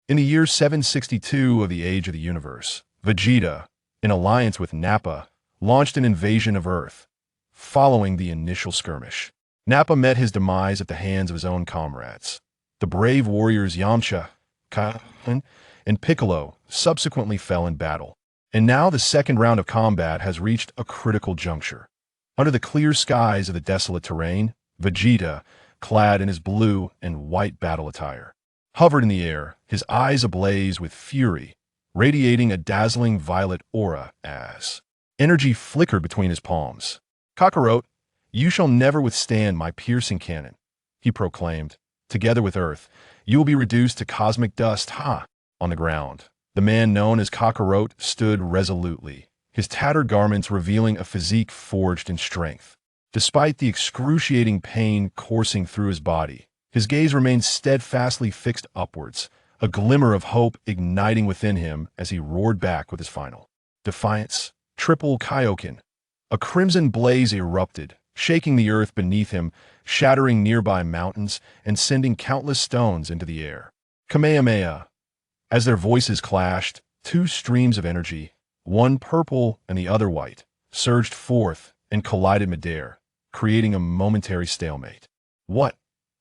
In the year 762 of the Age of the Universe, Vegeta, in alliance with Nappa, launched an invasion of Earth. Following the initial skirmish, Nappa met his demise at the hands of his own comrades. The brave warriors Yamcha, Gohan, and Piccolo subsequently fell in battle. And now the second round of combat has reached a critical juncture. Under the clear skies of the desolate terrain, Vegeta, clad in his blue and white battle attire, hovered in the air, his eyes ablaze with fury, radiating a dazzling violet aura as energy flickered between his palms. "Kakarot, you shall never withstand my piercing cannon," he proclaimed. "Together with Earth, you will be reduced to cosmic dust." On the ground, the man known as Kakarot stood resolutely, his tattered garments revealing a physique forged in strength. Despite the excruciating pain coursing through his body, his gaze remained steadfastly fixed upwards, a glimmer of hope igniting within him as he roared back with his final defiance. Triple Kaioken. A crimson blaze erupted, shaking the earth beneath him, shattering nearby mountains, and sending countless stones into the air. Kamehameha. As their voices clashed, two streams of energy, one purple and the other white, surged forth and collided midair, creating a momentary stalemate. "What?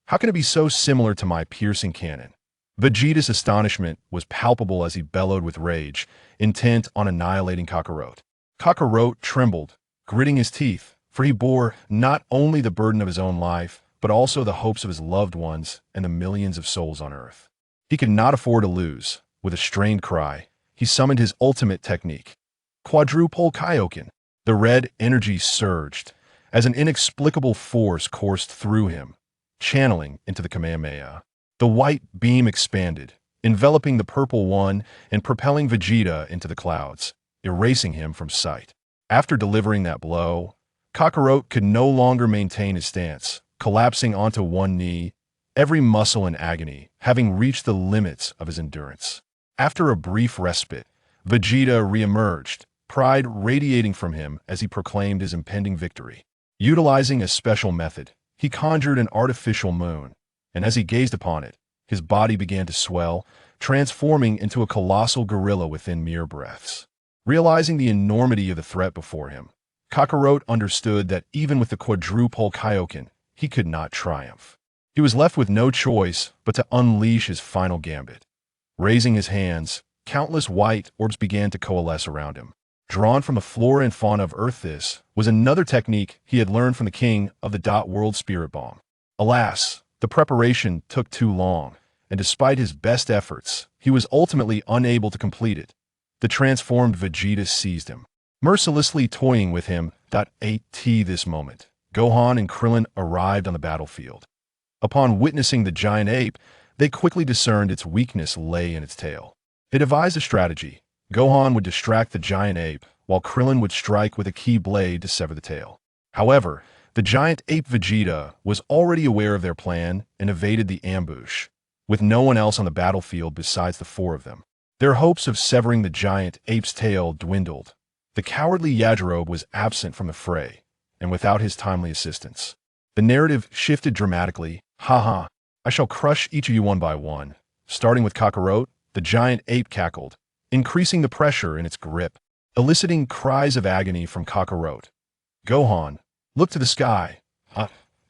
How can it be so similar to my piercing cannon?" Vegeta's astonishment was palpable as he bellowed with rage, intent on annihilating Kakarot. Kakarot trembled, gritting his teeth, for he bore not only the burden of his own life, but also the hopes of his loved ones and the millions of souls on Earth. He could not afford to lose. With a strained cry, he summoned his ultimate technique, Quadruple Kaioken. The red energy surged as an inexplicable force coursed through him, channeling into the Kamehameha. The white beam expanded, enveloping the purple one and propelling Vegeta into the clouds, erasing him from sight. After delivering that blow, Kakarot could no longer maintain his stance, collapsing onto one knee, every muscle in agony, having reached the limits of his endurance. After a brief respite, Vegeta reemerged, pride radiating from him as he proclaimed his impending victory. Utilizing a special method, he conjured an artificial moon, and as he gazed upon it, his body began to swell, transforming into a colossal gorilla within mere breaths. Realizing the enormity of the threat before him, Kakarot understood that even with the Quadruple Kaioken, he could not triumph. He was left with no choice but to unleash his final gambit. Raising his hands, countless white orbs began to coalesce around him. Drawn from the flora and fauna of Earth, this was another technique he had learned from the king of the Dot World Spirit Bomb. Alas, the preparation took too long, and despite his best efforts, he was ultimately unable to complete it. The transformed Vegeta seized him, mercilessly toying with him. At this moment, Gohan and Krillin arrived on the battlefield. Upon witnessing the giant ape, they quickly discerned its weakness lay in its tail. They devised a strategy. Gohan would distract the giant ape, while Krillin would strike with a key blade to sever the tail. However, the giant ape Vegeta was already aware of their plan and evaded the ambush, with no one else on the battlefield besides the four of them. Their hopes of severing the giant ape's tail dwindled. The cowardly Yajirobe was absent from the fray, and without his timely assistance, the narrative shifted dramatically. "Haha, I shall crush each of you one by one." Starting with Kakarot, the giant ape cackled, increasing the pressure in its grip, eliciting cries of agony from Kakarot. Gohan looked to the sky.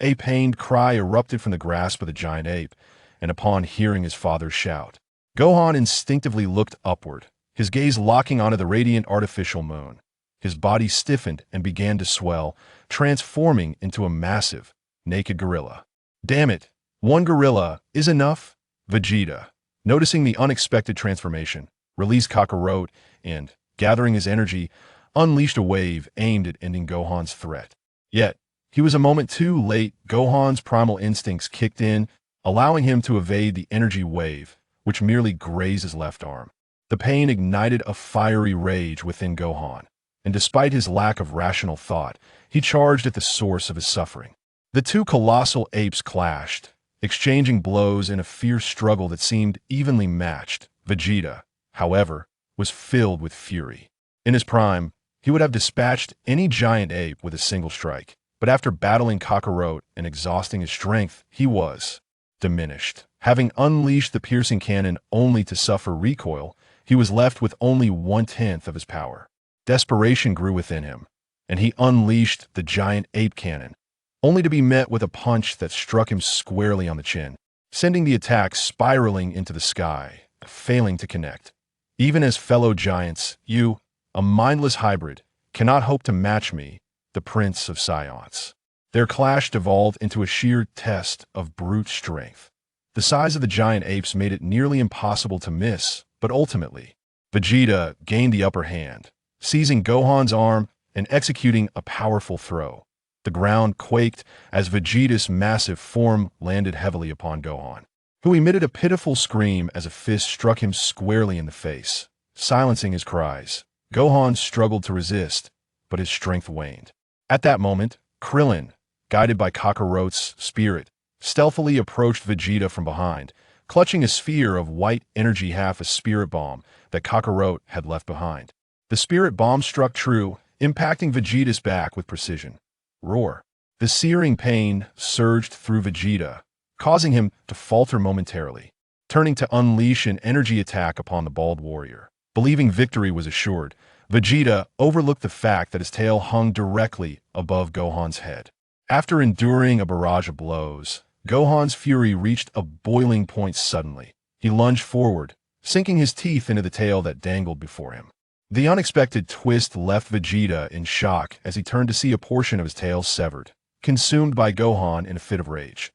A pained cry erupted from the grasp of the giant ape, and upon hearing his father's shout, Gohan instinctively looked upward, his gaze locking onto the radiant artificial moon. His body stiffened and began to swell, transforming into a massive, naked gorilla. "Damn it, one gorilla is enough?" Vegeta, noticing the unexpected transformation, released Kakarot and, gathering his energy, unleashed a wave aimed at ending Gohan's threat. Yet, he was a moment too late. Gohan's primal instincts kicked in, allowing him to evade the energy wave, which merely grazed his left arm. The pain ignited a fiery rage within Gohan, and despite his lack of rational thought, he charged at the source of his suffering. The two colossal apes clashed, exchanging blows in a fierce struggle that seemed evenly matched. Vegeta, however, was filled with fury. In his prime, he would have dispatched any giant ape with a single strike, but after battling Kakarot and exhausting his strength, he was diminished. Having unleashed the piercing cannon only to suffer recoil, he was left with only 1/10 of his power. Desperation grew within him, and he unleashed the giant ape cannon, only to be met with a punch that struck him squarely on the chin, sending the attack spiraling into the sky, failing to connect. Even as fellow giants, you, a mindless hybrid, cannot hope to match me, the Prince of Scions. Their clash devolved into a sheer test of brute strength. The size of the giant apes made it nearly impossible to miss, but ultimately, Vegeta gained the upper hand, seizing Gohan's arm and executing a powerful throw. The ground quaked as Vegeta's massive form landed heavily upon Gohan, who emitted a pitiful scream as a fist struck him squarely in the face, silencing his cries. Gohan struggled to resist, but his strength waned. At that moment, Krillin, guided by Kakarot's spirit, stealthily approached Vegeta from behind, clutching a sphere of white energy, half a spirit bomb that Kakarot had left behind. The spirit bomb struck true, impacting Vegeta's back with precision. Roar. The searing pain surged through Vegeta, causing him to falter momentarily, turning to unleash an energy attack upon the bald warrior. Believing victory was assured, Vegeta overlooked the fact that his tail hung directly above Gohan's head. After enduring a barrage of blows, Gohan's fury reached a boiling point suddenly. He lunged forward, sinking his teeth into the tail that dangled before him. The unexpected twist left Vegeta in shock as he turned to see a portion of his tail severed, consumed by Gohan in a fit of rage.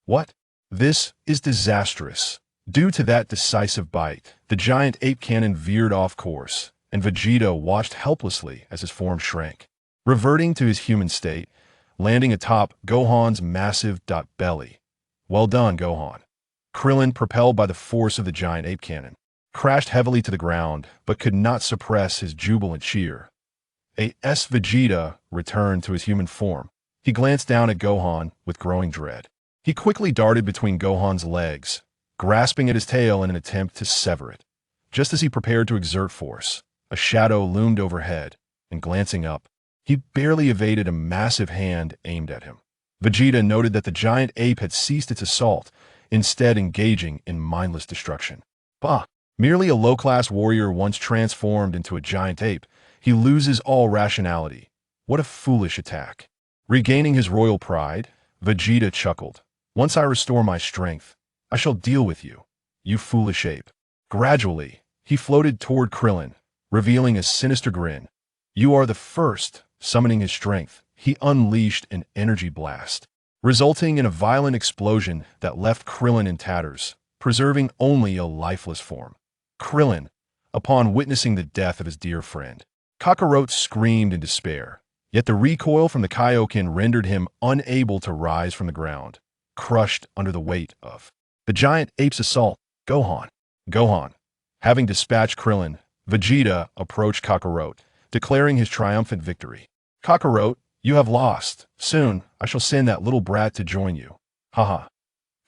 What? This is disastrous. Due to that decisive bite, the giant ape cannon veered off course, and Vegeta watched helplessly as his form shrank, reverting to his human state, landing atop Gohan's massive belly. Well done, Gohan. Krillin, propelled by the force of the giant ape cannon, crashed heavily to the ground, but could not suppress his jubilant cheer. As Vegeta returned to his human form, he glanced down at Gohan with growing dread. He quickly darted between Gohan's legs, grasping at his tail in an attempt to sever it. Just as he prepared to exert force, a shadow loomed overhead, and glancing up, he barely evaded a massive hand aimed at him. Vegeta noted that the giant ape had ceased its assault, instead engaging in mindless destruction. Bah! Merely a low-class warrior once transformed into a giant ape, he loses all rationality. What a foolish attack. Regaining his royal pride, Vegeta chuckled. Once I restore my strength, I shall deal with you, you foolish ape. Gradually, he floated toward Krillin, revealing a sinister grin. You are the first. Summoning his strength, he unleashed an energy blast, resulting in a violent explosion that left Krillin in tatters, preserving only a lifeless form. Krillin, upon witnessing the death of his dear friend, Kakarot screamed in despair, yet the recoil from the Kaioken rendered him unable to rise from the ground, crushed under the weight of the giant ape's assault. Gohan. Having dispatched Krillin, Vegeta approached Kakarot, declaring his triumphant victory. Kakarot, you have lost. Soon, I shall send that little brat to join you. Haha.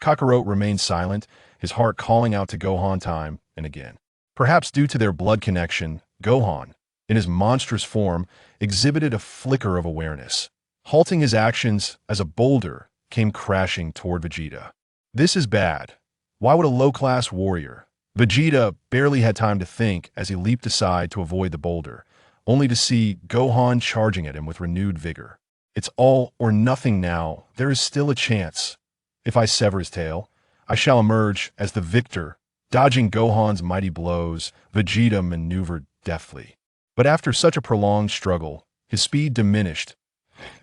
Kakarot remained silent, his heart calling out to Gohan time and again. Perhaps due to their blood connection, Gohan, in his monstrous form, exhibited a flicker of awareness, halting his actions as a boulder came crashing toward Vegeta. This is bad. Why would a low-class warrior? Vegeta barely had time to think as he leaped aside to avoid the boulder, only to see Gohan charging at him with renewed vigor. It's all or nothing now. There is still a chance. If I sever his tail, I shall emerge as the victor. Dodging Gohan's mighty blows, Vegeta maneuvered deftly. But after such a prolonged struggle, his speed diminished.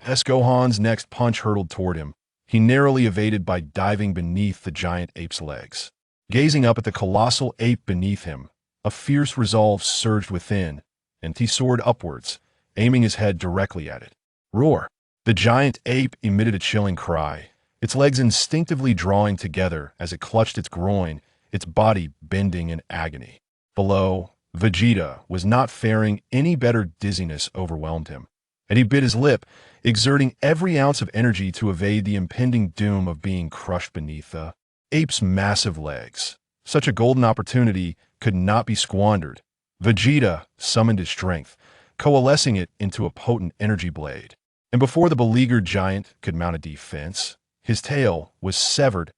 As Gohan's next punch hurtled toward him, he narrowly evaded by diving beneath the giant ape's legs. Gazing up at the colossal ape beneath him, a fierce resolve surged within, and he soared upwards, aiming his head directly at it. Roar! The giant ape emitted a chilling cry, its legs instinctively drawing together as it clutched its groin, its body bending in agony. Below, Vegeta was not faring any better. Dizziness overwhelmed him, and he bit his lip, exerting every ounce of energy to evade the impending doom of being crushed beneath the ape's massive legs. Such a golden opportunity could not be squandered. Vegeta summoned his strength, coalescing it into a potent energy blade. And before the beleaguered giant could mount a defense, his tail was severed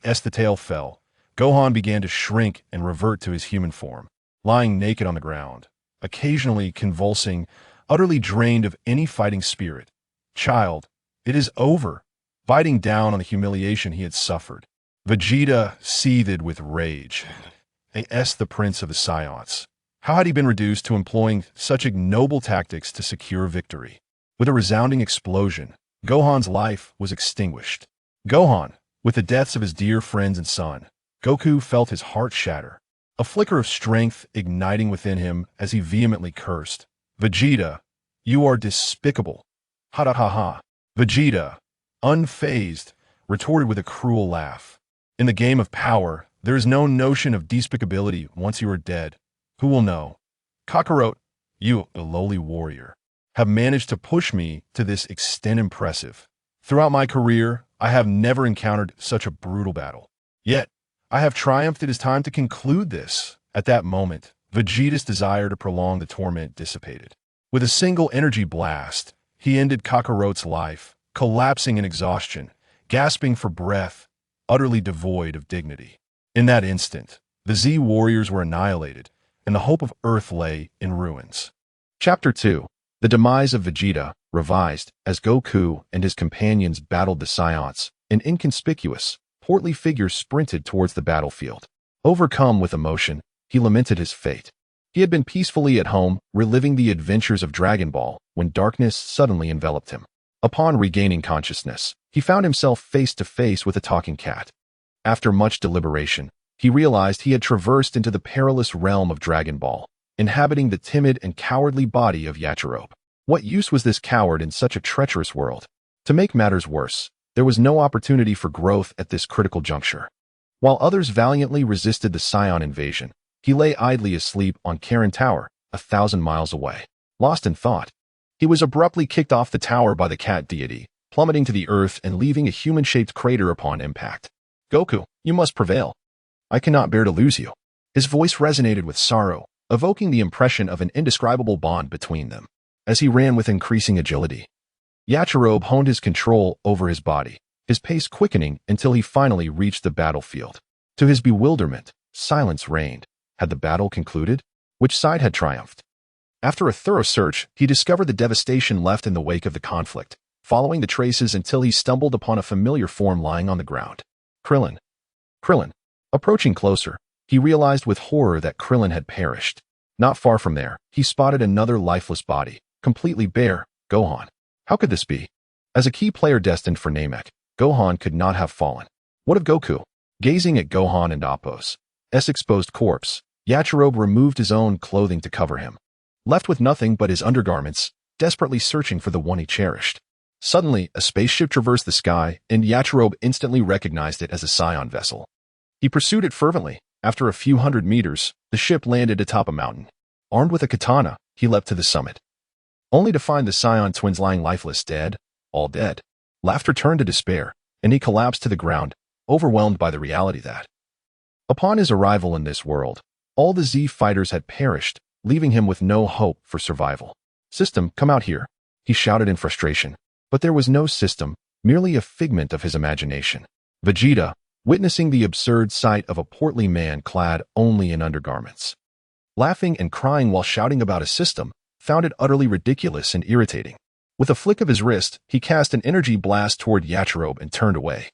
As the tail fell, Gohan began to shrink and revert to his human form, lying naked on the ground, occasionally convulsing, utterly drained of any fighting spirit. Child, it is over, biting down on the humiliation he had suffered. Vegeta seethed with rage. The prince of the Saiyans. How had he been reduced to employing such ignoble tactics to secure victory? With a resounding explosion, Gohan's life was extinguished. Gohan, with the deaths of his dear friends and son, Goku felt his heart shatter, a flicker of strength igniting within him as he vehemently cursed. Vegeta, you are despicable. Ha ha ha ha. Vegeta, unfazed, retorted with a cruel laugh. In the game of power, there is no notion of despicability once you are dead. Who will know? Kakarot, you, the lowly warrior, have managed to push me to this extent impressive. Throughout my career, I have never encountered such a brutal battle. Yet, I have triumphed. It is time to conclude this. At that moment, Vegeta's desire to prolong the torment dissipated. With a single energy blast, he ended Kakarot's life, collapsing in exhaustion, gasping for breath, utterly devoid of dignity. In that instant, the Z warriors were annihilated, and the hope of Earth lay in ruins. Chapter 2. The Demise of Vegeta, revised, as Goku and his companions battled the Saiyans. An inconspicuous, portly figure sprinted towards the battlefield. Overcome with emotion, he lamented his fate. He had been peacefully at home, reliving the adventures of Dragon Ball, when darkness suddenly enveloped him. Upon regaining consciousness, he found himself face to face with a talking cat. After much deliberation, he realized he had traversed into the perilous realm of Dragon Ball, inhabiting the timid and cowardly body of Yachirobe. What use was this coward in such a treacherous world? To make matters worse, there was no opportunity for growth at this critical juncture. While others valiantly resisted the Saiyan invasion, he lay idly asleep on Karin Tower, 1,000 miles away. Lost in thought, he was abruptly kicked off the tower by the cat deity, plummeting to the earth and leaving a human-shaped crater upon impact. Goku, you must prevail. I cannot bear to lose you. His voice resonated with sorrow, evoking the impression of an indescribable bond between them. As he ran with increasing agility, Yachirobe honed his control over his body, his pace quickening until he finally reached the battlefield. To his bewilderment, silence reigned. Had the battle concluded? Which side had triumphed? After a thorough search, he discovered the devastation left in the wake of the conflict, following the traces until he stumbled upon a familiar form lying on the ground. Krillin. Krillin. Approaching closer, he realized with horror that Krillin had perished. Not far from there, he spotted another lifeless body, completely bare, Gohan. How could this be? As a key player destined for Namek, Gohan could not have fallen. What of Goku? Gazing at Gohan and Appo's exposed corpse, Yachirobe removed his own clothing to cover him. Left with nothing but his undergarments, desperately searching for the one he cherished. Suddenly, a spaceship traversed the sky, and Yachirobe instantly recognized it as a Saiyan vessel. He pursued it fervently. After a few hundred meters, the ship landed atop a mountain. Armed with a katana, he leapt to the summit, only to find the Saiyan twins lying lifeless, dead, all dead. Laughter turned to despair, and he collapsed to the ground, overwhelmed by the reality that, upon his arrival in this world, all the Z fighters had perished, leaving him with no hope for survival. System, come out here, he shouted in frustration. But there was no system, merely a figment of his imagination. Vegeta, witnessing the absurd sight of a portly man clad only in undergarments, laughing and crying while shouting about a system, found it utterly ridiculous and irritating. With a flick of his wrist, he cast an energy blast toward Yachirobe and turned away.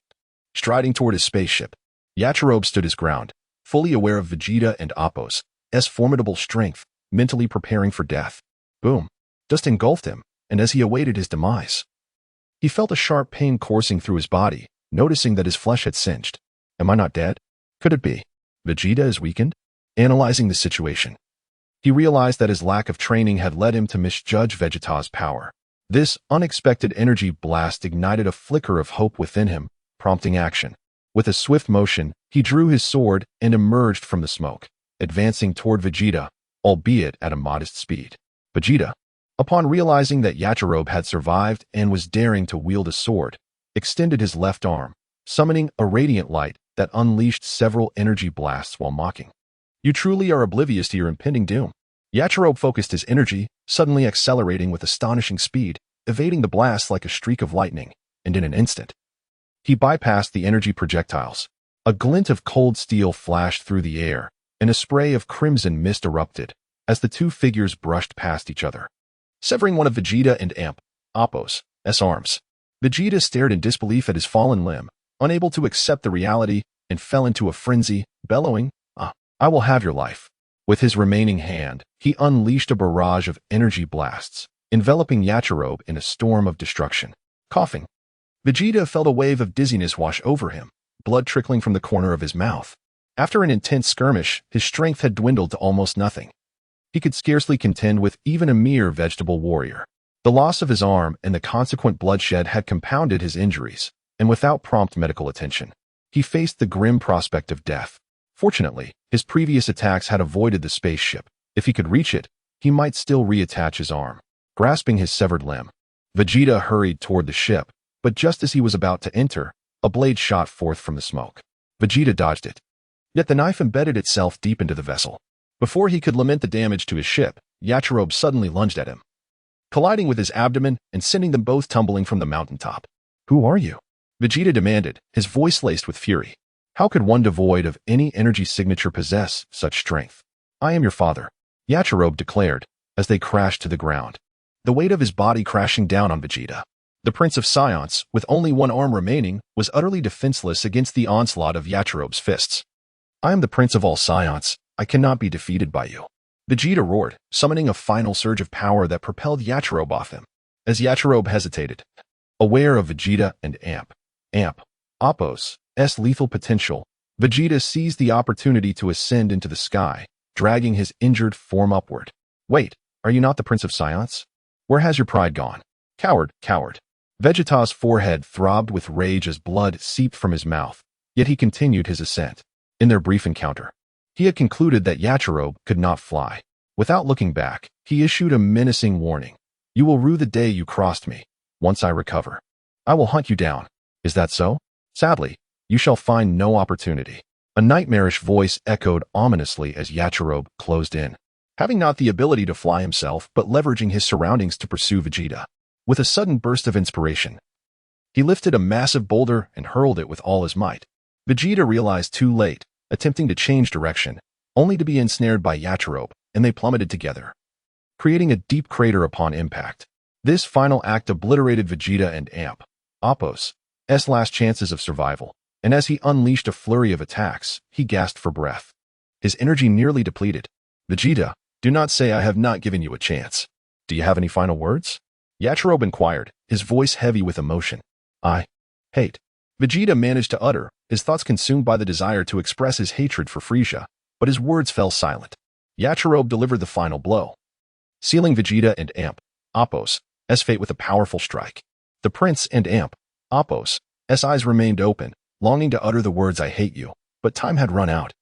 Striding toward his spaceship, Yachirobe stood his ground, fully aware of Vegeta and Appo's formidable strength, mentally preparing for death. Boom! Dust engulfed him, and as he awaited his demise, he felt a sharp pain coursing through his body, noticing that his flesh had singed. Am I not dead? Could it be Vegeta is weakened? Analyzing the situation, he realized that his lack of training had led him to misjudge Vegeta's power. This unexpected energy blast ignited a flicker of hope within him, prompting action. With a swift motion, he drew his sword and emerged from the smoke, advancing toward Vegeta, albeit at a modest speed. Vegeta, upon realizing that Yachirobe had survived and was daring to wield a sword, extended his left arm, summoning a radiant light that unleashed several energy blasts while mocking. You truly are oblivious to your impending doom. Yachirobe focused his energy, suddenly accelerating with astonishing speed, evading the blast like a streak of lightning, and in an instant, he bypassed the energy projectiles, A glint of cold steel flashed through the air, and a spray of crimson mist erupted as the two figures brushed past each other, severing one of Vegeta and Appo's arms. Vegeta stared in disbelief at his fallen limb, unable to accept the reality, and fell into a frenzy, bellowing, I will have your life. With his remaining hand, he unleashed a barrage of energy blasts, enveloping Yachirobe in a storm of destruction. Coughing, Vegeta felt a wave of dizziness wash over him, blood trickling from the corner of his mouth. After an intense skirmish, his strength had dwindled to almost nothing. He could scarcely contend with even a mere vegetable warrior. The loss of his arm and the consequent bloodshed had compounded his injuries, and without prompt medical attention, he faced the grim prospect of death. Fortunately, his previous attacks had avoided the spaceship. If he could reach it, he might still reattach his arm. Grasping his severed limb, Vegeta hurried toward the ship, but just as he was about to enter, a blade shot forth from the smoke. Vegeta dodged it. Yet the knife embedded itself deep into the vessel. Before he could lament the damage to his ship, Yachirobe suddenly lunged at him, colliding with his abdomen and sending them both tumbling from the mountaintop. Who are you? Vegeta demanded, his voice laced with fury. How could one devoid of any energy signature possess such strength? I am your father, Yachirobe declared, as they crashed to the ground, the weight of his body crashing down on Vegeta. The Prince of Science, with only one arm remaining, was utterly defenseless against the onslaught of Yachirobe's fists. I am the Prince of all Science. I cannot be defeated by you, Vegeta roared, summoning a final surge of power that propelled Yachirobe off him. As Yachirobe hesitated, aware of Vegeta and Appo's lethal potential, Vegeta seized the opportunity to ascend into the sky, dragging his injured form upward. Wait, are you not the Prince of Science? Where has your pride gone? Coward. Vegeta's forehead throbbed with rage as blood seeped from his mouth, yet he continued his ascent. In their brief encounter, he had concluded that Yachirobe could not fly. Without looking back, he issued a menacing warning. You will rue the day you crossed me. Once I recover, I will hunt you down. Is that so? Sadly, you shall find no opportunity. A nightmarish voice echoed ominously as Yachirobe closed in, having not the ability to fly himself but leveraging his surroundings to pursue Vegeta. With a sudden burst of inspiration, he lifted a massive boulder and hurled it with all his might. Vegeta realized too late, attempting to change direction, only to be ensnared by Yachirobe, and they plummeted together, creating a deep crater upon impact. This final act obliterated Vegeta and Appo's last chances of survival, and as he unleashed a flurry of attacks, he gasped for breath, his energy nearly depleted. Vegeta, do not say I have not given you a chance. Do you have any final words? Yachirobe inquired, his voice heavy with emotion. I hate. Vegeta managed to utter, his thoughts consumed by the desire to express his hatred for Furisa, but his words fell silent. Yachirobe delivered the final blow, sealing Vegeta and Appo's fate with a powerful strike. The Prince and Appo's eyes remained open, longing to utter the words I hate you, but time had run out.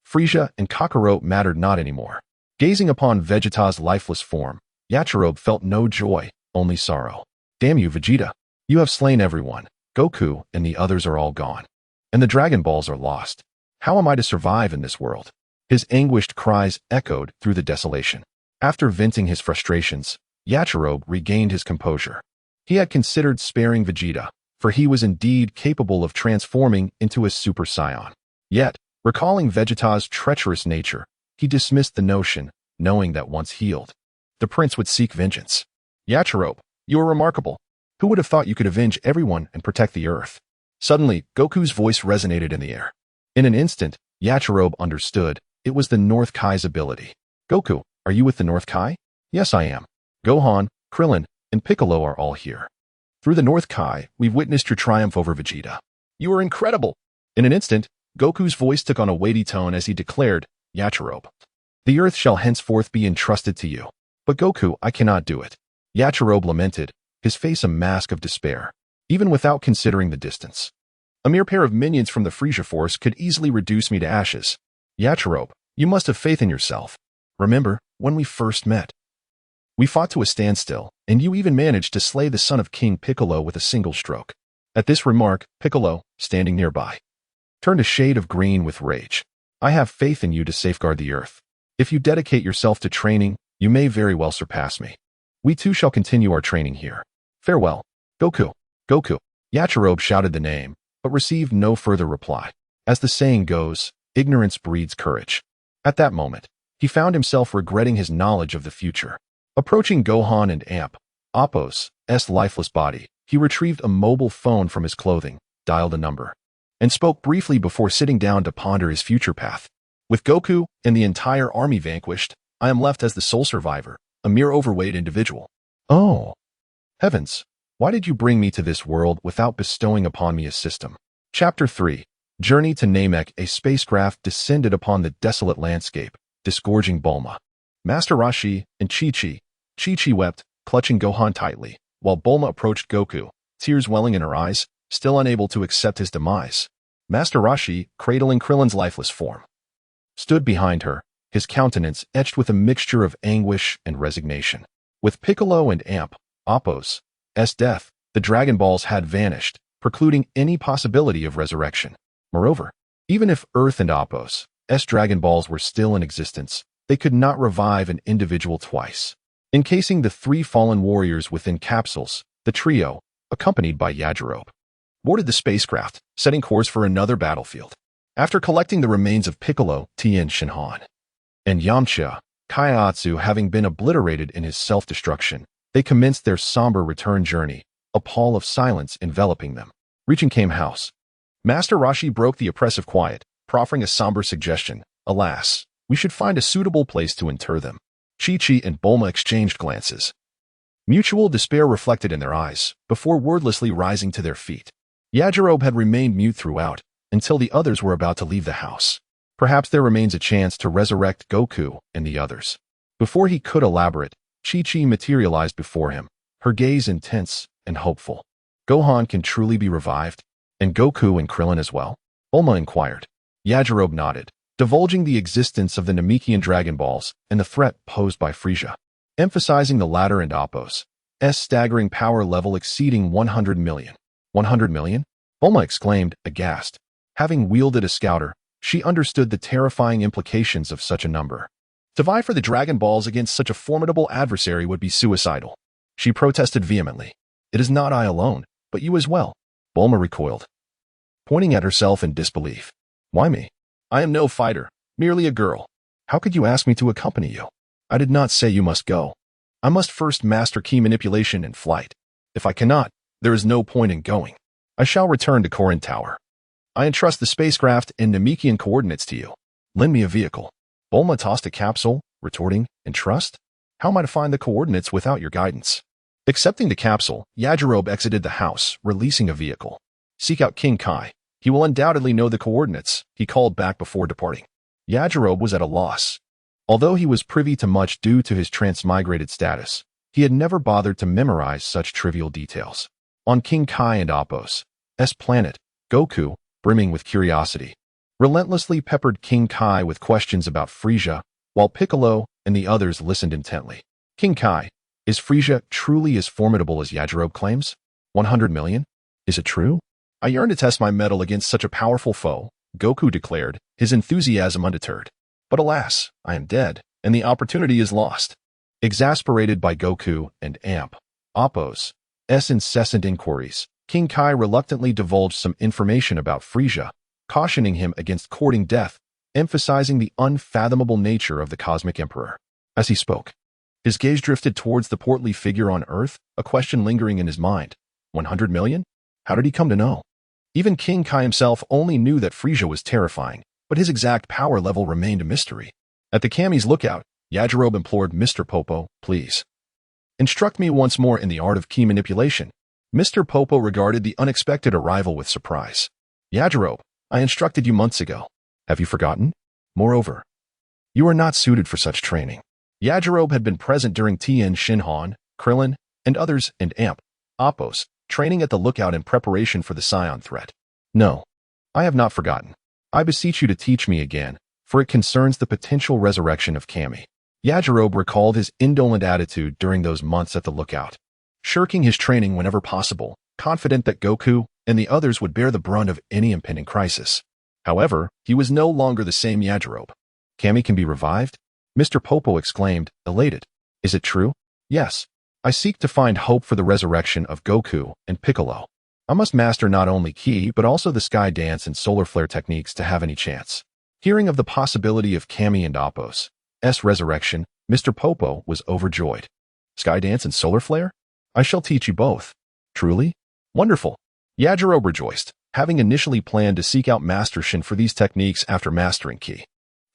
Furisa and Kakarot mattered not anymore. Gazing upon Vegeta's lifeless form, Yachirobe felt no joy, only sorrow. Damn you, Vegeta. You have slain everyone. Goku and the others are all gone. And the Dragon Balls are lost. How am I to survive in this world? His anguished cries echoed through the desolation. After venting his frustrations, Yachirobe regained his composure. He had considered sparing Vegeta, for he was indeed capable of transforming into a Super Saiyan. Yet, recalling Vegeta's treacherous nature, he dismissed the notion, knowing that once healed, the prince would seek vengeance. Yachirobe, you are remarkable. Who would have thought you could avenge everyone and protect the Earth? Suddenly, Goku's voice resonated in the air. In an instant, Yachirobe understood. It was the North Kai's ability. Goku, are you with the North Kai? Yes, I am. Gohan, Krillin, and Piccolo are all here. Through the North Kai, we've witnessed your triumph over Vegeta. You are incredible. In an instant, Goku's voice took on a weighty tone as he declared, Yachirobe, the Earth shall henceforth be entrusted to you. But Goku, I cannot do it. Yachirobe lamented, his face a mask of despair, even without considering the distance. A mere pair of minions from the Furisa Force could easily reduce me to ashes. Yachirobe, you must have faith in yourself. Remember, when we first met, we fought to a standstill, and you even managed to slay the son of King Piccolo with a single stroke. At this remark, Piccolo, standing nearby, turned a shade of green with rage. I have faith in you to safeguard the Earth. If you dedicate yourself to training, you may very well surpass me. We too shall continue our training here. Farewell. Goku. Goku. Yachirobe shouted the name, but received no further reply. As the saying goes, ignorance breeds courage. At that moment, he found himself regretting his knowledge of the future. Approaching Gohan and Apos' lifeless body, he retrieved a mobile phone from his clothing, dialed a number, and spoke briefly before sitting down to ponder his future path. With Goku and the entire army vanquished, I am left as the sole survivor, a mere overweight individual. Oh, heavens, why did you bring me to this world without bestowing upon me a system? Chapter 3. Journey to Namek. A spacecraft descended upon the desolate landscape, disgorging Bulma, Master Roshi, and Chi-Chi. Chi-Chi wept, clutching Gohan tightly, while Bulma approached Goku, tears welling in her eyes, still unable to accept his demise. Master Roshi, cradling Krillin's lifeless form, stood behind her, his countenance etched with a mixture of anguish and resignation. With Piccolo and Apos' death, the Dragon Balls had vanished, precluding any possibility of resurrection. Moreover, even if Earth and Apos' Dragon Balls were still in existence, they could not revive an individual twice. Encasing the three fallen warriors within capsules, the trio, accompanied by Yajirobe, boarded the spacecraft, setting course for another battlefield. After collecting the remains of Piccolo, Tien Shinhan, and Yamcha, Kaiatsu having been obliterated in his self-destruction, they commenced their somber return journey, a pall of silence enveloping them. Reaching Kame House, Master Roshi broke the oppressive quiet, proffering a somber suggestion. Alas, we should find a suitable place to inter them. Chi-Chi and Bulma exchanged glances. Mutual despair reflected in their eyes, before wordlessly rising to their feet. Yajirobe had remained mute throughout, until the others were about to leave the house. Perhaps there remains a chance to resurrect Goku and the others. Before he could elaborate, Chi-Chi materialized before him, her gaze intense and hopeful. Gohan can truly be revived? And Goku and Krillin as well? Bulma inquired. Yajirobe nodded, divulging the existence of the Namekian Dragon Balls and the threat posed by Furisa, emphasizing the latter and Apos' staggering power level exceeding 100 million. 100 million? Bulma exclaimed, aghast. Having wielded a scouter, she understood the terrifying implications of such a number. To vie for the Dragon Balls against such a formidable adversary would be suicidal. She protested vehemently. It is not I alone, but you as well. Bulma recoiled, pointing at herself in disbelief. Why me? I am no fighter, merely a girl. How could you ask me to accompany you? I did not say you must go. I must first master key manipulation and flight. If I cannot, there is no point in going. I shall return to Korin Tower. I entrust the spacecraft and Namekian coordinates to you. Lend me a vehicle. Bulma tossed a capsule, retorting, entrust? How am I to find the coordinates without your guidance? Accepting the capsule, Yajirobe exited the house, releasing a vehicle. Seek out King Kai. He will undoubtedly know the coordinates, he called back before departing. Yajirobe was at a loss. Although he was privy to much due to his transmigrated status, he had never bothered to memorize such trivial details. On King Kai and Apos' planet, Goku, brimming with curiosity, relentlessly peppered King Kai with questions about Furisa, while Piccolo and the others listened intently. King Kai, is Furisa truly as formidable as Yajirobe claims? 100 million? Is it true? I yearn to test my mettle against such a powerful foe, Goku declared, his enthusiasm undeterred. But alas, I am dead, and the opportunity is lost. Exasperated by Goku and Apos' incessant inquiries, King Kai reluctantly divulged some information about Furisa, cautioning him against courting death, emphasizing the unfathomable nature of the Cosmic Emperor. As he spoke, his gaze drifted towards the portly figure on Earth, a question lingering in his mind. 100 million? How did he come to know? Even King Kai himself only knew that Furisa was terrifying, but his exact power level remained a mystery. At the Kami's lookout, Yajirobe implored Mr. Popo, please. Instruct me once more in the art of key manipulation. Mr. Popo regarded the unexpected arrival with surprise. Yajirobe, I instructed you months ago. Have you forgotten? Moreover, you are not suited for such training. Yajirobe had been present during Tien Shinhan, Krillin, and others, and Apos, training at the lookout in preparation for the Scion threat. No, I have not forgotten. I beseech you to teach me again, for it concerns the potential resurrection of Kami. Yajirobe recalled his indolent attitude during those months at the lookout, shirking his training whenever possible, confident that Goku and the others would bear the brunt of any impending crisis. However, he was no longer the same Yajirobe. Kami can be revived? Mr. Popo exclaimed, elated. Is it true? Yes. I seek to find hope for the resurrection of Goku and Piccolo. I must master not only Ki, but also the Sky Dance and Solar Flare techniques to have any chance. Hearing of the possibility of Kami and Appo's resurrection, Mr. Popo was overjoyed. Sky Dance and Solar Flare? I shall teach you both. Truly? Wonderful. Yajirobe rejoiced, having initially planned to seek out Master Shin for these techniques after mastering Ki.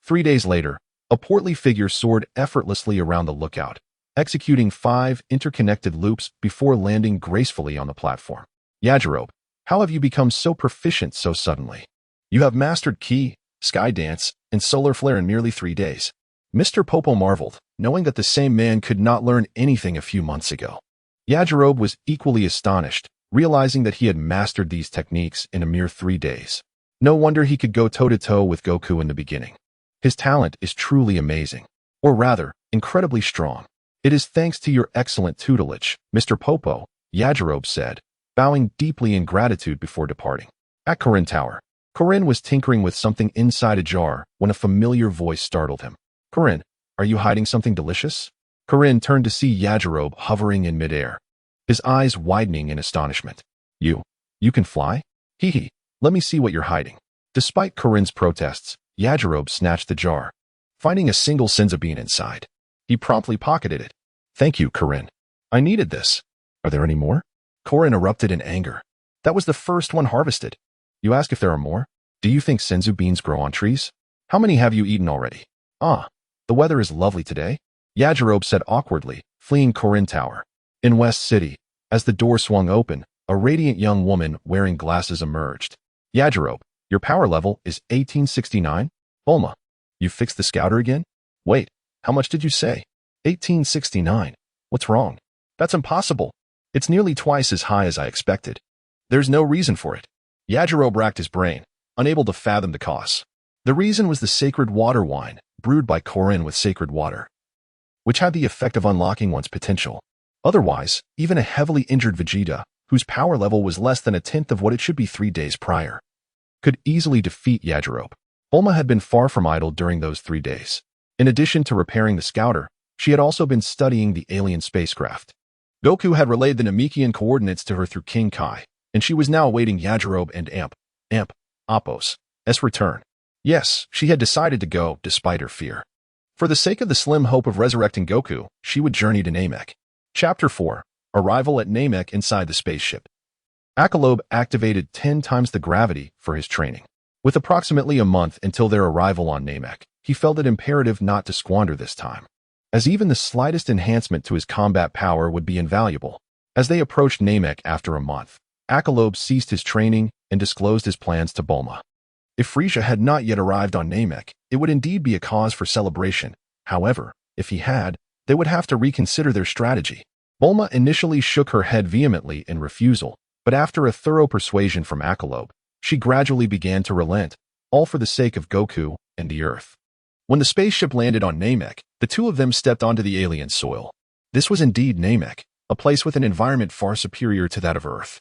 3 days later, a portly figure soared effortlessly around the lookout, executing 5 interconnected loops before landing gracefully on the platform. Yajirobe, how have you become so proficient so suddenly? You have mastered Ki, Sky Dance, and Solar Flare in merely 3 days. Mr. Popo marveled, knowing that the same man could not learn anything a few months ago. Yajirobe was equally astonished, realizing that he had mastered these techniques in a mere 3 days. No wonder he could go toe-to-toe with Goku in the beginning. His talent is truly amazing, or rather, incredibly strong. It is thanks to your excellent tutelage, Mr. Popo, Yajirobe said, bowing deeply in gratitude before departing. At Corinne Tower, Corinne was tinkering with something inside a jar when a familiar voice startled him. Corinne, are you hiding something delicious? Corinne turned to see Yajirobe hovering in midair, his eyes widening in astonishment. You can fly? Hee hee, let me see what you're hiding. Despite Corinne's protests, Yajirobe snatched the jar, finding a single senzu bean inside. He promptly pocketed it. Thank you, Corinne. I needed this. Are there any more? Corinne erupted in anger. That was the first one harvested. You ask if there are more? Do you think senzu beans grow on trees? How many have you eaten already? Ah, the weather is lovely today, Yajirobe said awkwardly, fleeing Corinne Tower. In West City, as the door swung open, a radiant young woman wearing glasses emerged. Yajirobe, your power level is 1869? Bulma, you fixed the scouter again? Wait, how much did you say? 1869. What's wrong? That's impossible. It's nearly twice as high as I expected. There's no reason for it. Yajirobe racked his brain, unable to fathom the cause. The reason was the sacred water wine, brewed by Corinne with sacred water, which had the effect of unlocking one's potential. Otherwise, even a heavily injured Vegeta, whose power level was less than a tenth of what it should be 3 days prior, could easily defeat Yajirobe. Bulma had been far from idle during those 3 days. In addition to repairing the scouter, she had also been studying the alien spacecraft. Goku had relayed the Namekian coordinates to her through King Kai, and she was now awaiting Yajirobe and Appo's return. Yes, she had decided to go, despite her fear. For the sake of the slim hope of resurrecting Goku, she would journey to Namek. Chapter 4. Arrival at Namek inside the spaceship. Akalobe activated 10 times the gravity for his training. With approximately a month until their arrival on Namek, he felt it imperative not to squander this time, as even the slightest enhancement to his combat power would be invaluable. As they approached Namek after a month, Akalobe ceased his training and disclosed his plans to Bulma. If Furisa had not yet arrived on Namek, it would indeed be a cause for celebration. However, if he had, they would have to reconsider their strategy. Bulma initially shook her head vehemently in refusal, but after a thorough persuasion from Akalobe, she gradually began to relent, all for the sake of Goku and the Earth. When the spaceship landed on Namek, the two of them stepped onto the alien soil. This was indeed Namek, a place with an environment far superior to that of Earth.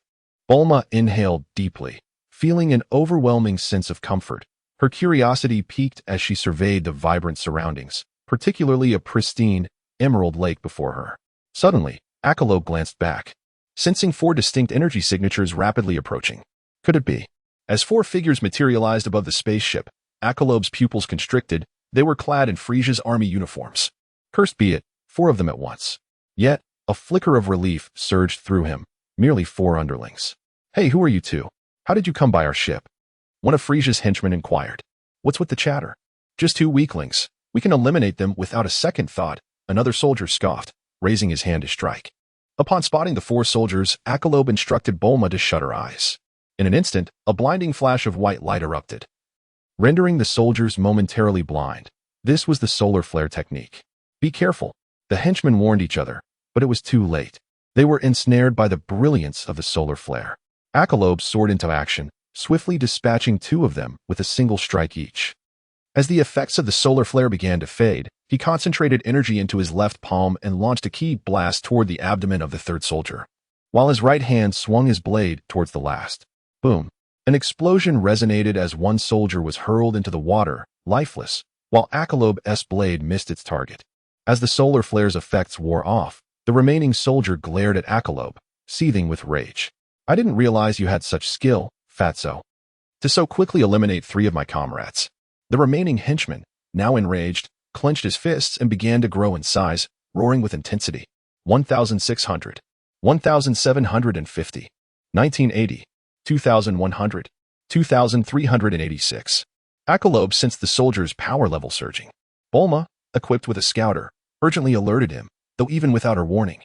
Bulma inhaled deeply, feeling an overwhelming sense of comfort. Her curiosity piqued as she surveyed the vibrant surroundings, particularly a pristine, emerald lake before her. Suddenly, Akalobe glanced back, sensing 4 distinct energy signatures rapidly approaching. Could it be? As 4 figures materialized above the spaceship, Akalobe's pupils constricted. They were clad in Friesia's army uniforms. Cursed be it, 4 of them at once. Yet, a flicker of relief surged through him. Merely 4 underlings. Hey, who are you two? How did you come by our ship? One of Friesia's henchmen inquired. What's with the chatter? Just 2 weaklings. We can eliminate them without a second thought, another soldier scoffed, raising his hand to strike. Upon spotting the 4 soldiers, Akalobe instructed Bulma to shut her eyes. In an instant, a blinding flash of white light erupted, rendering the soldiers momentarily blind. This was the solar flare technique. Be careful, the henchmen warned each other, but it was too late. They were ensnared by the brilliance of the solar flare. Akalobe soared into action, swiftly dispatching 2 of them with a single strike each. As the effects of the solar flare began to fade, he concentrated energy into his left palm and launched a ki blast toward the abdomen of the 3rd soldier, while his right hand swung his blade towards the last. Boom! An explosion resonated as one soldier was hurled into the water, lifeless, while Akalobe's blade missed its target. As the solar flare's effects wore off, the remaining soldier glared at Akalobe, seething with rage. I didn't realize you had such skill, Fatso, to so quickly eliminate 3 of my comrades. The remaining henchman, now enraged, clenched his fists and began to grow in size, roaring with intensity. 1,600, 1,750, 1980, 2,100, 2,386. Akalob sensed the soldier's power level surging. Bulma, equipped with a scouter, urgently alerted him, though even without her warning.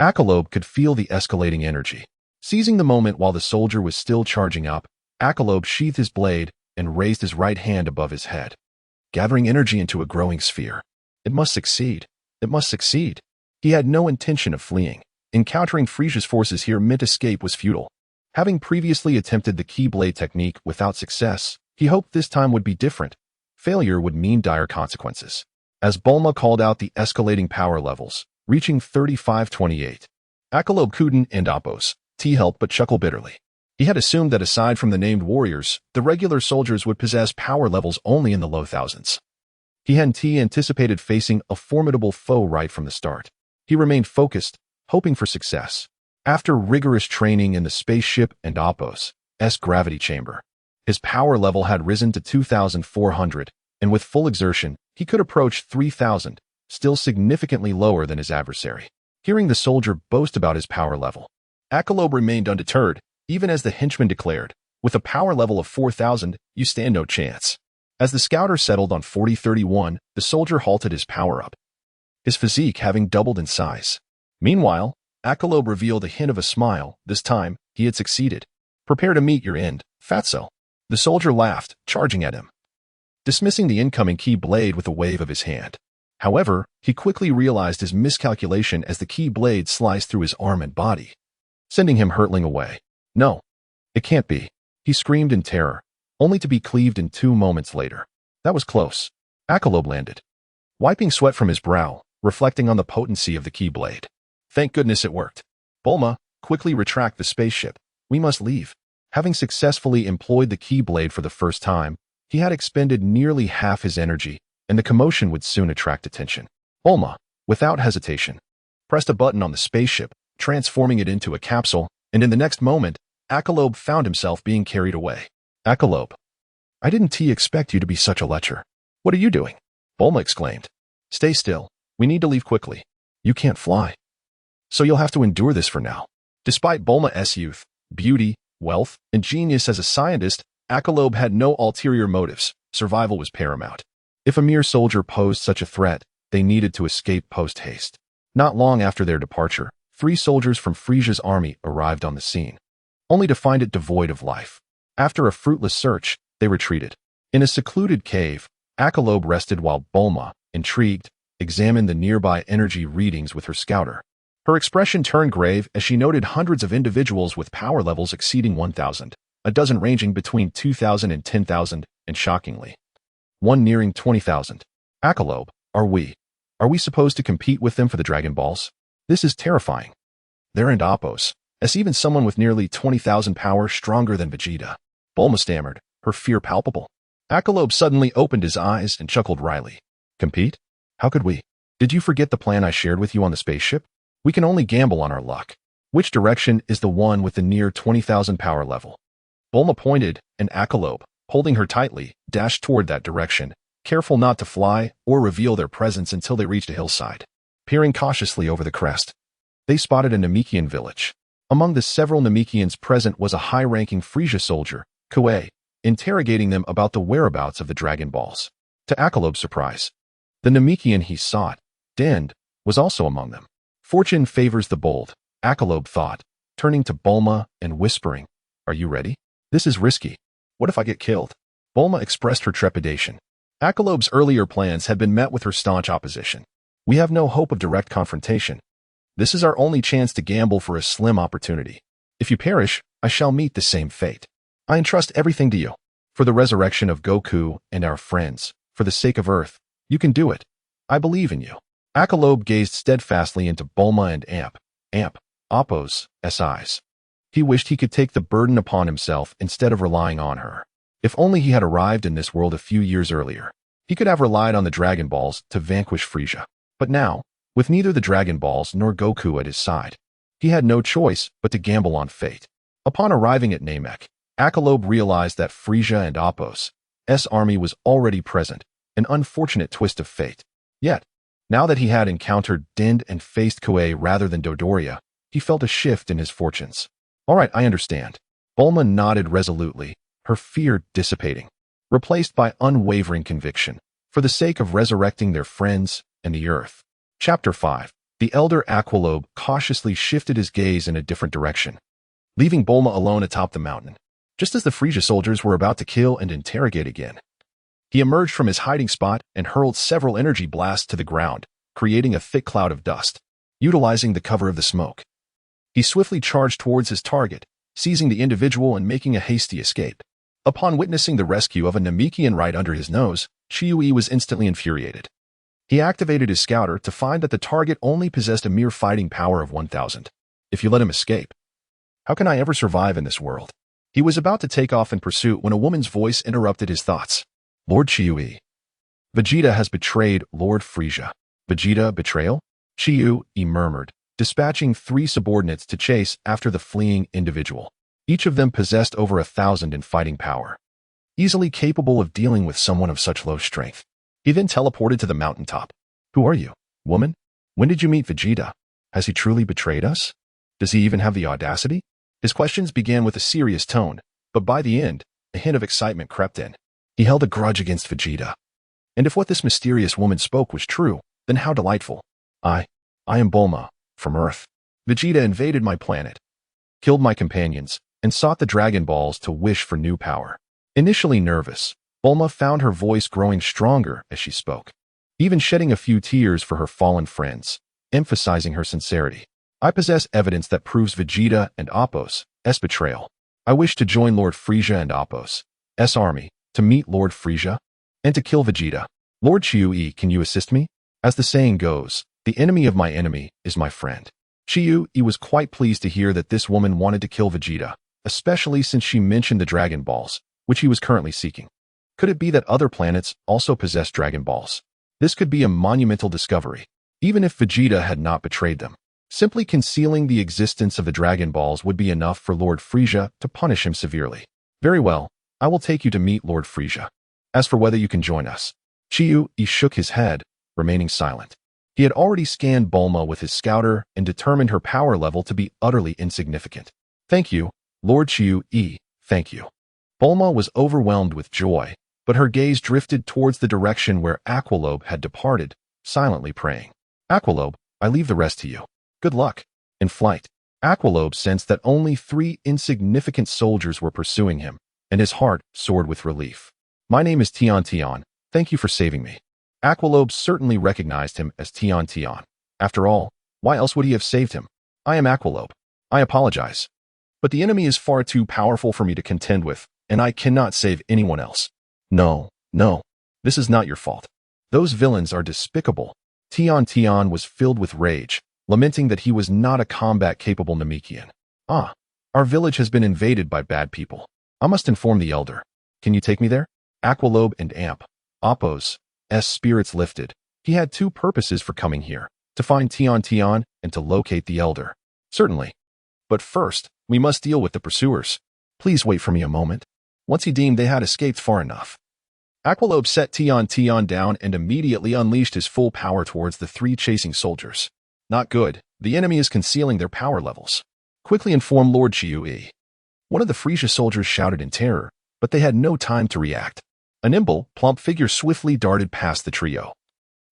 Akalob could feel the escalating energy. Seizing the moment while the soldier was still charging up, Akalob sheathed his blade and raised his right hand above his head, gathering energy into a growing sphere. It must succeed. It must succeed. He had no intention of fleeing. Encountering Frisia's forces here meant escape was futile. Having previously attempted the Keyblade technique without success, he hoped this time would be different. Failure would mean dire consequences. As Bulma called out the escalating power levels, reaching 3528, Akalob couldn't and Apos, T helped but chuckle bitterly. He had assumed that aside from the named warriors, the regular soldiers would possess power levels only in the low thousands. He hadn't anticipated facing a formidable foe right from the start. He remained focused, hoping for success. After rigorous training in the spaceship and Apos' gravity chamber, his power level had risen to 2,400, and with full exertion, he could approach 3,000, still significantly lower than his adversary. Hearing the soldier boast about his power level, Akalob remained undeterred, even as the henchman declared, "With a power level of 4,000, you stand no chance." As the scouter settled on 4031, the soldier halted his power-up, his physique having doubled in size. Meanwhile, Akalob revealed a hint of a smile. This time, he had succeeded. "Prepare to meet your end, Fatso." The soldier laughed, charging at him, dismissing the incoming Keyblade with a wave of his hand. However, he quickly realized his miscalculation as the Keyblade sliced through his arm and body, sending him hurtling away. "No, it can't be," he screamed in terror, only to be cleaved in 2 moments later. That was close. Akalob landed, wiping sweat from his brow, reflecting on the potency of the Keyblade. "Thank goodness it worked. Bulma, quickly retract the spaceship. We must leave." Having successfully employed the Keyblade for the first time, he had expended nearly half his energy, and the commotion would soon attract attention. Bulma, without hesitation, pressed a button on the spaceship, transforming it into a capsule, and in the next moment, Akalob found himself being carried away. "Akalob, I didn't expect you to be such a lecher. What are you doing?" Bulma exclaimed. "Stay still. We need to leave quickly. You can't fly, so you'll have to endure this for now." Despite Bulma's youth, beauty, wealth, and genius as a scientist, Akalob had no ulterior motives. Survival was paramount. If a mere soldier posed such a threat, they needed to escape post-haste. Not long after their departure, 3 soldiers from Frisia's army arrived on the scene, only to find it devoid of life. After a fruitless search, they retreated. In a secluded cave, Akalob rested while Bulma, intrigued, examined the nearby energy readings with her scouter. Her expression turned grave as she noted hundreds of individuals with power levels exceeding 1,000, a dozen ranging between 2,000 and 10,000, and shockingly, one nearing 20,000. "Akalob, are we supposed to compete with them for the Dragon Balls? This is terrifying. They're in Apos, as even someone with nearly 20,000 power stronger than Vegeta." Bulma stammered, her fear palpable. Akalob suddenly opened his eyes and chuckled wryly. "Compete? How could we? Did you forget the plan I shared with you on the spaceship? We can only gamble on our luck. Which direction is the one with the near 20,000 power level?" Bulma pointed, and Akalob, holding her tightly, dashed toward that direction, careful not to fly or reveal their presence until they reached a hillside. Peering cautiously over the crest, they spotted a Namekian village. Among the several Namekians present was a high-ranking Frisia soldier, Kue, interrogating them about the whereabouts of the Dragon Balls. To Akalob's surprise, the Namekian he sought, Dend, was also among them. Fortune favors the bold, Akalob thought, turning to Bulma and whispering, "Are you ready? This is risky. What if I get killed?" Bulma expressed her trepidation. Akalob's earlier plans had been met with her staunch opposition. "We have no hope of direct confrontation. This is our only chance to gamble for a slim opportunity. If you perish, I shall meet the same fate. I entrust everything to you. For the resurrection of Goku and our friends, for the sake of Earth, you can do it. I believe in you." Akalob gazed steadfastly into Bulma and Apos' eyes. He wished he could take the burden upon himself instead of relying on her. If only he had arrived in this world a few years earlier, he could have relied on the Dragon Balls to vanquish Frisia. But now, with neither the Dragon Balls nor Goku at his side, he had no choice but to gamble on fate. Upon arriving at Namek, Aqualobe realized that Furisa and Apos' army was already present, an unfortunate twist of fate. Yet, now that he had encountered Dind and faced Koei rather than Dodoria, he felt a shift in his fortunes. All right, I understand. Bulma nodded resolutely, her fear dissipating, replaced by unwavering conviction, for the sake of resurrecting their friends and the Earth. Chapter 5. The elder Aqualobe cautiously shifted his gaze in a different direction, leaving Bulma alone atop the mountain. Just as the Furisa soldiers were about to kill and interrogate again, he emerged from his hiding spot and hurled several energy blasts to the ground, creating a thick cloud of dust. Utilizing the cover of the smoke, he swiftly charged towards his target, seizing the individual and making a hasty escape. Upon witnessing the rescue of a Namekian right under his nose, Chiui was instantly infuriated. He activated his scouter to find that the target only possessed a mere fighting power of 1,000. If you let him escape, how can I ever survive in this world? He was about to take off in pursuit when a woman's voice interrupted his thoughts. Lord Chiui. Vegeta has betrayed Lord Furisa. Vegeta betrayal? Chiui murmured, dispatching 3 subordinates to chase after the fleeing individual. Each of them possessed over 1,000 in fighting power, easily capable of dealing with someone of such low strength. He then teleported to the mountaintop. Who are you, woman? When did you meet Vegeta? Has he truly betrayed us? Does he even have the audacity? His questions began with a serious tone, but by the end, a hint of excitement crept in. He held a grudge against Vegeta. And if what this mysterious woman spoke was true, then how delightful. I am Bulma, from Earth. Vegeta invaded my planet, killed my companions, and sought the Dragon Balls to wish for new power. Initially nervous, Bulma found her voice growing stronger as she spoke, even shedding a few tears for her fallen friends, emphasizing her sincerity. I possess evidence that proves Vegeta and Apos' betrayal. I wish to join Lord Furisa and Apos' army, to meet Lord Furisa, and to kill Vegeta. Lord Chiui, can you assist me? As the saying goes, the enemy of my enemy is my friend. Chiui was quite pleased to hear that this woman wanted to kill Vegeta, especially since she mentioned the Dragon Balls, which he was currently seeking. Could it be that other planets also possess Dragon Balls? This could be a monumental discovery, even if Vegeta had not betrayed them. Simply concealing the existence of the Dragon Balls would be enough for Lord Furisa to punish him severely. Very well, I will take you to meet Lord Furisa. As for whether you can join us, Chiui shook his head, remaining silent. He had already scanned Bulma with his scouter and determined her power level to be utterly insignificant. Thank you, Lord Chiui, thank you. Bulma was overwhelmed with joy, but her gaze drifted towards the direction where Aqualobe had departed, silently praying. Aqualobe, I leave the rest to you. Good luck. In flight, Aqualobe sensed that only 3 insignificant soldiers were pursuing him, and his heart soared with relief. My name is Tian. Thank you for saving me. Aqualobe certainly recognized him as Tian. After all, why else would he have saved him? I am Aqualobe. I apologize. But the enemy is far too powerful for me to contend with, and I cannot save anyone else. No, this is not your fault. Those villains are despicable. Tian was filled with rage, lamenting that he was not a combat-capable Namekian. Our village has been invaded by bad people. I must inform the elder. Can you take me there? Aqualobe and Apos' spirits lifted. He had 2 purposes for coming here, to find Tian and to locate the elder. Certainly. But first, we must deal with the pursuers. Please wait for me a moment. Once he deemed they had escaped far enough, Aqualobe set Tian down and immediately unleashed his full power towards the 3 chasing soldiers. Not good. The enemy is concealing their power levels. Quickly inform Lord Chiui. One of the Furisa soldiers shouted in terror, but they had no time to react. A nimble, plump figure swiftly darted past the trio,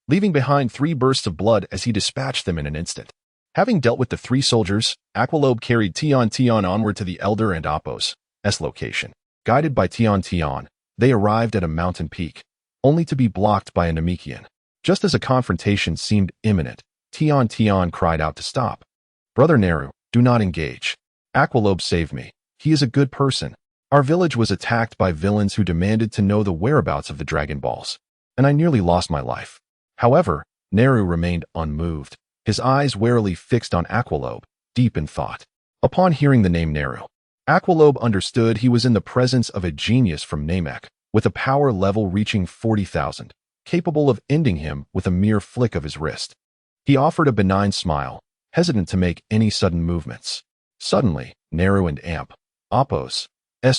leaving behind 3 bursts of blood as he dispatched them in an instant. Having dealt with the 3 soldiers, Aqualobe carried Tian onward to the elder and Apos' location. Guided by Tian, they arrived at a mountain peak, only to be blocked by a Namekian. Just as a confrontation seemed imminent, Tian cried out to stop. Brother Naru, do not engage. Aqualobe saved me. He is a good person. Our village was attacked by villains who demanded to know the whereabouts of the Dragon Balls, and I nearly lost my life. However, Naru remained unmoved, his eyes warily fixed on Aqualobe, deep in thought. Upon hearing the name Naru, Aqualobe understood he was in the presence of a genius from Namek, with a power level reaching 40,000, capable of ending him with a mere flick of his wrist. He offered a benign smile, hesitant to make any sudden movements. Suddenly, Naru and Apos'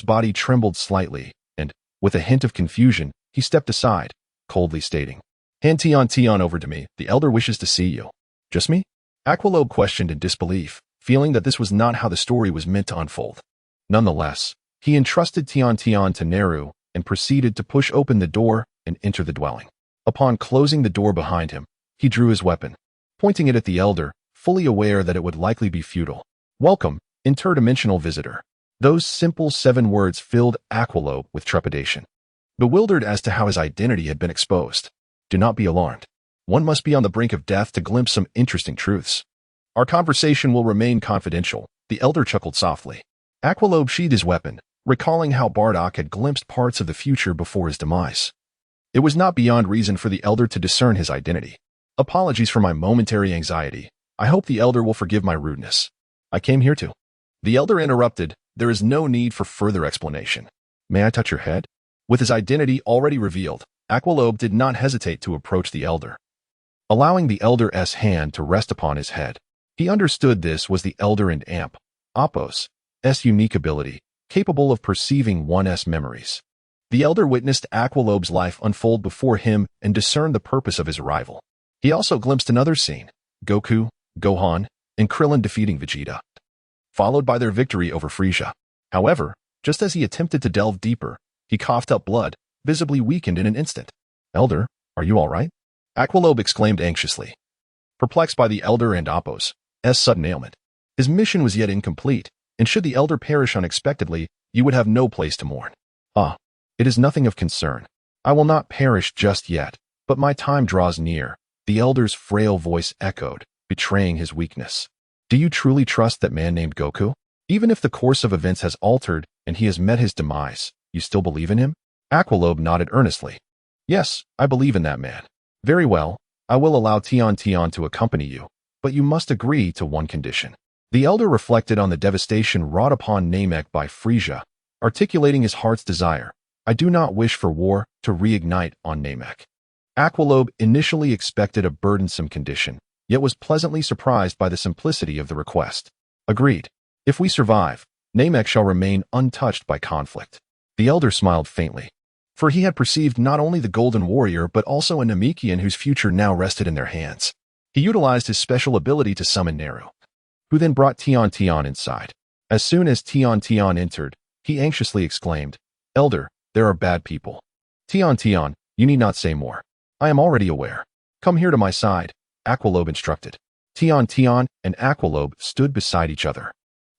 body trembled slightly, and, with a hint of confusion, he stepped aside, coldly stating, "Hand Tion over to me. The elder wishes to see you." "Just me?" Aqualobe questioned in disbelief, feeling that this was not how the story was meant to unfold. Nonetheless, he entrusted Tion to Neru and proceeded to push open the door and enter the dwelling. Upon closing the door behind him, he drew his weapon, pointing it at the elder, fully aware that it would likely be futile. "Welcome, interdimensional visitor." Those simple 7 words filled Aqualobe with trepidation, bewildered as to how his identity had been exposed. "Do not be alarmed. One must be on the brink of death to glimpse some interesting truths. Our conversation will remain confidential," the elder chuckled softly. Aqualobe sheathed his weapon, recalling how Bardock had glimpsed parts of the future before his demise. It was not beyond reason for the elder to discern his identity. "Apologies for my momentary anxiety. I hope the elder will forgive my rudeness. I came here to—" The elder interrupted. "There is no need for further explanation. May I touch your head?" With his identity already revealed, Aqualobe did not hesitate to approach the elder, allowing the elder's hand to rest upon his head. He understood this was the elder and Amp, Apos' unique ability, capable of perceiving one's memories. The elder witnessed Aqualobe's life unfold before him and discerned the purpose of his arrival. He also glimpsed another scene: Goku, Gohan, and Krillin defeating Vegeta, followed by their victory over Furisa. However, just as he attempted to delve deeper, he coughed up blood, visibly weakened in an instant. "Elder, are you all right?" Aqualobe exclaimed anxiously, perplexed by the elder and Apos' sudden ailment. His mission was yet incomplete, and should the elder perish unexpectedly, you would have no place to mourn. "Ah, it is nothing of concern. I will not perish just yet, but my time draws near," the elder's frail voice echoed, betraying his weakness. "Do you truly trust that man named Goku? Even if the course of events has altered and he has met his demise, you still believe in him?" Aqualobe nodded earnestly. "Yes, I believe in that man." "Very well, I will allow Tion to accompany you, but you must agree to one condition." The elder reflected on the devastation wrought upon Namek by Furisa, articulating his heart's desire. "I do not wish for war to reignite on Namek." Aqualobe initially expected a burdensome condition, yet was pleasantly surprised by the simplicity of the request. "Agreed. If we survive, Namek shall remain untouched by conflict." The elder smiled faintly, for he had perceived not only the Golden Warrior but also a Namekian whose future now rested in their hands. He utilized his special ability to summon Neru, who then brought Tion inside. As soon as Tion entered, he anxiously exclaimed, "Elder, there are bad people." Tion, you need not say more. I am already aware. Come here to my side," Aqualobe instructed. Tion and Aqualobe stood beside each other,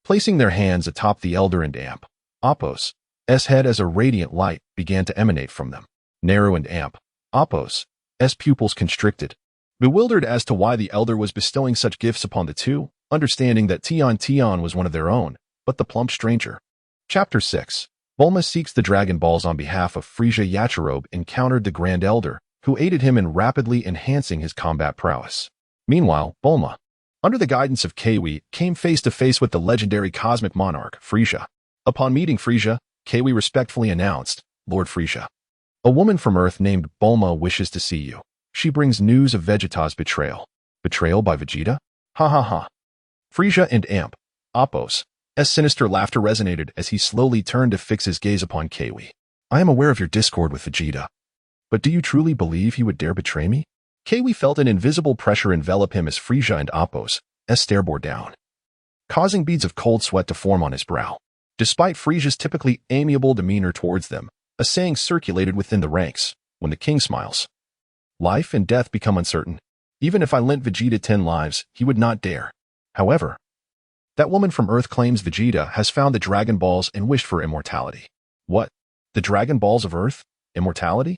placing their hands atop the elder and Amp. Apos' head as a radiant light began to emanate from them. Neru and Amp, Apos' pupils constricted, bewildered as to why the elder was bestowing such gifts upon the two, understanding that Tion was one of their own, but the plump stranger. Chapter 6. Bulma seeks the Dragon Balls. On behalf of Furisa, Yachirobe encountered the Grand Elder, who aided him in rapidly enhancing his combat prowess. Meanwhile, Bulma, under the guidance of Kiwi, came face to face with the legendary cosmic monarch, Furisa. Upon meeting Furisa, Kiwi respectfully announced, "Lord Furisa, a woman from Earth named Bulma wishes to see you. She brings news of Vegeta's betrayal." "Betrayal by Vegeta? Ha ha ha." Furisa and Amp, Apos' sinister laughter resonated as he slowly turned to fix his gaze upon Kiwi. "I am aware of your discord with Vegeta, but do you truly believe he would dare betray me?" Kiwi felt an invisible pressure envelop him as Furisa and Apos' stare bore down, causing beads of cold sweat to form on his brow. Despite Friesia's typically amiable demeanor towards them, a saying circulated within the ranks: "When the king smiles, life and death become uncertain. Even if I lent Vegeta 10 lives, he would not dare." However, that woman from Earth claims Vegeta has found the Dragon Balls and wished for immortality. What? The Dragon Balls of Earth? Immortality?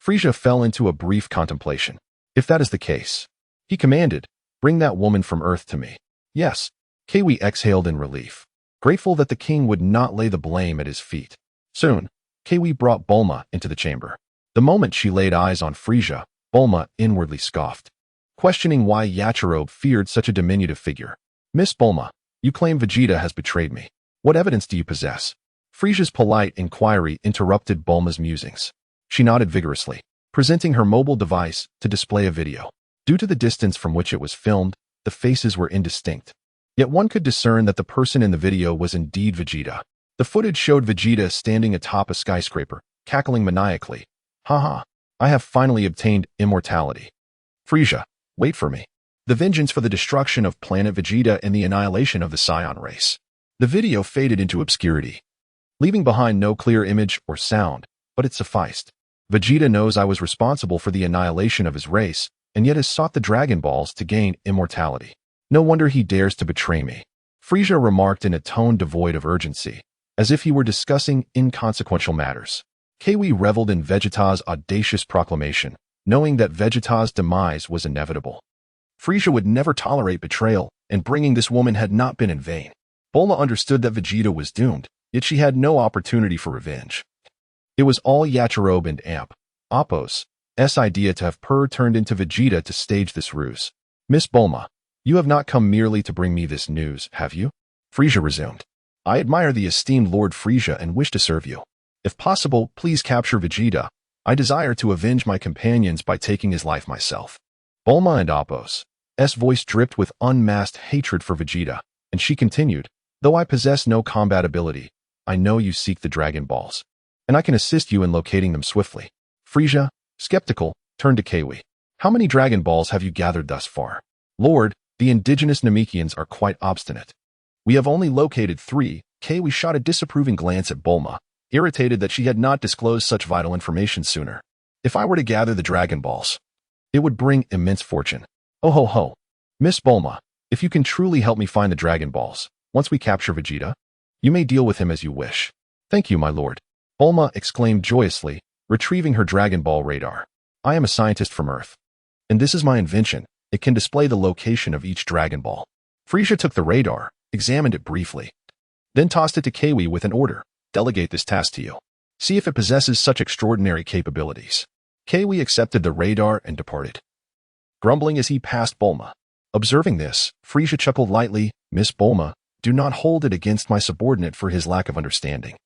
Furisa fell into a brief contemplation. If that is the case, he commanded, "Bring that woman from Earth to me." "Yes." Kiwi exhaled in relief, grateful that the king would not lay the blame at his feet. Soon, Kiwi brought Bulma into the chamber. The moment she laid eyes on Furisa, Bulma inwardly scoffed, questioning why Yachirobe feared such a diminutive figure. "Miss Bulma, you claim Vegeta has betrayed me. What evidence do you possess?" Friesia's polite inquiry interrupted Bulma's musings. She nodded vigorously, presenting her mobile device to display a video. Due to the distance from which it was filmed, the faces were indistinct. Yet one could discern that the person in the video was indeed Vegeta. The footage showed Vegeta standing atop a skyscraper, cackling maniacally. Haha, I have finally obtained immortality. Frieza, wait for me. The vengeance for the destruction of planet Vegeta and the annihilation of the Saiyan race. The video faded into obscurity, leaving behind no clear image or sound, but it sufficed. Vegeta knows I was responsible for the annihilation of his race, and yet has sought the Dragon Balls to gain immortality. No wonder he dares to betray me. Frieza remarked in a tone devoid of urgency, as if he were discussing inconsequential matters. Kiwi reveled in Vegeta's audacious proclamation, knowing that Vegeta's demise was inevitable. Frieza would never tolerate betrayal, and bringing this woman had not been in vain. Bulma understood that Vegeta was doomed, yet she had no opportunity for revenge. It was all Yachirobe and Appo's idea to have turned into Vegeta to stage this ruse. Miss Bulma, you have not come merely to bring me this news, have you? Frieza resumed. I admire the esteemed Lord Frieza and wish to serve you. If possible, please capture Vegeta. I desire to avenge my companions by taking his life myself. Bulma and Appo's voice dripped with unmasked hatred for Vegeta, and she continued, though I possess no combat ability, I know you seek the Dragon Balls, and I can assist you in locating them swiftly. Frieza, skeptical, turned to Kiwi. How many Dragon Balls have you gathered thus far? Lord, the indigenous Namekians are quite obstinate. We have only located 3. Kiwi shot a disapproving glance at Bulma, irritated that she had not disclosed such vital information sooner. If I were to gather the Dragon Balls, it would bring immense fortune. Oh ho ho. Miss Bulma, if you can truly help me find the Dragon Balls, once we capture Vegeta, you may deal with him as you wish. Thank you, my lord. Bulma exclaimed joyously, retrieving her Dragon Ball radar. I am a scientist from Earth, and this is my invention. It can display the location of each Dragon Ball. Frieza took the radar, examined it briefly, then tossed it to Kiwi with an order. Delegate this task to you. See if it possesses such extraordinary capabilities. Kiwi accepted the radar and departed, grumbling as he passed Bulma. Observing this, Frieza chuckled lightly. Miss Bulma, do not hold it against my subordinate for his lack of understanding.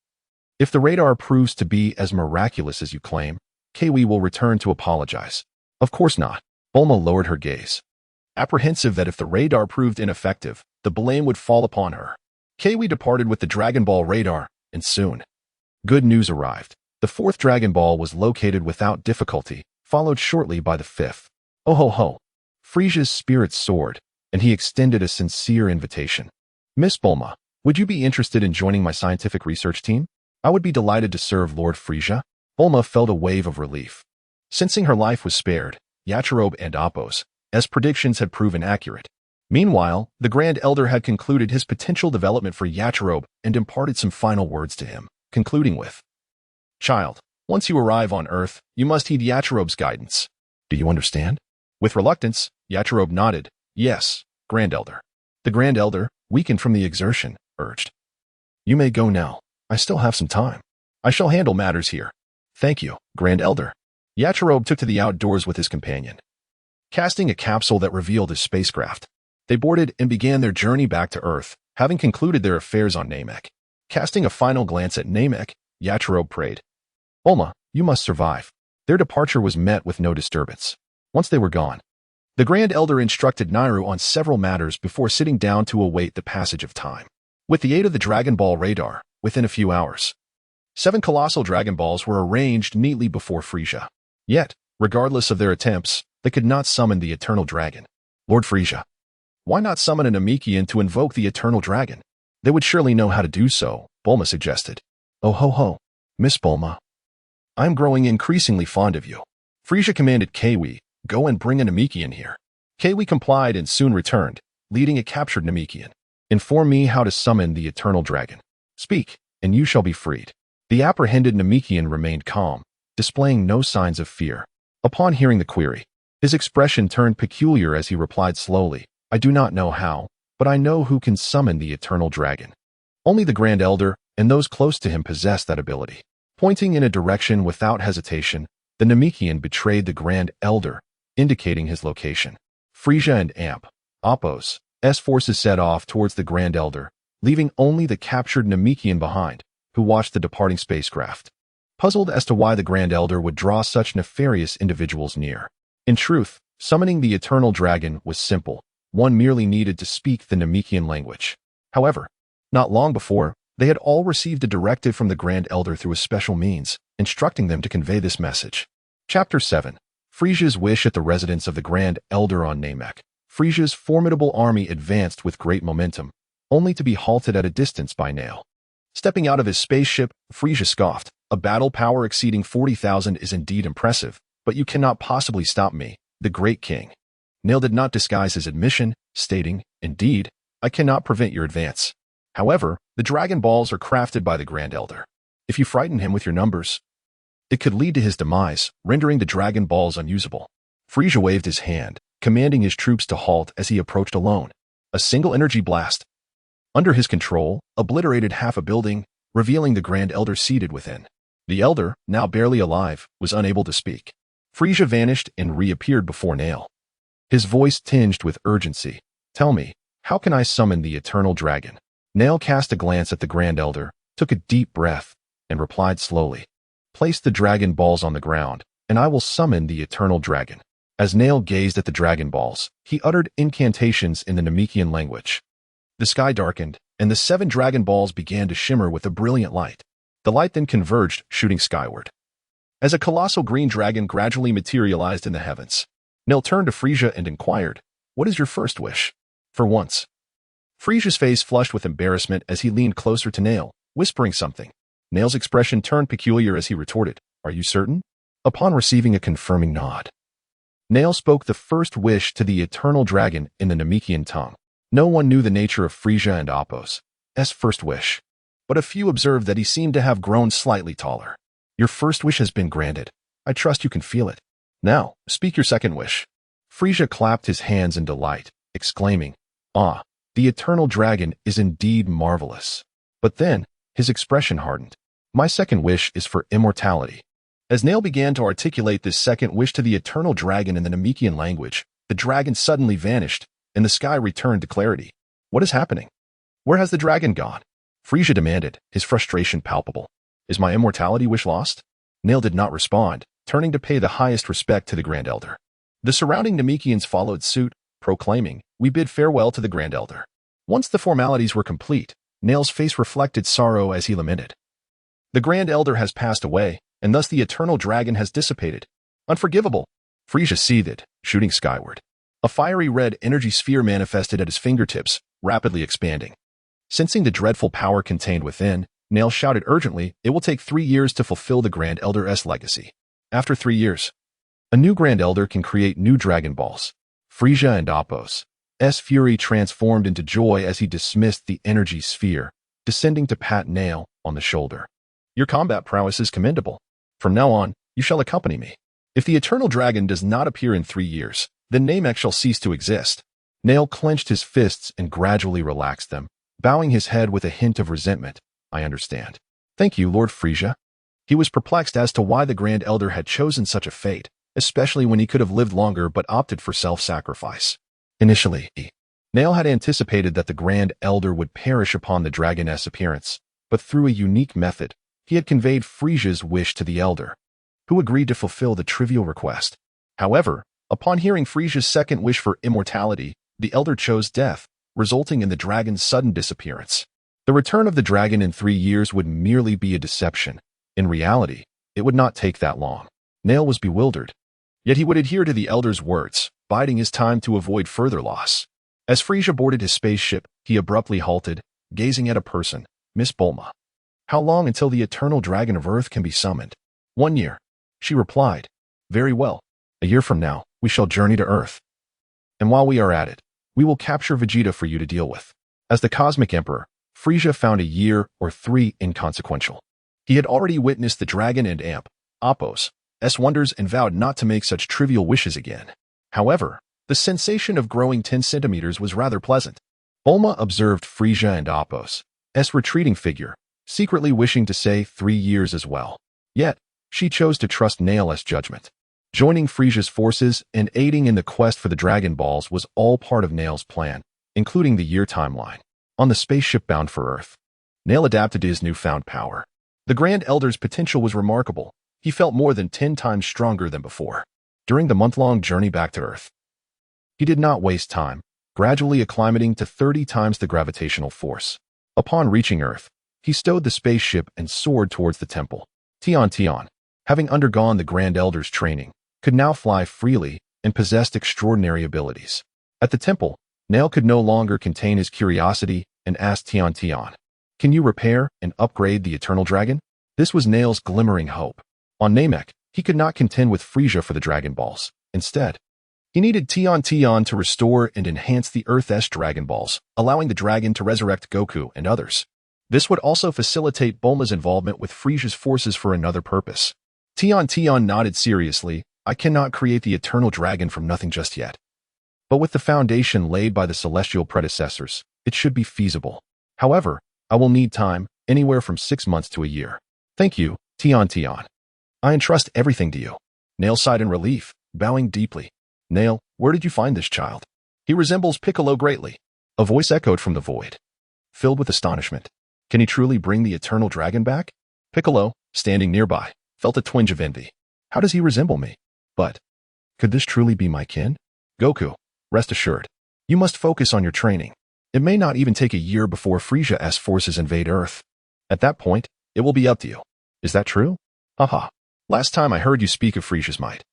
If the radar proves to be as miraculous as you claim, Kiwi will return to apologize. Of course not. Bulma lowered her gaze, apprehensive that if the radar proved ineffective, the blame would fall upon her. Kiwi departed with the Dragon Ball radar, and soon, good news arrived. The 4th Dragon Ball was located without difficulty, followed shortly by the 5th. Oh ho ho. Frieza's spirits soared, and he extended a sincere invitation. Miss Bulma, would you be interested in joining my scientific research team? I would be delighted to serve Lord Frieza. Bulma felt a wave of relief. Sensing her life was spared, Yachirobe and Appo's predictions had proven accurate. Meanwhile, the Grand Elder had concluded his potential development for Yachirobe and imparted some final words to him, concluding with, Child, once you arrive on Earth, you must heed Yachirobe's guidance. Do you understand? With reluctance, Yachirobe nodded. Yes, Grand Elder. The Grand Elder, weakened from the exertion, urged. You may go now. I still have some time. I shall handle matters here. Thank you, Grand Elder. Yachirobe took to the outdoors with his companion, casting a capsule that revealed his spacecraft. They boarded and began their journey back to Earth, having concluded their affairs on Namek. Casting a final glance at Namek, Yachirobe prayed, Bulma, you must survive. Their departure was met with no disturbance. Once they were gone, the Grand Elder instructed Nairu on several matters before sitting down to await the passage of time. With the aid of the Dragon Ball radar, within a few hours, 7 colossal Dragon Balls were arranged neatly before Frieza. Yet, regardless of their attempts, they could not summon the Eternal Dragon. Lord Frieza, why not summon a Namekian to invoke the Eternal Dragon? They would surely know how to do so, Bulma suggested. Oh ho ho, Miss Bulma. I'm growing increasingly fond of you. Frieza commanded Kiwi, go and bring a Namekian here. Kiwi complied and soon returned, leading a captured Namekian. Inform me how to summon the Eternal Dragon. Speak, and you shall be freed. The apprehended Namekian remained calm, displaying no signs of fear. Upon hearing the query, his expression turned peculiar as he replied slowly, I do not know how, but I know who can summon the Eternal Dragon. Only the Grand Elder and those close to him possess that ability. Pointing in a direction without hesitation, the Namekian betrayed the Grand Elder, indicating his location. Frieza and Appo's forces set off towards the Grand Elder, leaving only the captured Namekian behind, who watched the departing spacecraft, puzzled as to why the Grand Elder would draw such nefarious individuals near. In truth, summoning the Eternal Dragon was simple. One merely needed to speak the Namekian language. However, not long before, They had all received a directive from the Grand Elder through a special means, instructing them to convey this message. Chapter 7. Frisa's wish at the residence of the Grand Elder on Namek. Frisa's formidable army advanced with great momentum, only to be halted at a distance by Nail. Stepping out of his spaceship, Frisa scoffed. A battle power exceeding 40,000 is indeed impressive, but you cannot possibly stop me, the great king. Nail did not disguise his admission, stating, "Indeed, I cannot prevent your advance. However, the Dragon Balls are crafted by the Grand Elder. If you frighten him with your numbers, it could lead to his demise, rendering the Dragon Balls unusable." Frisa waved his hand, commanding his troops to halt as he approached alone. A single energy blast, under his control, obliterated half a building, revealing the Grand Elder seated within. The Elder, now barely alive, was unable to speak. Frisa vanished and reappeared before Nail. His voice tinged with urgency. "Tell me, how can I summon the Eternal Dragon?" Nail cast a glance at the Grand Elder, took a deep breath, and replied slowly, "Place the Dragon Balls on the ground, and I will summon the Eternal Dragon." As Nail gazed at the Dragon Balls, he uttered incantations in the Namekian language. The sky darkened, and the 7 Dragon Balls began to shimmer with a brilliant light. The light then converged, shooting skyward. As a colossal green dragon gradually materialized in the heavens, Nail turned to Frisa and inquired, "What is your first wish?" For once, Frisa's face flushed with embarrassment as he leaned closer to Nail, whispering something. Nail's expression turned peculiar as he retorted, "Are you certain?" Upon receiving a confirming nod, Nail spoke the first wish to the Eternal Dragon in the Namekian tongue. No one knew the nature of Frisa and Apos' first wish, but a few observed that he seemed to have grown slightly taller. "Your first wish has been granted. I trust you can feel it. Now, speak your second wish." Frisa clapped his hands in delight, exclaiming, "Ah, the Eternal Dragon is indeed marvelous." But then, his expression hardened. "My second wish is for immortality." As Nail began to articulate this second wish to the Eternal Dragon in the Namekian language, the dragon suddenly vanished, and the sky returned to clarity. "What is happening? Where has the dragon gone?" Frisa demanded, his frustration palpable. "Is my immortality wish lost?" Nail did not respond, turning to pay the highest respect to the Grand Elder. The surrounding Namekians followed suit, proclaiming, "We bid farewell to the Grand Elder." Once the formalities were complete, Nail's face reflected sorrow as he lamented. "The Grand Elder has passed away, and thus the Eternal Dragon has dissipated. Unforgivable." Frisa seethed, shooting skyward. A fiery red energy sphere manifested at his fingertips, rapidly expanding. Sensing the dreadful power contained within, Nail shouted urgently, "It will take 3 years to fulfill the Grand Elder's legacy. After 3 years, a new Grand Elder can create new Dragon Balls." Frisa and Apos' fury transformed into joy as he dismissed the energy sphere, descending to pat Nail on the shoulder. "Your combat prowess is commendable. From now on, you shall accompany me. If the Eternal Dragon does not appear in 3 years, then Namek shall cease to exist." Nail clenched his fists and gradually relaxed them, bowing his head with a hint of resentment. "I understand. Thank you, Lord Frisa." He was perplexed as to why the Grand Elder had chosen such a fate, especially when he could have lived longer but opted for self-sacrifice. Initially, Nail had anticipated that the Grand Elder would perish upon the dragoness appearance, but through a unique method, he had conveyed Frisa's wish to the Elder, who agreed to fulfill the trivial request. However, upon hearing Frisa's second wish for immortality, the Elder chose death, resulting in the dragon's sudden disappearance. The return of the dragon in 3 years would merely be a deception. In reality, it would not take that long. Nail was bewildered. Yet he would adhere to the Elder's words, biding his time to avoid further loss. As Frisa boarded his spaceship, he abruptly halted, gazing at a person, Miss Bulma. "How long until the Eternal Dragon of Earth can be summoned?" 1 year. She replied, "Very well. A year from now, we shall journey to Earth. And while we are at it, we will capture Vegeta for you to deal with." As the Cosmic Emperor, Frisa found a year or 3 inconsequential. He had already witnessed the dragon and Apos' wonders and vowed not to make such trivial wishes again. However, the sensation of growing 10 centimeters was rather pleasant. Bulma observed Frisa and Apos' retreating figure, secretly wishing to say 3 years as well. Yet, she chose to trust Nail's judgment. Joining Frisa's forces and aiding in the quest for the Dragon Balls was all part of Nail's plan, including the year timeline. On the spaceship bound for Earth, Nail adapted to his newfound power. The Grand Elder's potential was remarkable. He felt more than 10 times stronger than before. During the month-long journey back to Earth, he did not waste time, gradually acclimating to 30 times the gravitational force. Upon reaching Earth, He stowed the spaceship and soared towards the temple. Tian, having undergone the Grand Elder's training, could now fly freely and possessed extraordinary abilities. At the temple, Nail could no longer contain his curiosity and asked Tian, "Can you repair and upgrade the Eternal Dragon?" This was Nail's glimmering hope. On Namek, he could not contend with Furisa for the Dragon Balls. Instead, he needed Tian to restore and enhance the Earth-S Dragon Balls, allowing the dragon to resurrect Goku and others. This would also facilitate Bulma's involvement with Friesia's forces for another purpose. Tian nodded seriously. "I cannot create the Eternal Dragon from nothing just yet. But with the foundation laid by the celestial predecessors, it should be feasible. However, I will need time, anywhere from 6 months to a year." "Thank you, Tian. I entrust everything to you." Nail sighed in relief, bowing deeply. "Nail, where did you find this child? He resembles Piccolo greatly." A voice echoed from the void, filled with astonishment. "Can he truly bring the Eternal Dragon back?" Piccolo, standing nearby, felt a twinge of envy. "How does he resemble me? But could this truly be my kin?" "Goku, rest assured. You must focus on your training. It may not even take a year before Friesia's forces invade Earth. At that point, it will be up to you. Is that true?" "Haha. Last time I heard you speak of Friesia's might,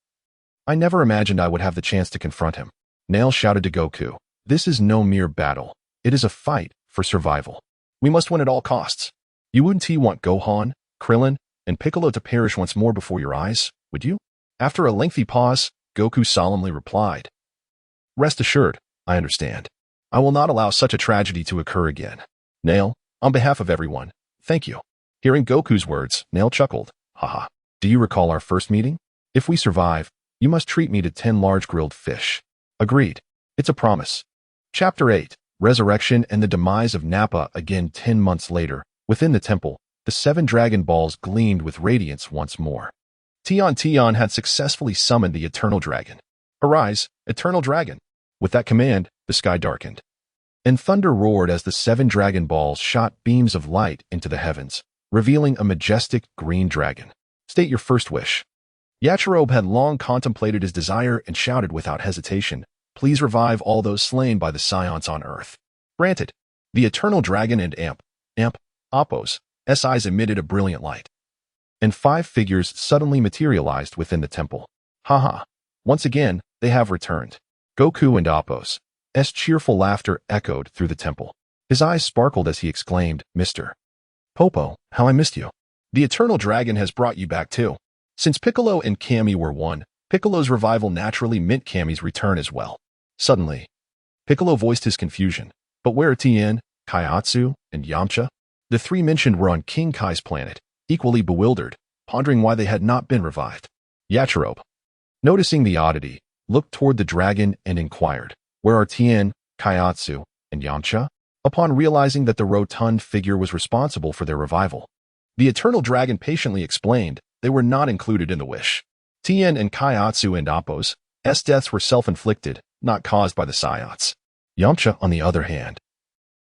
I never imagined I would have the chance to confront him." Nail shouted to Goku, "This is no mere battle. It is a fight for survival. We must win at all costs. You wouldn't want Gohan, Krillin, and Piccolo to perish once more before your eyes, would you?" After a lengthy pause, Goku solemnly replied, "Rest assured, I understand. I will not allow such a tragedy to occur again." "Nail, on behalf of everyone, thank you." Hearing Goku's words, Nail chuckled. "Haha. Do you recall our first meeting? If we survive, you must treat me to 10 large grilled fish." "Agreed. It's a promise." Chapter 8, Resurrection and the Demise of Nappa. Again 10 months later, within the temple, the 7 Dragon Balls gleamed with radiance once more. Tian had successfully summoned the Eternal Dragon. "Arise, Eternal Dragon!" With that command, the sky darkened, and thunder roared as the 7 Dragon Balls shot beams of light into the heavens, revealing a majestic green dragon. "State your first wish." Yachirobe had long contemplated his desire and shouted without hesitation, "Please revive all those slain by the Scions on Earth." "Granted." The Eternal Dragon and Appo's eyes emitted a brilliant light, and 5 figures suddenly materialized within the temple. "Haha. Once again, they have returned." Goku and Appo's cheerful laughter echoed through the temple. His eyes sparkled as he exclaimed, "Mr. Popo, how I missed you." "The Eternal Dragon has brought you back too." Since Piccolo and Kami were one, Piccolo's revival naturally meant Kami's return as well. Suddenly, Piccolo voiced his confusion. "But where are Tien, Kaiatsu, and Yamcha?" The 3 mentioned were on King Kai's planet, equally bewildered, pondering why they had not been revived. Yachirobe, noticing the oddity, looked toward the dragon and inquired, "Where are Tien, Kaiatsu, and Yamcha?" Upon realizing that the rotund figure was responsible for their revival, the Eternal Dragon patiently explained they were not included in the wish. Tien and Kaiatsu and Appo's deaths were self-inflicted, not caused by the Scions. Yamcha, on the other hand,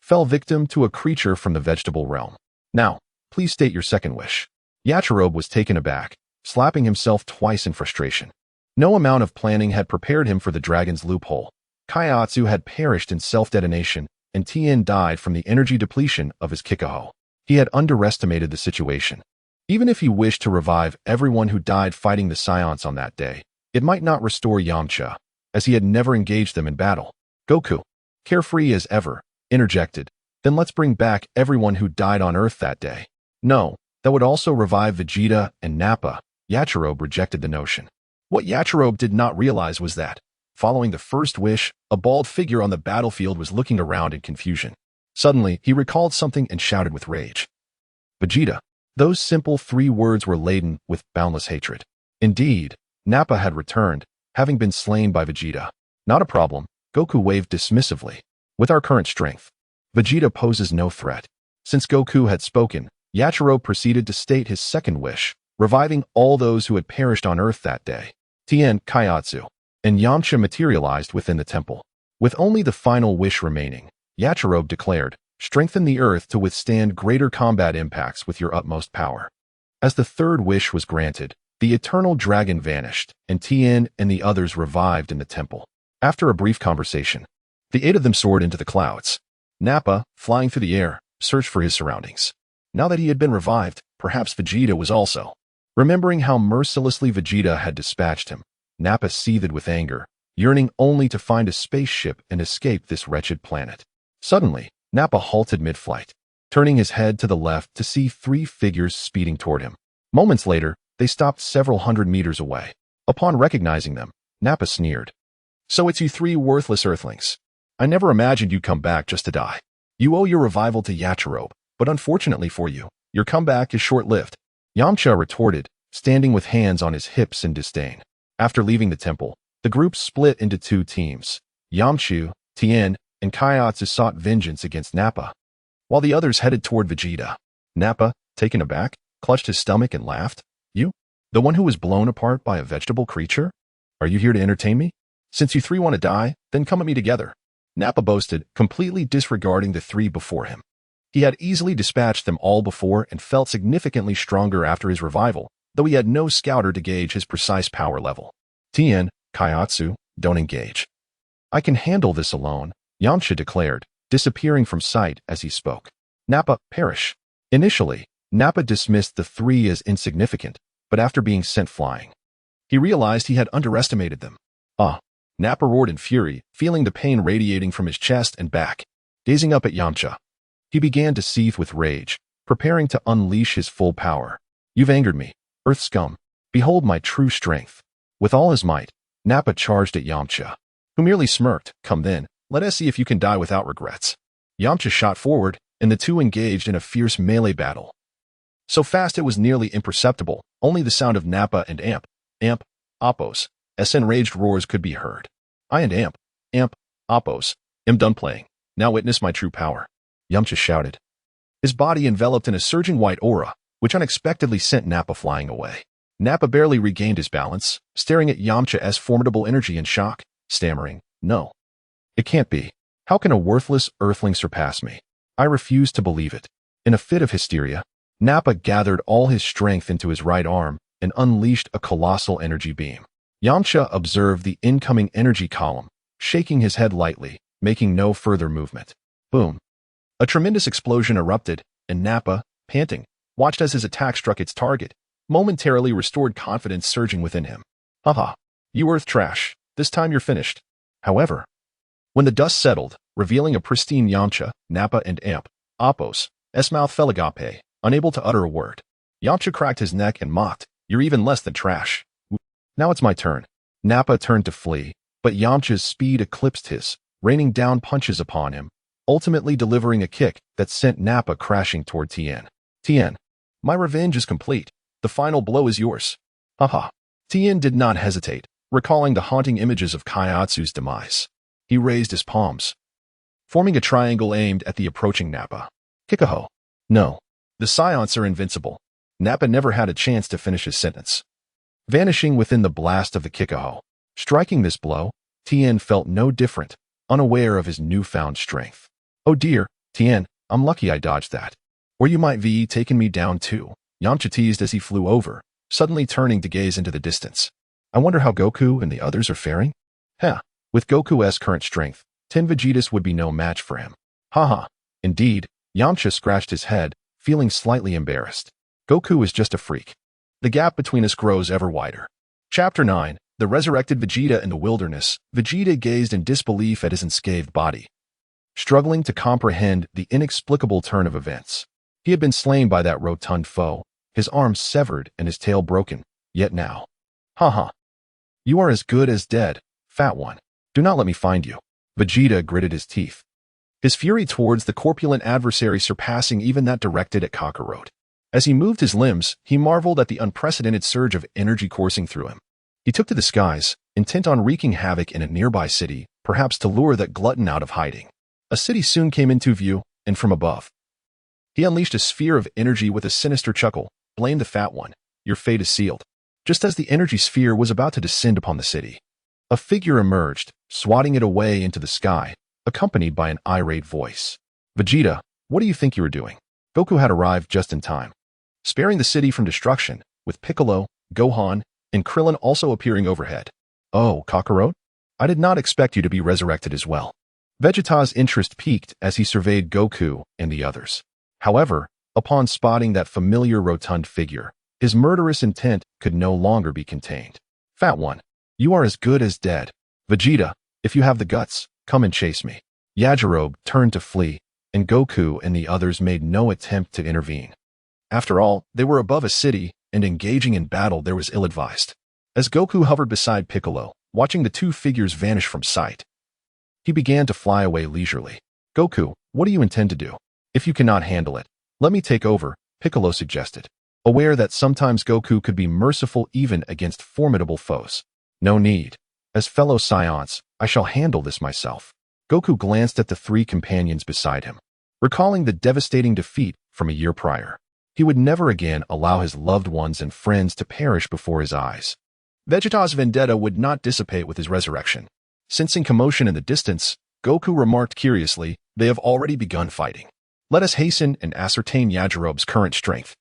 fell victim to a creature from the vegetable realm. "Now, please state your second wish." Yachirobe was taken aback, slapping himself twice in frustration. No amount of planning had prepared him for the dragon's loophole. Kaiatsu had perished in self-detonation, and Tien died from the energy depletion of his Kikaho. He had underestimated the situation. Even if he wished to revive everyone who died fighting the Scions on that day, it might not restore Yamcha, as he had never engaged them in battle. Goku, carefree as ever, interjected, "Then let's bring back everyone who died on Earth that day." "No, that would also revive Vegeta and Nappa." Yachirobe rejected the notion. What Yachirobe did not realize was that, following the first wish, a bald figure on the battlefield was looking around in confusion. Suddenly, he recalled something and shouted with rage. "Vegeta!" Those simple 3 words were laden with boundless hatred. Indeed, Nappa had returned, having been slain by Vegeta. "Not a problem," Goku waved dismissively. "With our current strength, Vegeta poses no threat." Since Goku had spoken, Yachirobe proceeded to state his second wish, reviving all those who had perished on Earth that day. Tien, Kaiatsu, and Yamcha materialized within the temple. With only the final wish remaining, Yachirobe declared, "Strengthen the Earth to withstand greater combat impacts with your utmost power." As the third wish was granted, the Eternal Dragon vanished, and Tien and the others revived in the temple. After a brief conversation, the 8 of them soared into the clouds. Nappa, flying through the air, searched for his surroundings. Now that he had been revived, perhaps Vegeta was also. Remembering how mercilessly Vegeta had dispatched him, Nappa seethed with anger, yearning only to find a spaceship and escape this wretched planet. Suddenly, Nappa halted mid-flight, turning his head to the left to see 3 figures speeding toward him. Moments later, they stopped several hundred meters away. Upon recognizing them, Nappa sneered. "So it's you 3 worthless Earthlings. I never imagined you'd come back just to die. You owe your revival to Yachirobe, but unfortunately for you, your comeback is short-lived," Yamcha retorted, standing with hands on his hips in disdain. After leaving the temple, the group split into 2 teams. Yamcha, Tien, and Kaiatsu sought vengeance against Nappa, while the others headed toward Vegeta. Nappa, taken aback, clutched his stomach and laughed. "You? The one who was blown apart by a vegetable creature? Are you here to entertain me? Since you 3 want to die, then come at me together," Nappa boasted, completely disregarding the 3 before him. He had easily dispatched them all before and felt significantly stronger after his revival, though he had no scouter to gauge his precise power level. "Tien, Kaiatsu, don't engage. I can handle this alone," Yamcha declared, disappearing from sight as he spoke. Nappa, perish. Initially, Nappa dismissed the 3 as insignificant, but after being sent flying, he realized he had underestimated them. Nappa roared in fury, feeling the pain radiating from his chest and back. Gazing up at Yamcha, he began to seethe with rage, preparing to unleash his full power. "You've angered me, Earth scum. Behold my true strength." With all his might, Nappa charged at Yamcha, who merely smirked. "Come then, let us see if you can die without regrets." Yamcha shot forward, and the 2 engaged in a fierce melee battle. So fast it was nearly imperceptible, only the sound of Nappa and Appo's enraged roars could be heard. "I and Appo's am done playing. Now witness my true power," Yamcha shouted. His body enveloped in a surging white aura, which unexpectedly sent Nappa flying away. Nappa barely regained his balance, staring at Yamcha's formidable energy in shock, stammering, "No. It can't be. How can a worthless Earthling surpass me? I refuse to believe it." In a fit of hysteria, Nappa gathered all his strength into his right arm and unleashed a colossal energy beam. Yamcha observed the incoming energy column, shaking his head lightly, making no further movement. Boom. A tremendous explosion erupted, and Nappa, panting, watched as his attack struck its target, momentarily restored confidence surging within him. "Haha, you Earth trash, this time you're finished." However, when the dust settled, revealing a pristine Yamcha, Nappa and Appo's mouth fell agape, unable to utter a word. Yamcha cracked his neck and mocked, "You're even less than trash." "Now it's my turn." Nappa turned to flee, but Yamcha's speed eclipsed his, raining down punches upon him, ultimately delivering a kick that sent Nappa crashing toward Tien. "Tien, my revenge is complete. The final blow is yours." Haha. Tien did not hesitate, recalling the haunting images of Kaiatsu's demise. He raised his palms, forming a triangle aimed at the approaching Nappa. "Kikaho. No. The Scions are invincible." Nappa never had a chance to finish his sentence, vanishing within the blast of the Kikaho. Striking this blow, Tien felt no different, unaware of his newfound strength. "Oh dear, Tien, I'm lucky I dodged that. Or you might be taking me down too," Yamcha teased as he flew over, suddenly turning to gaze into the distance. "I wonder how Goku and the others are faring? With Goku's current strength, 10 Vegetas would be no match for him." Haha. Indeed, Yamcha scratched his head, feeling slightly embarrassed. "Goku is just a freak. The gap between us grows ever wider." Chapter 9, The Resurrected Vegeta in the Wilderness. Vegeta gazed in disbelief at his enscathed body, struggling to comprehend the inexplicable turn of events. He had been slain by that rotund foe, his arms severed and his tail broken, yet now. "Haha. You are as good as dead, fat one. Do not let me find you." Vegeta gritted his teeth, his fury towards the corpulent adversary surpassing even that directed at Kakarot. As he moved his limbs, he marveled at the unprecedented surge of energy coursing through him. He took to the skies, intent on wreaking havoc in a nearby city, perhaps to lure that glutton out of hiding. A city soon came into view, and from above, he unleashed a sphere of energy with a sinister chuckle. "Blame the fat one. Your fate is sealed." Just as the energy sphere was about to descend upon the city, a figure emerged, swatting it away into the sky, accompanied by an irate voice. "Vegeta, what do you think you were doing?" Goku had arrived just in time, sparing the city from destruction, with Piccolo, Gohan, and Krillin also appearing overhead. "Oh, Kakarot? I did not expect you to be resurrected as well." Vegeta's interest peaked as he surveyed Goku and the others. However, Upon spotting that familiar rotund figure, his murderous intent could no longer be contained. Fat one, you are as good as dead. Vegeta, if you have the guts, come and chase me. Yajirobe turned to flee, and Goku and the others made no attempt to intervene. After all, they were above a city, and engaging in battle there was ill-advised. As Goku hovered beside Piccolo, watching the two figures vanish from sight, he began to fly away leisurely. Goku, what do you intend to do? If you cannot handle it, let me take over, Piccolo suggested, aware that sometimes Goku could be merciful even against formidable foes. No need. As fellow Saiyans, I shall handle this myself. Goku glanced at the three companions beside him, recalling the devastating defeat from a year prior. He would never again allow his loved ones and friends to perish before his eyes. Vegeta's vendetta would not dissipate with his resurrection. Sensing commotion in the distance, Goku remarked curiously, they have already begun fighting. Let us hasten and ascertain Yajirobe's current strength.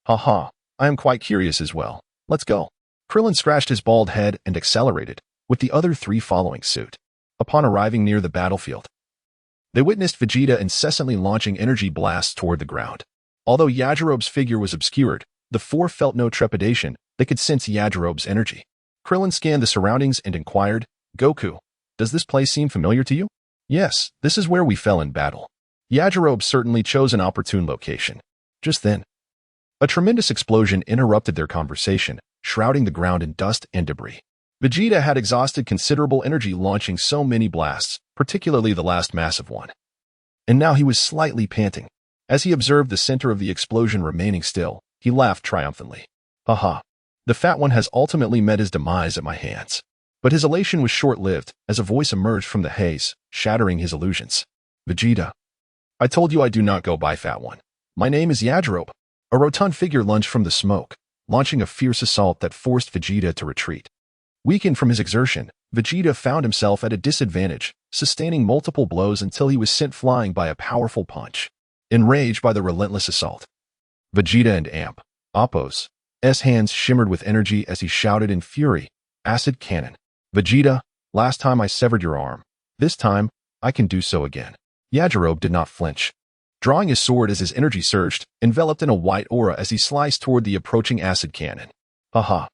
Haha, I am quite curious as well. Let's go. Krillin scratched his bald head and accelerated, with the other three following suit. Upon arriving near the battlefield, they witnessed Vegeta incessantly launching energy blasts toward the ground. Although Yajirobe's figure was obscured, the four felt no trepidation. They could sense Yajirobe's energy. Krillin scanned the surroundings and inquired, Goku, does this place seem familiar to you? Yes, this is where we fell in battle. Yajirobe certainly chose an opportune location. Just then, a tremendous explosion interrupted their conversation, shrouding the ground in dust and debris. Vegeta had exhausted considerable energy launching so many blasts, particularly the last massive one. And now he was slightly panting. As he observed the center of the explosion remaining still, he laughed triumphantly. Haha, the fat one has ultimately met his demise at my hands. But his elation was short-lived as a voice emerged from the haze, shattering his illusions. Vegeta, I told you I do not go by Fat One. My name is Yajirobe. A rotund figure lunged from the smoke, launching a fierce assault that forced Vegeta to retreat. Weakened from his exertion, Vegeta found himself at a disadvantage, sustaining multiple blows until he was sent flying by a powerful punch. Enraged by the relentless assault, Vegeta and Appo's hands shimmered with energy as he shouted in fury, Acid Cannon. Vegeta, last time I severed your arm. This time, I can do so again. Yajirobe did not flinch, drawing his sword as his energy surged, enveloped in a white aura as he sliced toward the approaching acid cannon. Haha,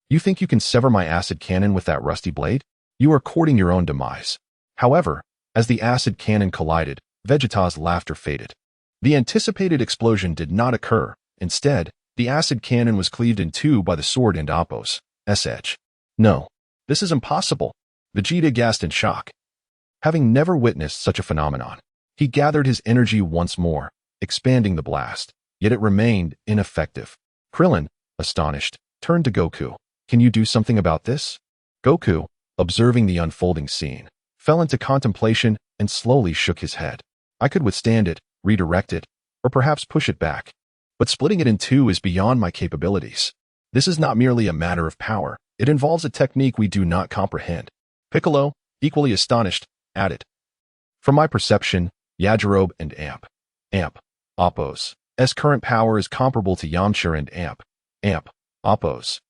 you think you can sever my acid cannon with that rusty blade? You are courting your own demise. However, as the acid cannon collided, Vegeta's laughter faded. The anticipated explosion did not occur. Instead, the acid cannon was cleaved in two by the sword and Appo's edge. No, this is impossible. Vegeta gasped in shock. Having never witnessed such a phenomenon, he gathered his energy once more, expanding the blast, yet it remained ineffective. Krillin, astonished, turned to Goku. Can you do something about this? Goku, observing the unfolding scene, fell into contemplation and slowly shook his head. I could withstand it, redirect it, or perhaps push it back. But splitting it in two is beyond my capabilities. This is not merely a matter of power. It involves a technique we do not comprehend. Piccolo, equally astonished, added. From my perception, Yajirobe and Appo's current power is comparable to Yamcha and Appo's.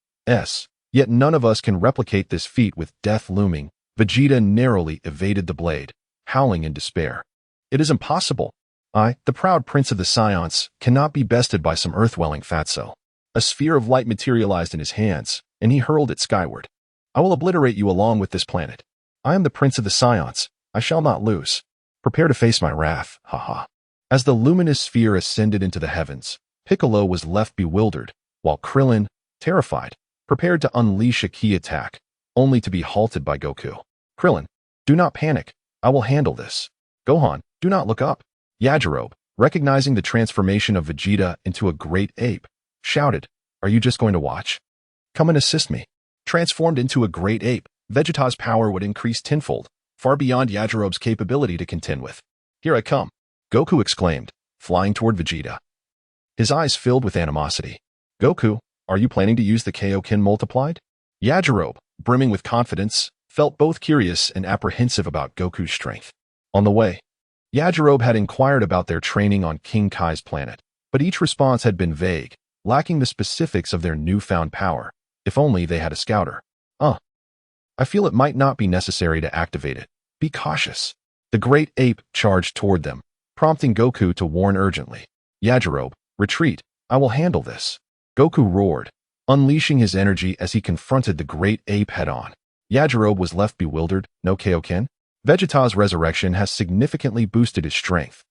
Yet none of us can replicate this feat with death looming. Vegeta narrowly evaded the blade, howling in despair. It is impossible. I, the proud prince of the Saiyans, cannot be bested by some earth-dwelling fatso. A sphere of light materialized in his hands, and he hurled it skyward. I will obliterate you along with this planet. I am the prince of the Saiyans. I shall not lose. Prepare to face my wrath, haha. As the luminous sphere ascended into the heavens, Piccolo was left bewildered, while Krillin, terrified, prepared to unleash a key attack, only to be halted by Goku. Krillin, do not panic. I will handle this. Gohan, do not look up. Yajirobe, recognizing the transformation of Vegeta into a great ape, shouted, Are you just going to watch? Come and assist me. Transformed into a great ape, Vegeta's power would increase tenfold, far beyond Yajirobe's capability to contend with. Here I come, Goku exclaimed, flying toward Vegeta. His eyes filled with animosity. Goku, are you planning to use the Kaioken multiplied? Yajirobe, brimming with confidence, felt both curious and apprehensive about Goku's strength. On the way, Yajirobe had inquired about their training on King Kai's planet, but each response had been vague, lacking the specifics of their newfound power. If only they had a scouter. I feel it might not be necessary to activate it. Be cautious. The great ape charged toward them, prompting Goku to warn urgently. Yajirobe, Retreat. I will handle this. Goku roared, unleashing his energy as he confronted the great ape head-on. Yajirobe was left bewildered. No Kaioken? Vegeta's resurrection has significantly boosted his strength,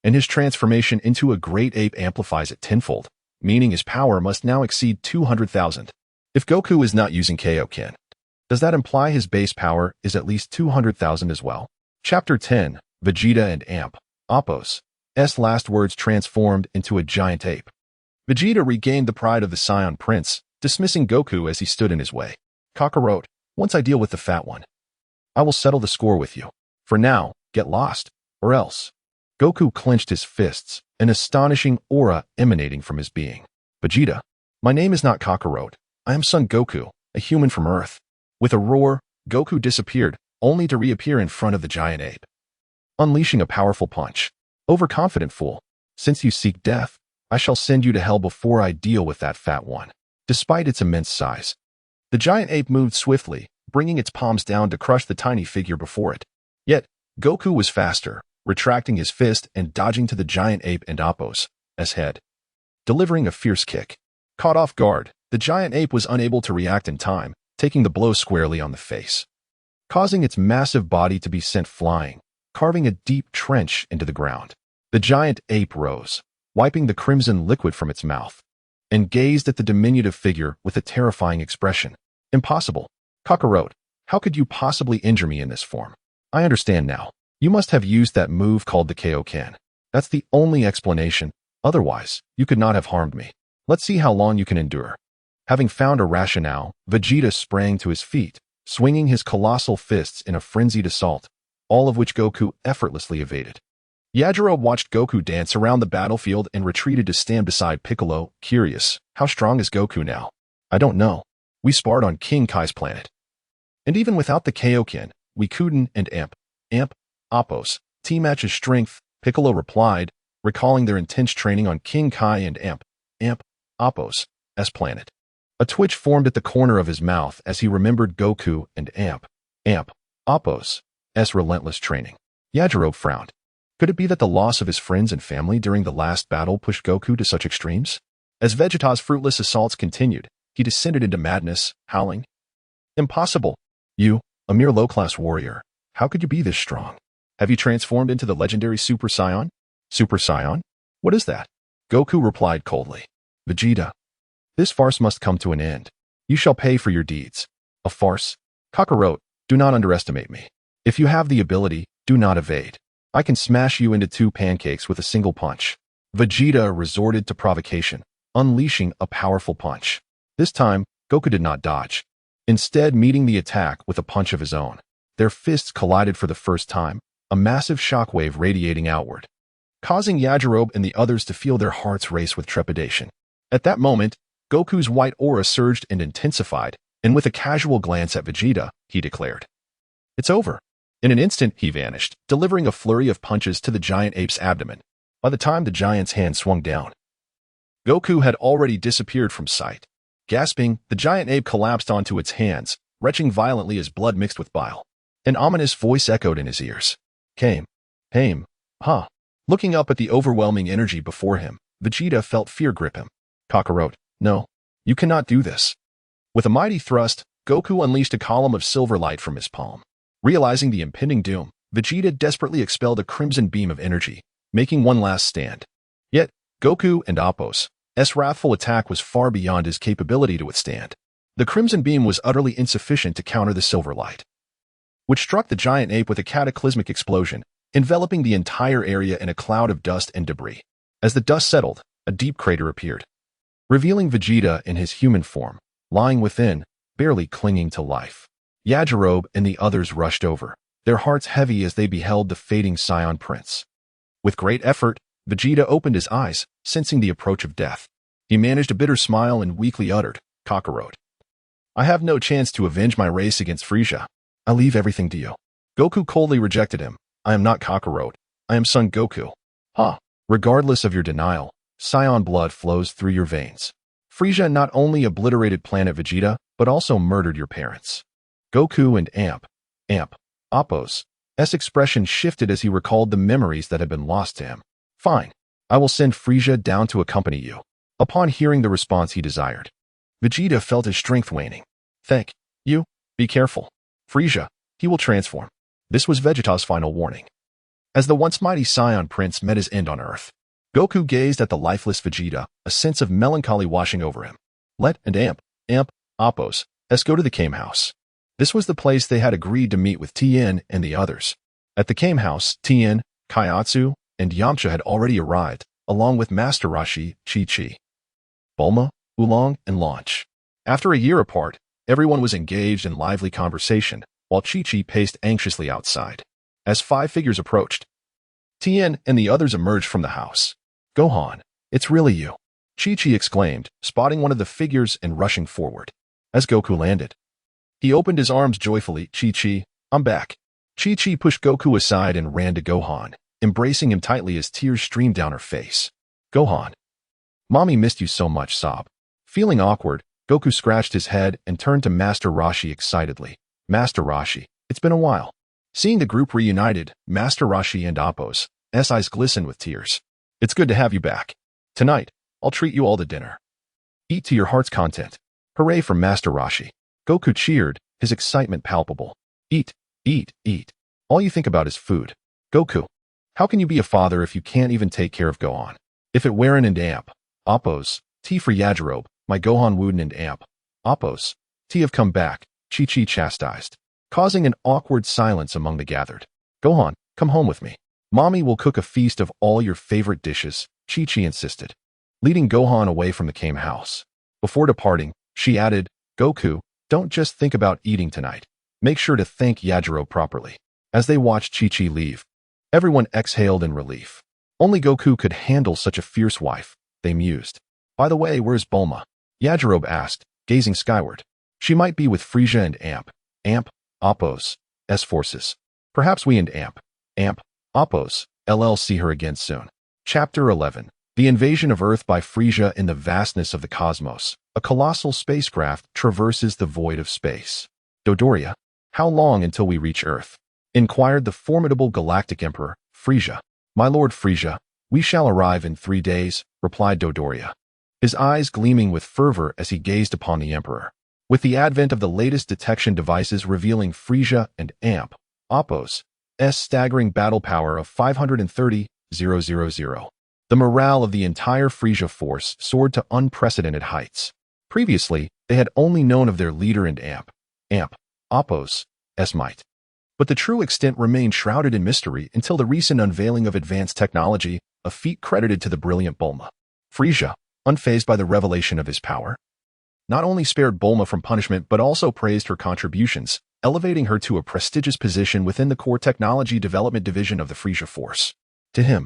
and his transformation into a great ape amplifies it tenfold, meaning his power must now exceed 200,000. If Goku is not using Kaioken, does that imply his base power is at least 200,000 as well? Chapter 10, Vegeta and Amp. Appo's last words transformed into a giant ape. Vegeta regained the pride of the Saiyan Prince, dismissing Goku as he stood in his way. Kakarot, once I deal with the fat one, I will settle the score with you. For now, get lost, or else. Goku clenched his fists, an astonishing aura emanating from his being. Vegeta, my name is not Kakarot. I am Son Goku, a human from Earth. With a roar, Goku disappeared, only to reappear in front of the giant ape, unleashing a powerful punch. Overconfident fool, since you seek death, I shall send you to hell before I deal with that fat one. Despite its immense size, the giant ape moved swiftly, bringing its palms down to crush the tiny figure before it. Yet, Goku was faster, retracting his fist and dodging to the giant ape and Appo's head, delivering a fierce kick. Caught off guard, the giant ape was unable to react in time, taking the blow squarely on the face, causing its massive body to be sent flying, carving a deep trench into the ground. The giant ape rose, wiping the crimson liquid from its mouth, and gazed at the diminutive figure with a terrifying expression. Impossible. Kakarot, how could you possibly injure me in this form? I understand now. You must have used that move called the Kaioken. That's the only explanation. Otherwise, you could not have harmed me. Let's see how long you can endure. Having found a rationale, Vegeta sprang to his feet, swinging his colossal fists in a frenzied assault, all of which Goku effortlessly evaded. Yajirobe watched Goku dance around the battlefield and retreated to stand beside Piccolo, curious. How strong is Goku now? I don't know. We sparred on King Kai's planet. And even without the Kaioken, we couldn't and Amp, Appo's team matches strength, Piccolo replied, recalling their intense training on King Kai and Amp, Appo's planet. A twitch formed at the corner of his mouth as he remembered Goku and Amp, Appo's relentless training. Yajirobe frowned. Could it be that the loss of his friends and family during the last battle pushed Goku to such extremes? As Vegeta's fruitless assaults continued, he descended into madness, howling. Impossible! You, a mere low-class warrior, how could you be this strong? Have you transformed into the legendary Super Saiyan? Super Saiyan? What is that? Goku replied coldly. Vegeta, this farce must come to an end. You shall pay for your deeds. A farce? Kakarot, do not underestimate me. If you have the ability, do not evade. I can smash you into 2 pancakes with a single punch. Vegeta resorted to provocation, unleashing a powerful punch. This time, Goku did not dodge, instead meeting the attack with a punch of his own. Their fists collided for the first time, a massive shockwave radiating outward, causing Yajirobe and the others to feel their hearts race with trepidation. At that moment, Goku's white aura surged and intensified, and with a casual glance at Vegeta, he declared, "It's over." In an instant, he vanished, delivering a flurry of punches to the giant ape's abdomen. By the time the giant's hand swung down, Goku had already disappeared from sight. Gasping, the giant ape collapsed onto its hands, retching violently as blood mixed with bile. An ominous voice echoed in his ears. Came. Huh. Looking up at the overwhelming energy before him, Vegeta felt fear grip him. Kakarot, no, you cannot do this. With a mighty thrust, Goku unleashed a column of silver light from his palm. Realizing the impending doom, Vegeta desperately expelled a crimson beam of energy, making one last stand. Yet, Goku and Appo's wrathful attack was far beyond his capability to withstand. The crimson beam was utterly insufficient to counter the silver light, which struck the giant ape with a cataclysmic explosion, enveloping the entire area in a cloud of dust and debris. As the dust settled, a deep crater appeared, revealing Vegeta in his human form, lying within, barely clinging to life. Yajirobe and the others rushed over, their hearts heavy as they beheld the fading Saiyan Prince. With great effort, Vegeta opened his eyes, sensing the approach of death. He managed a bitter smile and weakly uttered, Kakarot, I have no chance to avenge my race against Furisa. I leave everything to you. Goku coldly rejected him. I am not Kakarot. I am Son Goku. Regardless of your denial, Saiyan blood flows through your veins. Furisa not only obliterated planet Vegeta, but also murdered your parents. Goku and Appo's expression shifted as he recalled the memories that had been lost to him. Fine. I will send Furisa down to accompany you. Upon hearing the response he desired, Vegeta felt his strength waning. Thank you. Be careful. Furisa, he will transform. This was Vegeta's final warning. As the once mighty Saiyan Prince met his end on Earth, Goku gazed at the lifeless Vegeta, a sense of melancholy washing over him. Let and Amp, Oppos, let's go to the Kame House. This was the place they had agreed to meet with Tien and the others. At the Kame House, Tien, Kaiatsu, and Yamcha had already arrived, along with Master Roshi, Chi-Chi, Bulma, Oolong, and Launch. After a year apart, everyone was engaged in lively conversation, while Chi-Chi paced anxiously outside. As 5 figures approached, Tien and the others emerged from the house. Gohan, it's really you, Chi-Chi exclaimed, spotting one of the figures and rushing forward. As Goku landed, he opened his arms joyfully. Chi-Chi, I'm back. Chi-Chi pushed Goku aside and ran to Gohan, embracing him tightly as tears streamed down her face. Gohan, Mommy missed you so much, sob. Feeling awkward, Goku scratched his head and turned to Master Roshi excitedly. Master Roshi, it's been a while. Seeing the group reunited, Master Roshi and Appo's eyes glistened with tears. It's good to have you back. Tonight, I'll treat you all to dinner. Eat to your heart's content. Hooray for Master Roshi. Goku cheered, his excitement palpable. Eat, eat, eat. All you think about is food. Goku, how can you be a father if you can't even take care of Gohan? If it weren't and Amp, Oppos, T for Yajirobe, my Gohan Wooden and Amp, Oppos, T have come back, Chi-Chi chastised, causing an awkward silence among the gathered. Gohan, come home with me. Mommy will cook a feast of all your favorite dishes, Chi-Chi insisted, leading Gohan away from the Kame House. Before departing, she added, Goku, don't just think about eating tonight. Make sure to thank Yajirobe properly. As they watched Chi-Chi leave, everyone exhaled in relief. Only Goku could handle such a fierce wife, they mused. By the way, where's Bulma? Yajirobe asked, gazing skyward. She might be with Furisa and Amp, Oppos, forces. Perhaps we and Amp, Oppos, see her again soon. Chapter 11. The Invasion of Earth by Furisa. In the vastness of the cosmos, a colossal spacecraft traverses the void of space. Dodoria, how long until we reach Earth? Inquired the formidable galactic emperor, Furisa. My lord Furisa, we shall arrive in 3 days, replied Dodoria, his eyes gleaming with fervor as he gazed upon the emperor. With the advent of the latest detection devices revealing Furisa and Amp, Oppos' staggering battle power of 530,000, the morale of the entire Furisa force soared to unprecedented heights. Previously, they had only known of their leader and Amp, Oppos' might. But the true extent remained shrouded in mystery until the recent unveiling of advanced technology, a feat credited to the brilliant Bulma. Furisa, unfazed by the revelation of his power, not only spared Bulma from punishment but also praised her contributions, elevating her to a prestigious position within the core technology development division of the Furisa force. To him,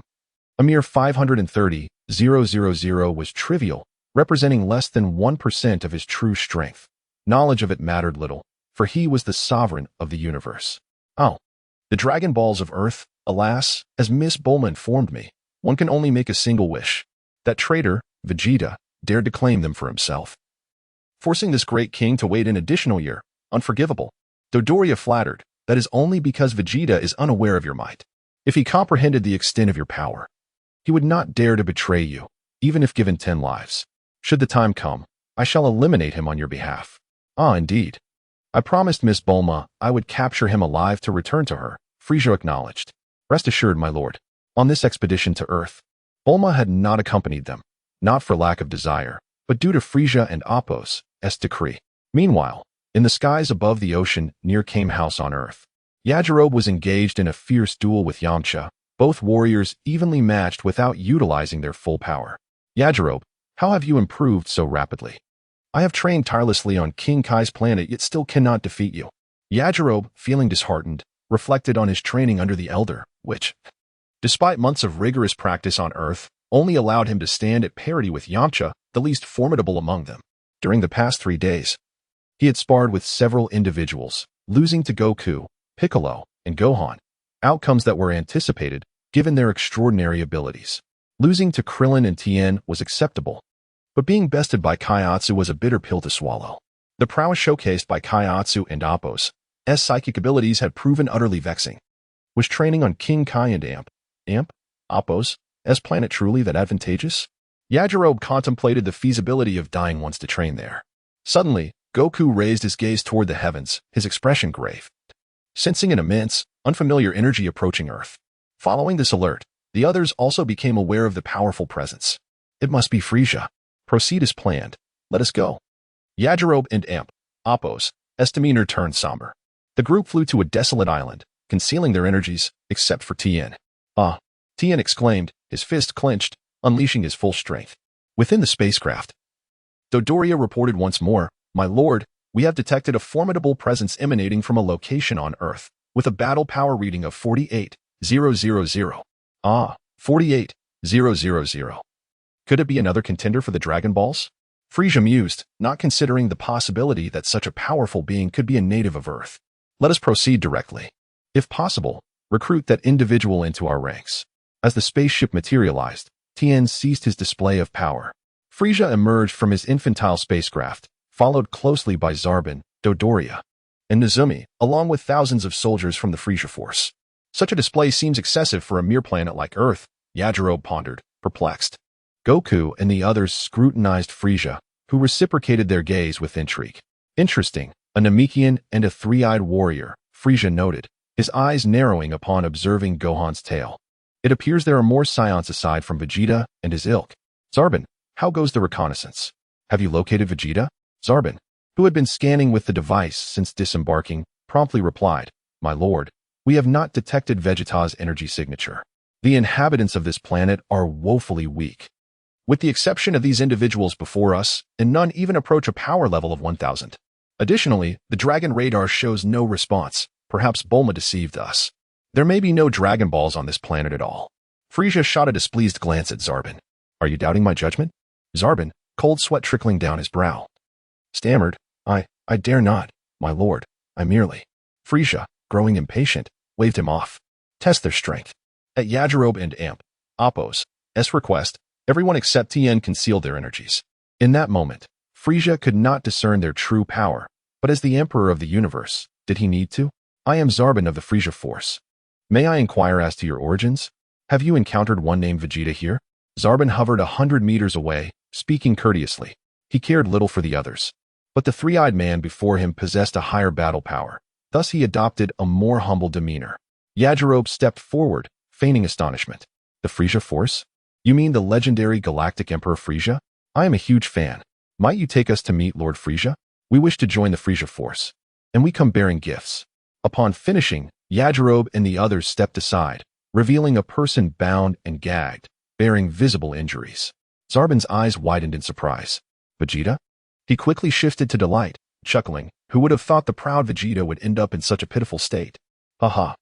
a mere 530,000 was trivial, representing less than 1% of his true strength. Knowledge of it mattered little, for he was the sovereign of the universe. Oh, the Dragon Balls of Earth, alas, as Miss Bulma informed me, one can only make a single wish. That traitor, Vegeta, dared to claim them for himself, forcing this great king to wait an additional year. Unforgivable. Dodoria flattered, that is only because Vegeta is unaware of your might. If he comprehended the extent of your power, he would not dare to betray you, even if given 10 lives. Should the time come, I shall eliminate him on your behalf. Ah, indeed. I promised Miss Bulma I would capture him alive to return to her, Furisa acknowledged. Rest assured, my lord, on this expedition to Earth, Bulma had not accompanied them, not for lack of desire, but due to Furisa and Oppos' decree. Meanwhile, in the skies above the ocean near Kame House on Earth, Yajirobe was engaged in a fierce duel with Yamcha, both warriors evenly matched without utilizing their full power. Yajirobe, how have you improved so rapidly? I have trained tirelessly on King Kai's planet yet still cannot defeat you. Yajirobe, feeling disheartened, reflected on his training under the Elder, which, despite months of rigorous practice on Earth, only allowed him to stand at parity with Yamcha, the least formidable among them. During the past 3 days, he had sparred with several individuals, losing to Goku, Piccolo, and Gohan, outcomes that were anticipated given their extraordinary abilities. Losing to Krillin and Tien was acceptable, but being bested by Kaiatsu was a bitter pill to swallow. The prowess showcased by Kaiatsu and Oppos' psychic abilities had proven utterly vexing. Was training on King Kai and Oppos' Is planet truly that advantageous? Yajirobe contemplated the feasibility of dying once to train there. Suddenly, Goku raised his gaze toward the heavens, his expression grave, sensing an immense, unfamiliar energy approaching Earth. Following this alert, the others also became aware of the powerful presence. It must be Furisa. Proceed as planned. Let us go. Yajirobe and Appo's demeanor turned somber. The group flew to a desolate island, concealing their energies, except for Tien. Ah! Tien exclaimed, his fist clenched, unleashing his full strength. Within the spacecraft, Dodoria reported once more, "My lord, we have detected a formidable presence emanating from a location on Earth, with a battle power reading of 48,000. Ah, 48,000. Could it be another contender for the Dragon Balls?" Furisa mused, not considering the possibility that such a powerful being could be a native of Earth. Let us proceed directly. If possible, recruit that individual into our ranks. As the spaceship materialized, Tien ceased his display of power. Furisa emerged from his infantile spacecraft, followed closely by Zarbin, Dodoria, and Nezumi, along with thousands of soldiers from the Furisa force. Such a display seems excessive for a mere planet like Earth, Yajirobe pondered, perplexed. Goku and the others scrutinized Furisa, who reciprocated their gaze with intrigue. Interesting, a Namekian and a three-eyed warrior, Furisa noted, his eyes narrowing upon observing Gohan's tail. It appears there are more scions aside from Vegeta and his ilk. Zarbin, how goes the reconnaissance? Have you located Vegeta? Zarbin, who had been scanning with the device since disembarking, promptly replied, "My lord, we have not detected Vegeta's energy signature. The inhabitants of this planet are woefully weak. With the exception of these individuals before us, and none even approach a power level of 1,000. Additionally, the Dragon radar shows no response. Perhaps Bulma deceived us. There may be no Dragon Balls on this planet at all." Furisa shot a displeased glance at Zarbin. "Are you doubting my judgment?" Zarbin, cold sweat trickling down his brow, stammered, I dare not, my lord, I merely." Furisa, growing impatient, waved him off. Test their strength. At Yajirobe and Appo's request, everyone except Tien concealed their energies. In that moment, Furisa could not discern their true power, but as the Emperor of the universe, did he need to? "I am Zarbin of the Furisa force. May I inquire as to your origins? Have you encountered one named Vegeta here?" Zarbin hovered 100 meters away, speaking courteously. He cared little for the others. But the three-eyed man before him possessed a higher battle power. Thus he adopted a more humble demeanor. Yajirobe stepped forward, feigning astonishment. "The Furisa force? You mean the legendary Galactic Emperor Furisa? I am a huge fan. Might you take us to meet Lord Furisa? We wish to join the Furisa force. And we come bearing gifts." Upon finishing, Yajirobe and the others stepped aside, revealing a person bound and gagged, bearing visible injuries. Zarbin's eyes widened in surprise. "Vegeta?" He quickly shifted to delight, chuckling. Who would have thought the proud Vegeta would end up in such a pitiful state? "Haha.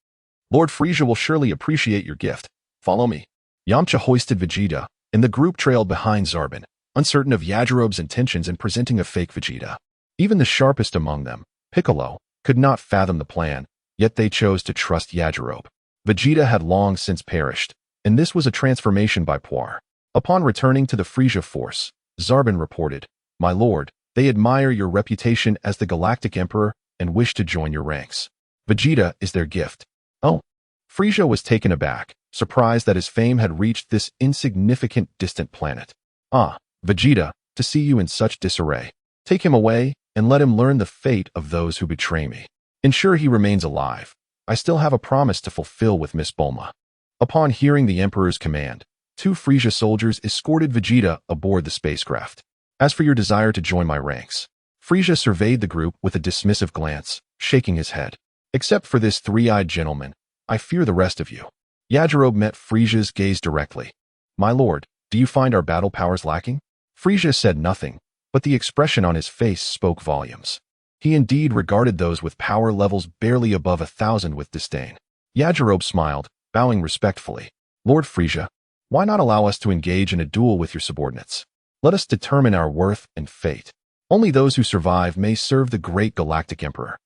Lord Furisa will surely appreciate your gift. Follow me." Yamcha hoisted Vegeta, and the group trailed behind Zarbin, uncertain of Yajirobe's intentions in presenting a fake Vegeta. Even the sharpest among them, Piccolo, could not fathom the plan, yet they chose to trust Yajirobe. Vegeta had long since perished, and this was a transformation by Poir. Upon returning to the Furisa force, Zarbin reported, "My lord, they admire your reputation as the Galactic Emperor and wish to join your ranks. Vegeta is their gift." Oh. Furisa was taken aback, surprised that his fame had reached this insignificant distant planet. "Ah, Vegeta, to see you in such disarray. Take him away, and let him learn the fate of those who betray me. Ensure he remains alive. I still have a promise to fulfill with Miss Bulma." Upon hearing the Emperor's command, 2 Furisa soldiers escorted Vegeta aboard the spacecraft. "As for your desire to join my ranks," Furisa surveyed the group with a dismissive glance, shaking his head. "Except for this three-eyed gentleman, I fear the rest of you." Yajirobe met Frisa's gaze directly. "My lord, do you find our battle powers lacking?" Furisa said nothing, but the expression on his face spoke volumes. He indeed regarded those with power levels barely above 1,000 with disdain. Yajirobe smiled, bowing respectfully. "Lord Furisa, why not allow us to engage in a duel with your subordinates? Let us determine our worth and fate. Only those who survive may serve the great Galactic Emperor."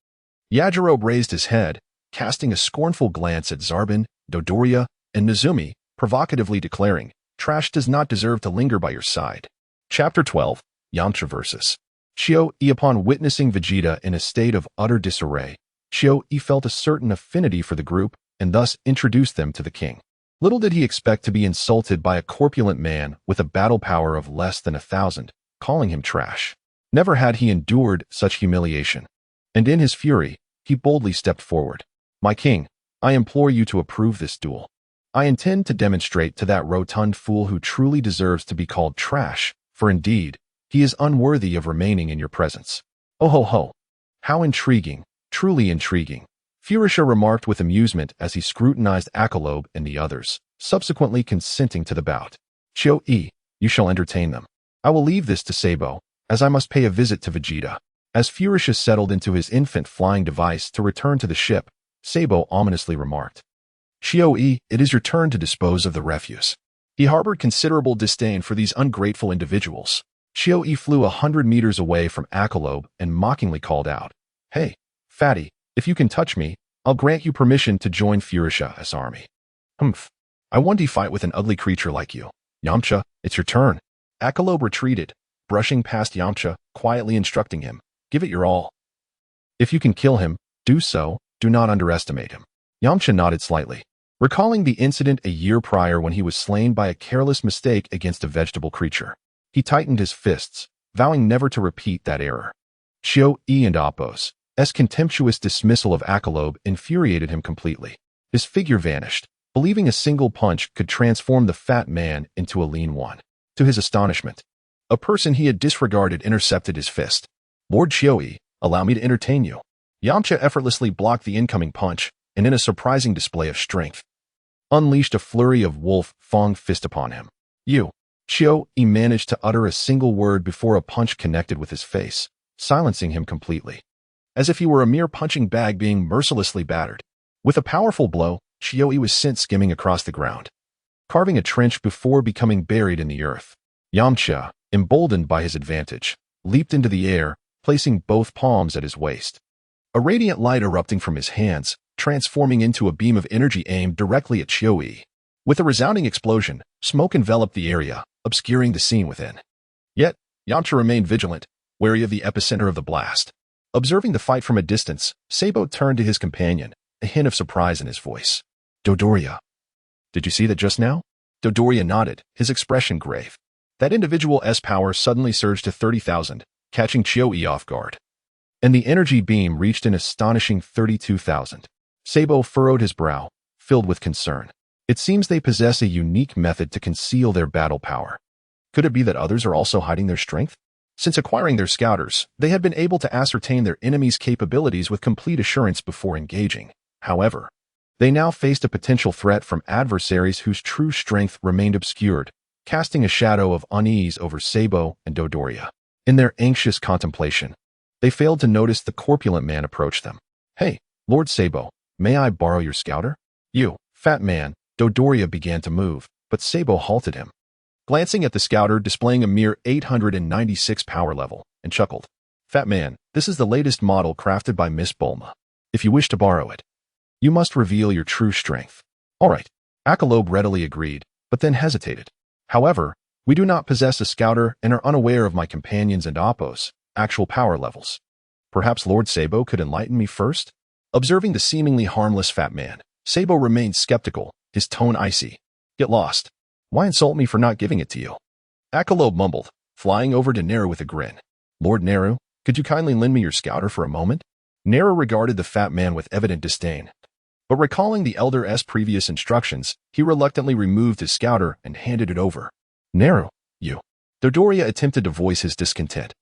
Yajirobe raised his head, casting a scornful glance at Zarbin, Dodoria, and Nezumi, provocatively declaring, "Trash does not deserve to linger by your side." Chapter 12, Yamcha vs. Chio-E. Upon witnessing Vegeta in a state of utter disarray, Chio-E felt a certain affinity for the group and thus introduced them to the king. Little did he expect to be insulted by a corpulent man with a battle power of less than 1,000, calling him trash. Never had he endured such humiliation. And in his fury, he boldly stepped forward. "My king, I implore you to approve this duel. I intend to demonstrate to that rotund fool who truly deserves to be called trash, for indeed, he is unworthy of remaining in your presence." "Oh ho ho! How intriguing, truly intriguing," Furisa remarked with amusement as he scrutinized Akalob and the others, subsequently consenting to the bout. "Chio-E, you shall entertain them. I will leave this to Sabo, as I must pay a visit to Vegeta." As Furisa settled into his infant flying device to return to the ship, Sabo ominously remarked, "Chio-E, it is your turn to dispose of the refuse." He harbored considerable disdain for these ungrateful individuals. Chio-E flew 100 meters away from Akalob and mockingly called out, "Hey, fatty, if you can touch me, I'll grant you permission to join Furisa's army." "Humph, I want to fight with an ugly creature like you. Yamcha, it's your turn." Akalob retreated, brushing past Yamcha, quietly instructing him, "Give it your all. If you can kill him, do so, do not underestimate him." Yamcha nodded slightly, recalling the incident a year prior when he was slain by a careless mistake against a vegetable creature. He tightened his fists, vowing never to repeat that error. Chio-E and Appo's contemptuous dismissal of Akalob infuriated him completely. His figure vanished, believing a single punch could transform the fat man into a lean one. To his astonishment, a person he had disregarded intercepted his fist. "Lord Chio-E, allow me to entertain you." Yamcha effortlessly blocked the incoming punch, and in a surprising display of strength, unleashed a flurry of wolf-fang fist upon him. "You." Chio-E managed to utter a single word before a punch connected with his face, silencing him completely, as if he were a mere punching bag being mercilessly battered. With a powerful blow, Chio-E was sent skimming across the ground, carving a trench before becoming buried in the earth. Yamcha, emboldened by his advantage, leaped into the air, placing both palms at his waist. A radiant light erupting from his hands, transforming into a beam of energy aimed directly at Chio-E. With a resounding explosion, smoke enveloped the area, obscuring the scene within. Yet, Yamcha remained vigilant, wary of the epicenter of the blast. Observing the fight from a distance, Sabo turned to his companion, a hint of surprise in his voice. "Dodoria. Did you see that just now?" Dodoria nodded, his expression grave. That individual's power suddenly surged to 30,000, catching Chio-E off guard. And the energy beam reached an astonishing 32,000. Sabo furrowed his brow, filled with concern. It seems they possess a unique method to conceal their battle power. Could it be that others are also hiding their strength? Since acquiring their scouters, they had been able to ascertain their enemy's capabilities with complete assurance before engaging. However, they now faced a potential threat from adversaries whose true strength remained obscured, casting a shadow of unease over Sabo and Dodoria. In their anxious contemplation, they failed to notice the corpulent man approach them. "Hey, Lord Sabo, may I borrow your scouter?" "You, fat man." Dodoria began to move, but Sabo halted him, glancing at the scouter displaying a mere 896 power level, and chuckled. "Fat man, this is the latest model crafted by Miss Bulma. If you wish to borrow it, you must reveal your true strength." "All right." Akalob readily agreed, but then hesitated. "However, we do not possess a scouter and are unaware of my companions and Appo's actual power levels. Perhaps Lord Sabo could enlighten me first?" Observing the seemingly harmless fat man, Sabo remained skeptical, his tone icy. "Get lost. Why insult me for not giving it to you?" Akalob mumbled, flying over to Neru with a grin. "Lord Neru, could you kindly lend me your scouter for a moment?" Neru regarded the fat man with evident disdain, but recalling the elder's previous instructions, he reluctantly removed his scouter and handed it over. "Neru, you." Dodoria attempted to voice his discontent,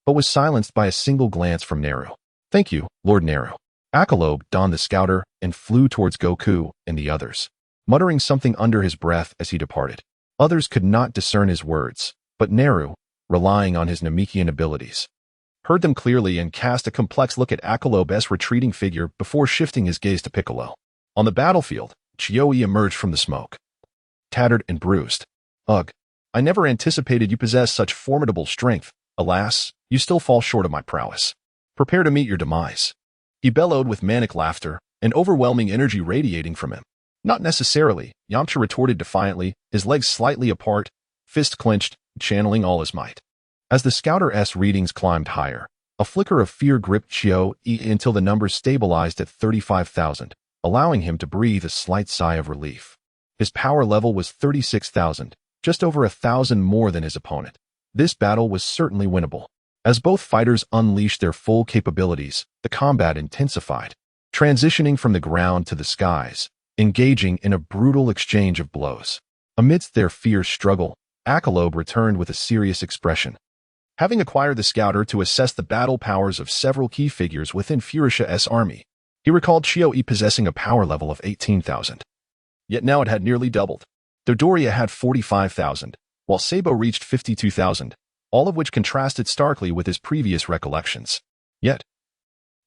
but was silenced by a single glance from Neru. "Thank you, Lord Neru." Akalob donned the scouter and flew towards Goku and the others, muttering something under his breath as he departed. Others could not discern his words, but Neru, relying on his Namekian abilities, heard them clearly and cast a complex look at Akalob's retreating figure before shifting his gaze to Piccolo. On the battlefield, Chio-E emerged from the smoke, tattered and bruised. "Ugh, I never anticipated you possessed such formidable strength. Alas, you still fall short of my prowess. Prepare to meet your demise." He bellowed with manic laughter, and overwhelming energy radiating from him. "Not necessarily," Yamcha retorted defiantly, his legs slightly apart, fist clenched, channeling all his might. As the scouter's readings climbed higher, a flicker of fear gripped Chio-E until the numbers stabilized at 35,000, allowing him to breathe a slight sigh of relief. His power level was 36,000, just over 1,000 more than his opponent. This battle was certainly winnable. As both fighters unleashed their full capabilities, the combat intensified, transitioning from the ground to the skies, engaging in a brutal exchange of blows. Amidst their fierce struggle, Akalob returned with a serious expression. Having acquired the Scouter to assess the battle powers of several key figures within Furisha's army, he recalled Chio-E possessing a power level of 18,000. Yet now it had nearly doubled. Dodoria had 45,000, while Sabo reached 52,000, all of which contrasted starkly with his previous recollections. Yet,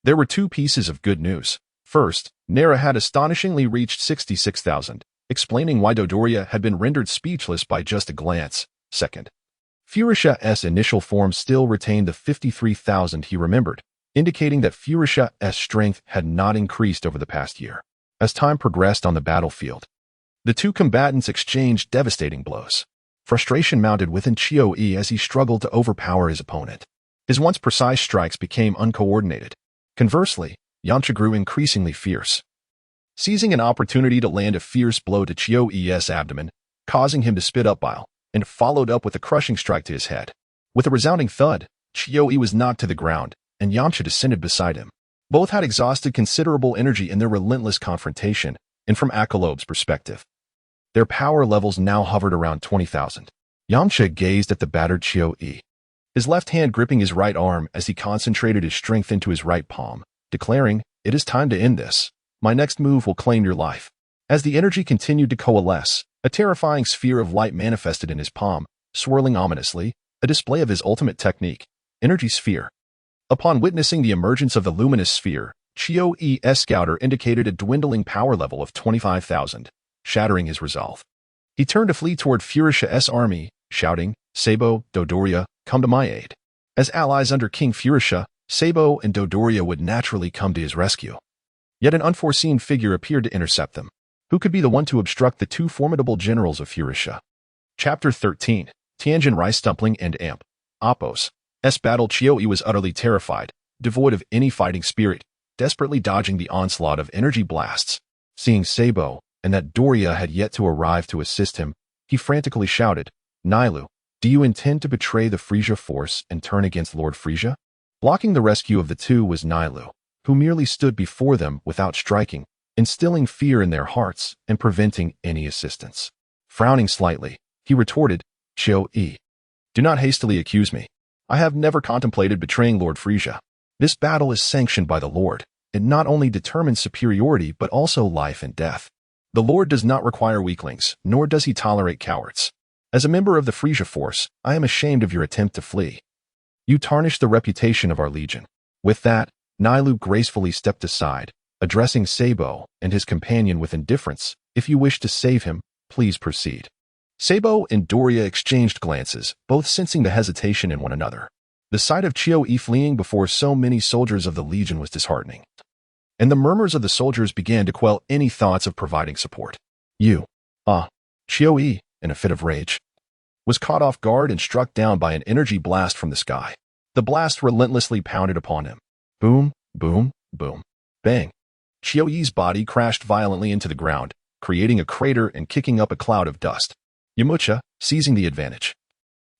there were two pieces of good news. First, Nera had astonishingly reached 66,000, explaining why Dodoria had been rendered speechless by just a glance. Second, Furisha's initial form still retained the 53,000 he remembered, indicating that Furisha's strength had not increased over the past year. As time progressed on the battlefield, the two combatants exchanged devastating blows. Frustration mounted within Chio-E as he struggled to overpower his opponent. His once precise strikes became uncoordinated. Conversely, Yamcha grew increasingly fierce, seizing an opportunity to land a fierce blow to Chio-E's abdomen, causing him to spit up bile, and followed up with a crushing strike to his head. With a resounding thud, Chio-E was knocked to the ground, and Yamcha descended beside him. Both had exhausted considerable energy in their relentless confrontation, and from Akalob's perspective, their power levels now hovered around 20,000. Yamcha gazed at the battered Chio-E, his left hand gripping his right arm as he concentrated his strength into his right palm, declaring, "It is time to end this. My next move will claim your life." As the energy continued to coalesce, a terrifying sphere of light manifested in his palm, swirling ominously, a display of his ultimate technique, Energy Sphere. Upon witnessing the emergence of the luminous sphere, Chio-E's Scouter indicated a dwindling power level of 25,000, shattering his resolve. He turned to flee toward Furisha's army, shouting, "Sabo, Dodoria, come to my aid." As allies under King Furisha, Sabo and Dodoria would naturally come to his rescue. Yet an unforeseen figure appeared to intercept them. Who could be the one to obstruct the two formidable generals of Furisha? Chapter 13, Tianjin Rice Dumpling and Amp. Appos. Battle. Chio-E was utterly terrified, devoid of any fighting spirit, desperately dodging the onslaught of energy blasts. Seeing Sabo, and that Doria had yet to arrive to assist him, he frantically shouted, "Nailu, do you intend to betray the Frisia force and turn against Lord Frisia?" Blocking the rescue of the two was Nailu, who merely stood before them without striking, instilling fear in their hearts and preventing any assistance. Frowning slightly, he retorted, "Chio-E, do not hastily accuse me. I have never contemplated betraying Lord Frisia. This battle is sanctioned by the Lord. It not only determines superiority but also life and death. The Lord does not require weaklings, nor does he tolerate cowards. As a member of the Frisia force, I am ashamed of your attempt to flee. You tarnish the reputation of our legion." With that, Nailu gracefully stepped aside, addressing Sabo and his companion with indifference. "If you wish to save him, please proceed." Sabo and Doria exchanged glances, both sensing the hesitation in one another. The sight of Chio-E fleeing before so many soldiers of the Legion was disheartening, and the murmurs of the soldiers began to quell any thoughts of providing support. Chio-E, in a fit of rage, was caught off guard and struck down by an energy blast from the sky. The blast relentlessly pounded upon him. Boom, boom, boom, bang. Chio-E's body crashed violently into the ground, creating a crater and kicking up a cloud of dust. Yamcha, seizing the advantage,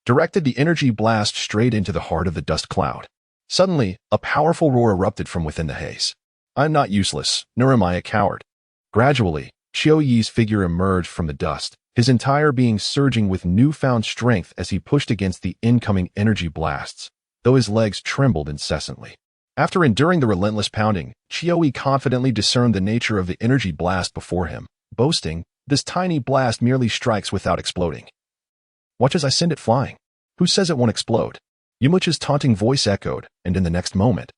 directed the energy blast straight into the heart of the dust cloud. Suddenly, a powerful roar erupted from within the haze. "I'm not useless, nor am I a coward." Gradually, Chio-E's figure emerged from the dust, his entire being surging with newfound strength as he pushed against the incoming energy blasts, though his legs trembled incessantly. After enduring the relentless pounding, Chio-E confidently discerned the nature of the energy blast before him, boasting, "This tiny blast merely strikes without exploding. Watch as I send it flying. Who says it won't explode?" Yamcha's taunting voice echoed, and in the next moment,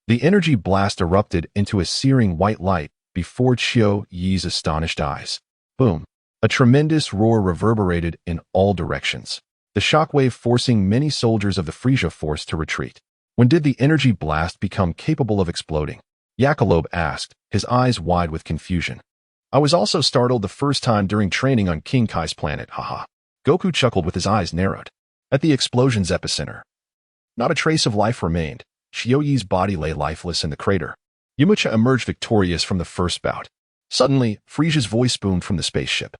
the energy blast erupted into a searing white light before Chio-E's astonished eyes. Boom! A tremendous roar reverberated in all directions, the shockwave forcing many soldiers of the Frisia force to retreat. "When did the energy blast become capable of exploding?" Yakalob asked, his eyes wide with confusion. "I was also startled the first time during training on King Kai's planet, haha." Goku chuckled with his eyes narrowed. At the explosion's epicenter, not a trace of life remained. Chio-E's body lay lifeless in the crater. Yamcha emerged victorious from the first bout. Suddenly, Frisia's voice boomed from the spaceship.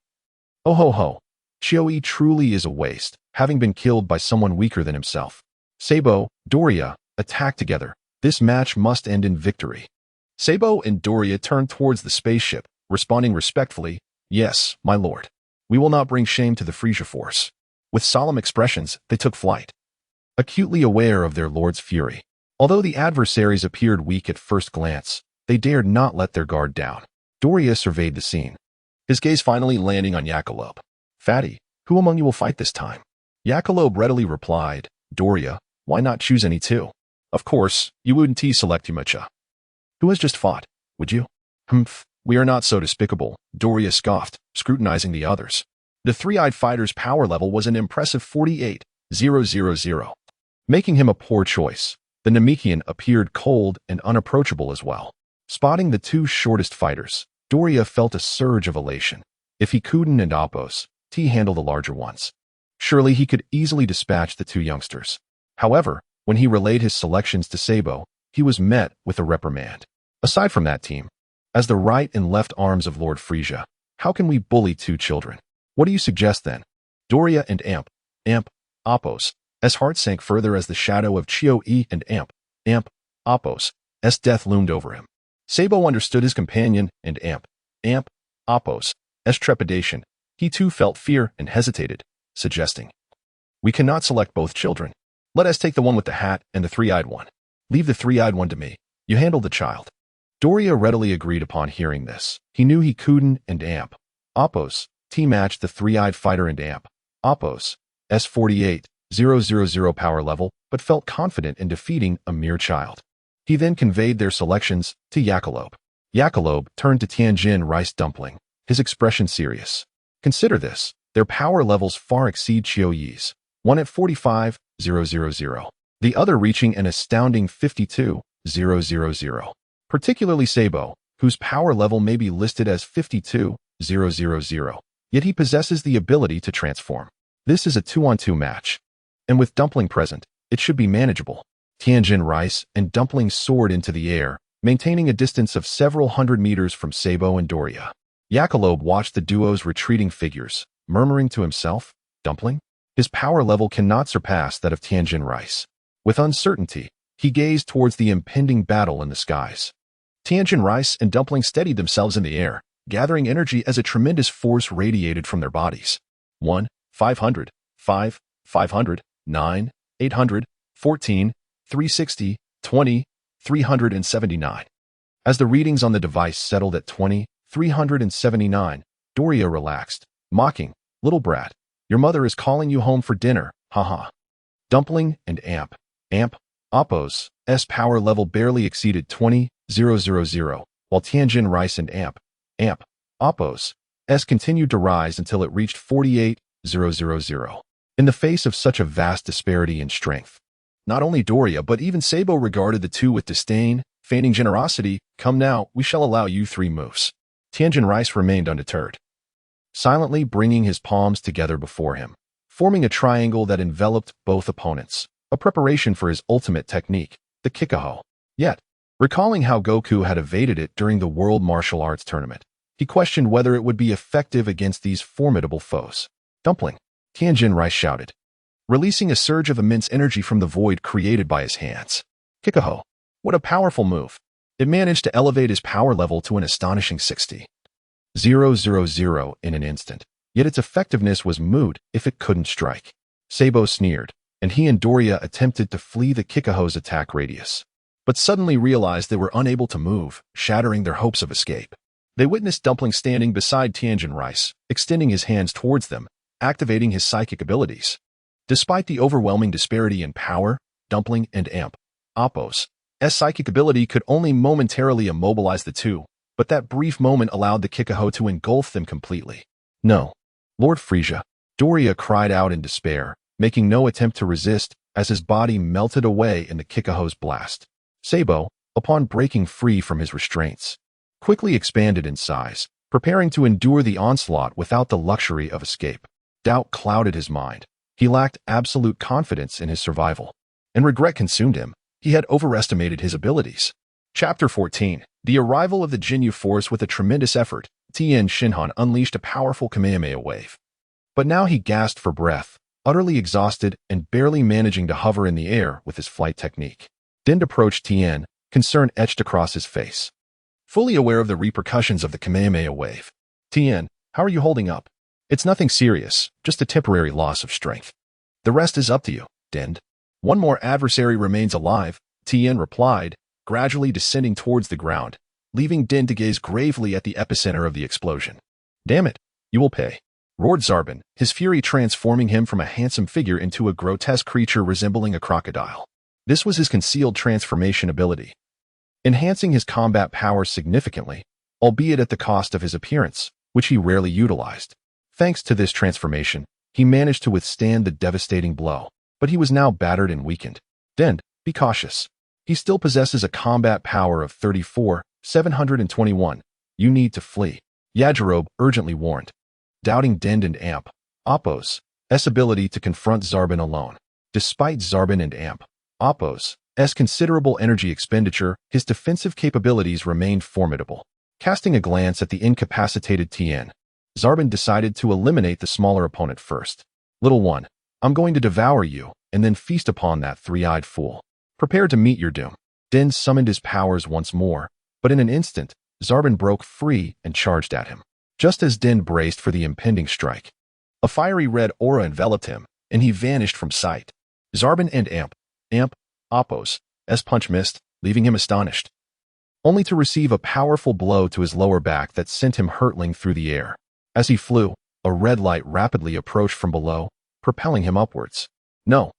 Oh ho ho. Chioe truly is a waste, having been killed by someone weaker than himself. Sabo, Doria, attack together. This match must end in victory. Sabo and Doria turned towards the spaceship, responding respectfully, "Yes, my lord. We will not bring shame to the Furisa force." With solemn expressions, they took flight, acutely aware of their lord's fury. Although the adversaries appeared weak at first glance, they dared not let their guard down. Doria surveyed the scene, his gaze finally landing on Yakalob. "Fatty, who among you will fight this time?" Yakalob readily replied, "Doria, why not choose any two? Of course, you wouldn't select Yumacha. Who has just fought, would you?" "Humph, we are not so despicable," Doria scoffed, scrutinizing the others. The three-eyed fighter's power level was an impressive 48,000, making him a poor choice. The Namekian appeared cold and unapproachable as well. Spotting the two shortest fighters, Doria felt a surge of elation. If he couldn't and Appos, T handle the larger ones, surely he could easily dispatch the two youngsters. However, when he relayed his selections to Sabo, he was met with a reprimand. Aside from that team, as the right and left arms of Lord Furisa, how can we bully two children? What do you suggest then? Doria and Appos, S heart sank further as the shadow of Chioe and Appos, S death loomed over him. Sabo understood his companion and Appos, S trepidation. He too felt fear and hesitated, suggesting, "We cannot select both children. Let us take the one with the hat and the three-eyed one. Leave the three-eyed one to me. You handle the child." Doria readily agreed upon hearing this. He knew he couldn't and Appos, T matched the three-eyed fighter and Appos, S 48,000 power level, but felt confident in defeating a mere child. He then conveyed their selections to Yakalob. Yakalob turned to Tianjin Rice Dumpling, his expression serious. "Consider this, their power levels far exceed Chioe's, one at 45,000, the other reaching an astounding 52,000. Particularly Sabo, whose power level may be listed as 52,000, yet he possesses the ability to transform. This is a 2-on-2 match, and with Dumpling present, it should be manageable." Tianjin Rice and Dumpling soared into the air, maintaining a distance of several hundred meters from Sabo and Doria. Yakalob watched the duo's retreating figures, murmuring to himself, "Dumpling? His power level cannot surpass that of Tianjin Rice." With uncertainty, he gazed towards the impending battle in the skies. Tianjin Rice and Dumpling steadied themselves in the air, gathering energy as a tremendous force radiated from their bodies. 1, 500, 5, 500, 9, 800, 14, 360, 20, 379. As the readings on the device settled at 20, 379, Doria relaxed, mocking, "Little brat, your mother is calling you home for dinner, haha." Dumpling and Appos, S power level barely exceeded 20,000, while Tianjin Rice and Appos, S continued to rise until it reached 48,000. In the face of such a vast disparity in strength, not only Doria but even Sabo regarded the two with disdain, feigning generosity. "Come now, we shall allow you 3 moves." Tianjin Rice remained undeterred, silently bringing his palms together before him, forming a triangle that enveloped both opponents, a preparation for his ultimate technique, the Kikaho. Yet, recalling how Goku had evaded it during the World Martial Arts Tournament, he questioned whether it would be effective against these formidable foes. "Dumpling!" Tianjin Rice shouted, releasing a surge of immense energy from the void created by his hands. Kikaho! What a powerful move! It managed to elevate his power level to an astonishing 60,000 in an instant, yet its effectiveness was moot if it couldn't strike. Sabo sneered, and he and Doria attempted to flee the Kikaho's attack radius, but suddenly realized they were unable to move, shattering their hopes of escape. They witnessed Dumpling standing beside Tianjin Rice, extending his hands towards them, activating his psychic abilities. Despite the overwhelming disparity in power, Dumpling and Appos' psychic ability could only momentarily immobilize the two, but that brief moment allowed the Kikaho to engulf them completely. "No, Lord Furisa," Doria cried out in despair, making no attempt to resist as his body melted away in the Kikaho's blast. Sabo, upon breaking free from his restraints, quickly expanded in size, preparing to endure the onslaught without the luxury of escape. Doubt clouded his mind. He lacked absolute confidence in his survival, and regret consumed him. He had overestimated his abilities. Chapter 14. The arrival of the Jinyu force with a tremendous effort, Tien Shinhan unleashed a powerful Kamehameha wave. But now he gasped for breath, utterly exhausted and barely managing to hover in the air with his flight technique. Din approached Tien, concern etched across his face. Fully aware of the repercussions of the Kamehameha wave. Tien, how are you holding up? It's nothing serious, just a temporary loss of strength. The rest is up to you, Din. One more adversary remains alive, Tien replied, gradually descending towards the ground, leaving Din to gaze gravely at the epicenter of the explosion. Damn it, you will pay, roared Zarbin, his fury transforming him from a handsome figure into a grotesque creature resembling a crocodile. This was his concealed transformation ability, enhancing his combat powers significantly, albeit at the cost of his appearance, which he rarely utilized. Thanks to this transformation, he managed to withstand the devastating blow, but he was now battered and weakened. Din, be cautious. He still possesses a combat power of 34,721. You need to flee, Yajirobe urgently warned, doubting Din and Amp, Appo's ability to confront Zarbin alone. Despite Zarbin and Amp, Appo's considerable energy expenditure, his defensive capabilities remained formidable. Casting a glance at the incapacitated Tien, Zarbin decided to eliminate the smaller opponent first. Little one, I'm going to devour you and then feast upon that three-eyed fool. Prepare to meet your doom. Din summoned his powers once more, but in an instant, Zarbin broke free and charged at him. Just as Din braced for the impending strike, a fiery red aura enveloped him, and he vanished from sight. Zarbin and Amp, Appo's punch missed, leaving him astonished, only to receive a powerful blow to his lower back that sent him hurtling through the air. As he flew, a red light rapidly approached from below, propelling him upwards. No,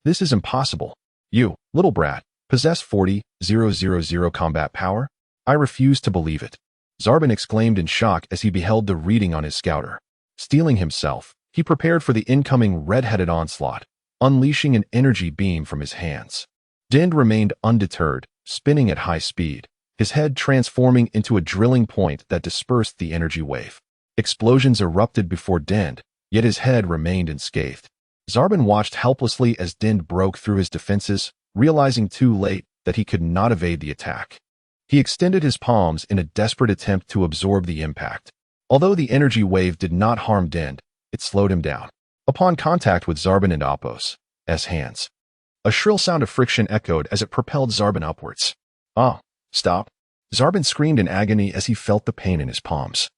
this is impossible. You, little brat, possess 40,000 combat power? I refuse to believe it. Zarbin exclaimed in shock as he beheld the reading on his scouter. Steeling himself, he prepared for the incoming red-headed onslaught, unleashing an energy beam from his hands. Din remained undeterred, spinning at high speed, his head transforming into a drilling point that dispersed the energy wave. Explosions erupted before Din, yet his head remained unscathed. Zarbin watched helplessly as Din broke through his defenses, realizing too late that he could not evade the attack. He extended his palms in a desperate attempt to absorb the impact. Although the energy wave did not harm Din, it slowed him down. Upon contact with Zarbin and Appo's hands, a shrill sound of friction echoed as it propelled Zarbin upwards. Oh, stop. Zarbin screamed in agony as he felt the pain in his palms.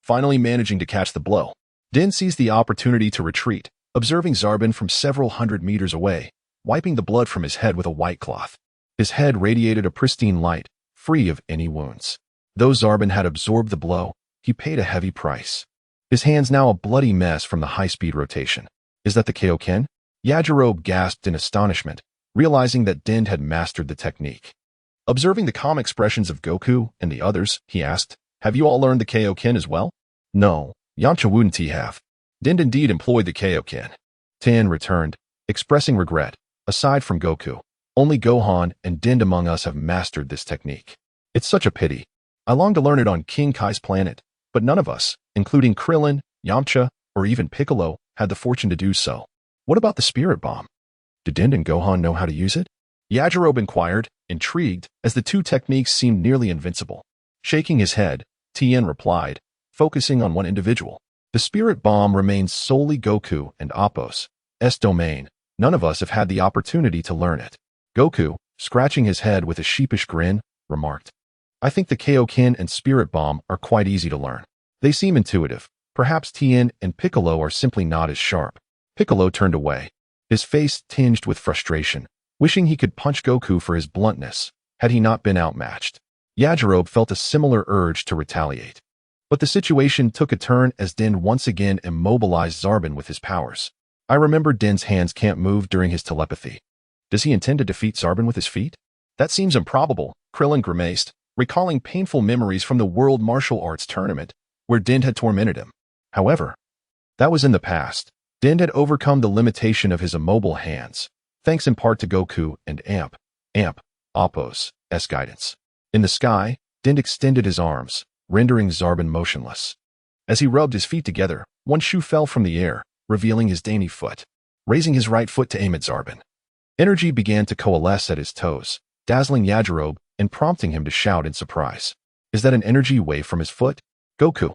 Finally managing to catch the blow, Din seized the opportunity to retreat, observing Zarbin from several hundred meters away, wiping the blood from his head with a white cloth. His head radiated a pristine light, free of any wounds. Though Zarbin had absorbed the blow, he paid a heavy price. His hands now a bloody mess from the high-speed rotation. Is that the Kaioken? Yajirobe gasped in astonishment, realizing that Din had mastered the technique. Observing the calm expressions of Goku and the others, he asked, have you all learned the Kaioken as well? No, Yamcha wouldn't he have. Din indeed employed the Kaioken. Tien returned, expressing regret. Aside from Goku, only Gohan and Din among us have mastered this technique. It's such a pity. I long to learn it on King Kai's planet, but none of us, including Krillin, Yamcha, or even Piccolo, had the fortune to do so. What about the spirit bomb? Do Din and Gohan know how to use it? Yajirobe inquired, intrigued, as the two techniques seemed nearly invincible. Shaking his head, Tien replied, focusing on one individual. The spirit bomb remains solely Goku and Appo's domain. None of us have had the opportunity to learn it. Goku, scratching his head with a sheepish grin, remarked, I think the Kaioken and spirit bomb are quite easy to learn. They seem intuitive. Perhaps Tien and Piccolo are simply not as sharp. Piccolo turned away, his face tinged with frustration, wishing he could punch Goku for his bluntness, had he not been outmatched. Yajirobe felt a similar urge to retaliate. But the situation took a turn as Din once again immobilized Zarbin with his powers. I remember Din's hands can't move during his telepathy. Does he intend to defeat Zarbin with his feet? That seems improbable, Krillin grimaced, recalling painful memories from the World Martial Arts Tournament, where Din had tormented him. However, that was in the past. Din had overcome the limitation of his immobile hands, thanks in part to Goku and Appo's guidance. In the sky, Din extended his arms, rendering Zarbin motionless. As he rubbed his feet together, one shoe fell from the air, revealing his dainty foot. Raising his right foot to aim at Zarbin, energy began to coalesce at his toes, dazzling Yajirobe and prompting him to shout in surprise. Is that an energy wave from his foot? Goku,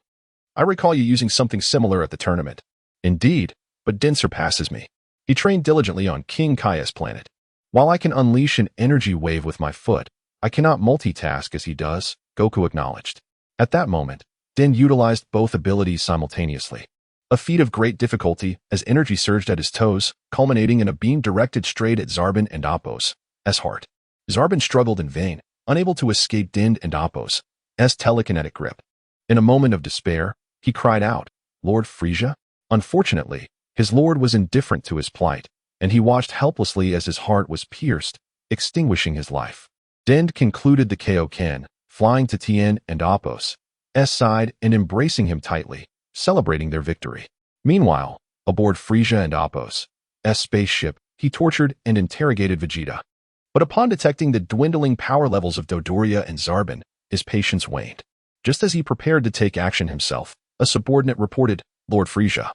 I recall you using something similar at the tournament. Indeed, but Din surpasses me. He trained diligently on King Kai's planet. While I can unleash an energy wave with my foot, I cannot multitask as he does, Goku acknowledged. At that moment, Din utilized both abilities simultaneously. A feat of great difficulty as energy surged at his toes, culminating in a beam directed straight at Zarbon and Appo's heart. Zarbon struggled in vain, unable to escape Din and Appo's telekinetic grip. In a moment of despair, he cried out, "Lord Furisa?" Unfortunately, his lord was indifferent to his plight, and he watched helplessly as his heart was pierced, extinguishing his life. Din concluded the Kaioken, flying to Tien and Appo's side and embracing him tightly, celebrating their victory. Meanwhile, aboard Furisa and Appo's spaceship, he tortured and interrogated Vegeta. But upon detecting the dwindling power levels of Dodoria and Zarbon, his patience waned. Just as he prepared to take action himself, a subordinate reported, "Lord Furisa,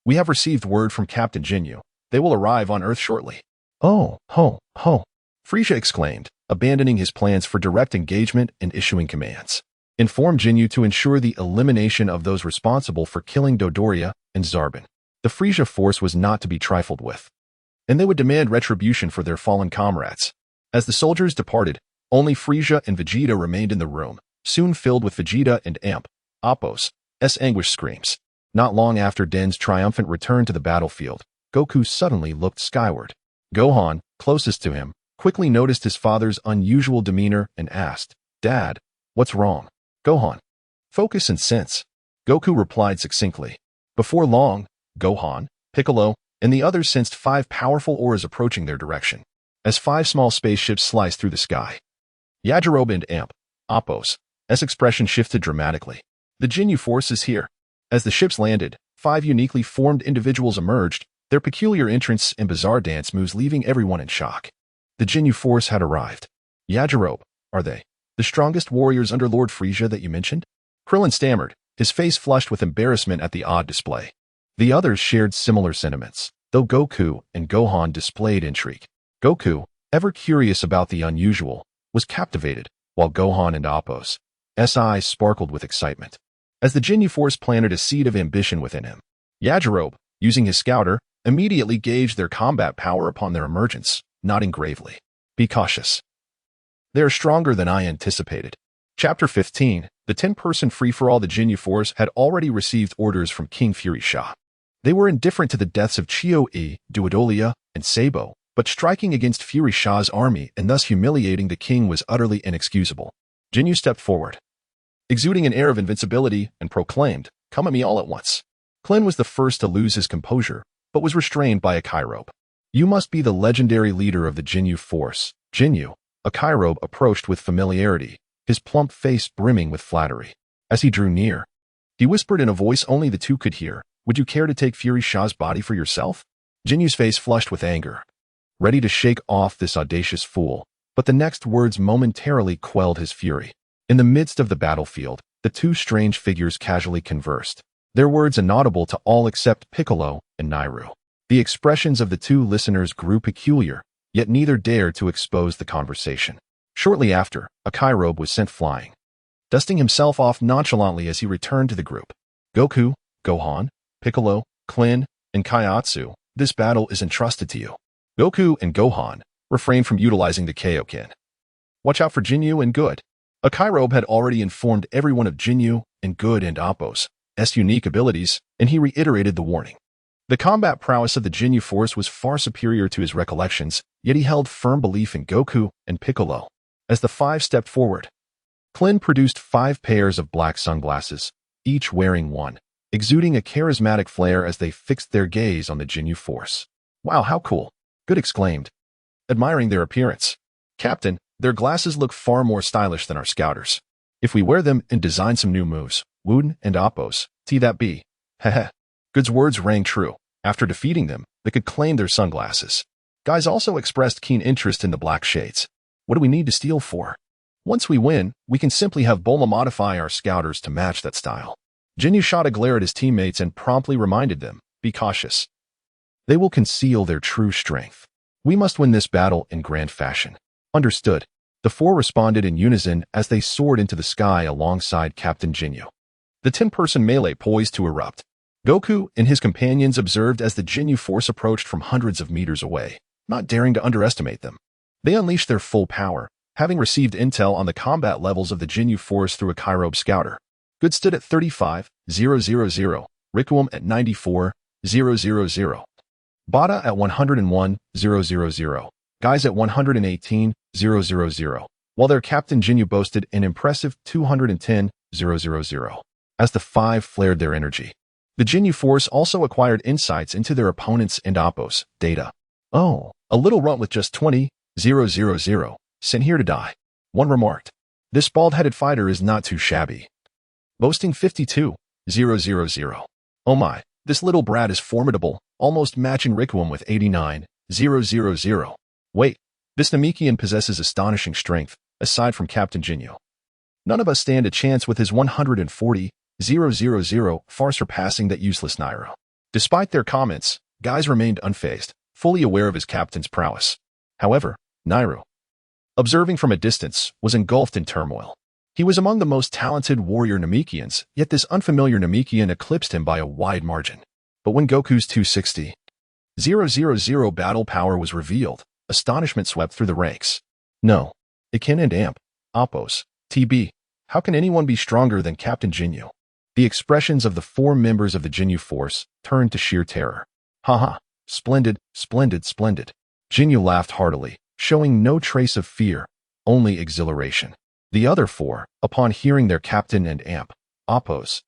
we have received word from Captain Jinyu. They will arrive on Earth shortly." "Oh, ho, ho," Furisa exclaimed, abandoning his plans for direct engagement and issuing commands. "Inform Jinyu to ensure the elimination of those responsible for killing Dodoria and Zarbon." The Furisa force was not to be trifled with, and they would demand retribution for their fallen comrades. As the soldiers departed, only Furisa and Vegeta remained in the room, soon filled with Vegeta and Appo's anguished screams. Not long after Din's triumphant return to the battlefield, Goku suddenly looked skyward. Gohan, closest to him, quickly noticed his father's unusual demeanor and asked, "Dad, what's wrong?" "Gohan, focus and sense," Goku replied succinctly. Before long, Gohan, Piccolo, and the others sensed 5 powerful auras approaching their direction, as 5 small spaceships sliced through the sky. Yajirobe and Appo's expression shifted dramatically. "The Jinyu force is here." As the ships landed, 5 uniquely formed individuals emerged, their peculiar entrance and bizarre dance moves leaving everyone in shock. The Jinyu force had arrived. "Yajirobe, are they the strongest warriors under Lord Furisa that you mentioned?" Krillin stammered, his face flushed with embarrassment at the odd display. The others shared similar sentiments, though Goku and Gohan displayed intrigue. Goku, ever curious about the unusual, was captivated, while Gohan and Appo's eyes sparkled with excitement. As the Jinyu force planted a seed of ambition within him, Yajirobe, using his scouter, immediately gauged their combat power upon their emergence, nodding gravely. "Be cautious. They are stronger than I anticipated." Chapter 15, the 10-person free-for-all. The Jinyu force had already received orders from King Furisa. They were indifferent to the deaths of Chio-E, Duodolia, and Sabo, but striking against Furisa's army and thus humiliating the king was utterly inexcusable. Jinyu stepped forward, exuding an air of invincibility, and proclaimed, "Come at me all at once." Klin was the first to lose his composure, but was restrained by a Kairobe. "You must be the legendary leader of the Jinyu force, Jinyu." A Kairobe approached with familiarity, his plump face brimming with flattery. As he drew near, he whispered in a voice only the two could hear, "Would you care to take Furisa's body for yourself?" Jinyu's face flushed with anger, ready to shake off this audacious fool, but the next words momentarily quelled his fury. In the midst of the battlefield, the 2 strange figures casually conversed, their words inaudible to all except Piccolo and Nairu. The expressions of the 2 listeners grew peculiar, yet neither dared to expose the conversation. Shortly after, a Kairobe was sent flying, dusting himself off nonchalantly as he returned to the group. "Goku, Gohan, Piccolo, Klin, and Kaiatsu, this battle is entrusted to you." Goku and Gohan refrained from utilizing the Kaioken. "Watch out for Jinyu and Good." A Kairobe had already informed everyone of Jinyu and Good and Appo's unique abilities, and he reiterated the warning. The combat prowess of the Jinyu force was far superior to his recollections, yet he held firm belief in Goku and Piccolo. As the 5 stepped forward, Klin produced 5 pairs of black sunglasses, each wearing one, exuding a charismatic flair as they fixed their gaze on the Jinyu force. "Wow, how cool," Good exclaimed, admiring their appearance. "Captain, their glasses look far more stylish than our scouters. If we wear them and design some new moves, Wooden and Appo's, that be." Heh. Good's words rang true. After defeating them, they could claim their sunglasses. Guys also expressed keen interest in the black shades. "What do we need to steal for? Once we win, we can simply have Bulma modify our scouters to match that style." Jinyu shot a glare at his teammates and promptly reminded them, "Be cautious. They will conceal their true strength. We must win this battle in grand fashion." "Understood." The 4 responded in unison as they soared into the sky alongside Captain Jinyu. the 10-person melee poised to erupt. Goku and his companions observed as the Jinyu force approached from hundreds of meters away, not daring to underestimate them. They unleashed their full power, having received intel on the combat levels of the Jinyu force through a Kairobe scouter. Good stood at 35,000, Rikuum at 94,000, Bada at 101,000, Guys at 118,000, while their captain Jinyu boasted an impressive 210,000. As the five flared their energy, the Jinyu force also acquired insights into their opponents and oppos' data. Oh, a little runt with just 20,000, sent here to die. One remarked. This bald-headed fighter is not too shabby. Boasting 52,000. Oh my, this little brat is formidable, almost matching Rikuum with 89,000. Wait, this Namekian possesses astonishing strength, aside from Captain Jinyu. None of us stand a chance with his 140,000, far surpassing that useless Nairo. Despite their comments, Guys remained unfazed, fully aware of his captain's prowess. However, Nairo, observing from a distance, was engulfed in turmoil. He was among the most talented warrior Namekians, yet this unfamiliar Namekian eclipsed him by a wide margin. But when Goku's 260,000 battle power was revealed, astonishment swept through the ranks. No, Ikin and Amp, Oppos, TB, how can anyone be stronger than Captain Jinyu? The expressions of the four members of the Jinyu force turned to sheer terror. Haha, splendid, splendid, splendid. Jinyu laughed heartily, showing no trace of fear, only exhilaration. The other four, upon hearing their captain and Amp, Oppos'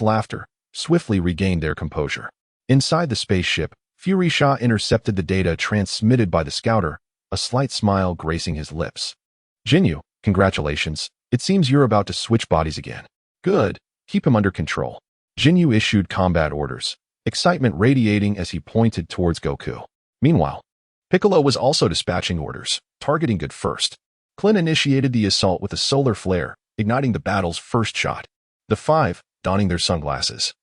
laughter, swiftly regained their composure. Inside the spaceship, Furisa intercepted the data transmitted by the scouter, a slight smile gracing his lips. Jinyu, congratulations. It seems you're about to switch bodies again. Good. Keep him under control. Jinyu issued combat orders, excitement radiating as he pointed towards Goku. Meanwhile, Piccolo was also dispatching orders, targeting Good first. Clint initiated the assault with a solar flare, igniting the battle's first shot. The five, donning their sunglasses,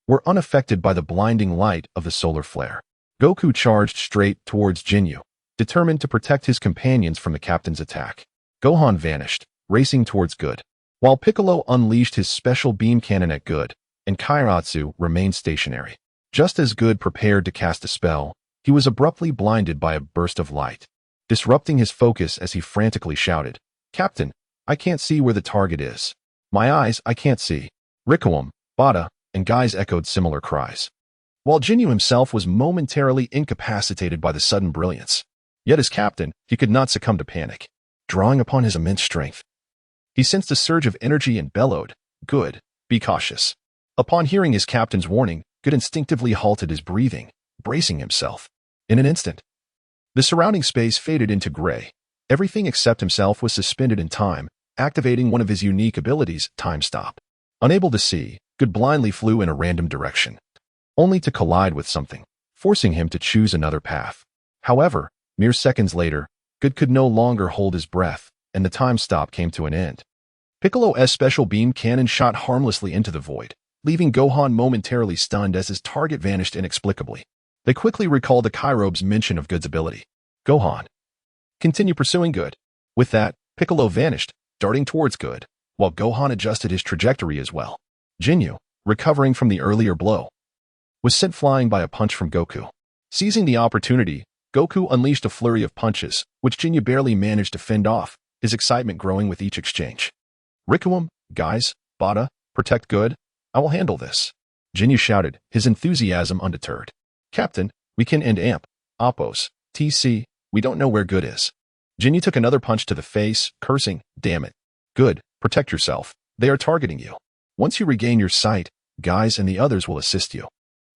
were unaffected by the blinding light of the solar flare. Goku charged straight towards Jinyu, determined to protect his companions from the captain's attack. Gohan vanished, racing towards Good, while Piccolo unleashed his special beam cannon at Good, and Kairatsu remained stationary. Just as Good prepared to cast a spell, he was abruptly blinded by a burst of light, disrupting his focus as he frantically shouted, "Captain, I can't see where the target is. My eyes, I can't see." Rikuum, Bada, and Guys echoed similar cries, while Jinyu himself was momentarily incapacitated by the sudden brilliance. Yet as captain, he could not succumb to panic. Drawing upon his immense strength, he sensed a surge of energy and bellowed, "Good, be cautious." Upon hearing his captain's warning, Good instinctively halted his breathing, bracing himself. In an instant, the surrounding space faded into gray. Everything except himself was suspended in time, activating one of his unique abilities, Time Stop. Unable to see, Good blindly flew in a random direction, only to collide with something, forcing him to choose another path. However, mere seconds later, Good could no longer hold his breath, and the time stop came to an end. Piccolo's special beam cannon shot harmlessly into the void, leaving Gohan momentarily stunned as his target vanished inexplicably. They quickly recalled the Kairobe's mention of Good's ability. Gohan, continue pursuing Good. With that, Piccolo vanished, darting towards Good, while Gohan adjusted his trajectory as well. Jinyu, recovering from the earlier blow, was sent flying by a punch from Goku. Seizing the opportunity, Goku unleashed a flurry of punches, which Jinyu barely managed to fend off, his excitement growing with each exchange. Rikuum, Guys, Bada, protect Good. I will handle this. Jinyu shouted, his enthusiasm undeterred. Captain, we can end Amp, Oppos, TC, we don't know where Good is. Jinyu took another punch to the face, cursing, damn it. Good, protect yourself. They are targeting you. Once you regain your sight, Guys and the others will assist you.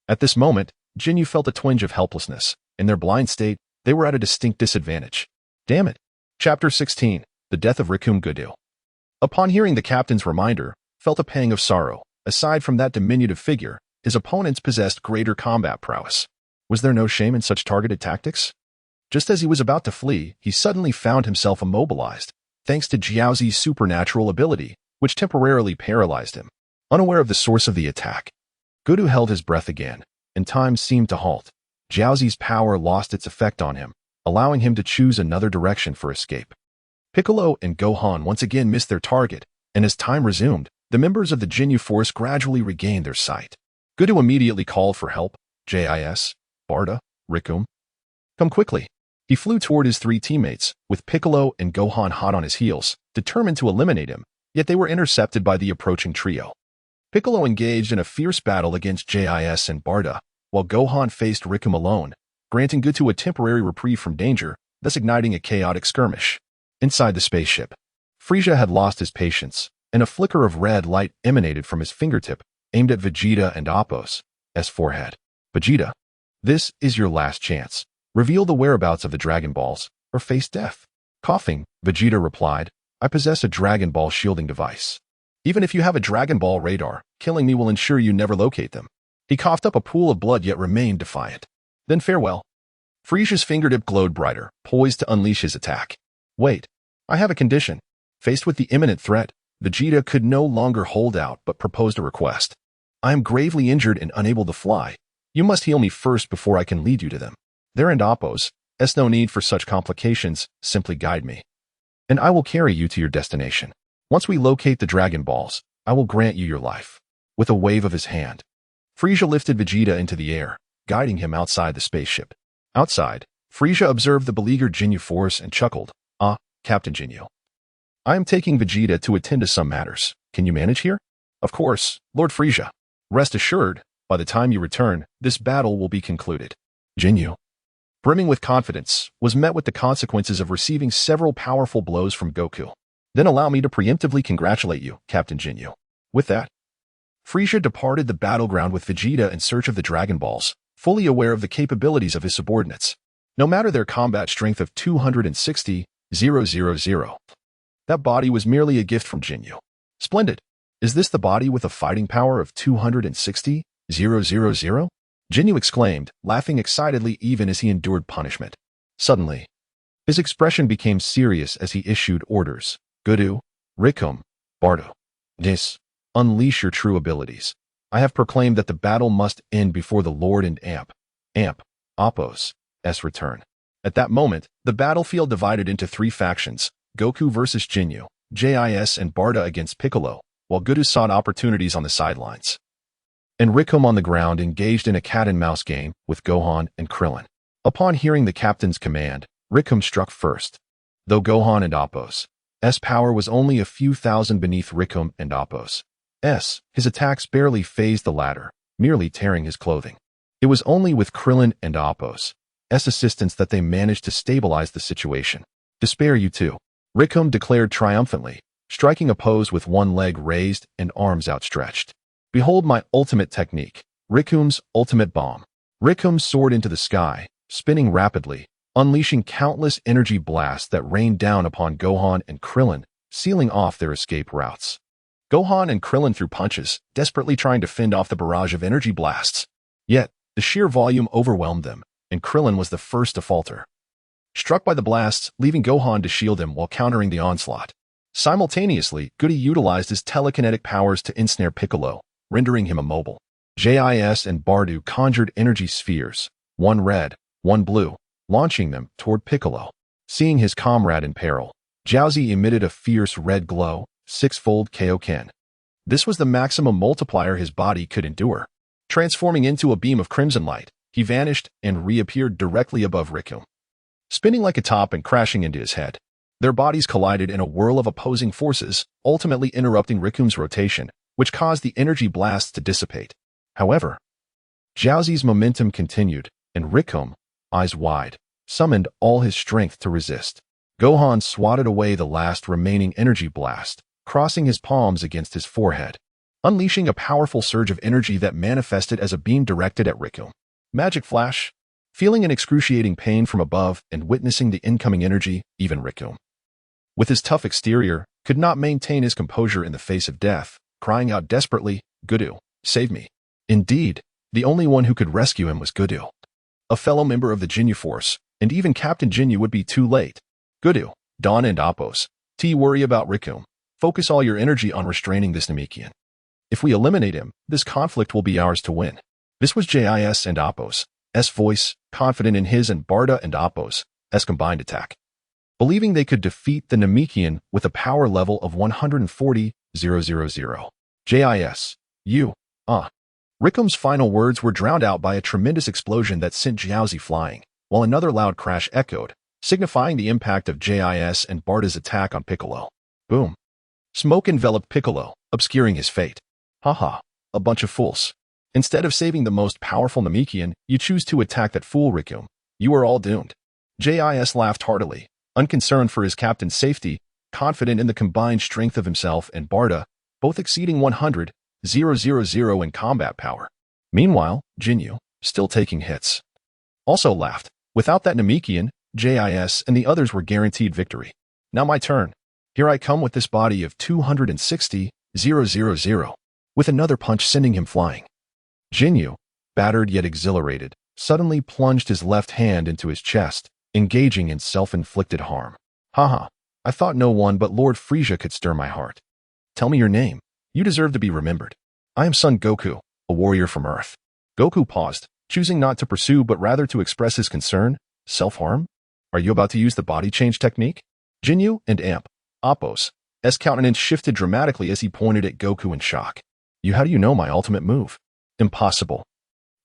At this moment, Jinyu felt a twinge of helplessness. In their blind state, they were at a distinct disadvantage. Damn it. Chapter 16, The Death of Rikuum Goku. Upon hearing the captain's reminder, felt a pang of sorrow. Aside from that diminutive figure, his opponents possessed greater combat prowess. Was there no shame in such targeted tactics? Just as he was about to flee, he suddenly found himself immobilized, thanks to Jiaozi's supernatural ability, which temporarily paralyzed him. Unaware of the source of the attack, Goku held his breath again, and time seemed to halt. Jiaozi's power lost its effect on him, allowing him to choose another direction for escape. Piccolo and Gohan once again missed their target, and as time resumed, the members of the Jinyu force gradually regained their sight. Goku immediately called for help. JIS, Barda, Rikum, come quickly. He flew toward his three teammates, with Piccolo and Gohan hot on his heels, determined to eliminate him, yet they were intercepted by the approaching trio. Piccolo engaged in a fierce battle against JIS and Barda, while Gohan faced Rikum alone, granting Goku a temporary reprieve from danger, thus igniting a chaotic skirmish. Inside the spaceship, Furisa had lost his patience, and a flicker of red light emanated from his fingertip, aimed at Vegeta and Apos' forehead. Vegeta, this is your last chance. Reveal the whereabouts of the Dragon Balls, or face death. Coughing, Vegeta replied, I possess a Dragon Ball shielding device. Even if you have a Dragon Ball radar, killing me will ensure you never locate them. He coughed up a pool of blood yet remained defiant. Then farewell. Frisa's fingertip glowed brighter, poised to unleash his attack. Wait, I have a condition. Faced with the imminent threat, Vegeta could no longer hold out but proposed a request. I am gravely injured and unable to fly. You must heal me first before I can lead you to them. There and Apos, no need for such complications, simply guide me. And I will carry you to your destination. Once we locate the Dragon Balls, I will grant you your life. With a wave of his hand, Frieza lifted Vegeta into the air, guiding him outside the spaceship. Outside, Frieza observed the beleaguered Jinyu force and chuckled. Ah, Captain Jinyu. I am taking Vegeta to attend to some matters. Can you manage here? Of course, Lord Frieza. Rest assured, by the time you return, this battle will be concluded. Jinyu, brimming with confidence, was met with the consequences of receiving several powerful blows from Goku. Then allow me to preemptively congratulate you, Captain Jinyu. With that, Frieza departed the battleground with Vegeta in search of the Dragon Balls, fully aware of the capabilities of his subordinates. No matter their combat strength of 260,000. That body was merely a gift from Jinyu. Splendid. Is this the body with a fighting power of 260,000? Jinyu exclaimed, laughing excitedly even as he endured punishment. Suddenly, his expression became serious as he issued orders. Goku, Rikum, Bardo, unleash your true abilities. I have proclaimed that the battle must end before the Lord and Apos' return. At that moment, the battlefield divided into three factions, Goku versus Jinyu, JIS and Barda against Piccolo, while Goku sought opportunities on the sidelines. And Rikum on the ground engaged in a cat-and-mouse game with Gohan and Krillin. Upon hearing the captain's command, Rikum struck first. Though Gohan and Apos' power was only a few thousand beneath Rikum and Apos', his attacks barely phased the latter, merely tearing his clothing. It was only with Krillin and Apos' assistance that they managed to stabilize the situation. To spare you too, Rikum declared triumphantly, striking a pose with one leg raised and arms outstretched. Behold my ultimate technique, Rikum's ultimate bomb. Rikum soared into the sky, spinning rapidly, unleashing countless energy blasts that rained down upon Gohan and Krillin, sealing off their escape routes. Gohan and Krillin threw punches, desperately trying to fend off the barrage of energy blasts. Yet, the sheer volume overwhelmed them, and Krillin was the first to falter. Struck by the blasts, leaving Gohan to shield him while countering the onslaught. Simultaneously, Goku utilized his telekinetic powers to ensnare Piccolo, rendering him immobile. JIS and Bardu conjured energy spheres, one red, one blue, launching them toward Piccolo. Seeing his comrade in peril, Jiaozi emitted a fierce red glow, six-fold Kaioken. This was the maximum multiplier his body could endure. Transforming into a beam of crimson light, he vanished and reappeared directly above Rikum. Spinning like a top and crashing into his head, their bodies collided in a whirl of opposing forces, ultimately interrupting Rikum's rotation, which caused the energy blasts to dissipate. However, Jiaozi's momentum continued, and Rikum, eyes wide, summoned all his strength to resist. Gohan swatted away the last remaining energy blast, crossing his palms against his forehead, unleashing a powerful surge of energy that manifested as a beam directed at Rikum. Magic flash. Feeling an excruciating pain from above and witnessing the incoming energy, even Rikum, with his tough exterior, could not maintain his composure in the face of death, crying out desperately, Goku, save me. Indeed, the only one who could rescue him was Goku, a fellow member of the Jinyu force, and even Captain Jinyu would be too late. Goku, Dawn and Apos, worry about Rikum. Focus all your energy on restraining this Namekian. If we eliminate him, this conflict will be ours to win. This was JIS and Apos' voice, confident in his and Barda and Apos' combined attack. Believing they could defeat the Namekian with a power level of 140,000. JIS. You. Rickum's final words were drowned out by a tremendous explosion that sent Jiaozi flying, while another loud crash echoed, signifying the impact of JIS and Barda's attack on Piccolo. Boom. Smoke enveloped Piccolo, obscuring his fate. Haha, a bunch of fools. Instead of saving the most powerful Namekian, you choose to attack that fool Rickum. You are all doomed. JIS laughed heartily, unconcerned for his captain's safety, confident in the combined strength of himself and Barda, both exceeding 100,000 in combat power. Meanwhile, Jinyu, still taking hits, also laughed. Without that Namekian, JIS and the others were guaranteed victory. Now my turn. Here I come with this body of 260,000, with another punch sending him flying. Jinyu, battered yet exhilarated, suddenly plunged his left hand into his chest, engaging in self-inflicted harm. Haha, I thought no one but Lord Furisa could stir my heart. Tell me your name. You deserve to be remembered. I am Son Goku, a warrior from Earth. Goku paused, choosing not to pursue but rather to express his concern. Self-harm? Are you about to use the body change technique? Jinyu and Appo's countenance shifted dramatically as he pointed at Goku in shock. How do you know my ultimate move? Impossible.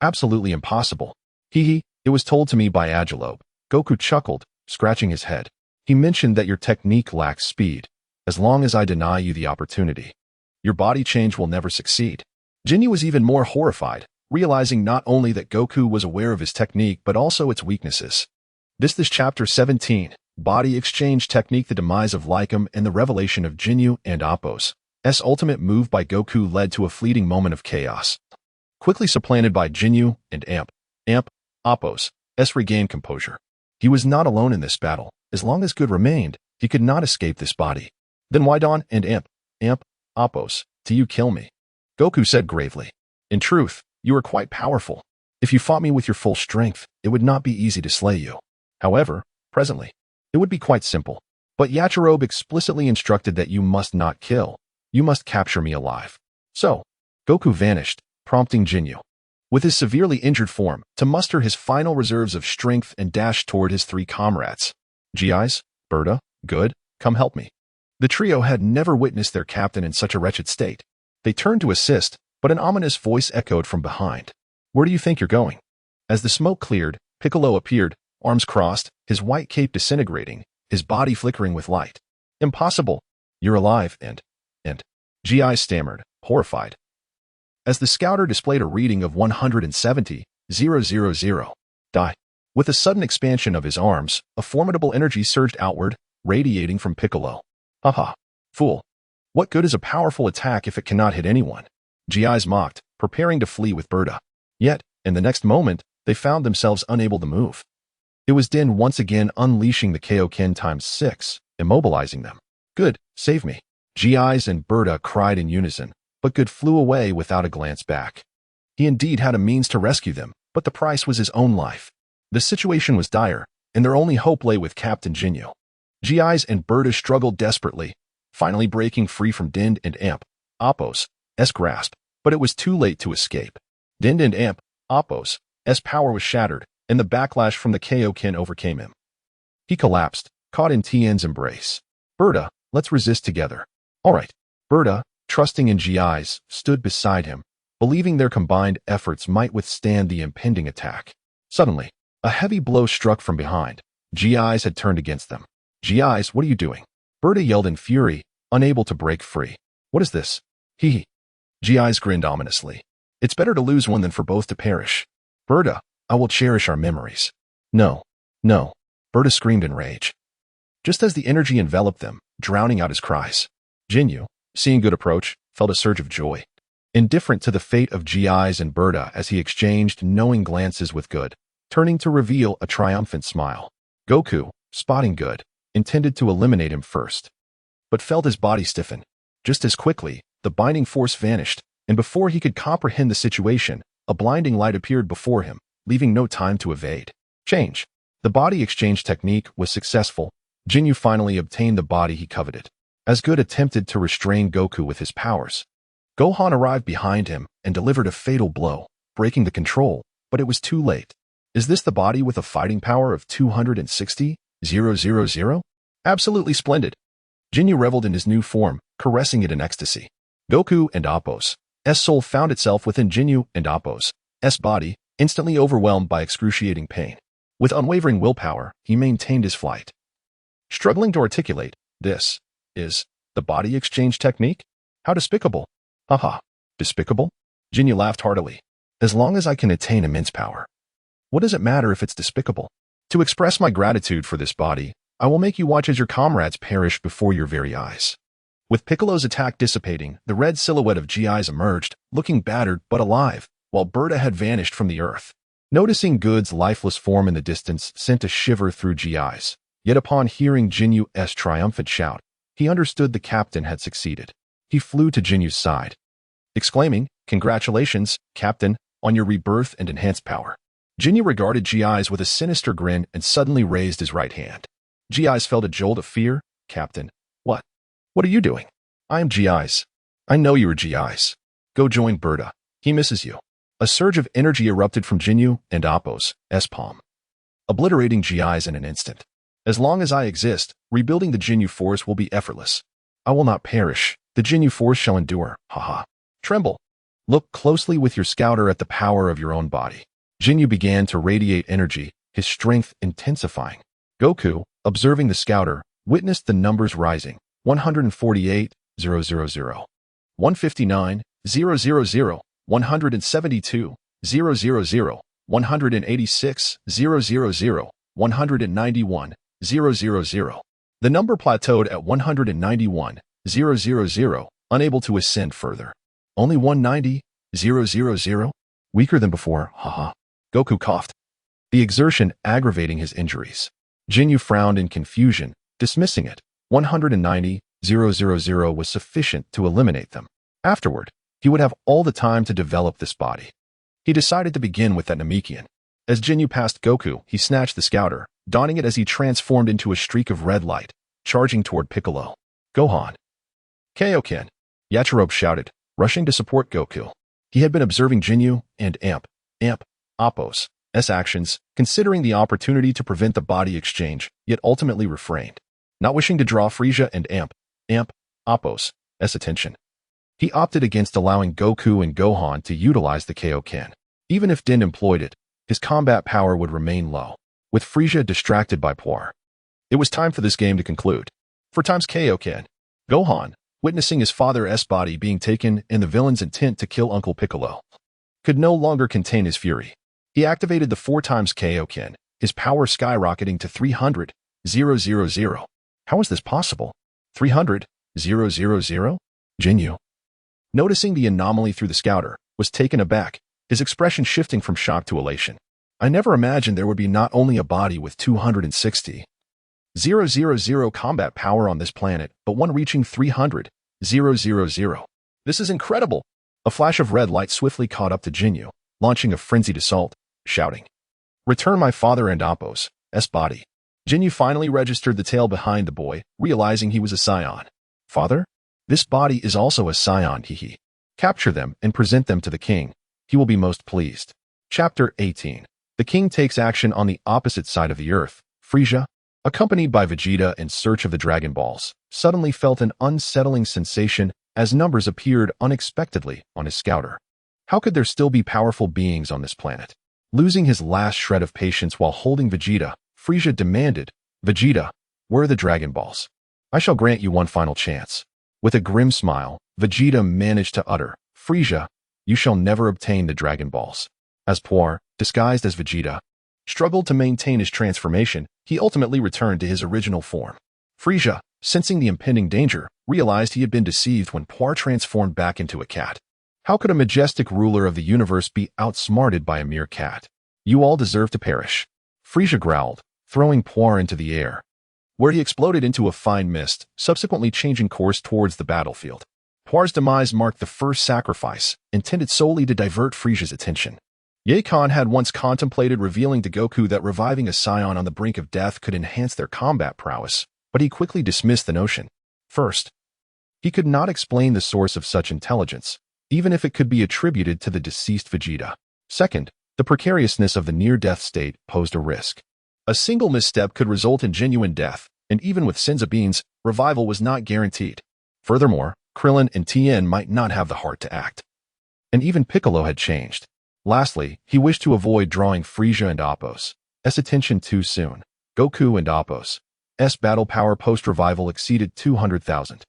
Absolutely impossible. It was told to me by Agilobe. Goku chuckled, scratching his head. He mentioned that your technique lacks speed. As long as I deny you the opportunity, your body change will never succeed. Jinyu was even more horrified, realizing not only that Goku was aware of his technique but also its weaknesses. This is Chapter 17, Body Exchange Technique. The demise of Lycum and the revelation of Jinyu and Appo's ultimate move by Goku led to a fleeting moment of chaos, quickly supplanted by Jinyu and Appo's regained composure. He was not alone in this battle. As long as good remained, he could not escape this body. Then why don't Appo's, do you kill me? Goku said gravely. In truth, you are quite powerful. If you fought me with your full strength, it would not be easy to slay you. However, presently, it would be quite simple. But Yachirobe explicitly instructed that you must not kill. You must capture me alive. So, Goku vanished, prompting Jinyu, with his severely injured form, to muster his final reserves of strength and dash toward his three comrades. GIs, Berta, good, come help me. The trio had never witnessed their captain in such a wretched state. They turned to assist, but an ominous voice echoed from behind. Where do you think you're going? As the smoke cleared, Piccolo appeared, arms crossed, his white cape disintegrating, his body flickering with light. Impossible. You're alive, and GI stammered, horrified. As the scouter displayed a reading of 170,000, die. With a sudden expansion of his arms, a formidable energy surged outward, radiating from Piccolo. Haha, fool. What good is a powerful attack if it cannot hit anyone? GIs mocked, preparing to flee with Berta. Yet, in the next moment, they found themselves unable to move. It was Din once again unleashing the Kaioken ×6, immobilizing them. Good, save me. GIs and Berta cried in unison, but Good flew away without a glance back. He indeed had a means to rescue them, but the price was his own life. The situation was dire, and their only hope lay with Captain Jinyu. GIs and Berta struggled desperately, finally breaking free from Din and Appo's grasp, but it was too late to escape. Din and Appo's power was shattered, and the backlash from the Kaioken overcame him. He collapsed, caught in Tien's embrace. Berta, let's resist together. All right. Berta, trusting in GIs, stood beside him, believing their combined efforts might withstand the impending attack. Suddenly, a heavy blow struck from behind. GIs had turned against them. GIs, what are you doing? Berta yelled in fury, unable to break free. What is this? GIs grinned ominously. It's better to lose one than for both to perish. Berta, I will cherish our memories. No. Berta screamed in rage. Just as the energy enveloped them, drowning out his cries, Jinyu, seeing Good approach, felt a surge of joy. Indifferent to the fate of GIs and Berta as he exchanged knowing glances with Good, turning to reveal a triumphant smile. Goku, spotting Good, intended to eliminate him first, but felt his body stiffen. Just as quickly, the binding force vanished, and before he could comprehend the situation, a blinding light appeared before him, leaving no time to evade. Change. The body exchange technique was successful. Jinyu finally obtained the body he coveted. As Good attempted to restrain Goku with his powers, Gohan arrived behind him and delivered a fatal blow, breaking the control, but it was too late. Is this the body with a fighting power of 260,000? Absolutely splendid. Jinyu reveled in his new form, caressing it in ecstasy. Goku and Appo's soul found itself within Jinyu and Appo's body, instantly overwhelmed by excruciating pain. With unwavering willpower, he maintained his flight. Struggling to articulate, this is the body exchange technique? How despicable. Haha. Despicable? Jinyu laughed heartily. As long as I can attain immense power. What does it matter if it's despicable? To express my gratitude for this body, I will make you watch as your comrades perish before your very eyes. With Piccolo's attack dissipating, the red silhouette of GIs emerged, looking battered but alive, while Berta had vanished from the earth. Noticing Good's lifeless form in the distance sent a shiver through GIs. Yet upon hearing Jinyu's triumphant shout, he understood the captain had succeeded. He flew to Jinyu's side, exclaiming, "Congratulations, Captain, on your rebirth and enhanced power." Jinyu regarded GIs with a sinister grin and suddenly raised his right hand. GIs felt a jolt of fear. "Captain, what? What are you doing?" "I am GIs. I know you are GIs. Go join Berta. He misses you." A surge of energy erupted from Jinyu and Appo's palm, obliterating GIs in an instant. "As long as I exist, rebuilding the Jinyu force will be effortless. I will not perish. The Jinyu force shall endure. Haha. Tremble. Look closely with your scouter at the power of your own body." Jinyu began to radiate energy, his strength intensifying. Goku, observing the scouter, witnessed the numbers rising. 148,000, 159,000, 172,000, 186,000, 191,000. The number plateaued at 191,000, unable to ascend further. Only 190,000? Weaker than before, haha. Goku coughed, the exertion aggravating his injuries. Jinyu frowned in confusion, dismissing it. 190,000 was sufficient to eliminate them. Afterward, he would have all the time to develop this body. He decided to begin with that Namekian. As Jinyu passed Goku, he snatched the scouter, donning it as he transformed into a streak of red light, charging toward Piccolo. "Gohan." "Kaioken," Yachirobe shouted, rushing to support Goku. He had been observing Jinyu and Appo's actions, considering the opportunity to prevent the body exchange, yet ultimately refrained. Not wishing to draw Furisa and Appo's attention, he opted against allowing Goku and Gohan to utilize the Kaioken. Even if Din employed it, his combat power would remain low, with Furisa distracted by Poir. It was time for this game to conclude. For times Kaioken, Gohan, witnessing his father's body being taken and the villain's intent to kill Uncle Piccolo, could no longer contain his fury. He activated the 4x Kaioken, his power skyrocketing to 300,000. How is this possible? 300,000? Jinyu, noticing the anomaly through the scouter, was taken aback, his expression shifting from shock to elation. "I never imagined there would be not only a body with 260,000 combat power on this planet, but one reaching 300,000. This is incredible!" A flash of red light swiftly caught up to Jinyu, launching a frenzied assault, shouting, "Return my father and Appo's body." Jinyu finally registered the tale behind the boy, realizing he was a scion. "Father? This body is also a scion, hehe. Capture them and present them to the king. He will be most pleased." Chapter 18. The king takes action on the opposite side of the earth. Furisa, accompanied by Vegeta in search of the Dragon Balls, suddenly felt an unsettling sensation as numbers appeared unexpectedly on his scouter. How could there still be powerful beings on this planet? Losing his last shred of patience while holding Vegeta, Furisa demanded, "Vegeta, where are the Dragon Balls? I shall grant you one final chance." With a grim smile, Vegeta managed to utter, "Furisa, you shall never obtain the Dragon Balls." As Poir, disguised as Vegeta, struggled to maintain his transformation, he ultimately returned to his original form. Furisa, sensing the impending danger, realized he had been deceived when Poir transformed back into a cat. How could a majestic ruler of the universe be outsmarted by a mere cat? "You all deserve to perish," Furisa growled, throwing Poir into the air, where he exploded into a fine mist, subsequently changing course towards the battlefield. Poir's demise marked the first sacrifice, intended solely to divert Frisa's attention. Khan had once contemplated revealing to Goku that reviving a scion on the brink of death could enhance their combat prowess, but he quickly dismissed the notion. First, he could not explain the source of such intelligence, even if it could be attributed to the deceased Vegeta. Second, the precariousness of the near-death state posed a risk. A single misstep could result in genuine death, and even with Senzu beans, revival was not guaranteed. Furthermore, Krillin and Tien might not have the heart to act. And even Piccolo had changed. Lastly, he wished to avoid drawing Frieza and Appo's attention too soon. Goku and Appo's battle power post-revival exceeded 200,000,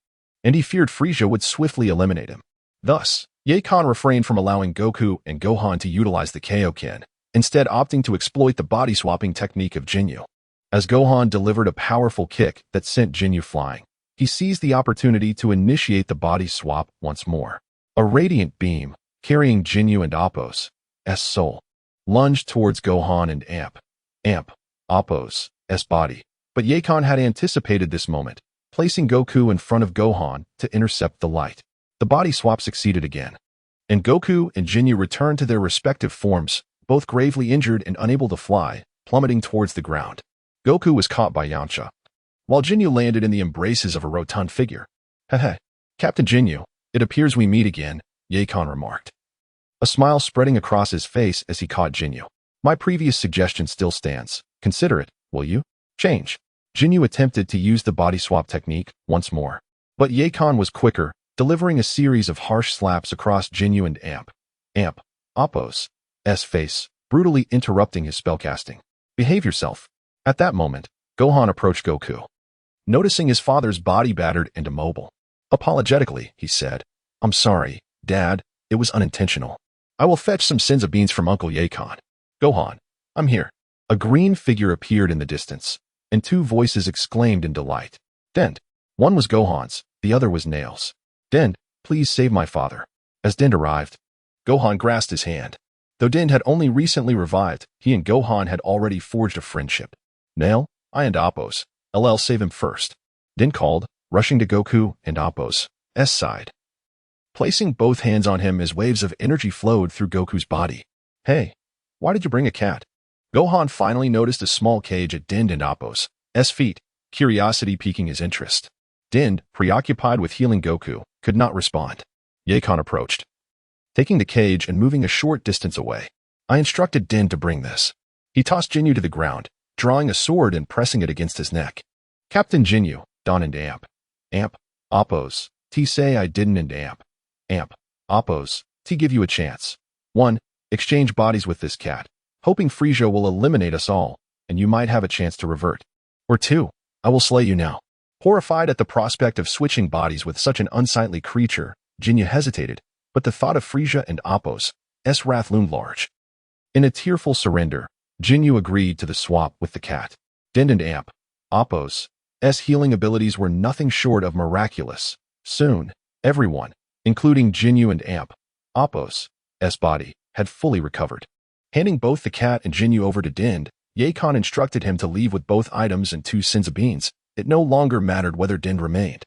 and he feared Frieza would swiftly eliminate him. Thus, Khan refrained from allowing Goku and Gohan to utilize the Kaioken, instead opting to exploit the body-swapping technique of Jinyu. As Gohan delivered a powerful kick that sent Jinyu flying, he seized the opportunity to initiate the body swap once more. A radiant beam, carrying Jinyu and Appo's soul, lunged towards Gohan and Appo's body. But Khan had anticipated this moment, placing Goku in front of Gohan to intercept the light. The body swap succeeded again, and Goku and Jinyu returned to their respective forms, both gravely injured and unable to fly, plummeting towards the ground. Goku was caught by Yamcha, while Jinyu landed in the embraces of a rotund figure. Heh, Captain Jinyu, it appears we meet again, Khan remarked, a smile spreading across his face as he caught Jinyu. My previous suggestion still stands. Consider it, will you? Change. Jinyu attempted to use the body swap technique once more, but Khan was quicker, delivering a series of harsh slaps across Jinyu and Appo's face, brutally interrupting his spellcasting. Behave yourself. At that moment, Gohan approached Goku. Noticing his father's body battered and immobile, apologetically, he said, I'm sorry, Dad, it was unintentional. I will fetch some senzu beans from Uncle Khan. Gohan, I'm here. A green figure appeared in the distance, and two voices exclaimed in delight. Dend. One was Gohan's, the other was Nail's. Dend, please save my father. As Dend arrived, Gohan grasped his hand. Though Dend had only recently revived, he and Gohan had already forged a friendship. Nail, I and Appo's. LL save him first. Dend called, rushing to Goku and Appo's side, placing both hands on him as waves of energy flowed through Goku's body. Hey, why did you bring a cat? Gohan finally noticed a small cage at Dend and Appo's feet, curiosity piquing his interest. Dend, preoccupied with healing Goku, could not respond. Khan approached, taking the cage and moving a short distance away. I instructed Dend to bring this. He tossed Jinyu to the ground, drawing a sword and pressing it against his neck. Captain Jinyu, Don and Appo's say I didn't and Appo's give you a chance. 1. Exchange bodies with this cat, hoping Frieza will eliminate us all, and you might have a chance to revert. Or 2. I will slay you now. Horrified at the prospect of switching bodies with such an unsightly creature, Jinyu hesitated, but the thought of Frieza and Appo's wrath loomed large. In a tearful surrender, Jinyu agreed to the swap with the cat. Dend and Appo's healing abilities were nothing short of miraculous. Soon, everyone, including Jinyu and Appo's body, had fully recovered. Handing both the cat and Jinyu over to Dend, Khan instructed him to leave with both items and 2 senzu beans. It no longer mattered whether Dend remained.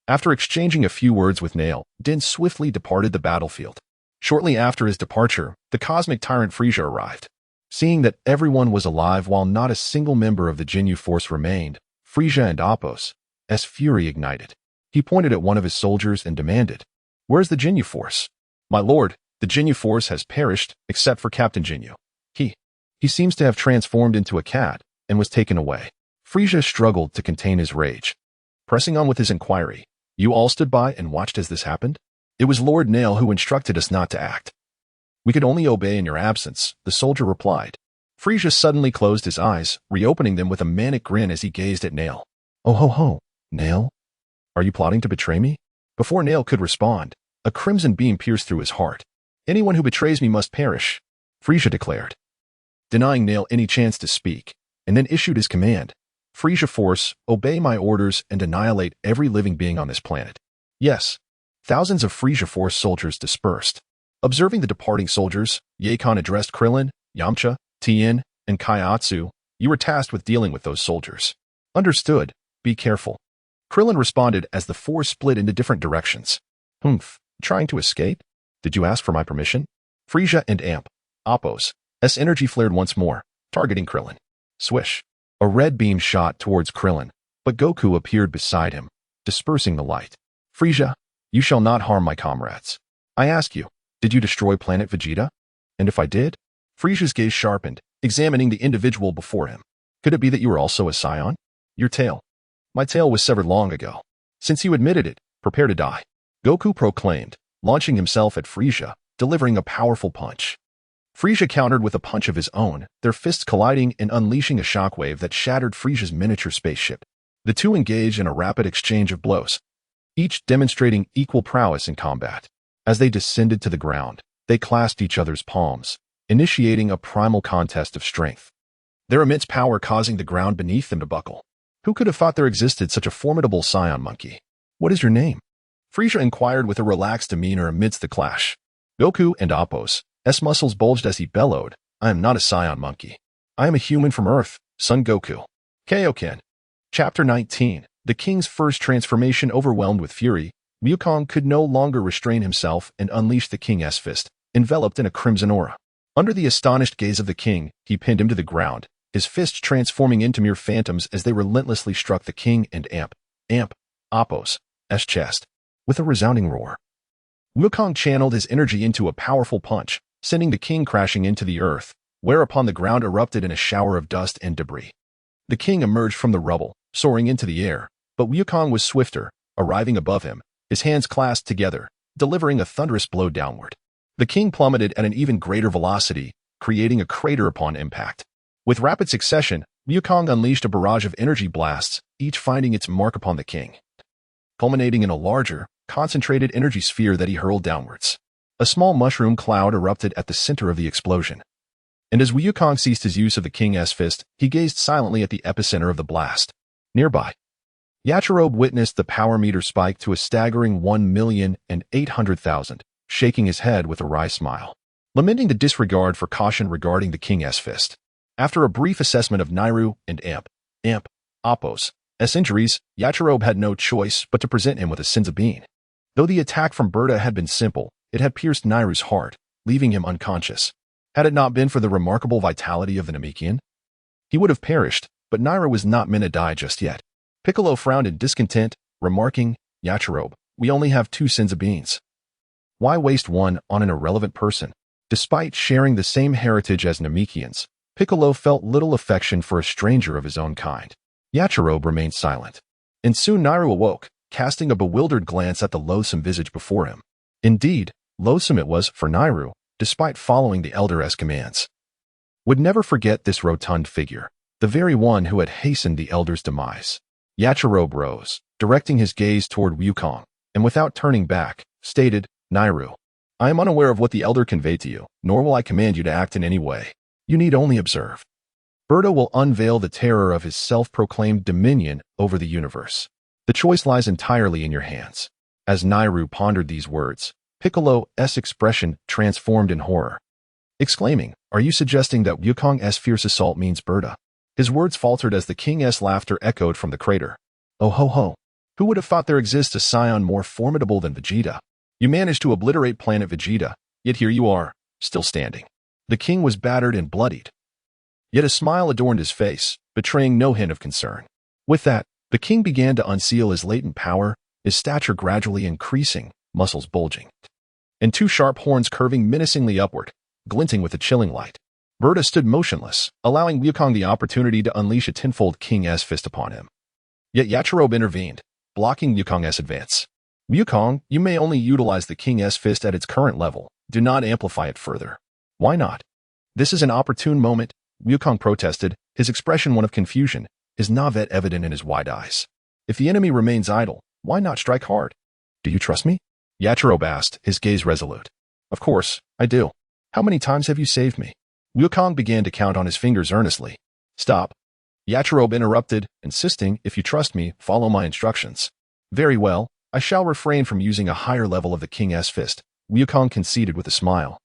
After exchanging a few words with Nail, Dend swiftly departed the battlefield. Shortly after his departure, the cosmic tyrant Frieza arrived. Seeing that everyone was alive while not a single member of the Jinyu force remained, Frieza and Appo's fury ignited. He pointed at one of his soldiers and demanded, Where's the Jinyu force? My lord, the Jinyu force has perished, except for Captain Jinyu. He seems to have transformed into a cat and was taken away. Frieza struggled to contain his rage. Pressing on with his inquiry, you all stood by and watched as this happened? It was Lord Nail who instructed us not to act. We could only obey in your absence, the soldier replied. Frieza suddenly closed his eyes, reopening them with a manic grin as he gazed at Nail. Oh ho ho, Nail? Are you plotting to betray me? Before Nail could respond, a crimson beam pierced through his heart. Anyone who betrays me must perish, Frieza declared, denying Nail any chance to speak, and then issued his command. Frieza Force, obey my orders and annihilate every living being on this planet. Yes. Thousands of Frieza Force soldiers dispersed. Observing the departing soldiers, Khan addressed Krillin, Yamcha, Tien, and Kaiatsu. You were tasked with dealing with those soldiers. Understood. Be careful. Krillin responded as the force split into different directions. Humph. Trying to escape? Did you ask for my permission? Frieza and Appo's energy flared once more, targeting Krillin. Swish. A red beam shot towards Krillin, but Goku appeared beside him, dispersing the light. Frieza, you shall not harm my comrades. I ask you, did you destroy planet Vegeta? And if I did? Frieza's gaze sharpened, examining the individual before him. Could it be that you were also a scion? Your tail. My tail was severed long ago. Since you admitted it, prepare to die. Goku proclaimed, launching himself at Furisa, delivering a powerful punch. Furisa countered with a punch of his own, their fists colliding and unleashing a shockwave that shattered Frisa's miniature spaceship. The two engaged in a rapid exchange of blows, each demonstrating equal prowess in combat. As they descended to the ground, they clasped each other's palms, initiating a primal contest of strength. Their immense power causing the ground beneath them to buckle. Who could have thought there existed such a formidable scion monkey? What is your name? Furisa inquired with a relaxed demeanor amidst the clash. Goku and Appo's muscles bulged as he bellowed, I am not a scion monkey. I am a human from Earth, Son Goku. Kaioken. Chapter 19. The king's first transformation. Overwhelmed with fury, Wukong could no longer restrain himself and unleashed the king's fist, enveloped in a crimson aura. Under the astonished gaze of the king, he pinned him to the ground, his fists transforming into mere phantoms as they relentlessly struck the king and Appo's chest. With a resounding roar, Wukong channeled his energy into a powerful punch, sending the king crashing into the earth, whereupon the ground erupted in a shower of dust and debris. The king emerged from the rubble, soaring into the air, but Wukong was swifter, arriving above him, his hands clasped together, delivering a thunderous blow downward. The king plummeted at an even greater velocity, creating a crater upon impact. With rapid succession, Wukong unleashed a barrage of energy blasts, each finding its mark upon the king, culminating in a larger, concentrated energy sphere that he hurled downwards. A small mushroom cloud erupted at the center of the explosion. And as Wukong ceased his use of the king's fist, he gazed silently at the epicenter of the blast. Nearby, Yachirobe witnessed the power meter spike to a staggering 1,800,000, shaking his head with a wry smile, lamenting the disregard for caution regarding the king's fist. After a brief assessment of Nairu and Appo's injuries, Yachirobe had no choice but to present him with a Senzu Bean. Though the attack from Berta had been simple, it had pierced Nairu's heart, leaving him unconscious. Had it not been for the remarkable vitality of the Namekian, he would have perished, but Nairu was not meant to die just yet. Piccolo frowned in discontent, remarking, Yachirobe, we only have 2 Senzu Beans. Why waste one on an irrelevant person? Despite sharing the same heritage as Namekians, Piccolo felt little affection for a stranger of his own kind. Yachirobe remained silent. And soon Nairu awoke, casting a bewildered glance at the loathsome visage before him. Indeed, loathsome it was for Nairu, despite following the elder's commands. Would never forget this rotund figure, the very one who had hastened the elder's demise. Yachirobe rose, directing his gaze toward Wukong, and without turning back, stated, Nairu, I am unaware of what the elder conveyed to you, nor will I command you to act in any way. You need only observe. Berta will unveil the terror of his self-proclaimed dominion over the universe. The choice lies entirely in your hands. As Nairu pondered these words, Piccolo's expression transformed in horror. Exclaiming, are you suggesting that Wukong's fierce assault means Berta? His words faltered as the king's laughter echoed from the crater. Oh ho ho! Who would have thought there exists a scion more formidable than Vegeta? You managed to obliterate planet Vegeta, yet here you are, still standing. The king was battered and bloodied. Yet a smile adorned his face, betraying no hint of concern. With that, the king began to unseal his latent power, his stature gradually increasing, muscles bulging, and 2 sharp horns curving menacingly upward, glinting with a chilling light. Berta stood motionless, allowing Wukong the opportunity to unleash a tenfold king's fist upon him. Yet Yachirobe intervened, blocking Wukong's advance. Wukong, you may only utilize the king's fist at its current level. Do not amplify it further. Why not? This is an opportune moment, Wukong protested, his expression one of confusion, his navet evident in his wide eyes. If the enemy remains idle, why not strike hard? Do you trust me? Yachirobe asked, his gaze resolute. Of course, I do. How many times have you saved me? Wukong began to count on his fingers earnestly. Stop. Yachirobe interrupted, insisting, if you trust me, follow my instructions. Very well, I shall refrain from using a higher level of the king's fist, Wukong conceded with a smile.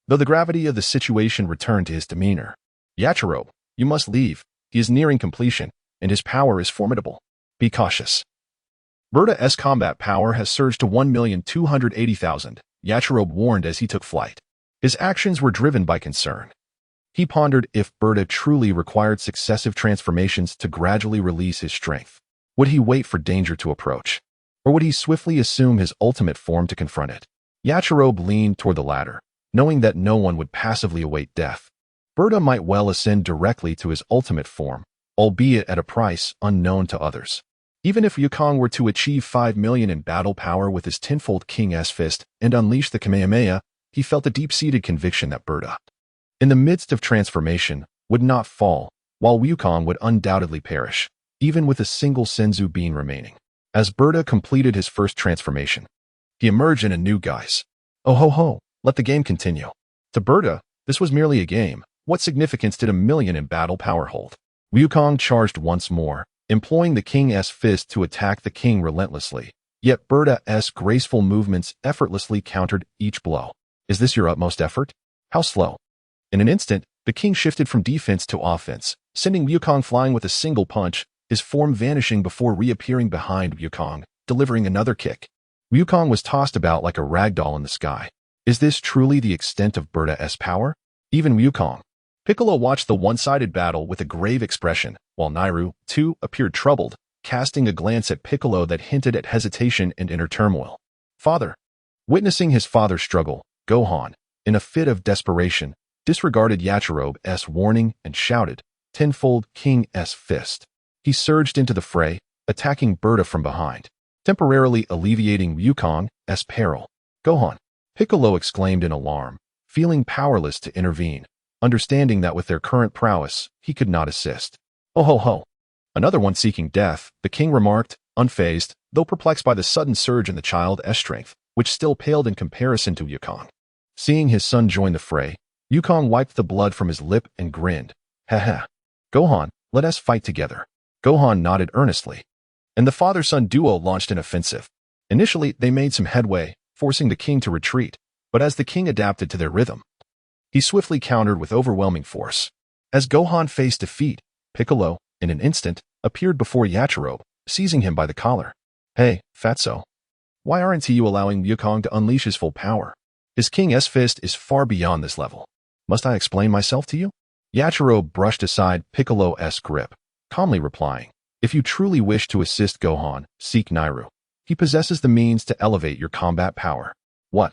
Though the gravity of the situation returned to his demeanor. Yachirobe, you must leave. He is nearing completion, and his power is formidable. Be cautious. Berta's combat power has surged to 1,280,000, Yachirobe warned as he took flight. His actions were driven by concern. He pondered if Berta truly required successive transformations to gradually release his strength. Would he wait for danger to approach? Or would he swiftly assume his ultimate form to confront it? Yachirobe leaned toward the latter, knowing that no one would passively await death. Berta might well ascend directly to his ultimate form, albeit at a price unknown to others. Even if Wukong were to achieve 5 million in battle power with his tenfold King S fist and unleash the Kamehameha, he felt a deep-seated conviction that Berta, in the midst of transformation, would not fall, while Wukong would undoubtedly perish, even with a single Senzu being remaining. As Berta completed his first transformation, he emerged in a new guise. Oh ho ho, let the game continue. To Berta, this was merely a game. What significance did a million in battle power hold? Wukong charged once more, employing the King's fist to attack the king relentlessly, yet Berta's graceful movements effortlessly countered each blow. Is this your utmost effort? How slow? In an instant, the king shifted from defense to offense, sending Wukong flying with a single punch, his form vanishing before reappearing behind Wukong, delivering another kick. Wukong was tossed about like a ragdoll in the sky. Is this truly the extent of Berta's power? Even Wukong. Piccolo watched the one-sided battle with a grave expression, while Nairu, too, appeared troubled, casting a glance at Piccolo that hinted at hesitation and inner turmoil. Father. Witnessing his father's struggle, Gohan, in a fit of desperation, disregarded Yachirobe's warning and shouted, "Tenfold King's fist." He surged into the fray, attacking Berta from behind, temporarily alleviating Wukong's peril. Gohan. Piccolo exclaimed in alarm, feeling powerless to intervene, understanding that with their current prowess, he could not assist. Oh ho ho. Another one seeking death, the king remarked, unfazed, though perplexed by the sudden surge in the child's strength, which still paled in comparison to Wukong. Seeing his son join the fray, Wukong wiped the blood from his lip and grinned. Ha ha. Gohan, let us fight together. Gohan nodded earnestly, and the father-son duo launched an offensive. Initially, they made some headway, forcing the king to retreat, but as the king adapted to their rhythm, he swiftly countered with overwhelming force. As Gohan faced defeat, Piccolo, in an instant, appeared before Yachirobe, seizing him by the collar. Hey, Fatso. Why aren't you allowing Wukong to unleash his full power? His King's fist is far beyond this level. Must I explain myself to you? Yachirobe brushed aside Piccolo's grip, calmly replying, if you truly wish to assist Gohan, seek Nairu. He possesses the means to elevate your combat power. What?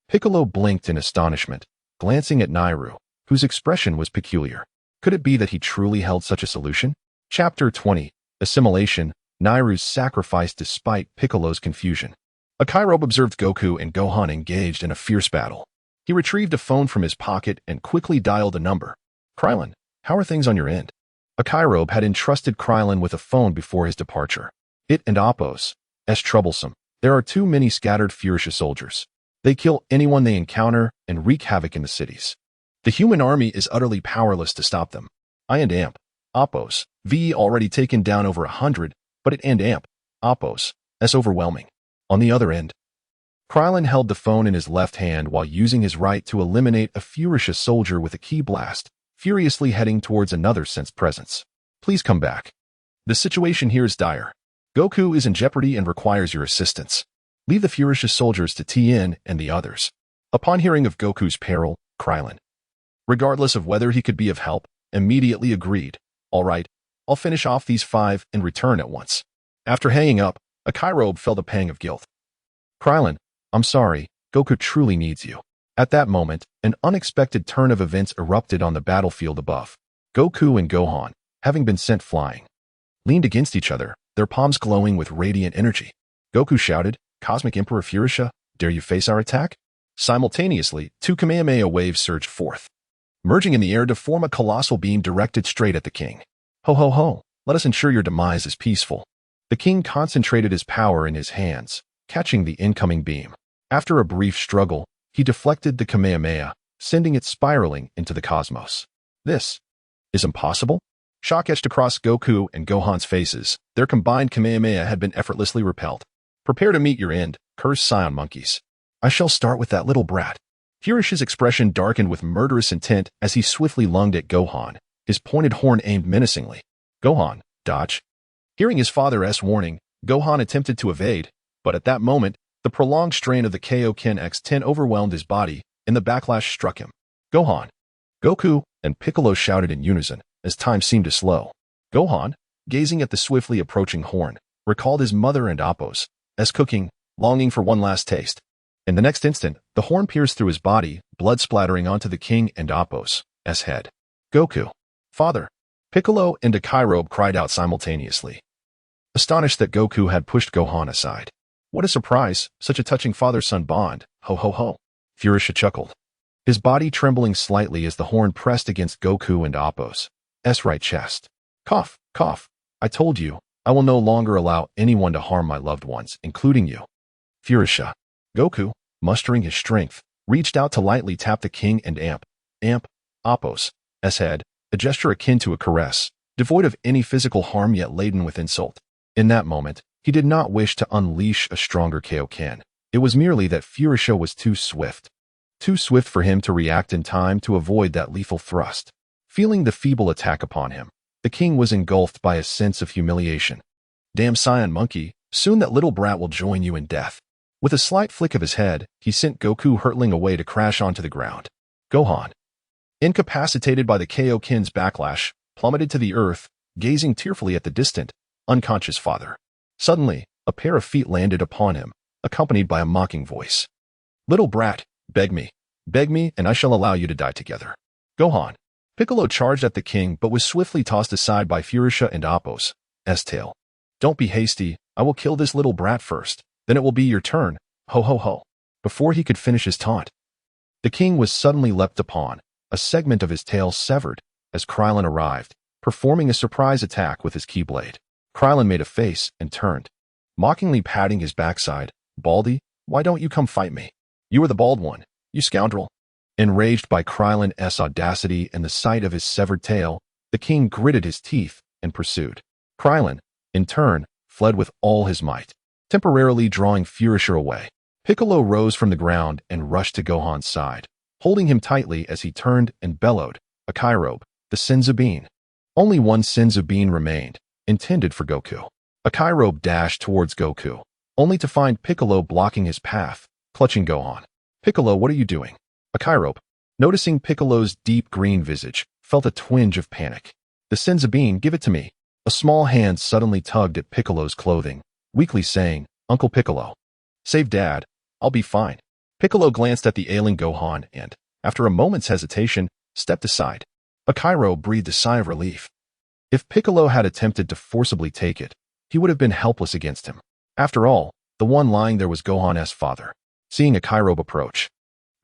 Piccolo blinked in astonishment, glancing at Nairu, whose expression was peculiar. Could it be that he truly held such a solution? Chapter 20. Assimilation, Nairu's sacrifice despite Piccolo's confusion. Akairobe observed Goku and Gohan engaged in a fierce battle. He retrieved a phone from his pocket and quickly dialed a number. Krillin, how are things on your end? Akairobe had entrusted Krillin with a phone before his departure. It and Appo's troublesome. There are too many scattered Furisa soldiers. They kill anyone they encounter and wreak havoc in the cities. The human army is utterly powerless to stop them. I and Appo's already taken down over 100, but it and Appo's overwhelming. On the other end, Krillin held the phone in his left hand while using his right to eliminate a Furisa soldier with a key blast, furiously heading towards another sense presence. Please come back. The situation here is dire. Goku is in jeopardy and requires your assistance. Leave the Furisa soldiers to Tien and the others. Upon hearing of Goku's peril, Krillin, regardless of whether he could be of help, immediately agreed. All right, I'll finish off these 5 and return at once. After hanging up, Akairobe felt a pang of guilt. Krillin, I'm sorry, Goku truly needs you. At that moment, an unexpected turn of events erupted on the battlefield above. Goku and Gohan, having been sent flying, leaned against each other, their palms glowing with radiant energy. Goku shouted, Cosmic Emperor Furisa, dare you face our attack? Simultaneously, 2 Kamehameha waves surged forth, merging in the air to form a colossal beam directed straight at the king. Ho ho ho, let us ensure your demise is peaceful. The king concentrated his power in his hands, catching the incoming beam. After a brief struggle, he deflected the Kamehameha, sending it spiraling into the cosmos. This is impossible? Shock etched across Goku and Gohan's faces. Their combined Kamehameha had been effortlessly repelled. Prepare to meet your end, cursed scion monkeys. I shall start with that little brat. Furisha's expression darkened with murderous intent as he swiftly lunged at Gohan, his pointed horn aimed menacingly. Gohan, dodge. Hearing his father's warning, Gohan attempted to evade, but at that moment, the prolonged strain of the Kaioken X-10 overwhelmed his body, and the backlash struck him. Gohan. Goku and Piccolo shouted in unison, as time seemed to slow. Gohan, gazing at the swiftly approaching horn, recalled his mother and Appo's cooking, longing for one last taste. In the next instant, the horn pierced through his body, blood splattering onto the king and Appo's head. Goku. Father. Piccolo and Akairobe cried out simultaneously. astonished that Goku had pushed Gohan aside. What a surprise, such a touching father-son bond, ho ho ho. Furisa chuckled, his body trembling slightly as the horn pressed against Goku and Appo's right chest. Cough, cough. I told you, I will no longer allow anyone to harm my loved ones, including you. Furisa. Goku, mustering his strength, reached out to lightly tap the king and Appo's head, a gesture akin to a caress, devoid of any physical harm yet laden with insult. In that moment, he did not wish to unleash a stronger Kaioken. It was merely that Furisa was too swift. Too swift for him to react in time to avoid that lethal thrust. Feeling the feeble attack upon him, the king was engulfed by a sense of humiliation. Damn scion monkey, soon that little brat will join you in death. With a slight flick of his head, he sent Goku hurtling away to crash onto the ground. Gohan, incapacitated by the Kaioken's backlash, plummeted to the earth, gazing tearfully at the distant, unconscious father. Suddenly, a pair of feet landed upon him, accompanied by a mocking voice. Little brat, beg me, and I shall allow you to die together. Gohan. Piccolo charged at the king but was swiftly tossed aside by Furisa and Appo's tail. Don't be hasty, I will kill this little brat first, then it will be your turn, ho ho ho. Before he could finish his taunt, the king was suddenly leapt upon, a segment of his tail severed, as Krillin arrived, performing a surprise attack with his keyblade. Krillin made a face and turned, mockingly patting his backside. Baldy, why don't you come fight me? You are the bald one, you scoundrel. Enraged by Krillin's audacity and the sight of his severed tail, the king gritted his teeth and pursued. Krillin, in turn, fled with all his might, temporarily drawing Furisa away. Piccolo rose from the ground and rushed to Gohan's side, holding him tightly as he turned and bellowed, a Kairobe, the Senzu Bean. Only one Senzu Bean remained, intended for Goku. A Kairobe dashed towards Goku, only to find Piccolo blocking his path, clutching Gohan. Piccolo, what are you doing? A Kairobe, noticing Piccolo's deep green visage, felt a twinge of panic. The Senzu Bean, give it to me. A small hand suddenly tugged at Piccolo's clothing, weakly saying, Uncle Piccolo. Save Dad, I'll be fine. Piccolo glanced at the ailing Gohan and, after a moment's hesitation, stepped aside. A Kairobe breathed a sigh of relief. If Piccolo had attempted to forcibly take it, he would have been helpless against him. After all, the one lying there was Gohan's father. Seeing a Kairobe approach,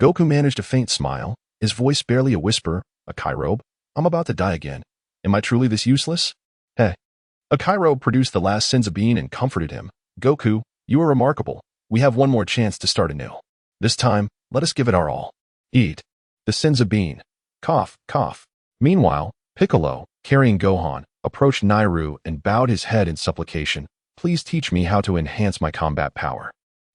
Goku managed a faint smile, his voice barely a whisper. A Kairobe? I'm about to die again. Am I truly this useless? Hey. A Kairobe produced the last Senzu Bean and comforted him. Goku, you are remarkable. We have one more chance to start anew. This time, let us give it our all. Eat. The Senzu Bean. Cough, cough. Meanwhile, Piccolo, carrying Gohan, approached Nairu and bowed his head in supplication. Please teach me how to enhance my combat power.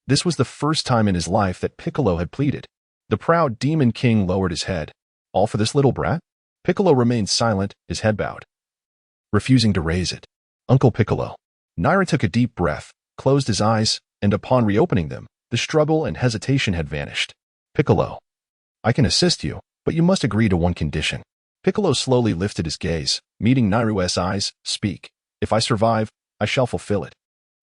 This was the first time in his life that Piccolo had pleaded. The proud Demon King lowered his head. All for this little brat? Piccolo remained silent, his head bowed, refusing to raise it. Uncle Piccolo. Naira took a deep breath, closed his eyes, and upon reopening them, the struggle and hesitation had vanished. Piccolo. I can assist you, but you must agree to one condition. Piccolo slowly lifted his gaze, meeting Nairu's eyes. Speak. If I survive, I shall fulfill it.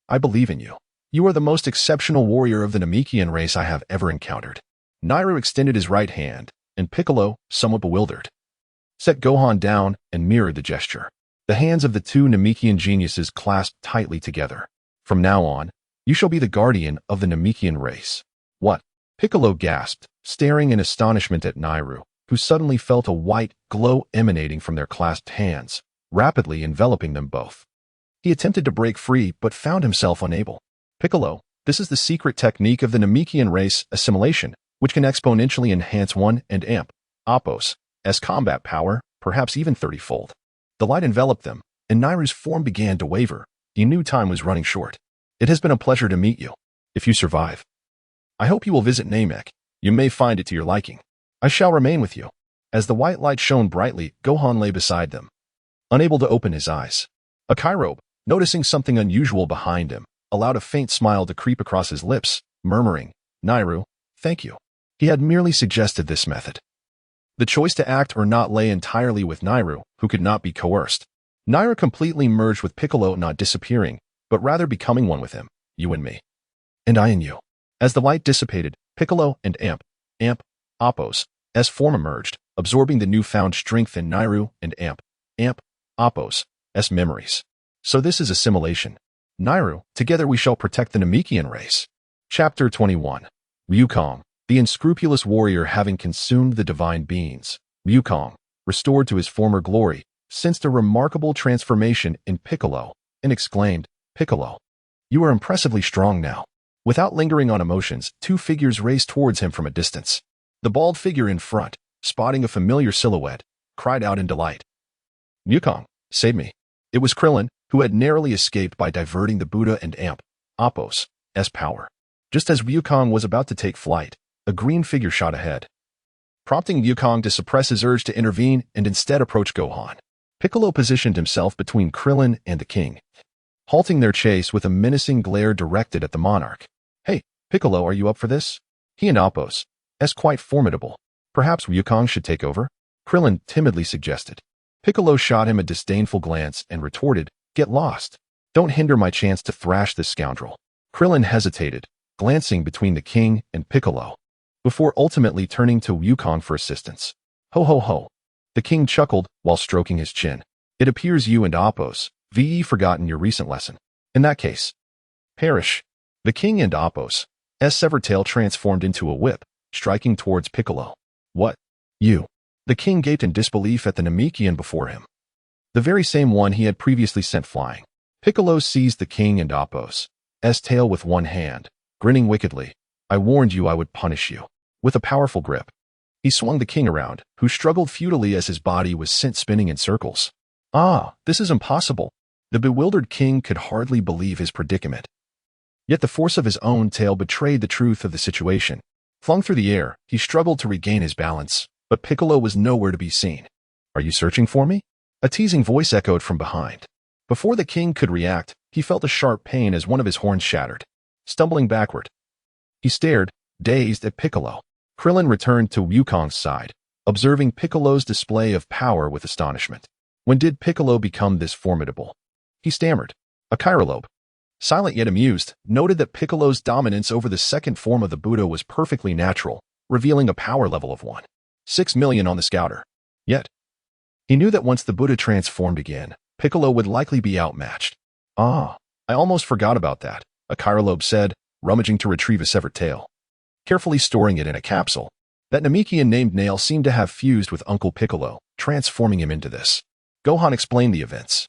I believe in you. You are the most exceptional warrior of the Namekian race I have ever encountered. Nairu extended his right hand, and Piccolo, somewhat bewildered, set Gohan down and mirrored the gesture. The hands of the two Namekian geniuses clasped tightly together. From now on, you shall be the guardian of the Namekian race. What? Piccolo gasped, staring in astonishment at Nairu, who suddenly felt a white glow emanating from their clasped hands, rapidly enveloping them both. He attempted to break free but found himself unable. Piccolo, this is the secret technique of the Namekian race, assimilation, which can exponentially enhance one and Appo's combat power, perhaps even 30-fold. The light enveloped them, and Nairu's form began to waver. He knew time was running short. It has been a pleasure to meet you. If you survive, I hope you will visit Namek. You may find it to your liking. I shall remain with you. As the white light shone brightly, Gohan lay beside them, unable to open his eyes. A Kairobe, noticing something unusual behind him, allowed a faint smile to creep across his lips, murmuring, Nairu, thank you. He had merely suggested this method. The choice to act or not lay entirely with Nairu, who could not be coerced. Nairu completely merged with Piccolo, not disappearing, but rather becoming one with him, you and me. And I and you. As the light dissipated, Piccolo and Appo's form emerged, absorbing the newfound strength in Nairu and Appo's memories. So this is assimilation. Nairu, together we shall protect the Namekian race. Chapter 21. Wukong, the unscrupulous warrior having consumed the divine beings. Wukong, restored to his former glory, sensed a remarkable transformation in Piccolo and exclaimed, "Piccolo, you are impressively strong now." Without lingering on emotions, two figures raced towards him from a distance. The bald figure in front, spotting a familiar silhouette, cried out in delight, "Wukong, save me." It was Krillin, who had narrowly escaped by diverting the Buddha and Amp, Apos, S power. Just as Wukong was about to take flight, a green figure shot ahead, prompting Wukong to suppress his urge to intervene and instead approach Gohan. Piccolo positioned himself between Krillin and the king, halting their chase with a menacing glare directed at the monarch. "Hey, Piccolo, are you up for this? He and Apos, S quite formidable. Perhaps Wukong should take over?" Krillin timidly suggested. Piccolo shot him a disdainful glance and retorted, "Get lost. Don't hinder my chance to thrash this scoundrel." Krillin hesitated, glancing between the king and Piccolo, before ultimately turning to Wukong for assistance. "Ho ho ho." The king chuckled while stroking his chin. "It appears you and Apos, VE forgotten your recent lesson. In that case, perish." The king and Apos, S severed tail transformed into a whip, striking towards Piccolo. "What? You?" The king gaped in disbelief at the Namekian before him, the very same one he had previously sent flying. Piccolo seized the king and Apos, S tail with one hand, grinning wickedly. "I warned you I would punish you." With a powerful grip, he swung the king around, who struggled futilely as his body was sent spinning in circles. "Ah, this is impossible." The bewildered king could hardly believe his predicament. Yet the force of his own tail betrayed the truth of the situation. Flung through the air, he struggled to regain his balance, but Piccolo was nowhere to be seen. "Are you searching for me?" A teasing voice echoed from behind. Before the king could react, he felt a sharp pain as one of his horns shattered. Stumbling backward, he stared, dazed, at Piccolo. Krillin returned to Wukong's side, observing Piccolo's display of power with astonishment. When did Piccolo become this formidable? He stammered. A Chirolobe, silent yet amused, noted that Piccolo's dominance over the second form of the Buddha was perfectly natural, revealing a power level of 1.6 million on the scouter. Yet, he knew that once the Buddha transformed again, Piccolo would likely be outmatched. "Ah, I almost forgot about that," a Chirolobe said, rummaging to retrieve a severed tail, carefully storing it in a capsule. That Namekian named Nail seemed to have fused with Uncle Piccolo, transforming him into this. Gohan explained the events,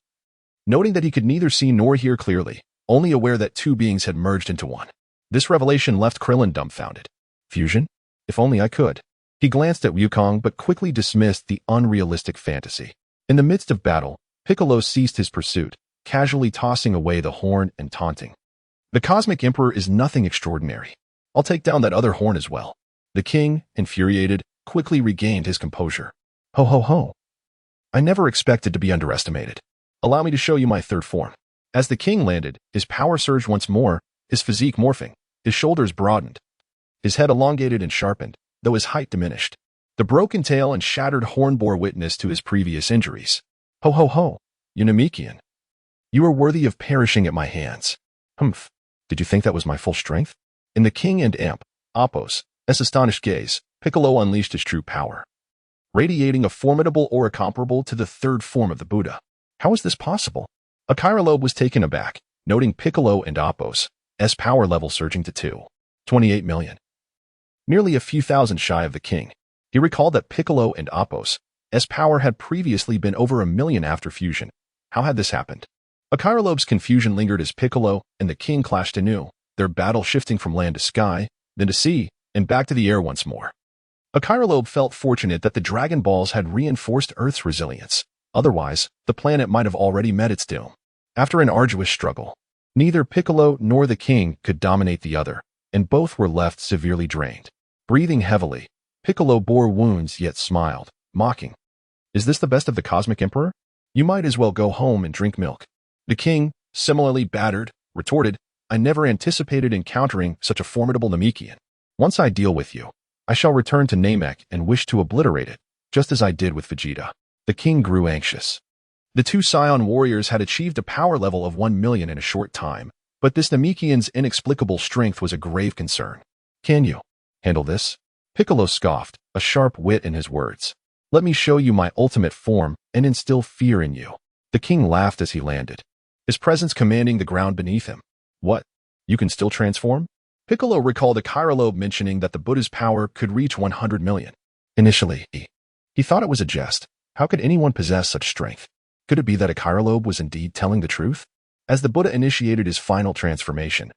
noting that he could neither see nor hear clearly, only aware that two beings had merged into one. This revelation left Krillin dumbfounded. "Fusion? If only I could." He glanced at Wukong but quickly dismissed the unrealistic fantasy. In the midst of battle, Piccolo ceased his pursuit, casually tossing away the horn and taunting. "The Cosmic Emperor is nothing extraordinary. I'll take down that other horn as well." The king, infuriated, quickly regained his composure. "Ho ho ho. I never expected to be underestimated. Allow me to show you my third form." As the king landed, his power surged once more, his physique morphing, his shoulders broadened, his head elongated and sharpened, though his height diminished. The broken tail and shattered horn bore witness to his previous injuries. "Ho ho ho, you Namekian. You are worthy of perishing at my hands." "Humph. Did you think that was my full strength?" In the king and Amp, Apos, S astonished gaze, Piccolo unleashed his true power, radiating a formidable aura comparable to the third form of the Buddha. How is this possible? A Chirolobe was taken aback, noting Piccolo and Apos, S power level surging to 2.28 million. Nearly a few thousand shy of the king. He recalled that Piccolo and Apos, S power had previously been over 1 million after fusion. How had this happened? A Chirolobe's confusion lingered as Piccolo and the king clashed anew, their battle shifting from land to sky, then to sea, and back to the air once more. A Chirolobe felt fortunate that the Dragon Balls had reinforced Earth's resilience. Otherwise, the planet might have already met its doom. After an arduous struggle, neither Piccolo nor the king could dominate the other, and both were left severely drained. Breathing heavily, Piccolo bore wounds yet smiled, mocking. "Is this the best of the Cosmic Emperor? You might as well go home and drink milk." The king, similarly battered, retorted, "I never anticipated encountering such a formidable Namekian. Once I deal with you, I shall return to Namek and wish to obliterate it, just as I did with Vegeta." The king grew anxious. The two Scion warriors had achieved a power level of 1 million in a short time, but this Namekian's inexplicable strength was a grave concern. "Can you handle this?" Piccolo scoffed, a sharp wit in his words. "Let me show you my ultimate form and instill fear in you." The king laughed as he landed, his presence commanding the ground beneath him. What? You can still transform? Piccolo recalled a Kyrolobe mentioning that the Buddha's power could reach 100 million. Initially, he thought it was a jest. How could anyone possess such strength? Could it be that a Kyrolobe was indeed telling the truth? As the Buddha initiated his final transformation,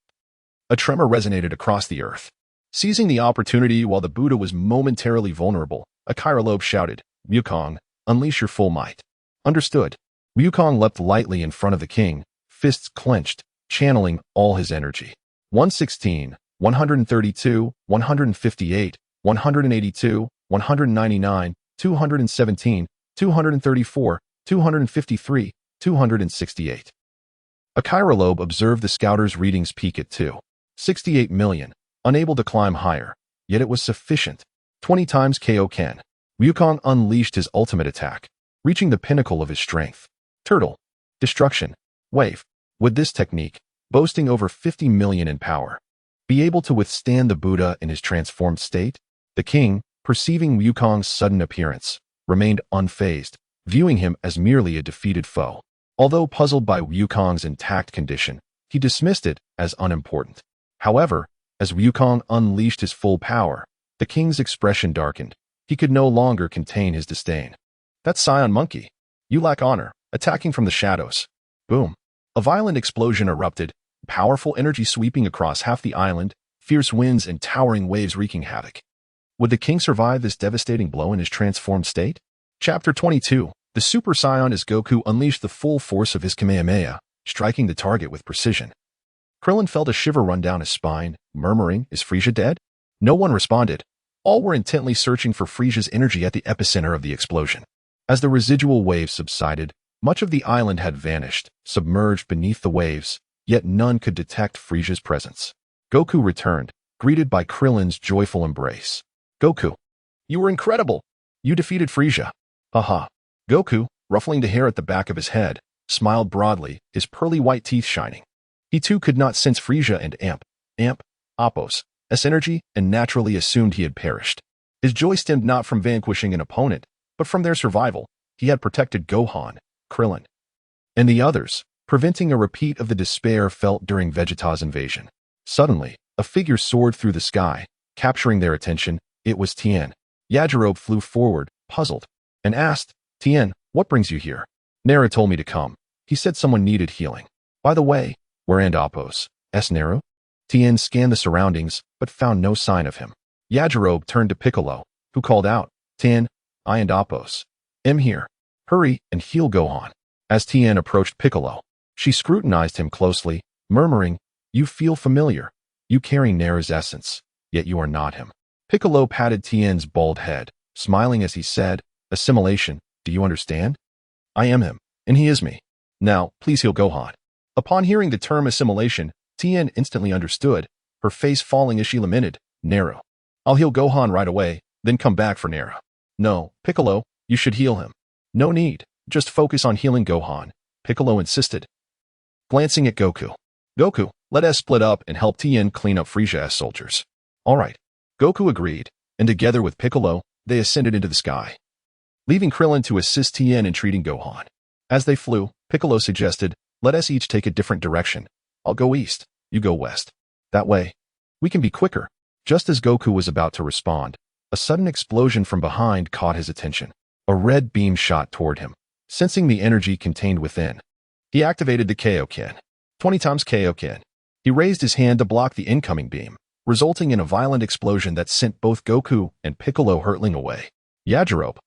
a tremor resonated across the earth. Seizing the opportunity while the Buddha was momentarily vulnerable, a Kyrolobe shouted, "Wukong, unleash your full might." Understood. Wukong leapt lightly in front of the king, fists clenched, channeling all his energy. 116, 132, 158, 182, 199, 217, 234, 253, 268. A Kyrolobe observed the scouter's readings peak at 268 million, unable to climb higher, yet it was sufficient. 20 times Kaioken. Wukong unleashed his ultimate attack, reaching the pinnacle of his strength. Turtle. Destruction. Wave. With this technique, boasting over 50 million in power, be able to withstand the Buddha in his transformed state? The king, perceiving Wukong's sudden appearance, remained unfazed, viewing him as merely a defeated foe. Although puzzled by Wukong's intact condition, he dismissed it as unimportant. However, as Wukong unleashed his full power, the king's expression darkened. He could no longer contain his disdain. "That's Scion Monkey. You lack honor," attacking from the shadows. Boom. A violent explosion erupted, powerful energy sweeping across half the island, fierce winds and towering waves wreaking havoc. Would the king survive this devastating blow in his transformed state? Chapter 22. The Super Saiyan as Goku unleashed the full force of his Kamehameha, striking the target with precision. Krillin felt a shiver run down his spine, murmuring, "Is Frieza dead?" No one responded. All were intently searching for Frieza's energy at the epicenter of the explosion. As the residual waves subsided, much of the island had vanished, submerged beneath the waves, yet none could detect Frieza's presence. Goku returned, greeted by Krillin's joyful embrace. "Goku, you were incredible! You defeated Frieza." Haha. Goku, ruffling the hair at the back of his head, smiled broadly, his pearly white teeth shining. He too could not sense Frieza and Appo's energy, and naturally assumed he had perished. His joy stemmed not from vanquishing an opponent, but from their survival. He had protected Gohan, Krillin, and the others, preventing a repeat of the despair felt during Vegeta's invasion. Suddenly, a figure soared through the sky, capturing their attention. It was Tien. Yajirobe flew forward, puzzled, and asked, "Tien, what brings you here?" "Nara told me to come. He said someone needed healing." "By the way, where and Appo's Nara?" Tien scanned the surroundings, but found no sign of him. Yajirobe turned to Piccolo, who called out, "Tien, I and Appo's here. Hurry and heal Gohan." As Tien approached Piccolo, she scrutinized him closely, murmuring, "You feel familiar. You carry Nara's essence, yet you are not him." Piccolo patted Tien's bald head, smiling as he said, "Assimilation, do you understand? I am him, and he is me. Now, please heal Gohan." Upon hearing the term assimilation, Tien instantly understood, her face falling as she lamented, "Nara. I'll heal Gohan right away, then come back for Nara." "No, Piccolo, you should heal him." "No need, just focus on healing Gohan," Piccolo insisted. Glancing at Goku. "Goku, let us split up and help Tien clean up Frieza's soldiers." "All right." Goku agreed, and together with Piccolo, they ascended into the sky, leaving Krillin to assist Tien in treating Gohan. As they flew, Piccolo suggested, "Let us each take a different direction. I'll go east, you go west. That way, we can be quicker." Just as Goku was about to respond, a sudden explosion from behind caught his attention. A red beam shot toward him. Sensing the energy contained within, he activated the Kaioken. 20 times Kaioken. He raised his hand to block the incoming beam, resulting in a violent explosion that sent both Goku and Piccolo hurtling away. Yajirobe,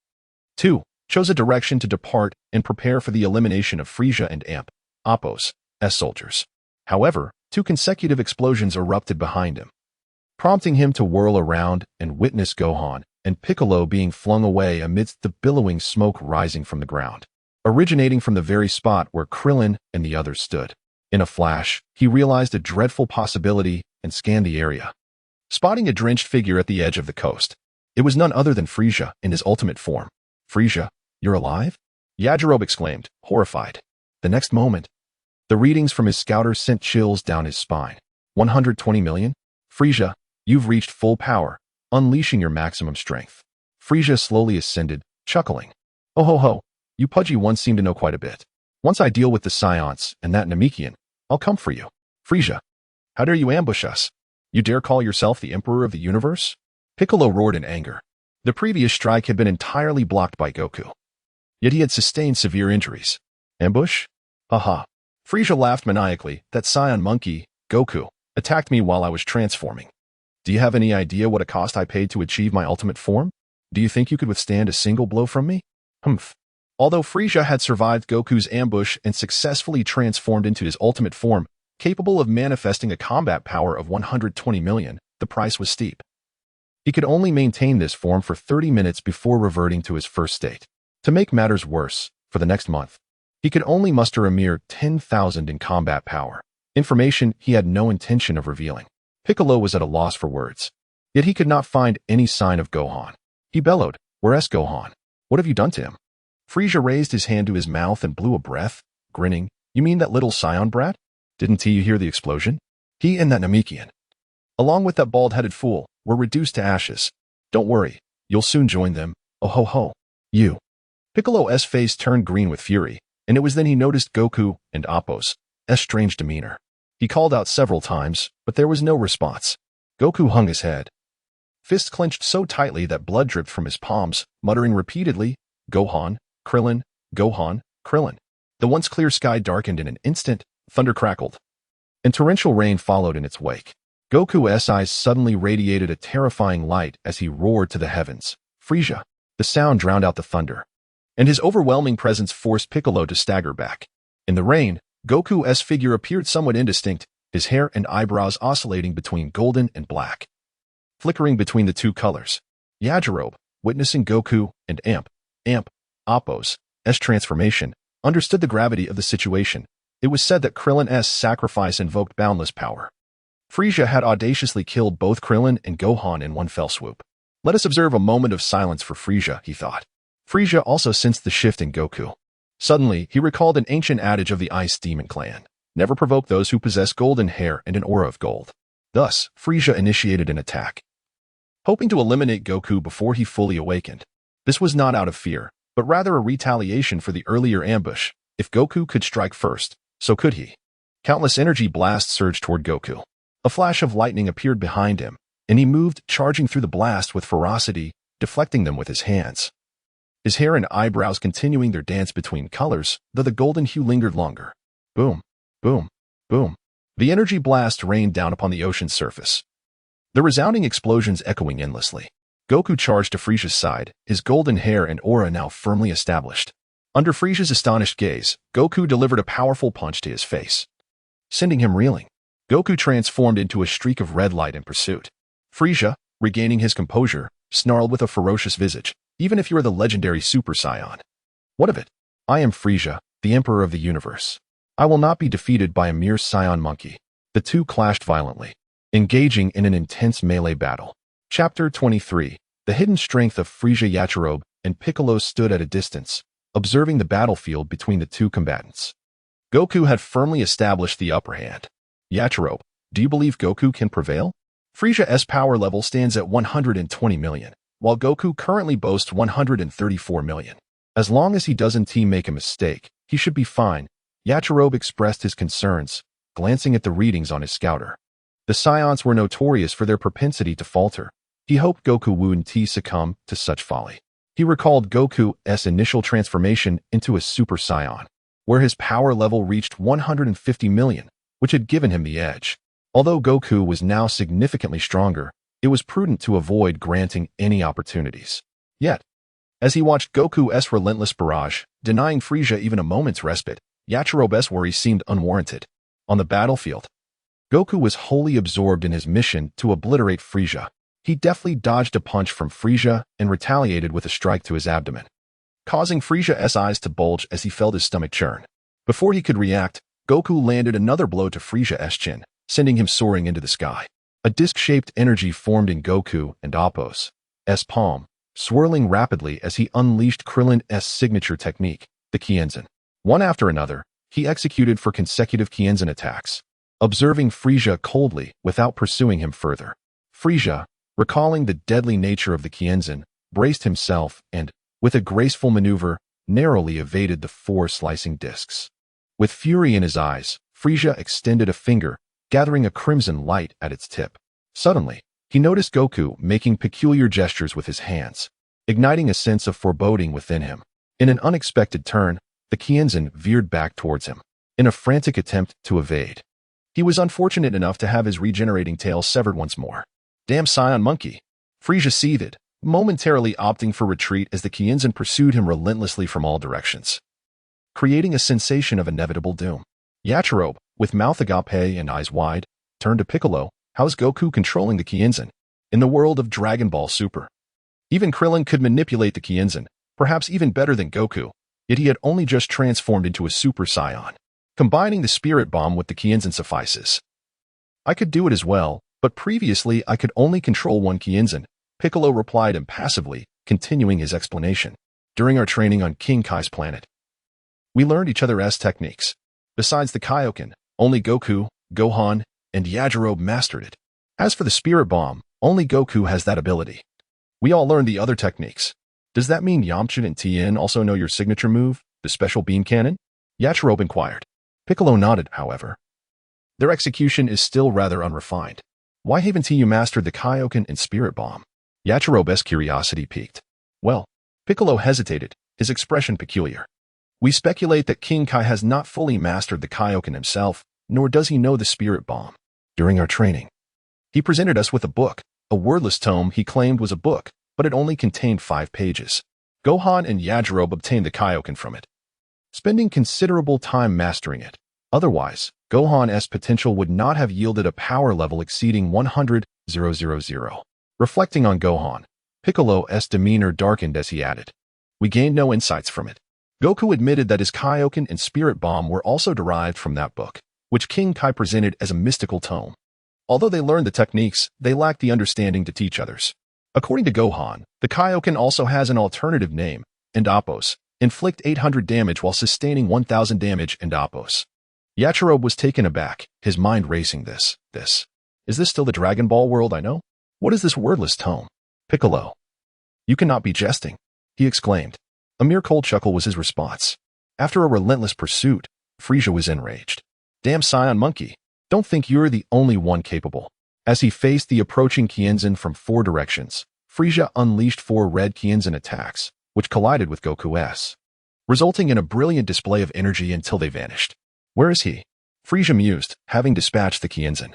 too, chose a direction to depart and prepare for the elimination of Frieza and Appo's soldiers. However, 2 consecutive explosions erupted behind him, prompting him to whirl around and witness Gohan and Piccolo being flung away amidst the billowing smoke rising from the ground, originating from the very spot where Krillin and the others stood. In a flash, he realized a dreadful possibility and scanned the area, spotting a drenched figure at the edge of the coast. It was none other than Frieza in his ultimate form. "Frieza, you're alive?" Yajirobe exclaimed, horrified. The next moment, the readings from his scouter sent chills down his spine. 120 million? "Frieza, you've reached full power, unleashing your maximum strength." Frieza slowly ascended, chuckling. "Oh ho ho, you pudgy ones seem to know quite a bit." Once I deal with the Scions and that Namekian, I'll come for you. Furisa, how dare you ambush us? You dare call yourself the Emperor of the Universe? Piccolo roared in anger. The previous strike had been entirely blocked by Goku. Yet he had sustained severe injuries. Ambush? Haha. Furisa laughed maniacally. That Scion monkey, Goku, attacked me while I was transforming. Do you have any idea what a cost I paid to achieve my ultimate form? Do you think you could withstand a single blow from me? Humph. Although Furisa had survived Goku's ambush and successfully transformed into his ultimate form, capable of manifesting a combat power of 120 million, the price was steep. He could only maintain this form for 30 minutes before reverting to his first state. To make matters worse, for the next month, he could only muster a mere 10,000 in combat power, information he had no intention of revealing. Piccolo was at a loss for words. Yet he could not find any sign of Gohan. He bellowed, "Where's Gohan? What have you done to him?" Furisa raised his hand to his mouth and blew a breath, grinning. "You mean that little Scion brat? Didn't you hear the explosion? He and that Namekian, along with that bald-headed fool, were reduced to ashes. Don't worry, you'll soon join them. Oh ho ho. You." Piccolo's face turned green with fury, and it was then he noticed Goku and Appo's strange demeanor. He called out several times, but there was no response. Goku hung his head, fists clenched so tightly that blood dripped from his palms, muttering repeatedly, "Gohan, Krillin, Gohan, Krillin." The once clear sky darkened in an instant, thunder crackled, and torrential rain followed in its wake. Goku's eyes suddenly radiated a terrifying light as he roared to the heavens. "Furisa!" The sound drowned out the thunder, and his overwhelming presence forced Piccolo to stagger back. In the rain, Goku's figure appeared somewhat indistinct, his hair and eyebrows oscillating between golden and black, flickering between the two colors. Yajirobe, witnessing Goku and Appo's transformation, understood the gravity of the situation. It was said that Krillin's sacrifice invoked boundless power. Furisa had audaciously killed both Krillin and Gohan in one fell swoop. Let us observe a moment of silence for Furisa, he thought. Furisa also sensed the shift in Goku. Suddenly, he recalled an ancient adage of the Ice Demon clan. Never provoke those who possess golden hair and an aura of gold. Thus, Furisa initiated an attack, hoping to eliminate Goku before he fully awakened. This was not out of fear, but rather a retaliation for the earlier ambush. If Goku could strike first, so could he. Countless energy blasts surged toward Goku. A flash of lightning appeared behind him, and he moved, charging through the blast with ferocity, deflecting them with his hands. His hair and eyebrows continuing their dance between colors, though the golden hue lingered longer. Boom, boom, boom. The energy blast rained down upon the ocean's surface, the resounding explosions echoing endlessly. Goku charged to Frisa's side, his golden hair and aura now firmly established. Under Frisa's astonished gaze, Goku delivered a powerful punch to his face, sending him reeling. Goku transformed into a streak of red light in pursuit. Furisa, regaining his composure, snarled with a ferocious visage. "Even if you are the legendary Super Saiyan, what of it? I am Furisa, the Emperor of the Universe. I will not be defeated by a mere Scion monkey." The two clashed violently, engaging in an intense melee battle. Chapter 23. The hidden strength of Furisa. Yajirobe and Piccolo stood at a distance, observing the battlefield between the two combatants. Goku had firmly established the upper hand. "Yajirobe, do you believe Goku can prevail?" Frisa's power level stands at 120 million. While Goku currently boasts 134 million. As long as he doesn't make a mistake, he should be fine. Yajirobe expressed his concerns, glancing at the readings on his scouter. The Scions were notorious for their propensity to falter. He hoped Goku wouldn't succumb to such folly. He recalled Goku's initial transformation into a Super Saiyan, where his power level reached 150 million, which had given him the edge. Although Goku was now significantly stronger, it was prudent to avoid granting any opportunities. Yet, as he watched Goku's relentless barrage, denying Furisa even a moment's respite, Yajirobe's worry seemed unwarranted. On the battlefield, Goku was wholly absorbed in his mission to obliterate Furisa. He deftly dodged a punch from Furisa and retaliated with a strike to his abdomen, causing Frisa's eyes to bulge as he felt his stomach churn. Before he could react, Goku landed another blow to Frisa's chin, sending him soaring into the sky. A disc-shaped energy formed in Goku and Appo's palm, swirling rapidly as he unleashed Krillin's signature technique, the Kienzan. One after another, he executed for consecutive Kienzan attacks, observing Furisa coldly without pursuing him further. Furisa, recalling the deadly nature of the Kienzan, braced himself and, with a graceful maneuver, narrowly evaded the 4 slicing discs. With fury in his eyes, Furisa extended a finger, gathering a crimson light at its tip. Suddenly, he noticed Goku making peculiar gestures with his hands, igniting a sense of foreboding within him. In an unexpected turn, the Kienzan veered back towards him, in a frantic attempt to evade. He was unfortunate enough to have his regenerating tail severed once more. Damn Scion monkey! Furisa seethed, momentarily opting for retreat as the Kienzan pursued him relentlessly from all directions, creating a sensation of inevitable doom. Yachirobe, with mouth agape and eyes wide, turned to Piccolo. How's Goku controlling the Kienzan? In the world of Dragon Ball Super, even Krillin could manipulate the Kienzan, perhaps even better than Goku, yet he had only just transformed into a Super Saiyan. Combining the Spirit Bomb with the Kienzan suffices. I could do it as well, but previously I could only control one Kienzan, Piccolo replied impassively, continuing his explanation. During our training on King Kai's planet, we learned each other's techniques. Besides the Kaioken, only Goku, Gohan, and Yajirobe mastered it. As for the Spirit Bomb, only Goku has that ability. We all learned the other techniques. Does that mean Yamcha and Tien also know your signature move, the Special Beam Cannon? Yajirobe inquired. Piccolo nodded, however. Their execution is still rather unrefined. Why haven't you mastered the Kaioken and Spirit Bomb? Yachirobe's curiosity piqued. Well, Piccolo hesitated, his expression peculiar. We speculate that King Kai has not fully mastered the Kaioken himself, nor does he know the Spirit Bomb. During our training, he presented us with a book, a wordless tome he claimed was a book, but it only contained 5 pages. Gohan and Yajirobe obtained the Kaioken from it, spending considerable time mastering it. Otherwise, Gohan's potential would not have yielded a power level exceeding 100,000. Reflecting on Gohan, Piccolo's demeanor darkened as he added, we gained no insights from it. Goku admitted that his Kaioken and Spirit Bomb were also derived from that book, which King Kai presented as a mystical tome. Although they learned the techniques, they lacked the understanding to teach others. According to Gohan, the Kaioken also has an alternative name, Endapos, inflict 800 damage while sustaining 1000 damage Endapos. Yachirobe was taken aback, his mind racing this. Is this still the Dragon Ball world I know? What is this wordless tome? Piccolo. You cannot be jesting, he exclaimed. A mere cold chuckle was his response. After a relentless pursuit, Furisa was enraged. Damn Scion monkey, don't think you're the only one capable. As he faced the approaching Kienzan from 4 directions, Furisa unleashed 4 red Kienzan attacks, which collided with Goku's, resulting in a brilliant display of energy until they vanished. Where is he? Furisa mused, having dispatched the Kienzan,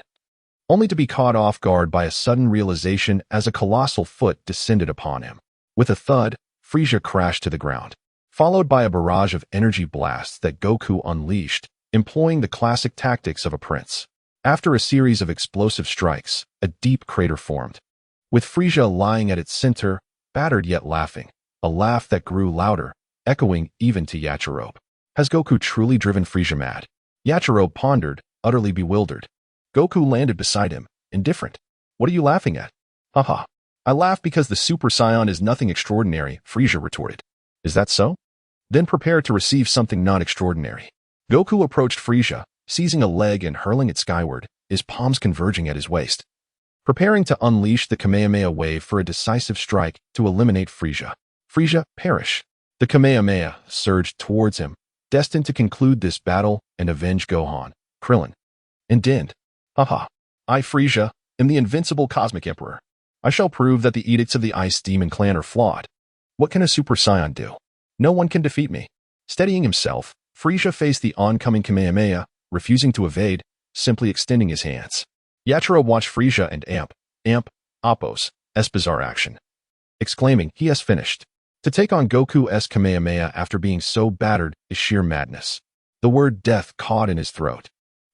only to be caught off guard by a sudden realization as a colossal foot descended upon him. With a thud, Furisa crashed to the ground, followed by a barrage of energy blasts that Goku unleashed, employing the classic tactics of a prince. After a series of explosive strikes, a deep crater formed, with Furisa lying at its center, battered yet laughing, a laugh that grew louder, echoing even to Yachirobe. Has Goku truly driven Furisa mad? Yachirobe pondered, utterly bewildered. Goku landed beside him, indifferent. What are you laughing at? Haha. I laugh because the Super Saiyan is nothing extraordinary, Furisa retorted. Is that so? Then prepare to receive something not extraordinary. Goku approached Furisa, seizing a leg and hurling it skyward, his palms converging at his waist, preparing to unleash the Kamehameha wave for a decisive strike to eliminate Furisa. Furisa, perish. The Kamehameha surged towards him, destined to conclude this battle and avenge Gohan, Krillin, and Din. Haha. I, Furisa, am the invincible Cosmic Emperor. I shall prove that the edicts of the Ice Demon Clan are flawed. What can a Super Saiyan do? No one can defeat me. Steadying himself, Furisa faced the oncoming Kamehameha, refusing to evade, simply extending his hands. Yachirobe watched Furisa and Apos, bizarre action, exclaiming, he has finished. To take on Goku's Kamehameha after being so battered is sheer madness. The word death caught in his throat.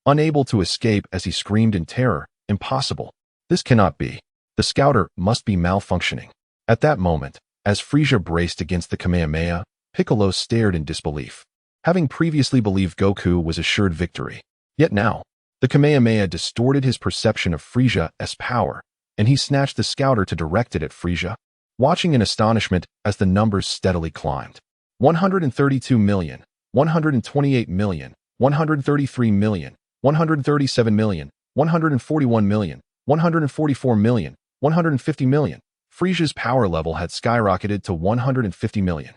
Unable to escape as he screamed in terror, impossible. This cannot be. The scouter must be malfunctioning. At that moment, as Furisa braced against the Kamehameha, Piccolo stared in disbelief, having previously believed Goku was assured victory. Yet now, the Kamehameha distorted his perception of Frisa's power, and he snatched the scouter to direct it at Furisa, watching in astonishment as the numbers steadily climbed. 132 million, 128 million, 133 million, 137 million, 141 million, 144 million, 150 million. Frisa's power level had skyrocketed to 150 million.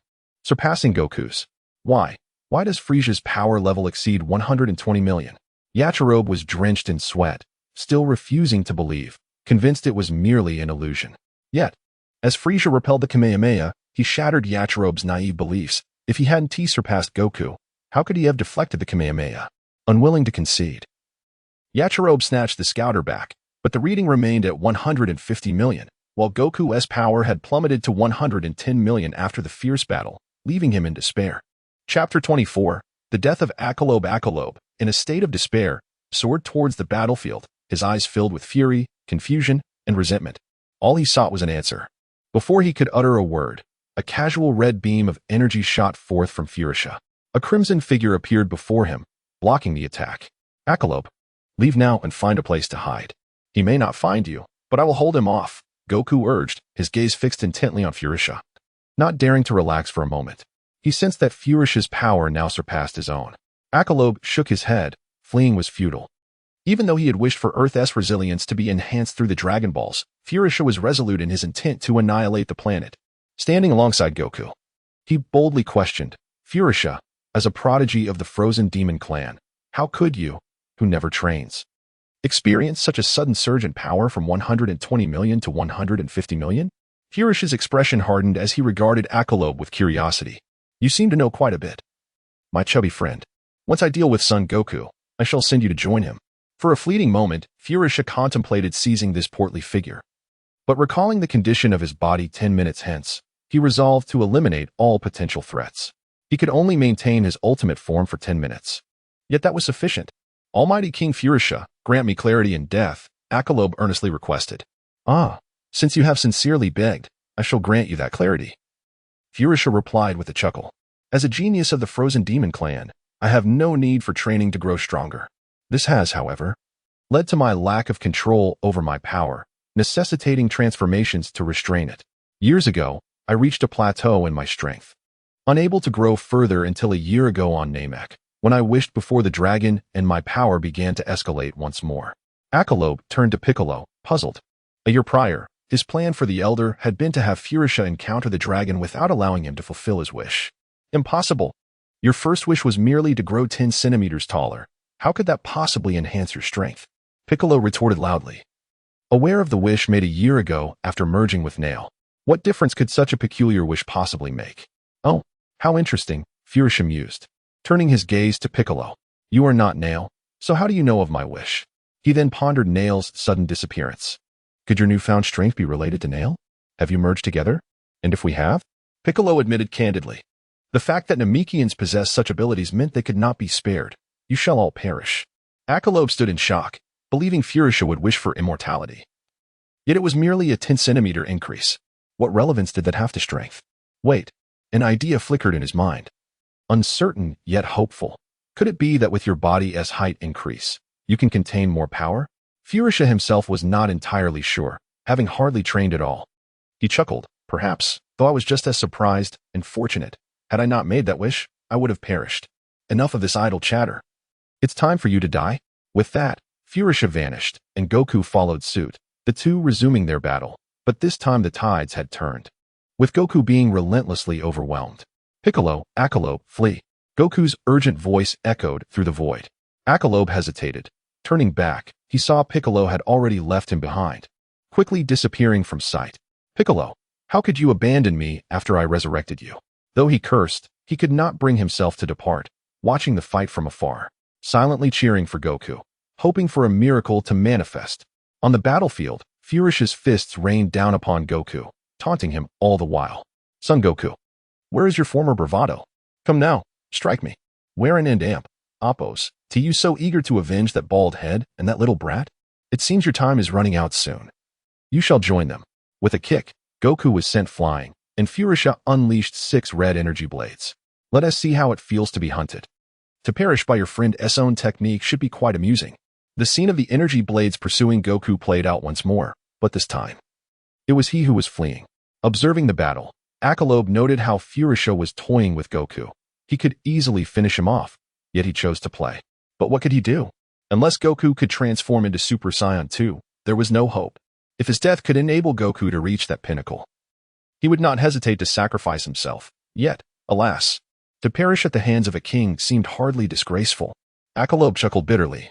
surpassing Goku's. Why? Why does Frisia's power level exceed 120 million? Yachirobe was drenched in sweat, still refusing to believe, convinced it was merely an illusion. Yet, as Frisia repelled the Kamehameha, he shattered Yachirobe's naive beliefs. If he hadn't surpassed Goku, how could he have deflected the Kamehameha? Unwilling to concede, Yachirobe snatched the scouter back, but the reading remained at 150 million, while Goku's power had plummeted to 110 million after the fierce battle, leaving him in despair. Chapter 24, The Death of Akalobe. Akalobe, in a state of despair, soared towards the battlefield, his eyes filled with fury, confusion, and resentment. All he sought was an answer. Before he could utter a word, a casual red beam of energy shot forth from Furisa. A crimson figure appeared before him, blocking the attack. Akalobe, leave now and find a place to hide. He may not find you, but I will hold him off, Goku urged, his gaze fixed intently on Furisa. Not daring to relax for a moment, he sensed that Furisa's power now surpassed his own. Akalobe shook his head. Fleeing was futile. Even though he had wished for Earth's resilience to be enhanced through the Dragon Balls, Furisa was resolute in his intent to annihilate the planet. Standing alongside Goku, he boldly questioned, Furisa, as a prodigy of the Frozen Demon clan, how could you, who never trains, experience such a sudden surge in power from 120 million to 150 million? Furisa's expression hardened as he regarded Akalobe with curiosity. You seem to know quite a bit. My chubby friend. Once I deal with Son Goku, I shall send you to join him. For a fleeting moment, Furisa contemplated seizing this portly figure. But recalling the condition of his body 10 minutes hence, he resolved to eliminate all potential threats. He could only maintain his ultimate form for 10 minutes. Yet that was sufficient. Almighty King Furisa, grant me clarity in death, Akalobe earnestly requested. Since you have sincerely begged, I shall grant you that clarity. Furisa replied with a chuckle. As a genius of the Frozen Demon clan, I have no need for training to grow stronger. This has, however, led to my lack of control over my power, necessitating transformations to restrain it. Years ago, I reached a plateau in my strength, unable to grow further until a year ago on Namek, when I wished before the dragon and my power began to escalate once more. Akalobe turned to Piccolo, puzzled. A year prior, his plan for the Elder had been to have Furisa encounter the dragon without allowing him to fulfill his wish. Impossible. Your first wish was merely to grow 10 centimeters taller. How could that possibly enhance your strength? Piccolo retorted loudly. Aware of the wish made a year ago after merging with Nail, what difference could such a peculiar wish possibly make? Oh, how interesting, Furisa mused, turning his gaze to Piccolo. You are not Nail, so how do you know of my wish? He then pondered Nail's sudden disappearance. Could your newfound strength be related to Nail? Have you merged together? And if we have? Piccolo admitted candidly. The fact that Namekians possess such abilities meant they could not be spared. You shall all perish. Akalobe stood in shock, believing Furisa would wish for immortality. Yet it was merely a 10-centimeter increase. What relevance did that have to strength? Wait, an idea flickered in his mind. Uncertain, yet hopeful. Could it be that with your body as height increase, you can contain more power? Furisa himself was not entirely sure, having hardly trained at all. He chuckled, perhaps, though I was just as surprised and fortunate. Had I not made that wish, I would have perished. Enough of this idle chatter. It's time for you to die. With that, Furisa vanished, and Goku followed suit, the two resuming their battle, but this time the tides had turned. With Goku being relentlessly overwhelmed. Piccolo, Akalobe, flee. Goku's urgent voice echoed through the void. Akalobe hesitated. Turning back, he saw Piccolo had already left him behind, quickly disappearing from sight. Piccolo, how could you abandon me after I resurrected you? Though he cursed, he could not bring himself to depart, watching the fight from afar, silently cheering for Goku, hoping for a miracle to manifest. On the battlefield, Furisa's fists rained down upon Goku, taunting him all the while. Son Goku, where is your former bravado? Come now, strike me. Where an end amp, Oppos, to you so eager to avenge that bald head and that little brat? It seems your time is running out soon. You shall join them. With a kick, Goku was sent flying, and Furisa unleashed 6 red energy blades. Let us see how it feels to be hunted. To perish by your friend's own technique should be quite amusing. The scene of the energy blades pursuing Goku played out once more, but this time, it was he who was fleeing. Observing the battle, Akalobe noted how Furisa was toying with Goku. He could easily finish him off, yet he chose to play. But what could he do? Unless Goku could transform into Super Saiyan 2, there was no hope. If his death could enable Goku to reach that pinnacle, he would not hesitate to sacrifice himself. Yet, Alas, to perish at the hands of a king seemed hardly disgraceful. Akalob chuckled bitterly,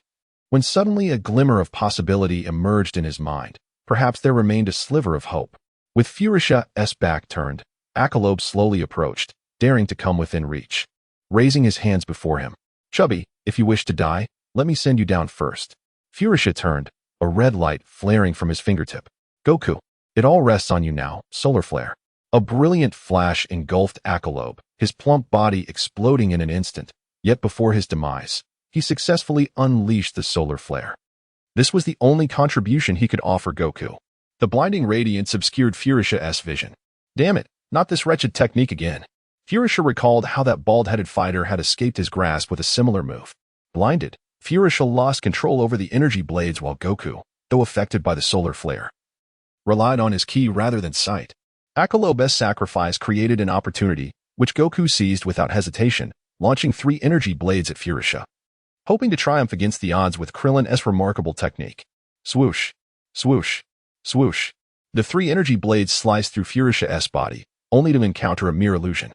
when suddenly a glimmer of possibility emerged in his mind. Perhaps there remained a sliver of hope. With Furisa's back turned, Akalob slowly approached, daring to come within reach. Raising his hands before him, "Chubby, if you wish to die, let me send you down first." Furisa turned, a red light flaring from his fingertip. "Goku, it all rests on you now, solar flare." A brilliant flash engulfed Akalob, his plump body exploding in an instant. Yet before his demise, he successfully unleashed the solar flare. This was the only contribution he could offer Goku. The blinding radiance obscured Furisa's vision. Damn it, not this wretched technique again. Furisa recalled how that bald-headed fighter had escaped his grasp with a similar move. Blinded, Furisa lost control over the energy blades while Goku, though affected by the solar flare, relied on his ki rather than sight. Akalob's sacrifice created an opportunity, which Goku seized without hesitation, launching 3 energy blades at Furisa, hoping to triumph against the odds with Krillin's remarkable technique. Swoosh, swoosh, swoosh. The 3 energy blades sliced through Furisa's body, only to encounter a mere illusion.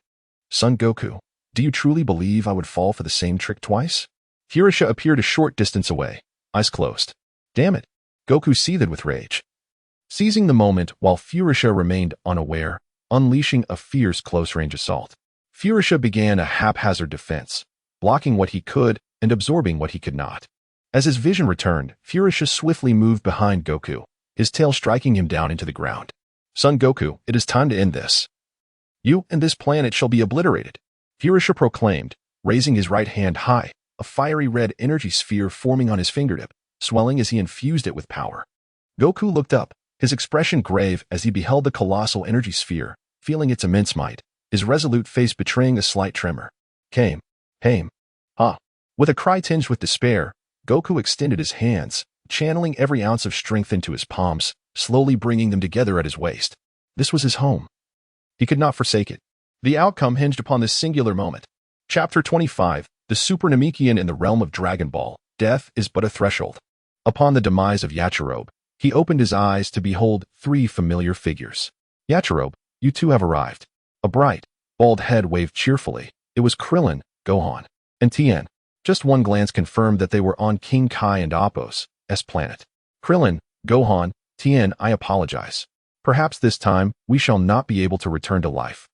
Son Goku, do you truly believe I would fall for the same trick twice? Furisa appeared a short distance away, eyes closed. Damn it! Goku seethed with rage. Seizing the moment while Furisa remained unaware, unleashing a fierce close-range assault. Furisa began a haphazard defense, blocking what he could and absorbing what he could not. As his vision returned, Furisa swiftly moved behind Goku, his tail striking him down into the ground. Son Goku, it is time to end this. You and this planet shall be obliterated, Furisa proclaimed, raising his right hand high, a fiery red energy sphere forming on his fingertip, swelling as he infused it with power. Goku looked up, his expression grave as he beheld the colossal energy sphere, feeling its immense might, his resolute face betraying a slight tremor. Came. Ha. With a cry tinged with despair, Goku extended his hands, channeling every ounce of strength into his palms, slowly bringing them together at his waist. This was his home. He could not forsake it. The outcome hinged upon this singular moment. Chapter 25, The Super Namekian in the Realm of Dragon Ball, Death is but a Threshold. Upon the demise of Yachirobe, he opened his eyes to behold 3 familiar figures. Yachirobe, you too have arrived. A bright, bald head waved cheerfully. It was Krillin, Gohan, and Tien. Just one glance confirmed that they were on King Kai and Appo's planet. Krillin, Gohan, Tien, I apologize. Perhaps this time, we shall not be able to return to life.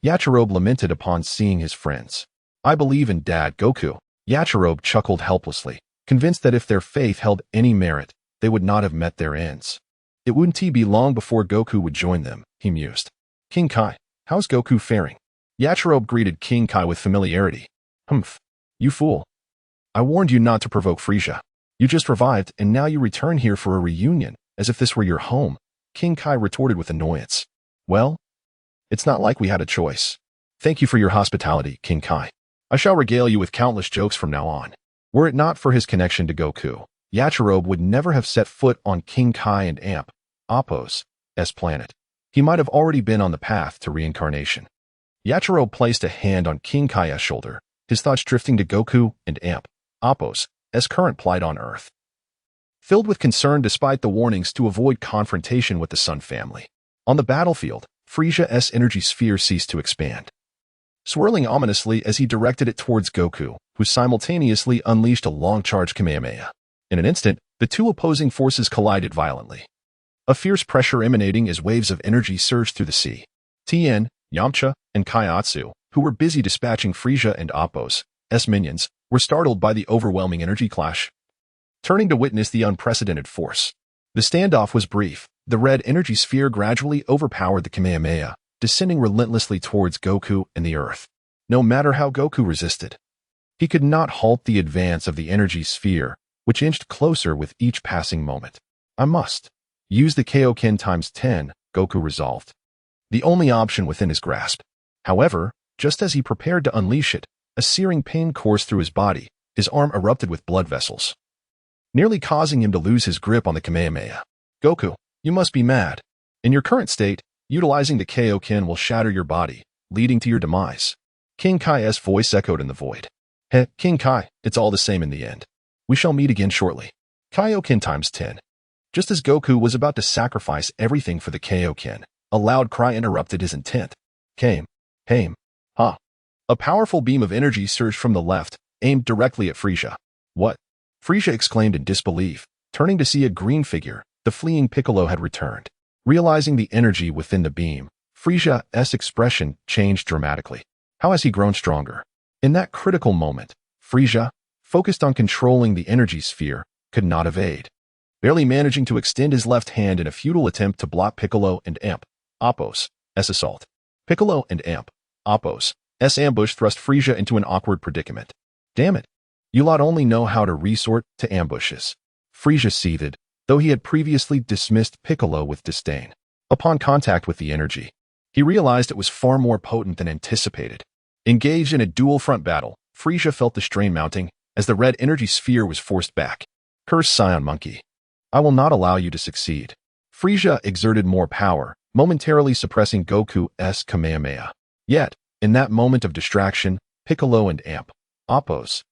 Yachirobe lamented upon seeing his friends. I believe in Dad Goku. Yachirobe chuckled helplessly, convinced that if their faith held any merit, they would not have met their ends. It wouldn't be long before Goku would join them, he mused. King Kai, how's Goku faring? Yachirobe greeted King Kai with familiarity. Humph. You fool. I warned you not to provoke Frieza. You just revived, and now you return here for a reunion, as if this were your home, King Kai retorted with annoyance. Well, it's not like we had a choice. Thank you for your hospitality, King Kai. I shall regale you with countless jokes from now on. Were it not for his connection to Goku, Yachirobe would never have set foot on King Kai and Appo's planet. He might have already been on the path to reincarnation. Yachirobe placed a hand on King Kai's shoulder, his thoughts drifting to Goku and Appo's current plight on Earth. Filled with concern despite the warnings to avoid confrontation with the Sun family. On the battlefield, Frieza's energy sphere ceased to expand, swirling ominously as he directed it towards Goku, who simultaneously unleashed a long-charge Kamehameha. In an instant, the 2 opposing forces collided violently, a fierce pressure emanating as waves of energy surged through the sea. Tien, Yamcha, and Kaiatsu, who were busy dispatching Frieza and Appo's minions, were startled by the overwhelming energy clash, turning to witness the unprecedented force. The standoff was brief. The red energy sphere gradually overpowered the Kamehameha, descending relentlessly towards Goku and the Earth. No matter how Goku resisted, he could not halt the advance of the energy sphere, which inched closer with each passing moment. I must use the Kaioken times 10, Goku resolved, the only option within his grasp. However, just as he prepared to unleash it, a searing pain coursed through his body, his arm erupted with blood vessels, nearly causing him to lose his grip on the Kamehameha. Goku, you must be mad. In your current state, utilizing the Kaioken will shatter your body, leading to your demise. King Kai's voice echoed in the void. King Kai, it's all the same in the end. We shall meet again shortly. Kaioken times 10. Just as Goku was about to sacrifice everything for the Kaioken, a loud cry interrupted his intent. Ha. A powerful beam of energy surged from the left, aimed directly at Furisa. What? Furisa exclaimed in disbelief, turning to see a green figure. The fleeing Piccolo had returned. Realizing the energy within the beam, Frisa's expression changed dramatically. How has he grown stronger? In that critical moment, Furisa, focused on controlling the energy sphere, could not evade. Barely managing to extend his left hand in a futile attempt to block Piccolo and Amp Apos' assault. Piccolo and Amp Apos' ambush thrust Furisa into an awkward predicament. Damn it! You lot only know how to resort to ambushes. Furisa seethed, though he had previously dismissed Piccolo with disdain. Upon contact with the energy, he realized it was far more potent than anticipated. Engaged in a dual-front battle, Furisa felt the strain mounting as the red energy sphere was forced back. Curse Scion Monkey. I will not allow you to succeed. Furisa exerted more power, momentarily suppressing Goku's Kamehameha. Yet, in that moment of distraction, Piccolo and Amp Apos'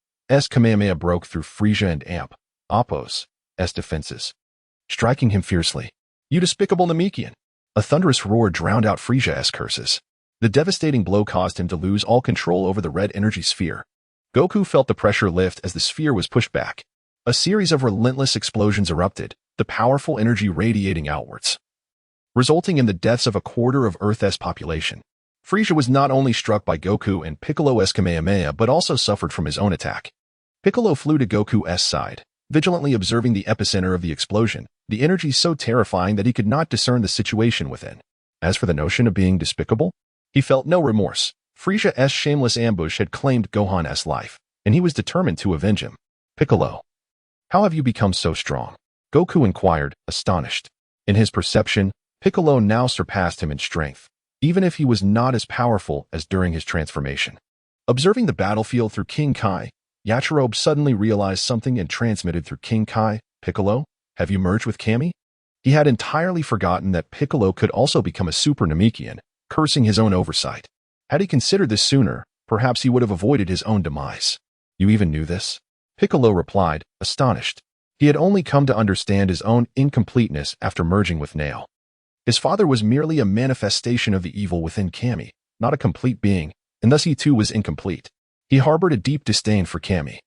Kamehameha broke through Furisa and Amp Apos' defenses, striking him fiercely. You despicable Namekian! A thunderous roar drowned out Frisa's curses. The devastating blow caused him to lose all control over the red energy sphere. Goku felt the pressure lift as the sphere was pushed back. A series of relentless explosions erupted, the powerful energy radiating outwards, resulting in the deaths of a quarter of Earth's population. Furisa was not only struck by Goku and Piccolo's Kamehameha but also suffered from his own attack. Piccolo flew to Goku's side, vigilantly observing the epicenter of the explosion, the energy so terrifying that he could not discern the situation within. As for the notion of being despicable, he felt no remorse. Frisa's shameless ambush had claimed Gohan's life, and he was determined to avenge him. Piccolo, how have you become so strong? Goku inquired, astonished. In his perception, Piccolo now surpassed him in strength, even if he was not as powerful as during his transformation. Observing the battlefield through King Kai, Yachirobe suddenly realized something and transmitted through King Kai, Piccolo, have you merged with Kami? He had entirely forgotten that Piccolo could also become a Super Namekian, cursing his own oversight. Had he considered this sooner, perhaps he would have avoided his own demise. You even knew this? Piccolo replied, astonished. He had only come to understand his own incompleteness after merging with Nail. His father was merely a manifestation of the evil within Kami, not a complete being, and thus he too was incomplete. He harbored a deep disdain for Kami.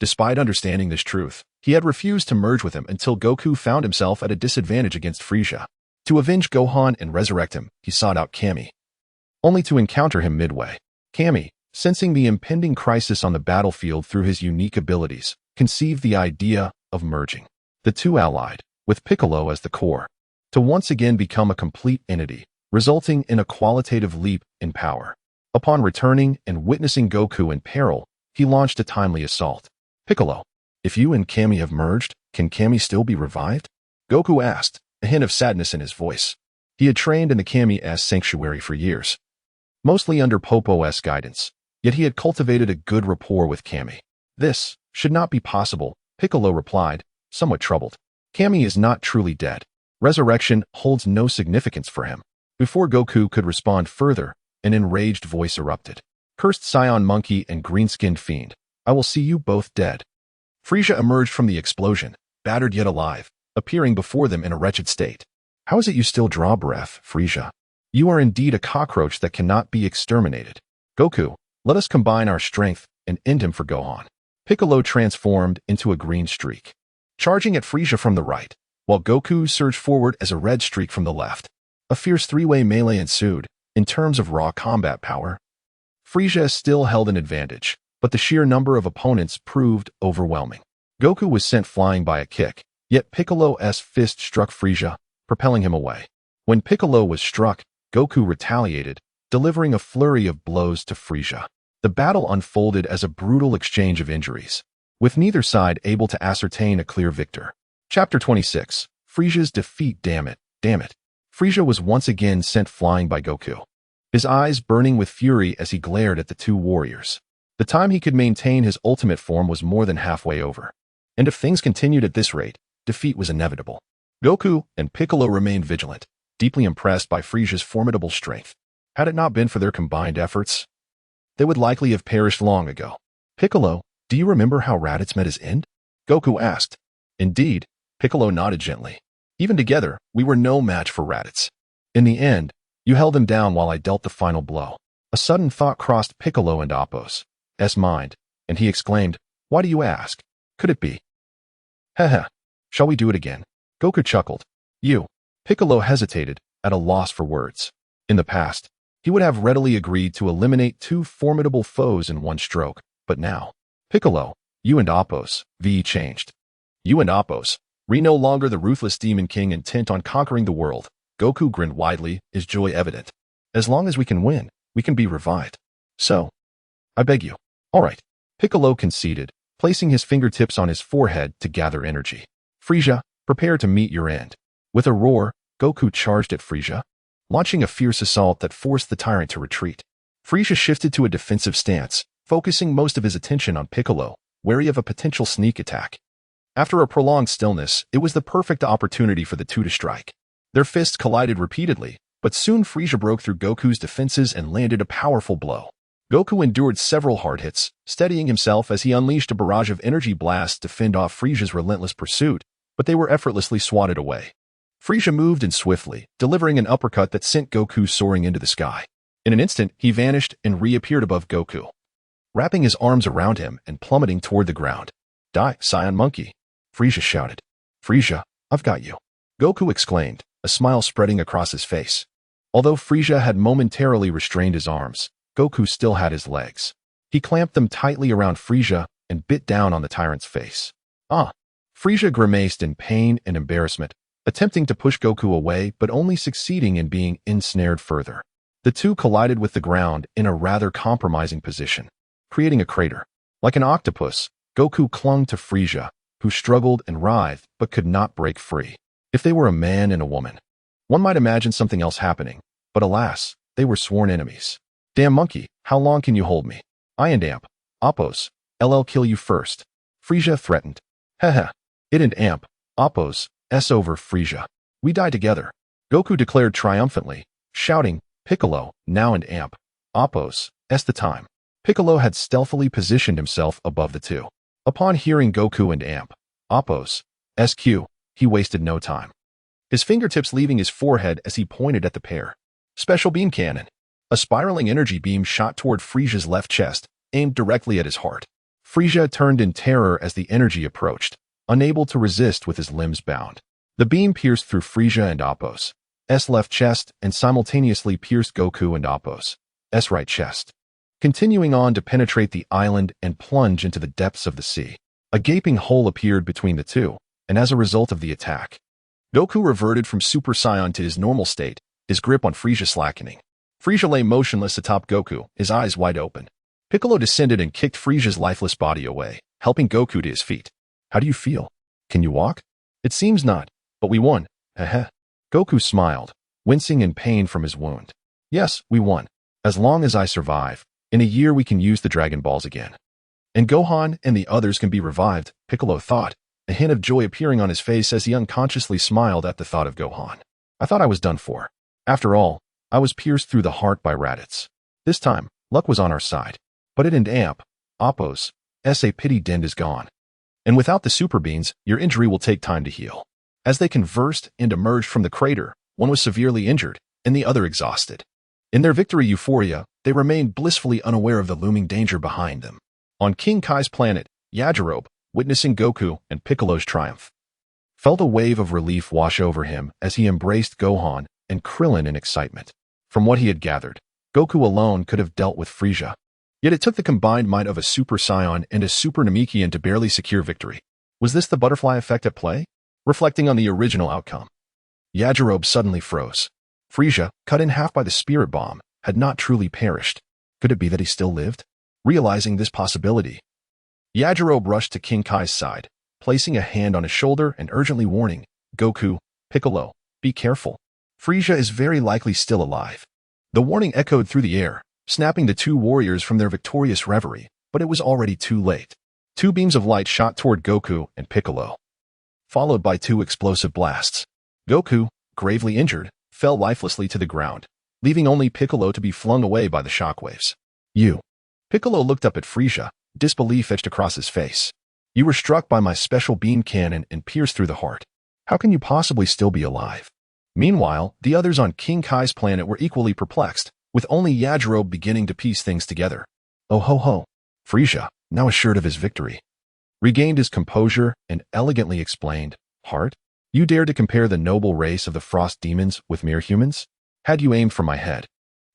Despite understanding this truth, he had refused to merge with him until Goku found himself at a disadvantage against Furisa. To avenge Gohan and resurrect him, he sought out Kami, only to encounter him midway. Kami, sensing the impending crisis on the battlefield through his unique abilities, conceived the idea of merging. The two allied, with Piccolo as the core, to once again become a complete entity, resulting in a qualitative leap in power. Upon returning and witnessing Goku in peril, he launched a timely assault. Piccolo, if you and Kami have merged, can Kami still be revived? Goku asked, a hint of sadness in his voice. He had trained in the Kami's sanctuary for years, mostly under Popo's guidance, yet he had cultivated a good rapport with Kami. This should not be possible, Piccolo replied, somewhat troubled. Kami is not truly dead. Resurrection holds no significance for him. Before Goku could respond further, an enraged voice erupted. Cursed Scion Monkey and green-skinned fiend, I will see you both dead. Furisa emerged from the explosion, battered yet alive, appearing before them in a wretched state. How is it you still draw breath, Furisa? You are indeed a cockroach that cannot be exterminated. Goku, let us combine our strength and end him for Gohan. Piccolo transformed into a green streak, charging at Furisa from the right, while Goku surged forward as a red streak from the left. A fierce three-way melee ensued. In terms of raw combat power, Furisa still held an advantage, but the sheer number of opponents proved overwhelming. Goku was sent flying by a kick, yet Piccolo's fist struck Furisa, propelling him away. When Piccolo was struck, Goku retaliated, delivering a flurry of blows to Furisa. The battle unfolded as a brutal exchange of injuries, with neither side able to ascertain a clear victor. Chapter 26. Frisa's defeat. Damn it. Furisa was once again sent flying by Goku, his eyes burning with fury as he glared at the two warriors. The time he could maintain his ultimate form was more than halfway over, and if things continued at this rate, defeat was inevitable. Goku and Piccolo remained vigilant, deeply impressed by Frisa's formidable strength. Had it not been for their combined efforts, they would likely have perished long ago. Piccolo, do you remember how Raditz met his end? Goku asked. Indeed, Piccolo nodded gently. Even together, we were no match for Raditz. In the end, you held him down while I dealt the final blow. A sudden thought crossed Piccolo and Appo's mind, and he exclaimed, "Why do you ask? Could it be?" Heh. Shall we do it again? Goku chuckled. You. Piccolo hesitated, at a loss for words. In the past, he would have readily agreed to eliminate two formidable foes in one stroke, but now, Piccolo, you and Appo's changed. You and Appo's, no longer the ruthless Demon King intent on conquering the world. Goku grinned widely, his joy evident. As long as we can win, we can be revived. So, I beg you. All right. Piccolo conceded, placing his fingertips on his forehead to gather energy. Frieza, prepare to meet your end. With a roar, Goku charged at Frieza, launching a fierce assault that forced the tyrant to retreat. Frieza shifted to a defensive stance, focusing most of his attention on Piccolo, wary of a potential sneak attack. After a prolonged stillness, it was the perfect opportunity for the two to strike. Their fists collided repeatedly, but soon Frieza broke through Goku's defenses and landed a powerful blow. Goku endured several hard hits, steadying himself as he unleashed a barrage of energy blasts to fend off Frieza's relentless pursuit, but they were effortlessly swatted away. Frieza moved in swiftly, delivering an uppercut that sent Goku soaring into the sky. In an instant, he vanished and reappeared above Goku, wrapping his arms around him and plummeting toward the ground. Die, Saiyan Monkey! Frieza shouted. Frieza, I've got you! Goku exclaimed, a smile spreading across his face. Although Frieza had momentarily restrained his arms, Goku still had his legs. He clamped them tightly around Frieza and bit down on the tyrant's face. Frieza grimaced in pain and embarrassment, attempting to push Goku away but only succeeding in being ensnared further. The two collided with the ground in a rather compromising position, creating a crater. Like an octopus, Goku clung to Frieza, who struggled and writhed but could not break free. If they were a man and a woman, one might imagine something else happening, but alas, they were sworn enemies. Damn monkey, how long can you hold me? I and Appo's, LL kill you first. Frieza threatened. Heh. It and Appo's, S over Frieza. We die together. Goku declared triumphantly, shouting, Piccolo, now and Appo's, S the time. Piccolo had stealthily positioned himself above the two. Upon hearing Goku and Appo's, SQ, he wasted no time. His fingertips leaving his forehead as he pointed at the pair. Special beam cannon. A spiraling energy beam shot toward Frieza's left chest, aimed directly at his heart. Frieza turned in terror as the energy approached, unable to resist with his limbs bound. The beam pierced through Frieza and Appo's left chest and simultaneously pierced Goku and Appo's right chest, continuing on to penetrate the island and plunge into the depths of the sea. A gaping hole appeared between the two, and as a result of the attack, Goku reverted from Super Saiyan to his normal state, his grip on Frieza slackening. Frieza lay motionless atop Goku, his eyes wide open. Piccolo descended and kicked Frieza's lifeless body away, helping Goku to his feet. How do you feel? Can you walk? It seems not, but we won. Heh. Goku smiled, wincing in pain from his wound. Yes, we won. As long as I survive, in a year we can use the Dragon Balls again. And Gohan and the others can be revived, Piccolo thought, a hint of joy appearing on his face as he unconsciously smiled at the thought of Gohan. I thought I was done for. After all, I was pierced through the heart by Raditz. This time, luck was on our side. But it and Appo's, a pity dent is gone. And without the super beans, your injury will take time to heal. As they conversed and emerged from the crater, one was severely injured, and the other exhausted. In their victory euphoria, they remained blissfully unaware of the looming danger behind them. On King Kai's planet, Yajirobe, witnessing Goku and Piccolo's triumph, felt a wave of relief wash over him as he embraced Gohan and Krillin in excitement. From what he had gathered, Goku alone could have dealt with Frieza. Yet it took the combined might of a Super Saiyan and a Super Namekian to barely secure victory. Was this the butterfly effect at play? Reflecting on the original outcome, Yajirobe suddenly froze. Frieza, cut in half by the spirit bomb, had not truly perished. Could it be that he still lived? Realizing this possibility, Yajirobe rushed to King Kai's side, placing a hand on his shoulder and urgently warning, Goku, Piccolo, be careful. Frieza is very likely still alive. The warning echoed through the air, snapping the two warriors from their victorious reverie, but it was already too late. Two beams of light shot toward Goku and Piccolo, followed by two explosive blasts. Goku, gravely injured, fell lifelessly to the ground, leaving only Piccolo to be flung away by the shockwaves. You. Piccolo looked up at Frieza, disbelief etched across his face. You were struck by my special beam cannon and pierced through the heart. How can you possibly still be alive? Meanwhile, the others on King Kai's planet were equally perplexed, with only Yajirobe beginning to piece things together. Oh ho ho. Furisa, now assured of his victory, regained his composure and elegantly explained, Heart, you dare to compare the noble race of the frost demons with mere humans? Had you aimed for my head,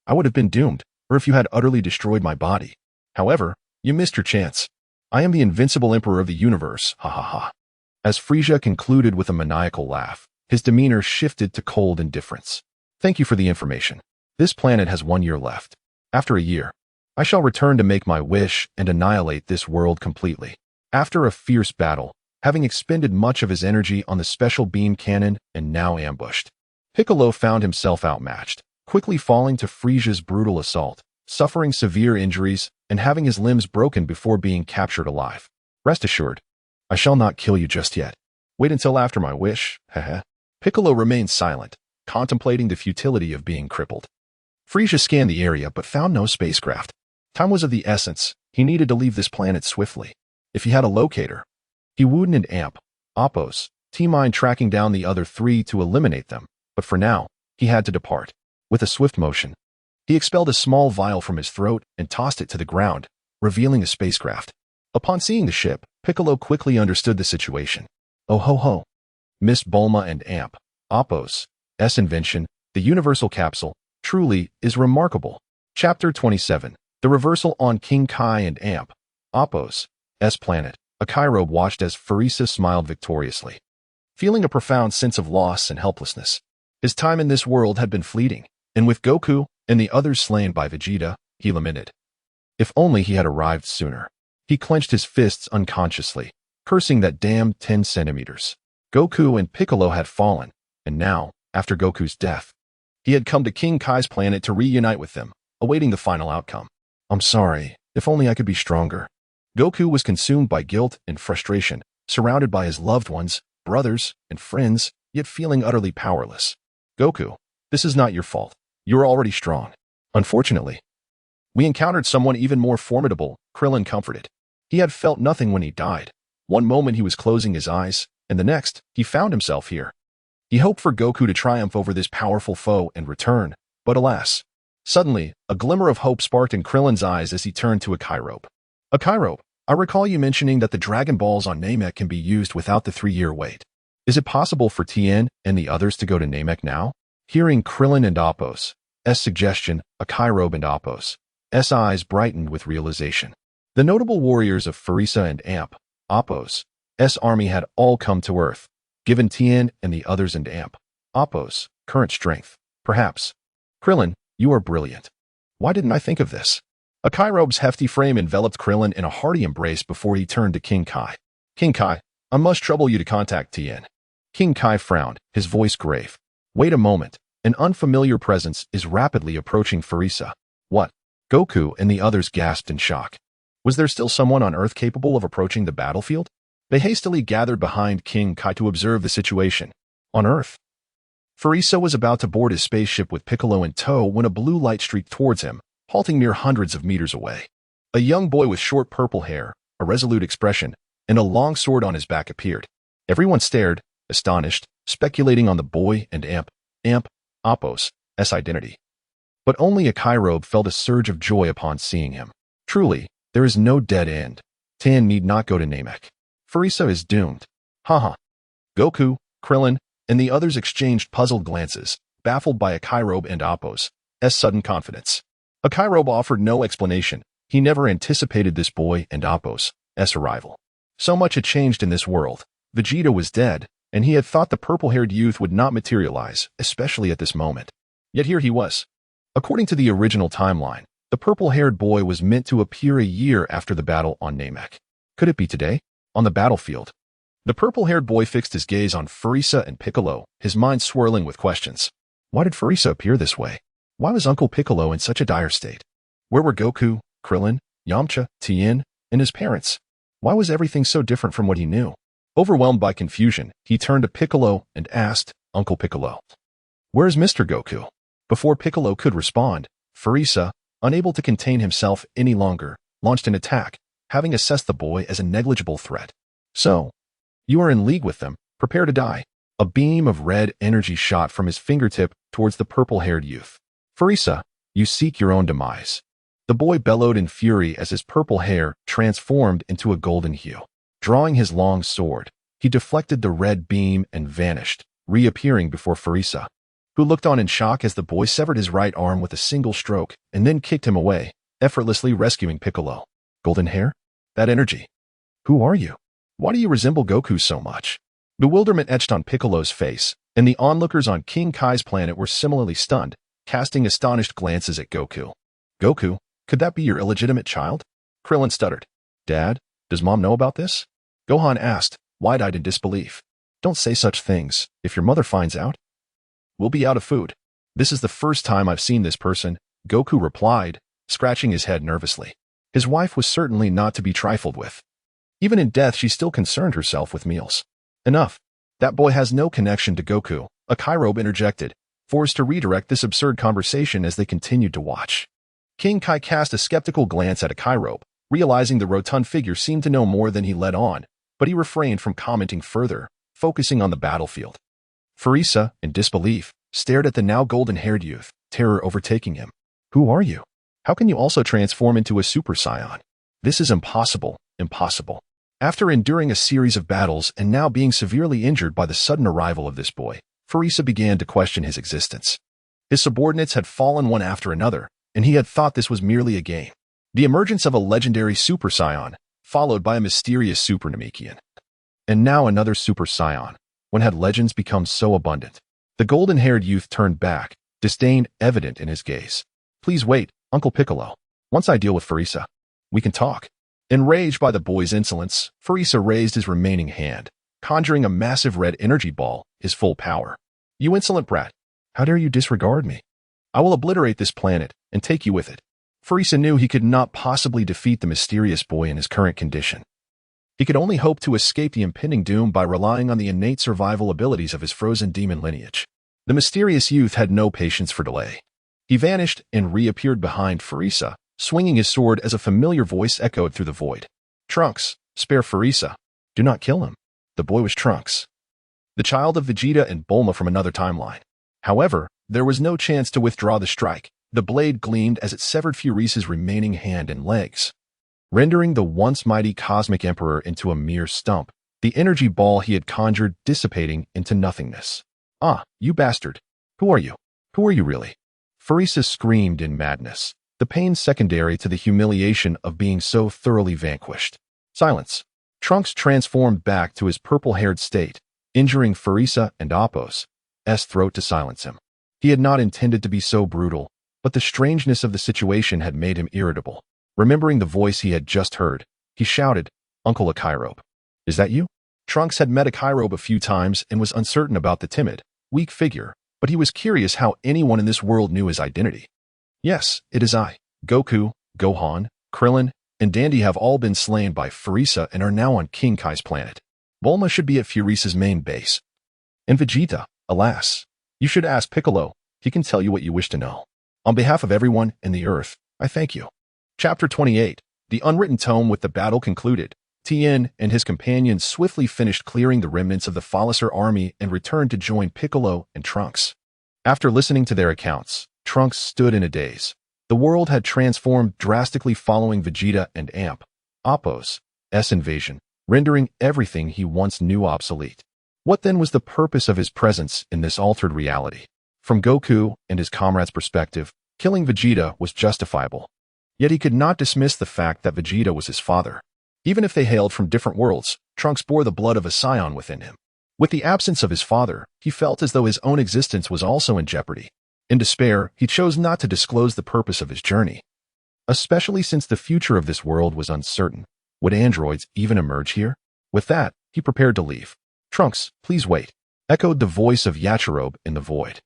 I would have been doomed, or if you had utterly destroyed my body. However, you missed your chance. I am the invincible emperor of the universe, ha ha ha. As Furisa concluded with a maniacal laugh, his demeanor shifted to cold indifference. Thank you for the information. This planet has 1 year left. After a year, I shall return to make my wish and annihilate this world completely. After a fierce battle, having expended much of his energy on the special beam cannon and now ambushed, Piccolo found himself outmatched, quickly falling to Friesia's brutal assault, suffering severe injuries and having his limbs broken before being captured alive. Rest assured, I shall not kill you just yet. Wait until after my wish, haha. Piccolo remained silent, contemplating the futility of being crippled. Frisia scanned the area but found no spacecraft. Time was of the essence. He needed to leave this planet swiftly. If he had a locator, he wouldn't and Amp, Oppos, T-Mine tracking down the other three to eliminate them, but for now, he had to depart. With a swift motion, he expelled a small vial from his throat and tossed it to the ground, revealing a spacecraft. Upon seeing the ship, Piccolo quickly understood the situation. Oh ho ho. Miss Bulma and Amp, Oppos, S invention, the universal capsule, truly is remarkable. Chapter 27. The reversal on King Kai and Amp, Oppos, S planet. Akairobe watched as Furisa smiled victoriously, feeling a profound sense of loss and helplessness. His time in this world had been fleeting, and with Goku and the others slain by Vegeta, he lamented. If only he had arrived sooner. He clenched his fists unconsciously, cursing that damned 10 centimeters. Goku and Piccolo had fallen, and now, after Goku's death, he had come to King Kai's planet to reunite with them, awaiting the final outcome. I'm sorry, if only I could be stronger. Goku was consumed by guilt and frustration, surrounded by his loved ones, brothers, and friends, yet feeling utterly powerless. Goku, this is not your fault. You're already strong. Unfortunately, we encountered someone even more formidable, Krillin comforted. He had felt nothing when he died. One moment he was closing his eyes, and the next, he found himself here. He hoped for Goku to triumph over this powerful foe and return, but alas. Suddenly, a glimmer of hope sparked in Krillin's eyes as he turned to Akairobe. Akairobe, I recall you mentioning that the Dragon Balls on Namek can be used without the 3-year wait. Is it possible for Tien and the others to go to Namek now? Hearing Krillin and Oppos' suggestion, Akairobe and Oppos' eyes brightened with realization. The notable warriors of Furisa and Amp, Oppos' army had all come to Earth, given Tien and the others and Amp, Oppos' current strength. Perhaps. Krillin, you are brilliant. Why didn't I think of this? Akairobe's hefty frame enveloped Krillin in a hearty embrace before he turned to King Kai. King Kai, I must trouble you to contact Tien. King Kai frowned, his voice grave. Wait a moment. An unfamiliar presence is rapidly approaching Furisa. What? Goku and the others gasped in shock. Was there still someone on Earth capable of approaching the battlefield? They hastily gathered behind King Kai to observe the situation. On Earth, Furisa was about to board his spaceship with Piccolo in tow when a blue light streaked towards him, halting mere hundreds of meters away. A young boy with short purple hair, a resolute expression, and a long sword on his back appeared. Everyone stared, astonished, speculating on the boy and Amp, Oppos' identity. But only Akairobe felt a surge of joy upon seeing him. Truly, there is no dead end. Tien need not go to Namek. Furisa is doomed. Haha. Goku, Krillin, and the others exchanged puzzled glances, baffled by Akairobe and Oppos' sudden confidence. Akairobe offered no explanation. He never anticipated this boy and Oppos' arrival. So much had changed in this world. Vegeta was dead, and he had thought the purple-haired youth would not materialize, especially at this moment. Yet here he was. According to the original timeline, the purple-haired boy was meant to appear a year after the battle on Namek. Could it be today? On the battlefield? The purple-haired boy fixed his gaze on Furisa and Piccolo, his mind swirling with questions. Why did Furisa appear this way? Why was Uncle Piccolo in such a dire state? Where were Goku, Krillin, Yamcha, Tien, and his parents? Why was everything so different from what he knew? Overwhelmed by confusion, he turned to Piccolo and asked, Uncle Piccolo, where is Mr. Goku? Before Piccolo could respond, Furisa, unable to contain himself any longer, launched an attack, having assessed the boy as a negligible threat. So, you are in league with them, prepare to die. A beam of red energy shot from his fingertip towards the purple-haired youth. Furisa, You seek your own demise. The boy bellowed in fury as his purple hair transformed into a golden hue. Drawing his long sword, he deflected the red beam and vanished, reappearing before Furisa, who looked on in shock as the boy severed his right arm with a single stroke and then kicked him away, effortlessly rescuing Piccolo. Golden hair? That energy. Who are you? Why do you resemble Goku so much? Bewilderment etched on Piccolo's face, and the onlookers on King Kai's planet were similarly stunned, casting astonished glances at Goku. Goku, could that be your illegitimate child? Krillin stuttered. Dad, does Mom know about this? Gohan asked, wide-eyed in disbelief. Don't say such things. If your mother finds out, we'll be out of food. This is the first time I've seen this person, Goku replied, scratching his head nervously. His wife was certainly not to be trifled with. Even in death, she still concerned herself with meals. Enough. That boy has no connection to Goku, a Kairobe interjected, forced to redirect this absurd conversation as they continued to watch. King Kai cast a skeptical glance at a Kairobe, realizing the rotund figure seemed to know more than he let on, but he refrained from commenting further, focusing on the battlefield. Furisa, in disbelief, stared at the now golden-haired youth, terror overtaking him. Who are you? How can you also transform into a Super Saiyan? This is impossible, impossible. After enduring a series of battles and now being severely injured by the sudden arrival of this boy, Furisa began to question his existence. His subordinates had fallen one after another, and he had thought this was merely a game. The emergence of a legendary Super Saiyan, followed by a mysterious Super Namekian. And now another Super Saiyan. When had legends become so abundant? The golden-haired youth turned back, disdain evident in his gaze. Please wait, Uncle Piccolo. Once I deal with Furisa, we can talk. Enraged by the boy's insolence, Furisa raised his remaining hand, conjuring a massive red energy ball, his full power. You insolent brat! How dare you disregard me? I will obliterate this planet and take you with it. Furisa knew he could not possibly defeat the mysterious boy in his current condition. He could only hope to escape the impending doom by relying on the innate survival abilities of his frozen demon lineage. The mysterious youth had no patience for delay. He vanished and reappeared behind Furisa, swinging his sword as a familiar voice echoed through the void. Trunks, spare Furisa. Do not kill him. The boy was Trunks, the child of Vegeta and Bulma from another timeline. However, there was no chance to withdraw the strike. The blade gleamed as it severed Furisa's remaining hand and legs, rendering the once mighty Cosmic Emperor into a mere stump, the energy ball he had conjured dissipating into nothingness. Ah, you bastard! Who are you? Who are you really? Furisa screamed in madness, the pain secondary to the humiliation of being so thoroughly vanquished. Silence. Trunks transformed back to his purple-haired state, injuring Furisa and Appo's throat to silence him. He had not intended to be so brutal, but the strangeness of the situation had made him irritable. Remembering the voice he had just heard, he shouted, Uncle Kairobe. Is that you? Trunks had met a Kairobe a few times and was uncertain about the timid, weak figure, but he was curious how anyone in this world knew his identity. Yes, it is I. Goku, Gohan, Krillin, and Dandy have all been slain by Furisa and are now on King Kai's planet. Bulma should be at Furisa's main base. And Vegeta, alas. You should ask Piccolo. He can tell you what you wish to know. On behalf of everyone in the earth, I thank you. Chapter 28. The unwritten tome. With the battle concluded, Tien and his companions swiftly finished clearing the remnants of the Folliser army and returned to join Piccolo and Trunks. After listening to their accounts, Trunks stood in a daze. The world had transformed drastically following Vegeta and Appo's invasion, rendering everything he once knew obsolete. What then was the purpose of his presence in this altered reality? From Goku and his comrades' perspective, killing Vegeta was justifiable. Yet he could not dismiss the fact that Vegeta was his father. Even if they hailed from different worlds, Trunks bore the blood of a Saiyan within him. With the absence of his father, he felt as though his own existence was also in jeopardy. In despair, he chose not to disclose the purpose of his journey. Especially since the future of this world was uncertain. Would androids even emerge here? With that, he prepared to leave. Trunks, please wait, echoed the voice of Yachirobe in the void.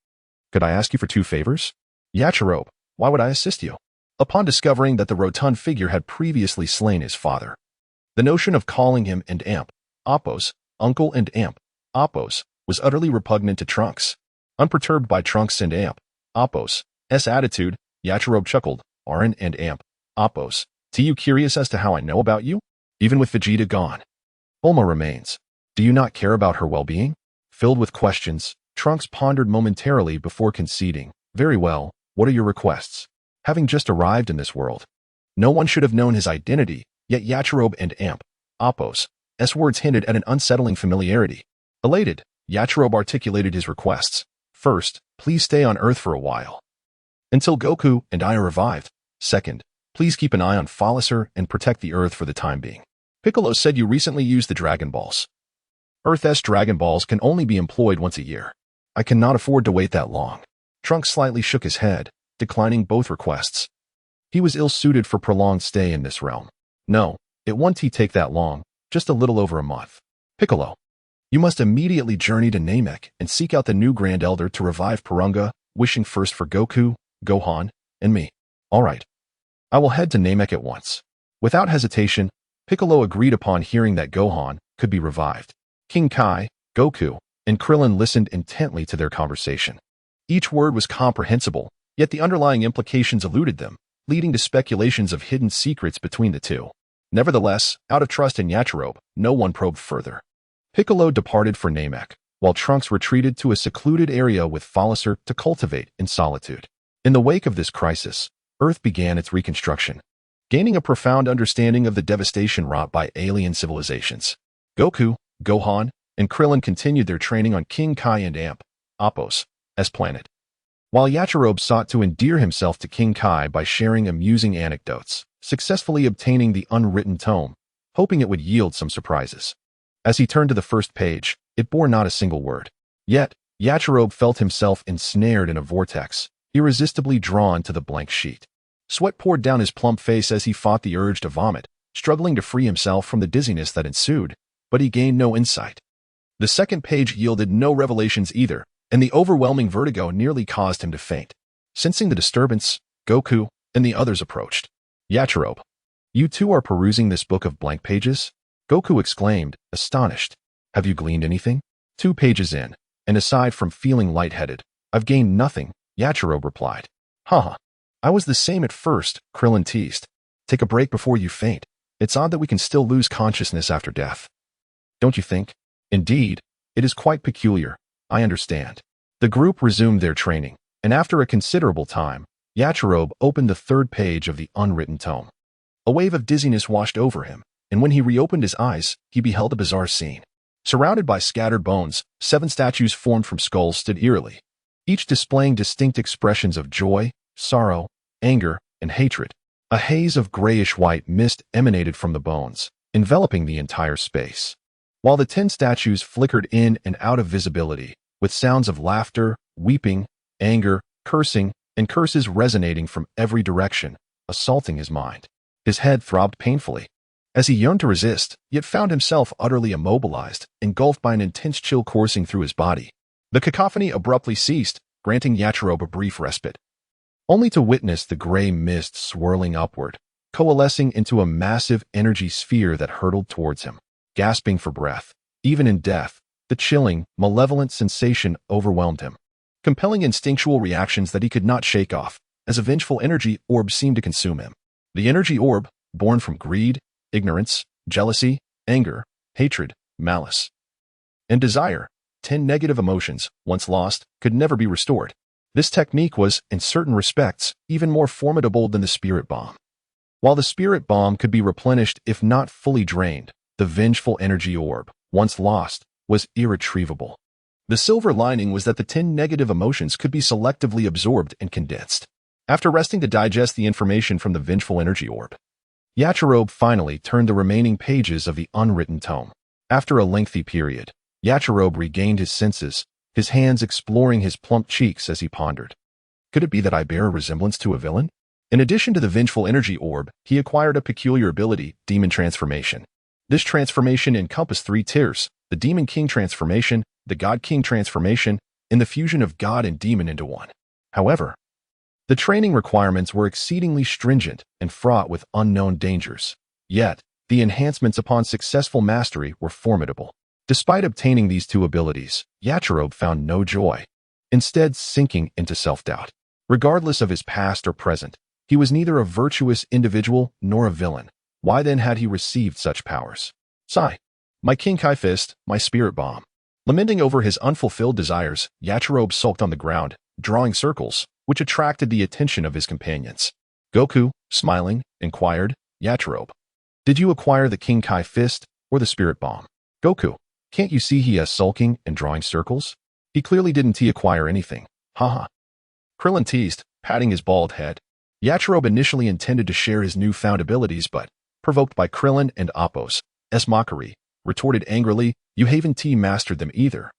Could I ask you for 2 favors? Yachirobe, why would I assist you? Upon discovering that the rotund figure had previously slain his father, the notion of calling him and Appo's uncle and Appo's was utterly repugnant to Trunks. Unperturbed by Trunks and Appo's attitude, Yachirobe chuckled. Arin and Appo's. Are you curious as to how I know about you? Even with Vegeta gone, Bulma remains. Do you not care about her well-being? Filled with questions, Trunks pondered momentarily before conceding. Very well, what are your requests? having just arrived in this world. No one should have known his identity, yet Yachirobe and Amp, Appos, words hinted at an unsettling familiarity. Elated, Yachirobe articulated his requests. First, please stay on Earth for a while, until Goku and I are revived. Second, please keep an eye on Furisa and protect the Earth for the time being. Piccolo said you recently used the Dragon Balls. Earth's Dragon Balls can only be employed once a year. I cannot afford to wait that long. Trunks slightly shook his head, declining both requests. He was ill-suited for prolonged stay in this realm. No, it won't take that long, just a little over a month. Piccolo, you must immediately journey to Namek and seek out the new Grand Elder to revive Porunga, wishing first for Goku, Gohan, and me. All right. I will head to Namek at once. Without hesitation, Piccolo agreed upon hearing that Gohan could be revived. King Kai, Goku, and Krillin listened intently to their conversation. Each word was comprehensible, yet the underlying implications eluded them, leading to speculations of hidden secrets between the two. Nevertheless, out of trust in Yachirobe, no one probed further. Piccolo departed for Namek, while Trunks retreated to a secluded area with Furisa to cultivate in solitude. In the wake of this crisis, Earth began its reconstruction, gaining a profound understanding of the devastation wrought by alien civilizations. Goku, Gohan, and Krillin continued their training on King Kai and Amp, Appos, planet. While Yachirobe sought to endear himself to King Kai by sharing amusing anecdotes, successfully obtaining the unwritten tome, hoping it would yield some surprises. As he turned to the first page, it bore not a single word. Yet, Yachirobe felt himself ensnared in a vortex, irresistibly drawn to the blank sheet. Sweat poured down his plump face as he fought the urge to vomit, struggling to free himself from the dizziness that ensued, but he gained no insight. The second page yielded no revelations either, and the overwhelming vertigo nearly caused him to faint. Sensing the disturbance, Goku and the others approached. Yachirobe, you too are perusing this book of blank pages? Goku exclaimed, astonished. Have you gleaned anything? 2 pages in, and aside from feeling lightheaded, I've gained nothing, Yachirobe replied. Haha. I was the same at first, Krillin teased. Take a break before you faint. It's odd that we can still lose consciousness after death. Don't you think? Indeed, it is quite peculiar. I understand. The group resumed their training, and after a considerable time, Yachirobe opened the 3rd page of the unwritten tome. A wave of dizziness washed over him, and when he reopened his eyes, he beheld a bizarre scene. Surrounded by scattered bones, 7 statues formed from skulls stood eerily, each displaying distinct expressions of joy, sorrow, anger, and hatred. A haze of grayish-white mist emanated from the bones, enveloping the entire space. While the 10 statues flickered in and out of visibility, with sounds of laughter, weeping, anger, cursing, and curses resonating from every direction, assaulting his mind. His head throbbed painfully, as he yearned to resist, yet found himself utterly immobilized, engulfed by an intense chill coursing through his body. The cacophony abruptly ceased, granting Yachirobe a brief respite, only to witness the gray mist swirling upward, coalescing into a massive energy sphere that hurtled towards him. Gasping for breath, even in death, the chilling, malevolent sensation overwhelmed him, compelling instinctual reactions that he could not shake off, as a vengeful energy orb seemed to consume him. The energy orb, born from greed, ignorance, jealousy, anger, hatred, malice, and desire, 10 negative emotions, once lost, could never be restored. This technique was, in certain respects, even more formidable than the spirit bomb. While the spirit bomb could be replenished if not fully drained, the vengeful energy orb, once lost, was irretrievable. The silver lining was that the 10 negative emotions could be selectively absorbed and condensed. After resting to digest the information from the vengeful energy orb, Yachirobe finally turned the remaining pages of the unwritten tome. After a lengthy period, Yachirobe regained his senses, his hands exploring his plump cheeks as he pondered. Could it be that I bear a resemblance to a villain? In addition to the vengeful energy orb, he acquired a peculiar ability, demon transformation. This transformation encompassed 3 tiers: the Demon King transformation, the God King transformation, and the fusion of God and demon into one. However, the training requirements were exceedingly stringent and fraught with unknown dangers. Yet, the enhancements upon successful mastery were formidable. Despite obtaining these 2 abilities, Yachirobe found no joy, instead sinking into self-doubt. Regardless of his past or present, he was neither a virtuous individual nor a villain. Why then had he received such powers? Sigh. My King Kai fist, my spirit bomb. Lamenting over his unfulfilled desires, Yachirobe sulked on the ground, drawing circles, which attracted the attention of his companions. Goku, smiling, inquired, Yachirobe, did you acquire the King Kai fist or the spirit bomb? Goku, can't you see he is sulking and drawing circles? He clearly didn't acquire anything. Haha. Krillin teased, patting his bald head. Yachirobe initially intended to share his newfound abilities, but, provoked by Krillin and Appo's mockery, retorted angrily, you haven't mastered them either.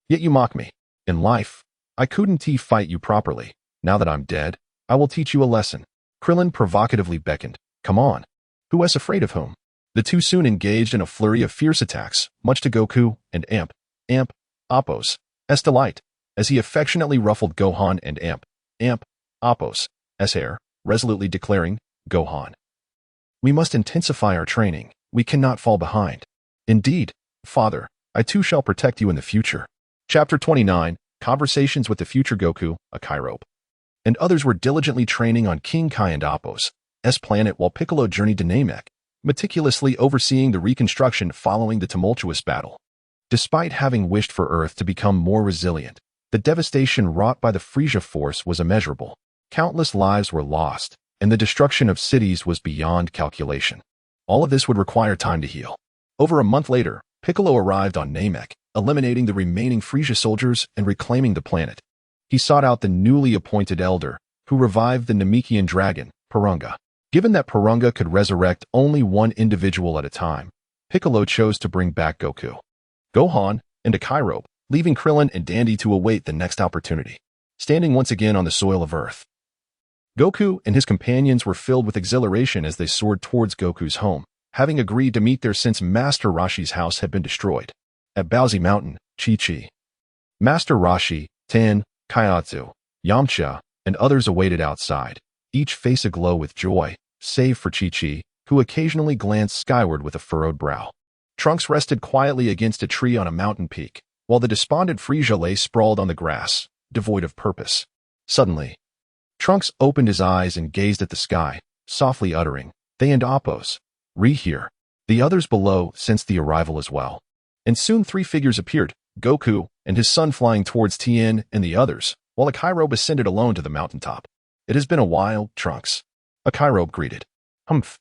Yet you mock me. In life, I couldn't fight you properly. Now that I'm dead, I will teach you a lesson. Krillin provocatively beckoned. Come on. Who is afraid of whom? The two soon engaged in a flurry of fierce attacks, much to Goku and Appo's delight, as he affectionately ruffled Gohan and Appo's hair, resolutely declaring, Gohan, we must intensify our training. We cannot fall behind. Indeed, Father, I too shall protect you in the future. Chapter 29, Conversations with the Future Goku, Yachirobe, and others were diligently training on King Kai and Appo's planet while Piccolo journeyed to Namek, meticulously overseeing the reconstruction following the tumultuous battle. Despite having wished for Earth to become more resilient, the devastation wrought by the Furisa force was immeasurable. Countless lives were lost, and the destruction of cities was beyond calculation. All of this would require time to heal. Over a month later, Piccolo arrived on Namek, eliminating the remaining Furisa soldiers and reclaiming the planet. He sought out the newly appointed elder, who revived the Namekian dragon, Purunga. Given that Purunga could resurrect only one individual at a time, Piccolo chose to bring back Goku, Gohan, and Yachirobe, leaving Krillin and Dandy to await the next opportunity. Standing once again on the soil of Earth, Goku and his companions were filled with exhilaration as they soared towards Goku's home, having agreed to meet there since Master Roshi's house had been destroyed. At Baozi Mountain, Chi-Chi, Master Roshi, Ten, Kaiatsu, Yamcha, and others awaited outside, each face aglow with joy, save for Chi-Chi, who occasionally glanced skyward with a furrowed brow. Trunks rested quietly against a tree on a mountain peak, while the despondent Frieza lay sprawled on the grass, devoid of purpose. Suddenly, Trunks opened his eyes and gazed at the sky, softly uttering, they and Appo's. Here. The others below sensed the arrival as well. And soon three figures appeared, Goku and his son flying towards Tien and the others, while Yachirobe ascended alone to the mountaintop. It has been a while, Trunks. Yachirobe greeted. Humph.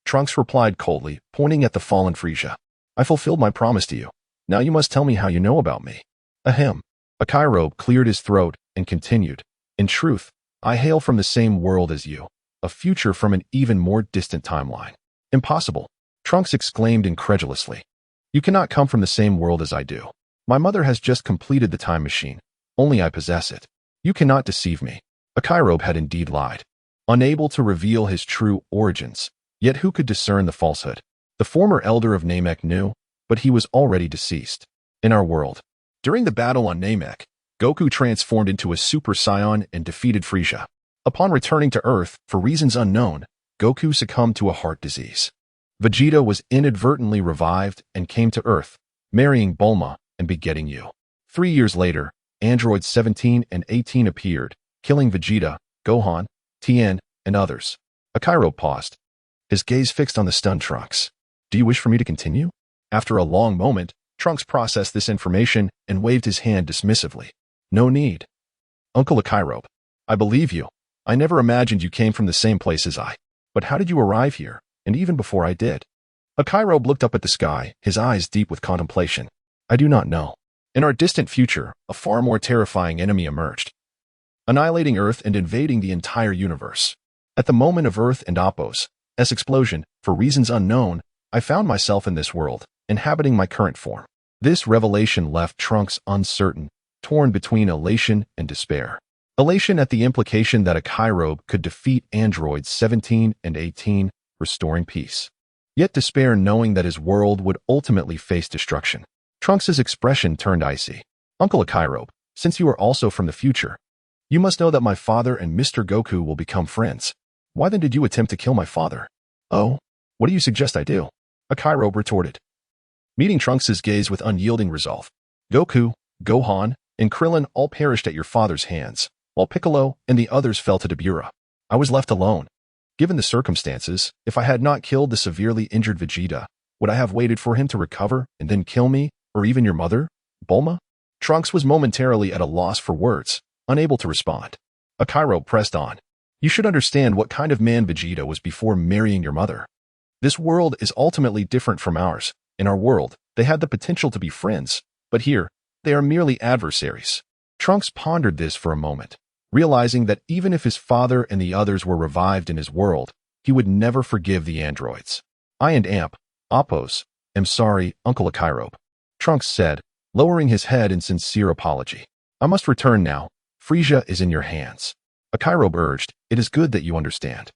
Trunks replied coldly, pointing at the fallen Frieza. I fulfilled my promise to you. Now you must tell me how you know about me. Ahem. Yachirobe cleared his throat and continued. In truth, I hail from the same world as you, a future from an even more distant timeline. Impossible. Trunks exclaimed incredulously. You cannot come from the same world as I do. My mother has just completed the time machine. Only I possess it. You cannot deceive me. Yachirobe had indeed lied, unable to reveal his true origins. Yet who could discern the falsehood? The former elder of Namek knew, but he was already deceased. In our world, during the battle on Namek, Goku transformed into a Super Saiyan and defeated Frieza. Upon returning to Earth, for reasons unknown, Goku succumbed to a heart disease. Vegeta was inadvertently revived and came to Earth, marrying Bulma and begetting you. 3 years later, androids 17 and 18 appeared, killing Vegeta, Gohan, Tien, and others. Yachirobe paused, his gaze fixed on the stunned Trunks. Do you wish for me to continue? After a long moment, Trunks processed this information and waved his hand dismissively. No need. Uncle Yachirobe, I believe you. I never imagined you came from the same place as I. But how did you arrive here, and even before I did? Yachirobe looked up at the sky, his eyes deep with contemplation. I do not know. In our distant future, a far more terrifying enemy emerged, annihilating Earth and invading the entire universe. At the moment of Earth and Appo's explosion, for reasons unknown, I found myself in this world, inhabiting my current form. This revelation left Trunks uncertain, torn between elation and despair. Elation at the implication that Yachirobe could defeat androids 17 and 18, restoring peace. Yet despair knowing that his world would ultimately face destruction. Trunks' expression turned icy. Uncle Yachirobe, since you are also from the future, you must know that my father and Mr. Goku will become friends. Why then did you attempt to kill my father? Oh, what do you suggest I do? Yachirobe retorted, meeting Trunks' gaze with unyielding resolve. Goku, Gohan, and Krillin all perished at your father's hands, while Piccolo and the others fell to Dabura. I was left alone. Given the circumstances, if I had not killed the severely injured Vegeta, would I have waited for him to recover and then kill me, or even your mother, Bulma? Trunks was momentarily at a loss for words, unable to respond. Akairo pressed on. You should understand what kind of man Vegeta was before marrying your mother. This world is ultimately different from ours. In our world, they had the potential to be friends, but here, they are merely adversaries. Trunks pondered this for a moment, realizing that even if his father and the others were revived in his world, he would never forgive the androids. I and Amp, Oppos, am sorry, Uncle Akairo, Trunks said, lowering his head in sincere apology. I must return now. Furisa is in your hands. Akairo urged, it is good that you understand.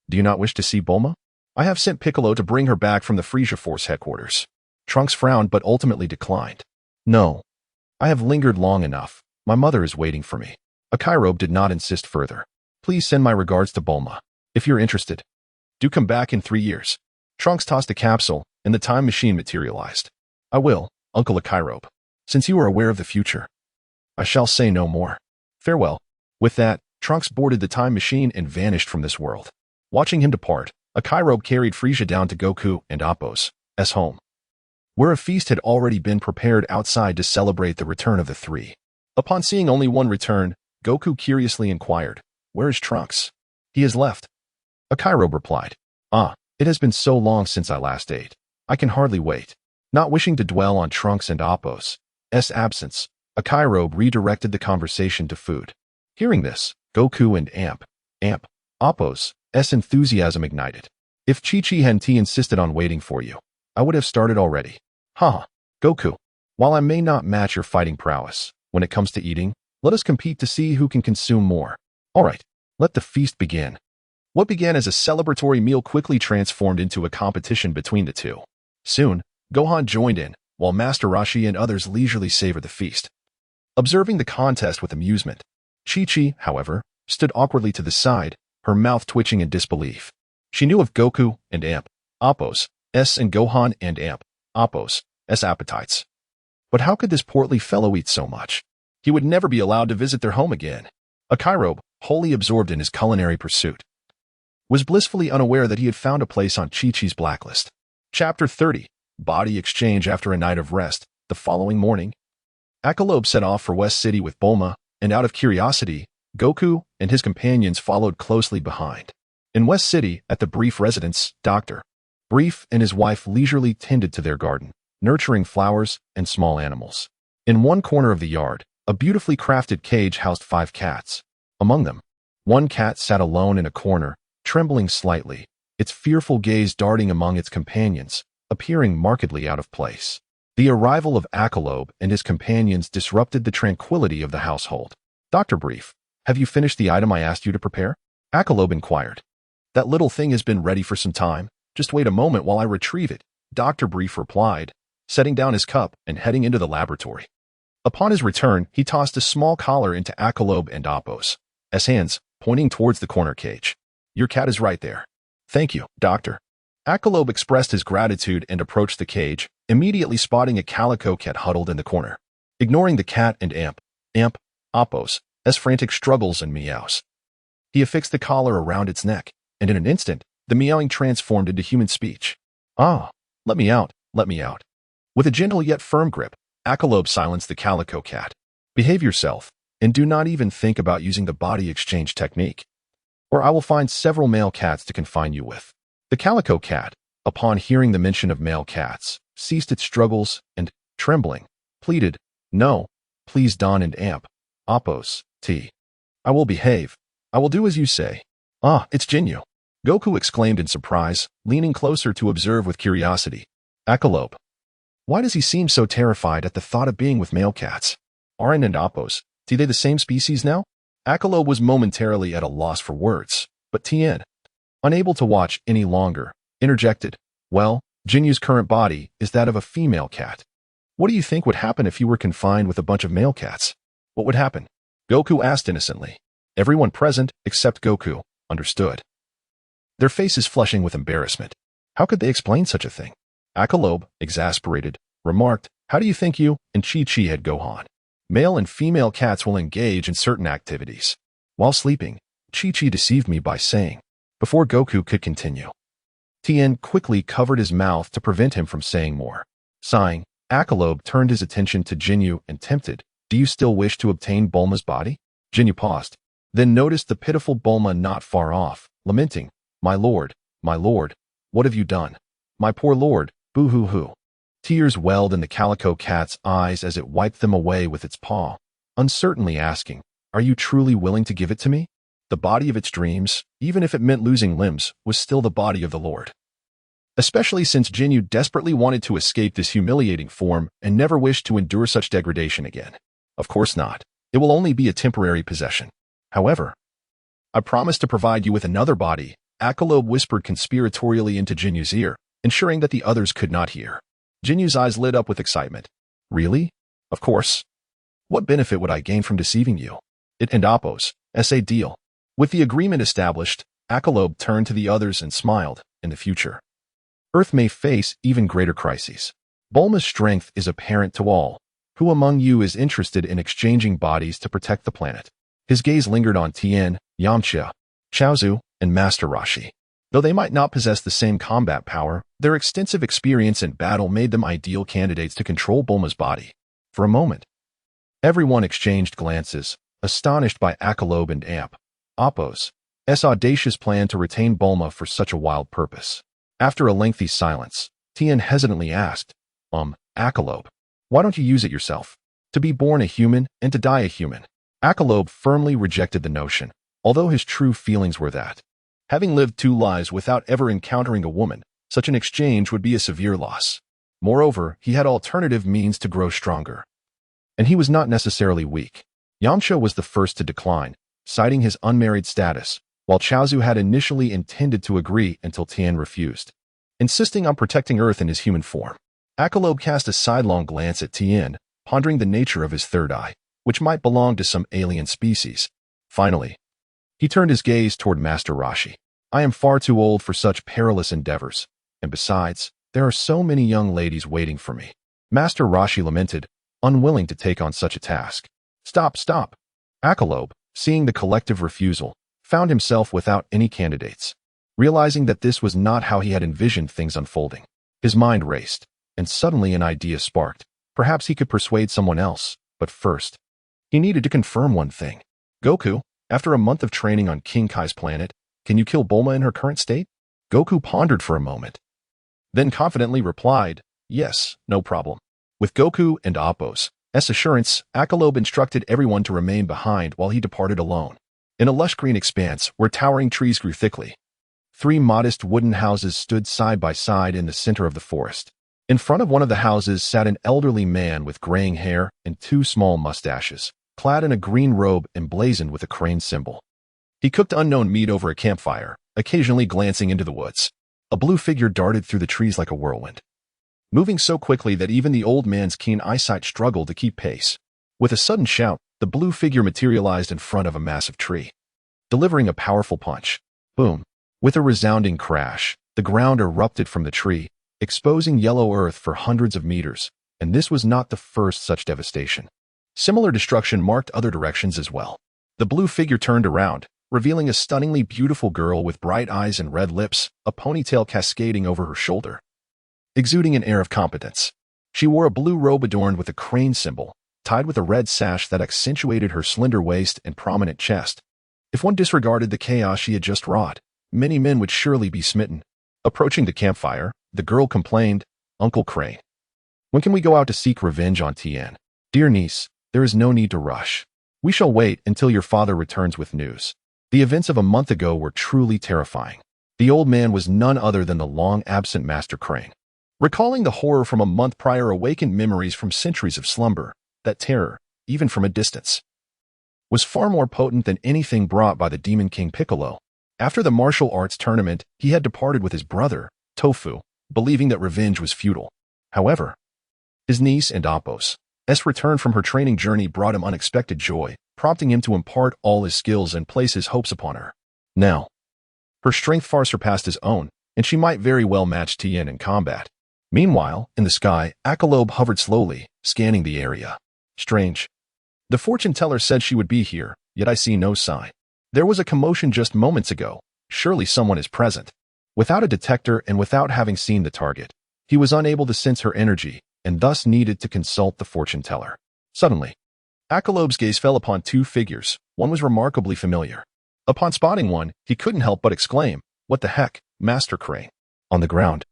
Do you not wish to see Bulma? I have sent Piccolo to bring her back from the Furisa Force headquarters. Trunks frowned but ultimately declined. No. I have lingered long enough. My mother is waiting for me. Akairo did not insist further. Please send my regards to Bulma. If you're interested, do come back in 3 years. Trunks tossed a capsule, and the time machine materialized. I will, Uncle Akairo. Since you are aware of the future, I shall say no more. Farewell. With that, Trunks boarded the time machine and vanished from this world. Watching him depart, Akairo carried Furisa down to Goku and Appo's home, where a feast had already been prepared outside to celebrate the return of the three. Upon seeing only one return, Goku curiously inquired, where is Trunks? He has left. Akairo replied, it has been so long since I last ate. I can hardly wait. Not wishing to dwell on Trunks and Appo's absence, Akairo redirected the conversation to food. Hearing this, Goku and Appo's enthusiasm ignited. If Chi-Chi and T insisted on waiting for you, I would have started already. Goku, while I may not match your fighting prowess, when it comes to eating, let us compete to see who can consume more. Alright, let the feast begin. What began as a celebratory meal quickly transformed into a competition between the two. Soon, Gohan joined in, while Master Roshi and others leisurely savored the feast. Observing the contest with amusement, Chi-Chi, however, stood awkwardly to the side, her mouth twitching in disbelief. She knew of Goku and Appo's and Gohan and Appo's appetites. But how could this portly fellow eat so much? He would never be allowed to visit their home again. Akairo, wholly absorbed in his culinary pursuit, was blissfully unaware that he had found a place on Chi-Chi's blacklist. Chapter 30. Body Exchange. After a night of rest, the following morning, Akairo set off for West City with Bulma, and out of curiosity, Goku and his companions followed closely behind. In West City, at the Brief residence, Dr. Brief and his wife leisurely tended to their garden, nurturing flowers and small animals. In one corner of the yard, a beautifully crafted cage housed 5 cats. Among them, one cat sat alone in a corner, trembling slightly, its fearful gaze darting among its companions, appearing markedly out of place. The arrival of Akairo and his companions disrupted the tranquility of the household. Dr. Brief, have you finished the item I asked you to prepare? Akairo inquired. That little thing has been ready for some time. Just wait a moment while I retrieve it, Dr. Brief replied, setting down his cup and heading into the laboratory. Upon his return, he tossed a small collar into Akairo and Appo's hands, pointing towards the corner cage. Your cat is right there. Thank you, Doctor. Akairo expressed his gratitude and approached the cage, immediately spotting a calico cat huddled in the corner. Ignoring the cat and Appo's frantic struggles and meows, he affixed the collar around its neck, and in an instant, the meowing transformed into human speech. Let me out, let me out. With a gentle yet firm grip, Akairo silenced the calico cat. Behave yourself, and do not even think about using the body exchange technique, or I will find several male cats to confine you with. The calico cat, upon hearing the mention of male cats, ceased its struggles and, trembling, pleaded, No, please Don and Appo's I will behave. I will do as you say. It's Jinyu. Goku exclaimed in surprise, leaning closer to observe with curiosity. Akairo. Why does he seem so terrified at the thought of being with male cats? Arin and Appo's, are they the same species now? Akairo was momentarily at a loss for words, but Tien, unable to watch any longer, interjected, Well, Jinyu's current body is that of a female cat. What do you think would happen if you were confined with a bunch of male cats? What would happen? Goku asked innocently. Everyone present, except Goku, understood, their faces flushing with embarrassment. How could they explain such a thing? Akairo, exasperated, remarked, How do you think you and Chi-Chi had Gohan? Male and female cats will engage in certain activities. While sleeping, Chi-Chi deceived me by saying, before Goku could continue. Tien quickly covered his mouth to prevent him from saying more. Sighing, Akairo turned his attention to Jinyu and tempted, Do you still wish to obtain Bulma's body? Jinyu paused. then noticed the pitiful Bulma not far off, lamenting, my lord, what have you done? My poor lord, boo-hoo-hoo. Tears welled in the calico cat's eyes as it wiped them away with its paw, uncertainly asking, are you truly willing to give it to me? The body of its dreams, even if it meant losing limbs, was still the body of the Lord. Especially since Jinyu desperately wanted to escape this humiliating form and never wished to endure such degradation again. Of course not. It will only be a temporary possession. However, I promise to provide you with another body, Akalobe whispered conspiratorially into Jinyu's ear, ensuring that the others could not hear. Jinyu's eyes lit up with excitement. Really? Of course. What benefit would I gain from deceiving you? It and Appo's SA deal. With the agreement established, Akalobe turned to the others and smiled. In the future, Earth may face even greater crises. Bulma's strength is apparent to all. Who among you is interested in exchanging bodies to protect the planet? His gaze lingered on Tien, Yamcha, Chaozu, and Master Roshi. Though they might not possess the same combat power, their extensive experience in battle made them ideal candidates to control Bulma's body. For a moment, everyone exchanged glances, astonished by Akalobe and Appo's audacious plan to retain Bulma for such a wild purpose. After a lengthy silence, Tien hesitantly asked, Akalobe, why don't you use it yourself? To be born a human and to die a human. Akalobe firmly rejected the notion, although his true feelings were that, having lived 2 lives without ever encountering a woman, such an exchange would be a severe loss. Moreover, he had alternative means to grow stronger. And he was not necessarily weak. Yamcha was the first to decline, citing his unmarried status, while Chaozu had initially intended to agree until Tien refused, insisting on protecting Earth in his human form. Akalobe cast a sidelong glance at Tien, pondering the nature of his third eye, which might belong to some alien species. Finally, he turned his gaze toward Master Roshi. I am far too old for such perilous endeavors, and besides, there are so many young ladies waiting for me. Master Roshi lamented, unwilling to take on such a task. Stop. Akalobe, seeing the collective refusal, found himself without any candidates. Realizing that this was not how he had envisioned things unfolding, his mind raced, and suddenly an idea sparked. Perhaps he could persuade someone else, but first, he needed to confirm one thing. Goku, after a month of training on King Kai's planet, can you kill Bulma in her current state? Goku pondered for a moment, then confidently replied, yes, no problem. With Goku and Appo's assurance, Akalobe instructed everyone to remain behind while he departed alone. In a lush green expanse where towering trees grew thickly, 3 modest wooden houses stood side by side in the center of the forest. In front of one of the houses sat an elderly man with graying hair and 2 small mustaches, clad in a green robe emblazoned with a crane symbol. He cooked unknown meat over a campfire, occasionally glancing into the woods. A blue figure darted through the trees like a whirlwind, moving so quickly that even the old man's keen eyesight struggled to keep pace. With a sudden shout, the blue figure materialized in front of a massive tree, delivering a powerful punch. Boom! With a resounding crash, the ground erupted from the tree, exposing yellow earth for hundreds of meters, and this was not the first such devastation. Similar destruction marked other directions as well. The blue figure turned around, revealing a stunningly beautiful girl with bright eyes and red lips, a ponytail cascading over her shoulder, exuding an air of competence. She wore a blue robe adorned with a crane symbol, tied with a red sash that accentuated her slender waist and prominent chest. If one disregarded the chaos she had just wrought, many men would surely be smitten. Approaching the campfire, the girl complained, Uncle Crane, when can we go out to seek revenge on Tien? Dear niece, there is no need to rush. We shall wait until your father returns with news. The events of a month ago were truly terrifying. The old man was none other than the long-absent Master Crane. Recalling the horror from a month prior awakened memories from centuries of slumber. That terror, even from a distance, was far more potent than anything brought by the Demon King Piccolo. After the martial arts tournament, he had departed with his brother, Tofu, believing that revenge was futile. However, his niece and Appo's return from her training journey brought him unexpected joy, prompting him to impart all his skills and place his hopes upon her. Now, her strength far surpassed his own, and she might very well match Tien in combat. Meanwhile, in the sky, Akalobe hovered slowly, scanning the area. Strange. The fortune teller said she would be here, yet I see no sign. There was a commotion just moments ago. Surely someone is present. Without a detector and without having seen the target, he was unable to sense her energy, and thus needed to consult the fortune teller. Suddenly, Akalobe's gaze fell upon two figures. One was remarkably familiar. Upon spotting one, he couldn't help but exclaim, "What the heck, Master Crane?" On the ground.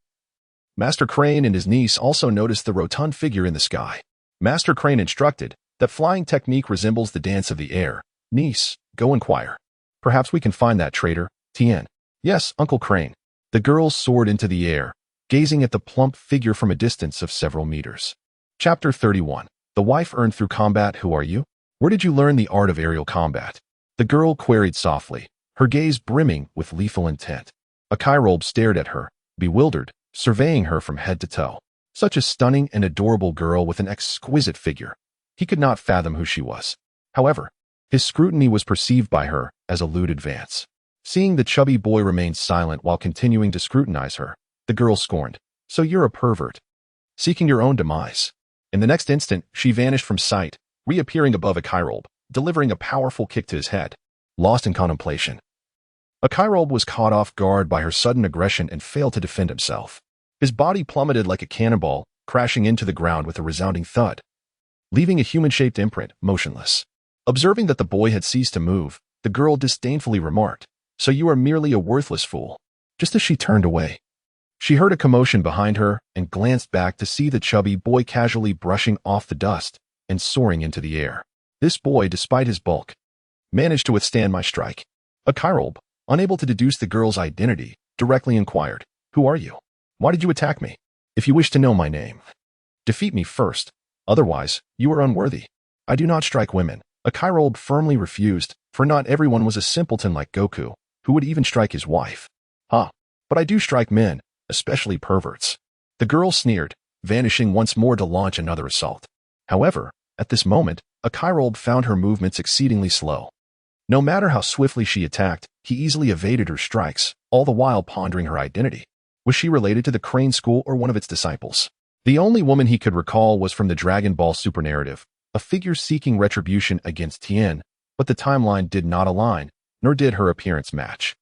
Master Crane and his niece also noticed the rotund figure in the sky. Master Crane instructed, "That flying technique resembles the dance of the air. Niece, go inquire. Perhaps we can find that traitor, Tien." "Yes, Uncle Crane." The girls soared into the air, gazing at the plump figure from a distance of several meters. Chapter 31. The wife earned through combat. Who are you? Where did you learn the art of aerial combat? The girl queried softly, her gaze brimming with lethal intent. Akairobe stared at her, bewildered, surveying her from head to toe. Such a stunning and adorable girl with an exquisite figure. He could not fathom who she was. However, his scrutiny was perceived by her as a lewd advance. Seeing the chubby boy remain silent while continuing to scrutinize her, the girl scorned, "So you're a pervert, seeking your own demise." In the next instant, she vanished from sight, reappearing above Akairobe, delivering a powerful kick to his head. Lost in contemplation, Akairobe was caught off guard by her sudden aggression and failed to defend himself. His body plummeted like a cannonball, crashing into the ground with a resounding thud, leaving a human-shaped imprint, motionless. Observing that the boy had ceased to move, the girl disdainfully remarked, "So you are merely a worthless fool." Just as she turned away, she heard a commotion behind her and glanced back to see the chubby boy casually brushing off the dust and soaring into the air. This boy, despite his bulk, managed to withstand my strike. Akairobe, unable to deduce the girl's identity, directly inquired, "Who are you? Why did you attack me? If you wish to know my name, defeat me first. Otherwise, you are unworthy." "I do not strike women." Akairobe firmly refused, for not everyone was a simpleton like Goku, who would even strike his wife. "Huh, but I do strike men, especially perverts." The girl sneered, vanishing once more to launch another assault. However, at this moment, Akairobe found her movements exceedingly slow. No matter how swiftly she attacked, he easily evaded her strikes, all the while pondering her identity. Was she related to the Crane School or one of its disciples? The only woman he could recall was from the Dragon Ball Super narrative, a figure seeking retribution against Tien, but the timeline did not align, nor did her appearance match.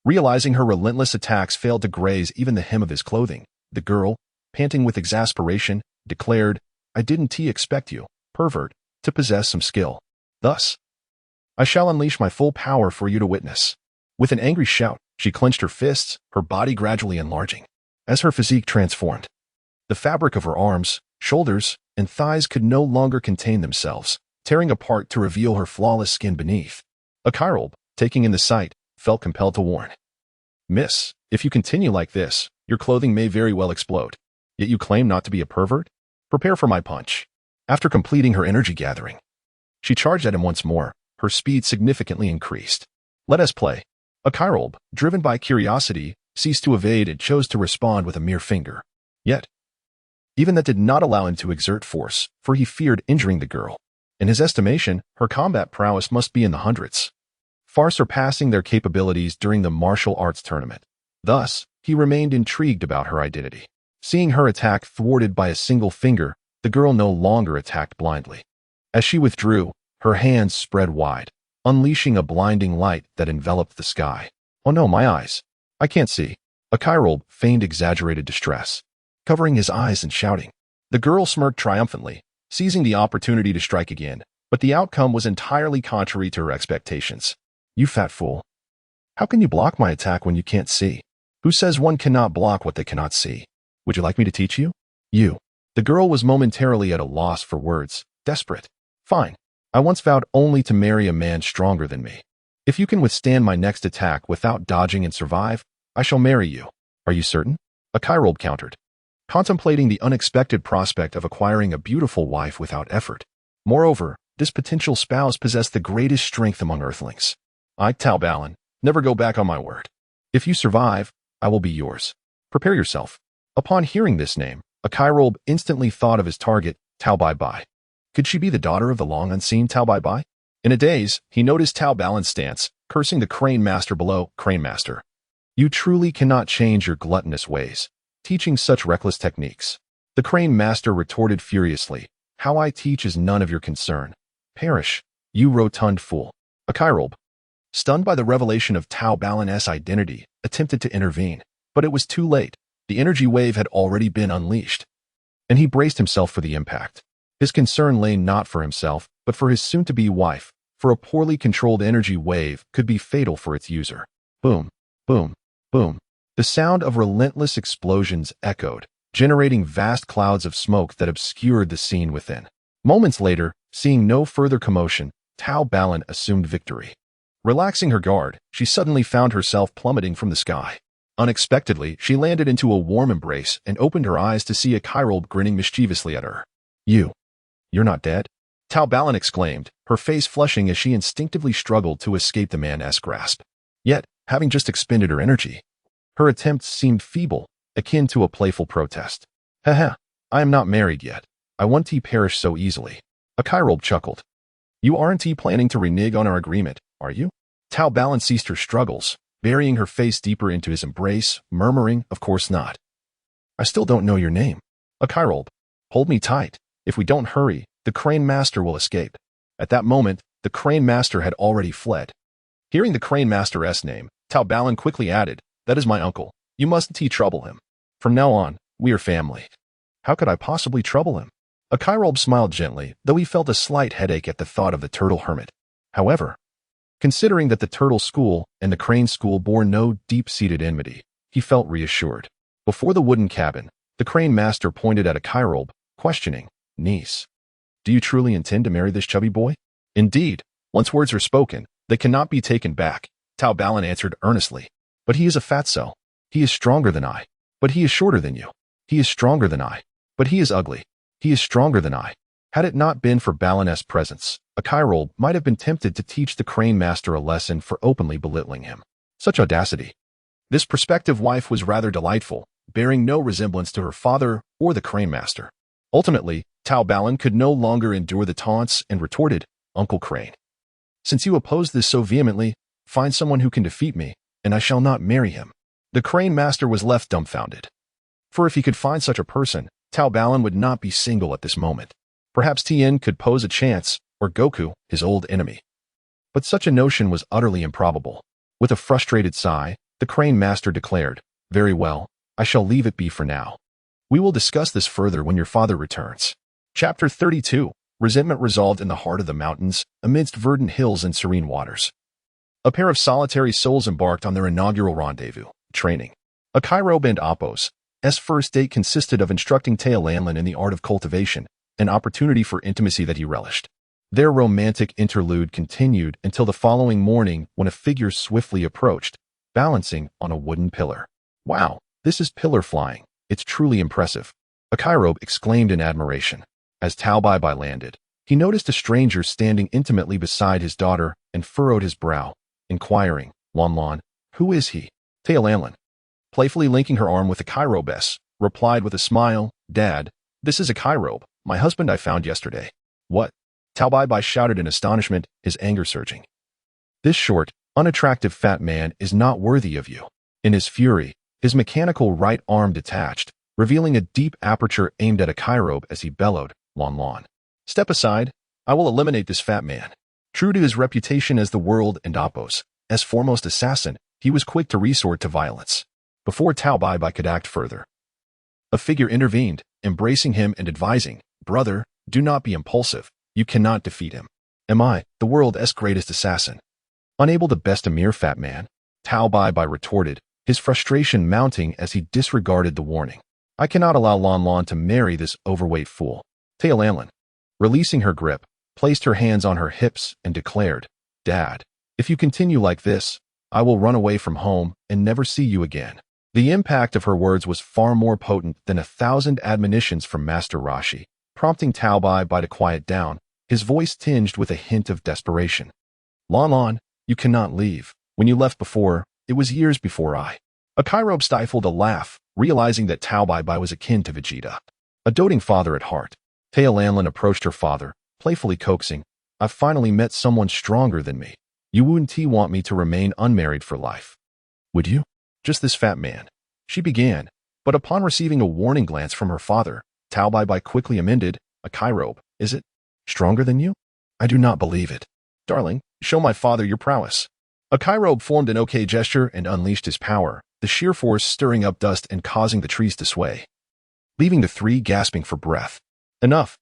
Realizing her relentless attacks failed to graze even the hem of his clothing, the girl, panting with exasperation, declared, "I didn't expect you, pervert, to possess some skill. Thus, I shall unleash my full power for you to witness." With an angry shout, she clenched her fists, her body gradually enlarging. As her physique transformed, the fabric of her arms, shoulders, and thighs could no longer contain themselves, tearing apart to reveal her flawless skin beneath. Akairobe, taking in the sight, felt compelled to warn, "Miss, if you continue like this, your clothing may very well explode. Yet you claim not to be a pervert? Prepare for my punch." After completing her energy gathering, she charged at him once more, her speed significantly increased. "Let us play." Akairobe, driven by curiosity, ceased to evade and chose to respond with a mere finger. Yet, even that did not allow him to exert force, for he feared injuring the girl. In his estimation, her combat prowess must be in the hundreds, far surpassing their capabilities during the martial arts tournament. Thus, he remained intrigued about her identity. Seeing her attack thwarted by a single finger, the girl no longer attacked blindly. As she withdrew, her hands spread wide, unleashing a blinding light that enveloped the sky. "Oh no, my eyes. I can't see." Akairobe feigned exaggerated distress, covering his eyes and shouting. The girl smirked triumphantly, seizing the opportunity to strike again, but the outcome was entirely contrary to her expectations. "You fat fool. How can you block my attack when you can't see? Who says one cannot block what they cannot see? Would you like me to teach you?" "You." The girl was momentarily at a loss for words, desperate. "Fine. I once vowed only to marry a man stronger than me. If you can withstand my next attack without dodging and survive, I shall marry you." "Are you certain?" Akairobe countered, contemplating the unexpected prospect of acquiring a beautiful wife without effort. Moreover, this potential spouse possessed the greatest strength among earthlings. "I, Tao Balin, never go back on my word. If you survive, I will be yours. Prepare yourself." Upon hearing this name, Akairobe instantly thought of his target, Tao Bai Bai. Could she be the daughter of the long-unseen Tao Bai Bai? In a daze, he noticed Tao Balin's stance, cursing the Crane Master below. "Crane Master, you truly cannot change your gluttonous ways, teaching such reckless techniques." The Crane Master retorted furiously, "How I teach is none of your concern. Perish, you rotund fool." Akairobe, stunned by the revelation of Tao Balin's identity, attempted to intervene, but it was too late. The energy wave had already been unleashed, and he braced himself for the impact. His concern lay not for himself, but for his soon-to-be wife, for a poorly controlled energy wave could be fatal for its user. Boom, boom, boom. The sound of relentless explosions echoed, generating vast clouds of smoke that obscured the scene within. Moments later, seeing no further commotion, Tao Balin assumed victory. Relaxing her guard, she suddenly found herself plummeting from the sky. Unexpectedly, she landed into a warm embrace and opened her eyes to see a Chirobe grinning mischievously at her. You're not dead? Tao Balin exclaimed, her face flushing as she instinctively struggled to escape the man's grasp. Yet, having just expended her energy, her attempts seemed feeble, akin to a playful protest. Haha, I am not married yet. I won't perish so easily. A Chirobe chuckled. You aren't planning to renege on our agreement, are you? Tao Balin ceased her struggles, burying her face deeper into his embrace, murmuring, of course not. I still don't know your name. A Chirobe. Hold me tight. If we don't hurry, the Crane Master will escape. At that moment, the Crane Master had already fled. Hearing the Crane Master's name, Tao Balin quickly added, That is my uncle. You mustn't trouble him. From now on, we are family. How could I possibly trouble him? A Chirobe smiled gently, though he felt a slight headache at the thought of the Turtle Hermit. However, considering that the Turtle School and the Crane School bore no deep-seated enmity, he felt reassured. Before the wooden cabin, the Crane Master pointed at a Chirobe, questioning, Niece, do you truly intend to marry this chubby boy? Indeed, once words are spoken, they cannot be taken back, Tao Balin answered earnestly. But he is a fatso. He is stronger than I. But he is shorter than you. He is stronger than I. But he is ugly. He is stronger than I. Had it not been for Balin's presence, a Chirobe might have been tempted to teach the Crane Master a lesson for openly belittling him. Such audacity. This prospective wife was rather delightful, bearing no resemblance to her father or the Crane Master. Ultimately, Tao Balin could no longer endure the taunts and retorted, Uncle Crane, since you oppose this so vehemently, find someone who can defeat me, and I shall not marry him. The Crane Master was left dumbfounded. For if he could find such a person, Tao Balin would not be single at this moment. Perhaps Tien could pose a chance, or Goku, his old enemy. But such a notion was utterly improbable. With a frustrated sigh, the Crane Master declared, Very well, I shall leave it be for now. We will discuss this further when your father returns. Chapter 32. Resentment resolved in the heart of the mountains, amidst verdant hills and serene waters. A pair of solitary souls embarked on their inaugural rendezvous, training. A Chirobe and Appo's first date consisted of instructing Taolanlin in the art of cultivation, an opportunity for intimacy that he relished. Their romantic interlude continued until the following morning when a figure swiftly approached, balancing on a wooden pillar. Wow, this is pillar flying. It's truly impressive. A Chirobe exclaimed in admiration. As Tao Bai landed, he noticed a stranger standing intimately beside his daughter and furrowed his brow, inquiring, Lon, who is he? Taolanlin, playfully linking her arm with a Chirobe's, replied with a smile, Dad, this is a Chirobe, my husband I found yesterday. What? Tao Bai shouted in astonishment, his anger surging. This short, unattractive fat man is not worthy of you. In his fury, his mechanical right arm detached, revealing a deep aperture aimed at a Chirobe as he bellowed, Lon. Step aside, I will eliminate this fat man. True to his reputation as the world and Appo's foremost assassin, he was quick to resort to violence. Before Tao Bai could act further, a figure intervened, embracing him and advising, Brother, do not be impulsive. You cannot defeat him. Am I, the world's greatest assassin? Unable to best a mere fat man, Tao Bai retorted, his frustration mounting as he disregarded the warning. I cannot allow Lon to marry this overweight fool. Taolanlin, releasing her grip, placed her hands on her hips and declared, Dad, if you continue like this, I will run away from home and never see you again. The impact of her words was far more potent than 1,000 admonitions from Master Roshi, prompting Tao Bai to quiet down, his voice tinged with a hint of desperation. Lon, you cannot leave. When you left before, it was years before I. A Chirobe stifled a laugh, realizing that Tao Bai was akin to Vegeta, a doting father at heart. Taolanlin approached her father, playfully coaxing, I've finally met someone stronger than me. You wouldn't want me to remain unmarried for life. Would you? Just this fat man. She began, but upon receiving a warning glance from her father, Tao Bai quickly amended, a Chirobe, is it? Stronger than you? I do not believe it. Darling, show my father your prowess. A Chirobe formed an OK gesture and unleashed his power, the sheer force stirring up dust and causing the trees to sway, leaving the three gasping for breath. Enough.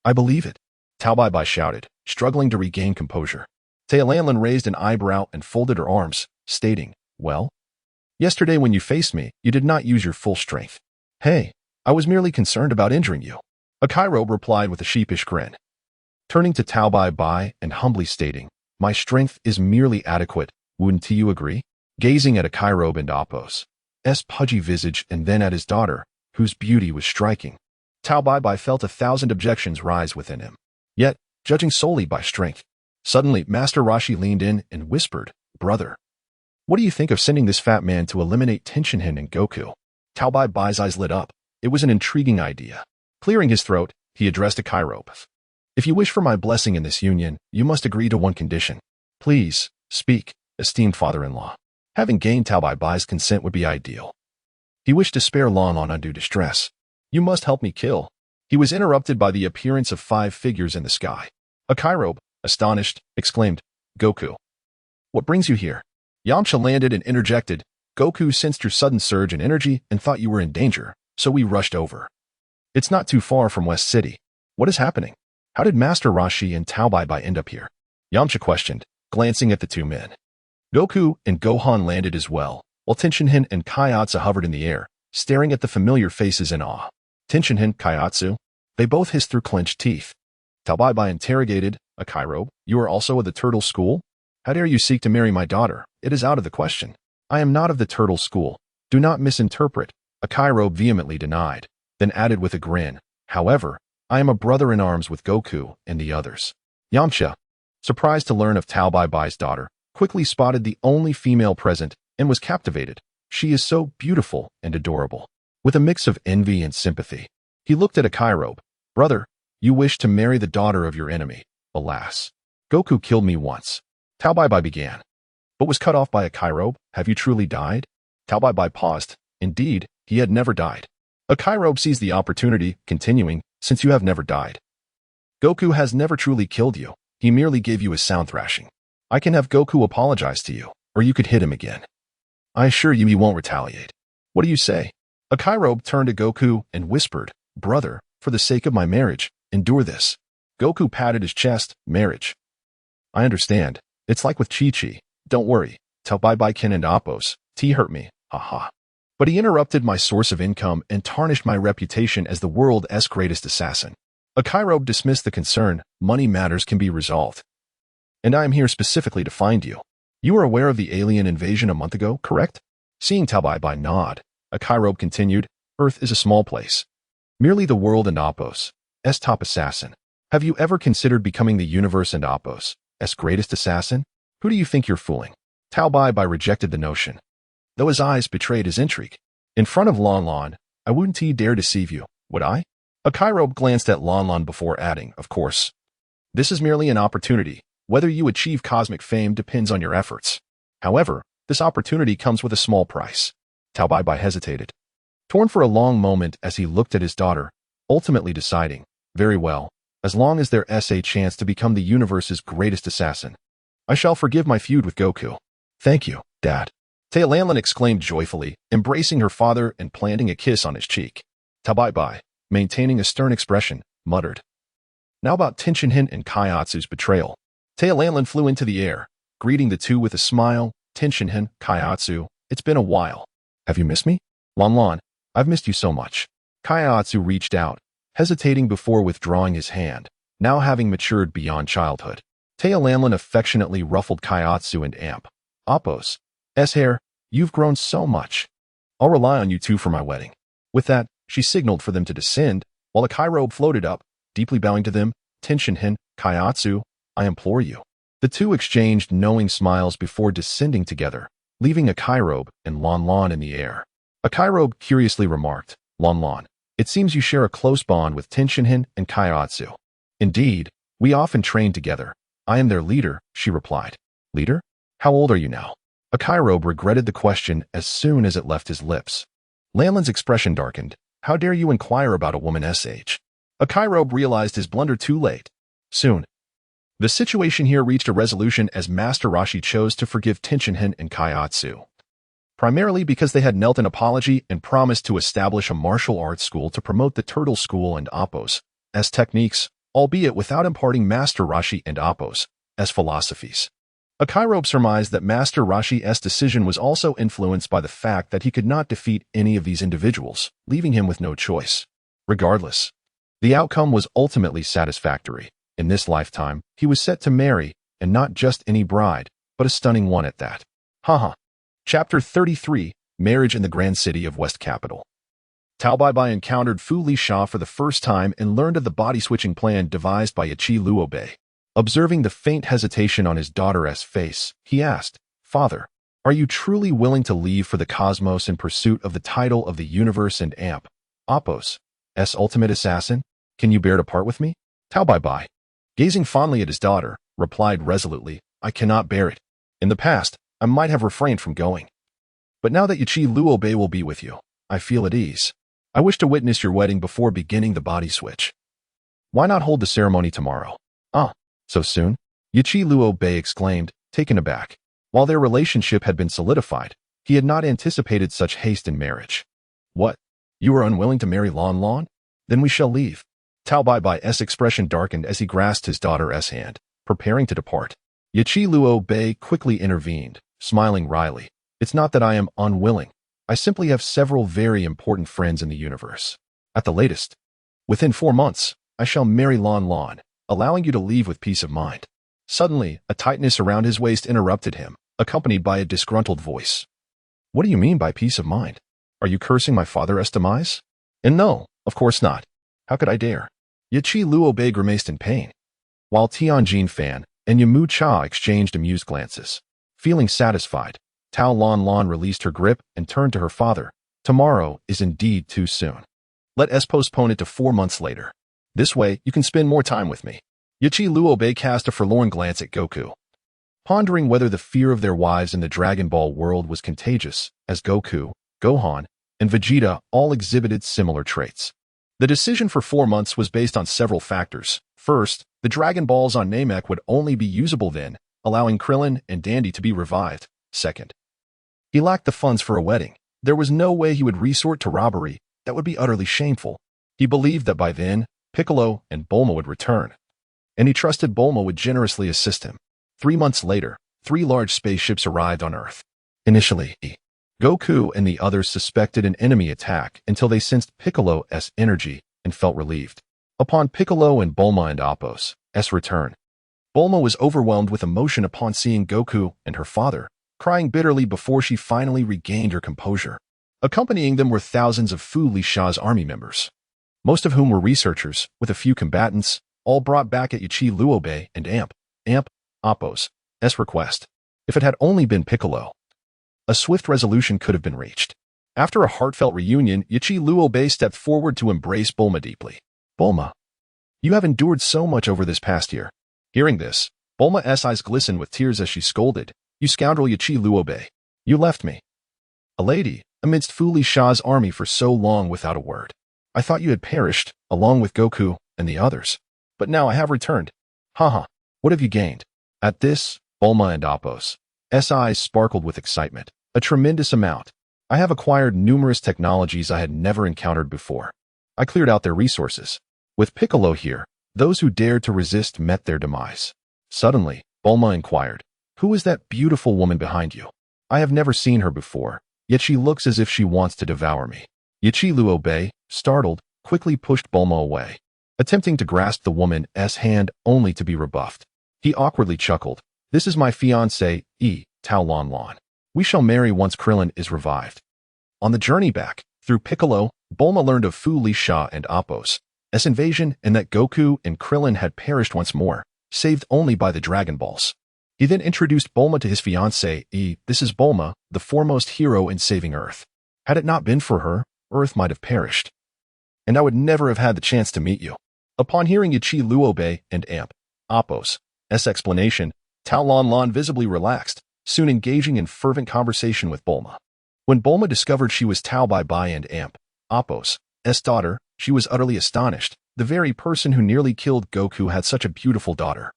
I believe it. Tao Bai Bai shouted, struggling to regain composure. Tao Lanlin raised an eyebrow and folded her arms, stating, "Well? Yesterday when you faced me, you did not use your full strength." "Hey, I was merely concerned about injuring you," Akairobe replied with a sheepish grin. Turning to Tao Bai Bai and humbly stating, "My strength is merely adequate, wouldn't you agree?" Gazing at Akairobe and Appo's pudgy visage and then at his daughter, whose beauty was striking, Tao Bai Bai felt 1,000 objections rise within him. Yet, judging solely by strength, suddenly Master Roshi leaned in and whispered, "Brother, what do you think of sending this fat man to eliminate Tenshinhan and Goku?" Tao Bai Bai's eyes lit up. It was an intriguing idea. Clearing his throat, he addressed Akairobe. "If you wish for my blessing in this union, you must agree to one condition. Please, speak, esteemed father-in-law." Having gained Tao Bai Bai's consent would be ideal. He wished to spare Lan Lan undue distress. "You must help me kill." He was interrupted by the appearance of 5 figures in the sky. Akairobe, astonished, exclaimed, "Goku, what brings you here?" Yamcha landed and interjected, "Goku sensed your sudden surge in energy and thought you were in danger, so we rushed over. It's not too far from West City. What is happening? How did Master Roshi and Tao Bai Bai end up here?" Yamcha questioned, glancing at the 2 men. Goku and Gohan landed as well, while Tenshinhan and Kaiatsu hovered in the air, staring at the familiar faces in awe. "Tenshinhan, Kaiatsu?" They both hissed through clenched teeth. Tao Bai Bai interrogated, "Akairobe, you are also of the Turtle School? How dare you seek to marry my daughter? It is out of the question." "I am not of the Turtle School. Do not misinterpret," Akairobe vehemently denied, then added with a grin, "However, I am a brother-in-arms with Goku and the others." Yamcha, surprised to learn of Tao Bai Bai's daughter, quickly spotted the only female present and was captivated. She is so beautiful and adorable. With a mix of envy and sympathy, he looked at Akairobe. "Brother, you wish to marry the daughter of your enemy. Alas, Goku killed me once." Tao Bai Bai began, but was cut off by Akairobe. "Have you truly died?" Tao Bai Bai paused. Indeed, he had never died. Akairobe seized the opportunity, continuing, "Since you have never died, Goku has never truly killed you. He merely gave you a sound thrashing. I can have Goku apologize to you, or you could hit him again. I assure you he won't retaliate. What do you say?" Akairobe turned to Goku and whispered, "Brother, for the sake of my marriage, endure this." Goku patted his chest. "Marriage? I understand. It's like with Chi-Chi. Don't worry. Tell bye-bye Ken and Appos. T hurt me. Haha. But he interrupted my source of income and tarnished my reputation as the world's greatest assassin." Akairobe dismissed the concern. "Money matters can be resolved. And I am here specifically to find you. You were aware of the alien invasion a month ago, correct?" Seeing Tao Bai Bai nod, Akairobe continued, "Earth is a small place. Merely the world and Appos' top assassin. Have you ever considered becoming the universe and Appos' greatest assassin? Who do you think you're fooling?" Tao Bai Bai rejected the notion, though his eyes betrayed his intrigue. "In front of Lan Lan, I wouldn't dare deceive you, would I?" Akairobe glanced at Lan Lan before adding, "Of course. This is merely an opportunity. Whether you achieve cosmic fame depends on your efforts. However, this opportunity comes with a small price." Tao Bai Bai hesitated, torn for a long moment as he looked at his daughter, ultimately deciding, "Very well, as long as there's a chance to become the universe's greatest assassin, I shall forgive my feud with Goku." "Thank you, Dad." Tao Lanlin exclaimed joyfully, embracing her father and planting a kiss on his cheek. Tao Bai Bai, maintaining a stern expression, muttered, "Now about Tenshinhan and Kaiatsu's betrayal." Tao Lanlin flew into the air, greeting the two with a smile. "Tenshinhan, Kaiatsu, it's been a while. Have you missed me?" "Lan Lan, I've missed you so much." Kaiatsu reached out, hesitating before withdrawing his hand, now having matured beyond childhood. Tao Lanlin affectionately ruffled Kaiatsu and Appos' hair. "You've grown so much. I'll rely on you two for my wedding." With that, she signaled for them to descend, while Akairobe floated up, deeply bowing to them. "Tenshinhan, Kaiatsu, I implore you." The two exchanged knowing smiles before descending together, leaving Akairobe and Lan Lan in the air. Akairobe curiously remarked, "Lan Lan, it seems you share a close bond with Tenshinhan and Kaiatsu." "Indeed, we often train together. I am their leader," she replied. "Leader? How old are you now?" Akairobe regretted the question as soon as it left his lips. Lanlin's expression darkened. "How dare you inquire about a woman's age?" Akairobe realized his blunder too late. Soon, the situation here reached a resolution as Master Roshi chose to forgive Tenshinhan and Kaiatsu, primarily because they had knelt an apology and promised to establish a martial arts school to promote the Turtle School and Appos' techniques. albeit without imparting Master Roshi and Appo's philosophies. Akairobe surmised that Master Roshi's decision was also influenced by the fact that he could not defeat any of these individuals, leaving him with no choice. Regardless, the outcome was ultimately satisfactory. In this lifetime, he was set to marry, and not just any bride, but a stunning one at that. Haha. Chapter 33, Marriage in the Grand City of West Capital. Tao Bai encountered Fu Li Sha for the first time and learned of the body-switching plan devised by Yachi Luobei. Observing the faint hesitation on his daughter's face, he asked, "Father, are you truly willing to leave for the cosmos in pursuit of the title of the universe and Appo's ultimate assassin? Can you bear to part with me?" Tao Bai, gazing fondly at his daughter, replied resolutely, "I cannot bear it. In the past, I might have refrained from going. But now that Yachi Luobei will be with you, I feel at ease. I wish to witness your wedding before beginning the body switch. Why not hold the ceremony tomorrow?" "Ah, so soon?" Yachi Luobei exclaimed, taken aback. While their relationship had been solidified, he had not anticipated such haste in marriage. "What? You are unwilling to marry Lan Lan? Then we shall leave." Tao Bai's expression darkened as he grasped his daughter's hand, preparing to depart. Yachi Luobei quickly intervened, smiling wryly. "It's not that I am unwilling. I simply have several very important friends in the universe. At the latest, within 4 months, I shall marry Lan Lan, allowing you to leave with peace of mind." Suddenly, a tightness around his waist interrupted him, accompanied by a disgruntled voice. "What do you mean by peace of mind? Are you cursing my father's demise?" "And no, of course not. How could I dare?" Yachi Luobei grimaced in pain, while Tianjin Fan and Yamu Cha exchanged amused glances. Feeling satisfied, Tao Lan Lan released her grip and turned to her father. "Tomorrow is indeed too soon. Let us postpone it to 4 months later. This way, you can spend more time with me." Yachi Luobei cast a forlorn glance at Goku, pondering whether the fear of their wives in the Dragon Ball world was contagious, as Goku, Gohan, and Vegeta all exhibited similar traits. The decision for 4 months was based on several factors. First, the Dragon Balls on Namek would only be usable then, allowing Krillin and Dandy to be revived. Second, he lacked the funds for a wedding. There was no way he would resort to robbery. That would be utterly shameful. He believed that by then, Piccolo and Bulma would return, and he trusted Bulma would generously assist him. 3 months later, 3 large spaceships arrived on Earth. Initially, Goku and the others suspected an enemy attack until they sensed Piccolo's energy and felt relieved. Upon Piccolo and Bulma and Appo's return, Bulma was overwhelmed with emotion upon seeing Goku and her father, crying bitterly before she finally regained her composure. Accompanying them were thousands of Fu Li Sha's army members, most of whom were researchers, with a few combatants, all brought back at Yachi Luobei and Appo's request. If it had only been Piccolo, a swift resolution could have been reached. After a heartfelt reunion, Yachi Luobei stepped forward to embrace Bulma deeply. "Bulma, you have endured so much over this past year." Hearing this, Bulma's eyes glistened with tears as she scolded, "You scoundrel Yachi Luobei, you left me, a lady, amidst Fu Li Sha's army for so long without a word. I thought you had perished, along with Goku and the others. But now I have returned. Haha, what have you gained?" At this, Bulma and Appo's eyes sparkled with excitement. "A tremendous amount. I have acquired numerous technologies I had never encountered before. I cleared out their resources. With Piccolo here, those who dared to resist met their demise." Suddenly, Bulma inquired, "Who is that beautiful woman behind you? I have never seen her before, yet she looks as if she wants to devour me." Yachi Luobei, startled, quickly pushed Bulma away, attempting to grasp the woman's hand only to be rebuffed. He awkwardly chuckled, "This is my fiancée, Tao Lan Lan. We shall marry once Krillin is revived." On the journey back, through Piccolo, Bulma learned of Fu Li Sha and Appo's invasion and that Goku and Krillin had perished once more, saved only by the Dragon Balls. He then introduced Bulma to his fiancée. "This is Bulma, the foremost hero in saving Earth. Had it not been for her, Earth might have perished, and I would never have had the chance to meet you." Upon hearing Yachi Luobei and Appo's explanation, Tao Lan Lan visibly relaxed, soon engaging in fervent conversation with Bulma. When Bulma discovered she was Tao Bai and Appo's daughter, she was utterly astonished. The very person who nearly killed Goku had such a beautiful daughter,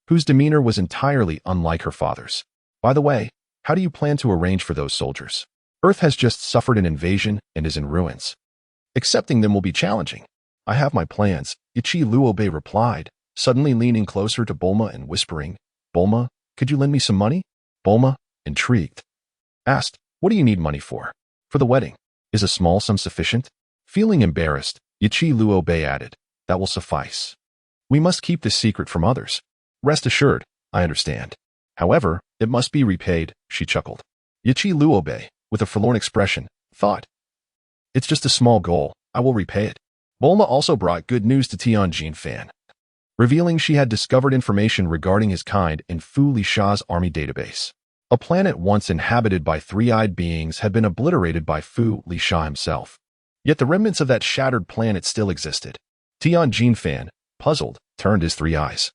whose demeanor was entirely unlike her father's. "By the way, how do you plan to arrange for those soldiers? Earth has just suffered an invasion and is in ruins. Accepting them will be challenging." I have my plans, Ichi Luobe replied, suddenly leaning closer to Bulma and whispering, Bulma, could you lend me some money? Bulma, intrigued, asked, what do you need money for? For the wedding. Is a small sum sufficient? Feeling embarrassed, Ichi Luobe added, that will suffice. We must keep this secret from others. Rest assured, I understand. However, it must be repaid, she chuckled. Ichi Luobe, with a forlorn expression, thought, it's just a small goal, I will repay it. Bulma also brought good news to Tianjin Fan, revealing she had discovered information regarding his kind in Fu Lisha's army database. A planet once inhabited by three-eyed beings had been obliterated by Fu Lisha himself. Yet the remnants of that shattered planet still existed. Tianjin Fan, puzzled, turned his three eyes.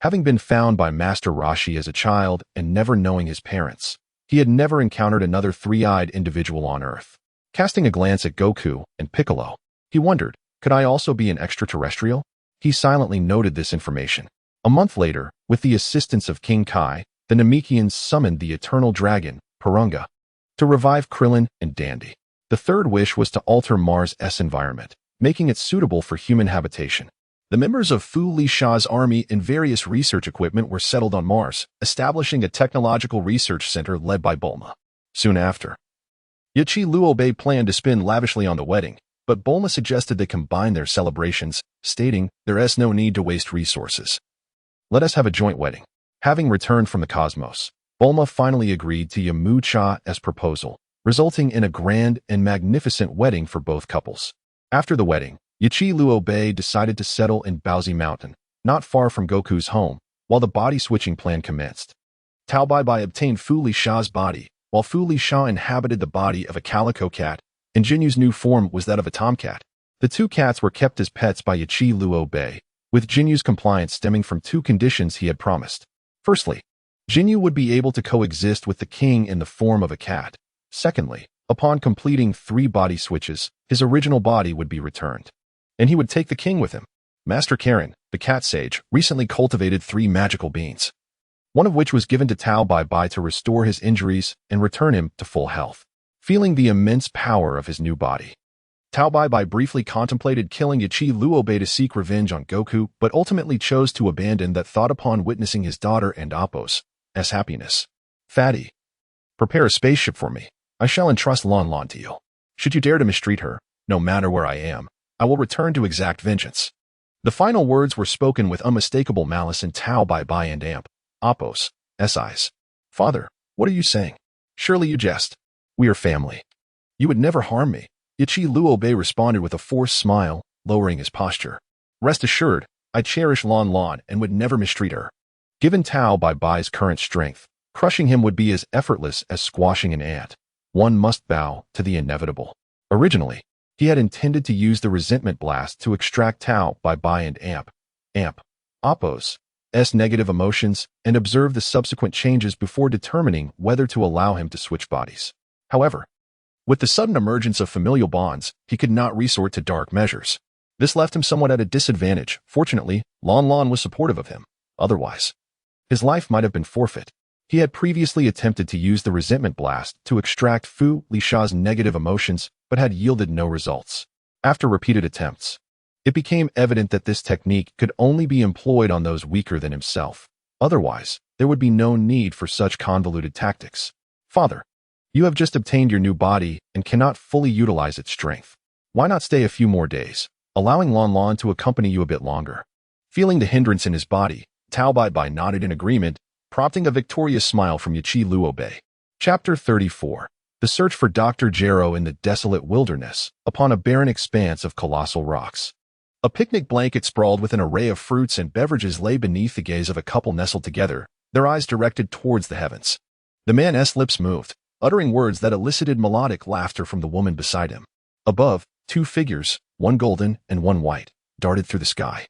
Having been found by Master Roshi as a child and never knowing his parents, he had never encountered another three-eyed individual on Earth. Casting a glance at Goku and Piccolo, he wondered, could I also be an extraterrestrial? He silently noted this information. A month later, with the assistance of King Kai, the Namekians summoned the eternal dragon, Purunga, to revive Krillin and Dandy. The third wish was to alter Mars' environment, making it suitable for human habitation. The members of Fu Lisha's army and various research equipment were settled on Mars, establishing a technological research center led by Bulma. Soon after, Ichi Luobe planned to spend lavishly on the wedding, but Bulma suggested they combine their celebrations, stating, there's no need to waste resources. Let us have a joint wedding. Having returned from the cosmos, Bulma finally agreed to Yamucha's proposal, resulting in a grand and magnificent wedding for both couples. After the wedding, Ichi Luobe decided to settle in Baozi Mountain, not far from Goku's home, while the body-switching plan commenced. Tao Bai obtained Fu Lisha's body, while Fu Lisha inhabited the body of a calico cat, and Jinyu's new form was that of a tomcat. The two cats were kept as pets by Ichi Luobe, with Jinyu's compliance stemming from two conditions he had promised. Firstly, Jinyu would be able to coexist with the king in the form of a cat. Secondly, upon completing 3 body switches, his original body would be returned, and he would take the king with him. Master Karen, the cat sage, recently cultivated 3 magical beans, one of which was given to Tao Bai to restore his injuries and return him to full health. Feeling the immense power of his new body, Tao Bai briefly contemplated killing Ichi Luobe to seek revenge on Goku, but ultimately chose to abandon that thought upon witnessing his daughter and Appo's happiness. Fatty, prepare a spaceship for me. I shall entrust Lon Lon to you. Should you dare to mistreat her, no matter where I am, I will return to exact vengeance. The final words were spoken with unmistakable malice in Tao Bai and Appo's eyes. Father, what are you saying? Surely you jest. We are family. You would never harm me. Ichi Luobe responded with a forced smile, lowering his posture. Rest assured, I cherish Lon Lon and would never mistreat her. Given Tao Bai's current strength, crushing him would be as effortless as squashing an ant. One must bow to the inevitable. Originally, he had intended to use the resentment blast to extract Tao Bai and Appo's negative emotions and observe the subsequent changes before determining whether to allow him to switch bodies. However, with the sudden emergence of familial bonds, he could not resort to dark measures. This left him somewhat at a disadvantage. Fortunately, Lon Lon was supportive of him. Otherwise, his life might have been forfeit. He had previously attempted to use the resentment blast to extract Fu Lisha's negative emotions, but had yielded no results. After repeated attempts, it became evident that this technique could only be employed on those weaker than himself. Otherwise, there would be no need for such convoluted tactics. Father, you have just obtained your new body and cannot fully utilize its strength. Why not stay a few more days, allowing Lon Lon to accompany you a bit longer? Feeling the hindrance in his body, Tao Bai nodded in agreement, prompting a victorious smile from Ichi Luobe. Chapter 34. The search for Dr. Gero in the desolate wilderness, upon a barren expanse of colossal rocks. A picnic blanket sprawled with an array of fruits and beverages lay beneath the gaze of a couple nestled together, their eyes directed towards the heavens. The man's lips moved, uttering words that elicited melodic laughter from the woman beside him. Above, 2 figures, one golden and one white, darted through the sky,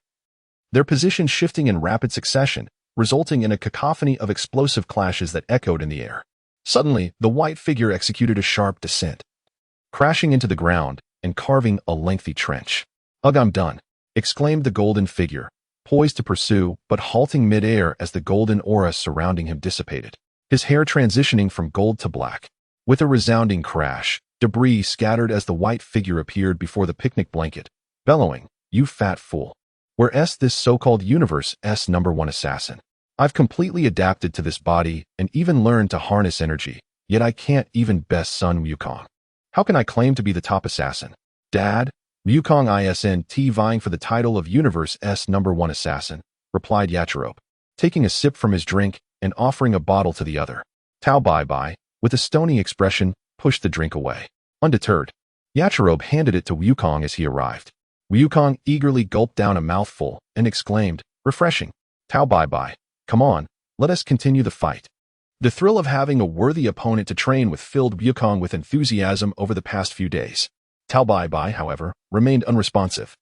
their positions shifting in rapid succession, resulting in a cacophony of explosive clashes that echoed in the air. Suddenly, the white figure executed a sharp descent, crashing into the ground and carving a lengthy trench. "Ugh, I'm done," exclaimed the golden figure, poised to pursue, but halting mid-air as the golden aura surrounding him dissipated, his hair transitioning from gold to black. With a resounding crash, debris scattered as the white figure appeared before the picnic blanket. Bellowing, You fat fool. Where's this so-called universe's #1 assassin? I've completely adapted to this body and even learned to harness energy, yet I can't even best son Wukong. How can I claim to be the top assassin? Dad, Wukong isn't vying for the title of universe's #1 assassin, replied Yachirobe, taking a sip from his drink and offering a bottle to the other. Tao Bai, with a stony expression, pushed the drink away. Undeterred, Yachirobe handed it to Wukong as he arrived. Wukong eagerly gulped down a mouthful and exclaimed, refreshing. Tao Bai, come on, let us continue the fight. The thrill of having a worthy opponent to train with filled Wukong with enthusiasm over the past few days. Tao Bai, however, remained unresponsive.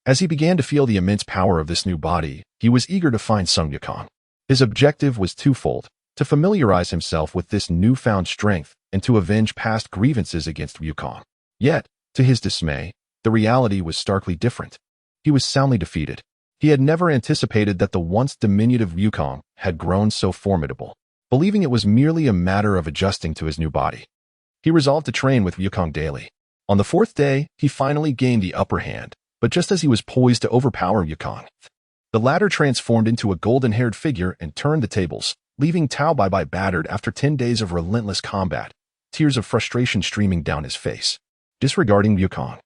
As he began to feel the immense power of this new body, he was eager to find Sung Wukong. His objective was twofold: to familiarize himself with this newfound strength and to avenge past grievances against Wukong. Yet, to his dismay, the reality was starkly different. He was soundly defeated. He had never anticipated that the once diminutive Wukong had grown so formidable. Believing it was merely a matter of adjusting to his new body, he resolved to train with Wukong daily. On the 4th day, he finally gained the upper hand, but just as he was poised to overpower Wukong, the latter transformed into a golden-haired figure and turned the tables, leaving Tao Bai battered after 10 days of relentless combat, tears of frustration streaming down his face. Disregarding Wukong,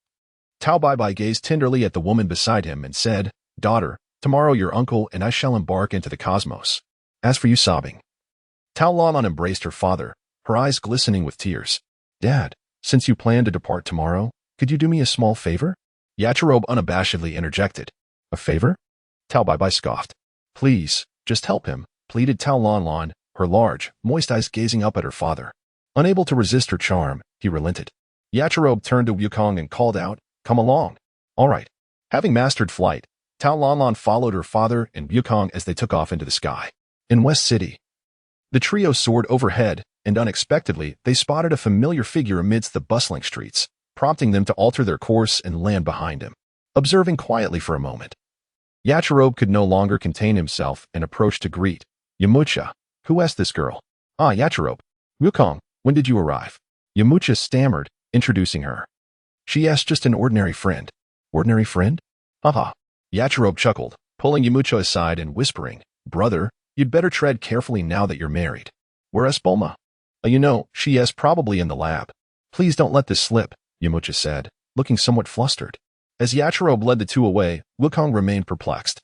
Tao Bai gazed tenderly at the woman beside him and said, Daughter, tomorrow your uncle and I shall embark into the cosmos. As for you sobbing. Tao Lanlan embraced her father, her eyes glistening with tears. Dad, since you plan to depart tomorrow, could you do me a small favor? Yachirobe unabashedly interjected. A favor? Tao Bai scoffed. Please, just help him, pleaded Tao Lanlan, her large, moist eyes gazing up at her father. Unable to resist her charm, he relented. Yachirobe turned to Wukong and called out, Come along. All right. Having mastered flight, Tao Lanlan followed her father and Wukong as they took off into the sky. In West City, the trio soared overhead, and unexpectedly, they spotted a familiar figure amidst the bustling streets, prompting them to alter their course and land behind him. Observing quietly for a moment, Yachirobe could no longer contain himself and approached to greet. Yamucha, who asked this girl? Ah, Yachirobe. Wukong, when did you arrive? Yamucha stammered, introducing her. She asked just an ordinary friend. Ordinary friend? Haha. Yachirobe chuckled, pulling Yamucha aside and whispering, Brother, you'd better tread carefully now that you're married. Where's Bulma? You know, she is probably in the lab. Please don't let this slip, Yamucha said, looking somewhat flustered. As Yachirobe led the two away, Wukong remained perplexed.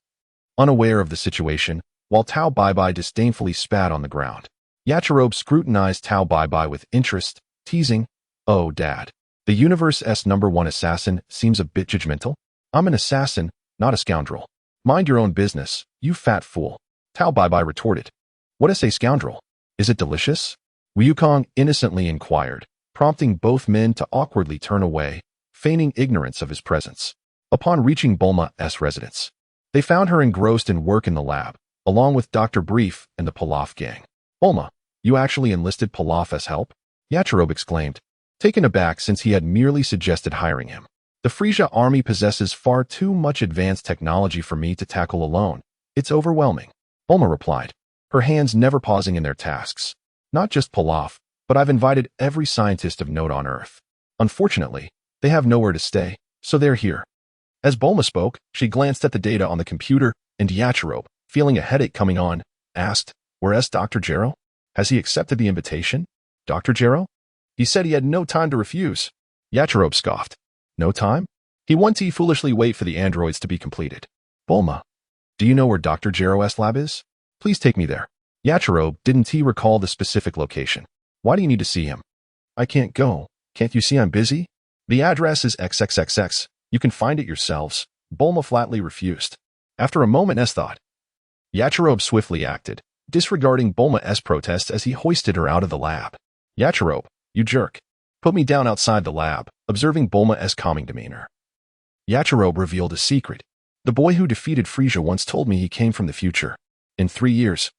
Unaware of the situation, while Tao Bai disdainfully spat on the ground, Yachirobe scrutinized Tao Bai with interest, teasing, Oh, Dad, the universe's #1 assassin seems a bit judgmental. I'm an assassin, not a scoundrel. Mind your own business, you fat fool. Tao Bai retorted. What is a scoundrel? Is it delicious? Wukong innocently inquired, prompting both men to awkwardly turn away, feigning ignorance of his presence. Upon reaching Bulma's residence, they found her engrossed in work in the lab, along with Dr. Brief and the Pilaf gang. Bulma, you actually enlisted Pilaf as help? Yachirobe exclaimed, taken aback since he had merely suggested hiring him. The Furisa army possesses far too much advanced technology for me to tackle alone. It's overwhelming. Bulma replied, her hands never pausing in their tasks. Not just Pilaf, but I've invited every scientist of note on Earth. Unfortunately, they have nowhere to stay, so they're here. As Bulma spoke, she glanced at the data on the computer, and Yachirobe, feeling a headache coming on, asked, Where's Dr. Gero? Has he accepted the invitation? Dr. Gero? He said he had no time to refuse. Yachirobe scoffed. No time? He wanted to foolishly wait for the androids to be completed. Bulma, do you know where Dr. Gero's lab is? Please take me there. Yachirobe, didn't he recall the specific location? Why do you need to see him? I can't go. Can't you see I'm busy? The address is XXXX. You can find it yourselves. Bulma flatly refused. After a moment's thought, Yachirobe swiftly acted, disregarding Bulma's protests as he hoisted her out of the lab. Yachirobe, you jerk. Put me down outside the lab, observing Bulma's calming demeanor. Yachirobe revealed a secret. The boy who defeated Furisa once told me he came from the future. In 3 years,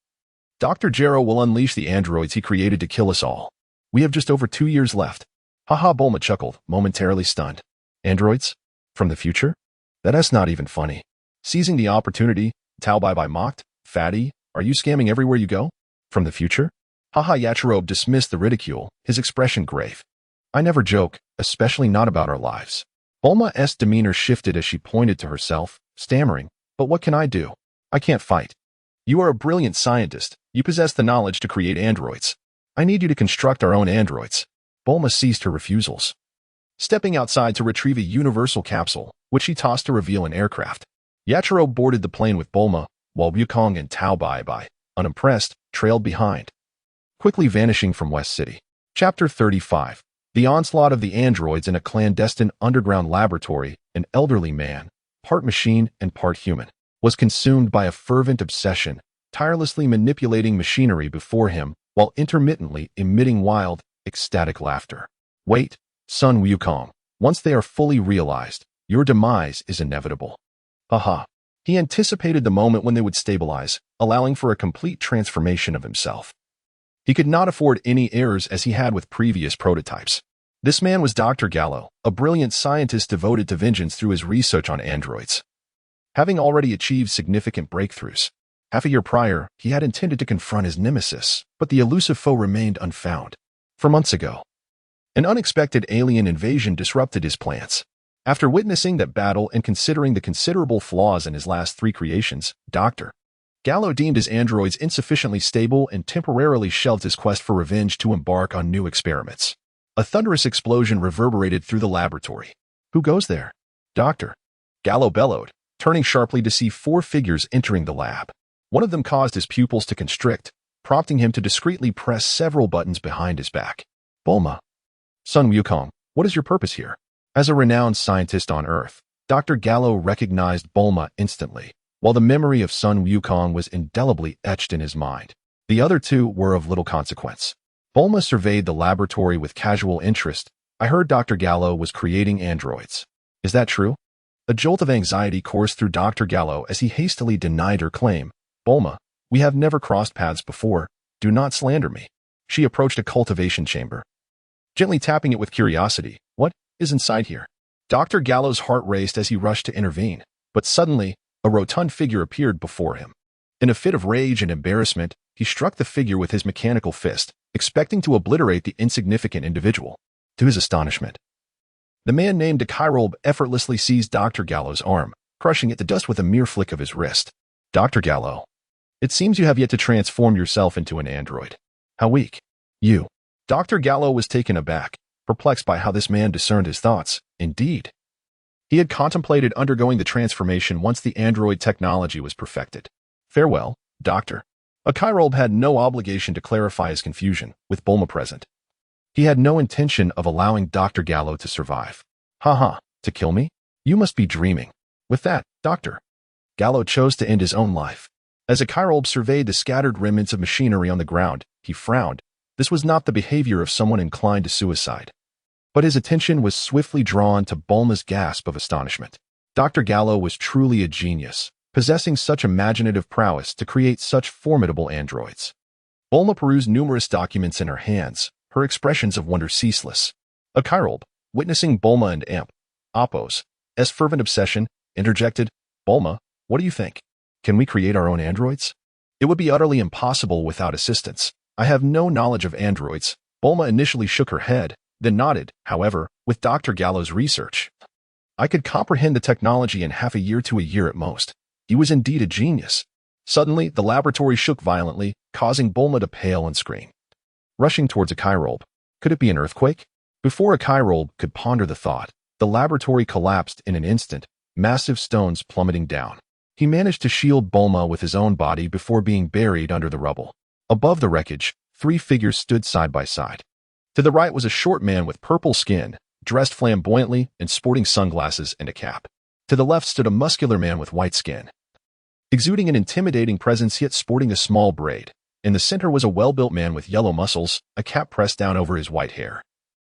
Dr. Gero will unleash the androids he created to kill us all. We have just over 2 years left. Haha, Bulma chuckled, momentarily stunned. Androids? From the future? That's not even funny. Seizing the opportunity, Tao Bai mocked, Fatty, are you scamming everywhere you go? From the future? Haha, Yachirobe dismissed the ridicule, his expression grave. I never joke, especially not about our lives. Bulma's demeanor shifted as she pointed to herself, stammering, "But what can I do? I can't fight. You are a brilliant scientist. You possess the knowledge to create androids. I need you to construct our own androids." Bulma ceased her refusals, stepping outside to retrieve a universal capsule, which she tossed to reveal an aircraft. Yachirobe boarded the plane with Bulma, while Wukong and Tao Bai, unimpressed, trailed behind, quickly vanishing from West City. Chapter 35. The onslaught of the androids in a clandestine underground laboratory. An elderly man, part machine and part human, was consumed by a fervent obsession, tirelessly manipulating machinery before him while intermittently emitting wild, ecstatic laughter. "Wait, son Wukong. Once they are fully realized, your demise is inevitable." Haha. He anticipated the moment when they would stabilize, allowing for a complete transformation of himself. He could not afford any errors as he had with previous prototypes. This man was Dr. Gallo, a brilliant scientist devoted to vengeance through his research on androids. Having already achieved significant breakthroughs, half a year prior, he had intended to confront his nemesis, but the elusive foe remained unfound. For months ago, an unexpected alien invasion disrupted his plans. After witnessing that battle and considering the considerable flaws in his last three creations, Dr. Gallo deemed his androids insufficiently stable and temporarily shelved his quest for revenge to embark on new experiments. A thunderous explosion reverberated through the laboratory. "Who goes there?" Dr. Gallo bellowed, turning sharply to see four figures entering the lab. One of them caused his pupils to constrict, prompting him to discreetly press several buttons behind his back. "Bulma. Son Wukong, what is your purpose here?" As a renowned scientist on Earth, Dr. Gallo recognized Bulma instantly, while the memory of Son Wukong was indelibly etched in his mind. The other two were of little consequence. Bulma surveyed the laboratory with casual interest. "I heard Dr. Gallo was creating androids. Is that true?" A jolt of anxiety coursed through Dr. Gallo as he hastily denied her claim. "Bulma, we have never crossed paths before. Do not slander me." She approached a cultivation chamber, gently tapping it with curiosity. "What is inside here?" Dr. Gallo's heart raced as he rushed to intervene, but suddenly, a rotund figure appeared before him. In a fit of rage and embarrassment, he struck the figure with his mechanical fist, expecting to obliterate the insignificant individual. To his astonishment, the man named Daikirobe effortlessly seized Dr. Gallo's arm, crushing it to dust with a mere flick of his wrist. "Dr. Gallo, it seems you have yet to transform yourself into an android. How weak." "You." Dr. Gallo was taken aback, perplexed by how this man discerned his thoughts. Indeed, he had contemplated undergoing the transformation once the android technology was perfected. "Farewell, Doctor." Daikirobe had no obligation to clarify his confusion, with Bulma present. He had no intention of allowing Dr. Gallo to survive. "Haha, to kill me? You must be dreaming." With that, Dr. Gallo chose to end his own life. As Daikirobe surveyed the scattered remnants of machinery on the ground, he frowned. This was not the behavior of someone inclined to suicide. But his attention was swiftly drawn to Bulma's gasp of astonishment. Dr. Gallo was truly a genius, possessing such imaginative prowess to create such formidable androids. Bulma perused numerous documents in her hands, her expressions of wonder ceaseless. Daikirobe, witnessing Bulma and Appo's fervent obsession, interjected, "Bulma, what do you think? Can we create our own androids?" "It would be utterly impossible without assistance. I have no knowledge of androids." Bulma initially shook her head, then nodded. "However, with Dr. Gallo's research, I could comprehend the technology in half a year to a year at most." He was indeed a genius. Suddenly, the laboratory shook violently, causing Bulma to pale and scream. Rushing towards Daikirobe, could it be an earthquake? Before Daikirobe could ponder the thought, the laboratory collapsed in an instant, massive stones plummeting down. He managed to shield Bulma with his own body before being buried under the rubble. Above the wreckage, three figures stood side by side. To the right was a short man with purple skin, dressed flamboyantly and sporting sunglasses and a cap. To the left stood a muscular man with white skin, exuding an intimidating presence yet sporting a small braid. In the center was a well-built man with yellow muscles, a cap pressed down over his white hair,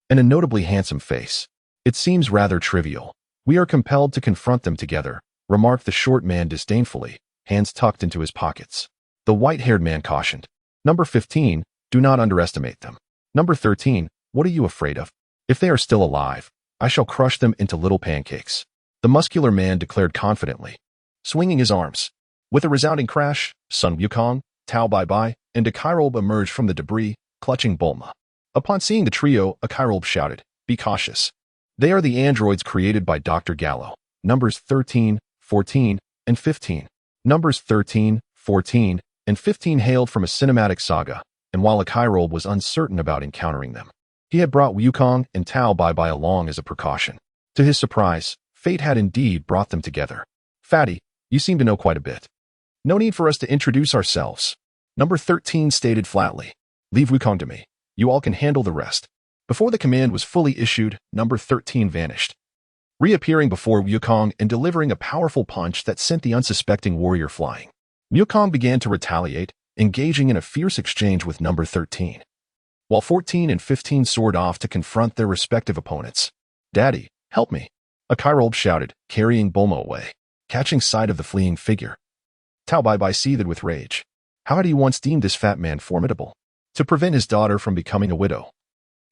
and a notably handsome face. "It seems rather trivial. We are compelled to confront them together," remarked the short man disdainfully, hands tucked into his pockets. The white-haired man cautioned, "Number 15, do not underestimate them. Number 13, what are you afraid of? If they are still alive, I shall crush them into little pancakes." The muscular man declared confidently, swinging his arms. With a resounding crash, Son Wukong, Tao Bai, and Daikirobe emerged from the debris, clutching Bulma. Upon seeing the trio, Daikirobe shouted, "Be cautious. They are the androids created by Dr. Gallo. Numbers 13, 14, and 15. Numbers 13, 14, and 15 hailed from a cinematic saga, and while Akairold was uncertain about encountering them, he had brought Wukong and Tao Bai Bai along as a precaution. To his surprise, fate had indeed brought them together. Fatty, you seem to know quite a bit. No need for us to introduce ourselves. Number 13 stated flatly. Leave Wukong to me. You all can handle the rest. Before the command was fully issued, number 13 vanished, reappearing before Wukong and delivering a powerful punch that sent the unsuspecting warrior flying. Wukong began to retaliate, engaging in a fierce exchange with number 13, while 14 and 15 soared off to confront their respective opponents. Daddy, help me, Akairold shouted, carrying Bulma away. Catching sight of the fleeing figure, Tao Bai Bai seethed with rage. How had he once deemed this fat man formidable? To prevent his daughter from becoming a widow,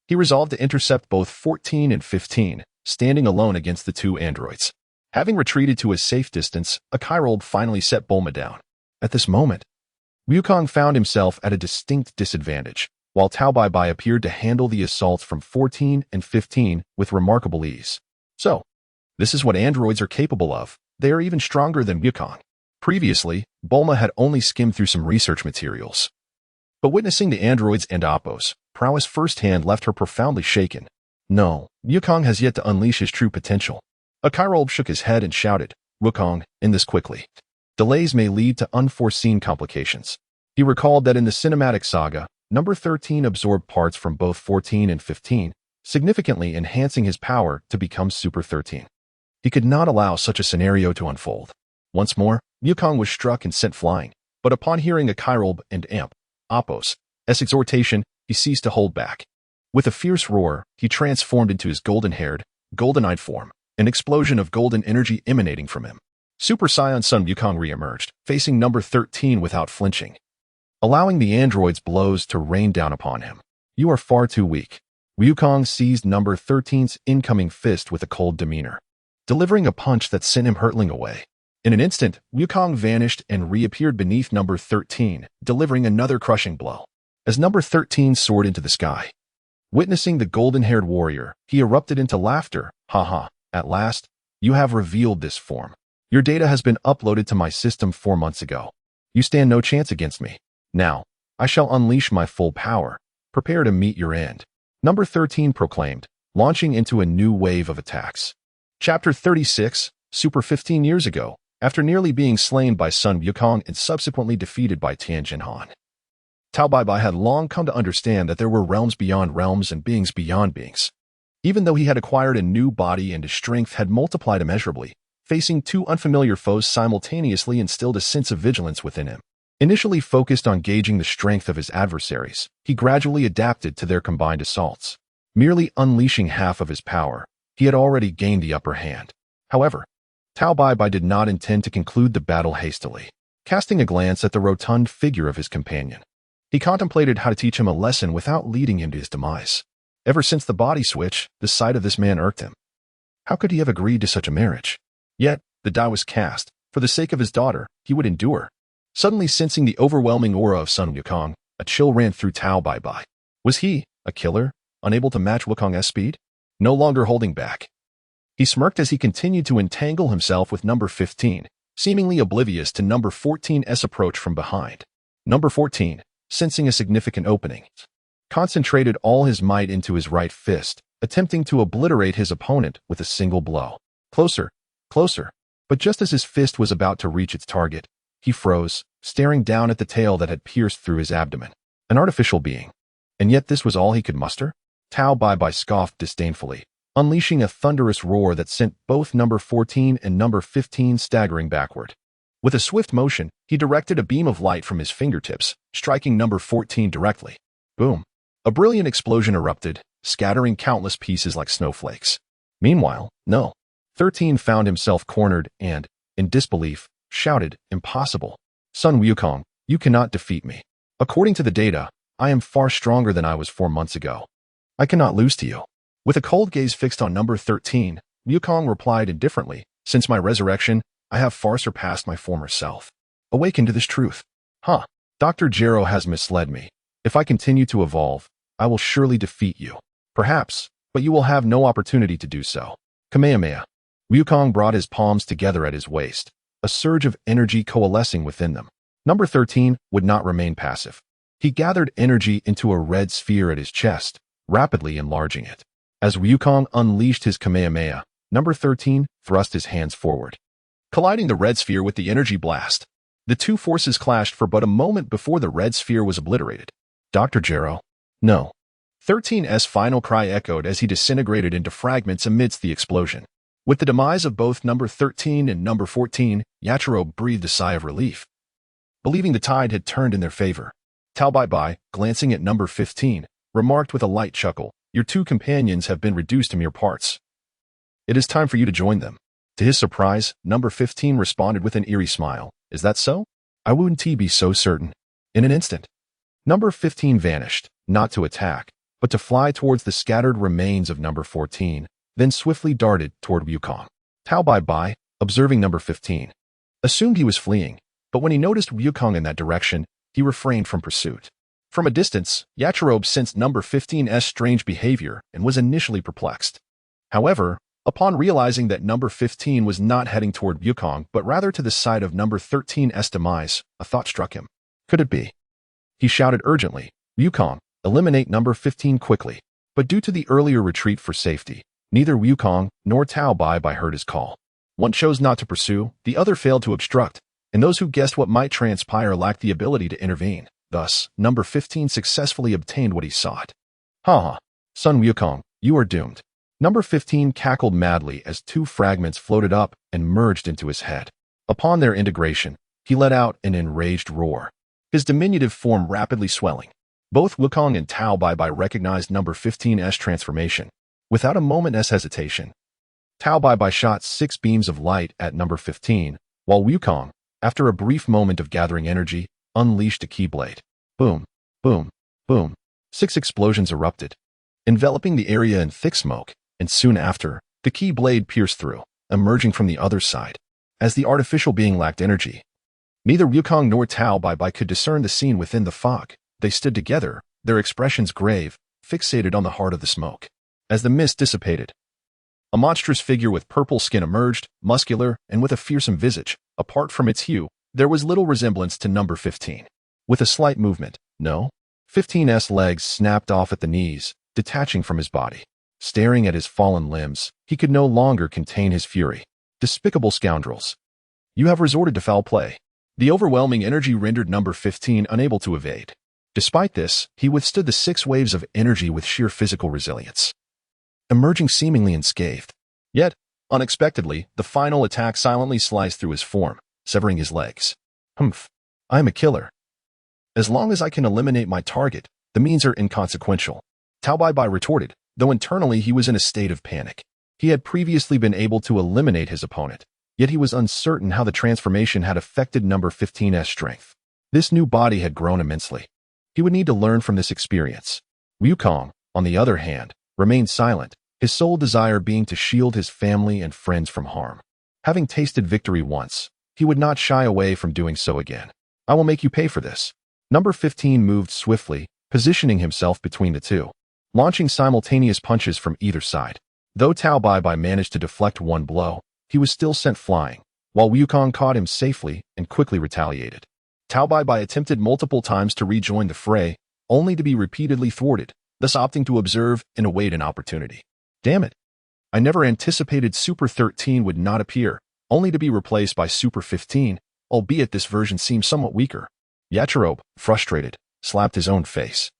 he resolved to intercept both 14 and 15, standing alone against the two androids. Having retreated to a safe distance, Akairold finally set Bulma down. At this moment, Wukong found himself at a distinct disadvantage, while Tao Bai Bai appeared to handle the assaults from 14 and 15 with remarkable ease. So, this is what androids are capable of. They are even stronger than Wukong. Previously, Bulma had only skimmed through some research materials, but witnessing the androids and Appo's prowess firsthand left her profoundly shaken. No, Wukong has yet to unleash his true potential. Akairold shook his head and shouted, Wukong, end this quickly. Delays may lead to unforeseen complications. He recalled that in the cinematic saga, number 13 absorbed parts from both 14 and 15, significantly enhancing his power to become Super 13. He could not allow such a scenario to unfold. Once more, Wukong was struck and sent flying, but upon hearing Akairold and Appo's exhortation, he ceased to hold back. With a fierce roar, he transformed into his golden-haired, golden-eyed form, an explosion of golden energy emanating from him. Super Saiyan Son Wukong re-emerged, facing number 13 without flinching, allowing the android's blows to rain down upon him. You are far too weak. Wukong seized number 13's incoming fist with a cold demeanor, delivering a punch that sent him hurtling away. In an instant, Wukong vanished and reappeared beneath number 13, delivering another crushing blow. As number 13 soared into the sky, witnessing the golden-haired warrior, he erupted into laughter. Haha, at last, you have revealed this form. Your data has been uploaded to my system 4 months ago. You stand no chance against me. Now, I shall unleash my full power. Prepare to meet your end. Number 13 proclaimed, launching into a new wave of attacks. Chapter 36, Super 15 years ago, after nearly being slain by Sun Wukong and subsequently defeated by Tianjin Han, Tao Bai Bai had long come to understand that there were realms beyond realms and beings beyond beings. Even though he had acquired a new body and his strength had multiplied immeasurably, facing two unfamiliar foes simultaneously instilled a sense of vigilance within him. Initially focused on gauging the strength of his adversaries, he gradually adapted to their combined assaults. Merely unleashing half of his power, he had already gained the upper hand. However, Tao Bai Bai did not intend to conclude the battle hastily. Casting a glance at the rotund figure of his companion, he contemplated how to teach him a lesson without leading him to his demise. Ever since the body switch, the sight of this man irked him. How could he have agreed to such a marriage? Yet, the die was cast. For the sake of his daughter, he would endure. Suddenly sensing the overwhelming aura of Sun Wukong, a chill ran through Tao Bai Bai. Was he, a killer, unable to match Wukong's speed? No longer holding back, he smirked as he continued to entangle himself with number 15, seemingly oblivious to number 14's approach from behind. Number 14, sensing a significant opening, concentrated all his might into his right fist, attempting to obliterate his opponent with a single blow. Closer, closer. But just as his fist was about to reach its target, he froze, staring down at the tail that had pierced through his abdomen. An artificial being. And yet this was all he could muster? Tao Bai Bai scoffed disdainfully, unleashing a thunderous roar that sent both number 14 and number 15 staggering backward. With a swift motion, he directed a beam of light from his fingertips, striking number 14 directly. Boom. A brilliant explosion erupted, scattering countless pieces like snowflakes. Meanwhile, no. 13 found himself cornered and, in disbelief, shouted, Impossible. Sun Wukong, you cannot defeat me. According to the data, I am far stronger than I was 4 months ago. I cannot lose to you. With a cold gaze fixed on number 13, Wukong replied indifferently, Since my resurrection, I have far surpassed my former self. Awaken to this truth. Dr. Gero has misled me. If I continue to evolve, I will surely defeat you. Perhaps, but you will have no opportunity to do so. Kamehameha. Wukong brought his palms together at his waist, a surge of energy coalescing within them. Number 13 would not remain passive. He gathered energy into a red sphere at his chest, rapidly enlarging it. As Wukong unleashed his Kamehameha, Number 13 thrust his hands forward, colliding the red sphere with the energy blast. The two forces clashed for but a moment before the red sphere was obliterated. Dr. Gero. No. 13's final cry echoed as he disintegrated into fragments amidst the explosion. With the demise of both Number 13 and Number 14, Yachirobe breathed a sigh of relief, believing the tide had turned in their favor. Tao Bai, glancing at Number 15, remarked with a light chuckle, "Your two companions have been reduced to mere parts. It is time for you to join them." To his surprise, Number 15 responded with an eerie smile. "Is that so? I wouldn't be so certain." In an instant, Number 15 vanished, not to attack, but to fly towards the scattered remains of Number 14, then swiftly darted toward Wukong. Tao Bai, observing Number 15, assumed he was fleeing, but when he noticed Wukong in that direction, he refrained from pursuit. From a distance, Yachirobe sensed Number 15's strange behavior and was initially perplexed. However, upon realizing that Number 15 was not heading toward Wukong, but rather to the side of Number 13's demise, a thought struck him. Could it be? He shouted urgently, "Wukong, eliminate Number 15 quickly." But due to the earlier retreat for safety, neither Wukong nor Tao Bai heard his call. One chose not to pursue, the other failed to obstruct, and those who guessed what might transpire lacked the ability to intervene. Thus, Number 15 successfully obtained what he sought. "Ha! Son Wukong, you are doomed." Number 15 cackled madly as two fragments floated up and merged into his head. Upon their integration, he let out an enraged roar, his diminutive form rapidly swelling. Both Wukong and Tao Bai recognized Number 15's transformation. Without a moment's hesitation, Tao Bai shot 6 beams of light at Number 15, while Wukong, after a brief moment of gathering energy, unleashed a keyblade. Boom, boom, boom. 6 explosions erupted, enveloping the area in thick smoke, and soon after, the keyblade pierced through, emerging from the other side. As the artificial being lacked energy, neither Wukong nor Tao Bai could discern the scene within the fog. They stood together, their expressions grave, fixated on the heart of the smoke. As the mist dissipated, a monstrous figure with purple skin emerged, muscular and with a fearsome visage. Apart from its hue, there was little resemblance to Number 15. With a slight movement, 15's legs snapped off at the knees, detaching from his body. Staring at his fallen limbs, he could no longer contain his fury. "Despicable scoundrels. You have resorted to foul play." The overwhelming energy rendered Number 15 unable to evade. Despite this, he withstood the 6 waves of energy with sheer physical resilience, emerging seemingly unscathed. Yet, unexpectedly, the final attack silently sliced through his form, severing his legs. "Humph. I am a killer. As long as I can eliminate my target, the means are inconsequential," Tao Bai retorted, though internally he was in a state of panic. He had previously been able to eliminate his opponent, yet he was uncertain how the transformation had affected Number 15's strength. This new body had grown immensely. He would need to learn from this experience. Wukong, on the other hand, remained silent, his sole desire being to shield his family and friends from harm. Having tasted victory once, he would not shy away from doing so again. "I will make you pay for this." Number 15 moved swiftly, positioning himself between the two, launching simultaneous punches from either side. Though Tao Bai managed to deflect one blow, he was still sent flying, while Wukong caught him safely and quickly retaliated. Tao Bai attempted multiple times to rejoin the fray, only to be repeatedly thwarted, thus opting to observe and await an opportunity. "Damn it. I never anticipated Super 13 would not appear, only to be replaced by Super 15, albeit this version seems somewhat weaker." Yachirobe, frustrated, slapped his own face.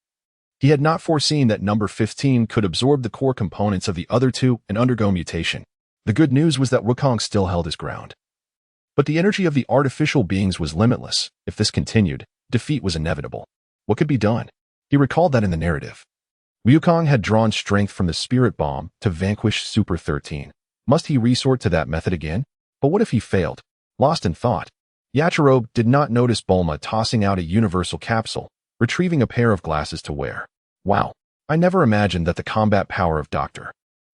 He had not foreseen that Number 15 could absorb the core components of the other two and undergo mutation. The good news was that Wukong still held his ground. But the energy of the artificial beings was limitless. If this continued, defeat was inevitable. What could be done? He recalled that in the narrative, Wukong had drawn strength from the spirit bomb to vanquish Super 13. Must he resort to that method again? But what if he failed? Lost in thought, Yachirobe did not notice Bulma tossing out a universal capsule, retrieving a pair of glasses to wear. Wow, I never imagined that the combat power of Dr.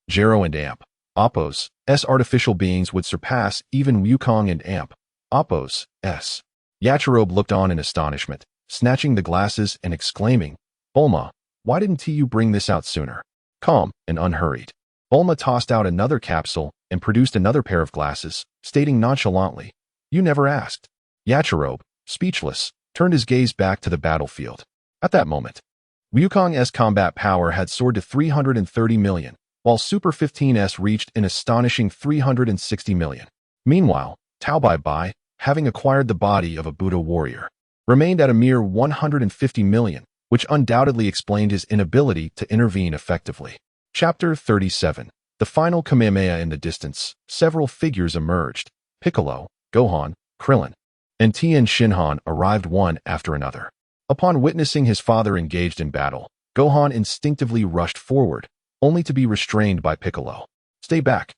Gero and Amp Appo's artificial beings would surpass even Wukong and Amp Appo's. Yachirobe looked on in astonishment, snatching the glasses and exclaiming, "Bulma, why didn't you bring this out sooner?" calm and unhurried. Bulma tossed out another capsule and produced another pair of glasses, stating nonchalantly, "You never asked." Yachirobe, speechless, turned his gaze back to the battlefield. At that moment, Wukong's combat power had soared to 330 million, while Super 15's reached an astonishing 360 million. Meanwhile, Tao Bai Bai, having acquired the body of a Buddha warrior, remained at a mere 150 million, which undoubtedly explained his inability to intervene effectively. Chapter 37. The final Kamehameha. In the distance, several figures emerged. Piccolo, Gohan, Krillin, and Tien Shinhan arrived one after another. Upon witnessing his father engaged in battle, Gohan instinctively rushed forward, only to be restrained by Piccolo. "Stay back.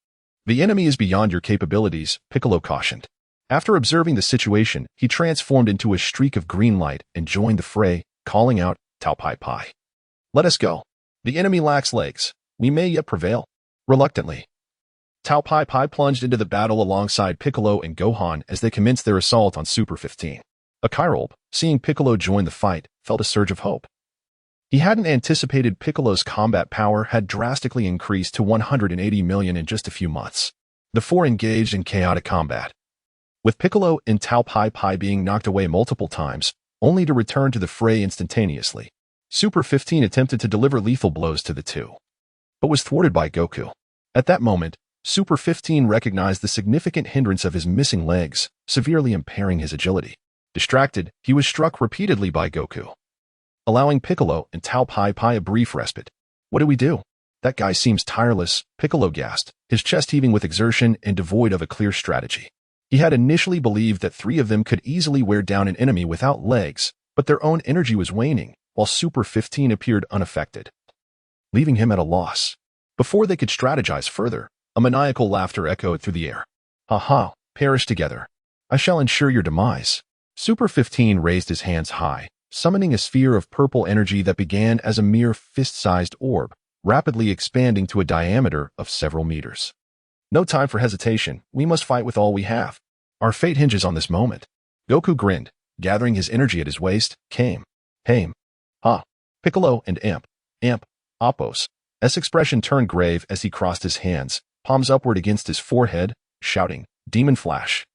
The enemy is beyond your capabilities," Piccolo cautioned. After observing the situation, he transformed into a streak of green light and joined the fray, calling out, "Tao Pai Pai. Let us go. The enemy lacks legs. We may yet prevail." Reluctantly, Tao Pai Pai plunged into the battle alongside Piccolo and Gohan as they commenced their assault on Super 15. Akirobe, seeing Piccolo join the fight, felt a surge of hope. He hadn't anticipated Piccolo's combat power had drastically increased to 180 million in just a few months. The four engaged in chaotic combat, with Piccolo and Tao Pai Pai being knocked away multiple times, only to return to the fray instantaneously. Super 15 attempted to deliver lethal blows to the two, but was thwarted by Goku. At that moment, Super 15 recognized the significant hindrance of his missing legs, severely impairing his agility. Distracted, he was struck repeatedly by Goku, allowing Piccolo and Tao Pai Pai a brief respite. "What do we do? That guy seems tireless," Piccolo gasped, his chest heaving with exertion and devoid of a clear strategy. He had initially believed that three of them could easily wear down an enemy without legs, but their own energy was waning, while Super 15 appeared unaffected, leaving him at a loss. Before they could strategize further, a maniacal laughter echoed through the air. "Ha ha, perish together. I shall ensure your demise." Super 15 raised his hands high, summoning a sphere of purple energy that began as a mere fist-sized orb, rapidly expanding to a diameter of several meters. "No time for hesitation. We must fight with all we have. Our fate hinges on this moment." Goku grinned, gathering his energy at his waist. "Came. Haim. Ha." Piccolo and Amp, Appos. S expression turned grave as he crossed his hands, palms upward against his forehead, shouting, "Demon Flash.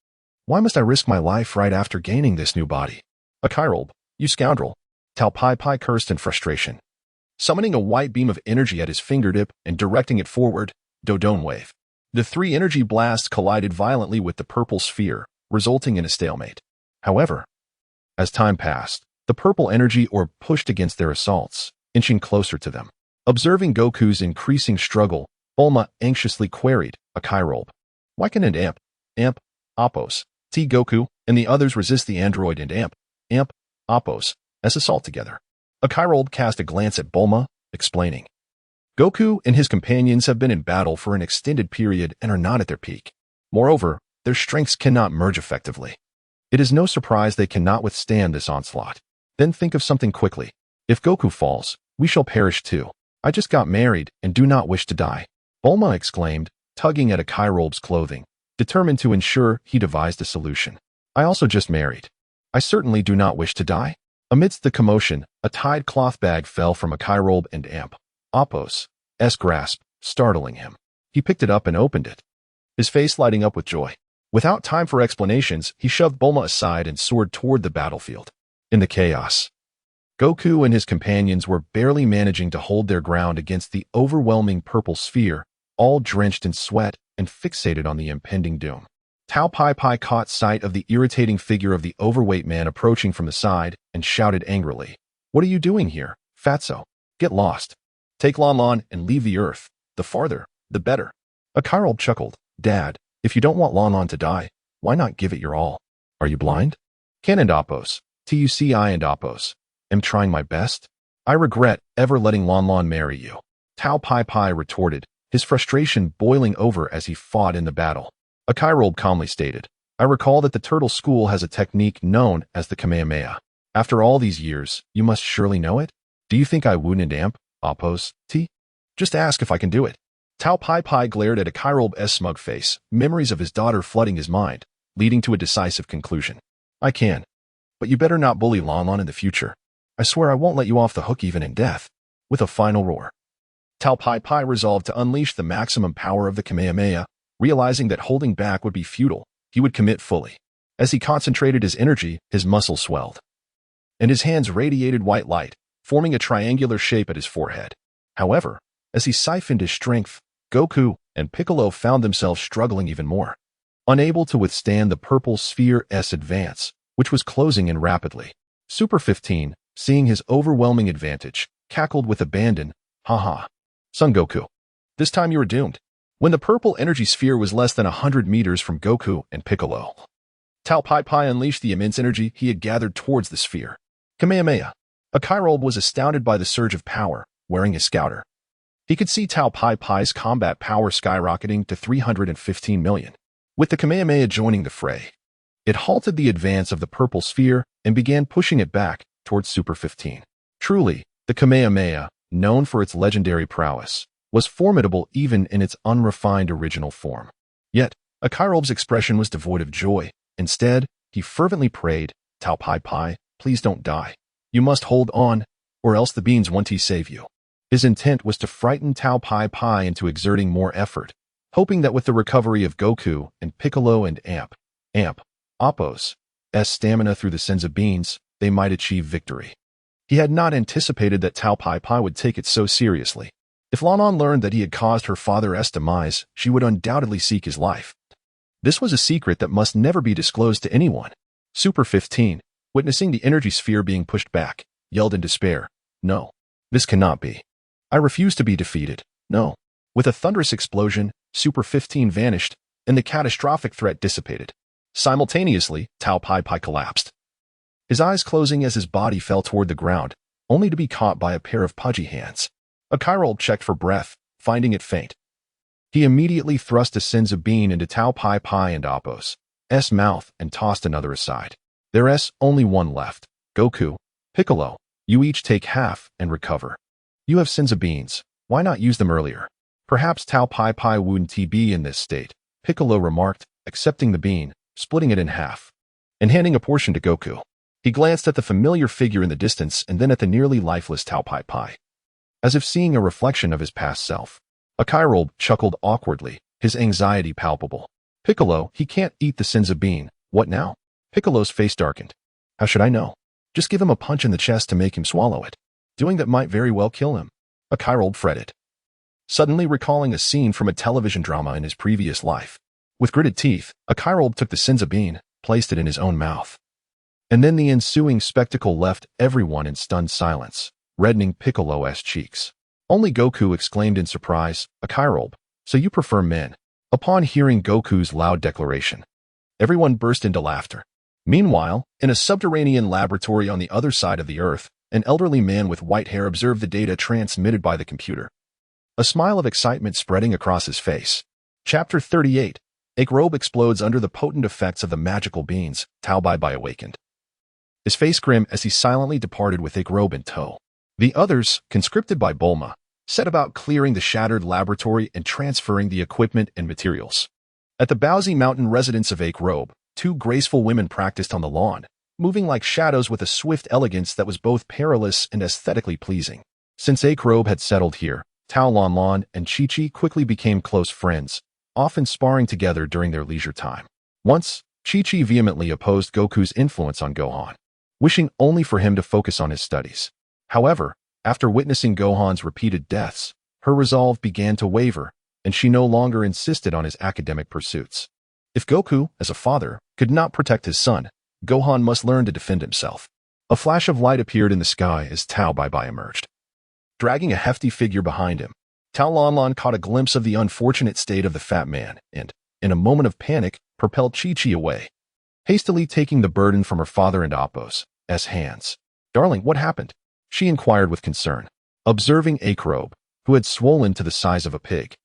Why must I risk my life right after gaining this new body?" "Akirobe, you scoundrel." Tao Pai Pai cursed in frustration, summoning a white beam of energy at his fingertip and directing it forward. Dodone Wave. The three energy blasts collided violently with the purple sphere, resulting in a stalemate. However, as time passed, the purple energy orb pushed against their assaults, inching closer to them. Observing Goku's increasing struggle, Bulma anxiously queried, "Akirobe, why can an Amp, Appos, T Goku, and the others resist the android and Amp, Appos, S assault together?" Akirobe cast a glance at Bulma, explaining, "Goku and his companions have been in battle for an extended period and are not at their peak. Moreover, their strengths cannot merge effectively. It is no surprise they cannot withstand this onslaught. Then think of something quickly. If Goku falls, we shall perish too. I just got married and do not wish to die." Bulma exclaimed, tugging at Akirobe's clothing, determined to ensure he devised a solution. "I also just married. I certainly do not wish to die." Amidst the commotion, a tied cloth bag fell from Akirobe and Amp, Appos' grasp, startling him. He picked it up and opened it, his face lighting up with joy. Without time for explanations, he shoved Bulma aside and soared toward the battlefield. In the chaos, Goku and his companions were barely managing to hold their ground against the overwhelming purple sphere, all drenched in sweat and fixated on the impending doom. Tao Pai Pai caught sight of the irritating figure of the overweight man approaching from the side and shouted angrily, "What are you doing here, fatso? Get lost. Take Lon Lon and leave the earth. The farther, the better." Akirobe chuckled, "Dad, if you don't want Lon Lon to die, why not give it your all? Are you blind?" "Ken and Appos, Tuci and Appos, am trying my best. I regret ever letting Lon Lon marry you," Tao Pai Pai retorted, his frustration boiling over as he fought in the battle. Akirobe calmly stated, "I recall that the Turtle School has a technique known as the Kamehameha. After all these years, you must surely know it? Do you think I wouldn't Amp, Appos, T? Just ask if I can do it." Tao Pai Pai glared at Akirobe's smug face, memories of his daughter flooding his mind, leading to a decisive conclusion. "I can. But you better not bully Lon Lon in the future. I swear I won't let you off the hook even in death." With a final roar, Tao Pai Pai resolved to unleash the maximum power of the Kamehameha, realizing that holding back would be futile. He would commit fully. As he concentrated his energy, his muscles swelled, and his hands radiated white light, forming a triangular shape at his forehead. However, as he siphoned his strength, Goku and Piccolo found themselves struggling even more, unable to withstand the purple sphere's advance, which was closing in rapidly. Super 15, seeing his overwhelming advantage, cackled with abandon. Haha. Son Goku. This time you were doomed. When the purple energy sphere was less than 100 meters from Goku and Piccolo, Tao Pai Pai unleashed the immense energy he had gathered towards the sphere. Kamehameha. Akairob was astounded by the surge of power, wearing his scouter. He could see Tao Pai Pai's combat power skyrocketing to 315 million. With the Kamehameha joining the fray, it halted the advance of the purple sphere and began pushing it back towards Super 15. Truly, the Kamehameha, known for its legendary prowess, was formidable even in its unrefined original form. Yet, Akairob's expression was devoid of joy. Instead, he fervently prayed, Tao Pai Pai, please don't die. You must hold on, or else the beans won't save you. His intent was to frighten Tao Pai Pai into exerting more effort, hoping that with the recovery of Goku and Piccolo and Appo's stamina through the Senzu beans, they might achieve victory. He had not anticipated that Tao Pai Pai would take it so seriously. If Lan learned that he had caused her father's demise, she would undoubtedly seek his life. This was a secret that must never be disclosed to anyone. Super 15, witnessing the energy sphere being pushed back, yelled in despair, No, this cannot be. I refuse to be defeated. No. With a thunderous explosion, Super 15 vanished, and the catastrophic threat dissipated. Simultaneously, Tao Pai Pai collapsed, his eyes closing as his body fell toward the ground, only to be caught by a pair of pudgy hands. Akairob checked for breath, finding it faint. He immediately thrust a Senzu bean into Tao Pai Pai and Appo's mouth and tossed another aside. There's only one left. Goku, Piccolo, you each take half and recover. You have Senzu beans. Why not use them earlier? Perhaps Tao Pai Pai wouldn't be in this state, Piccolo remarked, accepting the bean, splitting it in half, and handing a portion to Goku. He glanced at the familiar figure in the distance and then at the nearly lifeless Tao Pai Pai, as if seeing a reflection of his past self. Akairob chuckled awkwardly, his anxiety palpable. Piccolo, he can't eat the Senzu bean. What now? Piccolo's face darkened. How should I know? Just give him a punch in the chest to make him swallow it. Doing that might very well kill him. Akairob fretted, suddenly recalling a scene from a television drama in his previous life. With gritted teeth, Akairob took the Senzu bean, placed it in his own mouth. And then the ensuing spectacle left everyone in stunned silence, reddening Piccolo's cheeks. Only Goku exclaimed in surprise, Akairob, so you prefer men. Upon hearing Goku's loud declaration, everyone burst into laughter. Meanwhile, in a subterranean laboratory on the other side of the Earth, an elderly man with white hair observed the data transmitted by the computer, a smile of excitement spreading across his face. Chapter 38. Akairob explodes under the potent effects of the magical beans. Tao Pai Pai awakened, his face grim as he silently departed with Akairob in tow. The others, conscripted by Bulma, set about clearing the shattered laboratory and transferring the equipment and materials. At the Baozi Mountain residence of Akairob, two graceful women practiced on the lawn, moving like shadows with a swift elegance that was both perilous and aesthetically pleasing. Since Akairob had settled here, Tao Lan and Chi-Chi quickly became close friends, often sparring together during their leisure time. Once, Chi-Chi vehemently opposed Goku's influence on Gohan, wishing only for him to focus on his studies. However, after witnessing Gohan's repeated deaths, her resolve began to waver, and she no longer insisted on his academic pursuits. If Goku, as a father, could not protect his son, Gohan must learn to defend himself. A flash of light appeared in the sky as Tao Pai Pai emerged, dragging a hefty figure behind him. Tao Lan caught a glimpse of the unfortunate state of the fat man and, in a moment of panic, propelled Chi-Chi away, hastily taking the burden from her father and Appo's hands. Darling, what happened? She inquired with concern, observing Akairob, who had swollen to the size of a pig.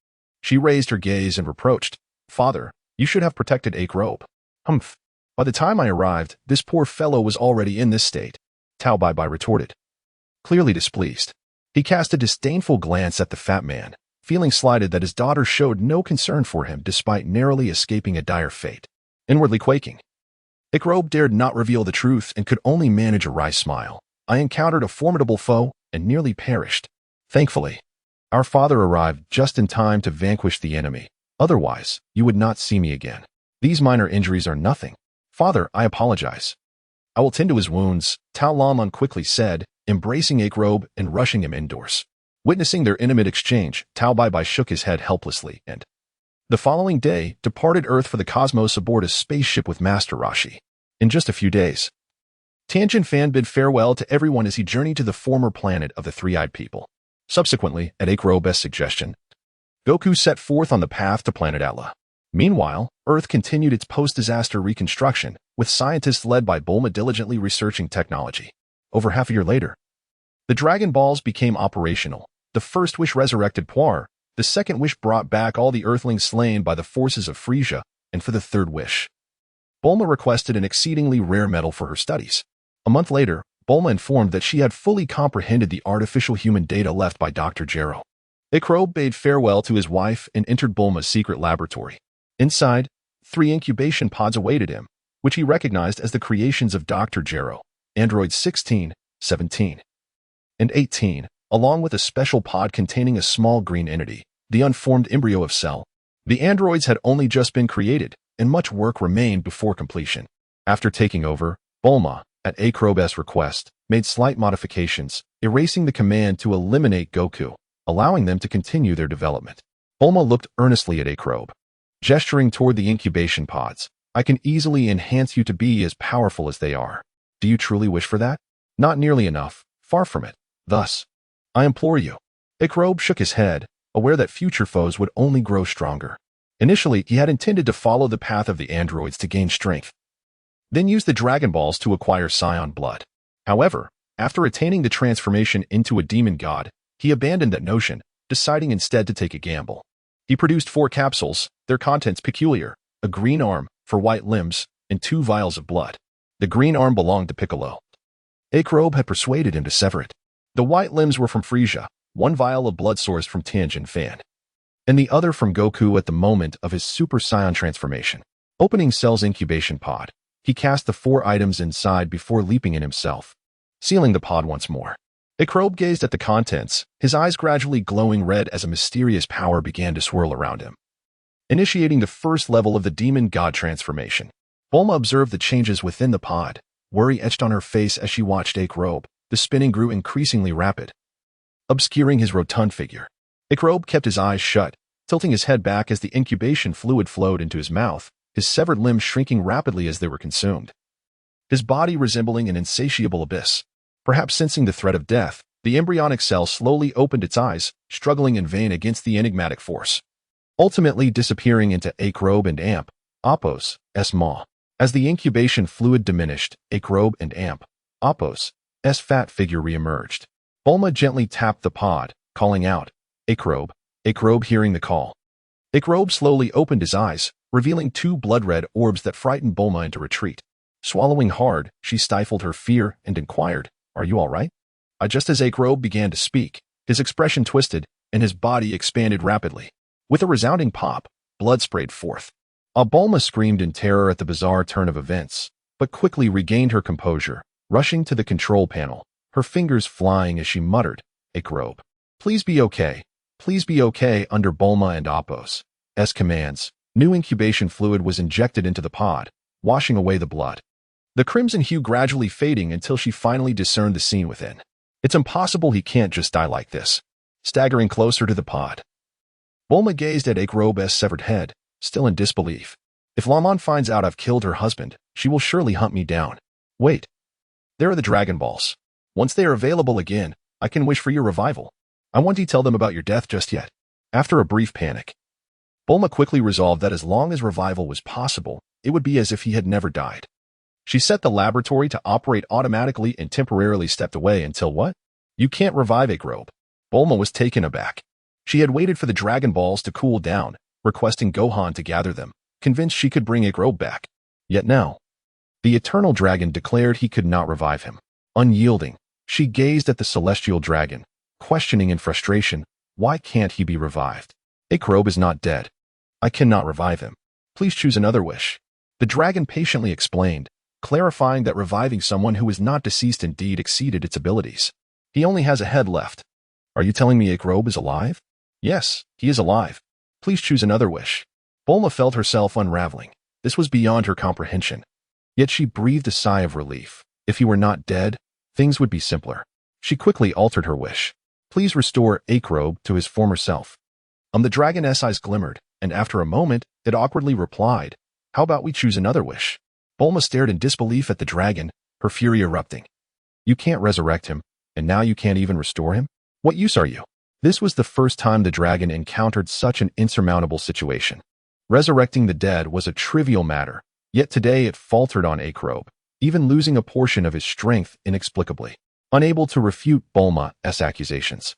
She raised her gaze and reproached, Father, you should have protected Akairob. Humph. By the time I arrived, this poor fellow was already in this state, Tao Pai Pai retorted, clearly displeased. He cast a disdainful glance at the fat man, feeling slighted that his daughter showed no concern for him despite narrowly escaping a dire fate. Inwardly quaking, Akairob dared not reveal the truth and could only manage a wry smile. I encountered a formidable foe and nearly perished. Thankfully, Our father arrived just in time to vanquish the enemy. Otherwise, you would not see me again. These minor injuries are nothing. Father, I apologize. I will tend to his wounds, Tao Lam quickly said, embracing Akrobe and rushing him indoors. Witnessing their intimate exchange, Tao Bai shook his head helplessly and, the following day, departed Earth for the cosmos aboard a spaceship with Master Roshi. In just a few days, Tianjin Fan bid farewell to everyone as he journeyed to the former planet of the Three-Eyed People. Subsequently, at Akrobe's suggestion, Goku set forth on the path to planet Atla. Meanwhile, Earth continued its post-disaster reconstruction, with scientists led by Bulma diligently researching technology. Over half a year later, the Dragon Balls became operational. The first wish resurrected Puar, the second wish brought back all the Earthlings slain by the forces of Furisa, and for the third wish, Bulma requested an exceedingly rare metal for her studies. A month later, Bulma informed that she had fully comprehended the artificial human data left by Dr. Gero. Akrobe bade farewell to his wife and entered Bulma's secret laboratory. Inside, 3 incubation pods awaited him, which he recognized as the creations of Dr. Gero, androids 16, 17, and 18, along with a special pod containing a small green entity, the unformed embryo of Cell. The androids had only just been created, and much work remained before completion. After taking over, Bulma, at Akrobe's request, made slight modifications, erasing the command to eliminate Goku, allowing them to continue their development. Bulma looked earnestly at Akrobe, gesturing toward the incubation pods. I can easily enhance you to be as powerful as they are. Do you truly wish for that? Not nearly enough, far from it. Thus, I implore you. Akrobe shook his head, aware that future foes would only grow stronger. Initially, he had intended to follow the path of the androids to gain strength, then use the Dragon Balls to acquire Scion blood. However, after attaining the transformation into a demon god, he abandoned that notion, deciding instead to take a gamble. He produced 4 capsules, their contents peculiar, a green arm for white limbs, and 2 vials of blood. The green arm belonged to Piccolo. Akrobe had persuaded him to sever it. The white limbs were from Frieza, 1 vial of blood sourced from Tianjin Fan, and the other from Goku at the moment of his Super Saiyan transformation. Opening Cell's incubation pod, he cast the 4 items inside before leaping in himself, sealing the pod once more. Akrobe gazed at the contents, his eyes gradually glowing red as a mysterious power began to swirl around him. Initiating the first level of the demon god transformation, Bulma observed the changes within the pod, worry etched on her face as she watched Akrobe. The spinning grew increasingly rapid, obscuring his rotund figure. Akrobe kept his eyes shut, tilting his head back as the incubation fluid flowed into his mouth, his severed limbs shrinking rapidly as they were consumed. His body resembling an insatiable abyss. Perhaps sensing the threat of death, the embryonic cell slowly opened its eyes, struggling in vain against the enigmatic force, ultimately disappearing into Akrobe and Amp, Apos, S-Maw. As the incubation fluid diminished, Akrobe and Amp, Apos, S fat figure re-emerged. Bulma gently tapped the pod, calling out, Akrobe. Akrobe hearing the call. Akrobe slowly opened his eyes, revealing 2 blood-red orbs that frightened Bulma into retreat. Swallowing hard, she stifled her fear and inquired, Are you all right? Just as Akrobe began to speak, his expression twisted, and his body expanded rapidly. With a resounding pop, blood sprayed forth. Bulma screamed in terror at the bizarre turn of events, but quickly regained her composure, rushing to the control panel, her fingers flying as she muttered, Akrobe, please be okay. Please be okay. Under Bulma and Apos' commands, new incubation fluid was injected into the pod, washing away the blood. The crimson hue gradually fading until she finally discerned the scene within. It's impossible, he can't just die like this. Staggering closer to the pod, Bulma gazed at Akrobe's severed head, still in disbelief. If Lam-Z finds out I've killed her husband, she will surely hunt me down. Wait. There are the Dragon Balls. Once they are available again, I can wish for your revival. I won't tell them about your death just yet. After a brief panic, Bulma quickly resolved that as long as revival was possible, it would be as if he had never died. She set the laboratory to operate automatically and temporarily stepped away until what? You can't revive Akrobe. Bulma was taken aback. She had waited for the Dragon Balls to cool down, requesting Gohan to gather them, convinced she could bring Akrobe back. Yet now, the Eternal Dragon declared he could not revive him. Unyielding, she gazed at the Celestial Dragon, questioning in frustration, why can't he be revived? Akrobe is not dead. I cannot revive him. Please choose another wish. The dragon patiently explained, clarifying that reviving someone who is not deceased indeed exceeded its abilities. He only has a head left. Are you telling me Akrobe is alive? Yes, he is alive. Please choose another wish. Bulma felt herself unraveling. This was beyond her comprehension. Yet she breathed a sigh of relief. If he were not dead, things would be simpler. She quickly altered her wish. Please restore Akrobe to his former self. The dragon's eyes glimmered, and after a moment, it awkwardly replied, how about we choose another wish? Bulma stared in disbelief at the dragon, her fury erupting. You can't resurrect him, and now you can't even restore him? What use are you? This was the first time the dragon encountered such an insurmountable situation. Resurrecting the dead was a trivial matter, yet today it faltered on Akrobe, even losing a portion of his strength inexplicably. Unable to refute Bulma's accusations,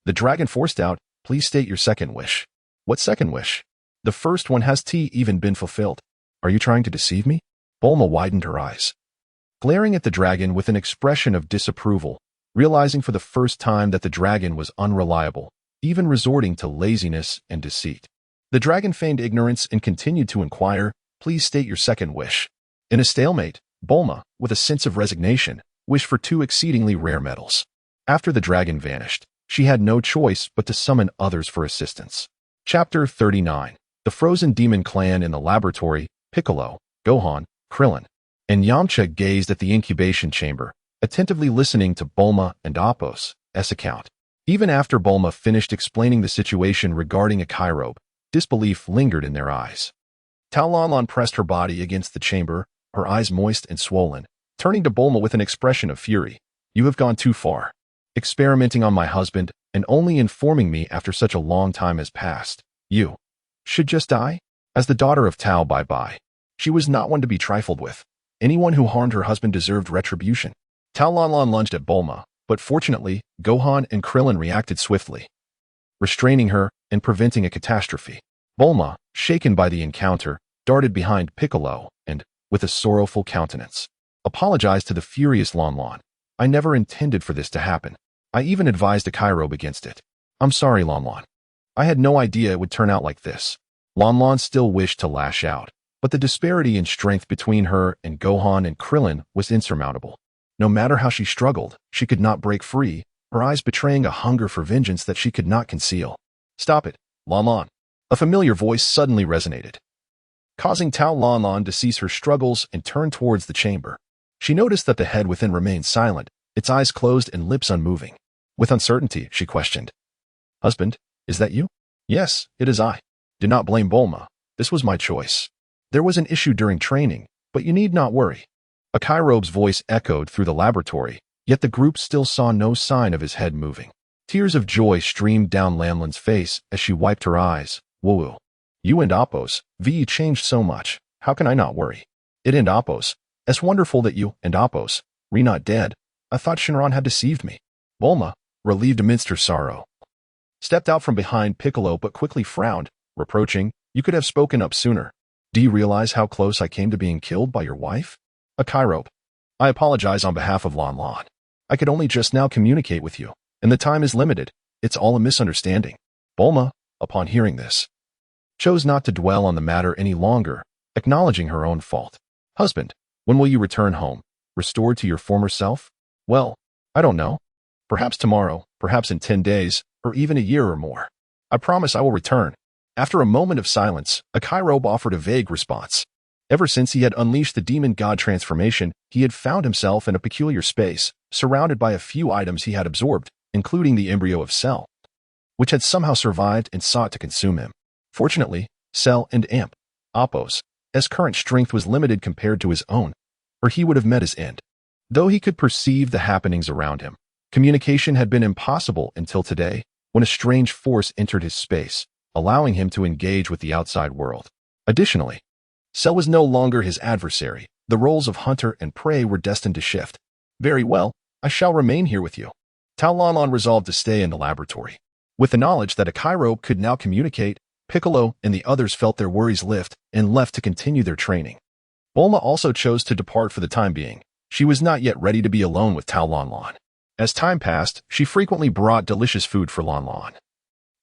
the dragon forced out, please state your second wish. What second wish? The first one has even been fulfilled. Are you trying to deceive me? Bulma widened her eyes, glaring at the dragon with an expression of disapproval, realizing for the first time that the dragon was unreliable, even resorting to laziness and deceit. The dragon feigned ignorance and continued to inquire, please state your second wish. In a stalemate, Bulma, with a sense of resignation, wished for 2 exceedingly rare metals. After the dragon vanished, she had no choice but to summon others for assistance. Chapter 39. The Frozen Demon Clan in the laboratory. Piccolo, Gohan, Krillin, and Yamcha gazed at the incubation chamber, attentively listening to Bulma and Apos' account. Even after Bulma finished explaining the situation regarding Akrobe, disbelief lingered in their eyes. Tao Lanlan pressed her body against the chamber, her eyes moist and swollen, turning to Bulma with an expression of fury. You have gone too far. Experimenting on my husband and only informing me after such a long time has passed. You should just die? As the daughter of Tao Bai, she was not one to be trifled with. Anyone who harmed her husband deserved retribution. Tao Lanlan lunged at Bulma, but fortunately, Gohan and Krillin reacted swiftly, restraining her and preventing a catastrophe. Bulma, shaken by the encounter, darted behind Piccolo and, with a sorrowful countenance, apologized to the furious Lanlan. I never intended for this to happen. I even advised Akrobe against it. I'm sorry, Lanlan. I had no idea it would turn out like this. Lanlan still wished to lash out, but the disparity in strength between her and Gohan and Krillin was insurmountable. No matter how she struggled, she could not break free, her eyes betraying a hunger for vengeance that she could not conceal. Stop it, Lanlan. A familiar voice suddenly resonated, causing Tao Lanlan to cease her struggles and turn towards the chamber. She noticed that the head within remained silent, its eyes closed and lips unmoving. With uncertainty, she questioned, Husband, is that you? Yes, it is I. Do not blame Bulma. This was my choice. There was an issue during training, but you need not worry. Akrobe's voice echoed through the laboratory, yet the group still saw no sign of his head moving. Tears of joy streamed down Lamlin's face as she wiped her eyes. Woo. You and Apos, V changed so much. How can I not worry? It and Apos. It's wonderful that you and Apos, re not dead. I thought Shinran had deceived me. Bulma, relieved amidst her sorrow, stepped out from behind Piccolo but quickly frowned, reproaching, you could have spoken up sooner. Do you realize how close I came to being killed by your wife? Akrobe, I apologize on behalf of Lanlan. I could only just now communicate with you, and the time is limited. It's all a misunderstanding. Bulma, upon hearing this, chose not to dwell on the matter any longer, acknowledging her own fault. Husband, when will you return home, restored to your former self? Well, I don't know. Perhaps tomorrow, perhaps in 10 days, or even a year or more. I promise I will return. After a moment of silence, Akrobe offered a vague response. Ever since he had unleashed the demon god transformation, he had found himself in a peculiar space, surrounded by a few items he had absorbed, including the embryo of Cell, which had somehow survived and sought to consume him. Fortunately, Cell and Apos' current strength was limited compared to his own, or he would have met his end. Though he could perceive the happenings around him, communication had been impossible until today, when a strange force entered his space, allowing him to engage with the outside world. Additionally, Cell was no longer his adversary. The roles of hunter and prey were destined to shift. Very well, I shall remain here with you. Tao Lanlan resolved to stay in the laboratory. With the knowledge that Akrobe could now communicate, Piccolo and the others felt their worries lift and left to continue their training. Bulma also chose to depart for the time being. She was not yet ready to be alone with Tao Lanlan. As time passed, she frequently brought delicious food for Lanlan,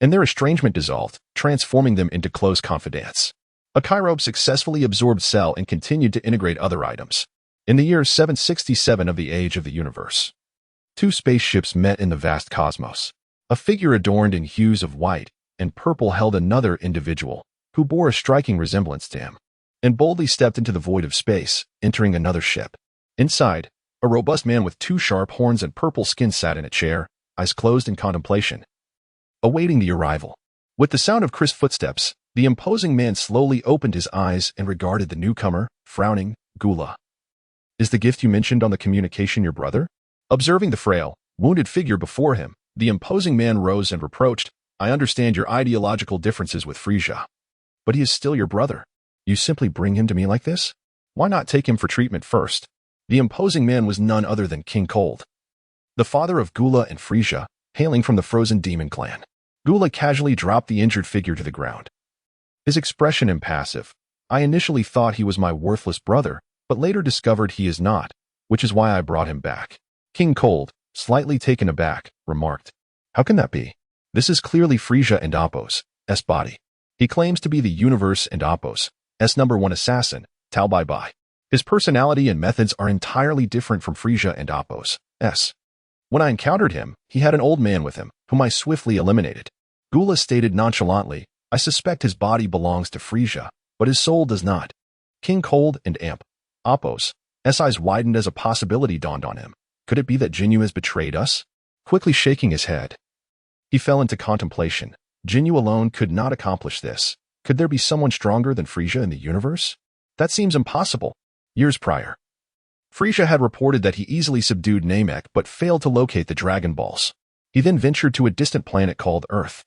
and their estrangement dissolved, transforming them into close confidants. Akrobe successfully absorbed Cell and continued to integrate other items. In the year 767 of the Age of the Universe, 2 spaceships met in the vast cosmos. A figure adorned in hues of white and purple held another individual who bore a striking resemblance to him, and boldly stepped into the void of space, entering another ship. Inside, a robust man with 2 sharp horns and purple skin sat in a chair, eyes closed in contemplation, awaiting the arrival. With the sound of crisp footsteps, the imposing man slowly opened his eyes and regarded the newcomer, frowning. Gula, is the gift you mentioned on the communication your brother? Observing the frail, wounded figure before him, the imposing man rose and reproached, I understand your ideological differences with Furisa, but he is still your brother. You simply bring him to me like this? Why not take him for treatment first? The imposing man was none other than King Cold, the father of Gula and Furisa, hailing from the Frozen Demon clan. Gula casually dropped the injured figure to the ground, his expression impassive. I initially thought he was my worthless brother, but later discovered he is not, which is why I brought him back. King Cold, slightly taken aback, remarked, how can that be? This is clearly Furisa and Appo's body. He claims to be the universe and Appo's #1 assassin, Tao Bai Bai. His personality and methods are entirely different from Furisa and Appo's. When I encountered him, he had an old man with him, whom I swiftly eliminated. Gula stated nonchalantly, I suspect his body belongs to Furisa, but his soul does not. King Cold and Appo's eyes widened as a possibility dawned on him. Could it be that Jinyu has betrayed us? Quickly shaking his head, he fell into contemplation. Jinyu alone could not accomplish this. Could there be someone stronger than Furisa in the universe? That seems impossible. Years prior, Furisa had reported that he easily subdued Namek but failed to locate the Dragon Balls. He then ventured to a distant planet called Earth,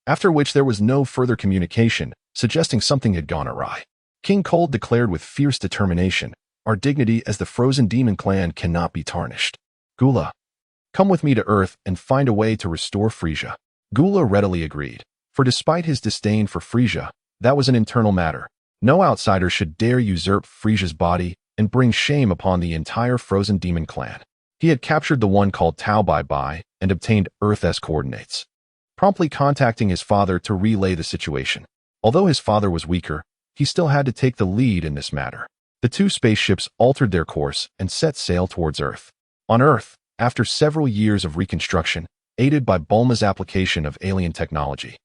after which there was no further communication, suggesting something had gone awry. King Cold declared with fierce determination, our dignity as the Frozen Demon clan cannot be tarnished. Gula, come with me to Earth and find a way to restore Furisa. Gula readily agreed, for despite his disdain for Furisa, that was an internal matter. No outsider should dare usurp Frisa's body and bring shame upon the entire Frozen Demon clan. He had captured the one called Tao Bai Bai and obtained Earth's coordinates, promptly contacting his father to relay the situation. Although his father was weaker, he still had to take the lead in this matter. The 2 spaceships altered their course and set sail towards Earth. On Earth, after several years of reconstruction, aided by Bulma's application of alien technology,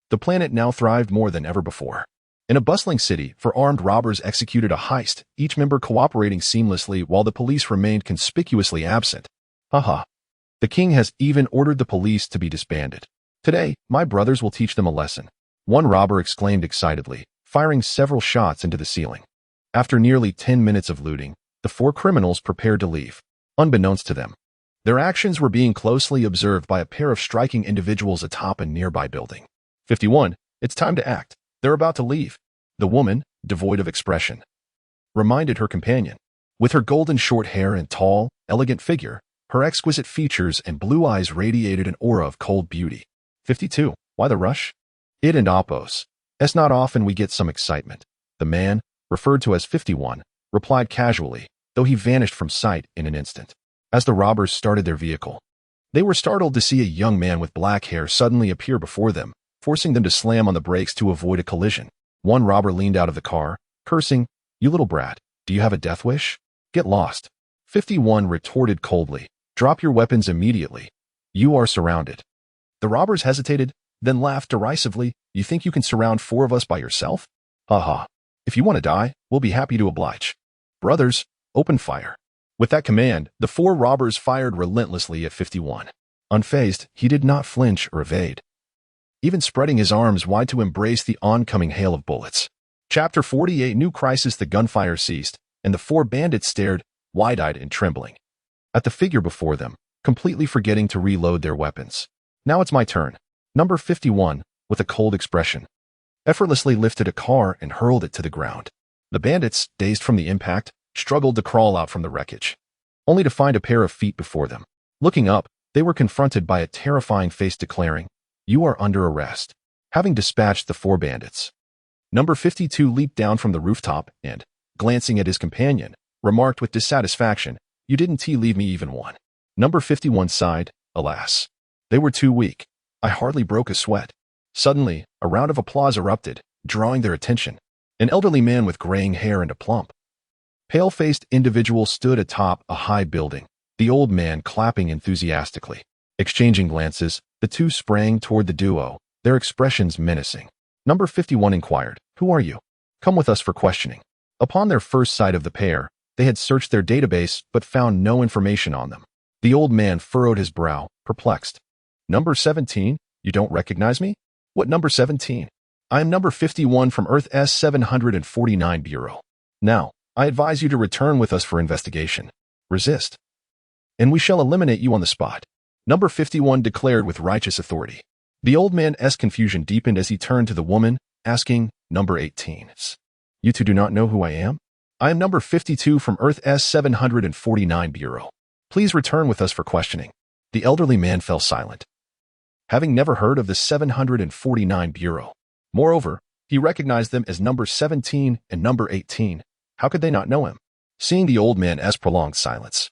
the planet now thrived more than ever before. In a bustling city, armed robbers executed a heist, each member cooperating seamlessly while the police remained conspicuously absent. Haha. The king has even ordered the police to be disbanded. Today, my brothers will teach them a lesson. One robber exclaimed excitedly, firing several shots into the ceiling. After nearly 10 minutes of looting, the 4 criminals prepared to leave. Unbeknownst to them, their actions were being closely observed by a pair of striking individuals atop a nearby building. 51. It's time to act. They're about to leave. The woman, devoid of expression, reminded her companion. With her golden short hair and tall, elegant figure, her exquisite features and blue eyes radiated an aura of cold beauty. 52. Why the rush? It and Appo's. It's not often we get some excitement. The man, referred to as 51, replied casually, though he vanished from sight in an instant. As the robbers started their vehicle, they were startled to see a young man with black hair suddenly appear before them, forcing them to slam on the brakes to avoid a collision. One robber leaned out of the car, cursing, you little brat, do you have a death wish? Get lost. 51 retorted coldly, drop your weapons immediately. You are surrounded. The robbers hesitated, then laughed derisively, you think you can surround 4 of us by yourself? Haha. If you want to die, we'll be happy to oblige. Brothers, open fire. With that command, the 4 robbers fired relentlessly at 51. Unfazed, he did not flinch or evade, even spreading his arms wide to embrace the oncoming hail of bullets. Chapter 48. New crisis. The gunfire ceased, and the 4 bandits stared, wide-eyed and trembling, at the figure before them, completely forgetting to reload their weapons. Now it's my turn. Number 51, with a cold expression, effortlessly lifted a car and hurled it to the ground. The bandits, dazed from the impact, struggled to crawl out from the wreckage, only to find a pair of feet before them. Looking up, they were confronted by a terrifying face declaring, you are under arrest. Having dispatched the 4 bandits, Number 52 leaped down from the rooftop and, glancing at his companion, remarked with dissatisfaction, you didn't leave me even one. Number 51 sighed, alas. They were too weak. I hardly broke a sweat. Suddenly, a round of applause erupted, drawing their attention. An elderly man with graying hair and a plump, pale-faced individual stood atop a high building, the old man clapping enthusiastically. Exchanging glances, the two sprang toward the duo, their expressions menacing. Number 51 inquired, "Who are you? Come with us for questioning." Upon their first sight of the pair, they had searched their database but found no information on them. The old man furrowed his brow, perplexed. "Number 17? You don't recognize me? What number 17? I am number 51 from Earth S-749 Bureau. Now, I advise you to return with us for investigation. Resist, and we shall eliminate you on the spot," Number 51 declared with righteous authority. The old man's confusion deepened as he turned to the woman, asking, "Number 18. You two do not know who I am? I am number 52 from Earth S-749 Bureau. Please return with us for questioning." The elderly man fell silent, having never heard of the 749 Bureau. Moreover, he recognized them as number 17 and number 18. How could they not know him? Seeing the old man's prolonged silence,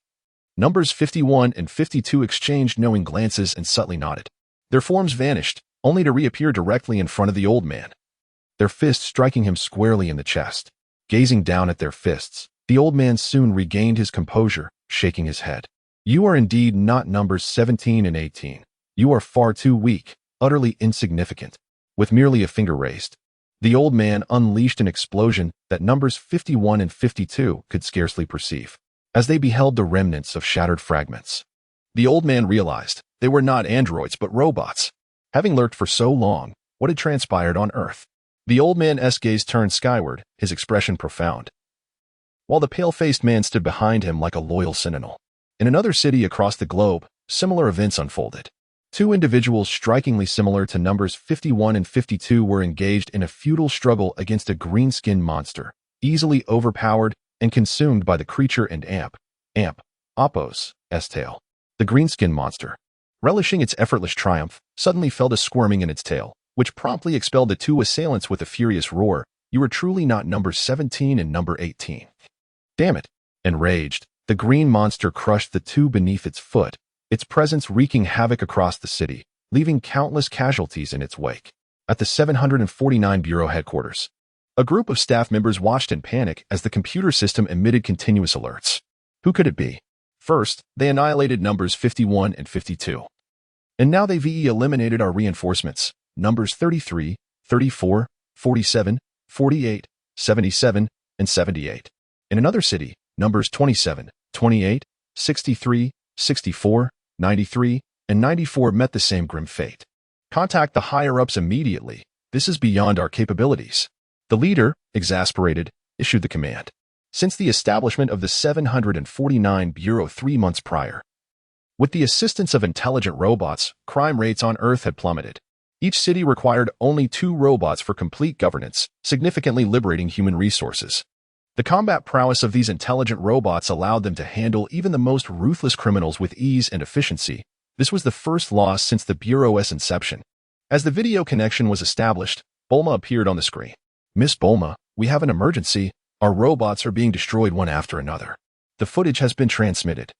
Numbers 51 and 52 exchanged knowing glances and subtly nodded. Their forms vanished, only to reappear directly in front of the old man, their fists striking him squarely in the chest. Gazing down at their fists, the old man soon regained his composure, shaking his head. "You are indeed not numbers 17 and 18. You are far too weak, utterly insignificant." With merely a finger raised, the old man unleashed an explosion that numbers 51 and 52 could scarcely perceive. As they beheld the remnants of shattered fragments, the old man realized they were not androids but robots. Having lurked for so long, what had transpired on Earth? The old man's gaze turned skyward, his expression profound, while the pale-faced man stood behind him like a loyal sentinel. In another city across the globe, similar events unfolded. Two individuals strikingly similar to numbers 51 and 52 were engaged in a futile struggle against a green-skinned monster, easily overpowered and consumed by the creature and Appo's tail. The green-skinned monster, relishing its effortless triumph, suddenly fell to squirming in its tail, which promptly expelled the two assailants with a furious roar. "You are truly not number 17 and number 18. Damn it." Enraged, the green monster crushed the two beneath its foot, its presence wreaking havoc across the city, leaving countless casualties in its wake. At the 749 Bureau headquarters, a group of staff members watched in panic as the computer system emitted continuous alerts. Who could it be? First, they annihilated numbers 51 and 52. And now they've eliminated our reinforcements, numbers 33, 34, 47, 48, 77, and 78. In another city, numbers 27, 28, 63, 64, 93, and 94 met the same grim fate. "Contact the higher-ups immediately. This is beyond our capabilities." The leader, exasperated, issued the command. Since the establishment of the 749 Bureau 3 months prior, with the assistance of intelligent robots, crime rates on Earth had plummeted. Each city required only 2 robots for complete governance, significantly liberating human resources. The combat prowess of these intelligent robots allowed them to handle even the most ruthless criminals with ease and efficiency. This was the first loss since the Bureau's inception. As the video connection was established, Bulma appeared on the screen. "Miss Bulma, we have an emergency. Our robots are being destroyed one after another. The footage has been transmitted.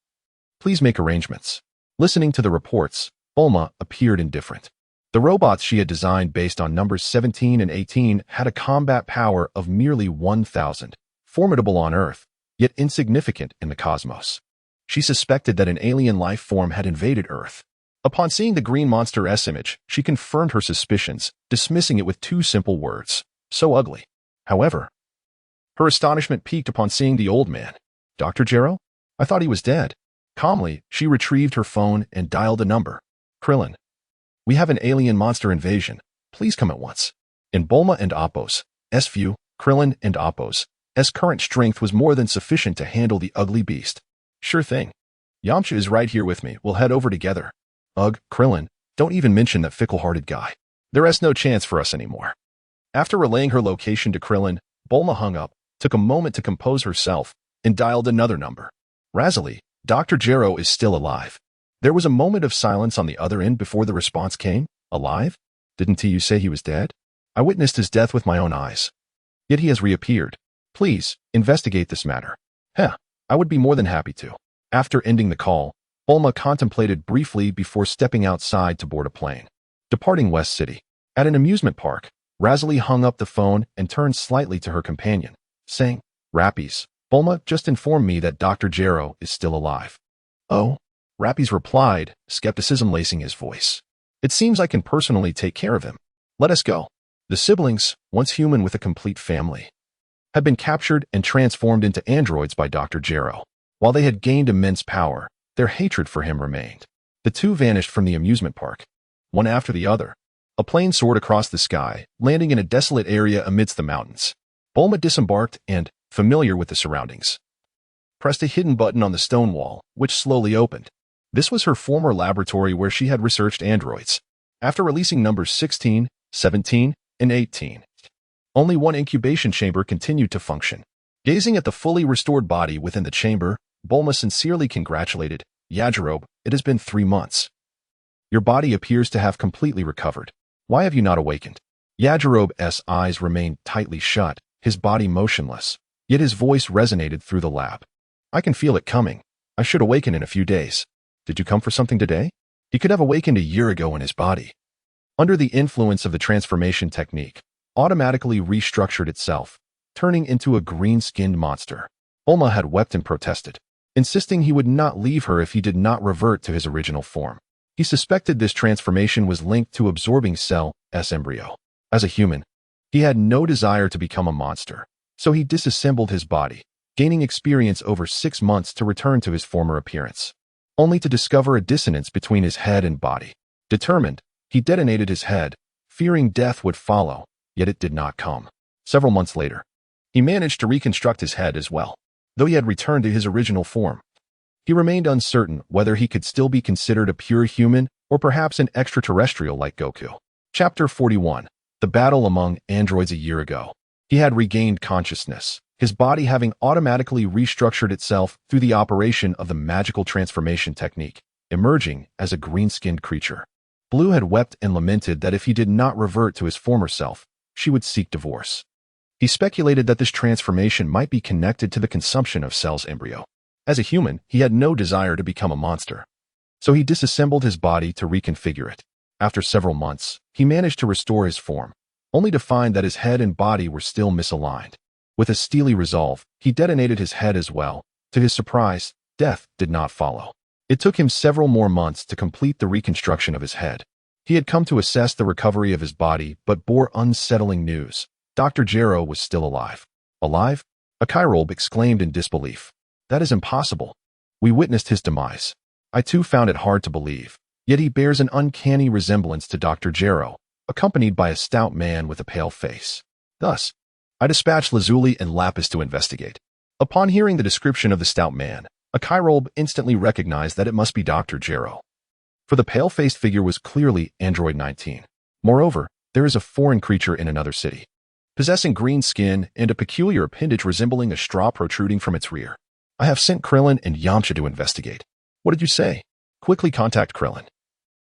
Please make arrangements." Listening to the reports, Bulma appeared indifferent. The robots she had designed based on numbers 17 and 18 had a combat power of merely 1,000, formidable on Earth, yet insignificant in the cosmos. She suspected that an alien life form had invaded Earth. Upon seeing the green monster's image, she confirmed her suspicions, dismissing it with 2 simple words: "So ugly." However, her astonishment peaked upon seeing the old man. "Dr. Gero? I thought he was dead." Calmly, she retrieved her phone and dialed a number. "Krillin, we have an alien monster invasion. Please come at once." In Bulma and Appo's view, Krillin and Appo's current strength was more than sufficient to handle the ugly beast. "Sure thing. Yamcha is right here with me. We'll head over together." "Ugh, Krillin, don't even mention that fickle-hearted guy. There's no chance for us anymore." After relaying her location to Krillin, Bulma hung up, took a moment to compose herself, and dialed another number. "Razali, Dr. Gero is still alive." There was a moment of silence on the other end before the response came. "Alive? Didn't you say he was dead? I witnessed his death with my own eyes. Yet he has reappeared. Please, investigate this matter." I would be more than happy to." After ending the call, Bulma contemplated briefly before stepping outside to board a plane. Departing West City. At an amusement park, Razali hung up the phone and turned slightly to her companion, saying, "Rappies, Bulma just informed me that Dr. Gero is still alive." "Oh?" Rappy's replied, skepticism lacing his voice. It seems I can personally take care of him. Let us go. The siblings, once human with a complete family, had been captured and transformed into androids by Dr. Gero. While they had gained immense power, their hatred for him remained. The two vanished from the amusement park, one after the other. A plane soared across the sky, landing in a desolate area amidst the mountains. Bulma disembarked and, familiar with the surroundings, pressed a hidden button on the stone wall, which slowly opened. This was her former laboratory where she had researched androids. After releasing numbers 16, 17, and 18, only one incubation chamber continued to function. Gazing at the fully restored body within the chamber, Bulma sincerely congratulated, Yajirobe, it has been 3 months. Your body appears to have completely recovered. Why have you not awakened? Yajirobe's eyes remained tightly shut, his body motionless, yet his voice resonated through the lab. I can feel it coming. I should awaken in a few days. Did you come for something today? He could have awakened a year ago in his body. Under the influence of the transformation technique, automatically restructured itself, turning into a green-skinned monster. Bulma had wept and protested, insisting he would not leave her if he did not revert to his original form. He suspected this transformation was linked to absorbing Cell's embryo. As a human, he had no desire to become a monster, so he disassembled his body, gaining experience over 6 months to return to his former appearance, only to discover a dissonance between his head and body. Determined, he detonated his head, fearing death would follow, yet it did not come. Several months later, he managed to reconstruct his head as well. Though he had returned to his original form, he remained uncertain whether he could still be considered a pure human or perhaps an extraterrestrial like Goku. Chapter 41. The Battle Among Androids. A year ago, he had regained consciousness, his body having automatically restructured itself through the operation of the magical transformation technique, emerging as a green-skinned creature. Blue had wept and lamented that if he did not revert to his former self, she would seek divorce. He speculated that this transformation might be connected to the consumption of Cell's embryo. As a human, he had no desire to become a monster, so he disassembled his body to reconfigure it. After several months, he managed to restore his form, only to find that his head and body were still misaligned. With a steely resolve, he detonated his head as well. To his surprise, death did not follow. It took him several more months to complete the reconstruction of his head. He had come to assess the recovery of his body, but bore unsettling news. Dr. Gero was still alive. Alive? Akairobe exclaimed in disbelief. That is impossible. We witnessed his demise. I too found it hard to believe. Yet he bears an uncanny resemblance to Dr. Gero, accompanied by a stout man with a pale face. Thus, I dispatched Lazuli and Lapis to investigate. Upon hearing the description of the stout man, Akairobe instantly recognized that it must be Dr. Gero, for the pale-faced figure was clearly Android 19. Moreover, there is a foreign creature in another city, possessing green skin and a peculiar appendage resembling a straw protruding from its rear. I have sent Krillin and Yamcha to investigate. What did you say? Quickly contact Krillin.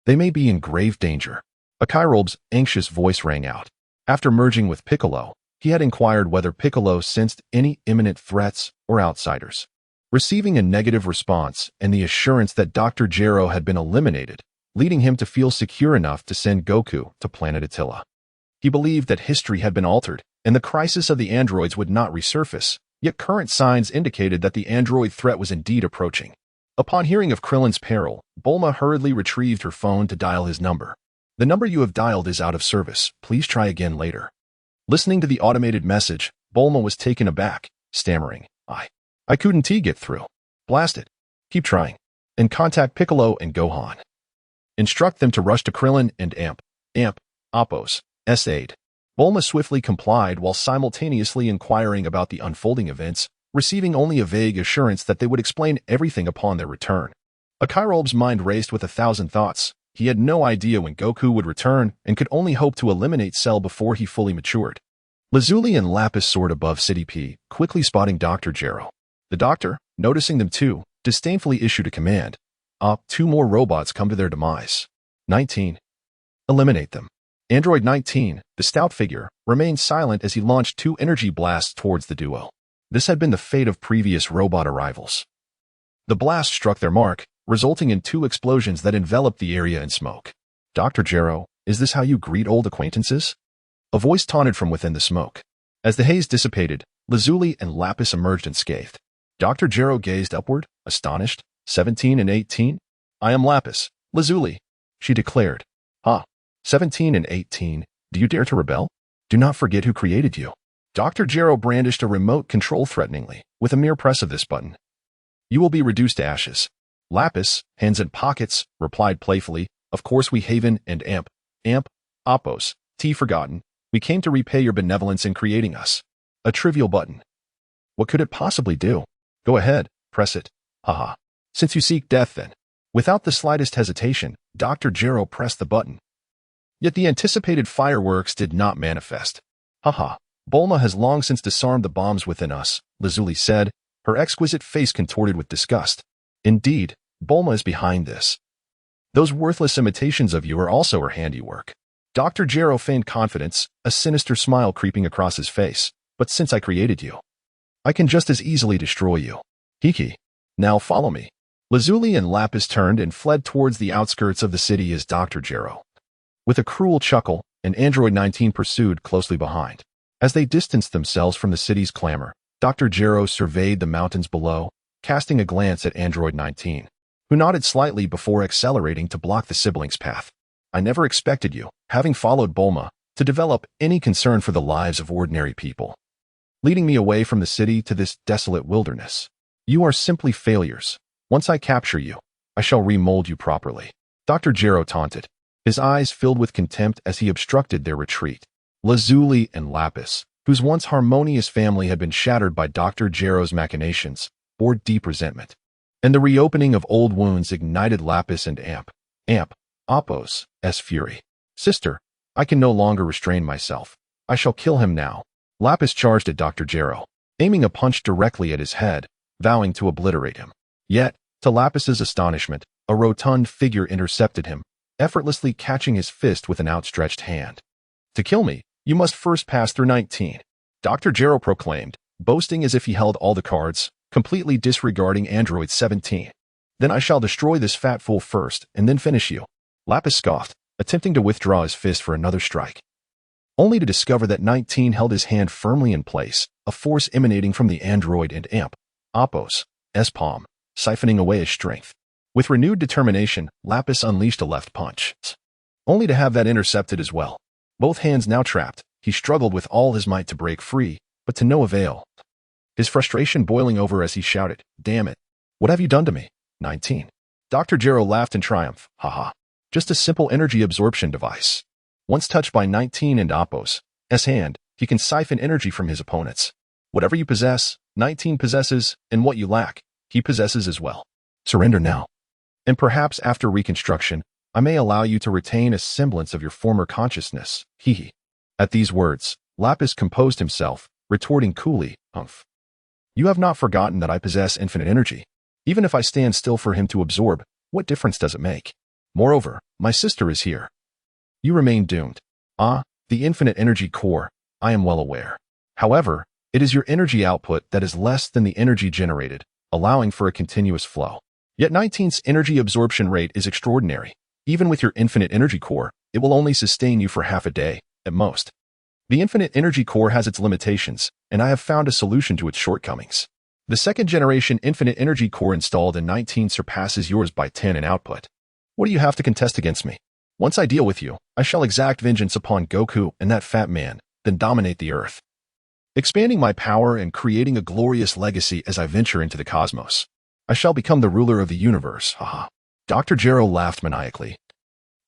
They may be in grave danger. Akairobe's anxious voice rang out. After merging with Piccolo, he had inquired whether Piccolo sensed any imminent threats or outsiders. Receiving a negative response and the assurance that Dr. Gero had been eliminated, leading him to feel secure enough to send Goku to planet Attila. He believed that history had been altered and the crisis of the androids would not resurface, yet current signs indicated that the android threat was indeed approaching. Upon hearing of Krillin's peril, Bulma hurriedly retrieved her phone to dial his number. The number you have dialed is out of service. Please try again later. Listening to the automated message, Bulma was taken aback, stammering, I couldn't get through. Blast it. Keep trying. And contact Piccolo and Gohan. Instruct them to rush to Krillin and Appo's aid. Bulma swiftly complied while simultaneously inquiring about the unfolding events, receiving only a vague assurance that they would explain everything upon their return. Akairobe's mind raced with 1,000 thoughts. He had no idea when Goku would return and could only hope to eliminate Cell before he fully matured. Lazuli and Lapis soared above City P, quickly spotting Dr. Gero. The doctor, noticing them too, disdainfully issued a command. 2 more robots come to their demise. 19. Eliminate them. Android 19, the stout figure, remained silent as he launched 2 energy blasts towards the duo. This had been the fate of previous robot arrivals. The blast struck their mark, resulting in 2 explosions that enveloped the area in smoke. Dr. Gero, is this how you greet old acquaintances? A voice taunted from within the smoke. As the haze dissipated, Lazuli and Lapis emerged unscathed. Dr. Gero gazed upward, astonished. 17 and 18? I am Lapis Lazuli, she declared. Ah, 17 and 18, do you dare to rebel? Do not forget who created you. Dr. Gero brandished a remote control threateningly, with a mere press of this button. You will be reduced to ashes. Lapis, hands in pockets, replied playfully, of course we Haven and Amp, Oppos, T forgotten, we came to repay your benevolence in creating us. A trivial button. What could it possibly do? Go ahead, press it. Haha. Since you seek death then. Without the slightest hesitation, Dr. Gero pressed the button. Yet the anticipated fireworks did not manifest. Haha. Bulma has long since disarmed the bombs within us, Lazuli said, her exquisite face contorted with disgust. Indeed, Bulma is behind this. Those worthless imitations of you are also her handiwork. Dr. Gero feigned confidence, a sinister smile creeping across his face. But since I created you, I can just as easily destroy you. Hiki. Now follow me. Lazuli and Lapis turned and fled towards the outskirts of the city as Dr. Gero. With a cruel chuckle, an Android 19 pursued closely behind. As they distanced themselves from the city's clamor, Dr. Gero surveyed the mountains below, casting a glance at Android 19, who nodded slightly before accelerating to block the siblings' path. I never expected you, having followed Bulma, to develop any concern for the lives of ordinary people, leading me away from the city to this desolate wilderness. You are simply failures. Once I capture you, I shall remold you properly. Dr. Gero taunted, his eyes filled with contempt as he obstructed their retreat. Lazuli and Lapis, whose once harmonious family had been shattered by Dr. Gero's machinations, bore deep resentment. And the reopening of old wounds ignited Lapis and Amp, Oppos' fury. Sister, I can no longer restrain myself. I shall kill him now. Lapis charged at Dr. Gero, aiming a punch directly at his head, vowing to obliterate him. Yet, to Lapis's astonishment, a rotund figure intercepted him, effortlessly catching his fist with an outstretched hand. To kill me, you must first pass through 19. Dr. Gero proclaimed, boasting as if he held all the cards, completely disregarding Android 17. Then I shall destroy this fat fool first, and then finish you. Lapis scoffed, attempting to withdraw his fist for another strike, only to discover that 19 held his hand firmly in place, a force emanating from the android and Oppos' palm, siphoning away his strength. With renewed determination, Lapis unleashed a left punch, only to have that intercepted as well. Both hands now trapped, he struggled with all his might to break free, but to no avail. His frustration boiling over as he shouted, "Damn it! What have you done to me?" 19. Dr. Gero laughed in triumph, haha. Just a simple energy absorption device. Once touched by 19 and Oppos' hand, he can siphon energy from his opponents. Whatever you possess, 19 possesses, and what you lack, he possesses as well. Surrender now. And perhaps after reconstruction, I may allow you to retain a semblance of your former consciousness, hehe. At these words, Lapis composed himself, retorting coolly, umph. You have not forgotten that I possess infinite energy. Even if I stand still for him to absorb, what difference does it make? Moreover, my sister is here. You remain doomed. Ah, the infinite energy core, I am well aware. However, it is your energy output that is less than the energy generated, allowing for a continuous flow. Yet 19's energy absorption rate is extraordinary. Even with your infinite energy core, it will only sustain you for half a day, at most. The infinite energy core has its limitations, and I have found a solution to its shortcomings. The second generation infinite energy core installed in 19 surpasses yours by 10 in output. What do you have to contest against me? Once I deal with you, I shall exact vengeance upon Goku and that fat man, then dominate the earth, expanding my power and creating a glorious legacy as I venture into the cosmos. I shall become the ruler of the universe, haha. Dr. Gero laughed maniacally.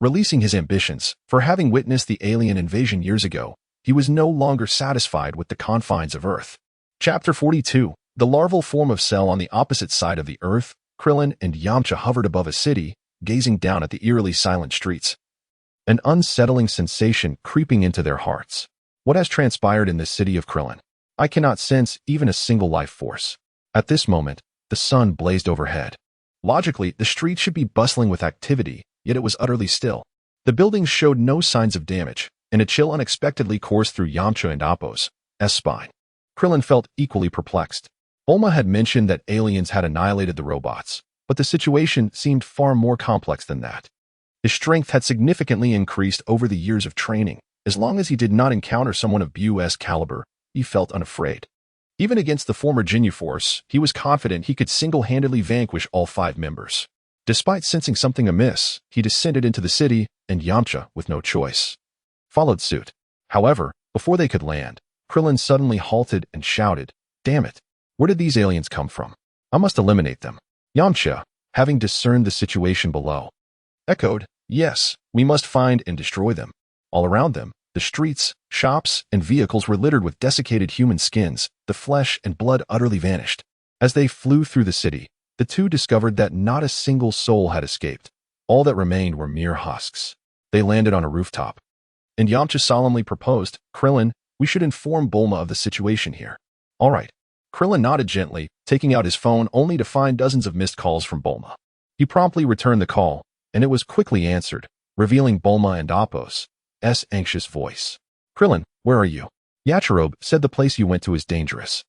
Releasing his ambitions, for having witnessed the alien invasion years ago, he was no longer satisfied with the confines of Earth. Chapter 42. The larval form of Cell on the opposite side of the Earth, Krillin and Yamcha hovered above a city, gazing down at the eerily silent streets. An unsettling sensation creeping into their hearts. What has transpired in this city of Krillin? I cannot sense even a single life force. At this moment, the sun blazed overhead. Logically, the street should be bustling with activity, yet it was utterly still. The buildings showed no signs of damage, and a chill unexpectedly coursed through Yamcha and Oppos' spine. Krillin felt equally perplexed. Bulma had mentioned that aliens had annihilated the robots, but the situation seemed far more complex than that. His strength had significantly increased over the years of training. As long as he did not encounter someone of Bu's caliber, he felt unafraid. Even against the former Ginyu Force, he was confident he could single-handedly vanquish all 5 members. Despite sensing something amiss, he descended into the city, and Yamcha, with no choice, followed suit. However, before they could land, Krillin suddenly halted and shouted, "Damn it! Where did these aliens come from? I must eliminate them." Yamcha, having discerned the situation below, echoed, "Yes, we must find and destroy them." All around them, the streets, shops, and vehicles were littered with desiccated human skins. The flesh and blood utterly vanished. As they flew through the city, the two discovered that not a single soul had escaped. All that remained were mere husks. They landed on a rooftop, and Yamcha solemnly proposed, "Krillin, we should inform Bulma of the situation here." "All right." Krillin nodded gently, taking out his phone only to find dozens of missed calls from Bulma. He promptly returned the call, and it was quickly answered, revealing Bulma and Appo's anxious voice. "Krillin, where are you?" "Yachirobe said the place you went to is dangerous.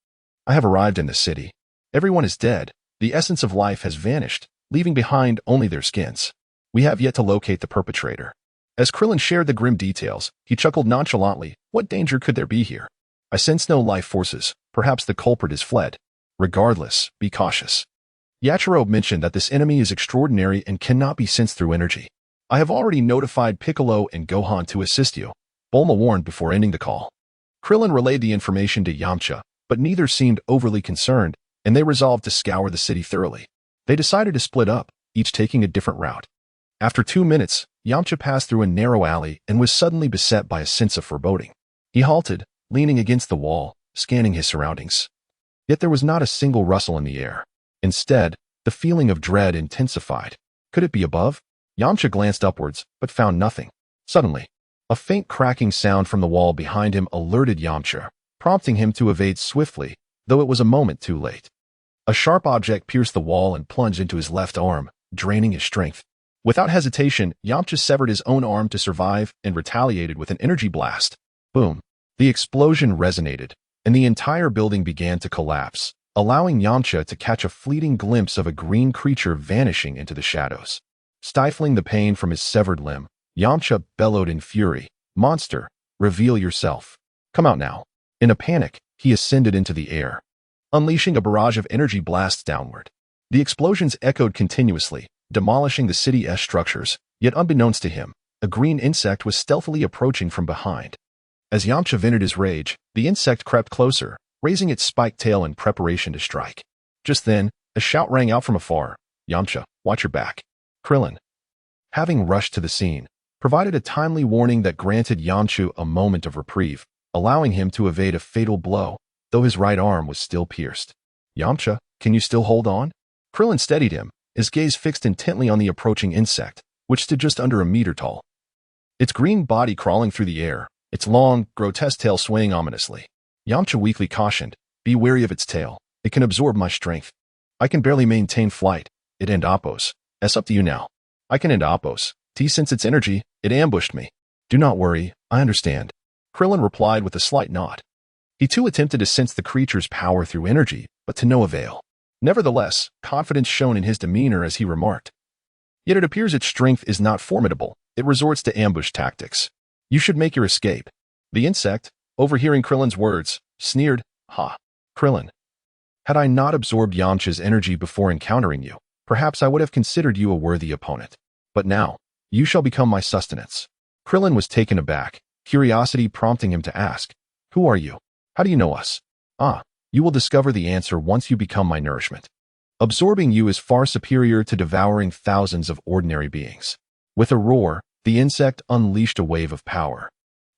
I have arrived in the city. Everyone is dead. The essence of life has vanished, leaving behind only their skins. We have yet to locate the perpetrator." As Krillin shared the grim details, he chuckled nonchalantly. "What danger could there be here? I sense no life forces. Perhaps the culprit is fled. Regardless, be cautious." Yachirobe mentioned that this enemy is extraordinary and cannot be sensed through energy. "I have already notified Piccolo and Gohan to assist you," Bulma warned before ending the call. Krillin relayed the information to Yamcha, but neither seemed overly concerned, and they resolved to scour the city thoroughly. They decided to split up, each taking a different route. After 2 minutes, Yamcha passed through a narrow alley and was suddenly beset by a sense of foreboding. He halted, leaning against the wall, scanning his surroundings. Yet there was not a single rustle in the air. Instead, the feeling of dread intensified. Could it be above? Yamcha glanced upwards, but found nothing. Suddenly, a faint cracking sound from the wall behind him alerted Yamcha, prompting him to evade swiftly, though it was a moment too late. A sharp object pierced the wall and plunged into his left arm, draining his strength. Without hesitation, Yamcha severed his own arm to survive and retaliated with an energy blast. Boom! The explosion resonated, and the entire building began to collapse, allowing Yamcha to catch a fleeting glimpse of a green creature vanishing into the shadows. Stifling the pain from his severed limb, Yamcha bellowed in fury, "Monster, reveal yourself. Come out now." In a panic, he ascended into the air, unleashing a barrage of energy blasts downward. The explosions echoed continuously, demolishing the city's structures, yet unbeknownst to him, a green insect was stealthily approaching from behind. As Yamcha vented his rage, the insect crept closer, raising its spiked tail in preparation to strike. Just then, a shout rang out from afar, "Yamcha, watch your back." Krillin, having rushed to the scene, provided a timely warning that granted Yamcha a moment of reprieve, allowing him to evade a fatal blow, though his right arm was still pierced. "Yamcha, can you still hold on?" Krillin steadied him, his gaze fixed intently on the approaching insect, which stood just under a meter tall. Its green body crawling through the air, its long, grotesque tail swaying ominously. Yamcha weakly cautioned, "Be wary of its tail. It can absorb my strength. I can barely maintain flight. It and Appo's. It's up to you now." "I can end Appo's. Sense its energy. It ambushed me." "Do not worry. I understand." Krillin replied with a slight nod. He too attempted to sense the creature's power through energy, but to no avail. Nevertheless, confidence shone in his demeanor as he remarked, "Yet it appears its strength is not formidable. It resorts to ambush tactics. You should make your escape." The insect, overhearing Krillin's words, sneered, "Ha, Krillin. Had I not absorbed Yamcha's energy before encountering you, perhaps I would have considered you a worthy opponent. But now, you shall become my sustenance." Krillin was taken aback, curiosity prompting him to ask, "Who are you? How do you know us?" "Ah, you will discover the answer once you become my nourishment. Absorbing you is far superior to devouring thousands of ordinary beings." With a roar, the insect unleashed a wave of power,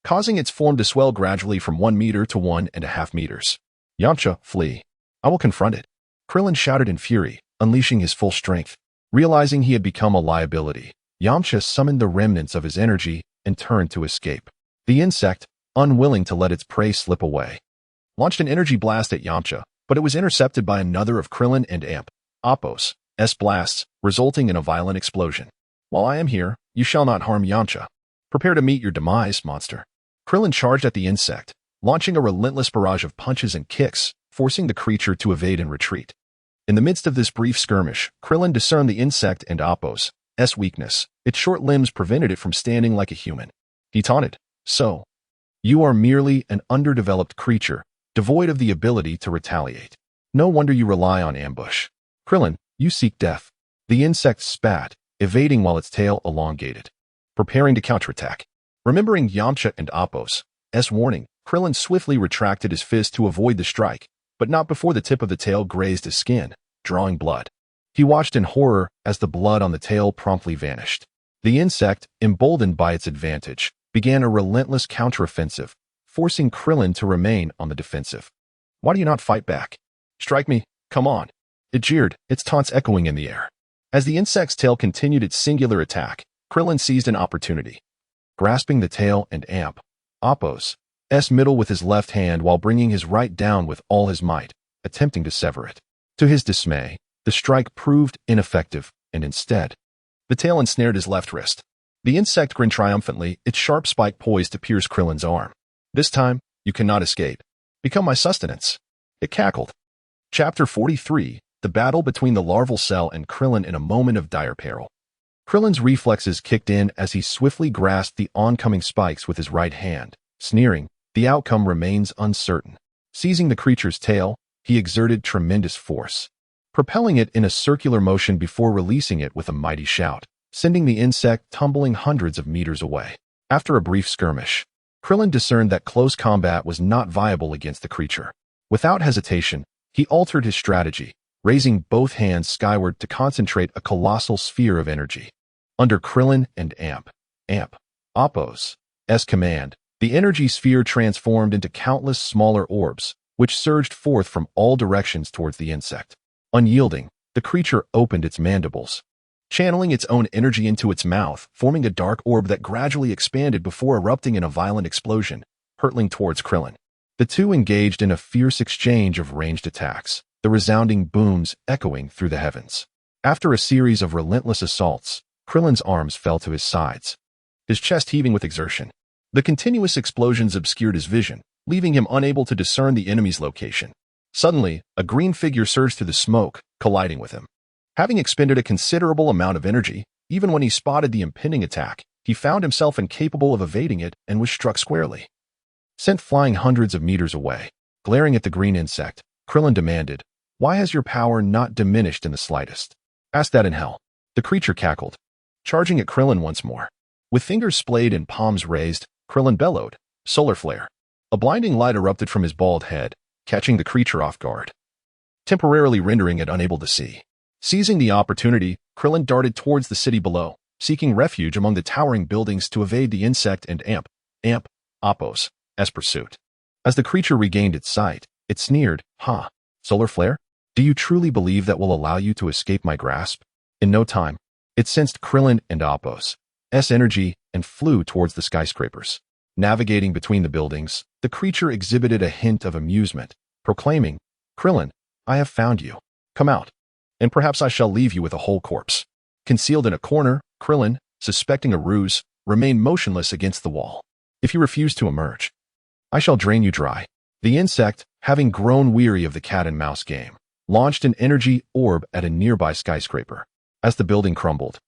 causing its form to swell gradually from 1 meter to 1.5 meters. "Yamcha, flee. I will confront it." Krillin shouted in fury, unleashing his full strength. Realizing he had become a liability, Yamcha summoned the remnants of his energy and turned to escape. The insect, unwilling to let its prey slip away, launched an energy blast at Yamcha, but it was intercepted by another of Krillin and Appo's blasts, resulting in a violent explosion. "While I am here, you shall not harm Yamcha. Prepare to meet your demise, monster." Krillin charged at the insect, launching a relentless barrage of punches and kicks, forcing the creature to evade and retreat. In the midst of this brief skirmish, Krillin discerned the insect and Appo's weakness. Its short limbs prevented it from standing like a human. He taunted, "So, you are merely an underdeveloped creature, devoid of the ability to retaliate. No wonder you rely on ambush. Krillin, you seek death. The insect spat, evading while its tail elongated, preparing to counterattack. Remembering Yamcha and Appo's warning, Krillin swiftly retracted his fist to avoid the strike, but not before the tip of the tail grazed his skin, drawing blood. He watched in horror as the blood on the tail promptly vanished. The insect, emboldened by its advantage, began a relentless counteroffensive, forcing Krillin to remain on the defensive. "Why do you not fight back? Strike me, come on," it jeered, its taunts echoing in the air. As the insect's tail continued its singular attack, Krillin seized an opportunity. Grasping the tail and Appo's middle with his left hand while bringing his right down with all his might, attempting to sever it. To his dismay, the strike proved ineffective, and instead, the tail ensnared his left wrist. The insect grinned triumphantly, its sharp spike poised to pierce Krillin's arm. "This time, you cannot escape. Become my sustenance," it cackled. Chapter 43, The Battle Between the Larval Cell and Krillin in a Moment of Dire Peril. Krillin's reflexes kicked in as he swiftly grasped the oncoming spikes with his right hand, sneering, "The outcome remains uncertain." Seizing the creature's tail, he exerted tremendous force, propelling it in a circular motion before releasing it with a mighty shout, sending the insect tumbling hundreds of meters away. After a brief skirmish, Krillin discerned that close combat was not viable against the creature. Without hesitation, he altered his strategy, raising both hands skyward to concentrate a colossal sphere of energy. Under Krillin and Appo's command, the energy sphere transformed into countless smaller orbs, which surged forth from all directions towards the insect. Unyielding, the creature opened its mandibles, channeling its own energy into its mouth, forming a dark orb that gradually expanded before erupting in a violent explosion, hurtling towards Krillin. The two engaged in a fierce exchange of ranged attacks, the resounding booms echoing through the heavens. After a series of relentless assaults, Krillin's arms fell to his sides, his chest heaving with exertion. The continuous explosions obscured his vision, leaving him unable to discern the enemy's location. Suddenly, a green figure surged through the smoke, colliding with him. Having expended a considerable amount of energy, even when he spotted the impending attack, he found himself incapable of evading it and was struck squarely. Sent flying hundreds of meters away, glaring at the green insect, Krillin demanded, "Why has your power not diminished in the slightest?" "Ask that in hell." The creature cackled, charging at Krillin once more. With fingers splayed and palms raised, Krillin bellowed, "Solar flare." A blinding light erupted from his bald head, catching the creature off guard, temporarily rendering it unable to see. Seizing the opportunity, Krillin darted towards the city below, seeking refuge among the towering buildings to evade the insect and Appo's pursuit. As the creature regained its sight, it sneered, "Ha, solar flare? Do you truly believe that will allow you to escape my grasp?" In no time, it sensed Krillin and Appo's energy and flew towards the skyscrapers. Navigating between the buildings, the creature exhibited a hint of amusement, proclaiming, "Krillin, I have found you. Come out, and perhaps I shall leave you with a whole corpse." Concealed in a corner, Krillin, suspecting a ruse, remained motionless against the wall. "If you refuse to emerge, I shall drain you dry." The insect, having grown weary of the cat-and-mouse game, launched an energy orb at a nearby skyscraper. As the building crumbled,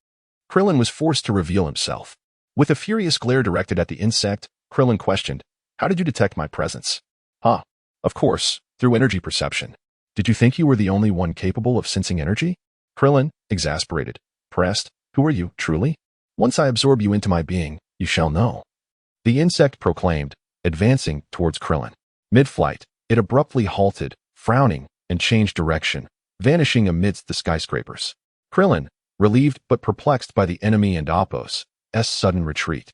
Krillin was forced to reveal himself. With a furious glare directed at the insect, Krillin questioned, "How did you detect my presence?" "Huh, of course, through energy perception. Did you think you were the only one capable of sensing energy?" Krillin, exasperated, pressed, "Who are you, truly? Once I absorb you into my being, you shall know." The insect proclaimed, advancing towards Krillin. Mid-flight, it abruptly halted, frowning, and changed direction, vanishing amidst the skyscrapers. Krillin, relieved but perplexed by the enemy and Appo's sudden retreat,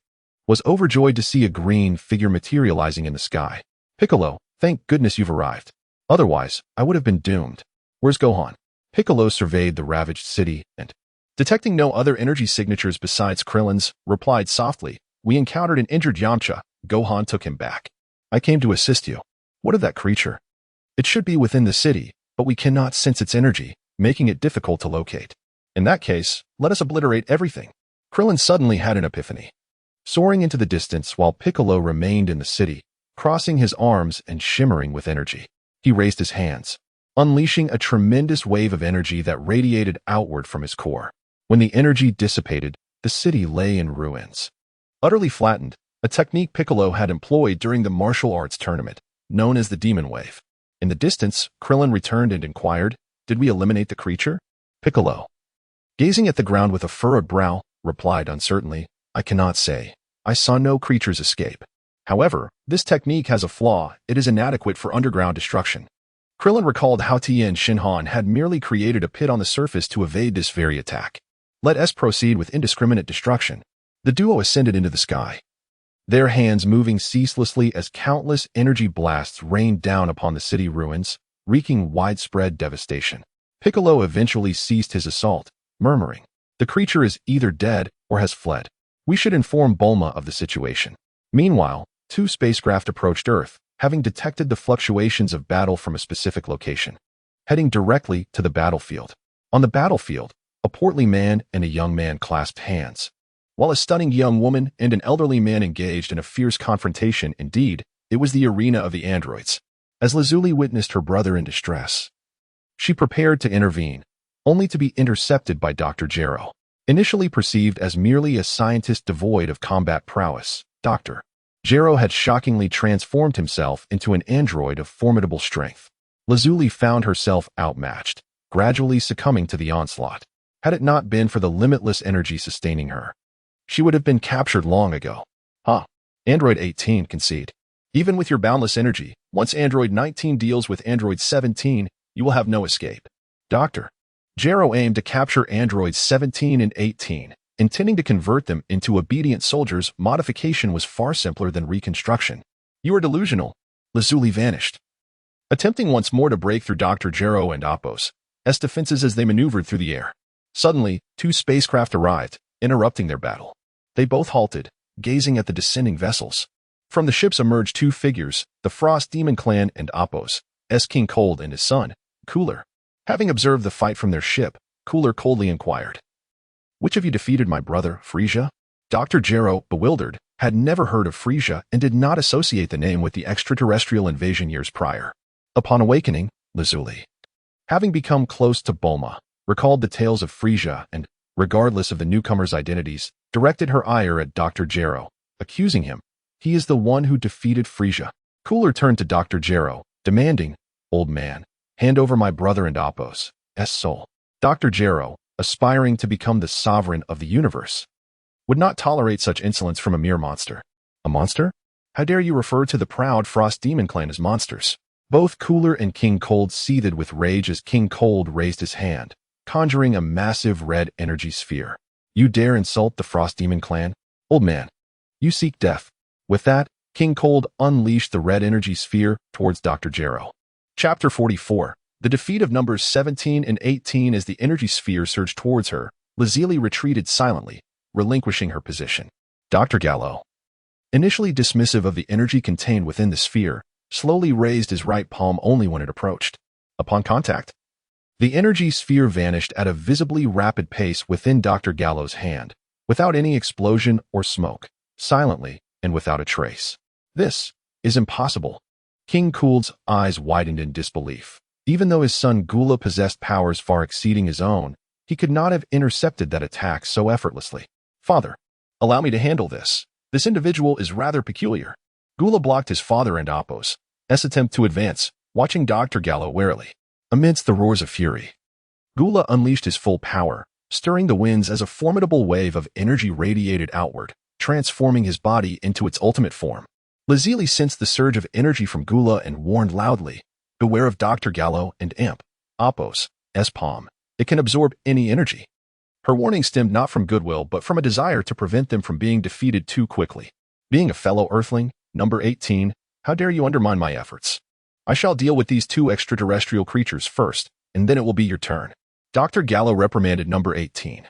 was overjoyed to see a green figure materializing in the sky. "Piccolo, thank goodness you've arrived. Otherwise, I would have been doomed. Where's Gohan?" Piccolo surveyed the ravaged city and, detecting no other energy signatures besides Krillin's, replied softly, "We encountered an injured Yamcha. Gohan took him back. I came to assist you." "What of that creature?" "It should be within the city, but we cannot sense its energy, making it difficult to locate." "In that case, let us obliterate everything." Krillin suddenly had an epiphany. Soaring into the distance while Piccolo remained in the city, crossing his arms and shimmering with energy, he raised his hands, unleashing a tremendous wave of energy that radiated outward from his core. When the energy dissipated, the city lay in ruins, utterly flattened, a technique Piccolo had employed during the martial arts tournament, known as the Demon Wave. In the distance, Krillin returned and inquired, "Did we eliminate the creature?" "Piccolo, Gazing at the ground with a furrowed brow, replied uncertainly, I cannot say. I saw no creatures escape. However, this technique has a flaw. It is inadequate for underground destruction. Krillin recalled how Tia and Shinhan had merely created a pit on the surface to evade this very attack. Let us proceed with indiscriminate destruction. The duo ascended into the sky, their hands moving ceaselessly as countless energy blasts rained down upon the city ruins, wreaking widespread devastation. Piccolo eventually ceased his assault, murmuring, the creature is either dead or has fled. We should inform Bulma of the situation. Meanwhile, 2 spacecraft approached Earth, having detected the fluctuations of battle from a specific location, heading directly to the battlefield. On the battlefield, a portly man and a young man clasped hands, while a stunning young woman and an elderly man engaged in a fierce confrontation. Indeed, it was the arena of the androids. As Lazuli witnessed her brother in distress, she prepared to intervene, only to be intercepted by Dr. Gero. Initially perceived as merely a scientist devoid of combat prowess, Dr. Gero had shockingly transformed himself into an android of formidable strength. Lazuli found herself outmatched, gradually succumbing to the onslaught. Had it not been for the limitless energy sustaining her, she would have been captured long ago. Android 18 concede. Even with your boundless energy, once Android 19 deals with Android 17, you will have no escape. Dr. Gero aimed to capture Androids 17 and 18, intending to convert them into obedient soldiers. Modification was far simpler than reconstruction. You are delusional. Lazuli vanished, attempting once more to break through Dr. Gero and Appo's defenses as they maneuvered through the air. Suddenly, 2 spacecraft arrived, interrupting their battle. They both halted, gazing at the descending vessels. From the ships emerged 2 figures, the Frost Demon Clan and Appo's King Cold and his son, Cooler. Having observed the fight from their ship, Cooler coldly inquired, which of you defeated my brother, Frisia? Dr. Gero, bewildered, had never heard of Frisia and did not associate the name with the extraterrestrial invasion years prior. Upon awakening, Lazuli, having become close to Bulma, recalled the tales of Frisia and, regardless of the newcomers' identities, directed her ire at Dr. Gero, accusing him. He is the one who defeated Frisia. Cooler turned to Dr. Gero, demanding, Old man, hand over my brother and Appo's soul. Dr. Gero, aspiring to become the sovereign of the universe, would not tolerate such insolence from a mere monster. A monster? How dare you refer to the proud Frost Demon Clan as monsters? Both Cooler and King Cold seethed with rage as King Cold raised his hand, conjuring a massive red energy sphere. You dare insult the Frost Demon Clan? Old man, you seek death. With that, King Cold unleashed the red energy sphere towards Dr. Gero. Chapter 44. The defeat of numbers 17 and 18. As the energy sphere surged towards her, Lazuli retreated silently, relinquishing her position. Dr. Gallo, initially dismissive of the energy contained within the sphere, slowly raised his right palm only when it approached. Upon contact, the energy sphere vanished at a visibly rapid pace within Dr. Gallo's hand, without any explosion or smoke, silently and without a trace. This is impossible. King Cold's eyes widened in disbelief. Even though his son Gula possessed powers far exceeding his own, he could not have intercepted that attack so effortlessly. Father, allow me to handle this. This individual is rather peculiar. Gula blocked his father and Appo's attempt to advance, watching Dr. Gallo warily. Amidst the roars of fury, Gula unleashed his full power, stirring the winds as a formidable wave of energy radiated outward, transforming his body into its ultimate form. Lazuli sensed the surge of energy from Gula and warned loudly, beware of Dr. Gallo and Appo's palm. It can absorb any energy. Her warning stemmed not from goodwill but from a desire to prevent them from being defeated too quickly. Being a fellow Earthling, number 18, how dare you undermine my efforts? I shall deal with these 2 extraterrestrial creatures first, and then it will be your turn. Dr. Gallo reprimanded number 18.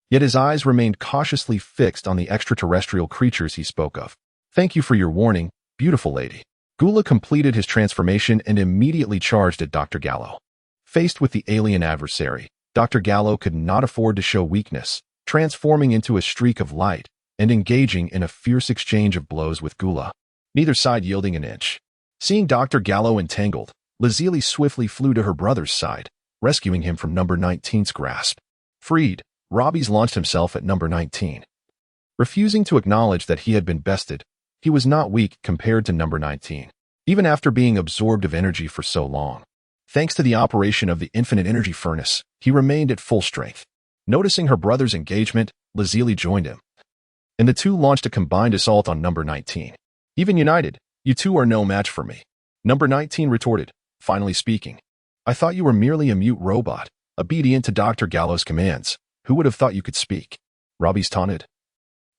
Yet his eyes remained cautiously fixed on the extraterrestrial creatures he spoke of. Thank you for your warning, beautiful lady. Gula completed his transformation and immediately charged at Dr. Gallo. Faced with the alien adversary, Dr. Gallo could not afford to show weakness, transforming into a streak of light and engaging in a fierce exchange of blows with Gula, neither side yielding an inch. Seeing Dr. Gallo entangled, Lazuli swiftly flew to her brother's side, rescuing him from number 19's grasp. Freed, Robbie's launched himself at number 19. Refusing to acknowledge that he had been bested, he was not weak compared to number 19, even after being absorbed of energy for so long. Thanks to the operation of the infinite energy furnace, he remained at full strength. Noticing her brother's engagement, Lazili joined him, and the two launched a combined assault on number 19. Even united, you two are no match for me. Number 19 retorted, finally speaking. I thought you were merely a mute robot, obedient to Dr. Gallo's commands. Who would have thought you could speak? Robbie's taunted,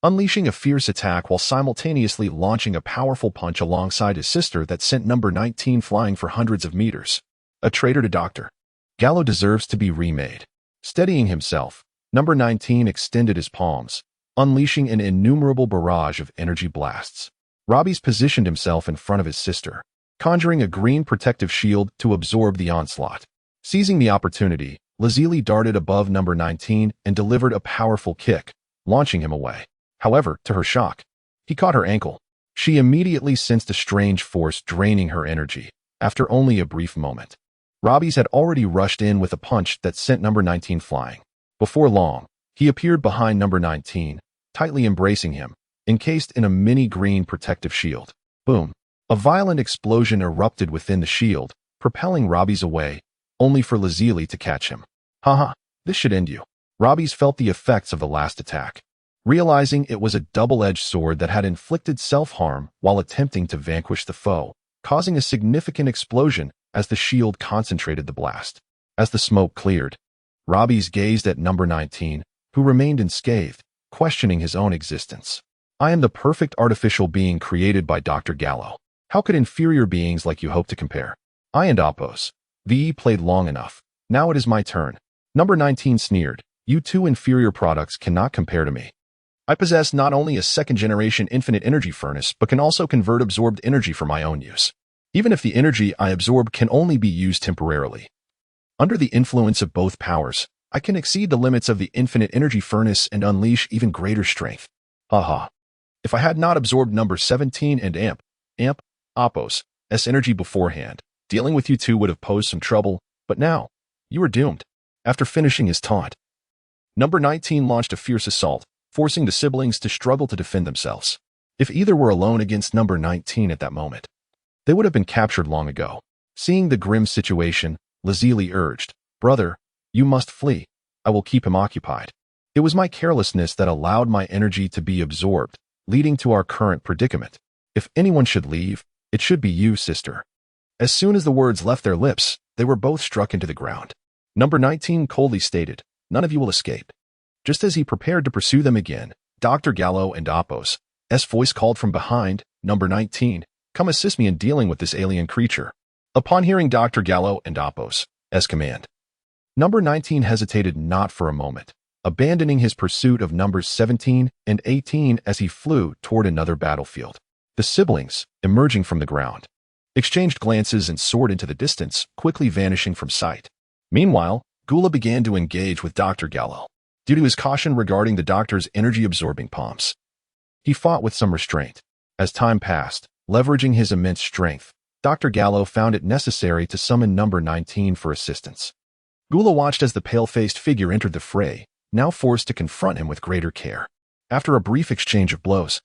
unleashing a fierce attack while simultaneously launching a powerful punch alongside his sister that sent number 19 flying for hundreds of meters. A traitor to Dr. Gallo deserves to be remade. Steadying himself, number 19 extended his palms, unleashing an innumerable barrage of energy blasts. Robbie's positioned himself in front of his sister, conjuring a green protective shield to absorb the onslaught. Seizing the opportunity, Lazili darted above number 19 and delivered a powerful kick, launching him away. However, to her shock, he caught her ankle. She immediately sensed a strange force draining her energy, after only a brief moment. Robbie's had already rushed in with a punch that sent number 19 flying. Before long, he appeared behind number 19, tightly embracing him, encased in a mini green protective shield. Boom! A violent explosion erupted within the shield, propelling Robbie's away, only for Lazili to catch him. Haha, this should end you. Robbie's felt the effects of the last attack, realizing it was a double-edged sword that had inflicted self-harm while attempting to vanquish the foe, causing a significant explosion as the shield concentrated the blast. As the smoke cleared, Robbie's gazed at number 19, who remained unscathed, questioning his own existence. I am the perfect artificial being created by Dr. Gallo. How could inferior beings like you hope to compare? I and Oppos. VE played long enough. Now it is my turn. Number 19 sneered. You two inferior products cannot compare to me. I possess not only a second-generation infinite energy furnace, but can also convert absorbed energy for my own use, even if the energy I absorb can only be used temporarily. Under the influence of both powers, I can exceed the limits of the infinite energy furnace and unleash even greater strength. Haha. If I had not absorbed number 17 and Oppos' energy beforehand, dealing with you two would have posed some trouble, but now, you are doomed. After finishing his taunt, number 19 launched a fierce assault, forcing the siblings to struggle to defend themselves. If either were alone against number 19 at that moment, they would have been captured long ago. Seeing the grim situation, Lazili urged, Brother, you must flee. I will keep him occupied. It was my carelessness that allowed my energy to be absorbed, leading to our current predicament. If anyone should leave, it should be you, sister. As soon as the words left their lips, they were both struck into the ground. Number 19 coldly stated, None of you will escape. Just as he prepared to pursue them again, Dr. Gallo and Oppos' voice called from behind, Number 19, come assist me in dealing with this alien creature. Upon hearing Dr. Gallo and Oppos' command, number 19 hesitated not for a moment, abandoning his pursuit of numbers 17 and 18 as he flew toward another battlefield. The siblings, emerging from the ground, exchanged glances and soared into the distance, quickly vanishing from sight. Meanwhile, Gula began to engage with Dr. Gallo. Due to his caution regarding the doctor's energy-absorbing palms, he fought with some restraint. As time passed, leveraging his immense strength, Dr. Gallo found it necessary to summon number 19 for assistance. Gula watched as the pale-faced figure entered the fray, now forced to confront him with greater care. After a brief exchange of blows,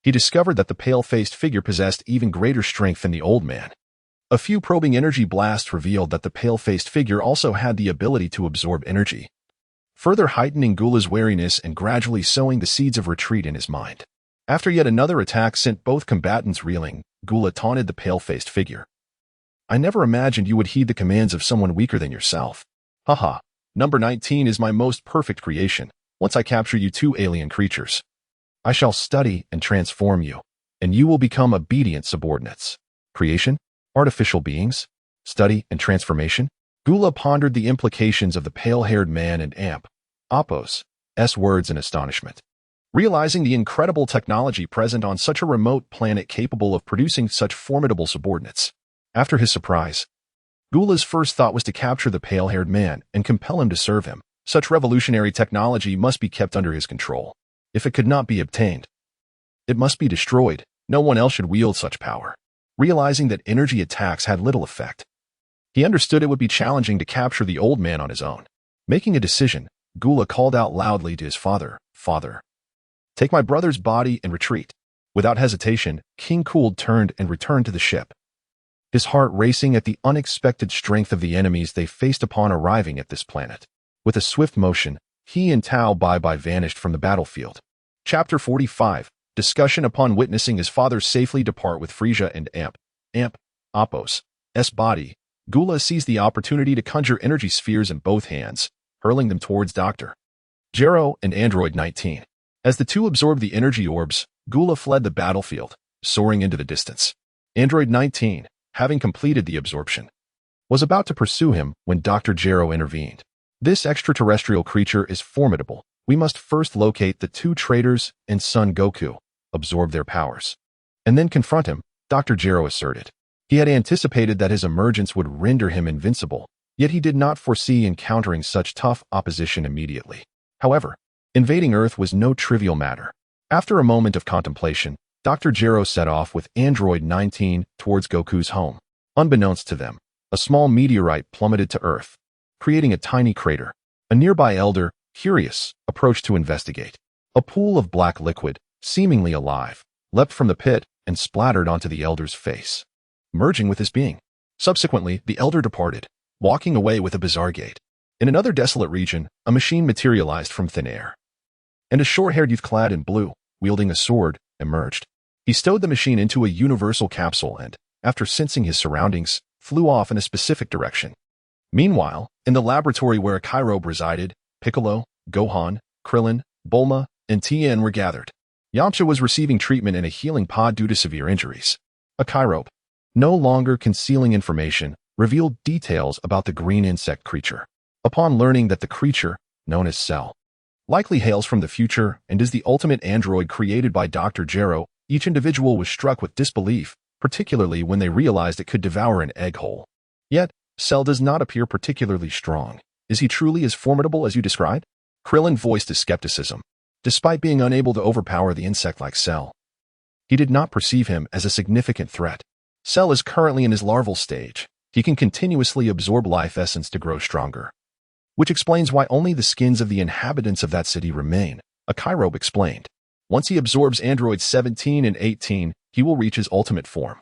he discovered that the pale-faced figure possessed even greater strength than the old man. A few probing energy blasts revealed that the pale-faced figure also had the ability to absorb energy, further heightening Gula's wariness and gradually sowing the seeds of retreat in his mind. After yet another attack sent both combatants reeling, Gula taunted the pale-faced figure. I never imagined you would heed the commands of someone weaker than yourself. Haha, number 19 is my most perfect creation. Once I capture you two alien creatures, I shall study and transform you, and you will become obedient subordinates. Creation? Artificial beings? Study and transformation? Gula pondered the implications of the pale-haired man and Oppos' words in astonishment, realizing the incredible technology present on such a remote planet capable of producing such formidable subordinates. After his surprise, Gula's first thought was to capture the pale-haired man and compel him to serve him. Such revolutionary technology must be kept under his control. If it could not be obtained, it must be destroyed. No one else should wield such power. Realizing that energy attacks had little effect, he understood it would be challenging to capture the old man on his own. Making a decision, Gula called out loudly to his father, Father, take my brother's body and retreat. Without hesitation, King Cooled turned and returned to the ship, his heart racing at the unexpected strength of the enemies they faced upon arriving at this planet. With a swift motion, he and Tao Bai vanished from the battlefield. Chapter 45. Discussion upon witnessing his father safely depart with Furisa and Apos. S body. Gula seized the opportunity to conjure energy spheres in both hands, hurling them towards Dr. Gero and Android 19. As the two absorbed the energy orbs, Gula fled the battlefield, soaring into the distance. Android 19, having completed the absorption, was about to pursue him when Dr. Gero intervened. This extraterrestrial creature is formidable. We must first locate the two traitors and Son Goku, absorb their powers, and then confront him, Dr. Gero asserted. He had anticipated that his emergence would render him invincible, yet he did not foresee encountering such tough opposition immediately. However, invading Earth was no trivial matter. After a moment of contemplation, Dr. Gero set off with Android 19 towards Goku's home. Unbeknownst to them, a small meteorite plummeted to Earth, creating a tiny crater. A nearby elder, curious, approached to investigate. A pool of black liquid, seemingly alive, leapt from the pit and splattered onto the elder's face, merging with his being. Subsequently, the elder departed, walking away with a bizarre gait. In another desolate region, a machine materialized from thin air, and a short-haired youth clad in blue, wielding a sword, emerged. He stowed the machine into a universal capsule and, after sensing his surroundings, flew off in a specific direction. Meanwhile, in the laboratory where a Kairobe resided, Piccolo, Gohan, Krillin, Bulma, and Tien were gathered. Yamcha was receiving treatment in a healing pod due to severe injuries. A Kairobe, no longer concealing information, revealed details about the green insect creature. Upon learning that the creature, known as Cell, likely hails from the future and is the ultimate android created by Dr. Gero, each individual was struck with disbelief, particularly when they realized it could devour an egg whole. Yet, Cell does not appear particularly strong. Is he truly as formidable as you described? Krillin voiced his skepticism. Despite being unable to overpower the insect like Cell, he did not perceive him as a significant threat. Cell is currently in his larval stage. He can continuously absorb life essence to grow stronger, which explains why only the skins of the inhabitants of that city remain, a Kairobe explained. Once he absorbs androids 17 and 18, he will reach his ultimate form,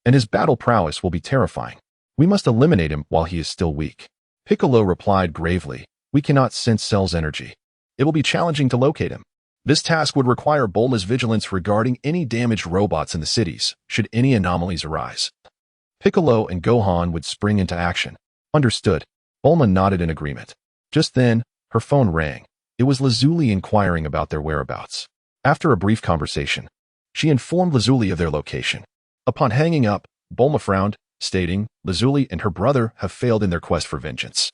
and his battle prowess will be terrifying. We must eliminate him while he is still weak. Piccolo replied gravely, we cannot sense Cell's energy. It will be challenging to locate him. This task would require Bulma's vigilance regarding any damaged robots in the cities, should any anomalies arise. Piccolo and Gohan would spring into action. Understood. Bulma nodded in agreement. Just then, her phone rang. It was Lazuli inquiring about their whereabouts. After a brief conversation, she informed Lazuli of their location. Upon hanging up, Bulma frowned, stating, Lazuli and her brother have failed in their quest for vengeance.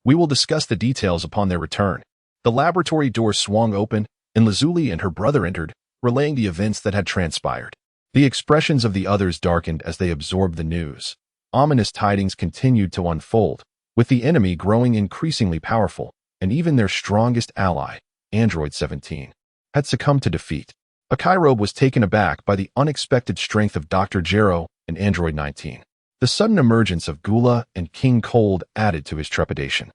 We will discuss the details upon their return. The laboratory door swung open, and Lazuli and her brother entered, relaying the events that had transpired. The expressions of the others darkened as they absorbed the news. Ominous tidings continued to unfold, with the enemy growing increasingly powerful, and even their strongest ally, Android 17, had succumbed to defeat. A Kairobe was taken aback by the unexpected strength of Dr. Gero and Android 19. The sudden emergence of Gula and King Cold added to his trepidation.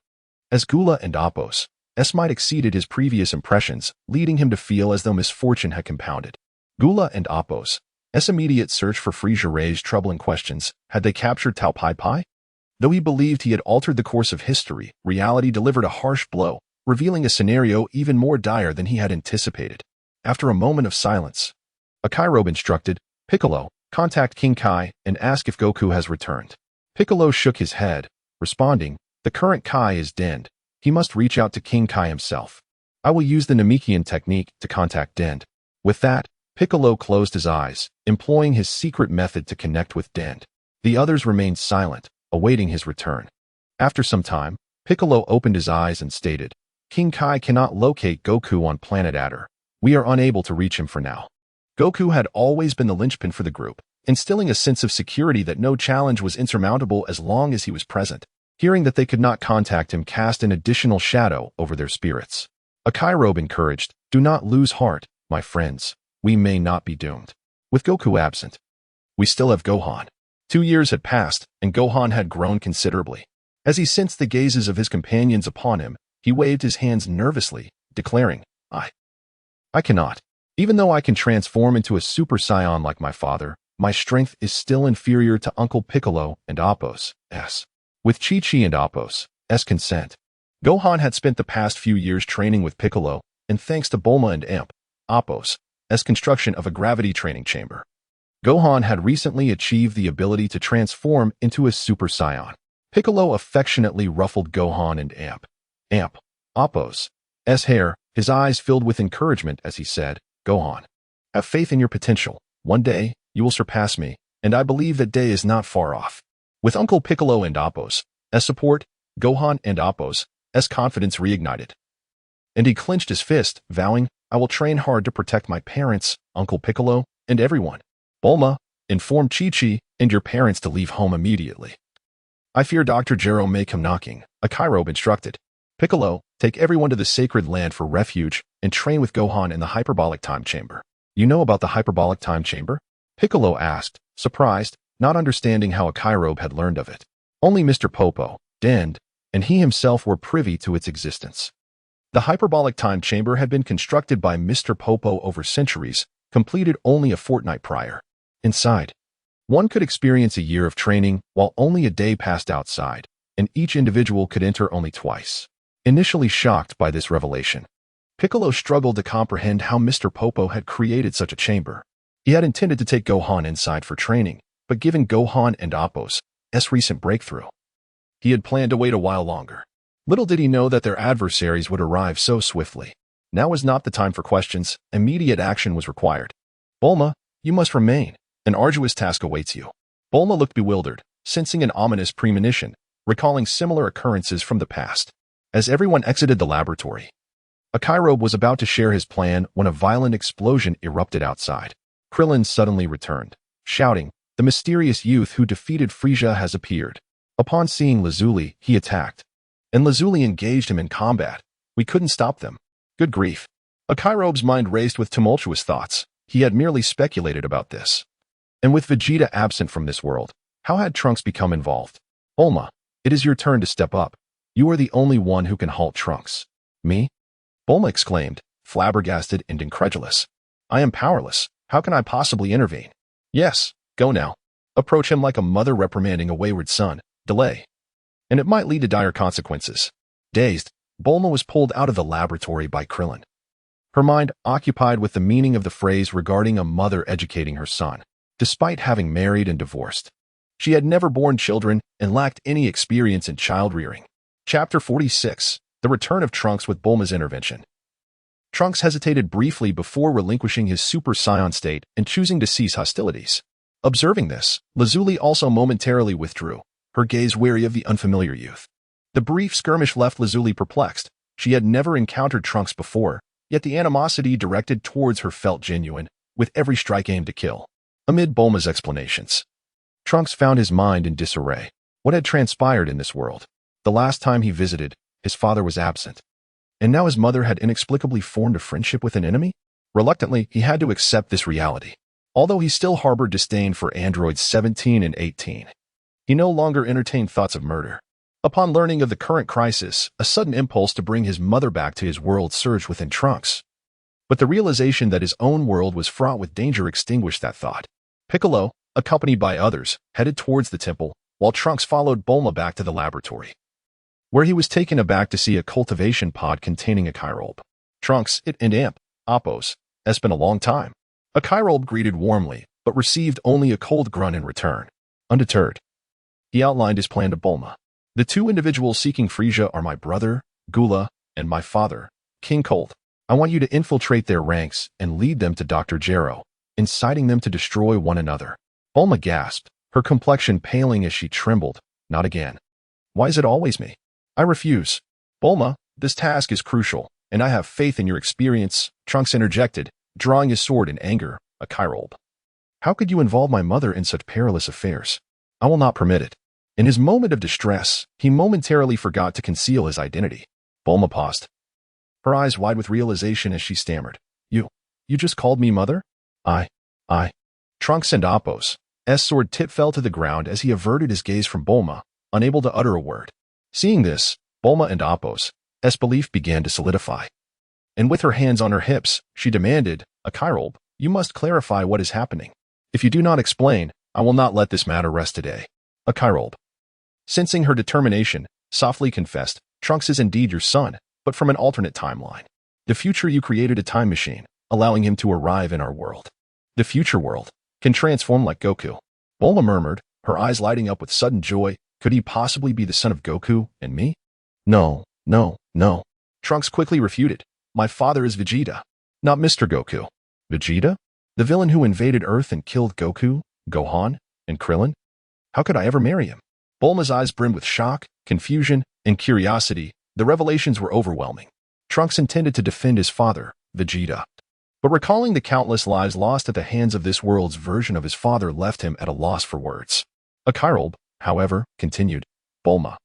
As Gula and Apos, S might exceeded his previous impressions, leading him to feel as though misfortune had compounded. Gula and Apos, S immediate search for Furisa raised troubling questions. Had they captured Tao Pai? Though he believed he had altered the course of history, reality delivered a harsh blow, revealing a scenario even more dire than he had anticipated. After a moment of silence, a Kairobe instructed, Piccolo, contact King Kai and ask if Goku has returned. Piccolo shook his head, responding, the current Kai is Dend. He must reach out to King Kai himself. I will use the Namekian technique to contact Dend. With that, Piccolo closed his eyes, employing his secret method to connect with Dend. The others remained silent, awaiting his return. After some time, Piccolo opened his eyes and stated, King Kai cannot locate Goku on planet Adder. We are unable to reach him for now. Goku had always been the linchpin for the group, instilling a sense of security that no challenge was insurmountable as long as he was present. Hearing that they could not contact him cast an additional shadow over their spirits. A Kairobe encouraged, do not lose heart, my friends. We may not be doomed. With Goku absent, we still have Gohan. 2 years had passed, and Gohan had grown considerably. As he sensed the gazes of his companions upon him, he waved his hands nervously, declaring, I cannot. Even though I can transform into a Super Saiyan like my father, my strength is still inferior to Uncle Piccolo and Apos, S. With Chi-Chi and Apos, S consent, Gohan had spent the past few years training with Piccolo, and thanks to Bulma and Apos, as construction of a gravity training chamber. Gohan had recently achieved the ability to transform into a Super Saiyan. Piccolo affectionately ruffled Gohan and Apos' hair, his eyes filled with encouragement as he said, "Gohan, have faith in your potential. One day, you will surpass me, and I believe that day is not far off." With Uncle Piccolo and Apos' support, Gohan and Apos' confidence reignited. And he clenched his fist, vowing, "I will train hard to protect my parents, Uncle Piccolo, and everyone. Bulma, inform Chi-Chi and your parents to leave home immediately. I fear Dr. Gero may come knocking," a Kairobe instructed. "Piccolo, take everyone to the sacred land for refuge and train with Gohan in the hyperbolic time chamber." "You know about the hyperbolic time chamber?" Piccolo asked, surprised, not understanding how a Kairobe had learned of it. Only Mr. Popo, Dend, and he himself were privy to its existence. The hyperbolic time chamber had been constructed by Mr. Popo over centuries, completed only a fortnight prior. Inside, one could experience a year of training while only a day passed outside, and each individual could enter only twice. Initially shocked by this revelation, Piccolo struggled to comprehend how Mr. Popo had created such a chamber. He had intended to take Gohan inside for training, but given Gohan and Apos' recent breakthrough, he had planned to wait a while longer. Little did he know that their adversaries would arrive so swiftly. Now was not the time for questions. Immediate action was required. "Bulma, you must remain. An arduous task awaits you." Bulma looked bewildered, sensing an ominous premonition, recalling similar occurrences from the past. As everyone exited the laboratory, a Kairobe was about to share his plan when a violent explosion erupted outside. Krillin suddenly returned, shouting, "The mysterious youth who defeated Frieza has appeared." Upon seeing Lazuli, he attacked, and Lazuli engaged him in combat. We couldn't stop them. Good grief. A Kairobe's mind raced with tumultuous thoughts. He had merely speculated about this. And with Vegeta absent from this world, how had Trunks become involved? "Bulma, it is your turn to step up. You are the only one who can halt Trunks." "Me?" Bulma exclaimed, flabbergasted and incredulous. "I am powerless. How can I possibly intervene?" "Yes, go now. Approach him like a mother reprimanding a wayward son. Delay, and it might lead to dire consequences." Dazed, Bulma was pulled out of the laboratory by Krillin, her mind occupied with the meaning of the phrase regarding a mother educating her son. Despite having married and divorced, she had never borne children and lacked any experience in child-rearing. Chapter 46, The Return of Trunks with Bulma's Intervention. Trunks hesitated briefly before relinquishing his Super Saiyan state and choosing to cease hostilities. Observing this, Lazuli also momentarily withdrew, her gaze wary of the unfamiliar youth. The brief skirmish left Lazuli perplexed. She had never encountered Trunks before, yet the animosity directed towards her felt genuine, with every strike aimed to kill. Amid Bulma's explanations, Trunks found his mind in disarray. What had transpired in this world? The last time he visited, his father was absent, and now his mother had inexplicably formed a friendship with an enemy? Reluctantly, he had to accept this reality. Although he still harbored disdain for androids 17 and 18, he no longer entertained thoughts of murder. Upon learning of the current crisis, a sudden impulse to bring his mother back to his world surged within Trunks. But the realization that his own world was fraught with danger extinguished that thought. Piccolo, accompanied by others, headed towards the temple, while Trunks followed Bulma back to the laboratory, where he was taken aback to see a cultivation pod containing a Kairobe. "Trunks, it and Apos, it's been a long time." A Kairobe greeted warmly, but received only a cold grunt in return. Undeterred, he outlined his plan to Bulma. "The two individuals seeking Frieza are my brother, Gula, and my father, King Cold. I want you to infiltrate their ranks and lead them to Dr. Gero, inciting them to destroy one another." Bulma gasped, her complexion paling as she trembled. "Not again. Why is it always me?" "I refuse." "Bulma, this task is crucial, and I have faith in your experience," Trunks interjected, drawing his sword in anger, a Kairobe. "How could you involve my mother in such perilous affairs? I will not permit it." In his moment of distress, he momentarily forgot to conceal his identity. Bulma paused, her eyes wide with realization as she stammered. You just called me mother?" I. Trunks and Apos' sword tip fell to the ground as he averted his gaze from Bulma, unable to utter a word. Seeing this, Bulma and Apos' belief began to solidify. And with her hands on her hips, she demanded, "A Kairobe, you must clarify what is happening. If you do not explain, I will not let this matter rest today." A Kairobe, sensing her determination, softly confessed, Trunks is indeed your son, but from an alternate timeline. The future you created a time machine, allowing him to arrive in our world. The future world can transform like Goku. Bulma murmured, her eyes lighting up with sudden joy. Could he possibly be the son of Goku and me? No, no, no. Trunks quickly refuted. My father is Vegeta, not Mr. Goku. Vegeta? The villain who invaded Earth and killed Goku, Gohan, and Krillin? How could I ever marry him? Bulma's eyes brimmed with shock, confusion, and curiosity. The revelations were overwhelming. Trunks intended to defend his father, Vegeta. But recalling the countless lives lost at the hands of this world's version of his father left him at a loss for words. Akairob, however, continued, Bulma.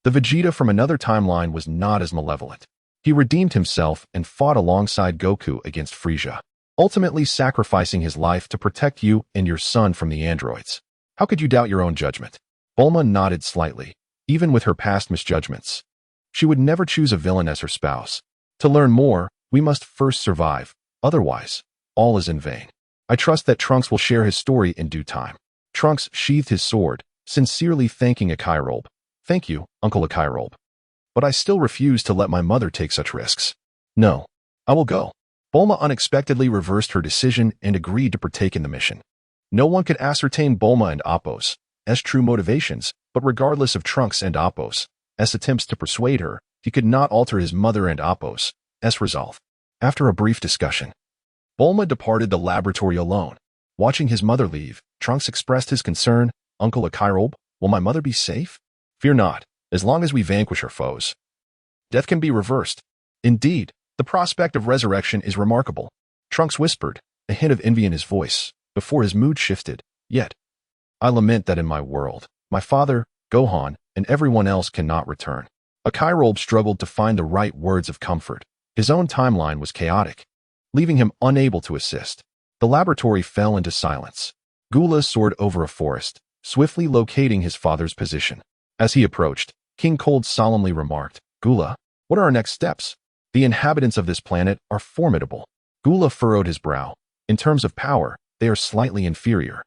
The Vegeta from another timeline was not as malevolent. He redeemed himself and fought alongside Goku against Frieza, ultimately sacrificing his life to protect you and your son from the androids. How could you doubt your own judgment? Bulma nodded slightly. Even with her past misjudgments, she would never choose a villain as her spouse. To learn more, we must first survive. Otherwise, all is in vain. I trust that Trunks will share his story in due time. Trunks sheathed his sword, sincerely thanking Akairob. Thank you, Uncle Akairob. But I still refuse to let my mother take such risks. No, I will go. Bulma unexpectedly reversed her decision and agreed to partake in the mission. No one could ascertain Bulma and Appo's true motivations, but regardless of Trunks and Appo's attempts to persuade her, he could not alter his mother and Appo's resolve. After a brief discussion, Bulma departed the laboratory alone. Watching his mother leave, Trunks expressed his concern. Uncle Akairob, will my mother be safe? Fear not, as long as we vanquish her foes. Death can be reversed. Indeed, the prospect of resurrection is remarkable. Trunks whispered, a hint of envy in his voice, before his mood shifted. Yet, I lament that in my world, my father, Gohan, and everyone else cannot return. Akairob struggled to find the right words of comfort. His own timeline was chaotic, leaving him unable to assist. The laboratory fell into silence. Gula soared over a forest, swiftly locating his father's position. As he approached, King Cold solemnly remarked, Gula, what are our next steps? The inhabitants of this planet are formidable. Gula furrowed his brow. In terms of power, they are slightly inferior.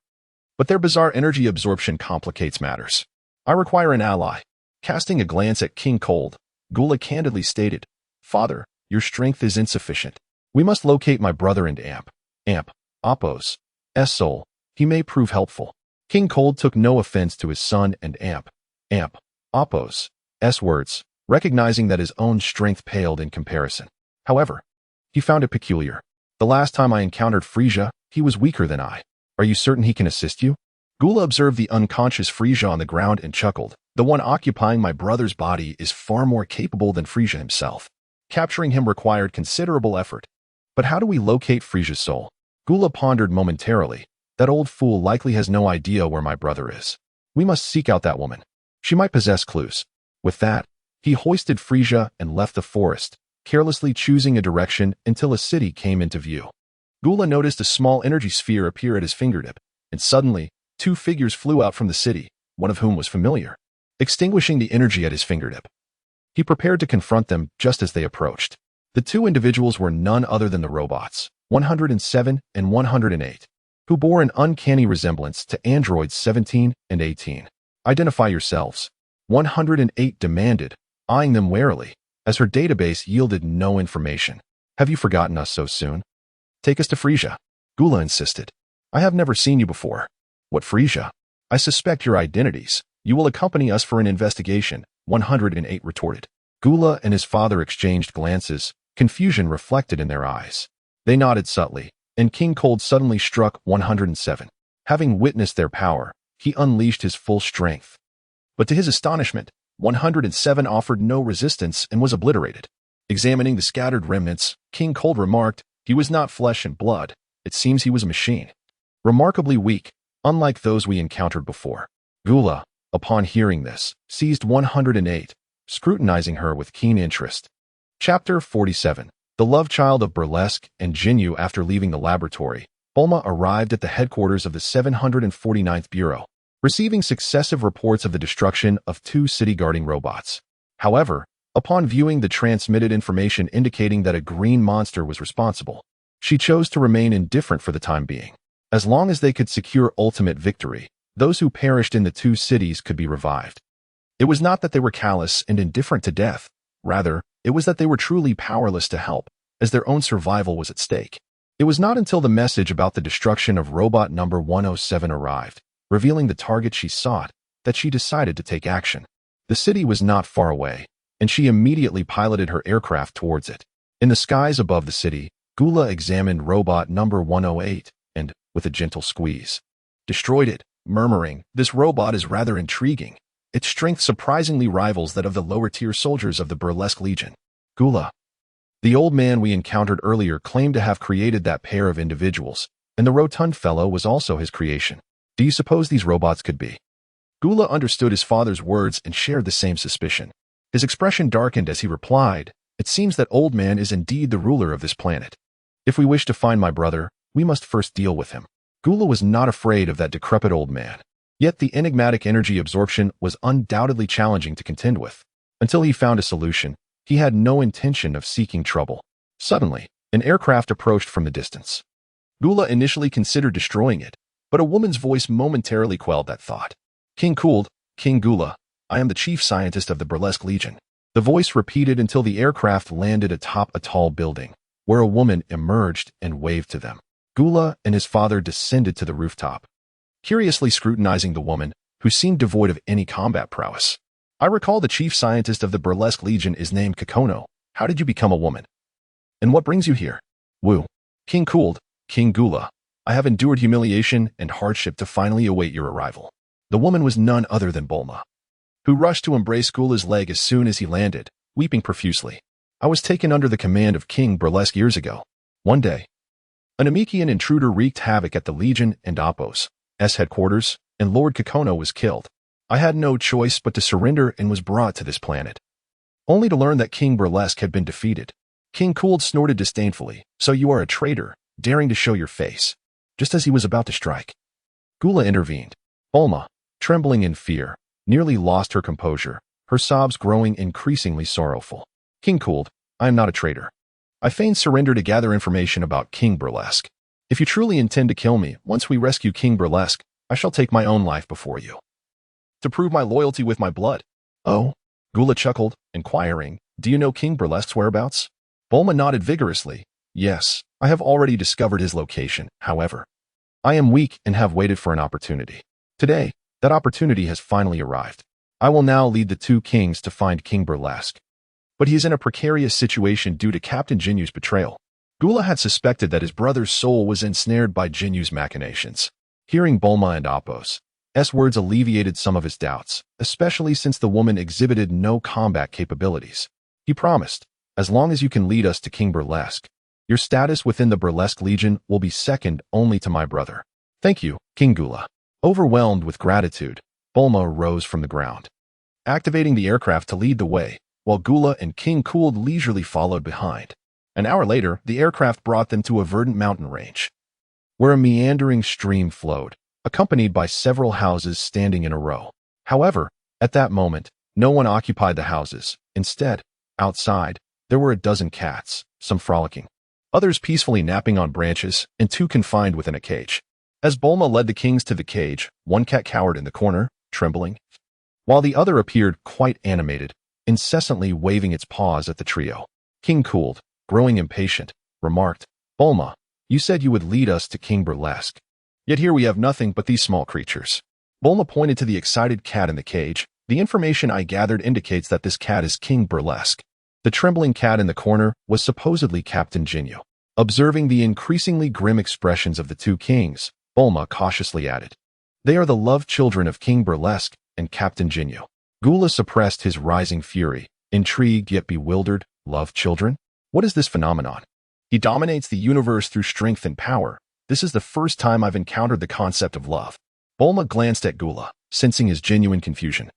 But their bizarre energy absorption complicates matters. I require an ally. Casting a glance at King Cold, Gula candidly stated, Father, your strength is insufficient. We must locate my brother and Appo's soul. He may prove helpful. King Cold took no offense to his son and Appo's words, recognizing that his own strength paled in comparison. However, he found it peculiar. The last time I encountered Frieza, he was weaker than I. Are you certain he can assist you? Gula observed the unconscious Frieza on the ground and chuckled. The one occupying my brother's body is far more capable than Frieza himself. Capturing him required considerable effort. But how do we locate Frieza's soul? Gula pondered momentarily. That old fool likely has no idea where my brother is. We must seek out that woman. She might possess clues. With that, he hoisted Frieza and left the forest, carelessly choosing a direction until a city came into view. Gula noticed a small energy sphere appear at his fingertip, and suddenly, two figures flew out from the city, one of whom was familiar. Extinguishing the energy at his fingertip, he prepared to confront them just as they approached. The two individuals were none other than the robots, 107 and 108, who bore an uncanny resemblance to androids 17 and 18. Identify yourselves, 108 demanded, eyeing them warily, as her database yielded no information. Have you forgotten us so soon? Take us to Frieza, Gula insisted. I have never seen you before. What Frieza? I suspect your identities. You will accompany us for an investigation, 108 retorted. Gula and his father exchanged glances, confusion reflected in their eyes. They nodded subtly, and King Cold suddenly struck 107. Having witnessed their power, he unleashed his full strength. But to his astonishment, 107 offered no resistance and was obliterated. Examining the scattered remnants, King Cold remarked, he was not flesh and blood. It seems he was a machine. Remarkably weak, unlike those we encountered before. Gula, upon hearing this, seized 108, scrutinizing her with keen interest. Chapter 47. The love child of Burlesque and Jinyu. After leaving the laboratory, Bulma arrived at the headquarters of the 749th Bureau, receiving successive reports of the destruction of two city-guarding robots. However, upon viewing the transmitted information indicating that a green monster was responsible, she chose to remain indifferent for the time being. As long as they could secure ultimate victory, those who perished in the two cities could be revived. It was not that they were callous and indifferent to death. Rather, it was that they were truly powerless to help, as their own survival was at stake. It was not until the message about the destruction of robot number 107 arrived, revealing the target she sought, that she decided to take action. The city was not far away, and she immediately piloted her aircraft towards it. In the skies above the city, Gula examined robot number 108 and, with a gentle squeeze, destroyed it, murmuring, "This robot is rather intriguing. Its strength surprisingly rivals that of the lower-tier soldiers of the Burlesque Legion." Gula, the old man we encountered earlier, claimed to have created that pair of individuals, and the rotund fellow was also his creation. Do you suppose these robots could be? Gula understood his father's words and shared the same suspicion. His expression darkened as he replied, "It seems that old man is indeed the ruler of this planet. If we wish to find my brother, we must first deal with him." Gula was not afraid of that decrepit old man. Yet the enigmatic energy absorption was undoubtedly challenging to contend with. Until he found a solution, he had no intention of seeking trouble. Suddenly, an aircraft approached from the distance. Gula initially considered destroying it, but a woman's voice momentarily quelled that thought. "King Gula, I am the chief scientist of the Burlesque Legion." The voice repeated until the aircraft landed atop a tall building, where a woman emerged and waved to them. Gula and his father descended to the rooftop, curiously scrutinizing the woman, who seemed devoid of any combat prowess. "I recall the chief scientist of the Burlesque Legion is named Kakono. How did you become a woman? And what brings you here?" "Woo. King Gula, I have endured humiliation and hardship to finally await your arrival." The woman was none other than Bulma, who rushed to embrace Gula's leg as soon as he landed, weeping profusely. "I was taken under the command of King Burlesque years ago. One day, a Namekian intruder wreaked havoc at the Legion and Apos' headquarters, and Lord Kakono was killed. I had no choice but to surrender and was brought to this planet, only to learn that King Burlesque had been defeated." King Cooled snorted disdainfully. "So you are a traitor, daring to show your face." Just as he was about to strike, Gula intervened. Bulma, trembling in fear, nearly lost her composure, her sobs growing increasingly sorrowful. "King Cooled, I am not a traitor. I feigned surrender to gather information about King Burlesque. If you truly intend to kill me, once we rescue King Burlesque, I shall take my own life before you, to prove my loyalty with my blood." "Oh?" Gula chuckled, inquiring, "Do you know King Burlesque's whereabouts?" Bulma nodded vigorously. "Yes, I have already discovered his location. However, I am weak and have waited for an opportunity. Today, that opportunity has finally arrived. I will now lead the two kings to find King Burlesque. But he is in a precarious situation due to Captain Jinyu's betrayal." Gula had suspected that his brother's soul was ensnared by Jinyu's machinations. Hearing Bulma and Apos' words alleviated some of his doubts, especially since the woman exhibited no combat capabilities. He promised, "As long as you can lead us to King Burlesque, your status within the Burlesque Legion will be second only to my brother." "Thank you, King Gula." Overwhelmed with gratitude, Bulma rose from the ground, activating the aircraft to lead the way, while Gula and King Cooled leisurely followed behind. An hour later, the aircraft brought them to a verdant mountain range, where a meandering stream flowed, accompanied by several houses standing in a row. However, at that moment, no one occupied the houses. Instead, outside, there were a dozen cats, some frolicking, others peacefully napping on branches, and two confined within a cage. As Bulma led the kings to the cage, one cat cowered in the corner, trembling, while the other appeared quite animated, incessantly waving its paws at the trio. King Cooled, growing impatient, remarked, "Bulma, you said you would lead us to King Burlesque. Yet here we have nothing but these small creatures." Bulma pointed to the excited cat in the cage. "The information I gathered indicates that this cat is King Burlesque." The trembling cat in the corner was supposedly Captain Jinyu. Observing the increasingly grim expressions of the two kings, Bulma cautiously added, "They are the love children of King Burlesque and Captain Jinyu." Gula suppressed his rising fury, intrigued yet bewildered. Love children? What is this phenomenon? He dominates the universe through strength and power. This is the first time I've encountered the concept of love. Bulma glanced at Gula, sensing his genuine confusion,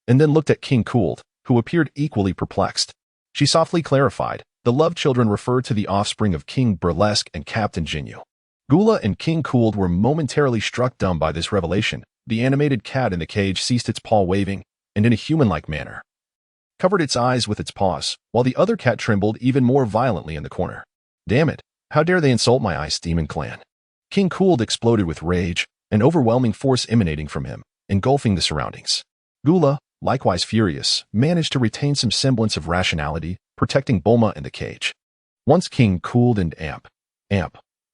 and then looked at King Cooled, who appeared equally perplexed. She softly clarified, "The love children refer to the offspring of King Burlesque and Captain Jinyu." Gula and King Cooled were momentarily struck dumb by this revelation. The animated cat in the cage ceased its paw waving, and in a human-like manner, covered its eyes with its paws, while the other cat trembled even more violently in the corner. "Damn it, how dare they insult my Ice Demon clan?" King Cooled exploded with rage, an overwhelming force emanating from him, engulfing the surroundings. Gula, likewise furious, managed to retain some semblance of rationality, protecting Bulma in the cage. Once King cooled and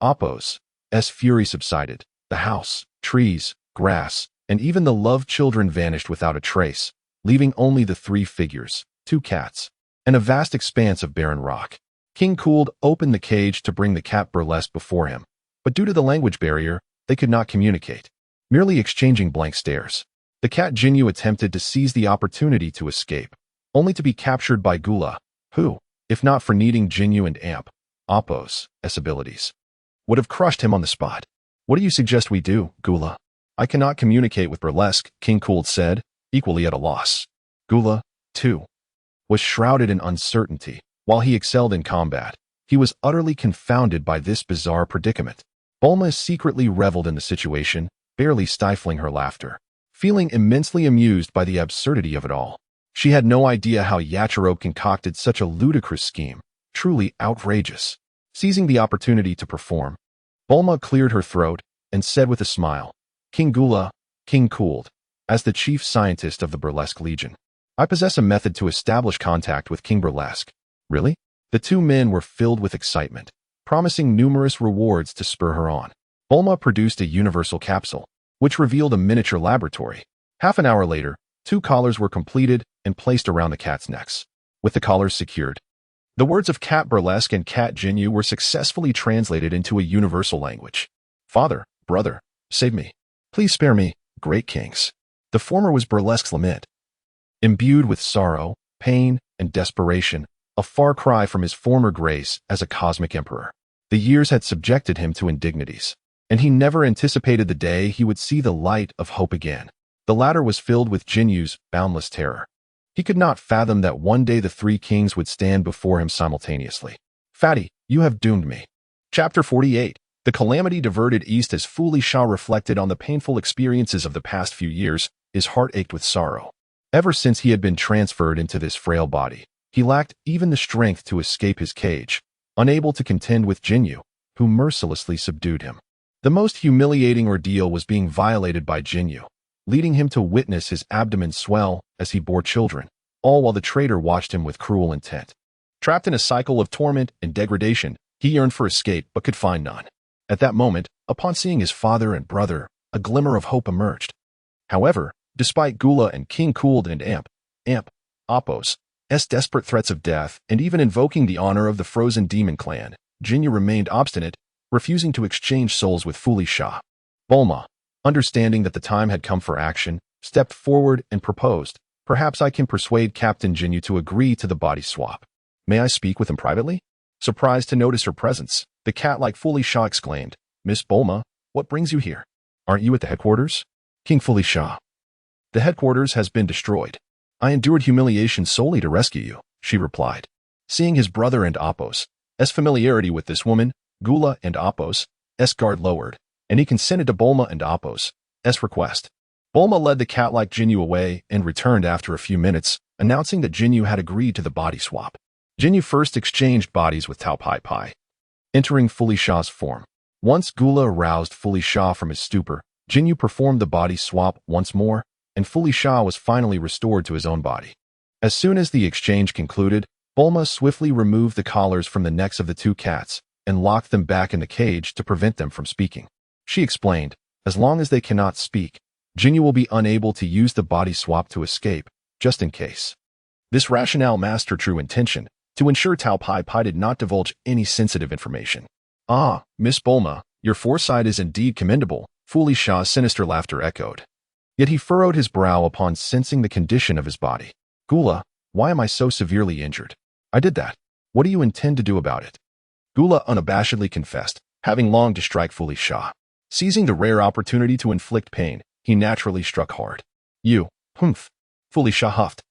Appo's fury subsided, the house, trees, grass, and even the loved children vanished without a trace, leaving only the three figures, two cats, and a vast expanse of barren rock. King Cooled opened the cage to bring the cat Burlesque before him, but due to the language barrier, they could not communicate, merely exchanging blank stares. The cat Jinyu attempted to seize the opportunity to escape, only to be captured by Gula, who, if not for needing Jinyu and Appo's abilities, would have crushed him on the spot. What do you suggest we do, Gula? I cannot communicate with Burlesque, King Cooled said, equally at a loss. Gula, too, was shrouded in uncertainty. While he excelled in combat, he was utterly confounded by this bizarre predicament. Bulma secretly reveled in the situation, barely stifling her laughter, feeling immensely amused by the absurdity of it all. She had no idea how Yachirobe concocted such a ludicrous scheme, truly outrageous. Seizing the opportunity to perform, Bulma cleared her throat and said with a smile, King Gula, King Cooled, as the chief scientist of the Burlesque Legion, I possess a method to establish contact with King Burlesque. Really? The two men were filled with excitement, promising numerous rewards to spur her on. Bulma produced a universal capsule, which revealed a miniature laboratory. Half an hour later, two collars were completed and placed around the cats' necks. With the collars secured, the words of Cat Burlesque and Cat Jinyu were successfully translated into a universal language. Father, brother, save me. Please spare me, great kings. The former was Burlesque's lament. Imbued with sorrow, pain, and desperation, a far cry from his former grace as a cosmic emperor. The years had subjected him to indignities, and he never anticipated the day he would see the light of hope again. The latter was filled with Jinyu's boundless terror. He could not fathom that one day the three kings would stand before him simultaneously. Fatty, you have doomed me. Chapter 48. The calamity diverted east as Fu Sha reflected on the painful experiences of the past few years. His heart ached with sorrow. Ever since he had been transferred into this frail body, he lacked even the strength to escape his cage, unable to contend with Jinyu, who mercilessly subdued him. The most humiliating ordeal was being violated by Jinyu, leading him to witness his abdomen swell as he bore children, all while the traitor watched him with cruel intent. Trapped in a cycle of torment and degradation, he yearned for escape but could find none. At that moment, upon seeing his father and brother, a glimmer of hope emerged. However, despite Gula and King Cooled and Appo's desperate threats of death and even invoking the honor of the Frozen Demon Clan, Jinyu remained obstinate, refusing to exchange souls with Fu Sha. Bulma, understanding that the time had come for action, stepped forward and proposed, perhaps I can persuade Captain Jinyu to agree to the body swap. May I speak with him privately? Surprised to notice her presence, the cat-like Fu Sha exclaimed, Miss Bulma, what brings you here? Aren't you at the headquarters? King Fu Sha. The headquarters has been destroyed. I endured humiliation solely to rescue you, she replied. Seeing his brother and Appo's familiarity with this woman, Gula and Appo's guard lowered, and he consented to Bulma and Appo's request. Bulma led the cat-like Jinyu away and returned after a few minutes, announcing that Jinyu had agreed to the body swap. Jinyu first exchanged bodies with Tao Pai Pai, entering Fu Sha's form. Once Gula aroused Fu Sha from his stupor, Jinyu performed the body swap once more, and Fu Sha was finally restored to his own body. As soon as the exchange concluded, Bulma swiftly removed the collars from the necks of the two cats and locked them back in the cage to prevent them from speaking. She explained, as long as they cannot speak, Jinyu will be unable to use the body swap to escape, just in case. This rationale masked her true intention, to ensure Tao Pai Pai did not divulge any sensitive information. Ah, Miss Bulma, your foresight is indeed commendable, Fu Sha's sinister laughter echoed. Yet he furrowed his brow upon sensing the condition of his body. Gula, why am I so severely injured? I did that. What do you intend to do about it? Gula unabashedly confessed, having longed to strike Fu Sha. Seizing the rare opportunity to inflict pain, he naturally struck hard. You, humph, Fu Sha huffed,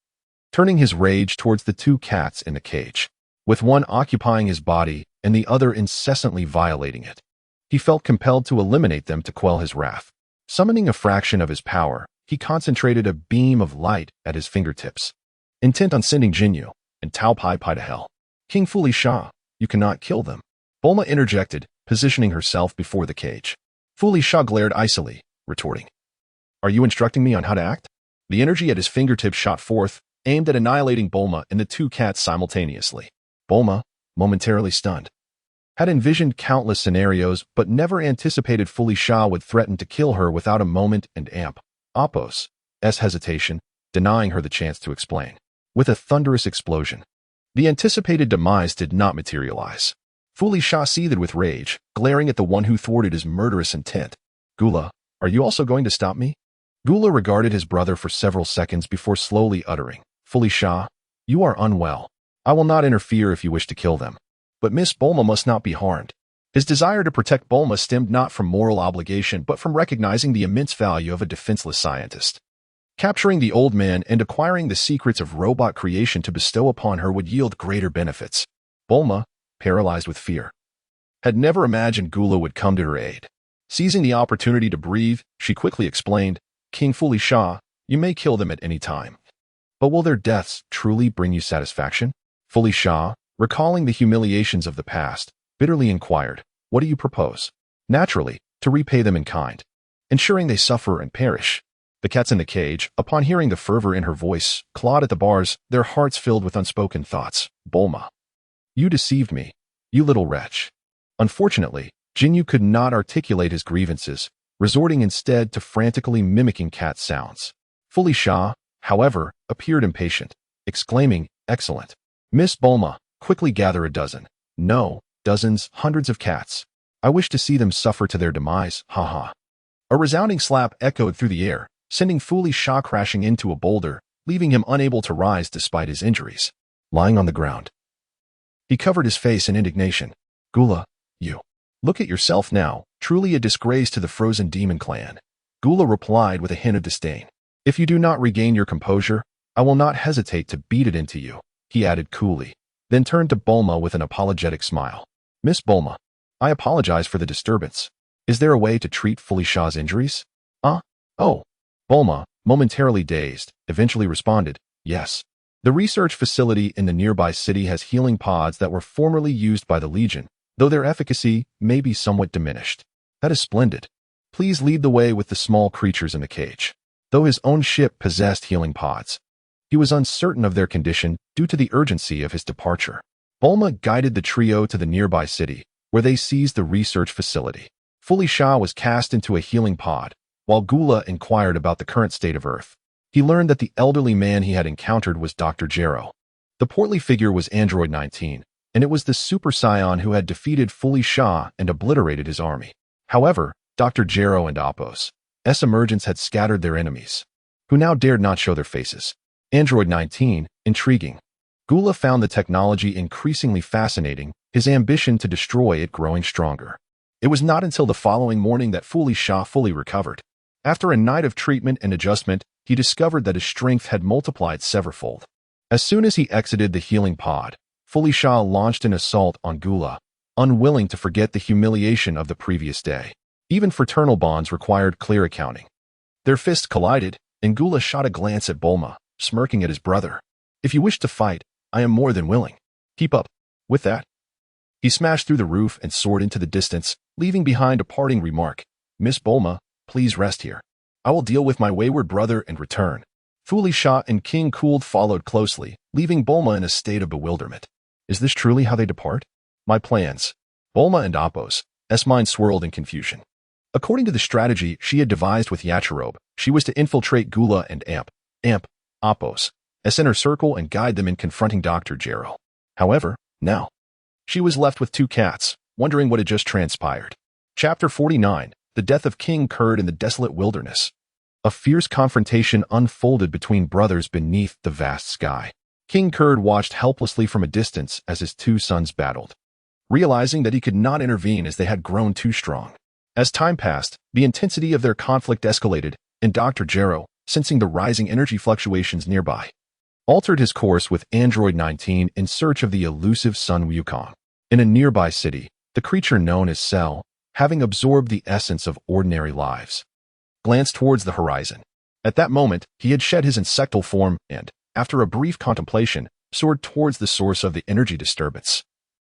turning his rage towards the two cats in the cage, with one occupying his body and the other incessantly violating it. He felt compelled to eliminate them to quell his wrath. Summoning a fraction of his power, he concentrated a beam of light at his fingertips, intent on sending Jinyu and Tao Pai Pai to hell. King Fu Sha, you cannot kill them. Bulma interjected, positioning herself before the cage. Fu Sha glared icily, retorting, Are you instructing me on how to act? The energy at his fingertips shot forth, aimed at annihilating Bulma and the two cats simultaneously. Bulma, momentarily stunned, had envisioned countless scenarios but never anticipated Furisa would threaten to kill her without a moment and Apos' hesitation, denying her the chance to explain. With a thunderous explosion, the anticipated demise did not materialize. Furisa seethed with rage, glaring at the one who thwarted his murderous intent. Gula, are you also going to stop me? Gula regarded his brother for several seconds before slowly uttering, Furisa, you are unwell. I will not interfere if you wish to kill them. But Miss Bulma must not be harmed. His desire to protect Bulma stemmed not from moral obligation but from recognizing the immense value of a defenseless scientist. Capturing the old man and acquiring the secrets of robot creation to bestow upon her would yield greater benefits. Bulma, paralyzed with fear, had never imagined Gula would come to her aid. Seizing the opportunity to breathe, she quickly explained, King Furisa, you may kill them at any time. But will their deaths truly bring you satisfaction? Furisa, recalling the humiliations of the past, bitterly inquired, what do you propose? Naturally, to repay them in kind, ensuring they suffer and perish. The cats in the cage, upon hearing the fervor in her voice, clawed at the bars, their hearts filled with unspoken thoughts. Bulma, you deceived me, you little wretch. Unfortunately, Jinyu could not articulate his grievances, resorting instead to frantically mimicking cat sounds. Furisa, however, appeared impatient, exclaiming, excellent. Miss Bulma, quickly gather a dozen. No, dozens, hundreds of cats. I wish to see them suffer to their demise, ha. A resounding slap echoed through the air, sending Furisa crashing into a boulder, leaving him unable to rise despite his injuries. Lying on the ground, he covered his face in indignation. Gula, you. Look at yourself now, truly a disgrace to the Frozen Demon Clan. Gula replied with a hint of disdain. If you do not regain your composure, I will not hesitate to beat it into you, he added coolly, then turned to Bulma with an apologetic smile. Miss Bulma, I apologize for the disturbance. Is there a way to treat Furisa's injuries? Oh. Bulma, momentarily dazed, eventually responded, yes. The research facility in the nearby city has healing pods that were formerly used by the Legion, though their efficacy may be somewhat diminished. That is splendid. Please lead the way with the small creatures in the cage. Though his own ship possessed healing pods, he was uncertain of their condition due to the urgency of his departure. Bulma guided the trio to the nearby city, where they seized the research facility. Furisa was cast into a healing pod, while Gula inquired about the current state of Earth. He learned that the elderly man he had encountered was Dr. Gero. The portly figure was Android 19, and it was the Super Saiyan who had defeated Furisa and obliterated his army. However, Dr. Gero and Apos' emergence had scattered their enemies, who now dared not show their faces. Android 19, intriguing. Gula found the technology increasingly fascinating, his ambition to destroy it growing stronger. It was not until the following morning that Furisa fully recovered. After a night of treatment and adjustment, he discovered that his strength had multiplied severalfold. As soon as he exited the healing pod, Furisa launched an assault on Gula, unwilling to forget the humiliation of the previous day. Even fraternal bonds required clear accounting. Their fists collided, and Gula shot a glance at Bulma, smirking at his brother. If you wish to fight, I am more than willing. Keep up. With that, he smashed through the roof and soared into the distance, leaving behind a parting remark. Miss Bulma, please rest here. I will deal with my wayward brother and return. Furisa and King Cooled followed closely, leaving Bulma in a state of bewilderment. Is this truly how they depart? My plans. Bulma and Apos' mind swirled in confusion. According to the strategy she had devised with Yachirobe, she was to infiltrate Gula and Apos' inner circle and guide them in confronting Dr. Gero. However, now, she was left with two cats, wondering what had just transpired. Chapter 49, The Death of King Kurd in the Desolate Wilderness. A fierce confrontation unfolded between brothers beneath the vast sky. King Kurd watched helplessly from a distance as his two sons battled, realizing that he could not intervene as they had grown too strong. As time passed, the intensity of their conflict escalated, and Dr. Gero, sensing the rising energy fluctuations nearby, altered his course with Android 19 in search of the elusive Sun Wukong. In a nearby city, the creature known as Cell, having absorbed the essence of ordinary lives, glanced towards the horizon. At that moment, he had shed his insectal form and, after a brief contemplation, soared towards the source of the energy disturbance,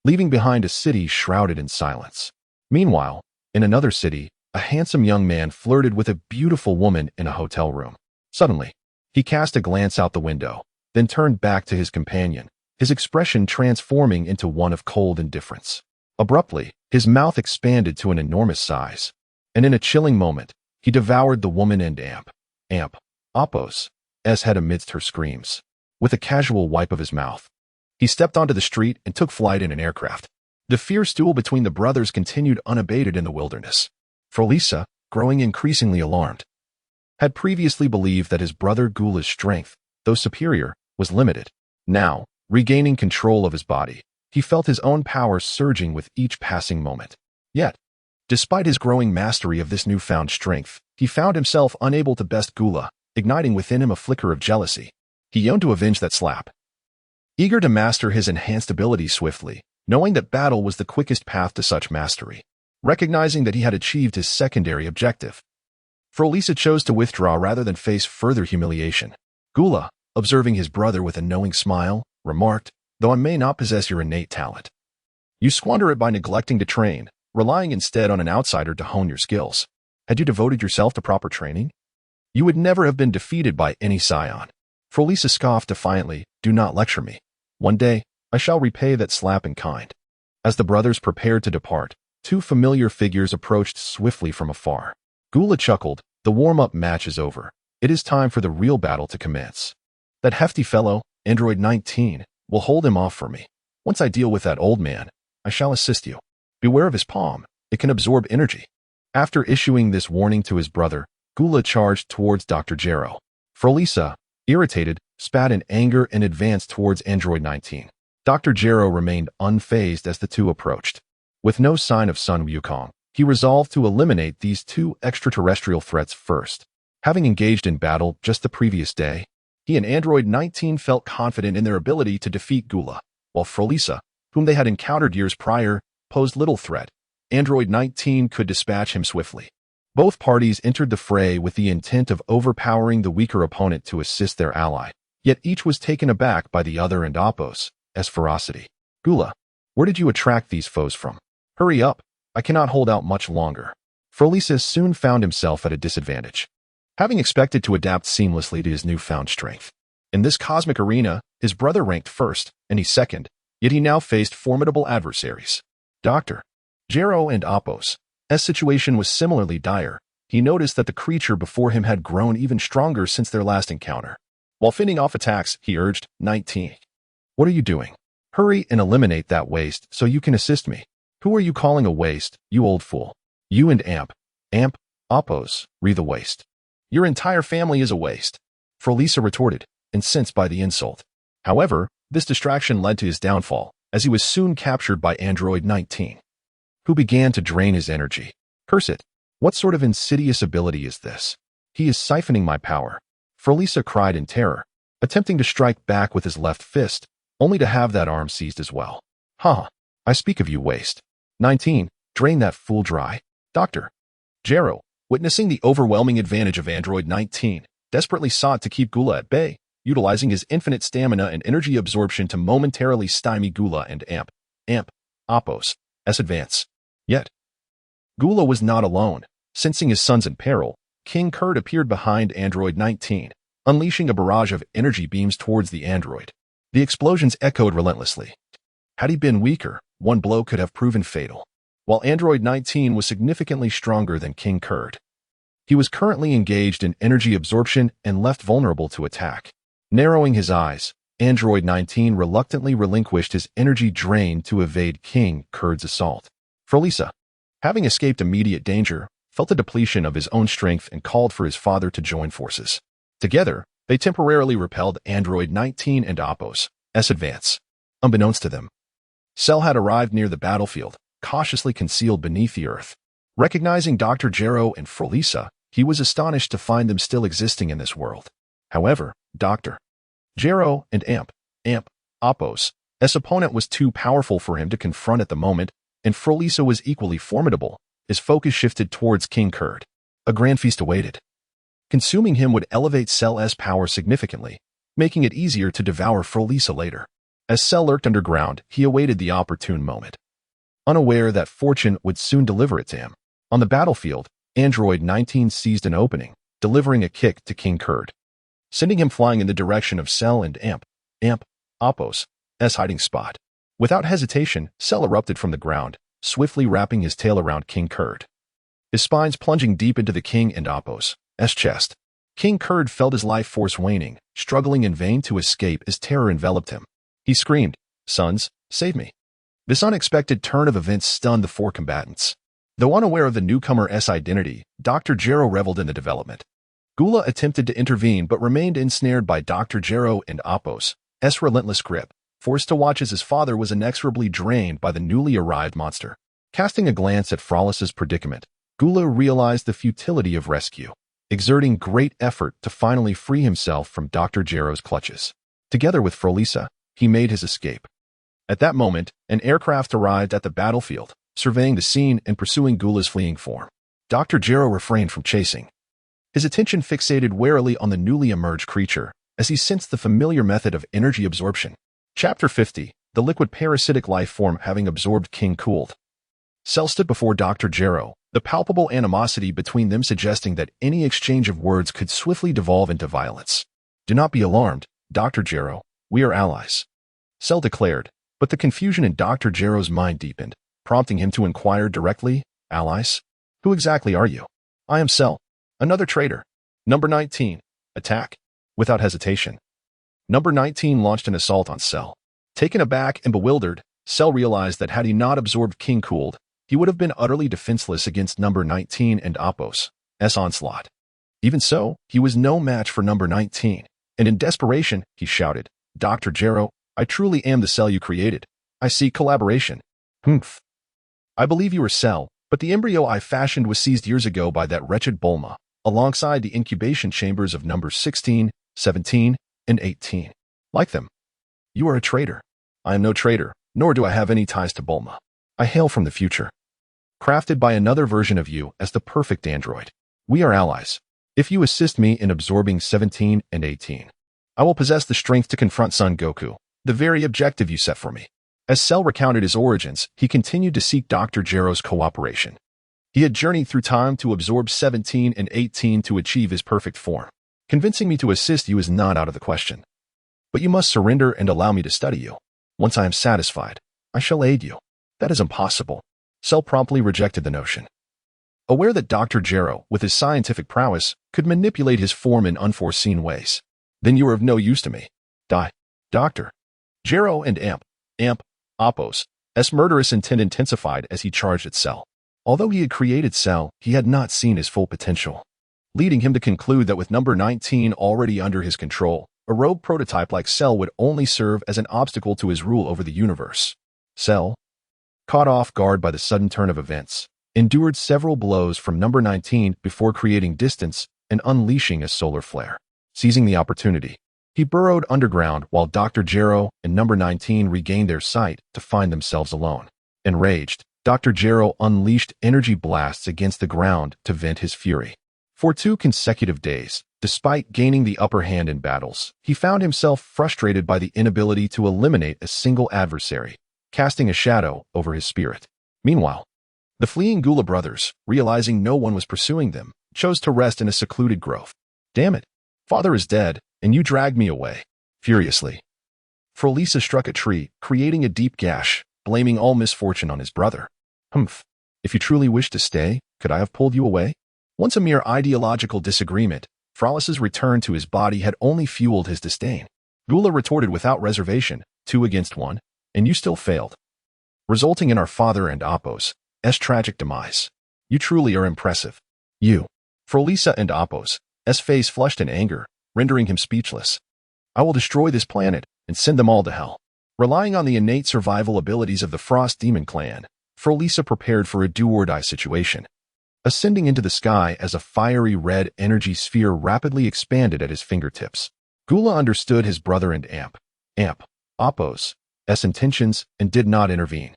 leaving behind a city shrouded in silence. Meanwhile, in another city, a handsome young man flirted with a beautiful woman in a hotel room. Suddenly, He cast a glance out the window, then turned back to his companion, his expression transforming into one of cold indifference. Abruptly, his mouth expanded to an enormous size, and in a chilling moment, he devoured the woman and Appos, as head amidst her screams. With a casual wipe of his mouth, he stepped onto the street and took flight in an aircraft. The fierce duel between the brothers continued unabated in the wilderness. Furisa, growing increasingly alarmed, had previously believed that his brother Gula's strength, though superior, was limited. Now, regaining control of his body, he felt his own power surging with each passing moment. Yet, despite his growing mastery of this newfound strength, he found himself unable to best Gula, igniting within him a flicker of jealousy. He yearned to avenge that slap. Eager to master his enhanced abilities swiftly, knowing that battle was the quickest path to such mastery, recognizing that he had achieved his secondary objective, Furisa chose to withdraw rather than face further humiliation. Gula, observing his brother with a knowing smile, remarked, "Though I may not possess your innate talent, you squander it by neglecting to train, relying instead on an outsider to hone your skills. Had you devoted yourself to proper training, you would never have been defeated by any scion." Furisa scoffed defiantly, "Do not lecture me. One day, I shall repay that slap in kind." As the brothers prepared to depart, two familiar figures approached swiftly from afar. Gula chuckled, "The warm-up match is over. It is time for the real battle to commence. That hefty fellow, Android 19, will hold him off for me. Once I deal with that old man, I shall assist you. Beware of his palm. It can absorb energy." After issuing this warning to his brother, Gula charged towards Dr. Gero. Furisa, irritated, spat in anger and advanced towards Android 19. Dr. Gero remained unfazed as the two approached. With no sign of Sun Wukong, he resolved to eliminate these two extraterrestrial threats first. Having engaged in battle just the previous day, he and Android 19 felt confident in their ability to defeat Gula, while Furisa, whom they had encountered years prior, posed little threat. Android 19 could dispatch him swiftly. Both parties entered the fray with the intent of overpowering the weaker opponent to assist their ally, yet each was taken aback by the other and Appos' ferocity. "Gula, where did you attract these foes from? Hurry up, I cannot hold out much longer." Furisa soon found himself at a disadvantage, having expected to adapt seamlessly to his newfound strength. In this cosmic arena, his brother ranked first, and he second, yet he now faced formidable adversaries. Dr. Gero and Appos' situation was similarly dire. He noticed that the creature before him had grown even stronger since their last encounter. While fending off attacks, he urged, 19. "What are you doing? Hurry and eliminate that waste so you can assist me." "Who are you calling a waste, you old fool?" "You and Appos, re the waste. Your entire family is a waste," Furisa retorted, incensed by the insult. However, this distraction led to his downfall, as he was soon captured by Android 19, who began to drain his energy. "Curse it! What sort of insidious ability is this? He is siphoning my power," Furisa cried in terror, attempting to strike back with his left fist, only to have that arm seized as well. "Ha! I speak of you, waste. 19, drain that fool dry." Dr. Gero, witnessing the overwhelming advantage of Android 19, desperately sought to keep Gula at bay, utilizing his infinite stamina and energy absorption to momentarily stymie Gula and Appos' advance. Yet, Gula was not alone. Sensing his sons in peril, King Kurd appeared behind Android 19, unleashing a barrage of energy beams towards the android. The explosions echoed relentlessly. Had he been weaker, one blow could have proven fatal. While Android 19 was significantly stronger than King Kurd, he was currently engaged in energy absorption and left vulnerable to attack. Narrowing his eyes, Android 19 reluctantly relinquished his energy drain to evade King Kurd's assault. Furisa, having escaped immediate danger, felt a depletion of his own strength and called for his father to join forces. Together, they temporarily repelled Android 19 and Appos' advance. Unbeknownst to them, Cell had arrived near the battlefield, cautiously concealed beneath the earth. Recognizing Dr. Gero and Furisa, he was astonished to find them still existing in this world. However, Dr. Gero and Appos' opponent was too powerful for him to confront at the moment, and Furisa was equally formidable. His focus shifted towards King Kurd. A grand feast awaited. Consuming him would elevate Cell's power significantly, making it easier to devour Furisa later. As Cell lurked underground, he awaited the opportune moment, unaware that fortune would soon deliver it to him. On the battlefield, Android 19 seized an opening, delivering a kick to King Kurd. sending him flying in the direction of Cell and Amp, Apos' hiding spot. Without hesitation, Cell erupted from the ground, swiftly wrapping his tail around King Kurd, his spines plunging deep into the King and Apos' chest. King Kurd felt his life force waning, struggling in vain to escape as terror enveloped him. He screamed, "Sons, save me." This unexpected turn of events stunned the four combatants. Though unaware of the newcomer's identity, Dr. Gero reveled in the development. Gula attempted to intervene but remained ensnared by Dr. Gero and Apos' relentless grip, forced to watch as his father was inexorably drained by the newly arrived monster. Casting a glance at Fruris's predicament, Gula realized the futility of rescue, exerting great effort to finally free himself from Dr. Gero's clutches. Together with Furisa, he made his escape. At that moment, an aircraft arrived at the battlefield, surveying the scene and pursuing Gula's fleeing form. Dr. Gero refrained from chasing, his attention fixated warily on the newly emerged creature as he sensed the familiar method of energy absorption. Chapter 50, the liquid parasitic life form having absorbed King Cooled. Cell stood before Dr. Gero, the palpable animosity between them suggesting that any exchange of words could swiftly devolve into violence. "Do not be alarmed, Dr. Gero, we are allies," Cell declared, but the confusion in Dr. Gero's mind deepened, prompting him to inquire directly, "Allies? Who exactly are you?" "I am Cell, another traitor. Number 19, attack." Without hesitation, Number 19 launched an assault on Cell. Taken aback and bewildered, Cell realized that had he not absorbed King Cooled, he would have been utterly defenseless against Number 19 and Apos' onslaught. Even so, he was no match for Number 19, and in desperation, he shouted, "Dr. Gero, I truly am the Cell you created. I seek collaboration." "Humph. I believe you are Cell, but the embryo I fashioned was seized years ago by that wretched Bulma, alongside the incubation chambers of Numbers 16, 17, and 18. Like them. You are a traitor. I am no traitor, nor do I have any ties to Bulma. I hail from the future, crafted by another version of you as the perfect android. We are allies. If you assist me in absorbing 17 and 18, I will possess the strength to confront Son Goku, the very objective you set for me." As Cell recounted his origins, he continued to seek Dr. Gero's cooperation. He had journeyed through time to absorb 17 and 18 to achieve his perfect form. "Convincing me to assist you is not out of the question. But you must surrender and allow me to study you. Once I am satisfied, I shall aid you." "That is impossible." Cell promptly rejected the notion. Aware that Dr. Gero, with his scientific prowess, could manipulate his form in unforeseen ways. "Then you are of no use to me. Die." Dr. Gero and Apos' murderous intent intensified as he charged at Cell. Although he had created Cell, he had not seen his full potential, leading him to conclude that with Number 19 already under his control, a rogue prototype like Cell would only serve as an obstacle to his rule over the universe. Cell, caught off guard by the sudden turn of events, endured several blows from Number 19 before creating distance and unleashing a solar flare. Seizing the opportunity, he burrowed underground while Dr. Gero and Number 19 regained their sight to find themselves alone. Enraged, Dr. Gero unleashed energy blasts against the ground to vent his fury. For 2 consecutive days, despite gaining the upper hand in battles, he found himself frustrated by the inability to eliminate a single adversary, casting a shadow over his spirit. Meanwhile, the fleeing Gula brothers, realizing no one was pursuing them, chose to rest in a secluded grove. "Damn it, Father is dead, and you dragged me away." Furiously, Furisa struck a tree, creating a deep gash, blaming all misfortune on his brother. "Humph. If you truly wished to stay, could I have pulled you away?" Once a mere ideological disagreement, Fruris's return to his body had only fueled his disdain. Gula retorted without reservation, 2 against 1, "And you still failed, resulting in our father and Apos' tragic demise. You truly are impressive." "You." Furisa and Apos' face flushed in anger, rendering him speechless. "I will destroy this planet and send them all to hell." Relying on the innate survival abilities of the Frost Demon clan, Furisa prepared for a do-or-die situation. Ascending into the sky as a fiery red energy sphere rapidly expanded at his fingertips. Gula understood his brother and Apos' intentions and did not intervene.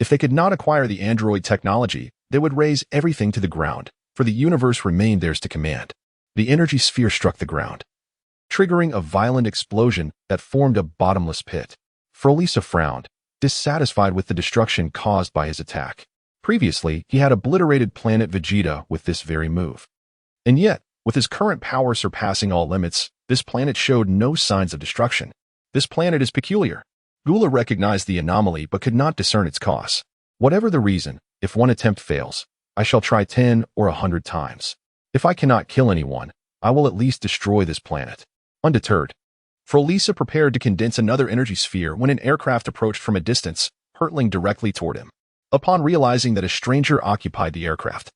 If they could not acquire the android technology, they would raze everything to the ground, for the universe remained theirs to command. The energy sphere struck the ground, triggering a violent explosion that formed a bottomless pit. Furisa frowned, dissatisfied with the destruction caused by his attack. Previously, he had obliterated planet Vegeta with this very move. And yet, with his current power surpassing all limits, This planet showed no signs of destruction. This planet is peculiar. Gula recognized the anomaly but could not discern its cause. Whatever the reason, if one attempt fails, I shall try 10 or 100 times. If I cannot kill anyone, I will at least destroy this planet. Undeterred, Furisa prepared to condense another energy sphere when an aircraft approached from a distance, hurtling directly toward him. Upon realizing that a stranger occupied the aircraft,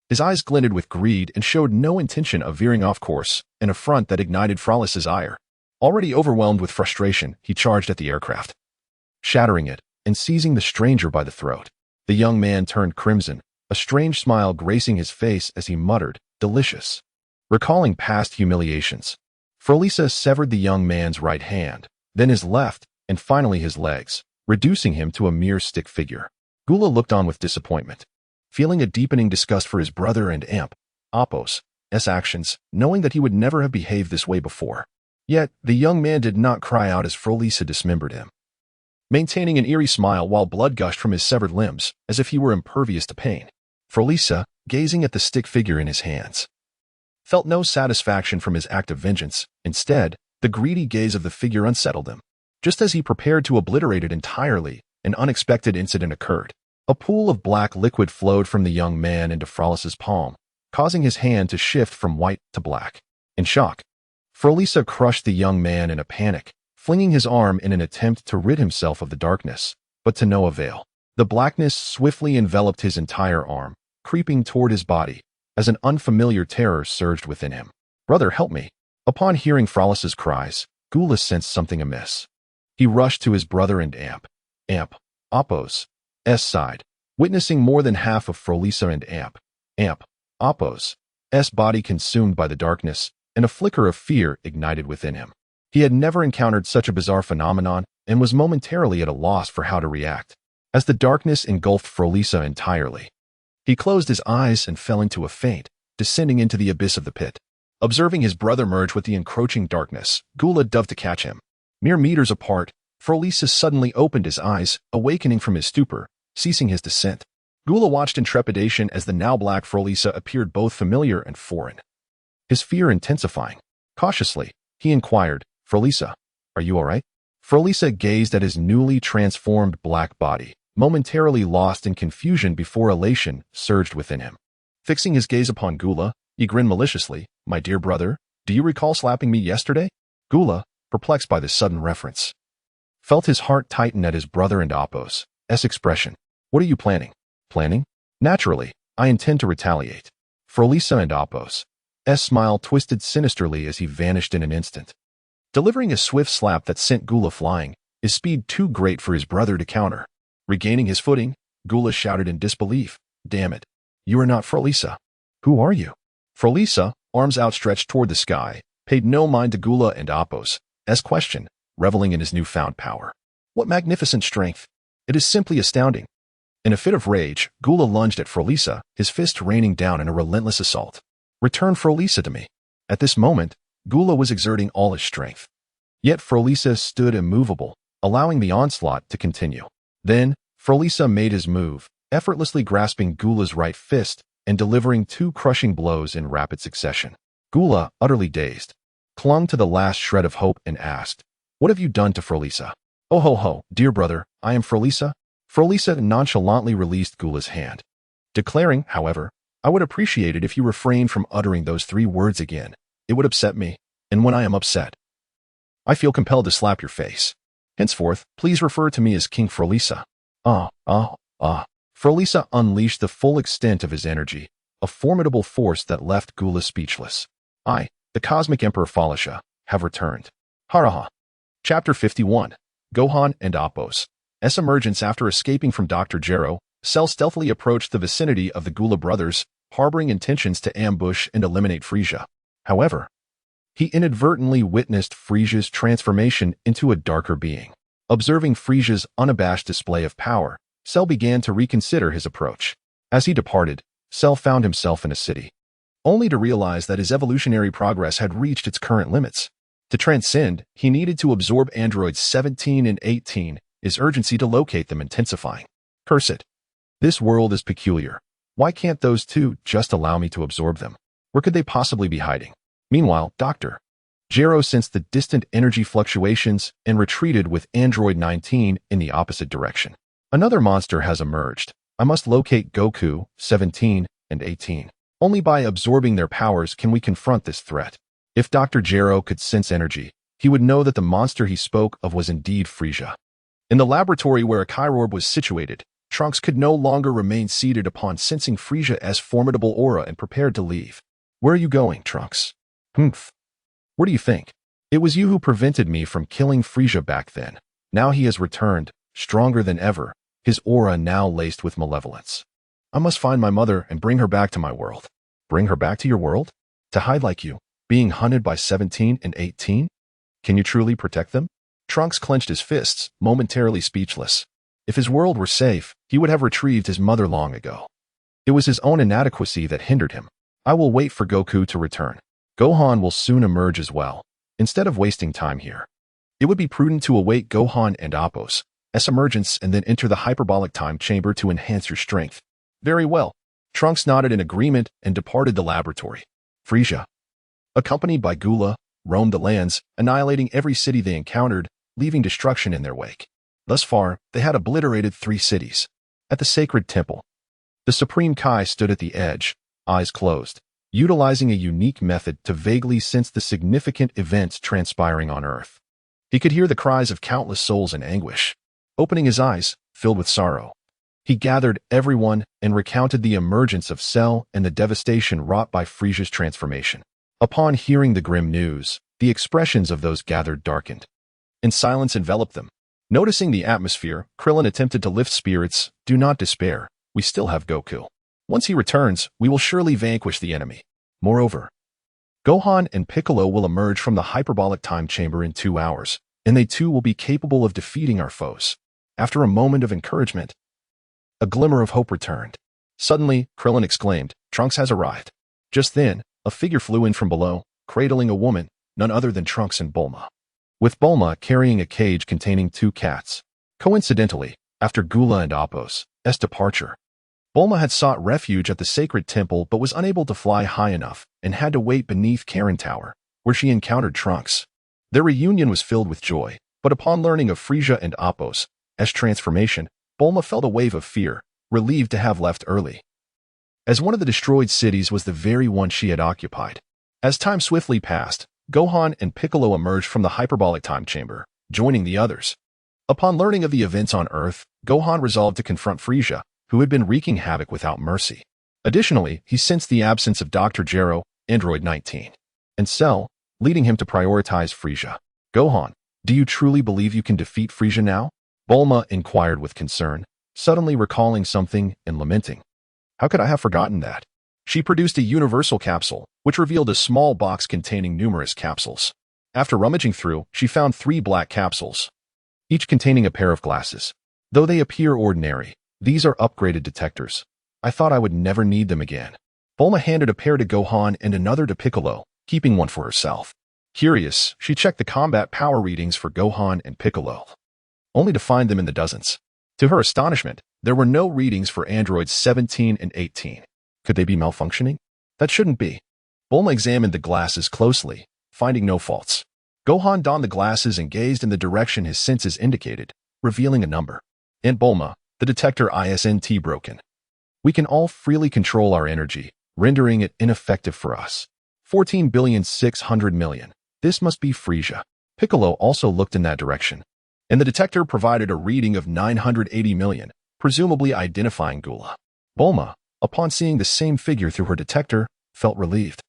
his eyes glinted with greed and showed no intention of veering off course, an affront that ignited Frulisa's ire. Already overwhelmed with frustration, he charged at the aircraft, shattering it and seizing the stranger by the throat. The young man turned crimson, a strange smile gracing his face as he muttered, "Delicious." Recalling past humiliations, Furisa severed the young man's right hand, then his left, and finally his legs, reducing him to a mere stick figure. Gula looked on with disappointment, feeling a deepening disgust for his brother and Apos' actions, knowing that he would never have behaved this way before. Yet, the young man did not cry out as Furisa dismembered him, maintaining an eerie smile while blood gushed from his severed limbs, as if he were impervious to pain. Furisa, gazing at the stick figure in his hands, felt no satisfaction from his act of vengeance. Instead, the greedy gaze of the figure unsettled him. Just as he prepared to obliterate it entirely, an unexpected incident occurred. A pool of black liquid flowed from the young man into Frulisa's palm, causing his hand to shift from white to black. In shock, Furisa crushed the young man in a panic, flinging his arm in an attempt to rid himself of the darkness, but to no avail. The blackness swiftly enveloped his entire arm, creeping toward his body, as an unfamiliar terror surged within him. "Brother, help me." Upon hearing Frulisa's cries, Gula sensed something amiss. He rushed to his brother and Apos' side, witnessing more than half of Furisa and Apos' body consumed by the darkness, and a flicker of fear ignited within him. He had never encountered such a bizarre phenomenon and was momentarily at a loss for how to react. As the darkness engulfed Furisa entirely, he closed his eyes and fell into a faint, descending into the abyss of the pit. Observing his brother merge with the encroaching darkness, Gula dove to catch him. Mere meters apart, Furisa suddenly opened his eyes, awakening from his stupor, ceasing his descent. Gula watched in trepidation as the now black Furisa appeared both familiar and foreign, his fear intensifying. Cautiously, he inquired, "Furisa, are you all right?" Furisa gazed at his newly transformed black body, momentarily lost in confusion before elation surged within him. Fixing his gaze upon Gula, he grinned maliciously, "My dear brother, do you recall slapping me yesterday?" Gula, perplexed by this sudden reference, felt his heart tighten at his brother and Apos' expression. "What are you planning?" "Planning? Naturally, I intend to retaliate." Furisa and Apos' smile twisted sinisterly as he vanished in an instant, delivering a swift slap that sent Gula flying, his speed too great for his brother to counter. Regaining his footing, Gula shouted in disbelief, "Damn it, you are not Furisa. Who are you?" Furisa, arms outstretched toward the sky, paid no mind to Gula and Apos' question, reveling in his newfound power. "What magnificent strength! It is simply astounding." In a fit of rage, Gula lunged at Furisa, his fist raining down in a relentless assault. "Return Furisa to me." At this moment, Gula was exerting all his strength. Yet Furisa stood immovable, allowing the onslaught to continue. Then, Furisa made his move, effortlessly grasping Gula's right fist and delivering two crushing blows in rapid succession. Gula, utterly dazed, clung to the last shred of hope and asked, "What have you done to Furisa?" "Oh ho ho, dear brother, I am Furisa." Furisa nonchalantly released Gula's hand, declaring, however, "I would appreciate it if you refrained from uttering those 3 words again. It would upset me, and when I am upset, I feel compelled to slap your face. Henceforth, please refer to me as King Furisa." Furisa unleashed the full extent of his energy, a formidable force that left Gula speechless. "I, the Cosmic Emperor Furisa, have returned." Haraha. Chapter 51. Gohan and Apos' emergence. After escaping from Dr. Gero, Cell stealthily approached the vicinity of the Gula brothers, harboring intentions to ambush and eliminate Frieza. However, he inadvertently witnessed Frieza's transformation into a darker being. Observing Frieza's unabashed display of power, Cell began to reconsider his approach. As he departed, Cell found himself in a city, only to realize that his evolutionary progress had reached its current limits. To transcend, he needed to absorb androids 17 and 18, his urgency to locate them intensifying. Curse it. This world is peculiar. Why can't those two just allow me to absorb them? Where could they possibly be hiding? Meanwhile, Dr. Jero sensed the distant energy fluctuations and retreated with Android 19 in the opposite direction. Another monster has emerged. I must locate Goku, 17, and 18. Only by absorbing their powers can we confront this threat. If Dr. Jero could sense energy, he would know that the monster he spoke of was indeed Furisa. In the laboratory where a Kyrorb was situated, Trunks could no longer remain seated upon sensing Frisa's formidable aura and prepared to leave. Where are you going, Trunks? Humph. What do you think? It was you who prevented me from killing Furisa back then. Now he has returned, stronger than ever, his aura now laced with malevolence. I must find my mother and bring her back to my world. Bring her back to your world? To hide like you, being hunted by 17 and 18? Can you truly protect them? Trunks clenched his fists, momentarily speechless. If his world were safe, he would have retrieved his mother long ago. It was his own inadequacy that hindered him. I will wait for Goku to return. Gohan will soon emerge as well. Instead of wasting time here, it would be prudent to await Gohan and Appo's emergence and then enter the hyperbolic time chamber to enhance your strength. Very well. Trunks nodded in agreement and departed the laboratory. Furisa, accompanied by Gula, roamed the lands, annihilating every city they encountered, leaving destruction in their wake. Thus far, they had obliterated 3 cities. At the sacred temple, the Supreme Kai stood at the edge, eyes closed, utilizing a unique method to vaguely sense the significant events transpiring on Earth. He could hear the cries of countless souls in anguish. Opening his eyes, filled with sorrow, he gathered everyone and recounted the emergence of Cell and the devastation wrought by Frisa's transformation. Upon hearing the grim news, the expressions of those gathered darkened, and silence enveloped them. Noticing the atmosphere, Krillin attempted to lift spirits. Do not despair, we still have Goku. Once he returns, we will surely vanquish the enemy. Moreover, Gohan and Piccolo will emerge from the hyperbolic time chamber in 2 hours, and they too will be capable of defeating our foes. After a moment of encouragement, a glimmer of hope returned. Suddenly, Krillin exclaimed, Trunks has arrived. Just then, a figure flew in from below, cradling a woman, none other than Trunks and Bulma, with Bulma carrying a cage containing 2 cats. Coincidentally, after Gula and Appo's departure, Bulma had sought refuge at the sacred temple but was unable to fly high enough and had to wait beneath Karen Tower, where she encountered Trunks. Their reunion was filled with joy, but upon learning of Friesa and Appo's transformation, Bulma felt a wave of fear, relieved to have left early, as one of the destroyed cities was the very one she had occupied. As time swiftly passed, Gohan and Piccolo emerged from the hyperbolic time chamber, joining the others. Upon learning of the events on Earth, Gohan resolved to confront Friesa, who had been wreaking havoc without mercy. Additionally, he sensed the absence of Dr. Jero, Android 19, and Cell, leading him to prioritize Friesa. Gohan, do you truly believe you can defeat Friesa now? Bulma inquired with concern, suddenly recalling something and lamenting. How could I have forgotten that? She produced a universal capsule, which revealed a small box containing numerous capsules. After rummaging through, she found 3 black capsules, each containing a pair of glasses. Though they appear ordinary, these are upgraded detectors. I thought I would never need them again. Bulma handed a pair to Gohan and another to Piccolo, keeping one for herself. Curious, she checked the combat power readings for Gohan and Piccolo, only to find them in the dozens. To her astonishment, there were no readings for androids 17 and 18. Could they be malfunctioning? That shouldn't be. Bulma examined the glasses closely, finding no faults. Gohan donned the glasses and gazed in the direction his senses indicated, revealing a number. And Bulma, the detector isn't broken. We can all freely control our energy, rendering it ineffective for us. 14,600,000,000. This must be Friesa. Piccolo also looked in that direction, and the detector provided a reading of 980 million, presumably identifying Gula. Bulma, upon seeing the same figure through her detector, felt relieved.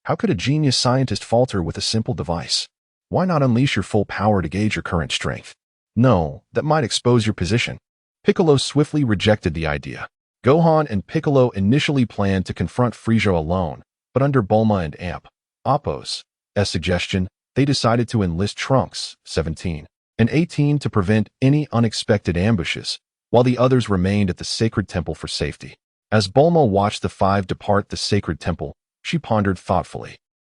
How could a genius scientist falter with a simple device? Why not unleash your full power to gauge your current strength? No, that might expose your position. Piccolo swiftly rejected the idea. Gohan and Piccolo initially planned to confront Friesa alone, but under Bulma and Appo's suggestion, they decided to enlist Trunks, 17, and 18 to prevent any unexpected ambushes, while the others remained at the sacred temple for safety. As Bulma watched the 5 depart the sacred temple, she pondered thoughtfully.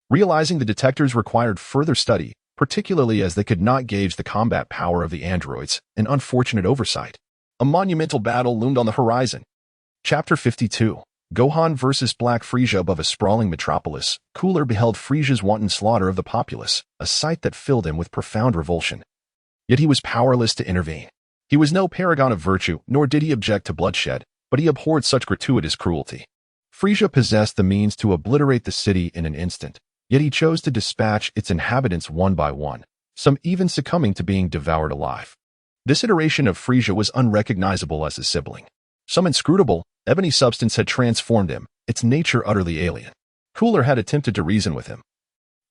Realizing the detectors required further study, particularly as they could not gauge the combat power of the androids, an unfortunate oversight. A monumental battle loomed on the horizon. Chapter 52. Gohan versus Black Frieza above a sprawling metropolis. Cooler beheld Frieza's wanton slaughter of the populace, a sight that filled him with profound revulsion. Yet he was powerless to intervene. He was no paragon of virtue, nor did he object to bloodshed, but he abhorred such gratuitous cruelty. Frieza possessed the means to obliterate the city in an instant, yet he chose to dispatch its inhabitants one by one, some even succumbing to being devoured alive. This iteration of Frieza was unrecognizable as his sibling. Some inscrutable, ebony substance had transformed him, its nature utterly alien. Cooler had attempted to reason with him,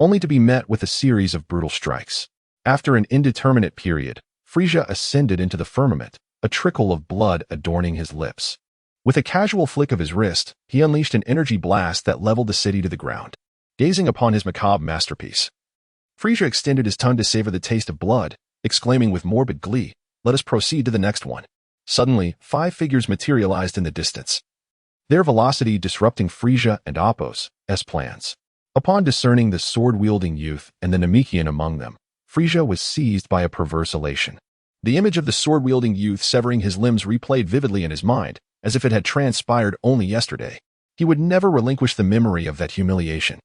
only to be met with a series of brutal strikes. After an indeterminate period, Frieza ascended into the firmament, a trickle of blood adorning his lips. With a casual flick of his wrist, he unleashed an energy blast that leveled the city to the ground. Gazing upon his macabre masterpiece, Frieza extended his tongue to savor the taste of blood, exclaiming with morbid glee, "Let us proceed to the next one." Suddenly, 5 figures materialized in the distance, their velocity disrupting Frieza and Appo's plans. Upon discerning the sword-wielding youth and the Namekian among them, Frieza was seized by a perverse elation. The image of the sword-wielding youth severing his limbs replayed vividly in his mind, as if it had transpired only yesterday. He would never relinquish the memory of that humiliation.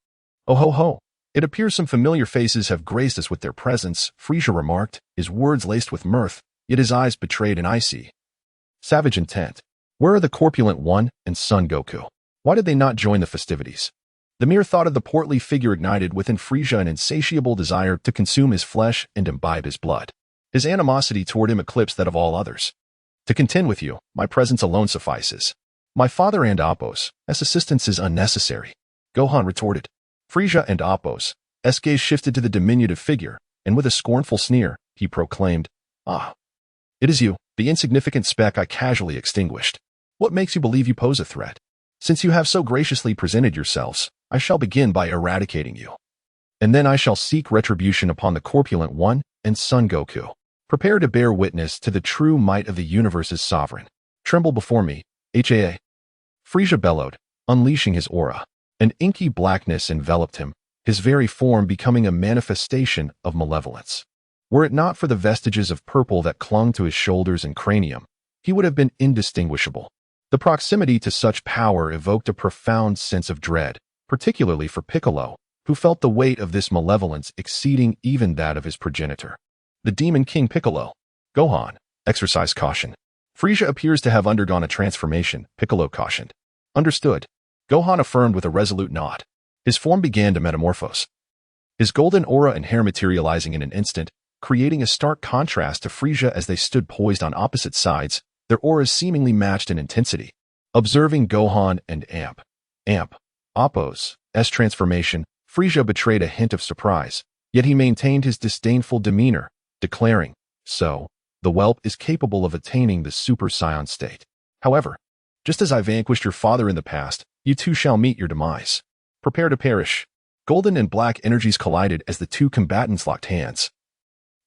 "Oh ho ho! It appears some familiar faces have graced us with their presence," Frieza remarked, his words laced with mirth, yet his eyes betrayed an icy, savage intent. Where are the corpulent one and Son Goku? Why did they not join the festivities? The mere thought of the portly figure ignited within Frieza an insatiable desire to consume his flesh and imbibe his blood. His animosity toward him eclipsed that of all others. "To contend with you, my presence alone suffices. My father and Appo's assistance is unnecessary," Gohan retorted. Frieza and Appo's gaze shifted to the diminutive figure, and with a scornful sneer, he proclaimed, "Ah, it is you, the insignificant speck I casually extinguished. What makes you believe you pose a threat? Since you have so graciously presented yourselves, I shall begin by eradicating you. And then I shall seek retribution upon the corpulent one and Son Goku. Prepare to bear witness to the true might of the universe's sovereign. Tremble before me, HAA." Frieza bellowed, unleashing his aura. An inky blackness enveloped him, his very form becoming a manifestation of malevolence. Were it not for the vestiges of purple that clung to his shoulders and cranium, he would have been indistinguishable. The proximity to such power evoked a profound sense of dread, particularly for Piccolo, who felt the weight of this malevolence exceeding even that of his progenitor. "The Demon King Piccolo. Gohan, exercise caution. Frieza appears to have undergone a transformation," Piccolo cautioned. "Understood," Gohan affirmed with a resolute nod. His form began to metamorphose, his golden aura and hair materializing in an instant, creating a stark contrast to Frieza as they stood poised on opposite sides, their auras seemingly matched in intensity. Observing Gohan and Appo's transformation, Frieza betrayed a hint of surprise, yet he maintained his disdainful demeanor, declaring, "So, the whelp is capable of attaining the Super Saiyan state. However, just as I vanquished your father in the past, you too shall meet your demise. Prepare to perish." Golden and black energies collided as the two combatants locked hands,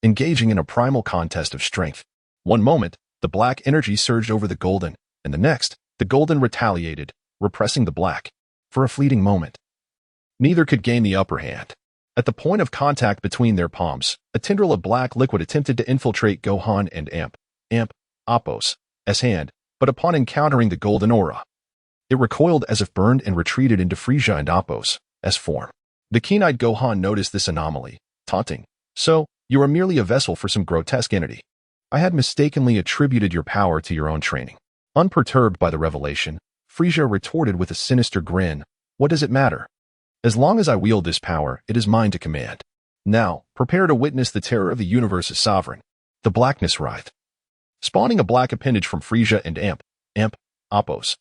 engaging in a primal contest of strength. One moment, the black energy surged over the golden, and the next, the golden retaliated, repressing the black. For a fleeting moment, neither could gain the upper hand. At the point of contact between their palms, a tendril of black liquid attempted to infiltrate Gohan and Appo's hand, but upon encountering the golden aura, it recoiled as if burned and retreated into Frieza and Appo's form. The keen-eyed Gohan noticed this anomaly, taunting, "So, you are merely a vessel for some grotesque entity. I had mistakenly attributed your power to your own training." Unperturbed by the revelation, Frieza retorted with a sinister grin, "What does it matter? As long as I wield this power, it is mine to command. Now, prepare to witness the terror of the universe's sovereign." The blackness writhed, spawning a black appendage from Frieza and Appo's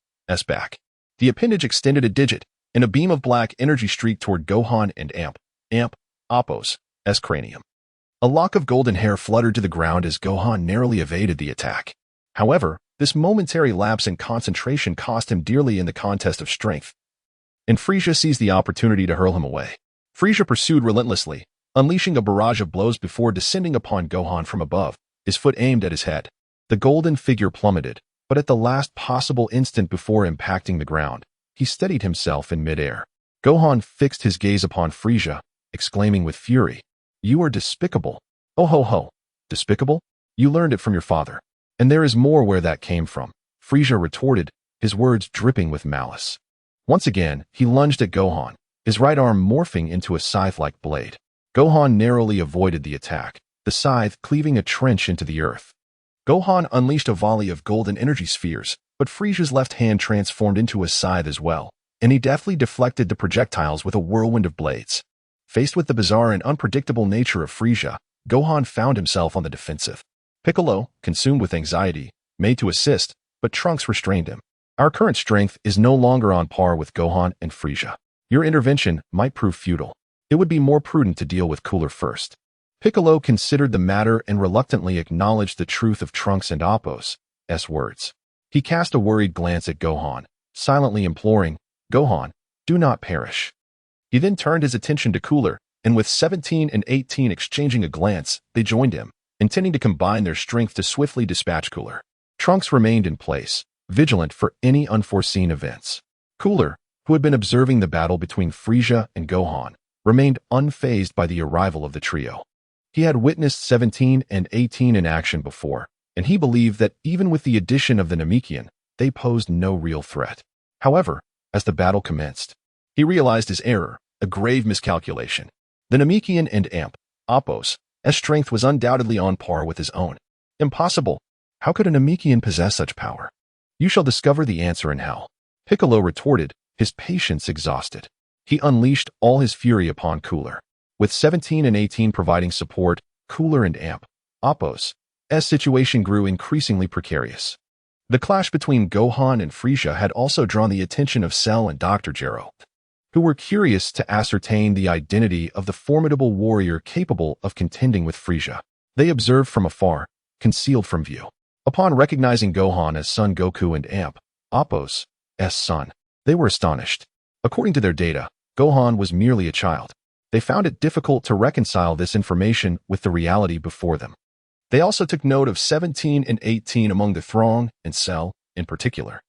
back. The appendage extended a digit, and a beam of black energy streaked toward Gohan and Appo's cranium. A lock of golden hair fluttered to the ground as Gohan narrowly evaded the attack. However, this momentary lapse in concentration cost him dearly in the contest of strength, and Frieza seized the opportunity to hurl him away. Frieza pursued relentlessly, unleashing a barrage of blows before descending upon Gohan from above, his foot aimed at his head. The golden figure plummeted, but at the last possible instant before impacting the ground, he steadied himself in midair. Gohan fixed his gaze upon Frieza, exclaiming with fury, "You are despicable. Oh ho ho. Despicable? You learned it from your father. And there is more where that came from," Frieza retorted, his words dripping with malice. Once again, he lunged at Gohan, his right arm morphing into a scythe-like blade. Gohan narrowly avoided the attack, the scythe cleaving a trench into the earth. Gohan unleashed a volley of golden energy spheres, but Frisia's left hand transformed into a scythe as well, and he deftly deflected the projectiles with a whirlwind of blades. Faced with the bizarre and unpredictable nature of Frisia, Gohan found himself on the defensive. Piccolo, consumed with anxiety, made to assist, but Trunks restrained him. Our current strength is no longer on par with Gohan and Frisia. Your intervention might prove futile. It would be more prudent to deal with Cooler first. Piccolo considered the matter and reluctantly acknowledged the truth of Trunks and Appo's words. He cast a worried glance at Gohan, silently imploring, "Gohan, do not perish." He then turned his attention to Cooler, and with 17 and 18 exchanging a glance, they joined him, intending to combine their strength to swiftly dispatch Cooler. Trunks remained in place, vigilant for any unforeseen events. Cooler, who had been observing the battle between Frisia and Gohan, remained unfazed by the arrival of the trio. He had witnessed 17 and 18 in action before, and he believed that even with the addition of the Namekian, they posed no real threat. However, as the battle commenced, he realized his error, a grave miscalculation. The Namekian and Appo's strength was undoubtedly on par with his own. Impossible! How could a Namekian possess such power? You shall discover the answer in hell. Piccolo retorted, his patience exhausted. He unleashed all his fury upon Cooler. With 17 and 18 providing support, Cooler and Appo's situation grew increasingly precarious. The clash between Gohan and Frisia had also drawn the attention of Cell and Dr. Gero, who were curious to ascertain the identity of the formidable warrior capable of contending with Frisia. They observed from afar, concealed from view. Upon recognizing Gohan as Son Goku and Appo's son, they were astonished. According to their data, Gohan was merely a child. They found it difficult to reconcile this information with the reality before them. They also took note of 17 and 18 among the throng, and Cell, in particular,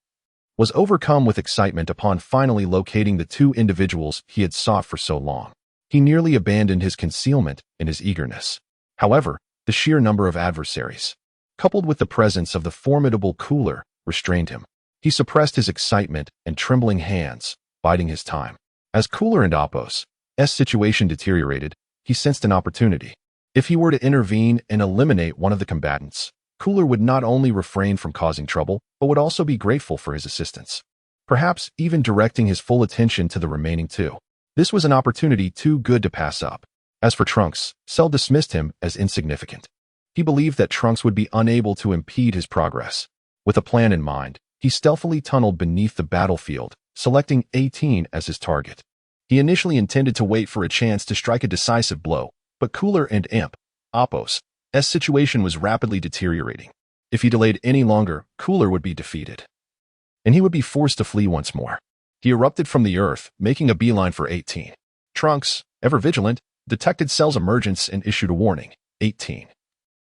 was overcome with excitement upon finally locating the two individuals he had sought for so long. He nearly abandoned his concealment in his eagerness. However, the sheer number of adversaries, coupled with the presence of the formidable Cooler, restrained him. He suppressed his excitement and trembling hands, biding his time. As Cooler and Appo's situation deteriorated, he sensed an opportunity. If he were to intervene and eliminate one of the combatants, Cooler would not only refrain from causing trouble, but would also be grateful for his assistance, perhaps even directing his full attention to the remaining two. This was an opportunity too good to pass up. As for Trunks, Cell dismissed him as insignificant. He believed that Trunks would be unable to impede his progress. With a plan in mind, he stealthily tunneled beneath the battlefield, selecting 18 as his target. He initially intended to wait for a chance to strike a decisive blow, but Cooler and Appo's situation was rapidly deteriorating. If he delayed any longer, Cooler would be defeated, and he would be forced to flee once more. He erupted from the earth, making a beeline for 18. Trunks, ever vigilant, detected Cell's emergence and issued a warning. 18.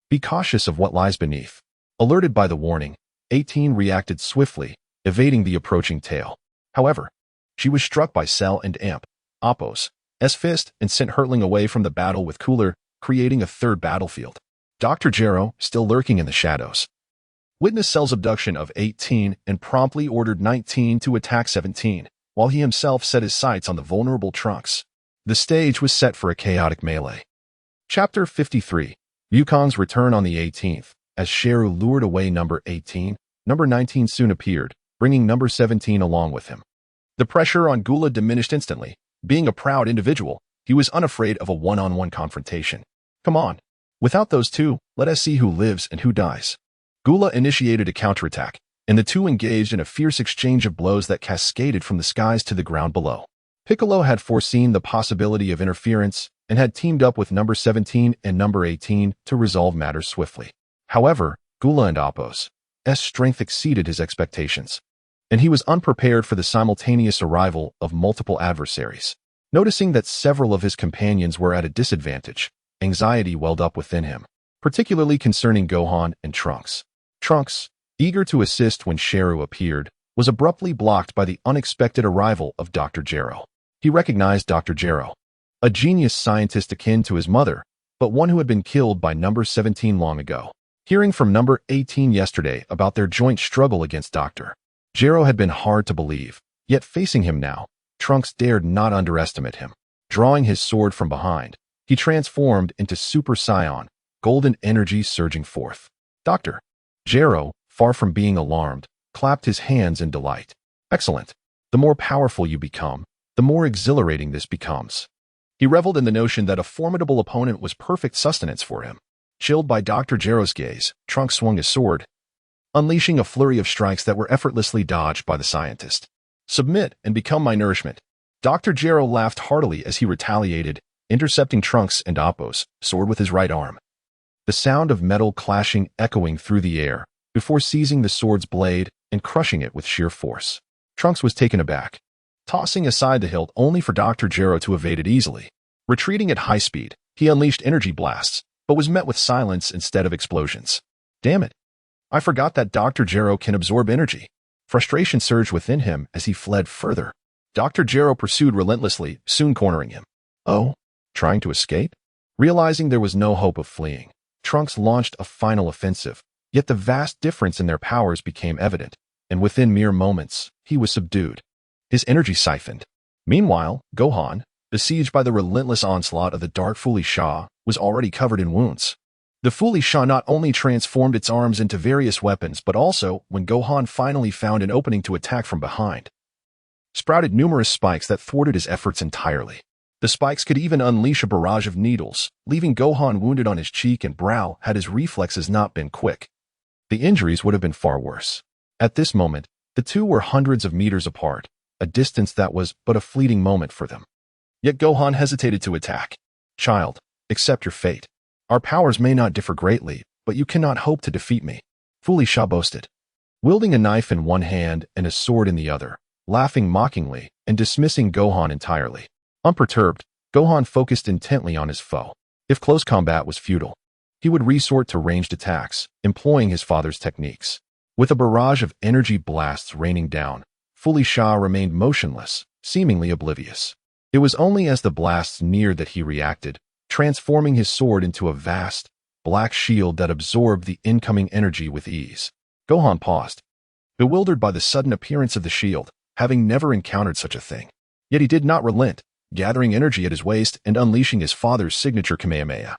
Be cautious of what lies beneath. Alerted by the warning, 18 reacted swiftly, evading the approaching tail. However, she was struck by Cell and Appo's fist and sent hurtling away from the battle with Cooler, creating a third battlefield. Dr. Gero, still lurking in the shadows, witnessed Cell's abduction of 18 and promptly ordered 19 to attack 17, while he himself set his sights on the vulnerable Trunks. The stage was set for a chaotic melee. Chapter 53. Wukong's return on the 18th. As Sheru lured away number 18, number 19 soon appeared, bringing number 17 along with him. The pressure on Gula diminished instantly. Being a proud individual, he was unafraid of a one-on-one confrontation. Come on. Without those two, let us see who lives and who dies. Gula initiated a counterattack, and the two engaged in a fierce exchange of blows that cascaded from the skies to the ground below. Piccolo had foreseen the possibility of interference and had teamed up with number 17 and number 18 to resolve matters swiftly. However, Gula and Appo's strength exceeded his expectations, and he was unprepared for the simultaneous arrival of multiple adversaries. Noticing that several of his companions were at a disadvantage, anxiety welled up within him, particularly concerning Gohan and Trunks. Trunks, eager to assist when Sheru appeared, was abruptly blocked by the unexpected arrival of Dr. Gero. He recognized Dr. Gero, a genius scientist akin to his mother, but one who had been killed by number 17 long ago. Hearing from number 18 yesterday about their joint struggle against Dr. Gero had been hard to believe, yet facing him now, Trunks dared not underestimate him. Drawing his sword from behind, he transformed into Super Saiyan, golden energy surging forth. Doctor. Gero, far from being alarmed, clapped his hands in delight. Excellent. The more powerful you become, the more exhilarating this becomes. He reveled in the notion that a formidable opponent was perfect sustenance for him. Chilled by Dr. Gero's gaze, Trunks swung his sword, unleashing a flurry of strikes that were effortlessly dodged by the scientist. Submit and become my nourishment. Dr. Gero laughed heartily as he retaliated, intercepting Trunks and Appo's sword with his right arm. The sound of metal clashing echoing through the air before seizing the sword's blade and crushing it with sheer force. Trunks was taken aback, tossing aside the hilt only for Dr. Gero to evade it easily. Retreating at high speed, he unleashed energy blasts, but was met with silence instead of explosions. Damn it. I forgot that Dr. Gero can absorb energy. Frustration surged within him as he fled further. Dr. Gero pursued relentlessly, soon cornering him. Oh, trying to escape? Realizing there was no hope of fleeing, Trunks launched a final offensive, yet the vast difference in their powers became evident, and within mere moments, he was subdued, his energy siphoned. Meanwhile, Gohan, besieged by the relentless onslaught of the Dark Furisa, was already covered in wounds. The Furisa not only transformed its arms into various weapons, but also, when Gohan finally found an opening to attack from behind, sprouted numerous spikes that thwarted his efforts entirely. The spikes could even unleash a barrage of needles, leaving Gohan wounded on his cheek and brow had his reflexes not been quick. The injuries would have been far worse. At this moment, the two were hundreds of meters apart, a distance that was but a fleeting moment for them. Yet Gohan hesitated to attack. Child, accept your fate. Our powers may not differ greatly, but you cannot hope to defeat me, Furisa boasted. Wielding a knife in one hand and a sword in the other, laughing mockingly and dismissing Gohan entirely. Unperturbed, Gohan focused intently on his foe. If close combat was futile, he would resort to ranged attacks, employing his father's techniques. With a barrage of energy blasts raining down, Furisa remained motionless, seemingly oblivious. It was only as the blasts neared that he reacted, transforming his sword into a vast, black shield that absorbed the incoming energy with ease. Gohan paused, bewildered by the sudden appearance of the shield, having never encountered such a thing. Yet he did not relent, gathering energy at his waist and unleashing his father's signature Kamehameha.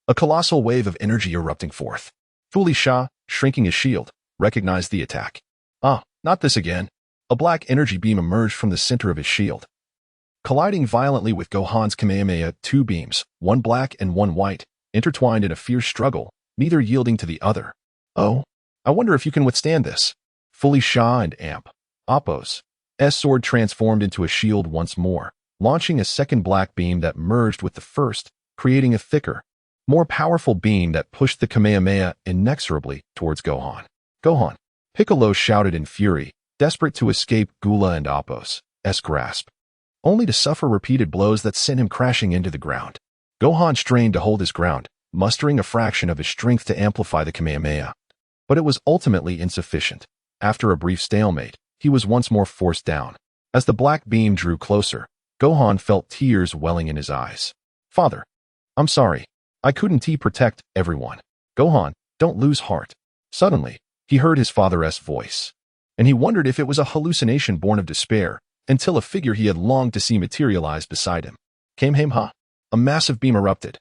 A colossal wave of energy erupting forth. Furisa, shrinking his shield, recognized the attack. Ah, not this again. A black energy beam emerged from the center of his shield. Colliding violently with Gohan's Kamehameha, two beams, one black and one white, intertwined in a fierce struggle, neither yielding to the other. Oh, I wonder if you can withstand this. Furisa and Appo's sword transformed into a shield once more, launching a second black beam that merged with the first, creating a thicker, more powerful beam that pushed the Kamehameha inexorably towards Gohan. Gohan! Piccolo shouted in fury, desperate to escape Gula and Appo's grasp, only to suffer repeated blows that sent him crashing into the ground. Gohan strained to hold his ground, mustering a fraction of his strength to amplify the Kamehameha. But it was ultimately insufficient. After a brief stalemate, he was once more forced down. As the black beam drew closer, Gohan felt tears welling in his eyes. Father, I'm sorry. I couldn't protect everyone. Gohan, don't lose heart. Suddenly, he heard his father's voice, and he wondered if it was a hallucination born of despair, until a figure he had longed to see materialize beside him. Kamehameha! A massive beam erupted,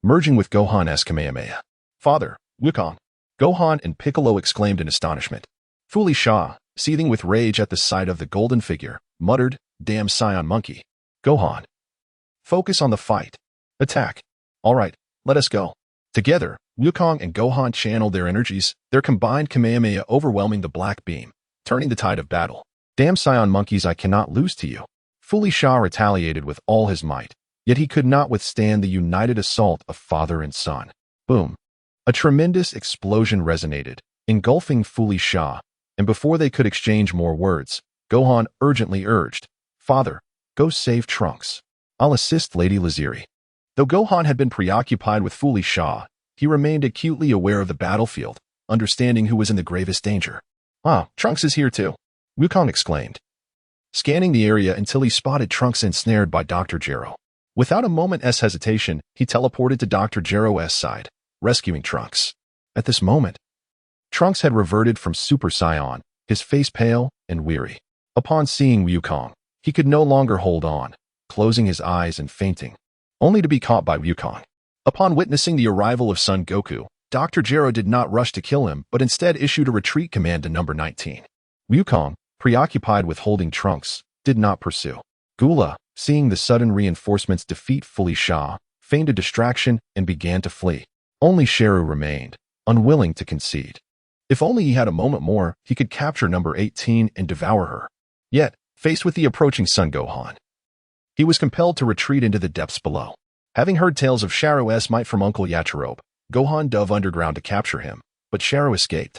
merging with Gohan's Kamehameha. Father, Wukong! Gohan and Piccolo exclaimed in astonishment. Furisa, seething with rage at the sight of the golden figure, muttered, Damn Saiyan monkey. Gohan. Focus on the fight. Attack. All right, let us go. Together, Wukong and Gohan channeled their energies, their combined Kamehameha overwhelming the black beam, turning the tide of battle. Damn Saiyan monkeys, I cannot lose to you. Furisa retaliated with all his might, yet he could not withstand the united assault of father and son. Boom. A tremendous explosion resonated, engulfing Furisa, and before they could exchange more words, Gohan urgently urged, Father, go save Trunks. I'll assist Lady Laziri. Though Gohan had been preoccupied with Furisa, he remained acutely aware of the battlefield, understanding who was in the gravest danger. Ah, Trunks is here too, Wukong exclaimed, scanning the area until he spotted Trunks ensnared by Dr. Gero. Without a moment's hesitation, he teleported to Dr. Gero's side, rescuing Trunks. At this moment, Trunks had reverted from Super Saiyan, his face pale and weary. Upon seeing Wukong, he could no longer hold on, closing his eyes and fainting, only to be caught by Wukong. Upon witnessing the arrival of Son Goku, Dr. Gero did not rush to kill him, but instead issued a retreat command to number 19. Wukong, preoccupied with holding Trunks, did not pursue. Gula, seeing the sudden reinforcements defeat Furisa, feigned a distraction and began to flee. Only Sheru remained, unwilling to concede. If only he had a moment more, he could capture number 18 and devour her. Yet, faced with the approaching Son Gohan, he was compelled to retreat into the depths below. Having heard tales of Sheru's might from Uncle Yachirobe, Gohan dove underground to capture him, but Sheru escaped,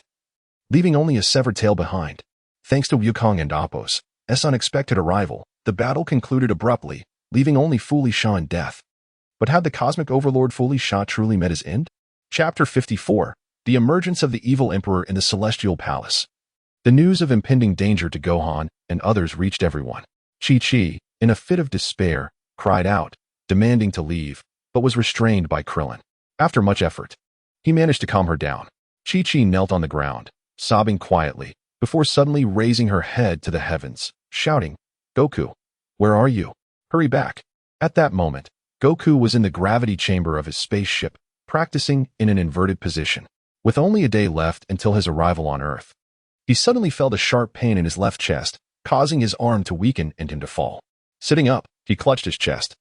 leaving only a severed tail behind. Thanks to Wukong and Appo's unexpected arrival, the battle concluded abruptly, leaving only Furisa in death. But had the cosmic overlord Furisa truly met his end? Chapter 54. The emergence of the evil emperor in the celestial palace. The news of impending danger to Gohan and others reached everyone. Chi-Chi, in a fit of despair, cried out, demanding to leave, but was restrained by Krillin. After much effort, he managed to calm her down. Chi-Chi knelt on the ground, sobbing quietly, before suddenly raising her head to the heavens, shouting, "Goku, where are you? Hurry back." At that moment, Goku was in the gravity chamber of his spaceship, practicing in an inverted position. With only a day left until his arrival on Earth, he suddenly felt a sharp pain in his left chest, causing his arm to weaken and him to fall. Sitting up, he clutched his chest,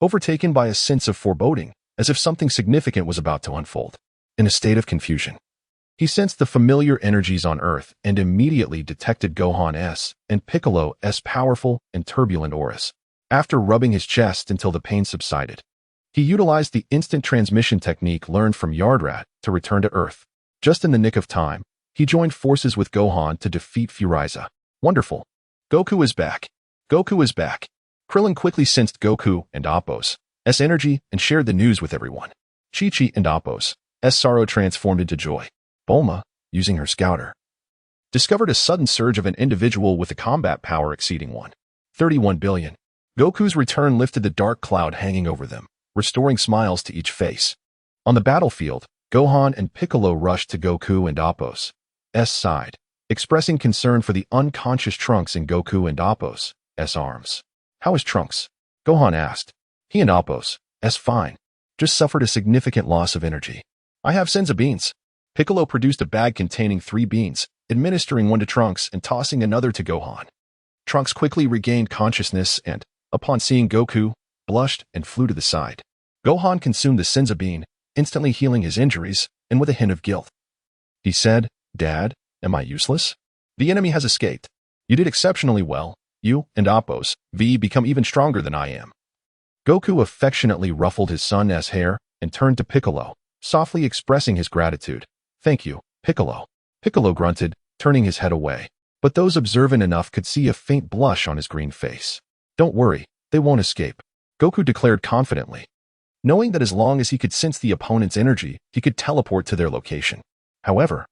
overtaken by a sense of foreboding, as if something significant was about to unfold. In a state of confusion, he sensed the familiar energies on Earth and immediately detected Gohan's and Piccolo's powerful and turbulent auras. After rubbing his chest until the pain subsided, he utilized the instant transmission technique learned from Yardrat to return to Earth. Just in the nick of time, he joined forces with Gohan to defeat Furisa. Wonderful. Goku is back. Goku is back. Krillin quickly sensed Goku and Appo's energy and shared the news with everyone. Chi-Chi and Appo's sorrow transformed into joy. Bulma, using her scouter, discovered a sudden surge of an individual with a combat power exceeding 131 billion. Goku's return lifted the dark cloud hanging over them, restoring smiles to each face. On the battlefield, Gohan and Piccolo rushed to Goku and Appo's side, expressing concern for the unconscious Trunks in Goku and Appo's arms. "How is Trunks?" Gohan asked. "He and Appo's fine. Just suffered a significant loss of energy. I have Senza beans." Piccolo produced a bag containing 3 beans, administering one to Trunks and tossing another to Gohan. Trunks quickly regained consciousness and, upon seeing Goku, blushed and flew to the side. Gohan consumed the Senza bean, instantly healing his injuries, and with a hint of guilt, he said, "Dad, am I useless? The enemy has escaped. You did exceptionally well. You and Appo's become even stronger than I am." Goku affectionately ruffled his son's hair and turned to Piccolo, softly expressing his gratitude. "Thank you, Piccolo." Piccolo grunted, turning his head away, but those observant enough could see a faint blush on his green face. "Don't worry, they won't escape," Goku declared confidently, knowing that as long as he could sense the opponent's energy, he could teleport to their location. However,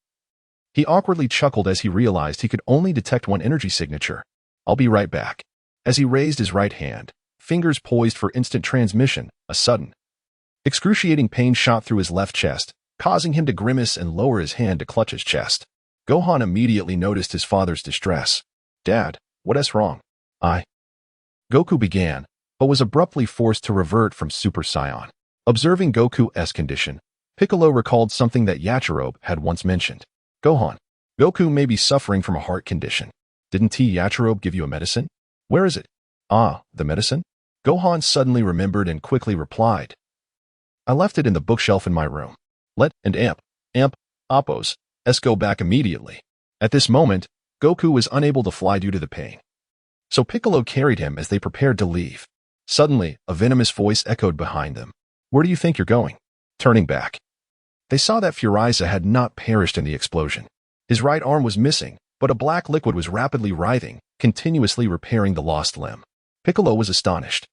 he awkwardly chuckled as he realized he could only detect one energy signature. "I'll be right back." As he raised his right hand, fingers poised for instant transmission, a sudden, excruciating pain shot through his left chest, causing him to grimace and lower his hand to clutch his chest. Gohan immediately noticed his father's distress. "Dad, what's wrong?" Goku began, but was abruptly forced to revert from Super Saiyan. Observing Goku's condition, Piccolo recalled something that Yachirobe had once mentioned. "Gohan, Goku may be suffering from a heart condition. Didn't Yachirobe give you a medicine? Where is it?" "Ah, the medicine?" Gohan suddenly remembered and quickly replied, "I left it in the bookshelf in my room. Let and Appo's go back immediately." At this moment, Goku was unable to fly due to the pain, so Piccolo carried him as they prepared to leave. Suddenly, a venomous voice echoed behind them. "Where do you think you're going?" Turning back, they saw that Furisa had not perished in the explosion. His right arm was missing, but a black liquid was rapidly writhing, continuously repairing the lost limb. Piccolo was astonished.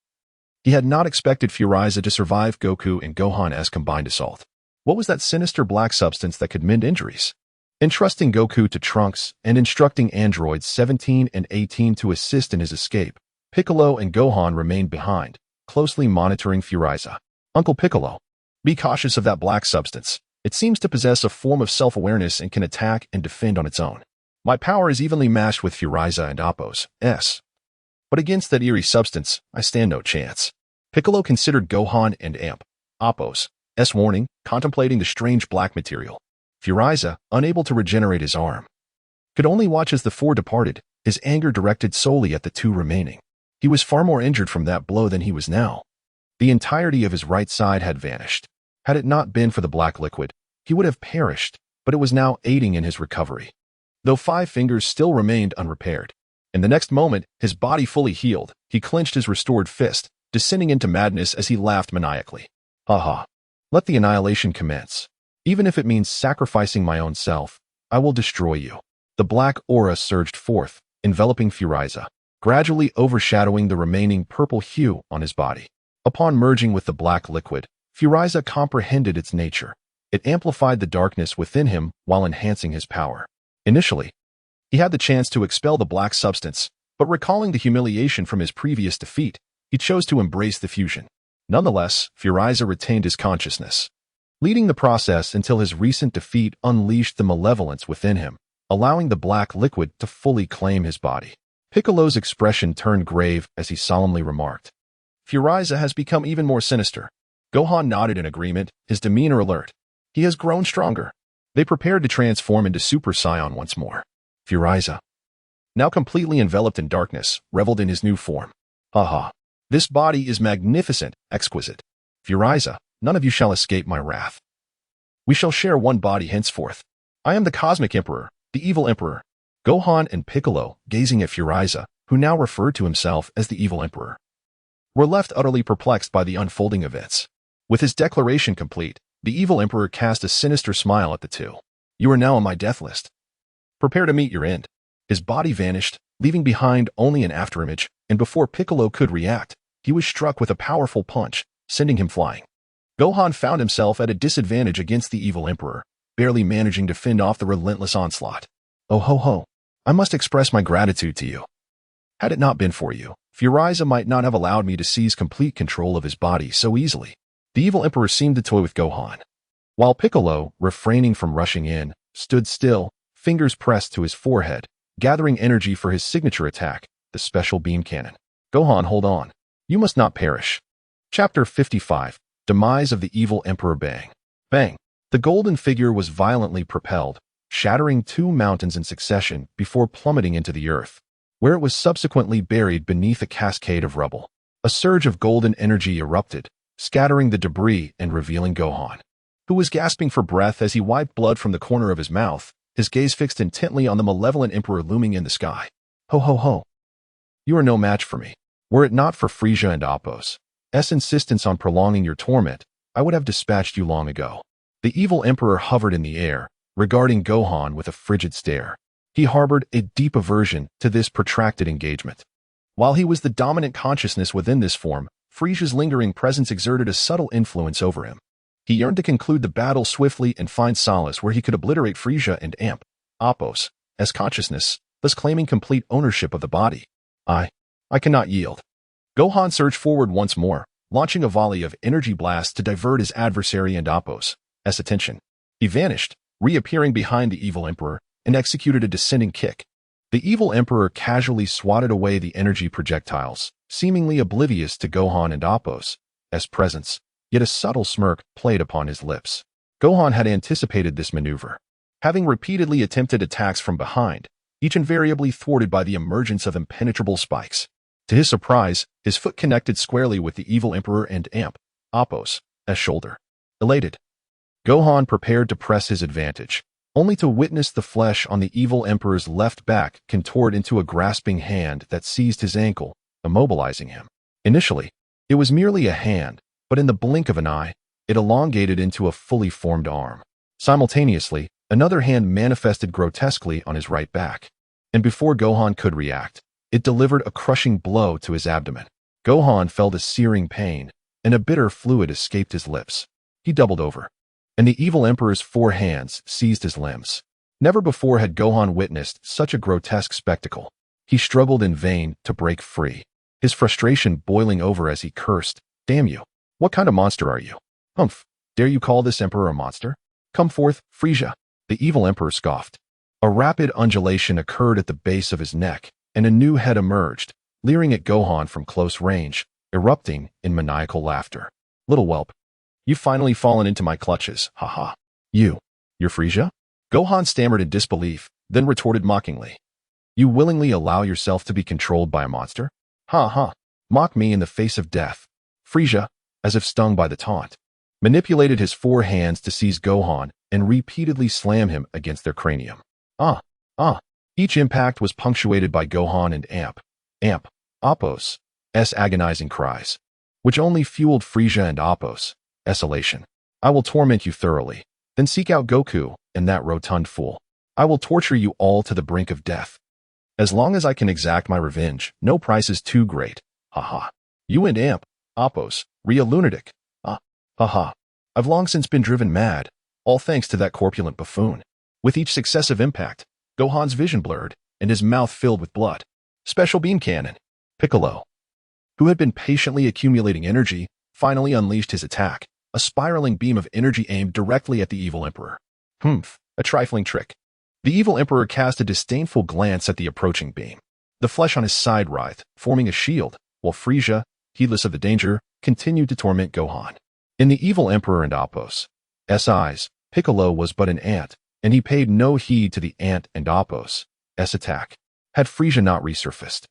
He had not expected Furisa to survive Goku and Gohan's combined assault. What was that sinister black substance that could mend injuries? Entrusting Goku to Trunks and instructing androids 17 and 18 to assist in his escape, Piccolo and Gohan remained behind, closely monitoring Furisa. "Uncle Piccolo, be cautious of that black substance. It seems to possess a form of self-awareness and can attack and defend on its own." My power is evenly matched with Furisa and Appo's. But against that eerie substance, I stand no chance. Piccolo considered Gohan and Appo's warning, contemplating the strange black material. Furisa, unable to regenerate his arm, could only watch as the four departed, his anger directed solely at the two remaining. He was far more injured from that blow than he was now. The entirety of his right side had vanished. Had it not been for the black liquid, he would have perished, but it was now aiding in his recovery. Though 5 fingers still remained unrepaired. In the next moment, his body fully healed, he clenched his restored fist, descending into madness as he laughed maniacally. Ha ha. Let the annihilation commence. Even if it means sacrificing my own self, I will destroy you. The black aura surged forth, enveloping Furisa, gradually overshadowing the remaining purple hue on his body. Upon merging with the black liquid, Furisa comprehended its nature. It amplified the darkness within him while enhancing his power. Initially, he had the chance to expel the black substance, but recalling the humiliation from his previous defeat, he chose to embrace the fusion. Nonetheless, Furisa retained his consciousness, leading the process until his recent defeat unleashed the malevolence within him, allowing the black liquid to fully claim his body. Piccolo's expression turned grave as he solemnly remarked, "Furisa has become even more sinister." Gohan nodded in agreement, his demeanor alert. He has grown stronger. They prepared to transform into Super Saiyan once more. Furisa, now completely enveloped in darkness, reveled in his new form. Ha ha. This body is magnificent, exquisite. Furisa, none of you shall escape my wrath. We shall share one body henceforth. I am the Cosmic Emperor, the Evil Emperor. Gohan and Piccolo, gazing at Furisa, who now referred to himself as the Evil Emperor, were left utterly perplexed by the unfolding events. With his declaration complete, the Evil Emperor cast a sinister smile at the two. You are now on my death list. Prepare to meet your end. His body vanished, leaving behind only an afterimage, and before Piccolo could react, he was struck with a powerful punch, sending him flying. Gohan found himself at a disadvantage against the Evil Emperor, barely managing to fend off the relentless onslaught. Oh ho ho, I must express my gratitude to you. Had it not been for you, Furisa might not have allowed me to seize complete control of his body so easily. The Evil Emperor seemed to toy with Gohan, while Piccolo, refraining from rushing in, stood still, fingers pressed to his forehead, gathering energy for his signature attack, the special beam cannon. Gohan, hold on. You must not perish. Chapter 55, Demise of the Evil Emperor. Bang. Bang. The golden figure was violently propelled, shattering 2 mountains in succession before plummeting into the earth, where it was subsequently buried beneath a cascade of rubble. A surge of golden energy erupted, scattering the debris and revealing Gohan, who was gasping for breath as he wiped blood from the corner of his mouth, his gaze fixed intently on the malevolent emperor looming in the sky. Ho ho ho. You are no match for me. Were it not for Furisa and Appo's insistence on prolonging your torment, I would have dispatched you long ago. The Evil Emperor hovered in the air, regarding Gohan with a frigid stare. He harbored a deep aversion to this protracted engagement. While he was the dominant consciousness within this form, Frisa's lingering presence exerted a subtle influence over him. He yearned to conclude the battle swiftly and find solace where he could obliterate Furisa and Appo's consciousness, thus claiming complete ownership of the body. I cannot yield. Gohan surged forward once more, launching a volley of energy blasts to divert his adversary and Appo's attention. He vanished, reappearing behind the Evil Emperor, and executed a descending kick. The Evil Emperor casually swatted away the energy projectiles, seemingly oblivious to Gohan and Appo's presence, yet a subtle smirk played upon his lips. Gohan had anticipated this maneuver, having repeatedly attempted attacks from behind, each invariably thwarted by the emergence of impenetrable spikes. To his surprise, his foot connected squarely with the Evil Emperor and Appo's shoulder. Elated, Gohan prepared to press his advantage, only to witness the flesh on the Evil Emperor's left back contort into a grasping hand that seized his ankle, immobilizing him. Initially, it was merely a hand, but in the blink of an eye, it elongated into a fully formed arm. Simultaneously, another hand manifested grotesquely on his right back, and before Gohan could react, it delivered a crushing blow to his abdomen. Gohan felt a searing pain, and a bitter fluid escaped his lips. He doubled over, and the Evil Emperor's 4 hands seized his limbs. Never before had Gohan witnessed such a grotesque spectacle. He struggled in vain to break free, his frustration boiling over as he cursed, "Damn you! What kind of monster are you? Humph! Dare you call this emperor a monster? Come forth, Furisa!" The Evil Emperor scoffed. A rapid undulation occurred at the base of his neck, and a new head emerged, leering at Gohan from close range, erupting in maniacal laughter. Little whelp, you've finally fallen into my clutches, haha. You're Furisa? Gohan stammered in disbelief, then retorted mockingly. You willingly allow yourself to be controlled by a monster? Ha ha. Mock me in the face of death. Furisa, as if stung by the taunt, manipulated his four hands to seize Gohan and repeatedly slam him against their cranium. Each impact was punctuated by Gohan and Apos' agonizing cries, which only fueled Furisa and Apos' elation. I will torment you thoroughly, then seek out Goku and that rotund fool. I will torture you all to the brink of death. As long as I can exact my revenge, no price is too great. Haha. You and Apos, real lunatic. Haha. I've long since been driven mad, all thanks to that corpulent buffoon. With each successive impact, Gohan's vision blurred, and his mouth filled with blood. Special beam cannon. Piccolo, who had been patiently accumulating energy, finally unleashed his attack, a spiraling beam of energy aimed directly at the evil emperor. A trifling trick. The evil emperor cast a disdainful glance at the approaching beam. The flesh on his side writhed, forming a shield, while Furisa, heedless of the danger, continued to torment Gohan. In the evil emperor and Apos' eyes, Piccolo was but an ant, and he paid no heed to the ant and Apos' attack. Had Furisa not resurfaced,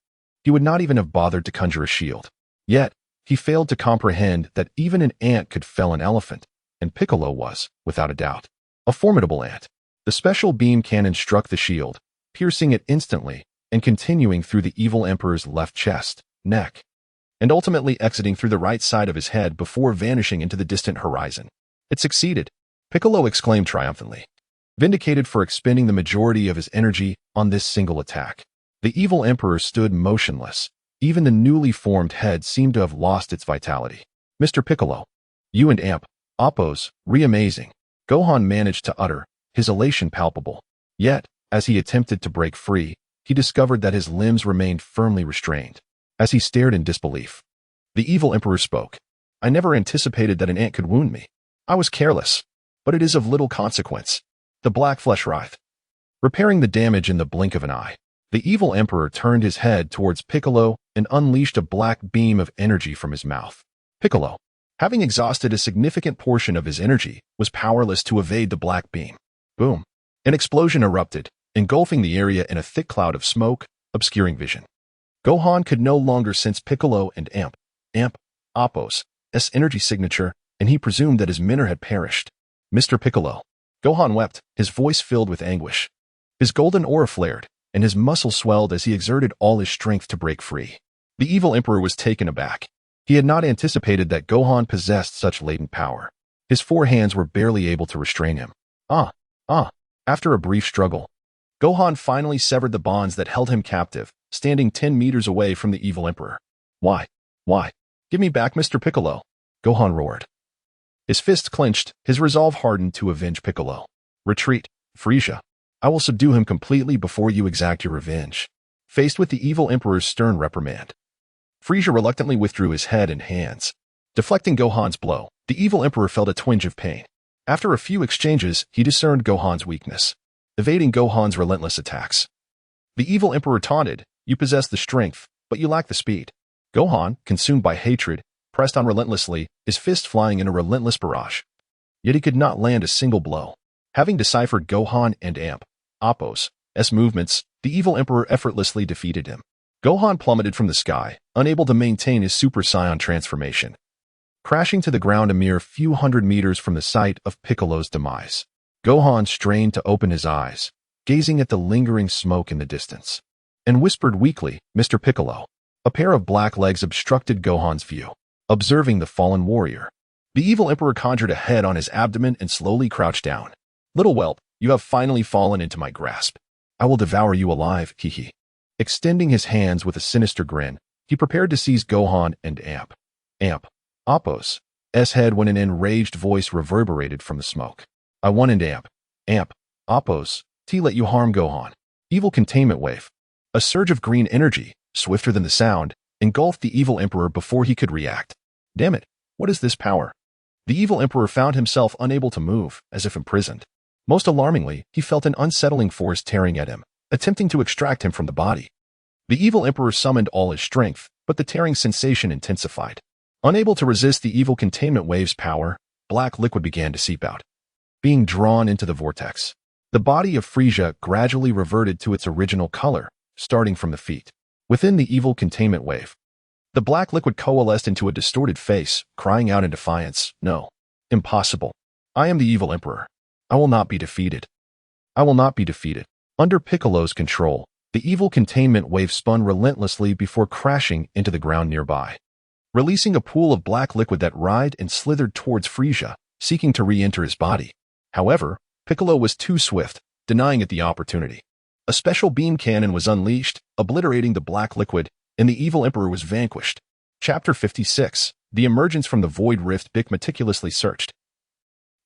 he would not even have bothered to conjure a shield. Yet, he failed to comprehend that even an ant could fell an elephant, and Piccolo was, without a doubt, a formidable ant. The special beam cannon struck the shield, piercing it instantly and continuing through the evil emperor's left chest, neck, and ultimately exiting through the right side of his head before vanishing into the distant horizon. It succeeded, Piccolo exclaimed triumphantly, vindicated for expending the majority of his energy on this single attack. The evil emperor stood motionless. Even the newly formed head seemed to have lost its vitality. Mr. Piccolo, you and Apos, re-amazing. Gohan managed to utter, his elation palpable. Yet, as he attempted to break free, he discovered that his limbs remained firmly restrained. As he stared in disbelief, the evil emperor spoke. I never anticipated that an ant could wound me. I was careless, but it is of little consequence. The black flesh writhed, repairing the damage in the blink of an eye. The evil emperor turned his head towards Piccolo and unleashed a black beam of energy from his mouth. Piccolo, having exhausted a significant portion of his energy, was powerless to evade the black beam. Boom. An explosion erupted, engulfing the area in a thick cloud of smoke, obscuring vision. Gohan could no longer sense Piccolo and Apos' energy signature, and he presumed that his mentor had perished. Mr. Piccolo. Gohan wept, his voice filled with anguish. His golden aura flared, and his muscles swelled as he exerted all his strength to break free. The evil emperor was taken aback. He had not anticipated that Gohan possessed such latent power. His four hands were barely able to restrain him. After a brief struggle, Gohan finally severed the bonds that held him captive, standing 10 meters away from the evil emperor. Why? Give me back Mr. Piccolo, Gohan roared. His fists clenched, his resolve hardened to avenge Piccolo. Retreat, Furisa. I will subdue him completely before you exact your revenge. Faced with the evil emperor's stern reprimand, Furisa reluctantly withdrew his head and hands. Deflecting Gohan's blow, the evil emperor felt a twinge of pain. After a few exchanges, he discerned Gohan's weakness, evading Gohan's relentless attacks. The evil emperor taunted, you possess the strength, but you lack the speed. Gohan, consumed by hatred, pressed on relentlessly, his fist flying in a relentless barrage. Yet he could not land a single blow. Having deciphered Gohan and Apos' movements, the evil emperor effortlessly defeated him. Gohan plummeted from the sky, unable to maintain his Super Saiyan transformation, crashing to the ground a mere few hundred meters from the site of Piccolo's demise. Gohan strained to open his eyes, gazing at the lingering smoke in the distance, and whispered weakly, Mr. Piccolo. A pair of black legs obstructed Gohan's view. Observing the fallen warrior, the evil emperor conjured a head on his abdomen and slowly crouched down. Little whelp, you have finally fallen into my grasp. I will devour you alive, hee. Extending his hands with a sinister grin, he prepared to seize Gohan and Apos' head when an enraged voice reverberated from the smoke. I want and Apos' let you harm Gohan. Evil containment wave. A surge of green energy, swifter than the sound, engulfed the evil emperor before he could react. Damn it, what is this power? The evil emperor found himself unable to move, as if imprisoned. Most alarmingly, he felt an unsettling force tearing at him, attempting to extract him from the body. The evil emperor summoned all his strength, but the tearing sensation intensified. Unable to resist the evil containment wave's power, black liquid began to seep out. Being drawn into the vortex, the body of Furisa gradually reverted to its original color, starting from the feet. Within the evil containment wave, the black liquid coalesced into a distorted face, crying out in defiance, "No. Impossible. I am the evil emperor. I will not be defeated. I will not be defeated." Under Piccolo's control, the evil containment wave spun relentlessly before crashing into the ground nearby, releasing a pool of black liquid that writhed and slithered towards Furisa, seeking to re-enter his body. However, Piccolo was too swift, denying it the opportunity. A special beam cannon was unleashed, obliterating the black liquid, and the evil emperor was vanquished. Chapter 56. The emergence from the void rift. Bick meticulously searched,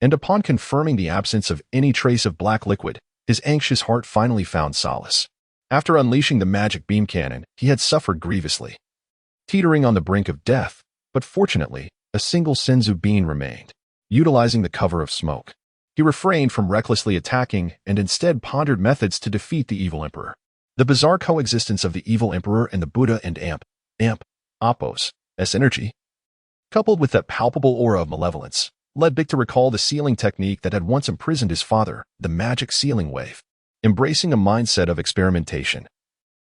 and upon confirming the absence of any trace of black liquid, his anxious heart finally found solace. After unleashing the magic beam cannon, he had suffered grievously, teetering on the brink of death, but fortunately, a single senzu bean remained. Utilizing the cover of smoke, he refrained from recklessly attacking and instead pondered methods to defeat the evil emperor. The bizarre coexistence of the evil emperor and the Buddha and Apos, S energy, coupled with that palpable aura of malevolence, led Bick to recall the sealing technique that had once imprisoned his father, the magic sealing wave. Embracing a mindset of experimentation,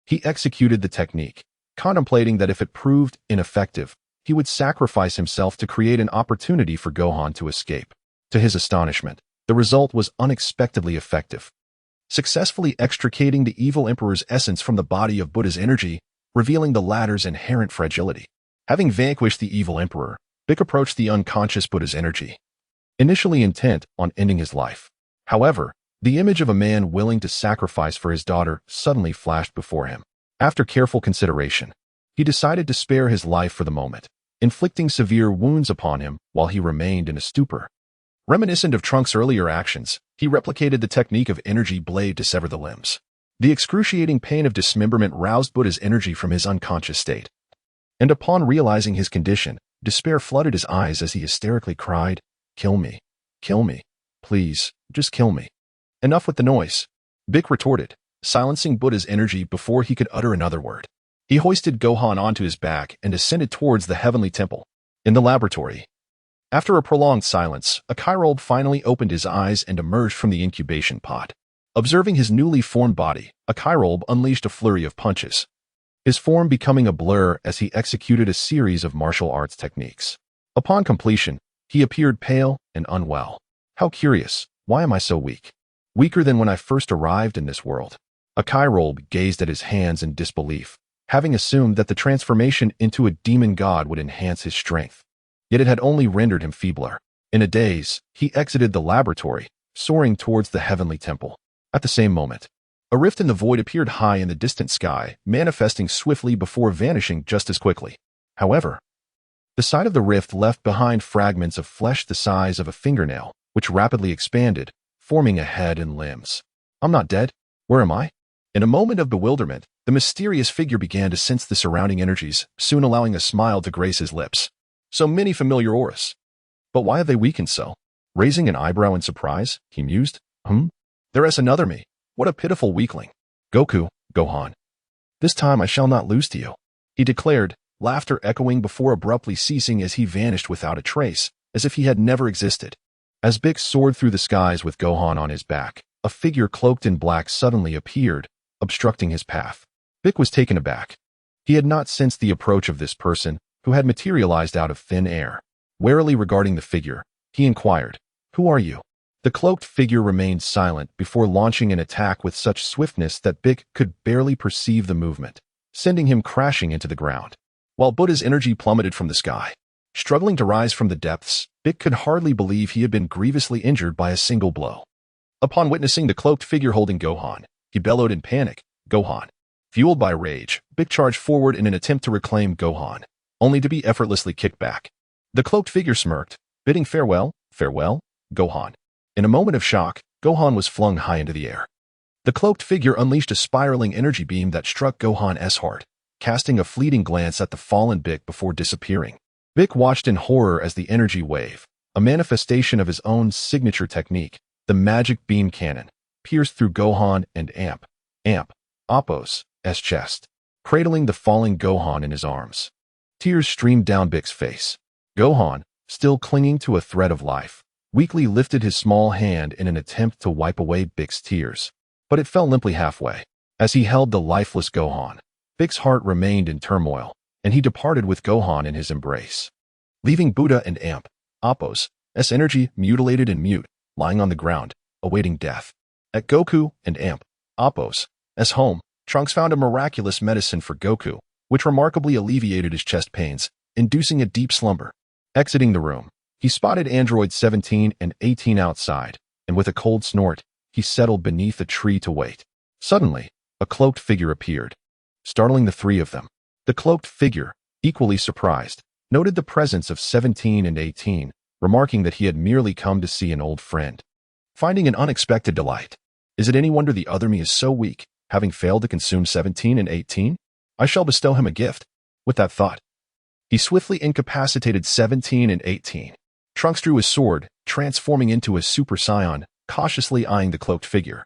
he executed the technique, contemplating that if it proved ineffective, he would sacrifice himself to create an opportunity for Gohan to escape. To his astonishment, the result was unexpectedly effective, successfully extricating the evil emperor's essence from the body of Buddha's energy, revealing the latter's inherent fragility. Having vanquished the evil emperor, Bick approached the unconscious Buddha's energy, initially intent on ending his life. However, the image of a man willing to sacrifice for his daughter suddenly flashed before him. After careful consideration, he decided to spare his life for the moment, inflicting severe wounds upon him while he remained in a stupor. Reminiscent of Trunks' earlier actions, he replicated the technique of energy blade to sever the limbs. The excruciating pain of dismemberment roused Buddha's energy from his unconscious state, and upon realizing his condition, despair flooded his eyes as he hysterically cried, "Kill me. Kill me. Please, just kill me." "Enough with the noise," Bick retorted, silencing Buddha's energy before he could utter another word. He hoisted Gohan onto his back and ascended towards the heavenly temple. In the laboratory, after a prolonged silence, a Chirobe finally opened his eyes and emerged from the incubation pod. Observing his newly formed body, a Chirobe unleashed a flurry of punches, his form becoming a blur as he executed a series of martial arts techniques. Upon completion, he appeared pale and unwell. "How curious. Why am I so weak? Weaker than when I first arrived in this world." A Chirobe gazed at his hands in disbelief, having assumed that the transformation into a demon god would enhance his strength. Yet it had only rendered him feebler. In a daze, he exited the laboratory, soaring towards the heavenly temple. At the same moment, a rift in the void appeared high in the distant sky, manifesting swiftly before vanishing just as quickly. However, the side of the rift left behind fragments of flesh the size of a fingernail, which rapidly expanded, forming a head and limbs. "I'm not dead. Where am I?" In a moment of bewilderment, the mysterious figure began to sense the surrounding energies, soon allowing a smile to grace his lips. "So many familiar auras. But why have they weakened so?" Raising an eyebrow in surprise, he mused, There is another me. What a pitiful weakling. Goku, Gohan. This time I shall not lose to you," he declared, laughter echoing before abruptly ceasing as he vanished without a trace, as if he had never existed. As Bick soared through the skies with Gohan on his back, a figure cloaked in black suddenly appeared, obstructing his path. Bick was taken aback. He had not sensed the approach of this person, who had materialized out of thin air. Warily regarding the figure, he inquired, "Who are you?" The cloaked figure remained silent before launching an attack with such swiftness that Bick could barely perceive the movement, sending him crashing into the ground. While Buddha's energy plummeted from the sky, struggling to rise from the depths, Bick could hardly believe he had been grievously injured by a single blow. Upon witnessing the cloaked figure holding Gohan, he bellowed in panic, "Gohan!" Fueled by rage, Bick charged forward in an attempt to reclaim Gohan, only to be effortlessly kicked back. The cloaked figure smirked, bidding farewell, Gohan. In a moment of shock, Gohan was flung high into the air. The cloaked figure unleashed a spiraling energy beam that struck Gohan's heart, casting a fleeting glance at the fallen Bick before disappearing. Bick watched in horror as the energy wave, a manifestation of his own signature technique, the The magic beam cannon pierced through Gohan and Appo's chest, cradling the falling Gohan in his arms. Tears streamed down Big's face. Gohan, still clinging to a thread of life, weakly lifted his small hand in an attempt to wipe away Big's tears, but it fell limply halfway. As he held the lifeless Gohan, Big's heart remained in turmoil, and he departed with Gohan in his embrace, leaving Buddha and Appo's energy mutilated and mute, lying on the ground, awaiting death. At Goku and Appo's home, Trunks found a miraculous medicine for Goku, which remarkably alleviated his chest pains, inducing a deep slumber. Exiting the room, he spotted androids 17 and 18 outside, and with a cold snort, he settled beneath a tree to wait. Suddenly, a cloaked figure appeared, startling the three of them. The cloaked figure, equally surprised, noted the presence of 17 and 18, remarking that he had merely come to see an old friend. Finding an unexpected delight. Is it any wonder the other me is so weak, having failed to consume 17 and 18? I shall bestow him a gift. With that thought, he swiftly incapacitated 17 and 18. Trunks drew his sword, transforming into a Super Saiyan, cautiously eyeing the cloaked figure.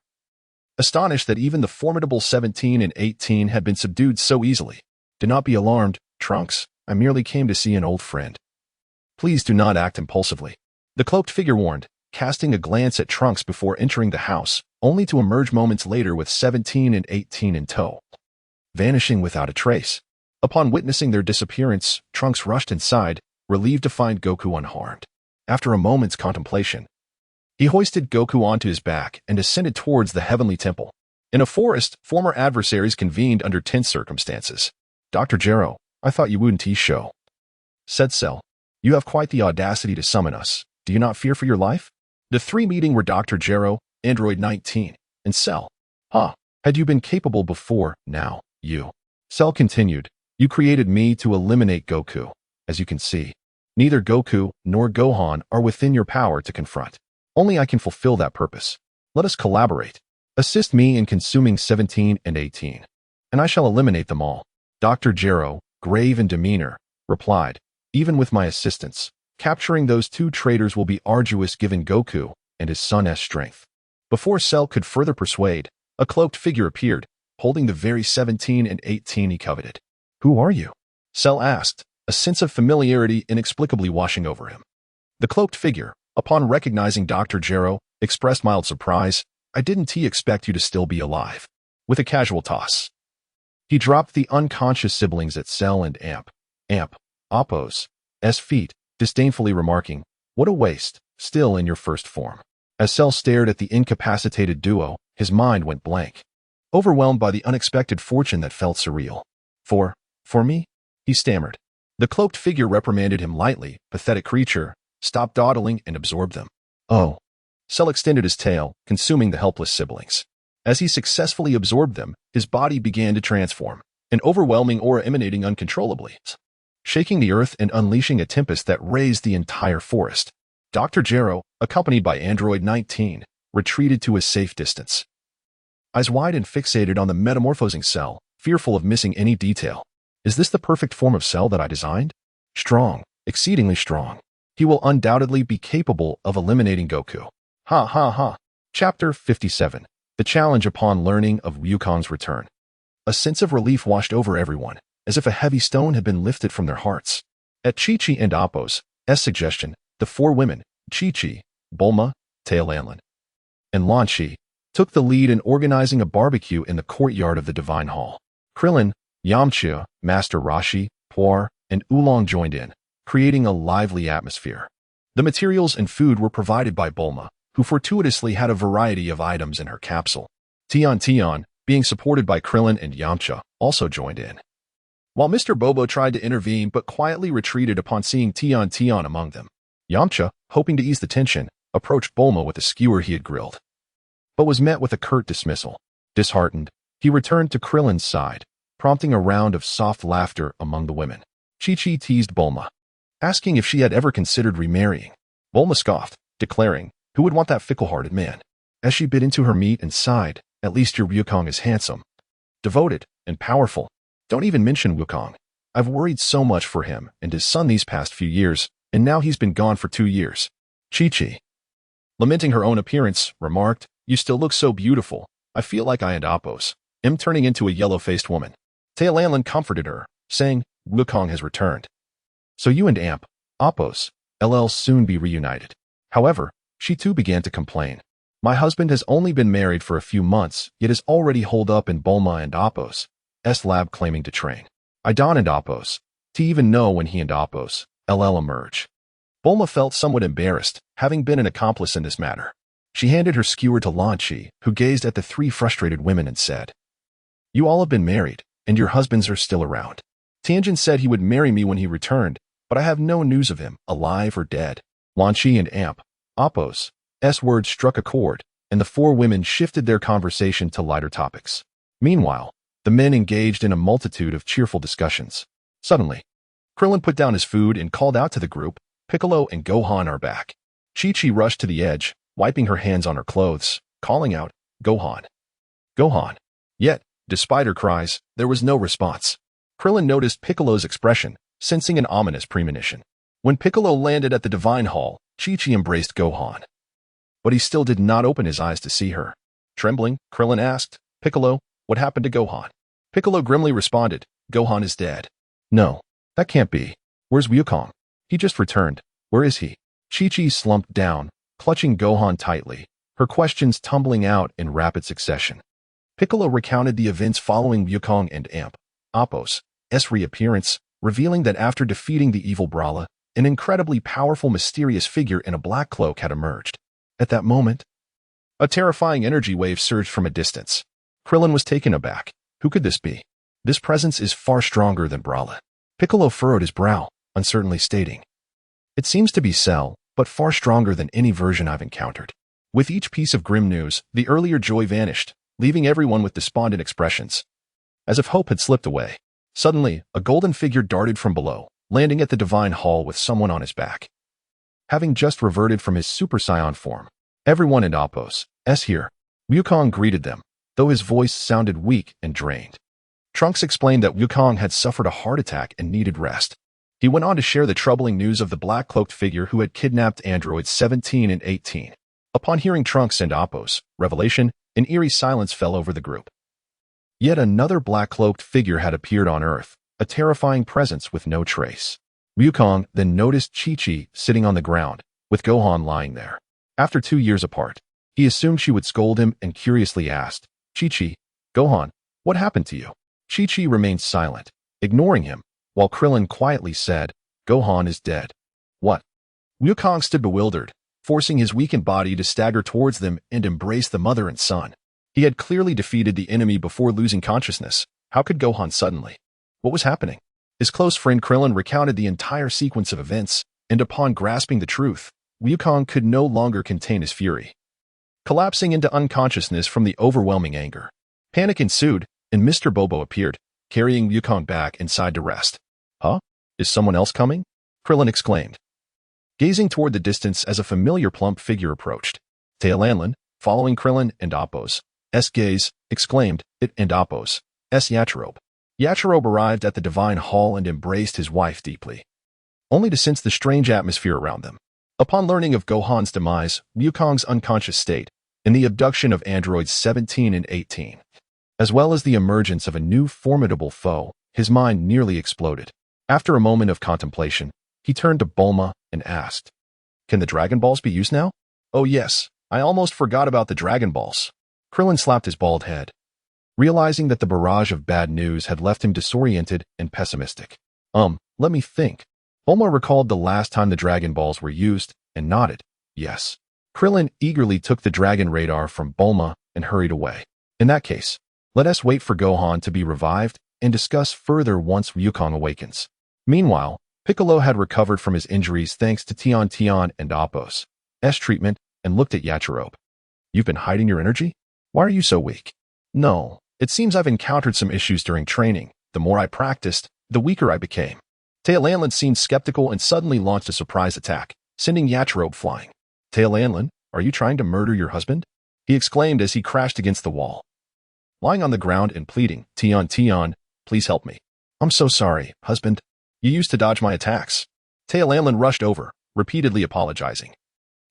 Astonished that even the formidable 17 and 18 had been subdued so easily. Do not be alarmed, Trunks. I merely came to see an old friend. Please do not act impulsively. The cloaked figure warned, casting a glance at Trunks before entering the house, only to emerge moments later with 17 and 18 in tow, vanishing without a trace. Upon witnessing their disappearance, Trunks rushed inside, relieved to find Goku unharmed. After a moment's contemplation, he hoisted Goku onto his back and ascended towards the heavenly temple. In a forest, former adversaries convened under tense circumstances. Dr. Gero, I thought you wouldn't show, said Cell. You have quite the audacity to summon us. Do you not fear for your life? The three meeting were Dr. Gero, Android 19, and Cell. Had you been capable before, now, you. Cell continued, you created me to eliminate Goku. As you can see, neither Goku nor Gohan are within your power to confront. Only I can fulfill that purpose. Let us collaborate. Assist me in consuming 17 and 18, and I shall eliminate them all. Dr. Gero, grave in demeanor, replied, even with my assistance, capturing those two traitors will be arduous given Goku and his son's strength. Before Cell could further persuade, a cloaked figure appeared, holding the very 17 and 18 he coveted. Who are you? Cell asked, a sense of familiarity inexplicably washing over him. The cloaked figure, upon recognizing Dr. Gero, expressed mild surprise. I didn't expect you to still be alive. With a casual toss, he dropped the unconscious siblings at Cell and Appo's feet, disdainfully remarking, what a waste, still in your first form. As Cell stared at the incapacitated duo, his mind went blank, overwhelmed by the unexpected fortune that felt surreal. For me? He stammered. The cloaked figure reprimanded him lightly. Pathetic creature, stop dawdling and absorb them. Oh. Cell extended his tail, consuming the helpless siblings. As he successfully absorbed them, his body began to transform, an overwhelming aura emanating uncontrollably, shaking the earth and unleashing a tempest that razed the entire forest. Dr. Gero, accompanied by Android 19, retreated to a safe distance, eyes wide and fixated on the metamorphosing Cell, fearful of missing any detail. Is this the perfect form of Cell that I designed? Strong, exceedingly strong. He will undoubtedly be capable of eliminating Goku. Ha ha ha. Chapter 57. The challenge upon learning of Wukong's return. A sense of relief washed over everyone, as if a heavy stone had been lifted from their hearts. At Chi-Chi and Appo's suggestion, the four women, Chi-Chi, Bulma, Taelanlin, and Lan-Chi, took the lead in organizing a barbecue in the courtyard of the Divine Hall. Krillin, Yamcha, Master Roshi, Puar, and Oolong joined in, creating a lively atmosphere. The materials and food were provided by Bulma, who fortuitously had a variety of items in her capsule. Tian, being supported by Krillin and Yamcha, also joined in, while Mr. Bobo tried to intervene but quietly retreated upon seeing Tian among them. Yamcha, hoping to ease the tension, approached Bulma with a skewer he had grilled, but was met with a curt dismissal. Disheartened, he returned to Krillin's side, prompting a round of soft laughter among the women. Chi-Chi teased Bulma, asking if she had ever considered remarrying. Bulma scoffed, declaring, who would want that fickle-hearted man? As she bit into her meat and sighed, at least your Wukong is handsome, devoted, and powerful. Don't even mention Wukong. I've worried so much for him and his son these past few years, and now he's been gone for 2 years. Chi-Chi, lamenting her own appearance, remarked, "You still look so beautiful. I feel like I and Appos am turning into a yellow-faced woman." Taelanlan comforted her, saying, "Wukong has returned. So you and Appos LL soon be reunited." However, she too began to complain. "My husband has only been married for a few months, yet is already holed up in Bulma and Appos' lab claiming to train. I don't and Appos to even know when he and Appos LL emerge." Bulma felt somewhat embarrassed, having been an accomplice in this matter. She handed her skewer to Lan-Chi, who gazed at the three frustrated women and said, "You all have been married, and your husbands are still around. Tianjin said he would marry me when he returned, but I have no news of him, alive or dead." Lan-Chi and Appos' words struck a chord, and the four women shifted their conversation to lighter topics. Meanwhile, the men engaged in a multitude of cheerful discussions. Suddenly, Krillin put down his food and called out to the group, "Piccolo and Gohan are back." Chi-Chi rushed to the edge, wiping her hands on her clothes, calling out, "Gohan! Gohan!" Yet, despite her cries, there was no response. Krillin noticed Piccolo's expression, sensing an ominous premonition. When Piccolo landed at the Divine Hall, Chi-Chi embraced Gohan. But he still did not open his eyes to see her. Trembling, Krillin asked, "Piccolo, what happened to Gohan?" Piccolo grimly responded, "Gohan is dead." "No, that can't be. Where's Wukong? He just returned. Where is he?" Chi-Chi slumped down, clutching Gohan tightly, her questions tumbling out in rapid succession. Piccolo recounted the events following Wukong and Appos' reappearance, revealing that after defeating the evil Brala, an incredibly powerful mysterious figure in a black cloak had emerged. At that moment, a terrifying energy wave surged from a distance. Krillin was taken aback. Who could this be? This presence is far stronger than Brala. Piccolo furrowed his brow, uncertainly stating, "It seems to be Cell, but far stronger than any version I've encountered." With each piece of grim news, the earlier joy vanished, leaving everyone with despondent expressions, as if hope had slipped away. Suddenly, a golden figure darted from below, landing at the Divine Hall with someone on his back. Having just reverted from his Super Saiyan form, everyone in Appos' here. Wukong greeted them, though his voice sounded weak and drained. Trunks explained that Wukong had suffered a heart attack and needed rest. He went on to share the troubling news of the black-cloaked figure who had kidnapped androids 17 and 18. Upon hearing Trunks and Appos' revelation, an eerie silence fell over the group. Yet another black-cloaked figure had appeared on Earth, a terrifying presence with no trace. Wukong then noticed Chi-Chi sitting on the ground, with Gohan lying there. After 2 years apart, he assumed she would scold him and curiously asked, "Chi-Chi, Gohan, what happened to you?" Chi-Chi remained silent, ignoring him, while Krillin quietly said, "Gohan is dead." "What?" Wukong stood bewildered, forcing his weakened body to stagger towards them and embrace the mother and son. He had clearly defeated the enemy before losing consciousness. How could Gohan suddenly? What was happening? His close friend Krillin recounted the entire sequence of events, and upon grasping the truth, Wukong could no longer contain his fury, collapsing into unconsciousness from the overwhelming anger. Panic ensued, and Mr. Bobo appeared, carrying Wukong back inside to rest. "Huh? Is someone else coming?" Krillin exclaimed, gazing toward the distance as a familiar plump figure approached. Taelanlan, following Krillin and Appos' gaze, exclaimed, "It and Appos' Yachirobe." Yachirobe arrived at the Divine Hall and embraced his wife deeply, only to sense the strange atmosphere around them. Upon learning of Gohan's demise, Wukong's unconscious state, and the abduction of androids 17 and 18, as well as the emergence of a new formidable foe, his mind nearly exploded. After a moment of contemplation, he turned to Bulma and asked, "Can the Dragon Balls be used now?" "Oh yes, I almost forgot about the Dragon Balls." Krillin slapped his bald head, realizing that the barrage of bad news had left him disoriented and pessimistic. Let me think." Bulma recalled the last time the Dragon Balls were used and nodded, "Yes." Krillin eagerly took the Dragon Radar from Bulma and hurried away. "In that case, let us wait for Gohan to be revived and discuss further once Wukong awakens." Meanwhile, Piccolo had recovered from his injuries thanks to Tian and Appos' treatment and looked at Yachirobe. "You've been hiding your energy? Why are you so weak?" "No, it seems I've encountered some issues during training. The more I practiced, the weaker I became." Taelanlan seemed skeptical and suddenly launched a surprise attack, sending Yachirobe flying. "Taelanlan, are you trying to murder your husband?" he exclaimed as he crashed against the wall, lying on the ground and pleading, Tian, please help me." "I'm so sorry, husband. You used to dodge my attacks." Taelanlan rushed over, repeatedly apologizing.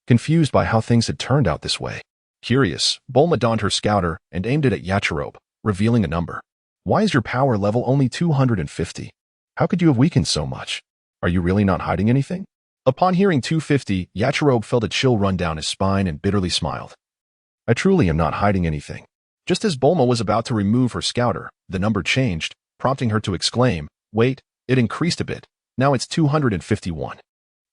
confused by how things had turned out this way. Curious, Bulma donned her scouter and aimed it at Yachirobe, revealing a number. Why is your power level only 250? How could you have weakened so much? Are you really not hiding anything? Upon hearing 250, Yachirobe felt a chill run down his spine and bitterly smiled. I truly am not hiding anything. Just as Bulma was about to remove her scouter, the number changed, prompting her to exclaim, wait, it increased a bit. Now it's 251.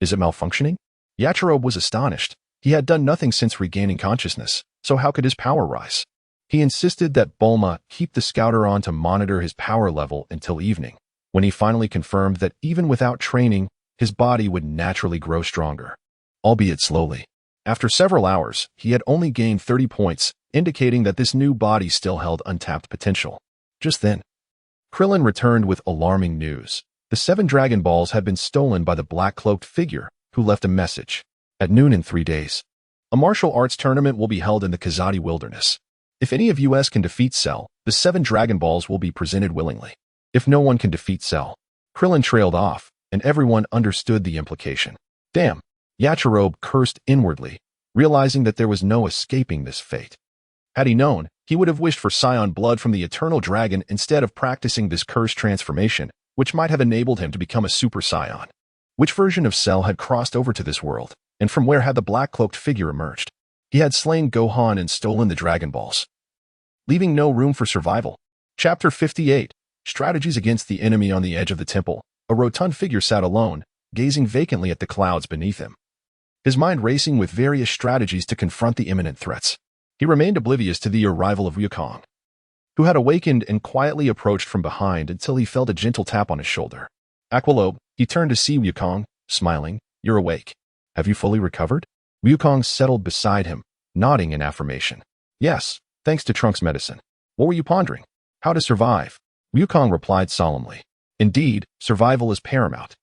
Is it malfunctioning? Yachirobe was astonished. He had done nothing since regaining consciousness, so how could his power rise? He insisted that Bulma keep the scouter on to monitor his power level until evening, when he finally confirmed that even without training, his body would naturally grow stronger, albeit slowly. After several hours, he had only gained 30 points, indicating that this new body still held untapped potential. Just then, Krillin returned with alarming news. The 7 Dragon Balls had been stolen by the black-cloaked figure, who left a message. At noon in 3 days, a martial arts tournament will be held in the Kazadi Wilderness. If any of us can defeat Cell, the 7 Dragon Balls will be presented willingly. If no one can defeat Cell, Krillin trailed off, and everyone understood the implication. Damn, Yachirobe cursed inwardly, realizing that there was no escaping this fate. Had he known, he would have wished for Scion blood from the Eternal Dragon instead of practicing this cursed transformation, which might have enabled him to become a Super Scion. Which version of Cell had crossed over to this world, and from where had the black-cloaked figure emerged? He had slain Gohan and stolen the Dragon Balls, leaving no room for survival. Chapter 58. Strategies against the enemy. On the edge of the temple, a rotund figure sat alone, gazing vacantly at the clouds beneath him. His mind racing with various strategies to confront the imminent threats. He remained oblivious to the arrival of Wukong, who had awakened and quietly approached from behind until he felt a gentle tap on his shoulder. Aqualobe, he turned to see Wukong, smiling. You're awake. Have you fully recovered? Wukong settled beside him, nodding in affirmation. Yes, thanks to Trunks' medicine. What were you pondering? How to survive? Wukong replied solemnly. Indeed, survival is paramount.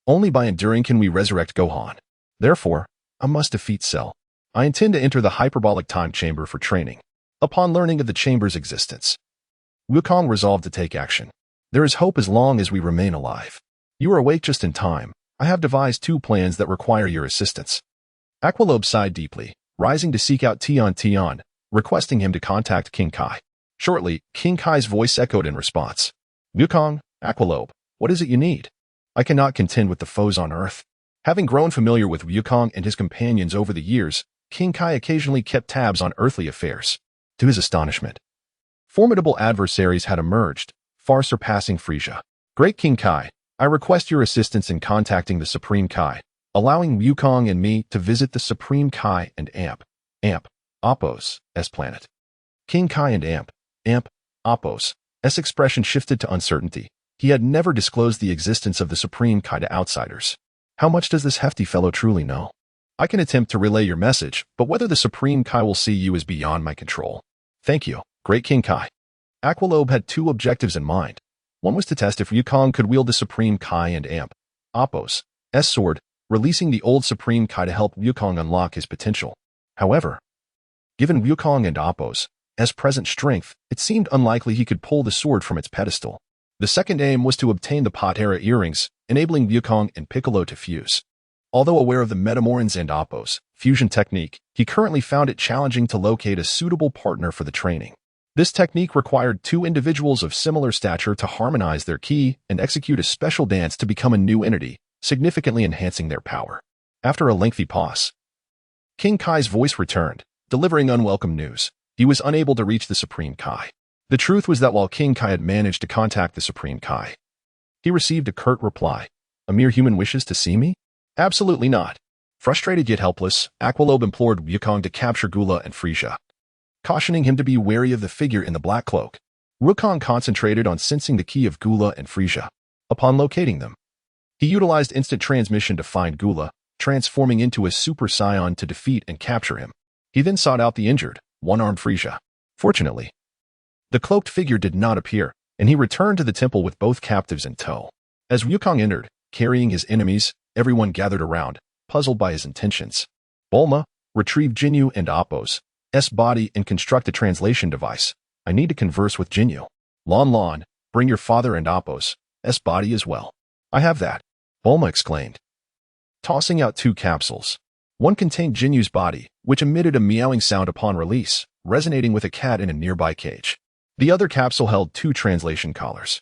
Only by enduring can we resurrect Gohan. Therefore, I must defeat Cell. I intend to enter the hyperbolic time chamber for training. Upon learning of the chamber's existence, Wukong resolved to take action. There is hope as long as we remain alive. You are awake just in time. I have devised 2 plans that require your assistance. Aqualobe sighed deeply, rising to seek out Tian, requesting him to contact King Kai. Shortly, King Kai's voice echoed in response. Wukong, Aqualobe, what is it you need? I cannot contend with the foes on Earth. Having grown familiar with Wukong and his companions over the years, King Kai occasionally kept tabs on earthly affairs. To his astonishment, formidable adversaries had emerged, far surpassing Furisa. Great King Kai, I request your assistance in contacting the Supreme Kai, allowing Wukong and me to visit the Supreme Kai and Appo's planet. King Kai and Appo's expression shifted to uncertainty. He had never disclosed the existence of the Supreme Kai to outsiders. How much does this hefty fellow truly know? I can attempt to relay your message, but whether the Supreme Kai will see you is beyond my control. Thank you, Great King Kai. Aqualobe had 2 objectives in mind. One was to test if Wukong could wield the Supreme Kai and Appo's sword, releasing the old Supreme Kai to help Wukong unlock his potential. However, given Wukong and Appo's present strength, it seemed unlikely he could pull the sword from its pedestal. The second aim was to obtain the Patera earrings, enabling Wukong and Piccolo to fuse. Although aware of the Metamorin's and Appo's fusion technique, he currently found it challenging to locate a suitable partner for the training. This technique required 2 individuals of similar stature to harmonize their ki and execute a special dance to become a new entity, significantly enhancing their power. After a lengthy pause, King Kai's voice returned, delivering unwelcome news. He was unable to reach the Supreme Kai. The truth was that while King Kai had managed to contact the Supreme Kai, he received a curt reply. A mere human wishes to see me? Absolutely not. Frustrated yet helpless, Aqualobe implored Wukong to capture Gula and Furisa, cautioning him to be wary of the figure in the black cloak. Wukong concentrated on sensing the ki of Gula and Furisa. Upon locating them, he utilized instant transmission to find Gula, transforming into a Super Saiyan to defeat and capture him. He then sought out the injured, one-armed Furisa. Fortunately, the cloaked figure did not appear, and he returned to the temple with both captives in tow. As Wukong entered, carrying his enemies, everyone gathered around, puzzled by his intentions. Bulma, retrieve Jinyu and Appo's body and construct a translation device. I need to converse with Jinyu. Lon, bring your father and Appo's body as well. I have that, Bulma exclaimed, tossing out 2 capsules. One contained Jinyu's body, which emitted a meowing sound upon release, resonating with a cat in a nearby cage. The other capsule held 2 translation collars.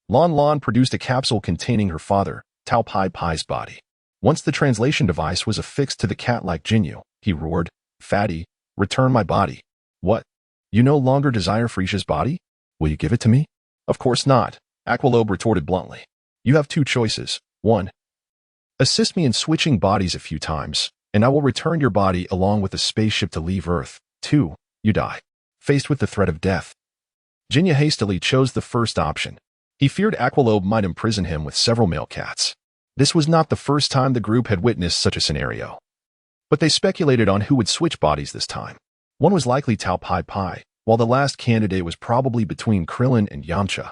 Lon Lon produced a capsule containing her father, Tao Pai Pai's body. Once the translation device was affixed to the cat-like Jinyu, he roared, "Fatty, return my body." "What? You no longer desire Frisia's body? Will you give it to me?" "Of course not," Aqualobe retorted bluntly. "You have 2 choices. 1. Assist me in switching bodies a few times, and I will return your body along with the spaceship to leave Earth. 2. You die." Faced with the threat of death, Jinyu hastily chose the first option. He feared Aqualobe might imprison him with several male cats. This was not the first time the group had witnessed such a scenario. But they speculated on who would switch bodies this time. One was likely Tao Pai Pai, while the last candidate was probably between Krillin and Yamcha.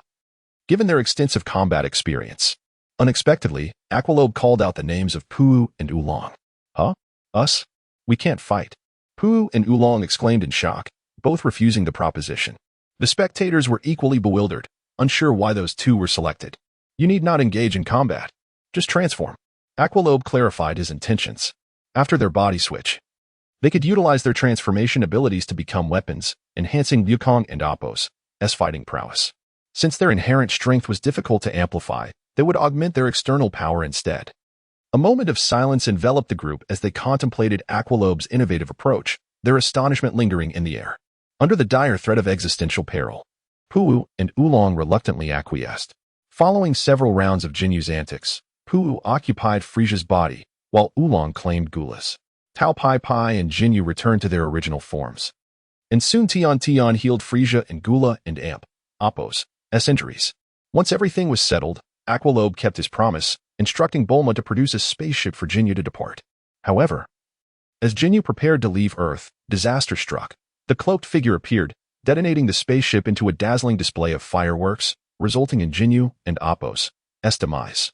Given their extensive combat experience, unexpectedly, Aqualobe called out the names of Puu and Oolong. "Huh? Us? We can't fight." Puu and Oolong exclaimed in shock, both refusing the proposition. The spectators were equally bewildered, unsure why those 2 were selected. "You need not engage in combat. Just transform." Aqualobe clarified his intentions. After their body switch, they could utilize their transformation abilities to become weapons, enhancing Wukong and Appo's fighting prowess. Since their inherent strength was difficult to amplify, they would augment their external power instead. A moment of silence enveloped the group as they contemplated Aqualobe's innovative approach, their astonishment lingering in the air. Under the dire threat of existential peril, Puu and Oolong reluctantly acquiesced. Following several rounds of Jinyu's antics, Puu occupied Frisia's body, while Oolong claimed Gula's. Tao Pai Pai and Jinyu returned to their original forms. And soon Tian healed Frisia and Gula and Appo's injuries. Once everything was settled, Aqualobe kept his promise, instructing Bulma to produce a spaceship for Jinyu to depart. However, as Jinyu prepared to leave Earth, disaster struck. The cloaked figure appeared, detonating the spaceship into a dazzling display of fireworks, resulting in Jinyu and Appo's demise.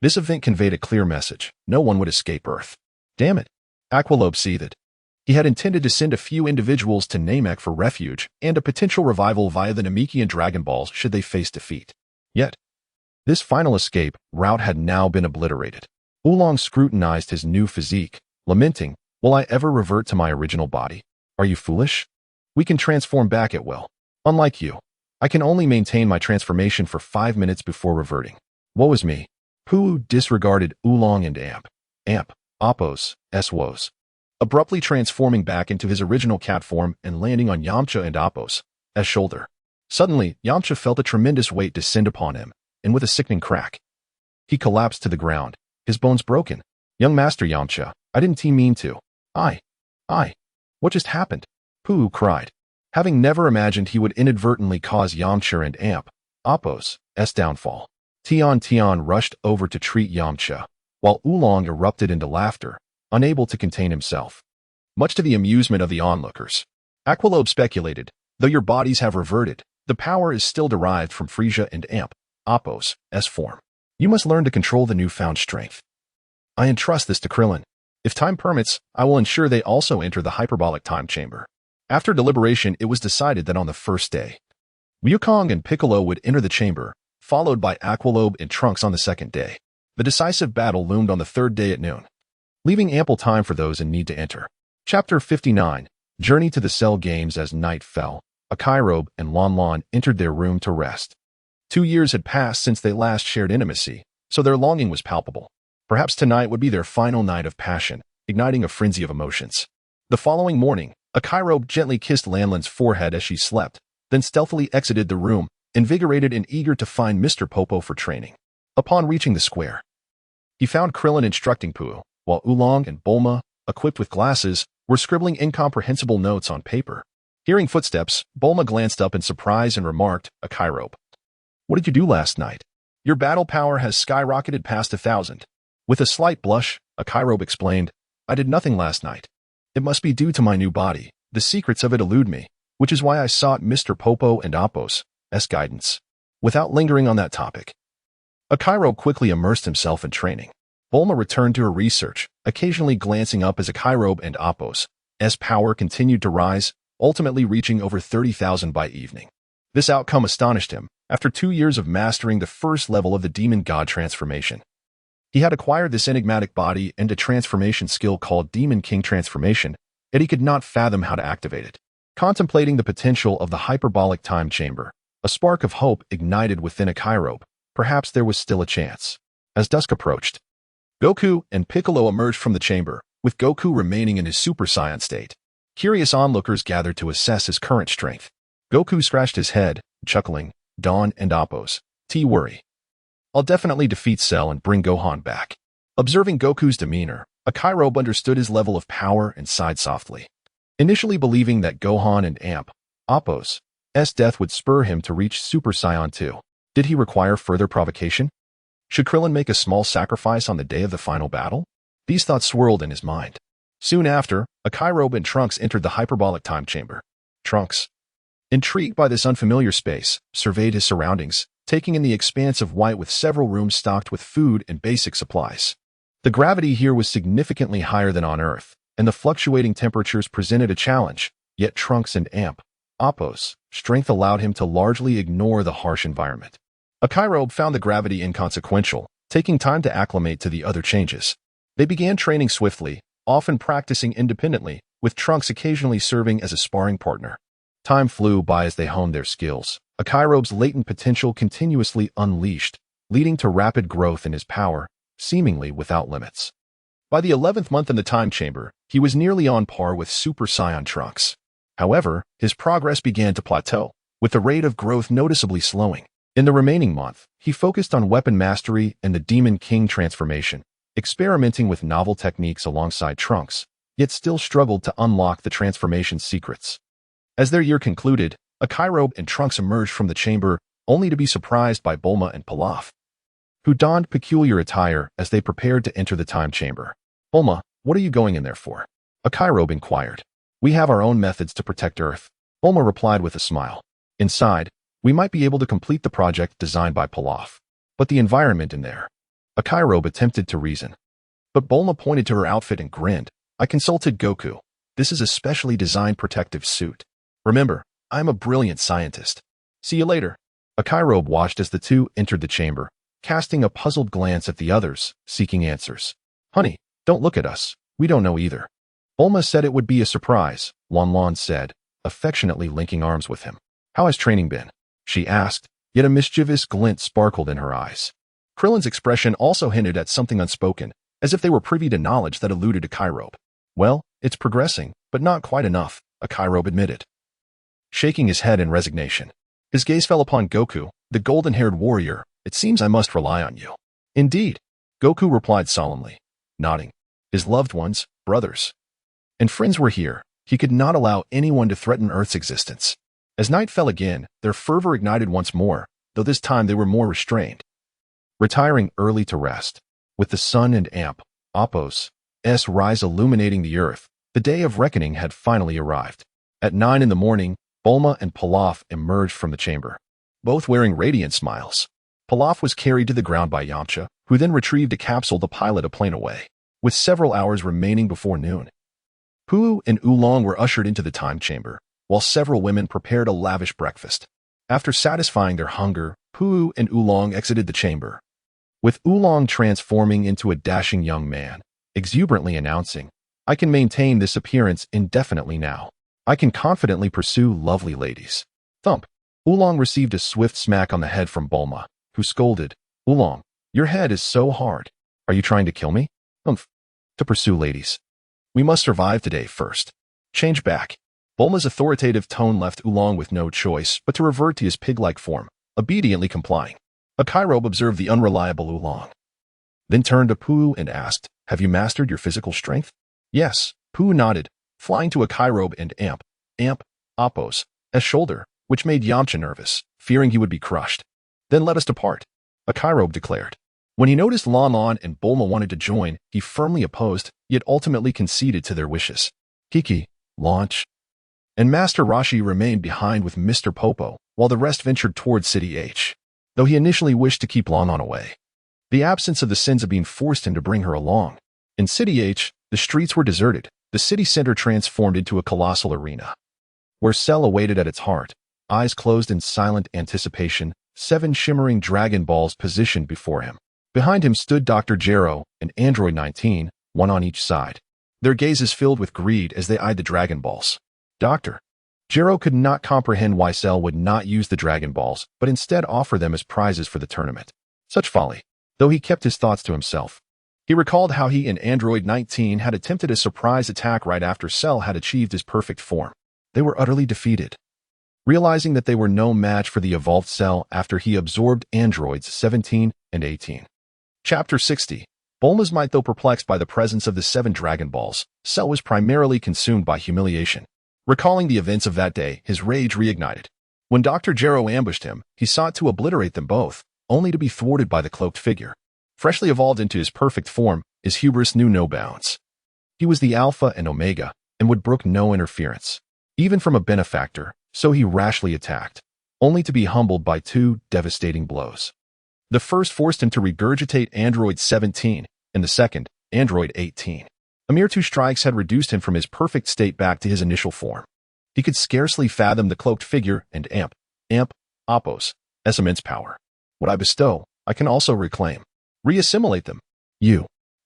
This event conveyed a clear message: no one would escape Earth. Damn it! Aqualobe seethed. He had intended to send a few individuals to Namek for refuge and a potential revival via the Namekian Dragon Balls should they face defeat. Yet, this final escape route had now been obliterated. Oolong scrutinized his new physique, lamenting, "Will I ever revert to my original body? Are you foolish? We can transform back at will. Unlike you, I can only maintain my transformation for 5 minutes before reverting. Woe is me." Puu disregarded Oolong and Appo's woes, abruptly transforming back into his original cat form and landing on Yamcha and Appo's shoulder. Suddenly, Yamcha felt a tremendous weight descend upon him, and with a sickening crack, he collapsed to the ground, his bones broken. "Young Master Yamcha, I didn't mean to. What just happened?" Puu cried, having never imagined he would inadvertently cause Yamcha and Appo's downfall. Tian rushed over to treat Yamcha, while Oolong erupted into laughter, unable to contain himself. Much to the amusement of the onlookers, Aqualobe speculated, "Though your bodies have reverted, the power is still derived from Frisia and Appo's form. You must learn to control the newfound strength. I entrust this to Krillin. If time permits, I will ensure they also enter the hyperbolic time chamber." After deliberation, it was decided that on the first day, Wukong and Piccolo would enter the chamber, followed by Aqualobe and Trunks on the second day. The decisive battle loomed on the third day at noon, leaving ample time for those in need to enter. Chapter 59, Journey to the Cell Games. As night fell, Akairobe and Lon Lon entered their room to rest. 2 years had passed since they last shared intimacy, so their longing was palpable. Perhaps tonight would be their final night of passion, igniting a frenzy of emotions. The following morning, Akairobe gently kissed Lanlin's forehead as she slept, then stealthily exited the room, invigorated and eager to find Mr. Popo for training. Upon reaching the square, he found Krillin instructing Puu, while Oolong and Bulma, equipped with glasses, were scribbling incomprehensible notes on paper. Hearing footsteps, Bulma glanced up in surprise and remarked, "Akairobe, what did you do last night? Your battle power has skyrocketed past 1,000. With a slight blush, Akairobe explained, "I did nothing last night. It must be due to my new body. The secrets of it elude me, which is why I sought Mr. Popo and Appo's guidance." Without lingering on that topic, Akairobe quickly immersed himself in training. Bulma returned to her research, occasionally glancing up as Akairobe and Appo's power continued to rise, ultimately reaching over 30,000 by evening. This outcome astonished him, after 2 years of mastering the first level of the demon god transformation. He had acquired this enigmatic body and a transformation skill called Demon King Transformation, yet he could not fathom how to activate it. Contemplating the potential of the hyperbolic time chamber, a spark of hope ignited within Akairobe. Perhaps there was still a chance. As dusk approached, Goku and Piccolo emerged from the chamber, with Goku remaining in his Super Saiyan state. Curious onlookers gathered to assess his current strength. Goku scratched his head, chuckling, "Dawn and Appos. Worry. I'll definitely defeat Cell and bring Gohan back." Observing Goku's demeanor, Akairobe understood his level of power and sighed softly. Initially believing that Gohan and Appos' death would spur him to reach Super Saiyan 2. Did he require further provocation? Should Krillin make a small sacrifice on the day of the final battle? These thoughts swirled in his mind. Soon after, Akairobe and Trunks entered the hyperbolic time chamber. Trunks, intrigued by this unfamiliar space, surveyed his surroundings, taking in the expanse of white with several rooms stocked with food and basic supplies. The gravity here was significantly higher than on Earth, and the fluctuating temperatures presented a challenge, yet Trunks and Appos' strength allowed him to largely ignore the harsh environment. Akairobe found the gravity inconsequential, taking time to acclimate to the other changes. They began training swiftly, often practicing independently, with Trunks occasionally serving as a sparring partner. Time flew by as they honed their skills. Akairobe's latent potential continuously unleashed, leading to rapid growth in his power, seemingly without limits. By the 11th month in the time chamber, he was nearly on par with Super Saiyan Trunks. However, his progress began to plateau, with the rate of growth noticeably slowing. In the remaining month, he focused on weapon mastery and the Demon King transformation, experimenting with novel techniques alongside Trunks, yet still struggled to unlock the transformation's secrets. As their year concluded, Akairobe and Trunks emerged from the chamber, only to be surprised by Bulma and Pilaf, who donned peculiar attire as they prepared to enter the time chamber. "Bulma, what are you going in there for?" Akairobe inquired. "We have our own methods to protect Earth," Bulma replied with a smile. "Inside, we might be able to complete the project designed by Pilaf. But the environment in there..." Akairobe attempted to reason. But Bulma pointed to her outfit and grinned. "I consulted Goku. This is a specially designed protective suit. Remember, I'm a brilliant scientist. See you later." Akairobe watched as the two entered the chamber, casting a puzzled glance at the others, seeking answers. "Honey, don't look at us. We don't know either." Bulma said it would be a surprise, Lon said, affectionately linking arms with him. "How has training been?" she asked, yet a mischievous glint sparkled in her eyes. Krillin's expression also hinted at something unspoken, as if they were privy to knowledge that alluded to Akairobe. "Well, it's progressing, but not quite enough," Akairobe admitted, shaking his head in resignation. His gaze fell upon Goku, the golden-haired warrior. "It seems I must rely on you." "Indeed," Goku replied solemnly, nodding. His loved ones, brothers, and friends were here. He could not allow anyone to threaten Earth's existence. As night fell again, their fervor ignited once more, though this time they were more restrained, retiring early to rest. With the sun and Appos' rise illuminating the Earth, the day of reckoning had finally arrived. At 9 in the morning, Bulma and Pilaf emerged from the chamber, both wearing radiant smiles. Pilaf was carried to the ground by Yamcha, who then retrieved a capsule to pilot a plane away. With several hours remaining before noon, Puu and Oolong were ushered into the time chamber, while several women prepared a lavish breakfast. After satisfying their hunger, Puu and Oolong exited the chamber, with Oolong transforming into a dashing young man, exuberantly announcing, "I can maintain this appearance indefinitely now. I can confidently pursue lovely ladies." Thump! Oolong received a swift smack on the head from Bulma, who scolded, "Oolong, your head is so hard. Are you trying to kill me?" "Umph. To pursue ladies. We must survive today first. Change back." Bulma's authoritative tone left Oolong with no choice but to revert to his pig-like form, obediently complying. Akairobe observed the unreliable Oolong, then turned to Puu and asked, "Have you mastered your physical strength?" "Yes," Puu nodded, flying to Akairobe and Appos' shoulder, which made Yamcha nervous, fearing he would be crushed. "Then let us depart," Akairobe declared. When he noticed Lon and Bulma wanted to join, he firmly opposed, yet ultimately conceded to their wishes. Kiki, Launch, and Master Roshi remained behind with Mr. Popo, while the rest ventured towards City H, though he initially wished to keep Lon away. The absence of the Senza forced him to bring her along. In City H, the streets were deserted, the city center transformed into a colossal arena, where Cell awaited at its heart, eyes closed in silent anticipation, 7 shimmering Dragon Balls positioned before him. Behind him stood Dr. Gero and Android 19, one on each side. Their gazes filled with greed as they eyed the Dragon Balls. Dr. Gero could not comprehend why Cell would not use the Dragon Balls, but instead offer them as prizes for the tournament. Such folly. Though he kept his thoughts to himself. He recalled how he and Android 19 had attempted a surprise attack right after Cell had achieved his perfect form. They were utterly defeated. Realizing that they were no match for the evolved Cell after he absorbed androids 17 and 18. Chapter 60. Bulma's might. Though perplexed by the presence of the 7 Dragon Balls, Cell was primarily consumed by humiliation. Recalling the events of that day, his rage reignited. When Dr. Gero ambushed him, he sought to obliterate them both, only to be thwarted by the cloaked figure. Freshly evolved into his perfect form, his hubris knew no bounds. He was the Alpha and Omega, and would brook no interference, even from a benefactor, so he rashly attacked, only to be humbled by 2 devastating blows. The first forced him to regurgitate Android 17, and the second, Android 18. A mere 2 strikes had reduced him from his perfect state back to his initial form. He could scarcely fathom the cloaked figure and Appos' immense power. What I bestow, I can also reclaim. Reassimilate them.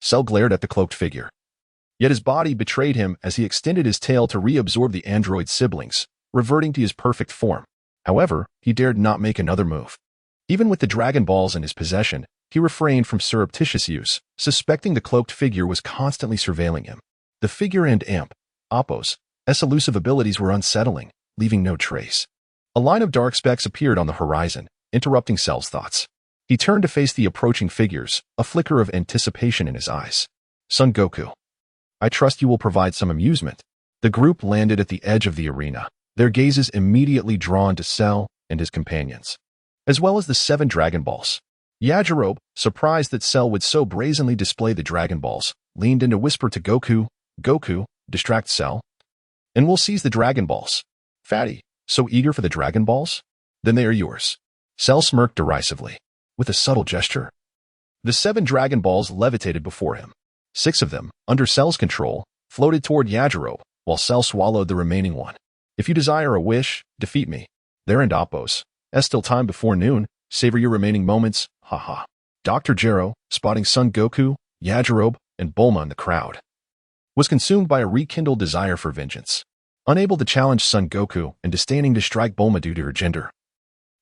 Cell glared at the cloaked figure. Yet his body betrayed him as he extended his tail to reabsorb the android siblings, reverting to his perfect form. However, he dared not make another move. Even with the Dragon Balls in his possession, he refrained from surreptitious use, suspecting the cloaked figure was constantly surveilling him. The figure and Appos' elusive abilities were unsettling, leaving no trace. A line of dark specks appeared on the horizon, interrupting Cell's thoughts. He turned to face the approaching figures, a flicker of anticipation in his eyes. Son Goku. I trust you will provide some amusement. The group landed at the edge of the arena, their gazes immediately drawn to Cell and his companions, as well as the 7 Dragon Balls. Yajirobe, surprised that Cell would so brazenly display the Dragon Balls, leaned in to whisper to Goku, Goku, distract Cell, and we'll seize the Dragon Balls. Fatty, so eager for the Dragon Balls? Then they are yours. Cell smirked derisively. With a subtle gesture, the 7 Dragon Balls levitated before him. 6 of them, under Cell's control, floated toward Yajirobe, while Cell swallowed the remaining one. If you desire a wish, defeat me. There and Appos. Still time before noon. Savor your remaining moments. Haha. Dr. Gero, spotting Son Goku, Yajirobe, and Bulma in the crowd, was consumed by a rekindled desire for vengeance. Unable to challenge Son Goku and disdaining to strike Bulma due to her gender,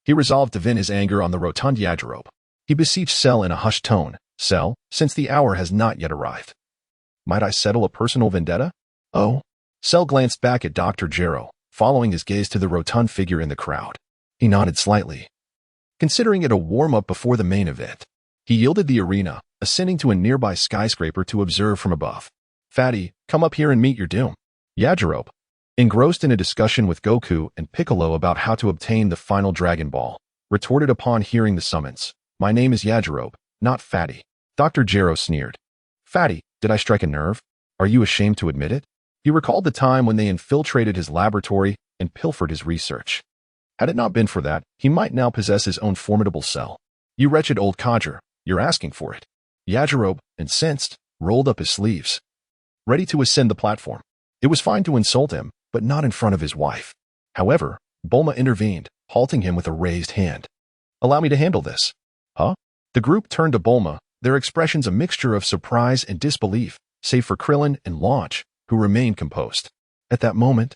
he resolved to vent his anger on the rotund Yajirobe. He beseeched Cell in a hushed tone, Cell, since the hour has not yet arrived. Might I settle a personal vendetta? Oh. Cell glanced back at Dr. Gero, following his gaze to the rotund figure in the crowd. He nodded slightly, considering it a warm-up before the main event. He yielded the arena, ascending to a nearby skyscraper to observe from above. Fatty, come up here and meet your doom. Yajirobe, engrossed in a discussion with Goku and Piccolo about how to obtain the final Dragon Ball, retorted upon hearing the summons. My name is Yajirobe, not Fatty. Dr. Gero sneered. Fatty, did I strike a nerve? Are you ashamed to admit it? He recalled the time when they infiltrated his laboratory and pilfered his research. Had it not been for that, he might now possess his own formidable Cell. You wretched old codger, you're asking for it. Yajirobe, incensed, rolled up his sleeves, ready to ascend the platform. It was fine to insult him, but not in front of his wife. However, Bulma intervened, halting him with a raised hand. Allow me to handle this. Huh? The group turned to Bulma, their expressions a mixture of surprise and disbelief, save for Krillin and Launch, who remained composed. At that moment,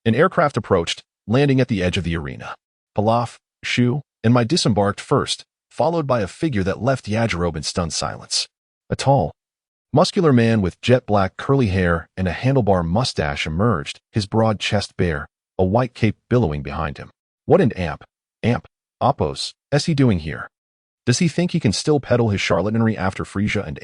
an aircraft approached, landing at the edge of the arena. Pilaf, Shu, and Mai disembarked first, followed by a figure that left Yajirobe in stunned silence. A tall, muscular man with jet-black curly hair and a handlebar mustache emerged, his broad chest bare, a white cape billowing behind him. What an Appos, is he doing here? Does he think he can still peddle his charlatanry after Furisa and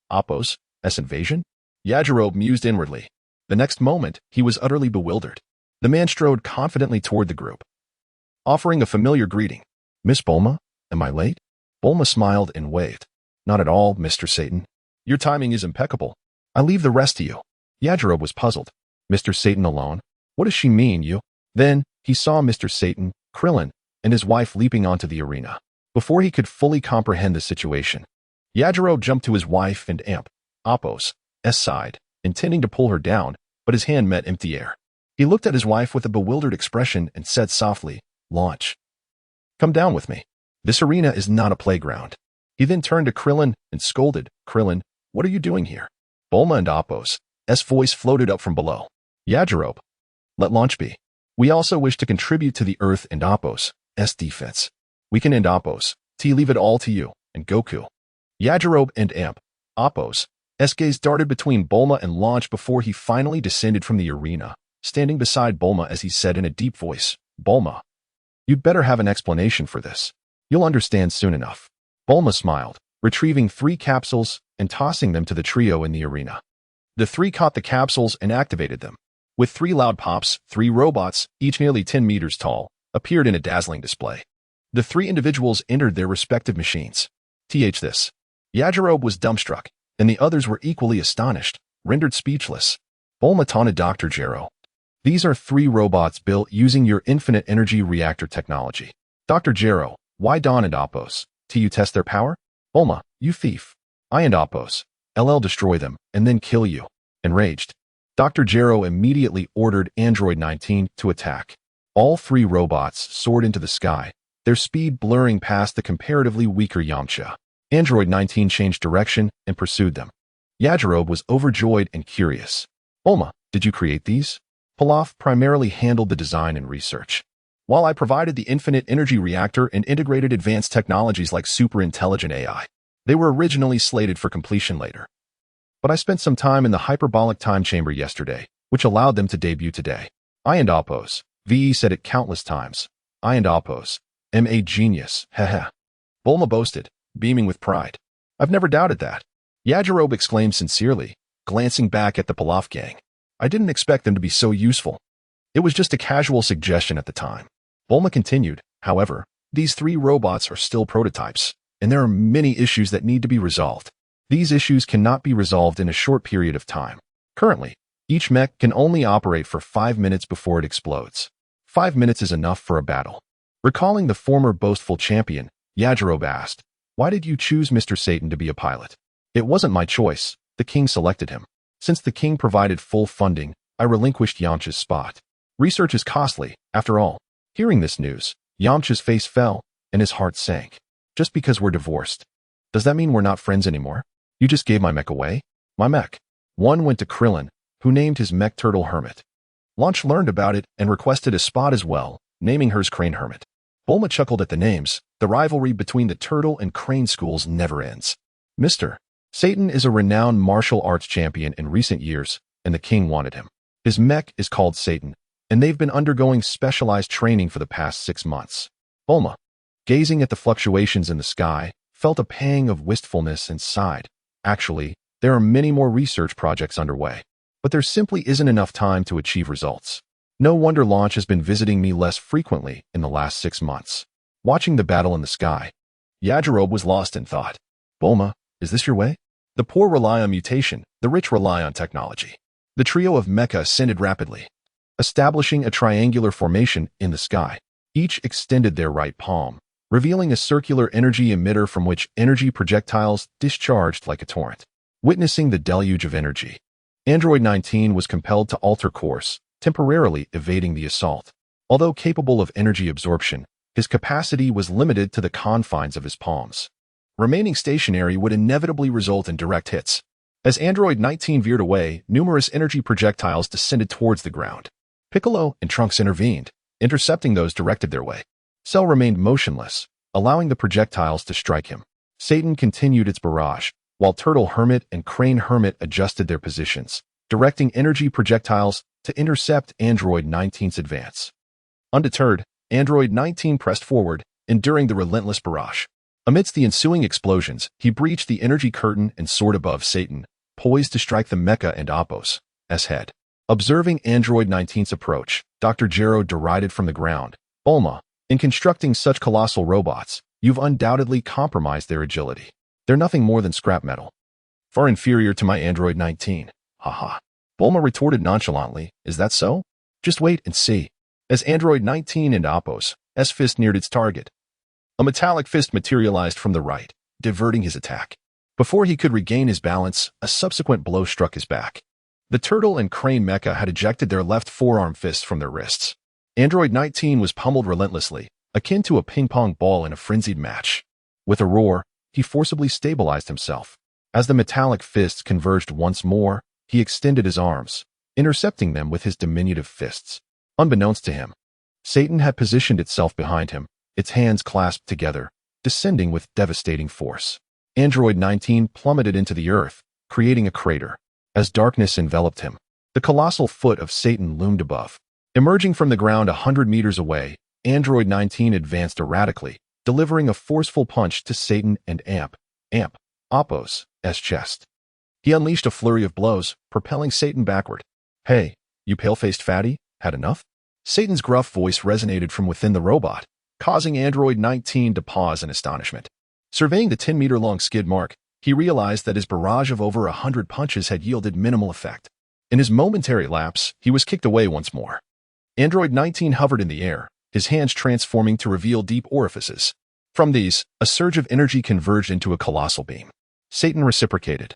Appos' invasion? Yajirobe mused inwardly. The next moment, he was utterly bewildered. The man strode confidently toward the group, offering a familiar greeting. Miss Bulma, am I late? Bulma smiled and waved. Not at all, Mr. Satan. Your timing is impeccable. I leave the rest to you. Yajirobe was puzzled. Mr. Satan alone? What does she mean, you? Then, he saw Mr. Satan, Krillin, and his wife leaping onto the arena. Before he could fully comprehend the situation, Yajirobe jumped to his wife and Appos' side, intending to pull her down, but his hand met empty air. He looked at his wife with a bewildered expression and said softly, Launch. Come down with me. This arena is not a playground. He then turned to Krillin and scolded, "Krillin, what are you doing here?" Bulma and Appo's voice floated up from below. "Yajirobe, let launch be. We also wish to contribute to the Earth and Appo's defense. We can end Appo's. Leave it all to you and Goku." Yajirobe and Appo's gaze darted between Bulma and launch before he finally descended from the arena, standing beside Bulma as he said in a deep voice, "Bulma, you'd better have an explanation for this. You'll understand soon enough." Bulma smiled, retrieving 3 capsules and tossing them to the trio in the arena. The 3 caught the capsules and activated them. With 3 loud pops, 3 robots, each nearly 10 meters tall, appeared in a dazzling display. The 3 individuals entered their respective machines. This. Yajirobe was dumbstruck, and the others were equally astonished, rendered speechless. Bulma taunted Dr. Gero. "These are 3 robots built using your infinite energy reactor technology. Dr. Gero, why Don and Appo's? You test their power? Bulma, you thief. I and Appo's destroy them and then kill you." Enraged, Dr. Gero immediately ordered Android 19 to attack. All 3 robots soared into the sky, their speed blurring past the comparatively weaker Yamcha. Android 19 changed direction and pursued them. Yajirobe was overjoyed and curious. "Bulma, did you create these?" Pilaf primarily handled the design and research, while I provided the infinite energy reactor and integrated advanced technologies like super-intelligent AI. They were originally slated for completion later. But I spent some time in the hyperbolic time chamber yesterday, which allowed them to debut today. I and Appo's, VE said it countless times. I and Appo's, a genius, heh. Bulma boasted, beaming with pride. "I've never doubted that." Yajirobe exclaimed sincerely, glancing back at the Pilaf gang. "I didn't expect them to be so useful. It was just a casual suggestion at the time." Bulma continued, "However, these 3 robots are still prototypes, and there are many issues that need to be resolved. These issues cannot be resolved in a short period of time. Currently, each mech can only operate for 5 minutes before it explodes. 5 minutes is enough for a battle." Recalling the former boastful champion, Yajirobe asked, "Why did you choose Mr. Satan to be a pilot?" "It wasn't my choice. The king selected him. Since the king provided full funding, I relinquished Yamcha's spot. Research is costly, after all." Hearing this news, Yamcha's face fell, and his heart sank. "Just because we're divorced. Does that mean we're not friends anymore? You just gave my mech away?" "My mech." One went to Krillin, who named his mech Turtle Hermit. Launch learned about it and requested a spot as well, naming hers Crane Hermit. Bulma chuckled at the names. The rivalry between the Turtle and Crane schools never ends. Mr. Satan is a renowned martial arts champion in recent years, and the king wanted him. His mech is called Satan, and they've been undergoing specialized training for the past 6 months. Bulma, gazing at the fluctuations in the sky, felt a pang of wistfulness and sighed. Actually, there are many more research projects underway, but there simply isn't enough time to achieve results. No wonder Launch has been visiting me less frequently in the last 6 months. Watching the battle in the sky, Yajirobe was lost in thought. Bulma, is this your way? The poor rely on mutation, the rich rely on technology. The trio of mecha ascended rapidly, establishing a triangular formation in the sky. Each extended their right palm, revealing a circular energy emitter from which energy projectiles discharged like a torrent. Witnessing the deluge of energy, Android 19 was compelled to alter course, temporarily evading the assault. Although capable of energy absorption, his capacity was limited to the confines of his palms. Remaining stationary would inevitably result in direct hits. As Android 19 veered away, numerous energy projectiles descended towards the ground. Piccolo and Trunks intervened, intercepting those directed their way. Cell remained motionless, allowing the projectiles to strike him. Satan continued its barrage, while Turtle Hermit and Crane Hermit adjusted their positions, directing energy projectiles to intercept Android 19's advance. Undeterred, Android 19 pressed forward, enduring the relentless barrage. Amidst the ensuing explosions, he breached the energy curtain and soared above Satan, poised to strike the mecha and Appo's head. Observing Android 19's approach, Dr. Gero derided from the ground, Bulma, in constructing such colossal robots, you've undoubtedly compromised their agility. They're nothing more than scrap metal. Far inferior to my Android 19. Haha. Bulma retorted nonchalantly, is that so? Just wait and see. As Android 19 and Appo's fist neared its target, a metallic fist materialized from the right, diverting his attack. Before he could regain his balance, a subsequent blow struck his back. The Turtle and Crane mecha had ejected their left forearm fists from their wrists. Android 19 was pummeled relentlessly, akin to a ping-pong ball in a frenzied match. With a roar, he forcibly stabilized himself. As the metallic fists converged once more, he extended his arms, intercepting them with his diminutive fists. Unbeknownst to him, Satan had positioned itself behind him, its hands clasped together, descending with devastating force. Android 19 plummeted into the earth, creating a crater. As darkness enveloped him, the colossal foot of Satan loomed above. Emerging from the ground 100 meters away, Android 19 advanced erratically, delivering a forceful punch to Satan and Apos' chest. He unleashed a flurry of blows, propelling Satan backward. "Hey, you pale-faced fatty, had enough?" Satan's gruff voice resonated from within the robot, causing Android 19 to pause in astonishment. Surveying the 10-meter-long skid mark, he realized that his barrage of over 100 punches had yielded minimal effect. In his momentary lapse, he was kicked away once more. Android 19 hovered in the air, his hands transforming to reveal deep orifices. From these, a surge of energy converged into a colossal beam. Satan reciprocated,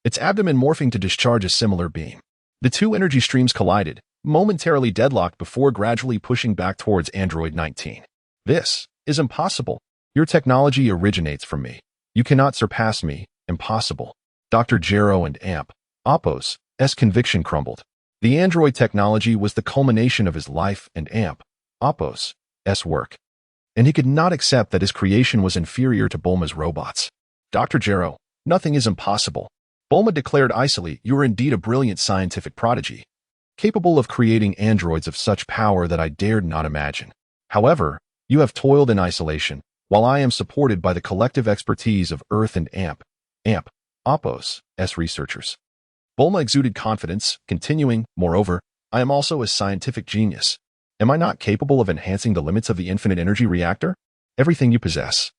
its abdomen morphing to discharge a similar beam. The two energy streams collided, momentarily deadlocked before gradually pushing back towards Android 19. "This is impossible. Your technology originates from me. You cannot surpass me. Impossible." Dr. Gero and Apos' conviction crumbled. The android technology was the culmination of his life and Apos' work, and he could not accept that his creation was inferior to Bulma's robots. "Dr. Gero, nothing is impossible." Bulma declared icily, "You are indeed a brilliant scientific prodigy, capable of creating androids of such power that I dared not imagine. However, you have toiled in isolation, while I am supported by the collective expertise of Earth and Apos' researchers." Bulma exuded confidence, continuing, "Moreover, I am also a scientific genius. Am I not capable of enhancing the limits of the infinite energy reactor? Everything you possess,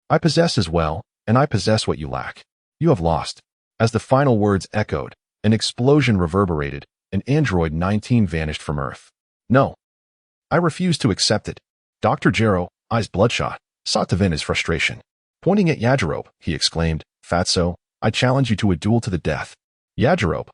I possess as well, and I possess what you lack. You have lost." As the final words echoed, an explosion reverberated, and Android 19 vanished from Earth. "No, I refuse to accept it." Dr. Gero, eyes bloodshot, sought to vent his frustration. Pointing at Yajirobe, he exclaimed, "Fatso, I challenge you to a duel to the death." Yajirobe,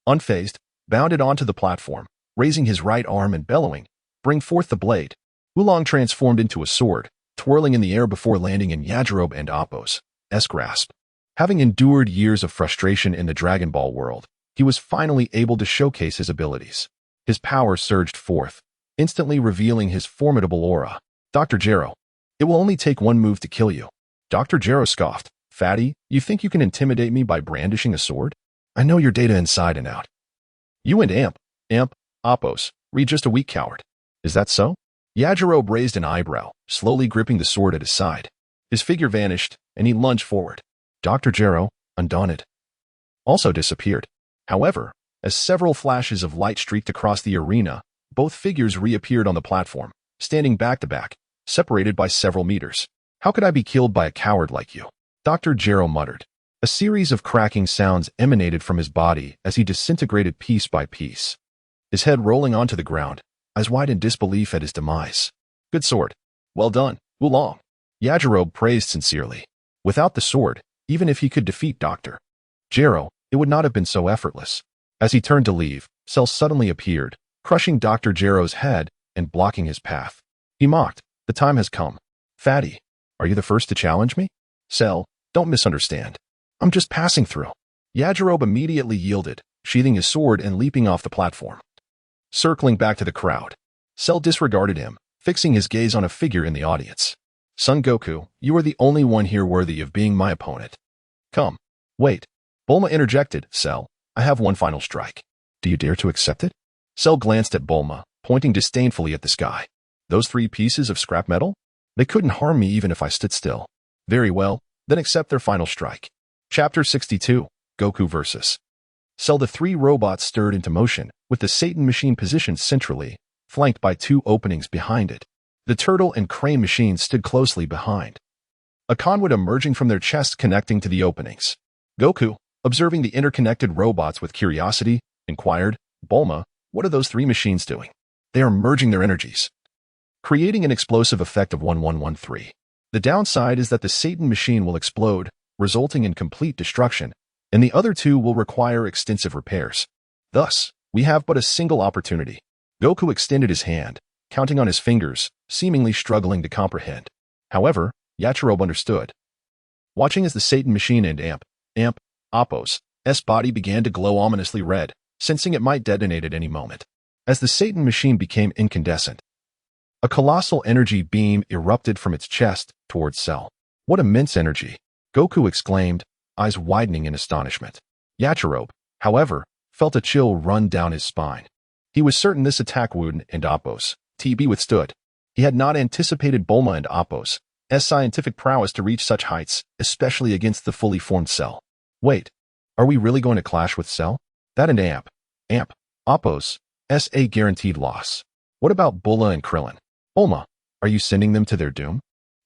unfazed, bounded onto the platform, raising his right arm and bellowing, "Bring forth the blade." Oolong transformed into a sword, twirling in the air before landing in Yajirobe and Apos' grasp. Having endured years of frustration in the Dragon Ball world, he was finally able to showcase his abilities. His power surged forth, instantly revealing his formidable aura. "Dr. Gero, it will only take one move to kill you." Dr. Gero scoffed, "Fatty, you think you can intimidate me by brandishing a sword? I know your data inside and out. You and Apos, read just a weak coward. Is that so?" Yajirobe raised an eyebrow, slowly gripping the sword at his side. His figure vanished, and he lunged forward. Dr. Gero, undaunted, also disappeared. However, as several flashes of light streaked across the arena, both figures reappeared on the platform, standing back to back, separated by several meters. "How could I be killed by a coward like you?" Dr. Gero muttered. A series of cracking sounds emanated from his body as he disintegrated piece by piece, his head rolling onto the ground, eyes wide in disbelief at his demise. "Good sword. Well done, Oolong." Yajirobe praised sincerely. Without the sword, even if he could defeat Dr. Gero, it would not have been so effortless. As he turned to leave, Cell suddenly appeared, crushing Dr. Gero's head and blocking his path. He mocked, "The time has come. Fatty, are you the first to challenge me?" "Cell, don't misunderstand. I'm just passing through." Yajirobe immediately yielded, sheathing his sword and leaping off the platform. Circling back to the crowd, Cell disregarded him, fixing his gaze on a figure in the audience. "Son Goku, you are the only one here worthy of being my opponent. Come." "Wait." Bulma interjected, "Cell, I have one final strike. Do you dare to accept it?" Cell glanced at Bulma, pointing disdainfully at the sky. "Those 3 pieces of scrap metal? They couldn't harm me even if I stood still." "Very well, then accept their final strike." Chapter 62, Goku vs. Cell. The 3 robots stirred into motion, with the Satan machine positioned centrally, flanked by 2 openings behind it. The turtle and crane machines stood closely behind, a conduit emerging from their chests connecting to the openings. Goku, observing the interconnected robots with curiosity, inquired, "Bulma, what are those 3 machines doing?" "They are merging their energies, creating an explosive effect of 1113. The downside is that the Satan machine will explode, resulting in complete destruction, and the other 2 will require extensive repairs. Thus, we have but a single opportunity." Goku extended his hand, counting on his fingers, seemingly struggling to comprehend. However, Yajirobe understood. watching as the Satan machine and Appo's body began to glow ominously red, sensing it might detonate at any moment. As the Satan machine became incandescent, a colossal energy beam erupted from its chest towards Cell. What immense energy! Goku exclaimed, eyes widening in astonishment. Yachirobe, however, felt a chill run down his spine. He was certain this attack would and Appo's be withstood. He had not anticipated Bulma and Appo's scientific prowess to reach such heights, especially against the fully formed Cell. Wait, are we really going to clash with Cell? That and Appo's a guaranteed loss. What about Bulma and Krillin? Bulma, are you sending them to their doom?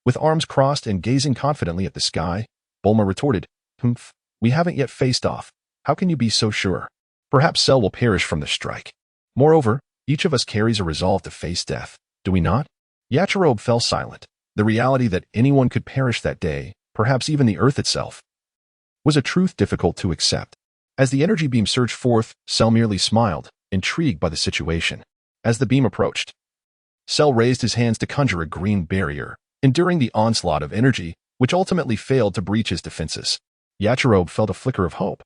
With arms crossed and gazing confidently at the sky, Bulma retorted, "Humph, we haven't yet faced off. How can you be so sure? Perhaps Cell will perish from the strike. Moreover, each of us carries a resolve to face death, do we not?" Yachirobe fell silent. The reality that anyone could perish that day, perhaps even the Earth itself, was a truth difficult to accept. As the energy beam surged forth, Cell merely smiled, intrigued by the situation. As the beam approached, Cell raised his hands to conjure a green barrier, enduring the onslaught of energy, which ultimately failed to breach his defenses. Yachirobe felt a flicker of hope.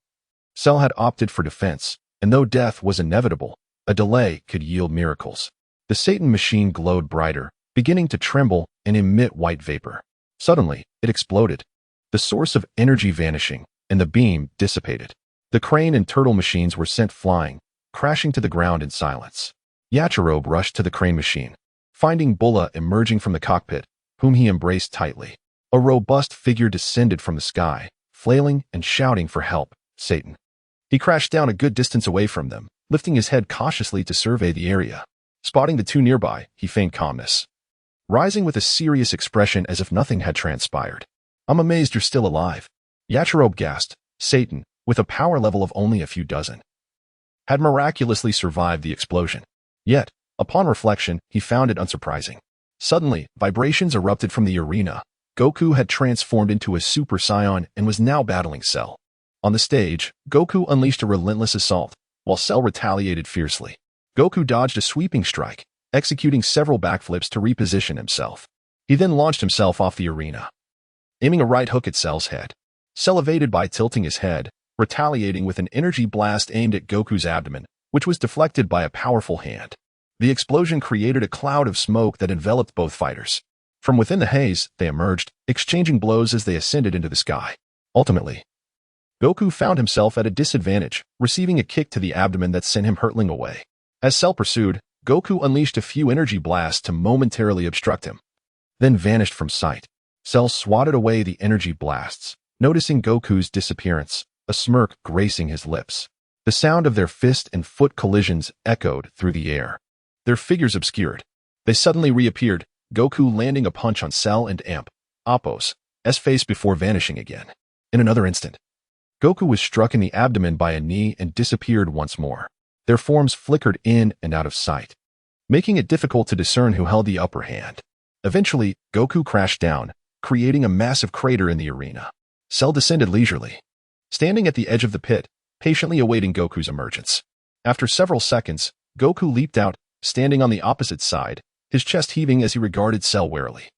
Cell had opted for defense, and though death was inevitable, a delay could yield miracles. The Satan machine glowed brighter, beginning to tremble and emit white vapor. Suddenly, it exploded, the source of energy vanishing, and the beam dissipated. The crane and turtle machines were sent flying, crashing to the ground in silence. Yachirobe rushed to the crane machine, finding Bulma emerging from the cockpit, whom he embraced tightly. A robust figure descended from the sky, flailing and shouting for help. Satan. He crashed down a good distance away from them, lifting his head cautiously to survey the area. Spotting the two nearby, he feigned calmness, rising with a serious expression as if nothing had transpired. "I'm amazed you're still alive." Yachirobe gasped. Satan, with a power level of only a few dozen, had miraculously survived the explosion. Yet, upon reflection, he found it unsurprising. Suddenly, vibrations erupted from the arena. Goku had transformed into a Super Saiyan and was now battling Cell. On the stage, Goku unleashed a relentless assault, while Cell retaliated fiercely. Goku dodged a sweeping strike, executing several backflips to reposition himself. He then launched himself off the arena, aiming a right hook at Cell's head. Cell evaded by tilting his head, retaliating with an energy blast aimed at Goku's abdomen, which was deflected by a powerful hand. The explosion created a cloud of smoke that enveloped both fighters. From within the haze, they emerged, exchanging blows as they ascended into the sky. Ultimately, Goku found himself at a disadvantage, receiving a kick to the abdomen that sent him hurtling away. As Cell pursued, Goku unleashed a few energy blasts to momentarily obstruct him, then vanished from sight. Cell swatted away the energy blasts, noticing Goku's disappearance, a smirk gracing his lips. The sound of their fist and foot collisions echoed through the air. Their figures obscured. They suddenly reappeared, Goku landing a punch on Cell and Appo's face before vanishing again. In another instant, Goku was struck in the abdomen by a knee and disappeared once more. Their forms flickered in and out of sight, making it difficult to discern who held the upper hand. Eventually, Goku crashed down, creating a massive crater in the arena. Cell descended leisurely, standing at the edge of the pit, patiently awaiting Goku's emergence. After several seconds, Goku leaped out, standing on the opposite side, his chest heaving as he regarded Cell warily.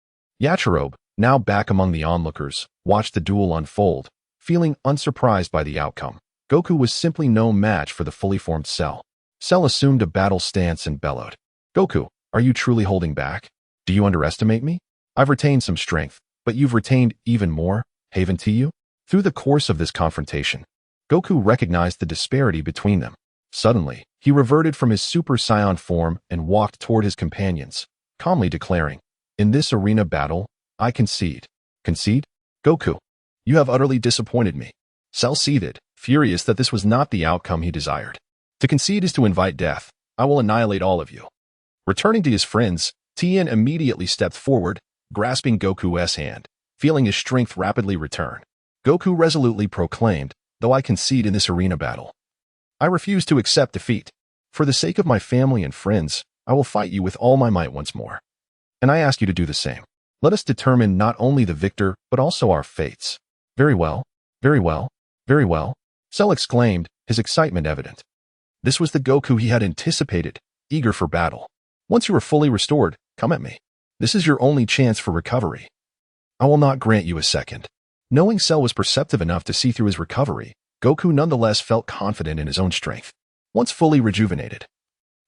Yachirobe, now back among the onlookers, watched the duel unfold, feeling unsurprised by the outcome. Goku was simply no match for the fully formed Cell. Cell assumed a battle stance and bellowed, "Goku, are you truly holding back? Do you underestimate me? I've retained some strength, but you've retained even more, haven't you?" Through the course of this confrontation, Goku recognized the disparity between them. Suddenly, he reverted from his Super Saiyan form and walked toward his companions, calmly declaring, "In this arena battle, I concede." Concede? Goku, you have utterly disappointed me. Cell seethed, furious that this was not the outcome he desired. To concede is to invite death. I will annihilate all of you. Returning to his friends, Tien immediately stepped forward, grasping Goku's hand, feeling his strength rapidly return. Goku resolutely proclaimed, "Though I concede in this arena battle, I refuse to accept defeat. For the sake of my family and friends, I will fight you with all my might once more. And I ask you to do the same. Let us determine not only the victor, but also our fates." "Very well, very well, very well," Cell exclaimed, his excitement evident. This was the Goku he had anticipated, eager for battle. "Once you are fully restored, come at me. This is your only chance for recovery. I will not grant you a second." Knowing Cell was perceptive enough to see through his recovery, Goku nonetheless felt confident in his own strength. Once fully rejuvenated,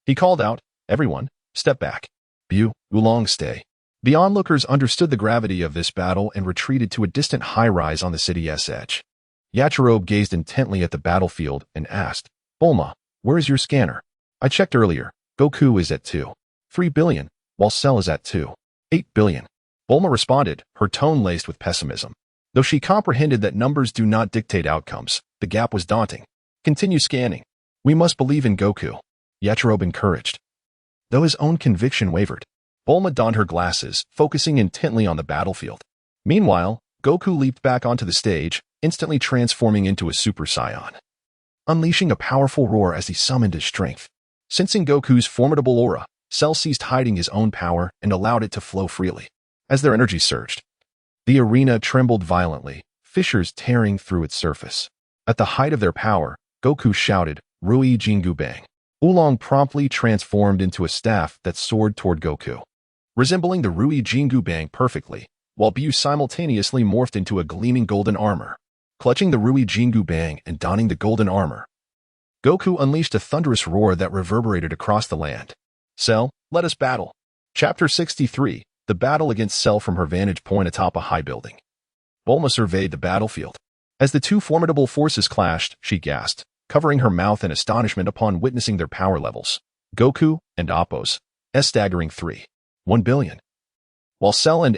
he called out, "Everyone, step back. Bu, Oolong, stay." The onlookers understood the gravity of this battle and retreated to a distant high-rise on the city's edge. Yachirobe gazed intently at the battlefield and asked, "Bulma, where is your scanner? I checked earlier. Goku is at 2.3 billion, while Cell is at 2.8 billion. Bulma responded, her tone laced with pessimism. Though she comprehended that numbers do not dictate outcomes, the gap was daunting. "Continue scanning. We must believe in Goku," Yachirobe encouraged. Though his own conviction wavered, Bulma donned her glasses, focusing intently on the battlefield. Meanwhile, Goku leaped back onto the stage, instantly transforming into a Super Saiyan, unleashing a powerful roar as he summoned his strength. Sensing Goku's formidable aura, Cell ceased hiding his own power and allowed it to flow freely. As their energy surged, the arena trembled violently, fissures tearing through its surface. At the height of their power, Goku shouted, "Rui Jingu Bang." Oolong promptly transformed into a staff that soared toward Goku, resembling the Rui Jingu Bang perfectly, while Bu simultaneously morphed into a gleaming golden armor. Clutching the Rui Jingu Bang and donning the golden armor, Goku unleashed a thunderous roar that reverberated across the land. "Cell, let us battle." Chapter 63, The Battle Against Cell from her vantage point atop a high building. Bulma surveyed the battlefield. As the two formidable forces clashed, she gasped, covering her mouth in astonishment upon witnessing their power levels. Goku and Appo's staggering 3.1 billion. While Cell and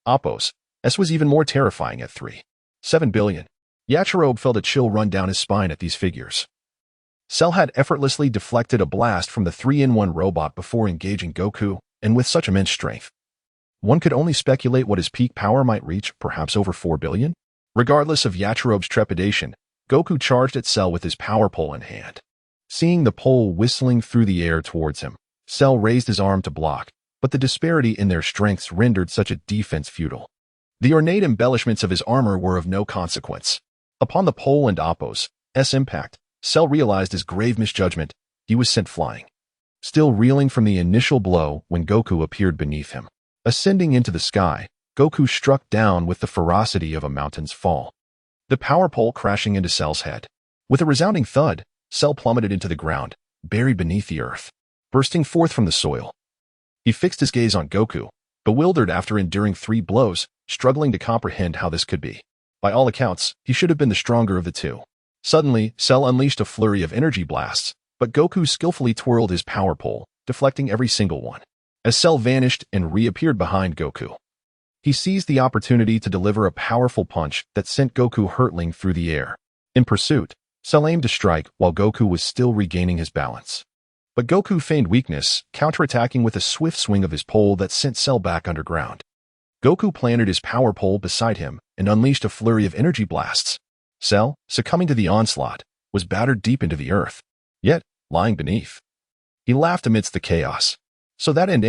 Appo's was even more terrifying at 3.7 billion. Yachirobe felt a chill run down his spine at these figures. Cell had effortlessly deflected a blast from the 3-in-1 robot before engaging Goku, and with such immense strength, one could only speculate what his peak power might reach, perhaps over 4 billion? Regardless of Yachirobe's trepidation, Goku charged at Cell with his power pole in hand. Seeing the pole whistling through the air towards him, Cell raised his arm to block, but the disparity in their strengths rendered such a defense futile. The ornate embellishments of his armor were of no consequence. Upon the pole and Appo's impact, Cell realized his grave misjudgment. He was sent flying, still reeling from the initial blow when Goku appeared beneath him. Ascending into the sky, Goku struck down with the ferocity of a mountain's fall, the power pole crashing into Cell's head. With a resounding thud, Cell plummeted into the ground, buried beneath the earth, bursting forth from the soil. He fixed his gaze on Goku, bewildered after enduring 3 blows, struggling to comprehend how this could be. By all accounts, he should have been the stronger of the two. Suddenly, Cell unleashed a flurry of energy blasts, but Goku skillfully twirled his power pole, deflecting every single one. As Cell vanished and reappeared behind Goku, he seized the opportunity to deliver a powerful punch that sent Goku hurtling through the air. In pursuit, Cell aimed to strike while Goku was still regaining his balance. But Goku feigned weakness, counterattacking with a swift swing of his pole that sent Cell back underground. Goku planted his power pole beside him and unleashed a flurry of energy blasts. Cell, succumbing to the onslaught, was battered deep into the earth, yet lying beneath. He laughed amidst the chaos. "So that and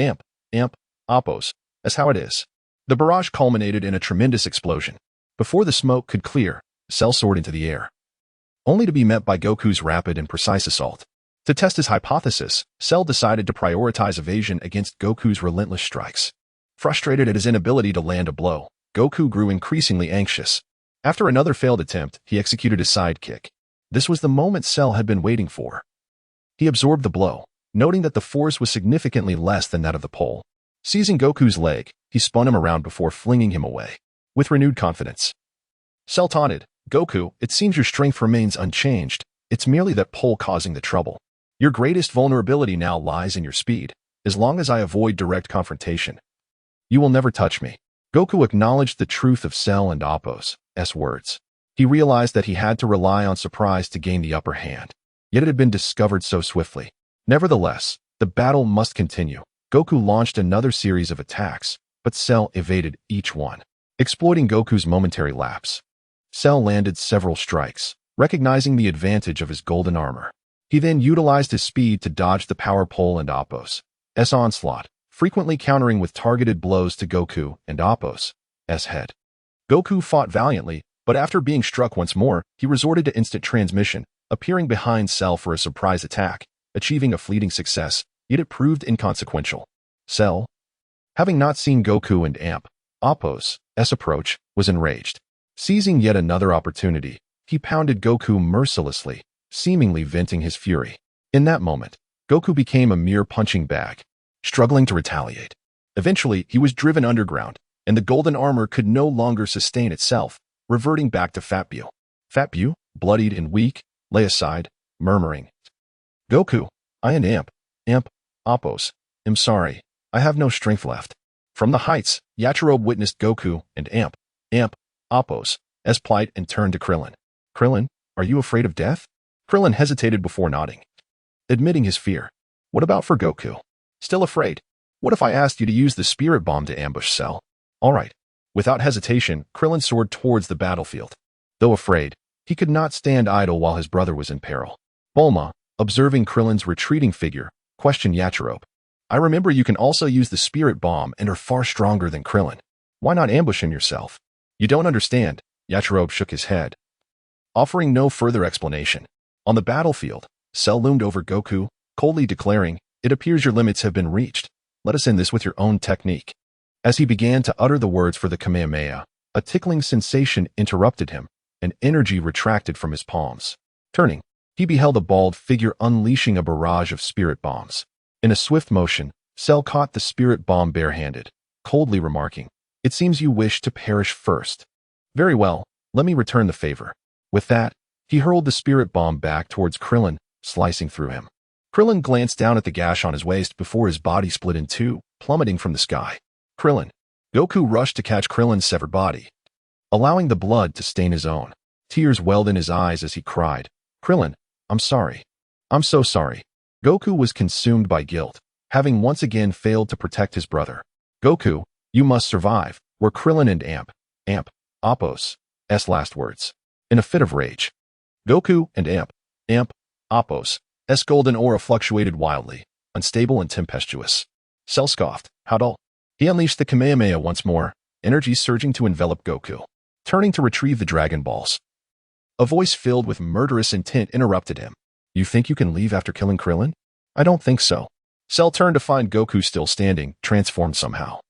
Appo's, as how it is." The barrage culminated in a tremendous explosion. Before the smoke could clear, Cell soared into the air, only to be met by Goku's rapid and precise assault. To test his hypothesis, Cell decided to prioritize evasion against Goku's relentless strikes. Frustrated at his inability to land a blow, Goku grew increasingly anxious. After another failed attempt, he executed a sidekick. This was the moment Cell had been waiting for. He absorbed the blow, noting that the force was significantly less than that of the pole. Seizing Goku's leg, he spun him around before flinging him away. With renewed confidence, Cell taunted, "Goku, it seems your strength remains unchanged. It's merely that pole causing the trouble. Your greatest vulnerability now lies in your speed. As long as I avoid direct confrontation, you will never touch me." Goku acknowledged the truth of Cell and Appo's words. He realized that he had to rely on surprise to gain the upper hand, yet it had been discovered so swiftly. Nevertheless, the battle must continue. Goku launched another series of attacks, but Cell evaded each one, exploiting Goku's momentary lapse. Cell landed several strikes, recognizing the advantage of his golden armor. He then utilized his speed to dodge the power pole and Appo's onslaught, frequently countering with targeted blows to Goku and Appo's head. Goku fought valiantly, but after being struck once more, he resorted to instant transmission, appearing behind Cell for a surprise attack, achieving a fleeting success, yet it proved inconsequential. Cell, having not seen Goku and Appo's approach, was enraged. Seizing yet another opportunity, he pounded Goku mercilessly, seemingly venting his fury. In that moment, Goku became a mere punching bag, struggling to retaliate. Eventually, he was driven underground, and the golden armor could no longer sustain itself, reverting back to Fat Bu. Fat Bu, bloodied and weak, lay aside, murmuring, "Goku, I and Amp, Oppos, am sorry, I have no strength left." From the heights, Yachirobe witnessed Goku and Amp, Oppos, plight and turned to Krillin. "Krillin, are you afraid of death?" Krillin hesitated before nodding, admitting his fear. "What about for Goku? Still afraid? What if I asked you to use the spirit bomb to ambush Cell?" "All right." Without hesitation, Krillin soared towards the battlefield. Though afraid, he could not stand idle while his brother was in peril. Bulma, observing Krillin's retreating figure, questioned Yachirobe. "I remember you can also use the spirit bomb and are far stronger than Krillin. Why not ambush him yourself?" "You don't understand." Yachirobe shook his head, offering no further explanation. On the battlefield, Cell loomed over Goku, coldly declaring, "It appears your limits have been reached. Let us end this with your own technique." As he began to utter the words for the Kamehameha, a tickling sensation interrupted him, and energy retracted from his palms. Turning, he beheld a bald figure unleashing a barrage of spirit bombs. In a swift motion, Cell caught the spirit bomb barehanded, coldly remarking, "It seems you wish to perish first. Very well, let me return the favor." With that, he hurled the spirit bomb back towards Krillin, slicing through him. Krillin glanced down at the gash on his waist before his body split in two, plummeting from the sky. "Krillin." Goku rushed to catch Krillin's severed body, allowing the blood to stain his own. Tears welled in his eyes as he cried, "Krillin, I'm sorry. I'm so sorry." Goku was consumed by guilt, having once again failed to protect his brother. "Goku, you must survive," were Krillin and Amp, Oppos' last words. In a fit of rage, Goku and Amp, Oppos' golden aura fluctuated wildly, unstable and tempestuous. Cell scoffed, "How dull." He unleashed the Kamehameha once more, energy surging to envelop Goku. Turning to retrieve the Dragon Balls, a voice filled with murderous intent interrupted him. "You think you can leave after killing Krillin?" "I don't think so." Cell turned to find Goku still standing, transformed somehow,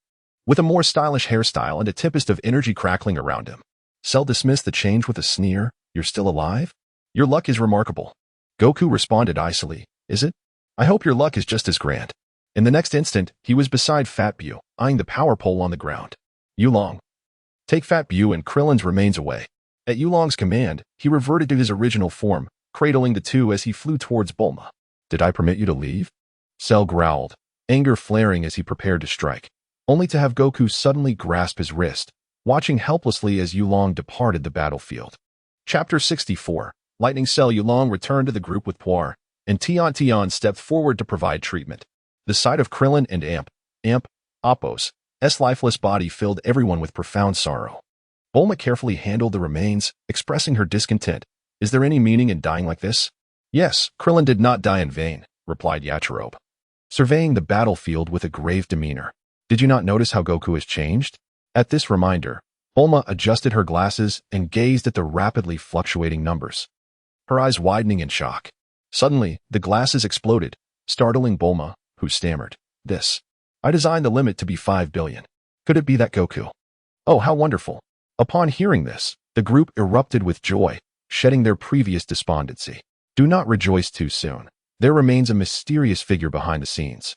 with a more stylish hairstyle and a tempest of energy crackling around him. Cell dismissed the change with a sneer, "You're still alive? Your luck is remarkable." Goku responded icily, "Is it? I hope your luck is just as grand." In the next instant, he was beside Fat Bu, eyeing the power pole on the ground. "Yulong, take Fat Bu and Krillin's remains away." At Yulong's command, he reverted to his original form, cradling the two as he flew towards Bulma. "Did I permit you to leave?" Cell growled, anger flaring as he prepared to strike, only to have Goku suddenly grasp his wrist, watching helplessly as Yulong departed the battlefield. Chapter 64. Lightning Cell. Yulong returned to the group with Puar, and Tian stepped forward to provide treatment. The sight of Krillin and Amp, Oppos' lifeless body filled everyone with profound sorrow. Bulma carefully handled the remains, expressing her discontent. "Is there any meaning in dying like this?" "Yes, Krillin did not die in vain," replied Yachirobe, surveying the battlefield with a grave demeanor. "Did you not notice how Goku has changed?" At this reminder, Bulma adjusted her glasses and gazed at the rapidly fluctuating numbers, her eyes widening in shock. Suddenly, the glasses exploded, startling Bulma, who stammered, I designed the limit to be 5 billion. Could it be that Goku?" "Oh, how wonderful." Upon hearing this, the group erupted with joy, shedding their previous despondency. Do not rejoice too soon. There remains a mysterious figure behind the scenes,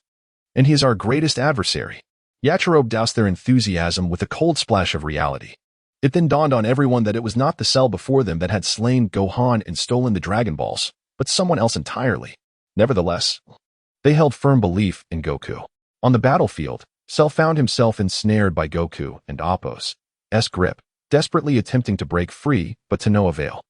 and he is our greatest adversary. Yachirobe doused their enthusiasm with a cold splash of reality. It then dawned on everyone that it was not the Cell before them that had slain Gohan and stolen the Dragon Balls, but someone else entirely. Nevertheless, they held firm belief in Goku. On the battlefield, Cell found himself ensnared by Goku and Oppos' grip, desperately attempting to break free, but to no avail.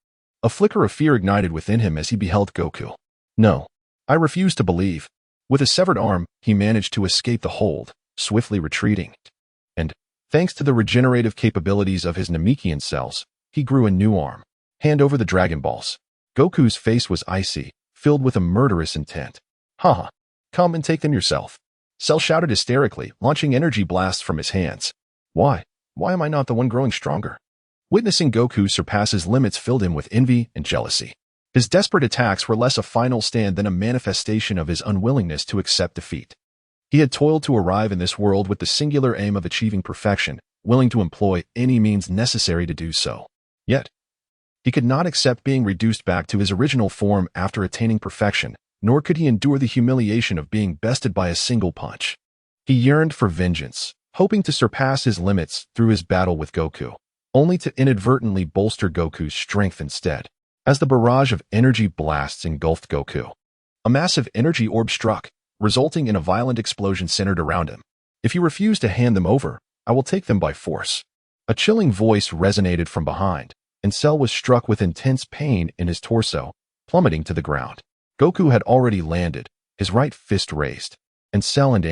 A flicker of fear ignited within him as he beheld Goku. "No, I refuse to believe." With a severed arm, he managed to escape the hold, swiftly retreating. And, thanks to the regenerative capabilities of his Namekian cells, he grew a new arm. "Hand over the Dragon Balls." Goku's face was icy, filled with a murderous intent. "Haha, come and take them yourself." Cell shouted hysterically, launching energy blasts from his hands. Why am I not the one growing stronger?" Witnessing Goku surpass his limits filled him with envy and jealousy. His desperate attacks were less a final stand than a manifestation of his unwillingness to accept defeat. He had toiled to arrive in this world with the singular aim of achieving perfection, willing to employ any means necessary to do so. Yet, he could not accept being reduced back to his original form after attaining perfection, nor could he endure the humiliation of being bested by a single punch. He yearned for vengeance, hoping to surpass his limits through his battle with Goku, only to inadvertently bolster Goku's strength instead. As the barrage of energy blasts engulfed Goku, a massive energy orb struck, resulting in a violent explosion centered around him. "If you refuse to hand them over, I will take them by force." A chilling voice resonated from behind, and Cell was struck with intense pain in his torso, plummeting to the ground. Goku had already landed, his right fist raised, and Cell and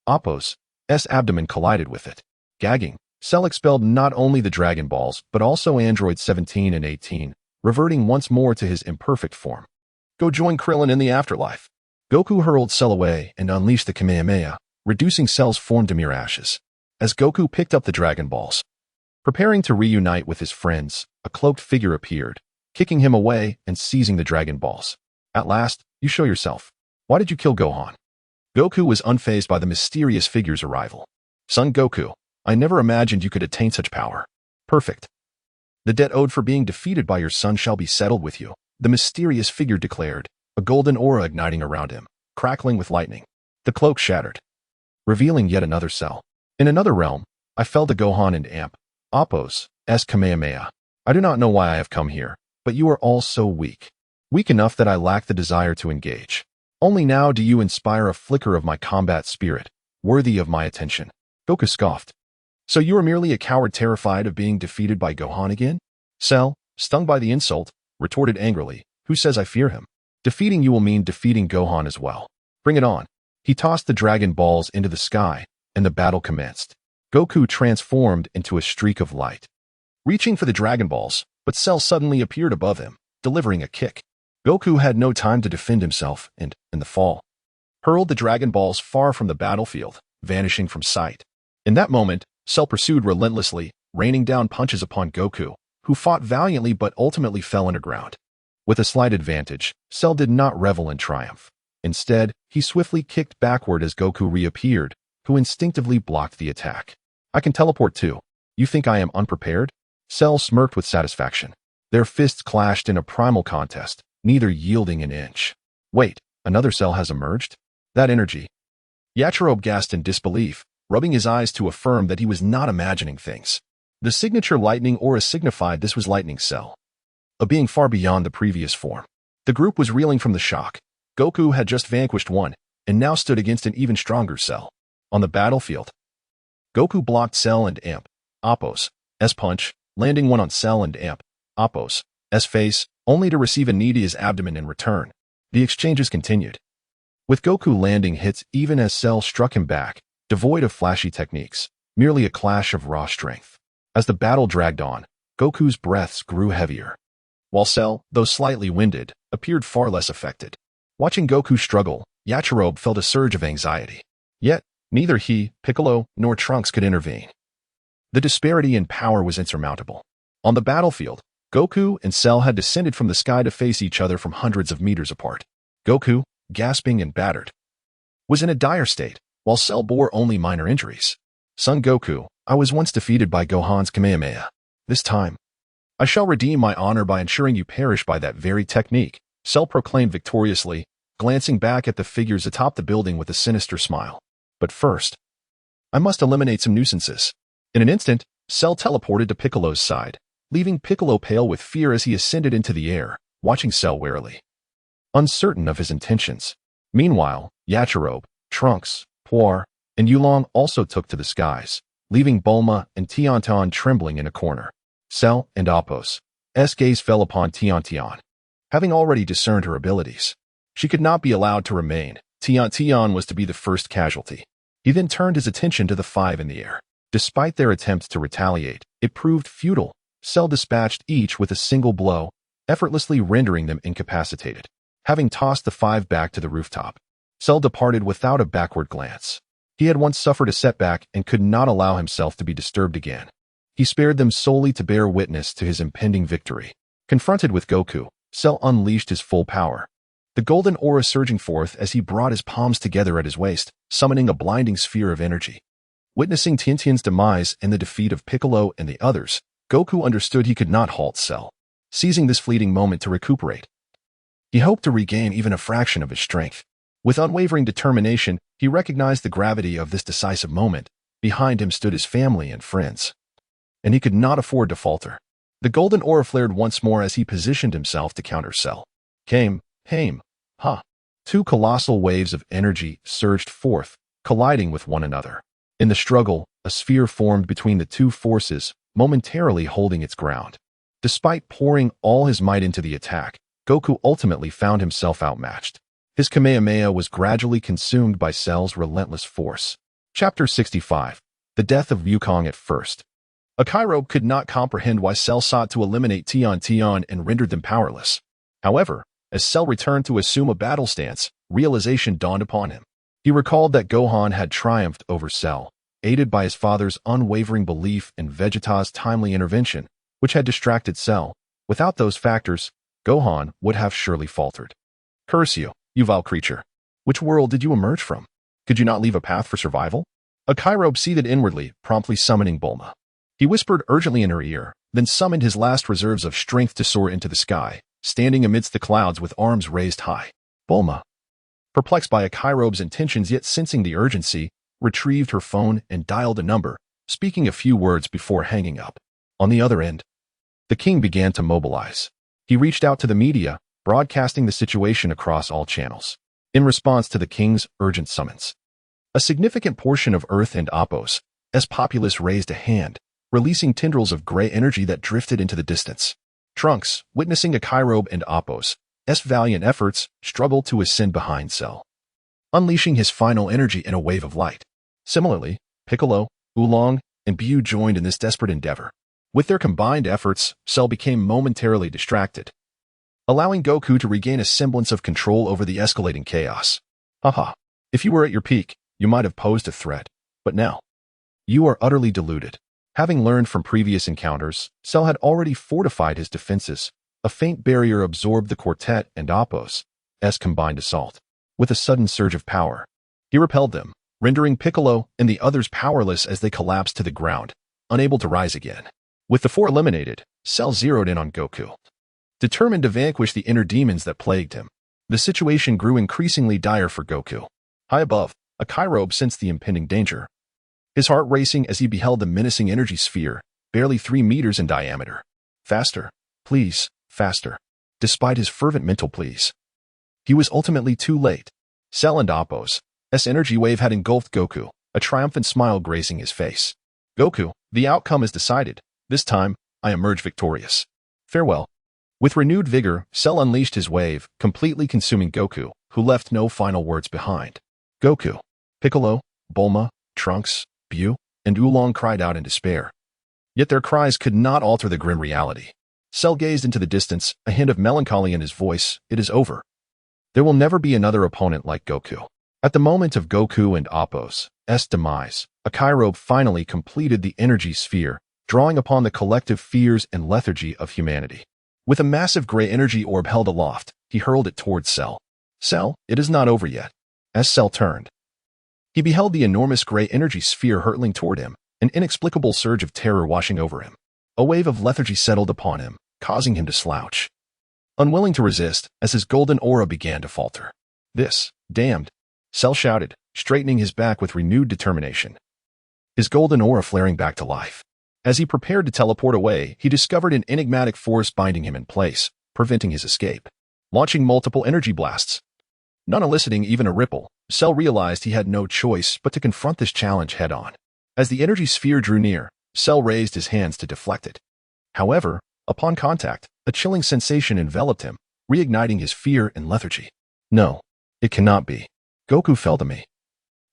Appo's abdomen collided with it. Gagging, Cell expelled not only the Dragon Balls, but also Androids 17 and 18, reverting once more to his imperfect form. "Go join Krillin in the afterlife." Goku hurled Cell away and unleashed the Kamehameha, reducing Cell's form to mere ashes. As Goku picked up the Dragon Balls, preparing to reunite with his friends, a cloaked figure appeared, kicking him away and seizing the Dragon Balls. "At last, you show yourself. Why did you kill Gohan?" Goku was unfazed by the mysterious figure's arrival. "Son Goku, I never imagined you could attain such power. Perfect. The debt owed for being defeated by your son shall be settled with you," the mysterious figure declared, a golden aura igniting around him, crackling with lightning. The cloak shattered, revealing yet another Cell. "In another realm, I fell to Gohan and Appo's Kamehameha. I do not know why I have come here, but you are all so weak. Weak enough that I lack the desire to engage. Only now do you inspire a flicker of my combat spirit, worthy of my attention." Goku scoffed. "So you are merely a coward terrified of being defeated by Gohan again?" Cell, stung by the insult, retorted angrily, "Who says I fear him? Defeating you will mean defeating Gohan as well. Bring it on." He tossed the Dragon Balls into the sky, and the battle commenced. Goku transformed into a streak of light, reaching for the Dragon Balls, but Cell suddenly appeared above him, delivering a kick. Goku had no time to defend himself and, in the fall, hurled the Dragon Balls far from the battlefield, vanishing from sight. In that moment, Cell pursued relentlessly, raining down punches upon Goku, who fought valiantly but ultimately fell underground. With a slight advantage, Cell did not revel in triumph. Instead, he swiftly kicked backward as Goku reappeared, who instinctively blocked the attack. "I can teleport too. You think I am unprepared?" Cell smirked with satisfaction. Their fists clashed in a primal contest, neither yielding an inch. "Wait, another Cell has emerged? That energy." Yachirobe gasped in disbelief, rubbing his eyes to affirm that he was not imagining things. The signature lightning aura signified this was Lightning Cell, a being far beyond the previous form. The group was reeling from the shock. Goku had just vanquished one, and now stood against an even stronger Cell. On the battlefield, Goku blocked Cell and Appo's punch, landing one on Cell and Appo's face, only to receive a knee to his abdomen in return. The exchanges continued, with Goku landing hits even as Cell struck him back, devoid of flashy techniques, merely a clash of raw strength. As the battle dragged on, Goku's breaths grew heavier, while Cell, though slightly winded, appeared far less affected. Watching Goku struggle, Yachirobe felt a surge of anxiety. Yet, neither he, Piccolo, nor Trunks could intervene. The disparity in power was insurmountable. On the battlefield, Goku and Cell had descended from the sky to face each other from hundreds of meters apart. Goku, gasping and battered, was in a dire state, while Cell bore only minor injuries. "Son Goku, I was once defeated by Gohan's Kamehameha. This time, I shall redeem my honor by ensuring you perish by that very technique," Cell proclaimed victoriously, glancing back at the figures atop the building with a sinister smile. "But first, I must eliminate some nuisances." In an instant, Cell teleported to Piccolo's side, leaving Piccolo pale with fear as he ascended into the air, watching Cell warily, uncertain of his intentions. Meanwhile, Yachirobe, Trunks, Puar, and Yulong also took to the skies, leaving Bulma and Tiantian trembling in a corner. Cell and Appo's gaze fell upon Tiantian. Having already discerned her abilities, she could not be allowed to remain. Tiantian was to be the first casualty. He then turned his attention to the five in the air. Despite their attempts to retaliate, it proved futile. Cell dispatched each with a single blow, effortlessly rendering them incapacitated. Having tossed the five back to the rooftop, Cell departed without a backward glance. He had once suffered a setback and could not allow himself to be disturbed again. He spared them solely to bear witness to his impending victory. Confronted with Goku, Cell unleashed his full power, the golden aura surging forth as he brought his palms together at his waist, summoning a blinding sphere of energy. Witnessing Tiantian's demise and the defeat of Piccolo and the others, Goku understood he could not halt Cell. Seizing this fleeting moment to recuperate, he hoped to regain even a fraction of his strength. With unwavering determination, he recognized the gravity of this decisive moment. Behind him stood his family and friends, and he could not afford to falter. The golden aura flared once more as he positioned himself to counter Cell. Ha! Two colossal waves of energy surged forth, colliding with one another. In the struggle, a sphere formed between the two forces, momentarily holding its ground. Despite pouring all his might into the attack, Goku ultimately found himself outmatched. His Kamehameha was gradually consumed by Cell's relentless force. Chapter 65. The Death of Wukong at First. A Kairobe could not comprehend why Cell sought to eliminate Tian and rendered them powerless. However, as Cell returned to assume a battle stance, realization dawned upon him. He recalled that Gohan had triumphed over Cell, aided by his father's unwavering belief and Vegeta's timely intervention, which had distracted Cell. Without those factors, Gohan would have surely faltered. Curse you, you vile creature. Which world did you emerge from? Could you not leave a path for survival? A Kairobe seethed inwardly, promptly summoning Bulma. He whispered urgently in her ear, then summoned his last reserves of strength to soar into the sky, standing amidst the clouds with arms raised high. Bulma, perplexed by a Kairobe's intentions yet sensing the urgency, retrieved her phone and dialed a number, speaking a few words before hanging up. On the other end, the king began to mobilize. He reached out to the media, broadcasting the situation across all channels. In response to the king's urgent summons, a significant portion of Earth and Apos' populace raised a hand, releasing tendrils of gray energy that drifted into the distance. Trunks, witnessing a Kairobe and Apos' valiant efforts, struggled to ascend behind Cell, unleashing his final energy in a wave of light. Similarly, Piccolo, Oolong, and Bu joined in this desperate endeavor. With their combined efforts, Cell became momentarily distracted, allowing Goku to regain a semblance of control over the escalating chaos. Haha, if you were at your peak, you might have posed a threat, but now, you are utterly deluded. Having learned from previous encounters, Cell had already fortified his defenses. A faint barrier absorbed the quartet and Apos' combined assault. With a sudden surge of power, he repelled them, rendering Piccolo and the others powerless as they collapsed to the ground, unable to rise again. With the four eliminated, Cell zeroed in on Goku, determined to vanquish the inner demons that plagued him. The situation grew increasingly dire for Goku. High above, a Kairobe sensed the impending danger, his heart racing as he beheld the menacing energy sphere, barely 3 meters in diameter. Faster, please, faster. Despite his fervent mental pleas, he was ultimately too late. Cell and Apos' energy wave had engulfed Goku, a triumphant smile gracing his face. Goku, the outcome is decided. This time, I emerge victorious. Farewell. With renewed vigor, Cell unleashed his wave, completely consuming Goku, who left no final words behind. Goku, Piccolo, Bulma, Trunks, Bu, and Oolong cried out in despair. Yet their cries could not alter the grim reality. Cell gazed into the distance, a hint of melancholy in his voice. It is over. There will never be another opponent like Goku. At the moment of Goku and Apos' demise, a Kairobe finally completed the energy sphere, drawing upon the collective fears and lethargy of humanity. With a massive gray energy orb held aloft, he hurled it towards Cell. Cell, it is not over yet. As Cell turned, he beheld the enormous gray energy sphere hurtling toward him, an inexplicable surge of terror washing over him. A wave of lethargy settled upon him, causing him to slouch, unwilling to resist as his golden aura began to falter. This, damned, Cell shouted, straightening his back with renewed determination, his golden aura flaring back to life. As he prepared to teleport away, he discovered an enigmatic force binding him in place, preventing his escape. Launching multiple energy blasts, none eliciting even a ripple, Cell realized he had no choice but to confront this challenge head-on. As the energy sphere drew near, Cell raised his hands to deflect it. However, upon contact, a chilling sensation enveloped him, reigniting his fear and lethargy. No, it cannot be. Goku fell to me.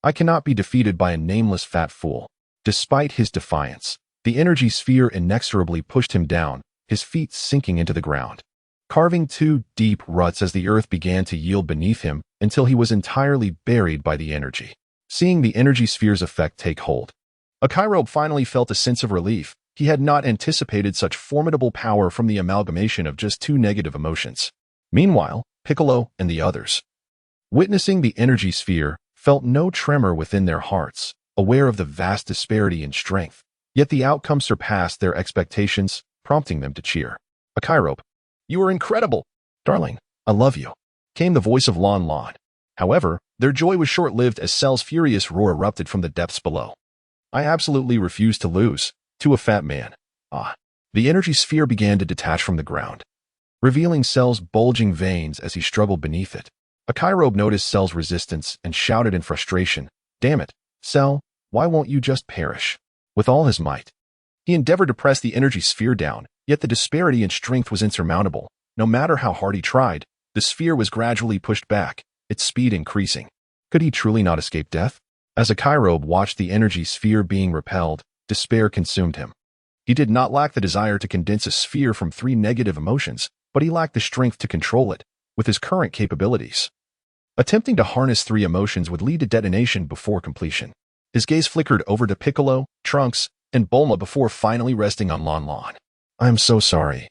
I cannot be defeated by a nameless fat fool. Despite his defiance, the energy sphere inexorably pushed him down, his feet sinking into the ground, carving 2 deep ruts as the earth began to yield beneath him until he was entirely buried by the energy. Seeing the energy sphere's effect take hold, a Kairobe finally felt a sense of relief. He had not anticipated such formidable power from the amalgamation of just 2 negative emotions. Meanwhile, Piccolo and the others, witnessing the energy sphere, felt no tremor within their hearts, aware of the vast disparity in strength. Yet the outcome surpassed their expectations, prompting them to cheer. Akairobe, you are incredible! Darling, I love you, came the voice of Lon Lon. However, their joy was short-lived as Cell's furious roar erupted from the depths below. I absolutely refuse to lose, to a fat man. Ah. The energy sphere began to detach from the ground, revealing Cell's bulging veins as he struggled beneath it. Akairobe noticed Cell's resistance and shouted in frustration, "Damn it, Cell, why won't you just perish?" With all his might, he endeavored to press the energy sphere down, yet the disparity in strength was insurmountable. No matter how hard he tried, the sphere was gradually pushed back, its speed increasing. Could he truly not escape death? As Akairobe watched the energy sphere being repelled, despair consumed him. He did not lack the desire to condense a sphere from 3 negative emotions, but he lacked the strength to control it, with his current capabilities. Attempting to harness 3 emotions would lead to detonation before completion. His gaze flickered over to Piccolo, Trunks, and Bulma before finally resting on Lon Lon. "I am so sorry.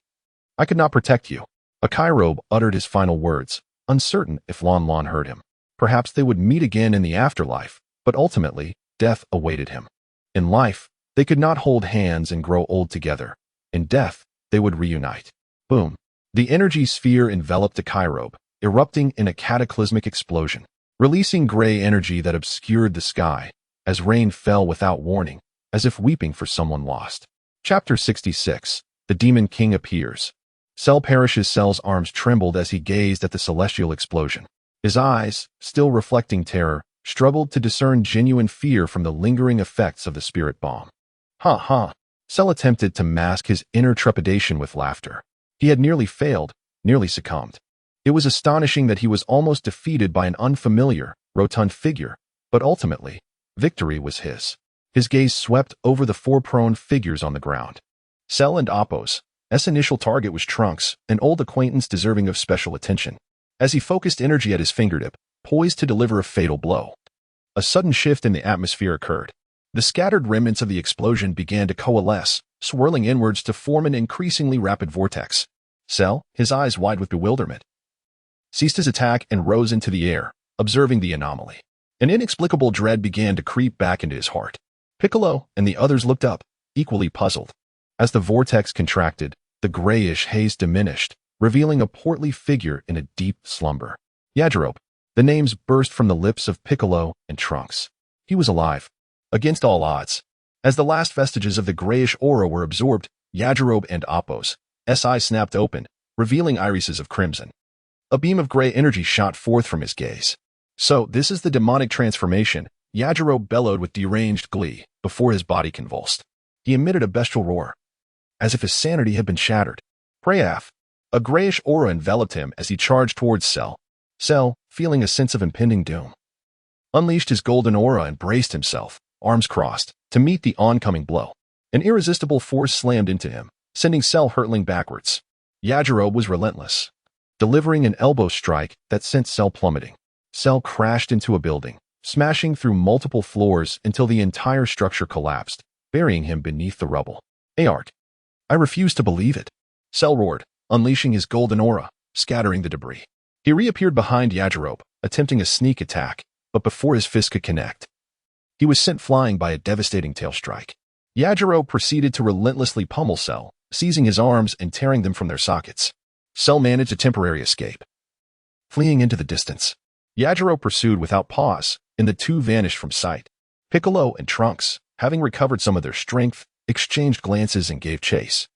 I could not protect you." Akairobe uttered his final words, uncertain if Lon Lon heard him. Perhaps they would meet again in the afterlife, but ultimately, death awaited him. In life, they could not hold hands and grow old together. In death, they would reunite. Boom. The energy sphere enveloped Akairobe, erupting in a cataclysmic explosion, releasing gray energy that obscured the sky, as rain fell without warning, as if weeping for someone lost. Chapter 66. The Demon King appears. Cell perishes. Cell's arms trembled as he gazed at the celestial explosion. His eyes, still reflecting terror, struggled to discern genuine fear from the lingering effects of the spirit bomb. Ha ha. Cell attempted to mask his inner trepidation with laughter. He had nearly failed, nearly succumbed. It was astonishing that he was almost defeated by an unfamiliar, rotund figure, but ultimately, victory was his. His gaze swept over the 4 prone figures on the ground. Cell and Appo's initial target was Trunks, an old acquaintance deserving of special attention. As he focused energy at his fingertip, poised to deliver a fatal blow, a sudden shift in the atmosphere occurred. The scattered remnants of the explosion began to coalesce, swirling inwards to form an increasingly rapid vortex. Cell, his eyes wide with bewilderment, ceased his attack and rose into the air, observing the anomaly. An inexplicable dread began to creep back into his heart. Piccolo and the others looked up, equally puzzled. As the vortex contracted, the grayish haze diminished, revealing a portly figure in a deep slumber. Yajirobe. The names burst from the lips of Piccolo and Trunks. He was alive, against all odds. As the last vestiges of the grayish aura were absorbed, Yajirobe and Appo's eyes snapped open, revealing irises of crimson. A beam of gray energy shot forth from his gaze. "So, this is the demonic transformation," Yajirobe bellowed with deranged glee, before his body convulsed. He emitted a bestial roar, as if his sanity had been shattered. Prayaf. A grayish aura enveloped him as he charged towards Cell. Cell, feeling a sense of impending doom, unleashed his golden aura and braced himself, arms crossed, to meet the oncoming blow. An irresistible force slammed into him, sending Cell hurtling backwards. Yajirobe was relentless, delivering an elbow strike that sent Cell plummeting. Cell crashed into a building, smashing through multiple floors until the entire structure collapsed, burying him beneath the rubble. Aark. I refuse to believe it. Cell roared, unleashing his golden aura, scattering the debris. He reappeared behind Yajirobe, attempting a sneak attack, but before his fist could connect, he was sent flying by a devastating tail strike. Yajirobe proceeded to relentlessly pummel Cell, seizing his arms and tearing them from their sockets. Cell managed a temporary escape, fleeing into the distance. Yajirobe pursued without pause, and the two vanished from sight. Piccolo and Trunks, having recovered some of their strength, exchanged glances and gave chase.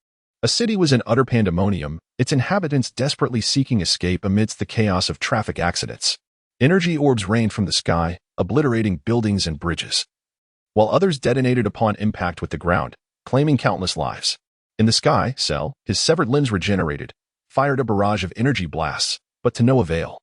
A city was in utter pandemonium, its inhabitants desperately seeking escape amidst the chaos of traffic accidents. Energy orbs rained from the sky, obliterating buildings and bridges, while others detonated upon impact with the ground, claiming countless lives. In the sky, Cell, his severed limbs regenerated, fired a barrage of energy blasts, but to no avail.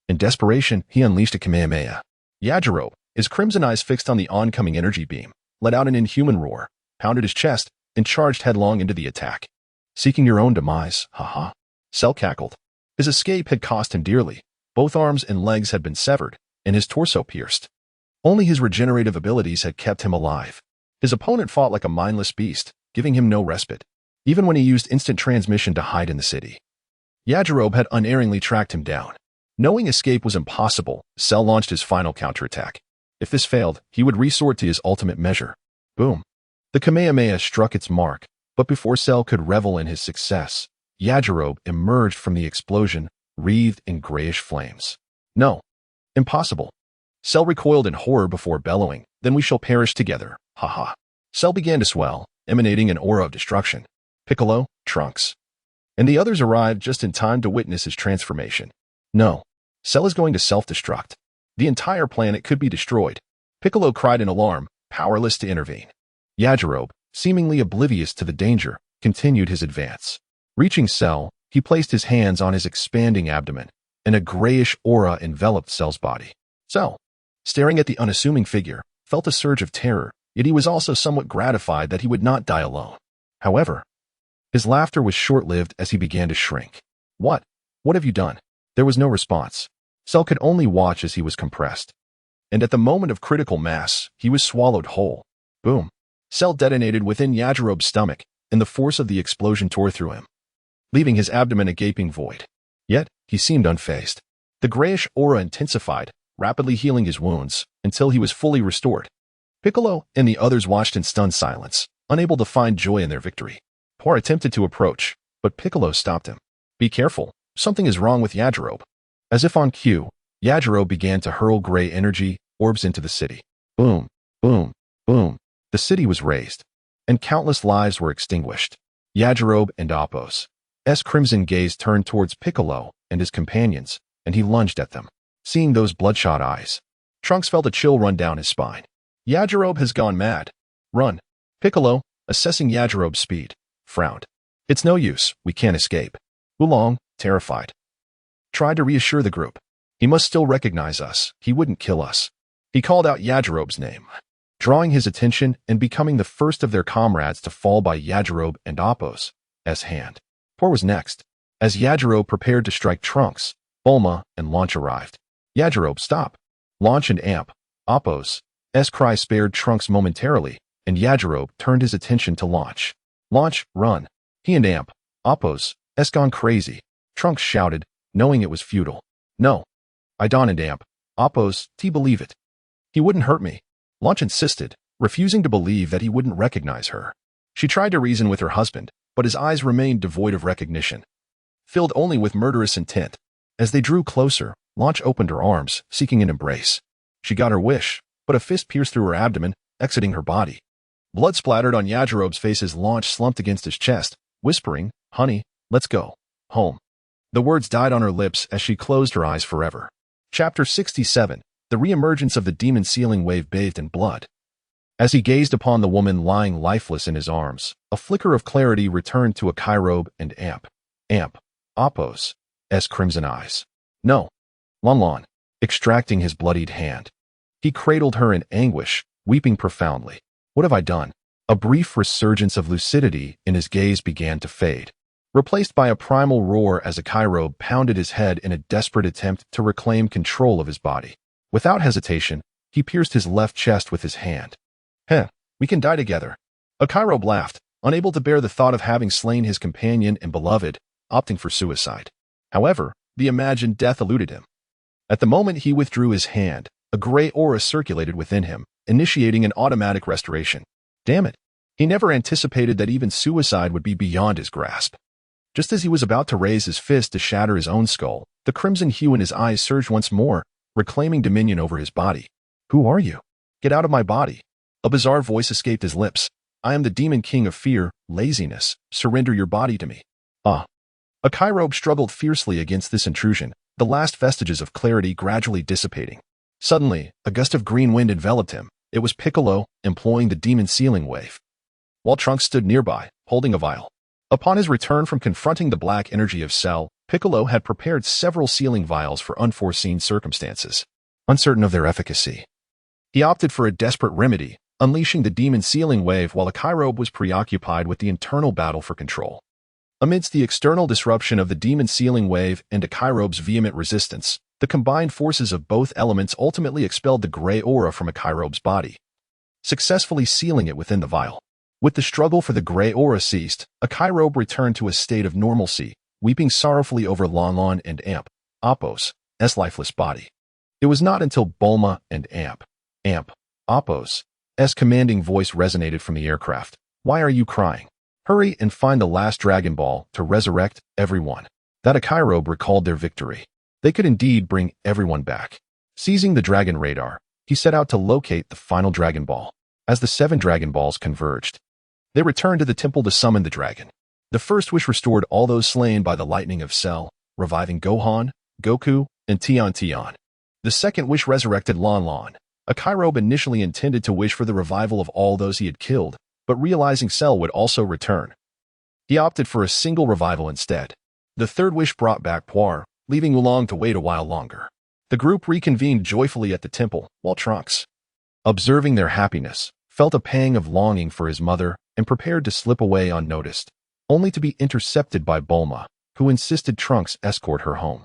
In desperation, he unleashed a Kamehameha. Yajirobe, his crimson eyes fixed on the oncoming energy beam, let out an inhuman roar, pounded his chest, and charged headlong into the attack. Seeking your own demise, haha. Cell cackled. His escape had cost him dearly. Both arms and legs had been severed, and his torso pierced. Only his regenerative abilities had kept him alive. His opponent fought like a mindless beast, giving him no respite, even when he used instant transmission to hide in the city. Yajirobe had unerringly tracked him down. Knowing escape was impossible, Cell launched his final counterattack. If this failed, he would resort to his ultimate measure. Boom. The Kamehameha struck its mark, but before Cell could revel in his success, Yajirobe emerged from the explosion, wreathed in grayish flames. No. Impossible. Cell recoiled in horror before bellowing, "Then we shall perish together, haha." Cell began to swell, emanating an aura of destruction. Piccolo, Trunks, and the others arrived just in time to witness his transformation. No. Cell is going to self-destruct. The entire planet could be destroyed. Piccolo cried in alarm, powerless to intervene. Yajirobe, seemingly oblivious to the danger, continued his advance. Reaching Cell, he placed his hands on his expanding abdomen, and a grayish aura enveloped Cell's body. Cell, staring at the unassuming figure, felt a surge of terror, yet he was also somewhat gratified that he would not die alone. However, his laughter was short-lived as he began to shrink. What? What have you done? There was no response. Cell could only watch as he was compressed. And at the moment of critical mass, he was swallowed whole. Boom. Cell detonated within Yajirobe's stomach, and the force of the explosion tore through him, leaving his abdomen a gaping void. Yet, he seemed unfazed. The grayish aura intensified, rapidly healing his wounds, until he was fully restored. Piccolo and the others watched in stunned silence, unable to find joy in their victory. Poor attempted to approach, but Piccolo stopped him. "Be careful, something is wrong with Yajirobe." As if on cue, Yajirobe began to hurl gray energy orbs into the city. Boom, boom, boom. The city was razed, and countless lives were extinguished. Yajirobe and Appo's crimson gaze turned towards Piccolo and his companions, and he lunged at them. Seeing those bloodshot eyes, Trunks felt a chill run down his spine. Yajirobe has gone mad. Run. Piccolo, assessing Yajirobe's speed, frowned. "It's no use, we can't escape." Oolong, terrified, tried to reassure the group. "He must still recognize us, he wouldn't kill us." He called out Yajirobe's name, drawing his attention and becoming the first of their comrades to fall by Yajirobe and Appo's hand. Poor was next. As Yajirobe prepared to strike Trunks, Bulma and Launch arrived. "Yajirobe, stop." Launch and Appo's cry spared Trunks momentarily, and Yajirobe turned his attention to Launch. "Launch, run." He and Appo's gone crazy. Trunks shouted, knowing it was futile. "No. I don't and Appo's, believe it. He wouldn't hurt me." Launch insisted, refusing to believe that he wouldn't recognize her. She tried to reason with her husband, but his eyes remained devoid of recognition, filled only with murderous intent. As they drew closer, Launch opened her arms, seeking an embrace. She got her wish, but a fist pierced through her abdomen, exiting her body. Blood splattered on Yajirobe's face as Launch slumped against his chest, whispering, "Honey, let's go home." The words died on her lips as she closed her eyes forever. Chapter 67. The reemergence of the demon sealing wave bathed in blood. As he gazed upon the woman lying lifeless in his arms, a flicker of clarity returned to Yajirobe and Appo's crimson eyes. "No." Lon, extracting his bloodied hand. He cradled her in anguish, weeping profoundly. "What have I done?" A brief resurgence of lucidity in his gaze began to fade, replaced by a primal roar as Yajirobe pounded his head in a desperate attempt to reclaim control of his body. Without hesitation, he pierced his left chest with his hand. We can die together." Yajirobe laughed, unable to bear the thought of having slain his companion and beloved, opting for suicide. However, the imagined death eluded him. At the moment he withdrew his hand, a gray aura circulated within him, initiating an automatic restoration. Damn it. He never anticipated that even suicide would be beyond his grasp. Just as he was about to raise his fist to shatter his own skull, the crimson hue in his eyes surged once more, reclaiming dominion over his body. "Who are you?" "Get out of my body." A bizarre voice escaped his lips. "I am the demon king of fear, laziness. Surrender your body to me." Yajirobe struggled fiercely against this intrusion, the last vestiges of clarity gradually dissipating. Suddenly, a gust of green wind enveloped him. It was Piccolo, employing the demon sealing wave, while Trunks stood nearby, holding a vial. Upon his return from confronting the black energy of Cell, Piccolo had prepared several sealing vials for unforeseen circumstances. Uncertain of their efficacy, he opted for a desperate remedy, unleashing the demon sealing wave while Yajirobe was preoccupied with the internal battle for control. Amidst the external disruption of the demon sealing wave and Yajirobe's vehement resistance, the combined forces of both elements ultimately expelled the gray aura from Yajirobe's body, successfully sealing it within the vial. With the struggle for the gray aura ceased, Yajirobe returned to a state of normalcy, weeping sorrowfully over Lon and Appo's lifeless body. It was not until Bulma and Amp. Appo's commanding voice resonated from the aircraft. Why are you crying? Hurry and find the last Dragon Ball to resurrect everyone. That Akairobe recalled their victory. They could indeed bring everyone back. Seizing the Dragon Radar, he set out to locate the final Dragon Ball. As the 7 Dragon Balls converged, they returned to the temple to summon the dragon. The first wish restored all those slain by the lightning of Cell, reviving Gohan, Goku, and Tian. The second wish resurrected Lan. Akairobe initially intended to wish for the revival of all those he had killed, but realizing Cell would also return, he opted for a single revival instead. The third wish brought back Puar, leaving Oolong to wait a while longer. The group reconvened joyfully at the temple, while Trunks, observing their happiness, felt a pang of longing for his mother and prepared to slip away unnoticed, only to be intercepted by Bulma, who insisted Trunks escort her home.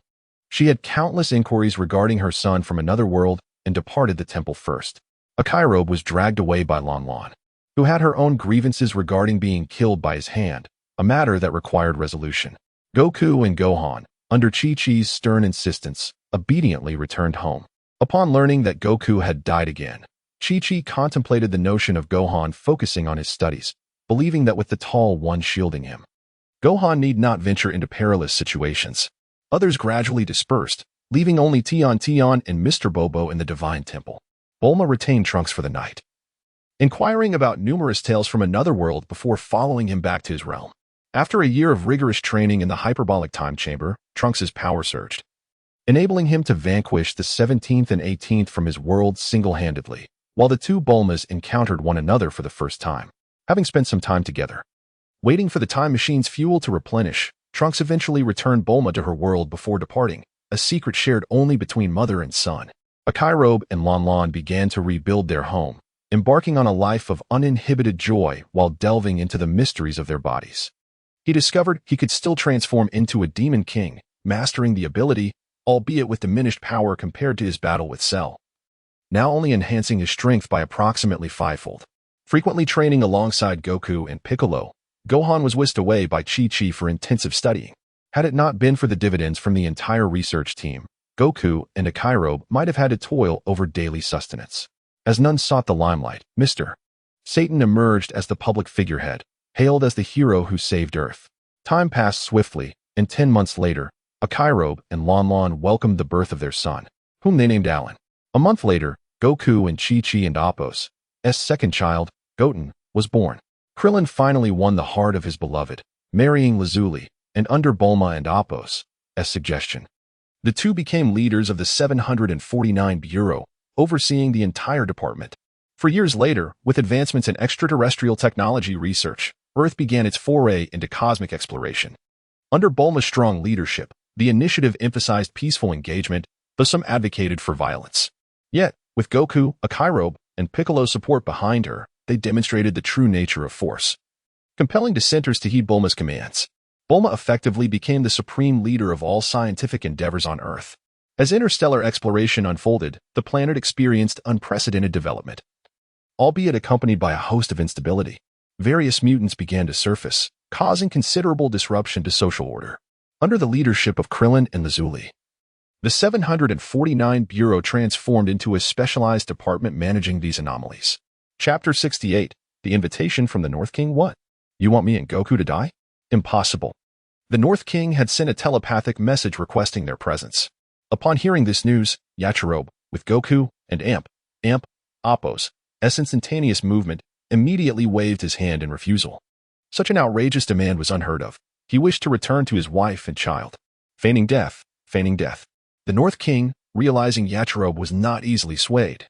She had countless inquiries regarding her son from another world and departed the temple first. Akairobe was dragged away by Lan, who had her own grievances regarding being killed by his hand, a matter that required resolution. Goku and Gohan, under Chi-Chi's stern insistence, obediently returned home. Upon learning that Goku had died again, Chi-Chi contemplated the notion of Gohan focusing on his studies, believing that with the Tall One shielding him, Gohan need not venture into perilous situations. Others gradually dispersed, leaving only Tian and Mr. Bobo in the Divine Temple. Bulma retained Trunks for the night, inquiring about numerous tales from another world before following him back to his realm. After a year of rigorous training in the hyperbolic time chamber, Trunks' power surged, enabling him to vanquish the 17th and 18th from his world single-handedly, while the two Bulmas encountered one another for the first time. Having spent some time together, waiting for the time machine's fuel to replenish, Trunks eventually returned Bulma to her world before departing, a secret shared only between mother and son. Akairobe and Lan began to rebuild their home, embarking on a life of uninhibited joy while delving into the mysteries of their bodies. He discovered he could still transform into a demon king, mastering the ability, albeit with diminished power compared to his battle with Cell, now only enhancing his strength by approximately 5-fold. Frequently training alongside Goku and Piccolo, Gohan was whisked away by Chi-Chi for intensive studying. Had it not been for the dividends from the entire research team, Goku and Akairobe might have had to toil over daily sustenance. As none sought the limelight, Mr. Satan emerged as the public figurehead, hailed as the hero who saved Earth. Time passed swiftly, and 10 months later, Akairobe and Lan welcomed the birth of their son, whom they named Alan. A month later, Goku and Chi-Chi and Appo's second child, Goten, was born. Krillin finally won the heart of his beloved, marrying Lazuli, and under Bulma and Appo's suggestion, the two became leaders of the 749 Bureau, overseeing the entire department. For years later, with advancements in extraterrestrial technology research, Earth began its foray into cosmic exploration. Under Bulma's strong leadership, the initiative emphasized peaceful engagement, though some advocated for violence. Yet, with Goku, Akairobe, and Piccolo's support behind her, they demonstrated the true nature of force, compelling dissenters to heed Bulma's commands. Bulma effectively became the supreme leader of all scientific endeavors on Earth. As interstellar exploration unfolded, the planet experienced unprecedented development, albeit accompanied by a host of instability. Various mutants began to surface, causing considerable disruption to social order. Under the leadership of Krillin and Lazuli, the 749 Bureau transformed into a specialized department managing these anomalies. Chapter 68, The Invitation from the North King. What? You want me and Goku to die? Impossible. The North King had sent a telepathic message requesting their presence. Upon hearing this news, Yachirobe, with Goku and Appo's instantaneous movement, immediately waved his hand in refusal. Such an outrageous demand was unheard of. He wished to return to his wife and child. Feigning death. The North King, realizing Yachirobe was not easily swayed,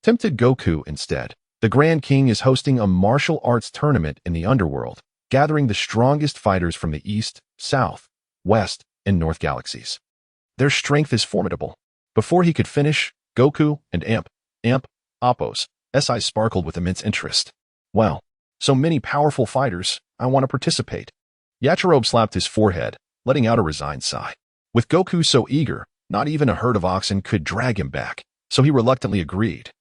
tempted Goku instead. The Grand King is hosting a martial arts tournament in the underworld, gathering the strongest fighters from the East, South, West, and North galaxies. Their strength is formidable. Before he could finish, Goku and Appo's eyes sparkled with immense interest. Well, so many powerful fighters, I want to participate. Yachirobe slapped his forehead, letting out a resigned sigh. With Goku so eager, not even a herd of oxen could drag him back, so he reluctantly agreed.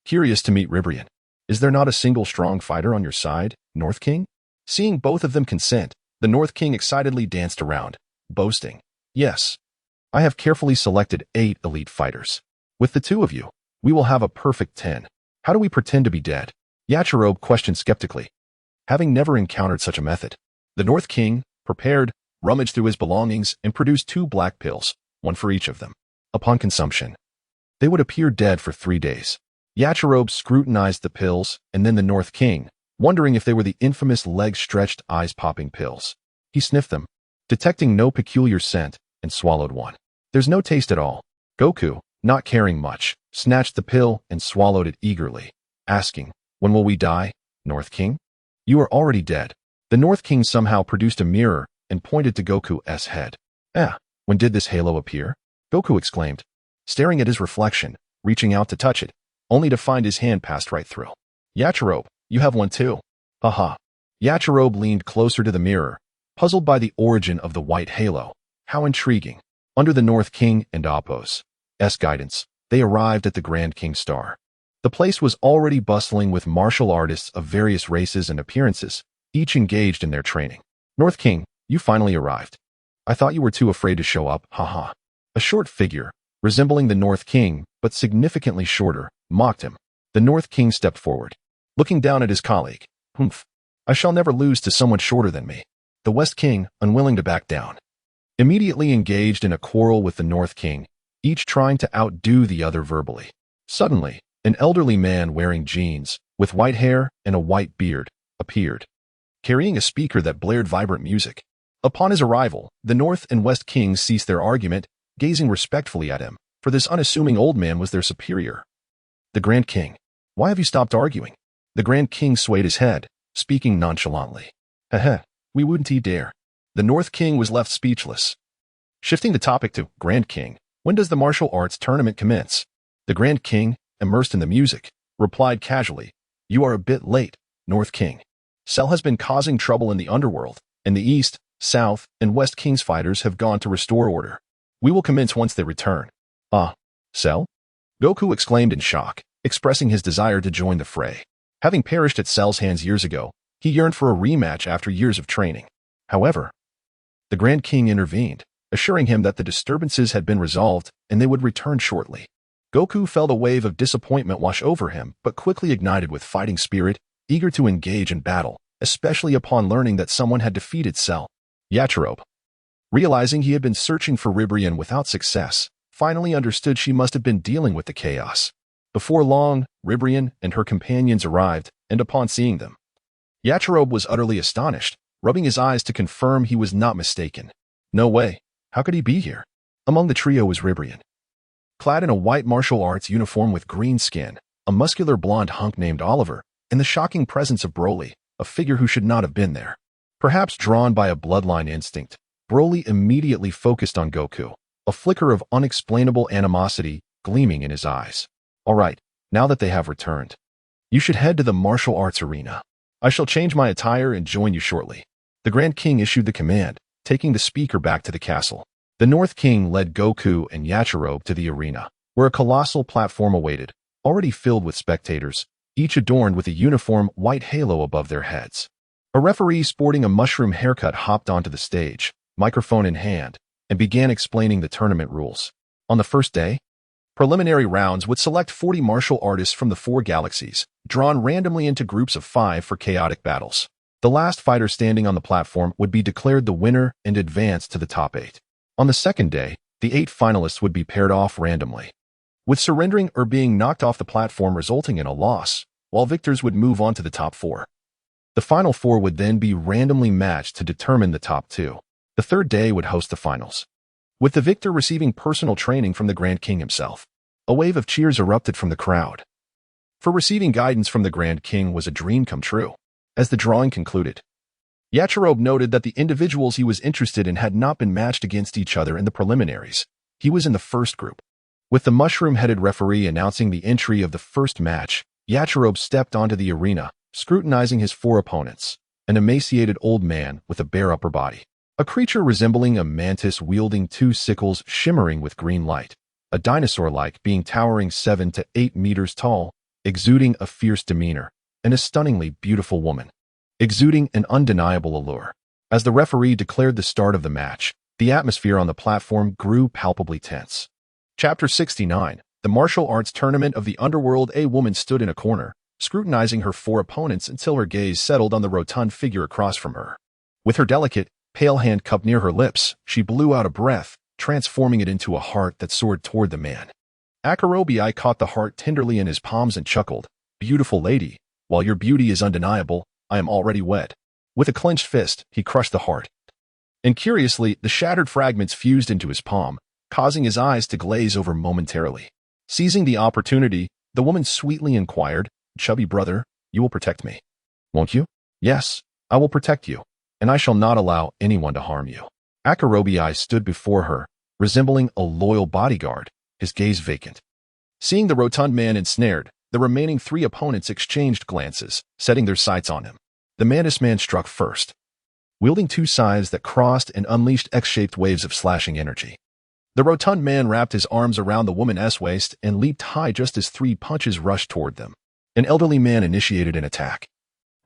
Curious to meet Ribrian. Is there not a single strong fighter on your side, North King? Seeing both of them consent, the North King excitedly danced around, boasting, Yes, I have carefully selected 8 elite fighters. With the two of you, We will have a perfect 10. How do we pretend to be dead? Yachirobe questioned skeptically, having never encountered such a method. The North King, prepared, rummaged through his belongings and produced 2 black pills, one for each of them. Upon consumption, they would appear dead for 3 days. Yachirobe scrutinized the pills, and then the North King, wondering if they were the infamous leg-stretched, eyes-popping pills. He sniffed them, detecting no peculiar scent, and swallowed one. There's no taste at all. Goku, not caring much, snatched the pill and swallowed it eagerly, asking, "When will we die, North King?" "You are already dead." The North King somehow produced a mirror and pointed to Goku's head. When did this halo appear?" Goku exclaimed, staring at his reflection, reaching out to touch it, only to find his hand passed right through. "Yachirobe, you have one too." "Haha." Yachirobe leaned closer to the mirror, puzzled by the origin of the white halo. How intriguing. Under the North King and Appo's guidance, they arrived at the Grand King Star. The place was already bustling with martial artists of various races and appearances, each engaged in their training. "North King, you finally arrived. I thought you were too afraid to show up, haha." A short figure, resembling the North King, but significantly shorter, mocked him. The North King stepped forward, looking down at his colleague. "Humph. I shall never lose to someone shorter than me." The West King, unwilling to back down, immediately engaged in a quarrel with the North King, each trying to outdo the other verbally. Suddenly, an elderly man wearing jeans, with white hair and a white beard, appeared, carrying a speaker that blared vibrant music. Upon his arrival, the North and West Kings ceased their argument, gazing respectfully at him, for this unassuming old man was their superior. "The Grand King, why have you stopped arguing?" The Grand King swayed his head, speaking nonchalantly. We wouldn't dare." The North King was left speechless. Shifting the topic to, "Grand King, when does the martial arts tournament commence?" The Grand King, immersed in the music, replied casually, "You are a bit late, North King. Cell has been causing trouble in the underworld, and the East, South, and West King's fighters have gone to restore order. We will commence once they return." Cell?" Goku exclaimed in shock, expressing his desire to join the fray. Having perished at Cell's hands years ago, he yearned for a rematch after years of training. However, the Grand King intervened, assuring him that the disturbances had been resolved and they would return shortly. Goku felt a wave of disappointment wash over him, but quickly ignited with fighting spirit, eager to engage in battle, especially upon learning that someone had defeated Cell. Yachirobe, realizing he had been searching for Ribrian without success, finally understood she must have been dealing with the chaos. Before long, Ribrian and her companions arrived, and upon seeing them, Yachirobe was utterly astonished, rubbing his eyes to confirm he was not mistaken. No way. How could he be here? Among the trio was Ribrian, clad in a white martial arts uniform with green skin, a muscular blonde hunk named Oliver, and the shocking presence of Broly, a figure who should not have been there. Perhaps drawn by a bloodline instinct, Broly immediately focused on Goku, a flicker of unexplainable animosity gleaming in his eyes. "All right, now that they have returned, you should head to the martial arts arena. I shall change my attire and join you shortly." The Grand King issued the command, taking the speaker back to the castle. The North King led Goku and Yachirobe to the arena, where a colossal platform awaited, already filled with spectators, each adorned with a uniform white halo above their heads. A referee sporting a mushroom haircut hopped onto the stage, microphone in hand, and began explaining the tournament rules. On the first day, preliminary rounds would select 40 martial artists from the 4 galaxies, drawn randomly into groups of 5 for chaotic battles. The last fighter standing on the platform would be declared the winner and advance to the top 8. On the second day, the 8 finalists would be paired off randomly, with surrendering or being knocked off the platform resulting in a loss, while victors would move on to the top 4. The final 4 would then be randomly matched to determine the top 2. The third day would host the finals, with the victor receiving personal training from the Grand King himself. A wave of cheers erupted from the crowd, for receiving guidance from the Grand King was a dream come true. As the drawing concluded, Yachirobe noted that the individuals he was interested in had not been matched against each other in the preliminaries. He was in the first group. With the mushroom-headed referee announcing the entry of the first match, Yachirobe stepped onto the arena, scrutinizing his 4 opponents. An emaciated old man with a bare upper body, a creature resembling a mantis wielding 2 sickles shimmering with green light, a dinosaur-like being towering 7 to 8 meters tall, exuding a fierce demeanor, and a stunningly beautiful woman, exuding an undeniable allure. As the referee declared the start of the match, the atmosphere on the platform grew palpably tense. Chapter 69, The martial arts tournament of the underworld. A woman stood in a corner, scrutinizing her four opponents until her gaze settled on the rotund figure across from her. With her delicate, pale hand cupped near her lips, she blew out a breath, transforming it into a heart that soared toward the man. Akarobi caught the heart tenderly in his palms and chuckled, "Beautiful lady, while your beauty is undeniable, I am already wed." With a clenched fist, he crushed the heart. And curiously, the shattered fragments fused into his palm, causing his eyes to glaze over momentarily. Seizing the opportunity, the woman sweetly inquired, "Chubby brother, you will protect me, won't you?" "Yes, I will protect you, and I shall not allow anyone to harm you." Akarobi stood before her, resembling a loyal bodyguard, his gaze vacant. Seeing the rotund man ensnared, the remaining three opponents exchanged glances, setting their sights on him. The Mantis Man struck first, wielding two scythes that crossed and unleashed X-shaped waves of slashing energy. The rotund man wrapped his arms around the woman's waist and leaped high just as three punches rushed toward them. An elderly man initiated an attack,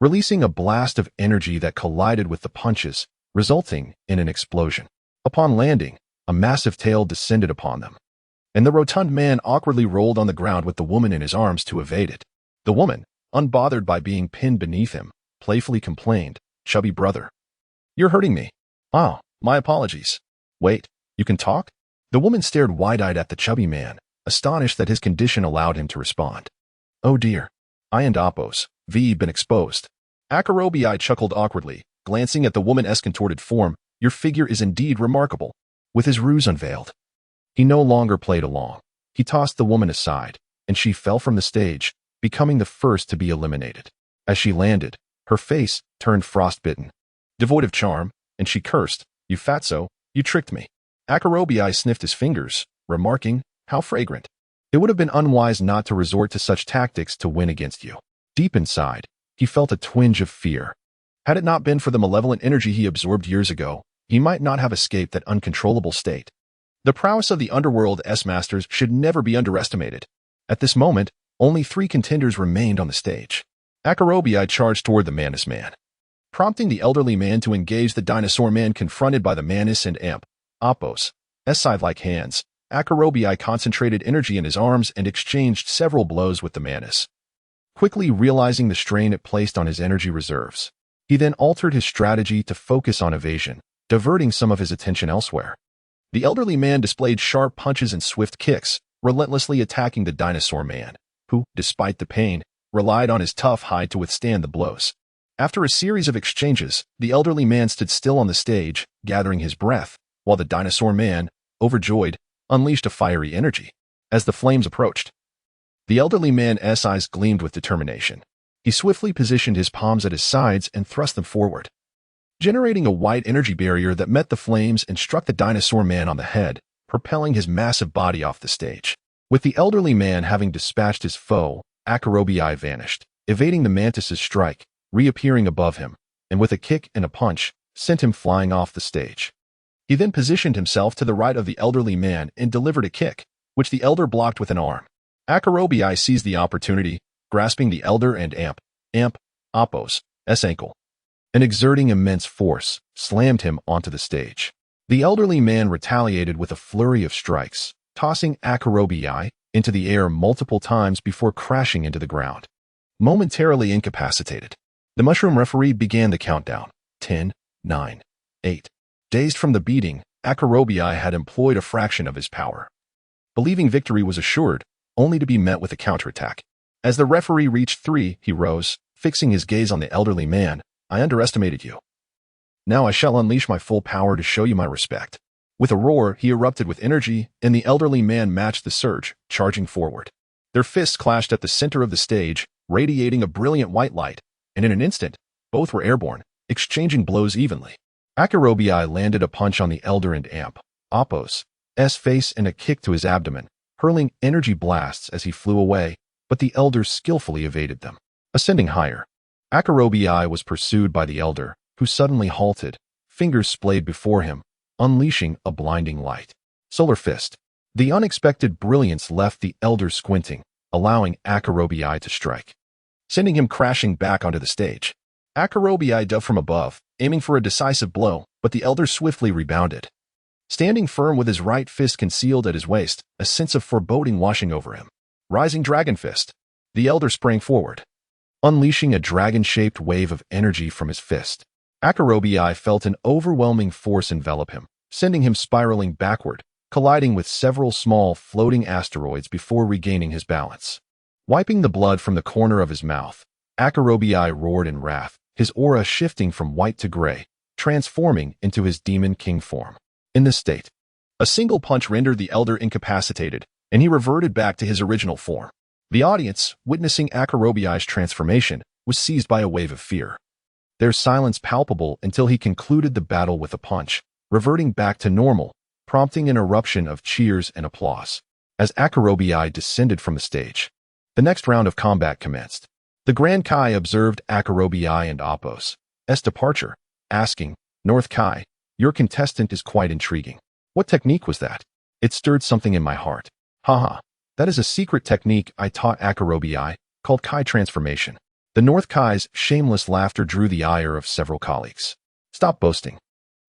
releasing a blast of energy that collided with the punches, resulting in an explosion. Upon landing, a massive tail descended upon them, and the rotund man awkwardly rolled on the ground with the woman in his arms to evade it. The woman, unbothered by being pinned beneath him, playfully complained, "Chubby brother, you're hurting me." "Oh, my apologies. Wait, you can talk?" The woman stared wide-eyed at the chubby man, astonished that his condition allowed him to respond. "Oh dear, I and Appos, been exposed." Akarobi chuckled awkwardly, glancing at the woman's contorted form. "Your figure is indeed remarkable." With his ruse unveiled, he no longer played along. He tossed the woman aside, and she fell from the stage, becoming the first to be eliminated. As she landed, her face turned frostbitten, devoid of charm, and she cursed, "You fatso, you tricked me." Akarobi sniffed his fingers, remarking, "How fragrant. It would have been unwise not to resort to such tactics to win against you." Deep inside, he felt a twinge of fear. Had it not been for the malevolent energy he absorbed years ago, he might not have escaped that uncontrollable state. The prowess of the underworld S-Masters should never be underestimated. At this moment, only 3 contenders remained on the stage. Akarobi charged toward the Mantis Man, prompting the elderly man to engage the dinosaur man confronted by the Mantis and Amp. Appos, scythe-like hands. Akarobi concentrated energy in his arms and exchanged several blows with the Mantis, quickly realizing the strain it placed on his energy reserves. He then altered his strategy to focus on evasion, diverting some of his attention elsewhere. The elderly man displayed sharp punches and swift kicks, relentlessly attacking the dinosaur man, who, despite the pain, relied on his tough hide to withstand the blows. After a series of exchanges, the elderly man stood still on the stage, gathering his breath, while the dinosaur man, overjoyed, unleashed a fiery energy. As the flames approached, the elderly man's eyes gleamed with determination. He swiftly positioned his palms at his sides and thrust them forward, generating a wide energy barrier that met the flames and struck the dinosaur man on the head, propelling his massive body off the stage. With the elderly man having dispatched his foe, Akarobi vanished, evading the mantis's strike, reappearing above him, and with a kick and a punch, sent him flying off the stage. He then positioned himself to the right of the elderly man and delivered a kick, which the elder blocked with an arm. Akarobi seized the opportunity, grasping the elder and Appos' ankle, and exerting immense force, slammed him onto the stage. The elderly man retaliated with a flurry of strikes, tossing Akarobi into the air multiple times before crashing into the ground. Momentarily incapacitated, the mushroom referee began the countdown. 10, 9, 8. Dazed from the beating, Akarobi had employed a fraction of his power, believing victory was assured, only to be met with a counterattack. As the referee reached 3, he rose, fixing his gaze on the elderly man. "I underestimated you. Now I shall unleash my full power to show you my respect." With a roar, he erupted with energy, and the elderly man matched the surge, charging forward. Their fists clashed at the center of the stage, radiating a brilliant white light, and in an instant, both were airborne, exchanging blows evenly. Akarobi landed a punch on the elder and Appos' face and a kick to his abdomen, hurling energy blasts as he flew away, but the elder skillfully evaded them. Ascending higher, Akarobi was pursued by the elder, who suddenly halted, fingers splayed before him, unleashing a blinding light. Solar Fist. The unexpected brilliance left the elder squinting, allowing Akarobi to strike, sending him crashing back onto the stage. Akarobi dove from above, aiming for a decisive blow, but the elder swiftly rebounded, Standing firm with his right fist concealed at his waist, a sense of foreboding washing over him. Rising Dragon Fist. The elder sprang forward, unleashing a dragon-shaped wave of energy from his fist. Akarobi felt an overwhelming force envelop him, sending him spiraling backward, colliding with several small floating asteroids before regaining his balance. Wiping the blood from the corner of his mouth, Akarobi roared in wrath, his aura shifting from white to gray, transforming into his Demon King form. In this state, a single punch rendered the elder incapacitated, and he reverted back to his original form. The audience, witnessing Akarobi's transformation, was seized by a wave of fear. Their silence palpable until he concluded the battle with a punch, reverting back to normal, prompting an eruption of cheers and applause. As Akarobi descended from the stage, the next round of combat commenced. The Grand Kai observed Akarobi and Appo's departure, asking, "North Kai, your contestant is quite intriguing. What technique was that?" It stirred something in my heart. Haha, that is a secret technique I taught Akarobi, called Kai Transformation. The North Kai's shameless laughter drew the ire of several colleagues. Stop boasting.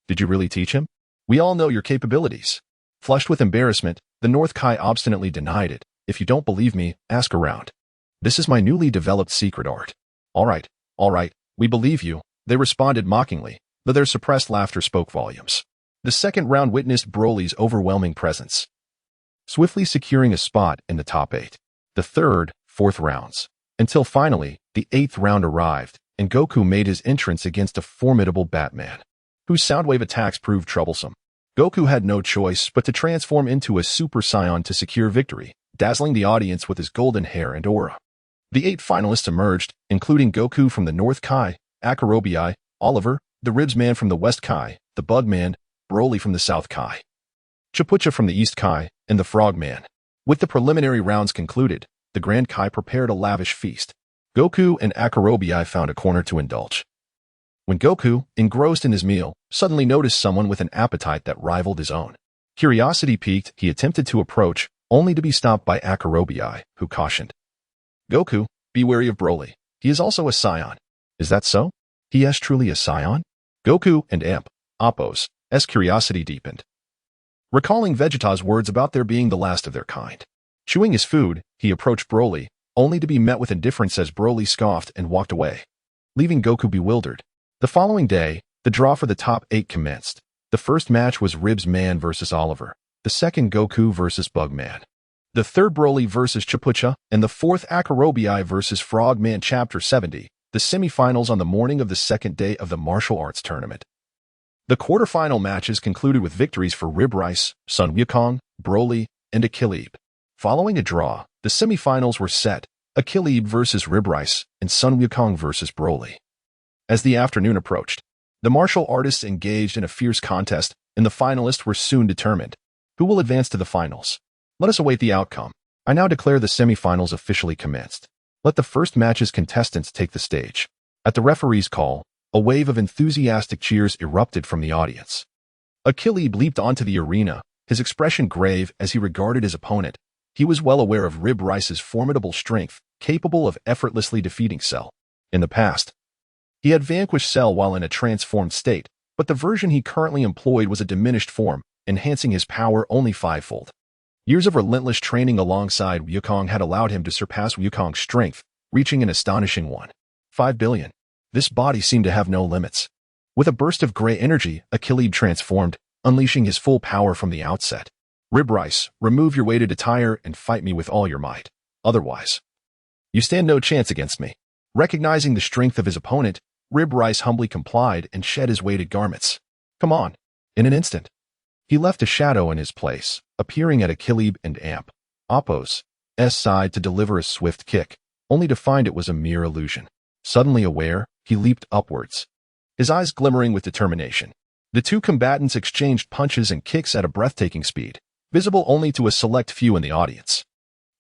Did you really teach him? We all know your capabilities. Flushed with embarrassment, the North Kai obstinately denied it. If you don't believe me, ask around. This is my newly developed secret art. All right, we believe you, they responded mockingly, though their suppressed laughter spoke volumes. The second round witnessed Broly's overwhelming presence, swiftly securing a spot in the top 8. The third, fourth rounds, until finally, the 8th round arrived, and Goku made his entrance against a formidable Batman, whose soundwave attacks proved troublesome. Goku had no choice but to transform into a Super Saiyan to secure victory, dazzling the audience with his golden hair and aura. The 8 finalists emerged, including Goku from the North Kai, Akarobi, Oliver, the Ribs Man from the West Kai, the Bug Man, Broly from the South Kai, Chapucha from the East Kai, and the Frog Man. With the preliminary rounds concluded, the Grand Kai prepared a lavish feast. Goku and Akarobi found a corner to indulge. When Goku, engrossed in his meal, suddenly noticed someone with an appetite that rivaled his own. Curiosity piqued, he attempted to approach, only to be stopped by Akarobi, who cautioned, "Goku, be wary of Broly. He is also a Saiyan." "Is that so? He is truly a Saiyan?" Goku and Appo's curiosity deepened, recalling Vegeta's words about there being the last of their kind. Chewing his food, he approached Broly, only to be met with indifference as Broly scoffed and walked away, leaving Goku bewildered. The following day, the draw for the top 8 commenced. The first match was Ribs Man versus Oliver, the second Goku versus Bug Man, the third Broly versus Chapucha, and the fourth Akarobi versus Frog Man. Chapter 70, the semifinals on the morning of the second day of the martial arts tournament. The quarterfinal matches concluded with victories for Rib Rice, Sun Wukong, Broly, and Akilib. Following a draw, the semifinals were set, Akilib versus Rib Rice, and Sun Wukong versus Broly. As the afternoon approached, the martial artists engaged in a fierce contest, and the finalists were soon determined. Who will advance to the finals? Let us await the outcome. I now declare the semifinals officially commenced. Let the first match's contestants take the stage. At the referee's call, a wave of enthusiastic cheers erupted from the audience. Akilib leaped onto the arena, his expression grave as he regarded his opponent. He was well aware of Rib Rice's formidable strength, capable of effortlessly defeating Cell. In the past, he had vanquished Cell while in a transformed state, but the version he currently employed was a diminished form, enhancing his power only 5-fold. Years of relentless training alongside Wukong had allowed him to surpass Wukong's strength, reaching an astonishing 1.5 billion. This body seemed to have no limits. With a burst of gray energy, Akilib transformed, unleashing his full power from the outset. Rib Rice, remove your weighted attire and fight me with all your might. Otherwise, you stand no chance against me. Recognizing the strength of his opponent, Rib Rice humbly complied and shed his weighted garments. Come on. In an instant, he left a shadow in his place, appearing at Akilib and Appo's side to deliver a swift kick, only to find it was a mere illusion. Suddenly aware, he leaped upwards, his eyes glimmering with determination. The two combatants exchanged punches and kicks at a breathtaking speed, visible only to a select few in the audience.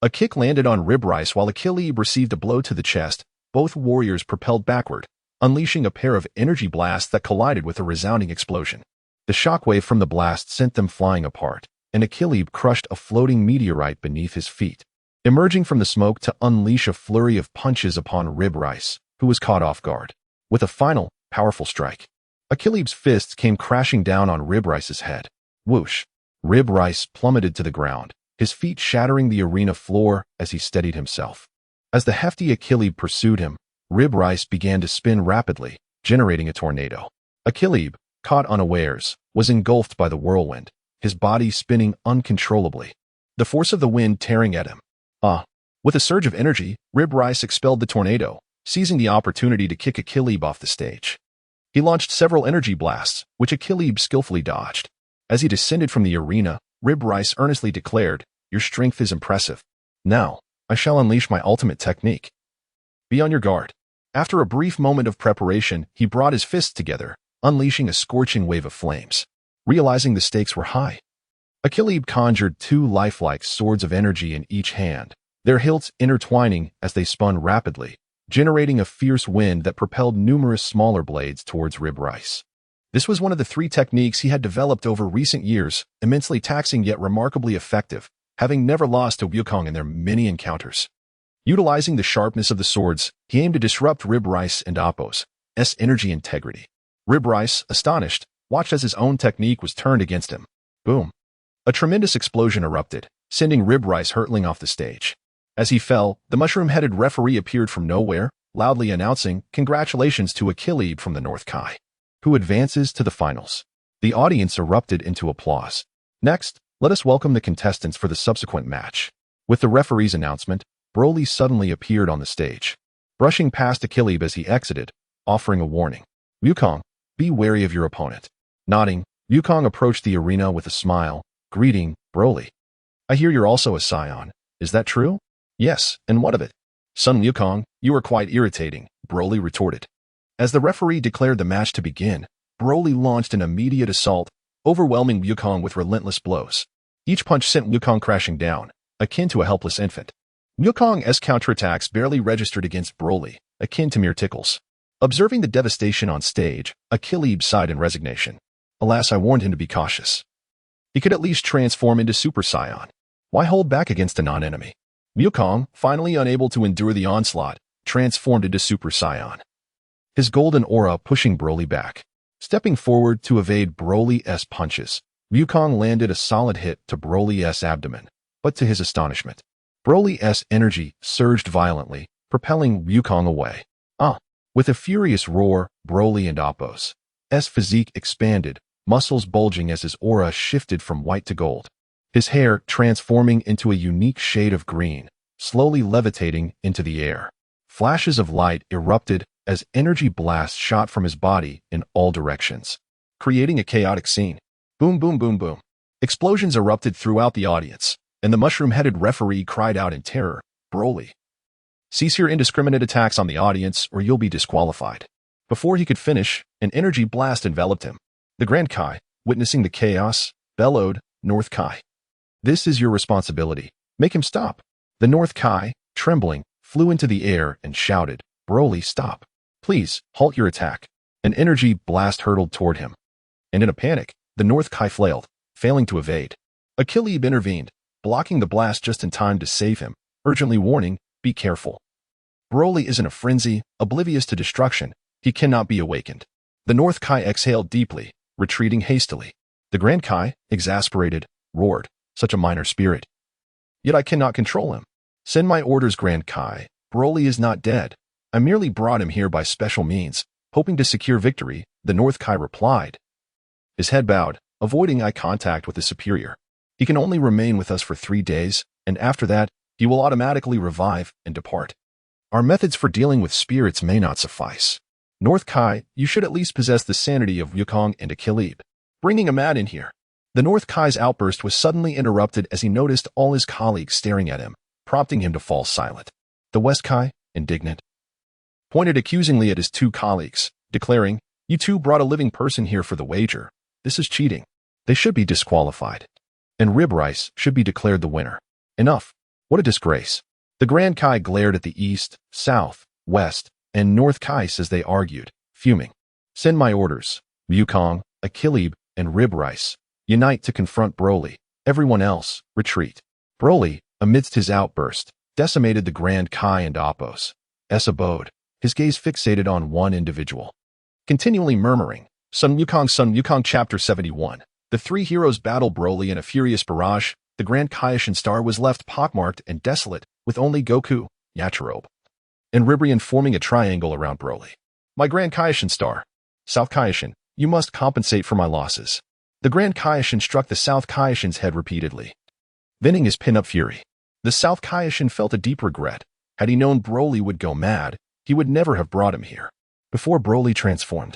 A kick landed on Rib Rice while Akilib received a blow to the chest. Both warriors propelled backward, unleashing a pair of energy blasts that collided with a resounding explosion. The shockwave from the blast sent them flying apart, and Akilib crushed a floating meteorite beneath his feet, emerging from the smoke to unleash a flurry of punches upon Rib Rice, who was caught off guard. With a final, powerful strike, Akilib's fists came crashing down on Rib Rice's head. Whoosh! Rib Rice plummeted to the ground, his feet shattering the arena floor as he steadied himself. As the hefty Achillebe pursued him, Rib Rice began to spin rapidly, generating a tornado. Achillebe, caught unawares, was engulfed by the whirlwind, his body spinning uncontrollably, the force of the wind tearing at him. With a surge of energy, Rib Rice expelled the tornado, seizing the opportunity to kick Achillebe off the stage. He launched several energy blasts, which Achillebe skillfully dodged. As he descended from the arena, Rib Rice earnestly declared, "Your strength is impressive. Now, I shall unleash my ultimate technique. Be on your guard." After a brief moment of preparation, he brought his fists together, unleashing a scorching wave of flames. Realizing the stakes were high, Achillebe conjured two lifelike swords of energy in each hand, their hilts intertwining as they spun rapidly, generating a fierce wind that propelled numerous smaller blades towards Rib Rice. This was one of the three techniques he had developed over recent years, immensely taxing yet remarkably effective, having never lost to Wukong in their many encounters. Utilizing the sharpness of the swords, he aimed to disrupt Rib Rice and Appo's energy integrity. Rib Rice, astonished, watched as his own technique was turned against him. Boom! A tremendous explosion erupted, sending Rib Rice hurtling off the stage. As he fell, the mushroom-headed referee appeared from nowhere, loudly announcing, "Congratulations to Achillebe from the North Kai, who advances to the finals." The audience erupted into applause. Next, let us welcome the contestants for the subsequent match. With the referee's announcement, Broly suddenly appeared on the stage, brushing past Achillebe as he exited, offering a warning. "Wukong, be wary of your opponent." Nodding, Wukong approached the arena with a smile, greeting Broly. "I hear you're also a scion. Is that true?" "Yes, and what of it?" "Son Wukong, you are quite irritating," Broly retorted. As the referee declared the match to begin, Broly launched an immediate assault, overwhelming Wukong with relentless blows. Each punch sent Wukong crashing down, akin to a helpless infant. Wukong's counterattacks barely registered against Broly, akin to mere tickles. Observing the devastation on stage, Achillebe sighed in resignation. Alas, I warned him to be cautious. He could at least transform into Super Saiyan. Why hold back against a non-enemy? Wukong, finally unable to endure the onslaught, transformed into Super Saiyan, his golden aura pushing Broly back. Stepping forward to evade Broly's punches, Wukong landed a solid hit to Broly's abdomen, but to his astonishment, Broly's energy surged violently, propelling Wukong away. With a furious roar, Broly and Appo's physique expanded, muscles bulging as his aura shifted from white to gold, his hair transforming into a unique shade of green, slowly levitating into the air. Flashes of light erupted as energy blasts shot from his body in all directions, creating a chaotic scene. Boom, boom, boom, boom. Explosions erupted throughout the audience, and the mushroom-headed referee cried out in terror, "Broly, cease your indiscriminate attacks on the audience or you'll be disqualified." Before he could finish, an energy blast enveloped him. The Grand Kai, witnessing the chaos, bellowed, "North Kai, this is your responsibility. Make him stop." The North Kai, trembling, flew into the air and shouted, "Broly, stop. Please, halt your attack." An energy blast hurtled toward him, and in a panic, the North Kai flailed, failing to evade. Achillebe intervened, blocking the blast just in time to save him, urgently warning, "Be careful. Broly is in a frenzy, oblivious to destruction. He cannot be awakened." The North Kai exhaled deeply, retreating hastily. The Grand Kai, exasperated, roared, "Such a minor spirit. Yet I cannot control him. Send my orders, Grand Kai. Broly is not dead. I merely brought him here by special means, hoping to secure victory," the North Kai replied. His head bowed, avoiding eye contact with his superior. "He can only remain with us for 3 days, and after that, he will automatically revive and depart. Our methods for dealing with spirits may not suffice. North Kai, you should at least possess the sanity of Wukong and Achillebe. Bringing a man in here." The North Kai's outburst was suddenly interrupted as he noticed all his colleagues staring at him, prompting him to fall silent. The West Kai, indignant, pointed accusingly at his two colleagues, declaring, "You two brought a living person here for the wager. This is cheating. They should be disqualified. And Rib Rice should be declared the winner. Enough. What a disgrace." The Grand Kai glared at the east, south, west, and North Kais as they argued, fuming. "Send my orders. Wukong, Achillebe, and Rib Rice. Unite to confront Broly. Everyone else, retreat." Broly, amidst his outburst, decimated the Grand Kai and Appo's abode, his gaze fixated on one individual, continually murmuring, Son Wukong, Chapter 71. The three heroes battled Broly in a furious barrage. The Grand Kaioken star was left pockmarked and desolate, with only Goku, Yachirobe, and Ribrian forming a triangle around Broly. My Grand Kaioken star. South Kaioken, you must compensate for my losses. The Grand Kaioken struck the South Kaioken's head repeatedly, venting his pin-up fury. The South Kaioken felt a deep regret. Had he known Broly would go mad, he would never have brought him here. Before Broly transformed,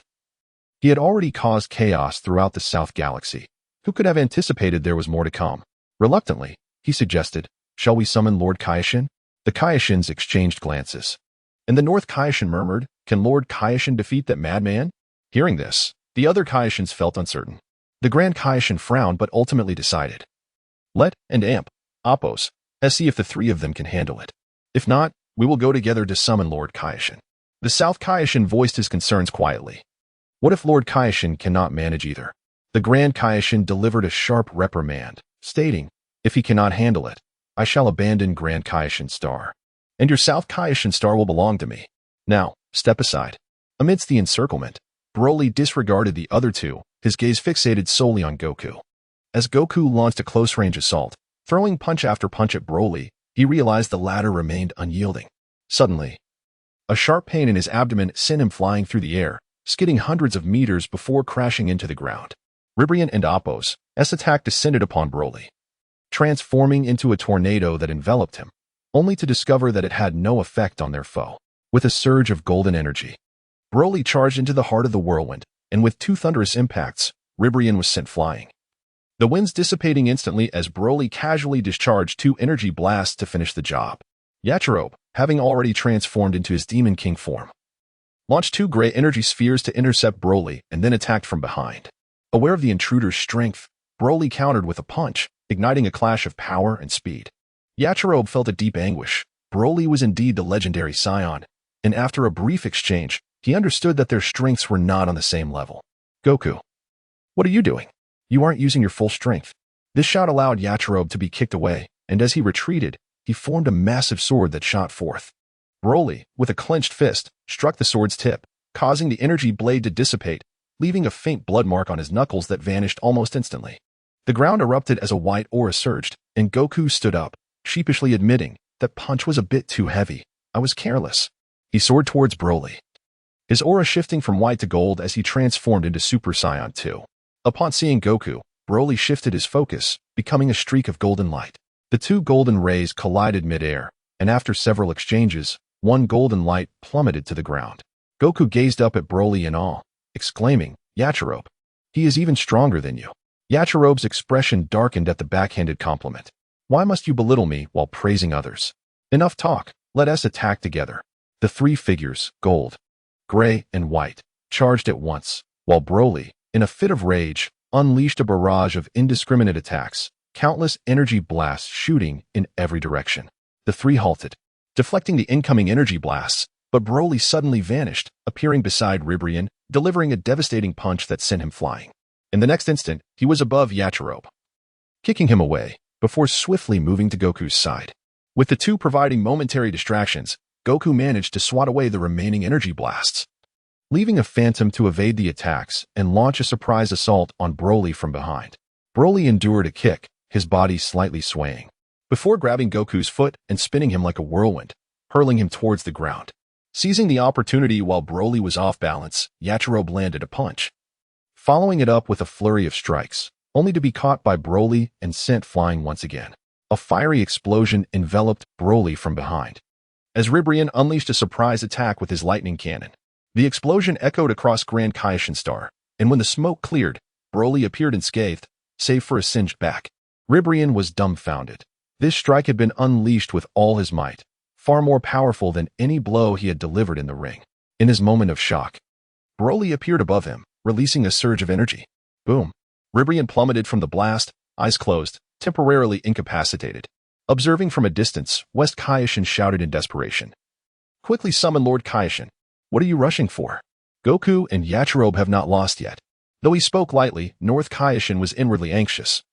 he had already caused chaos throughout the South Galaxy. Who could have anticipated there was more to come? Reluctantly, he suggested, shall we summon Lord Kaioken? The Kaioshens exchanged glances. And the North Kaioken murmured, can Lord Kaioken defeat that madman? Hearing this, the other Kaioshens felt uncertain. The Grand Kaioken frowned but ultimately decided. Let and Amp, Oppos, let's see if the three of them can handle it. If not, we will go together to summon Lord Kaioken. The South Kaioken voiced his concerns quietly. What if Lord Kaioken cannot manage either? The Grand Kaioken delivered a sharp reprimand, stating, if he cannot handle it, I shall abandon Grand Kaioken star. And your South Kaioken star will belong to me. Now, step aside. Amidst the encirclement, Broly disregarded the other two, his gaze fixated solely on Goku. As Goku launched a close-range assault, throwing punch after punch at Broly, he realized the latter remained unyielding. Suddenly, a sharp pain in his abdomen sent him flying through the air, skidding hundreds of meters before crashing into the ground. Ribrian and Oppos' attack descended upon Broly, transforming into a tornado that enveloped him, only to discover that it had no effect on their foe. With a surge of golden energy, Broly charged into the heart of the whirlwind, and with two thunderous impacts, Ribrian was sent flying. The winds dissipating instantly as Broly casually discharged two energy blasts to finish the job. Yachirobe, having already transformed into his Demon King form, launched two gray energy spheres to intercept Broly and then attacked from behind. Aware of the intruder's strength, Broly countered with a punch, igniting a clash of power and speed. Yachirobe felt a deep anguish. Broly was indeed the legendary Scion, and after a brief exchange, he understood that their strengths were not on the same level. Goku, what are you doing? You aren't using your full strength. This shout allowed Yachirobe to be kicked away, and as he retreated, he formed a massive sword that shot forth. Broly, with a clenched fist, struck the sword's tip, causing the energy blade to dissipate, leaving a faint blood mark on his knuckles that vanished almost instantly. The ground erupted as a white aura surged, and Goku stood up, sheepishly admitting, that punch was a bit too heavy. I was careless. He soared towards Broly, his aura shifting from white to gold as he transformed into Super Saiyan 2. Upon seeing Goku, Broly shifted his focus, becoming a streak of golden light. The two golden rays collided mid-air, and after several exchanges, one golden light plummeted to the ground. Goku gazed up at Broly in awe, exclaiming, Yachirobe, he is even stronger than you. Yachirobe's expression darkened at the backhanded compliment. Why must you belittle me while praising others? Enough talk, let us attack together. The three figures, gold, gray, and white, charged at once, while Broly, in a fit of rage, unleashed a barrage of indiscriminate attacks, countless energy blasts shooting in every direction. The three halted, deflecting the incoming energy blasts, but Broly suddenly vanished, appearing beside Ribrian, delivering a devastating punch that sent him flying. In the next instant, he was above Yachirobe, kicking him away, before swiftly moving to Goku's side. With the two providing momentary distractions, Goku managed to swat away the remaining energy blasts, leaving a Phantom to evade the attacks and launch a surprise assault on Broly from behind. Broly endured a kick, his body slightly swaying, before grabbing Goku's foot and spinning him like a whirlwind, hurling him towards the ground. Seizing the opportunity while Broly was off balance, Yachirobe landed a punch, following it up with a flurry of strikes, only to be caught by Broly and sent flying once again. A fiery explosion enveloped Broly from behind, as Ribrian unleashed a surprise attack with his lightning cannon. The explosion echoed across Grand Kaioken Star, and when the smoke cleared, Broly appeared unscathed, save for a singed back. Ribrian was dumbfounded. This strike had been unleashed with all his might, far more powerful than any blow he had delivered in the ring. In his moment of shock, Broly appeared above him, releasing a surge of energy. Boom. Ribrian plummeted from the blast, eyes closed, temporarily incapacitated. Observing from a distance, West Kaioken shouted in desperation. Quickly summon Lord Kaioken. What are you rushing for? Goku and Yachirobe have not lost yet. Though he spoke lightly, North Kaioken was inwardly anxious,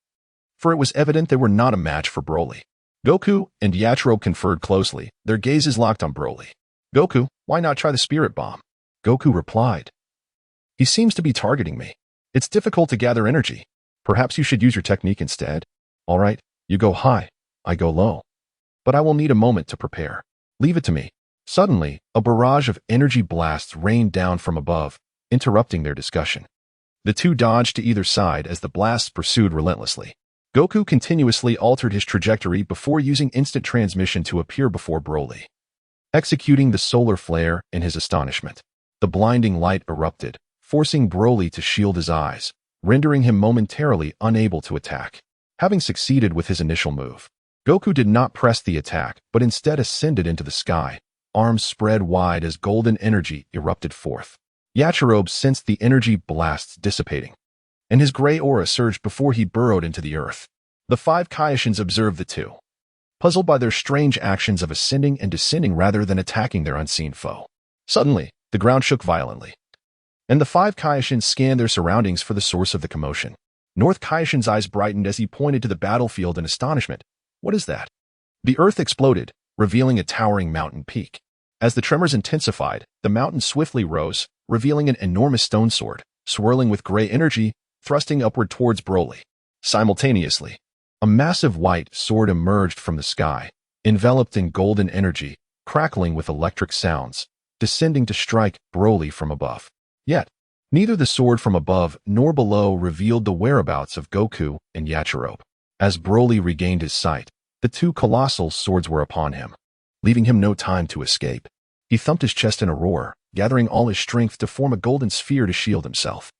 for it was evident they were not a match for Broly. Goku and Yachirobe conferred closely, their gazes locked on Broly. Goku, why not try the Spirit Bomb? Goku replied. He seems to be targeting me. It's difficult to gather energy. Perhaps you should use your technique instead. All right, you go high, I go low. But I will need a moment to prepare. Leave it to me. Suddenly, a barrage of energy blasts rained down from above, interrupting their discussion. The two dodged to either side as the blasts pursued relentlessly. Goku continuously altered his trajectory before using instant transmission to appear before Broly. Executing the solar flare in his astonishment, the blinding light erupted, forcing Broly to shield his eyes, rendering him momentarily unable to attack. Having succeeded with his initial move, Goku did not press the attack, but instead ascended into the sky, arms spread wide as golden energy erupted forth. Yachirobe sensed the energy blasts dissipating, and his gray aura surged before he burrowed into the earth. The five Kaioshins observed the two, puzzled by their strange actions of ascending and descending rather than attacking their unseen foe. Suddenly, the ground shook violently, and the five Kaioshins scanned their surroundings for the source of the commotion. North Kaioshin's eyes brightened as he pointed to the battlefield in astonishment. What is that? The earth exploded, revealing a towering mountain peak. As the tremors intensified, the mountain swiftly rose, revealing an enormous stone sword, swirling with gray energy, thrusting upward towards Broly. Simultaneously, a massive white sword emerged from the sky, enveloped in golden energy, crackling with electric sounds, descending to strike Broly from above. Yet, neither the sword from above nor below revealed the whereabouts of Goku and Yachirobe. As Broly regained his sight, the two colossal swords were upon him, leaving him no time to escape. He thumped his chest in a roar, gathering all his strength to form a golden sphere to shield himself.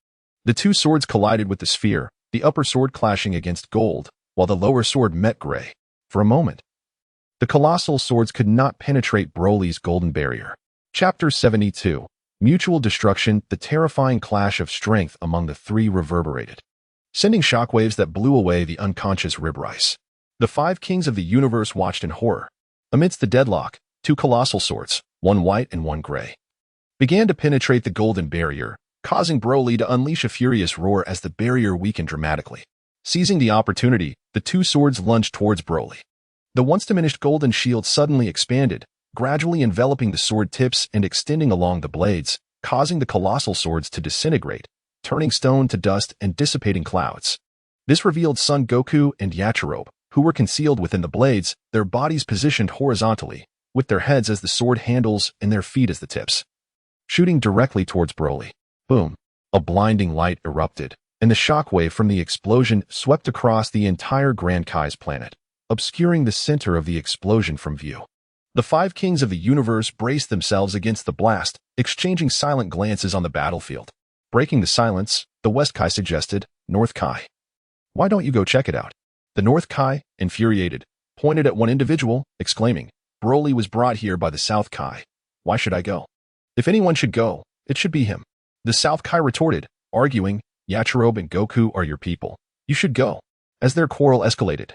The two swords collided with the sphere, the upper sword clashing against gold, while the lower sword met gray. For a moment, the colossal swords could not penetrate Broly's golden barrier. Chapter 72. Mutual Destruction. The terrifying clash of strength among the three reverberated, sending shockwaves that blew away the unconscious Ribrice. The five kings of the universe watched in horror. Amidst the deadlock, two colossal swords, one white and one gray, began to penetrate the golden barrier, causing Broly to unleash a furious roar as the barrier weakened dramatically. Seizing the opportunity, the two swords lunged towards Broly. The once diminished golden shield suddenly expanded, gradually enveloping the sword tips and extending along the blades, causing the colossal swords to disintegrate, turning stone to dust and dissipating clouds. This revealed Son Goku and Yachirobe, who were concealed within the blades, their bodies positioned horizontally, with their heads as the sword handles and their feet as the tips, shooting directly towards Broly. Boom! A blinding light erupted, and the shockwave from the explosion swept across the entire Grand Kai's planet, obscuring the center of the explosion from view. The five kings of the universe braced themselves against the blast, exchanging silent glances on the battlefield. Breaking the silence, the West Kai suggested, North Kai. Why don't you go check it out? The North Kai, infuriated, pointed at one individual, exclaiming, Broly was brought here by the South Kai. Why should I go? If anyone should go, it should be him. The South Kai retorted, arguing, Yachirobe and Goku are your people. You should go. As their quarrel escalated,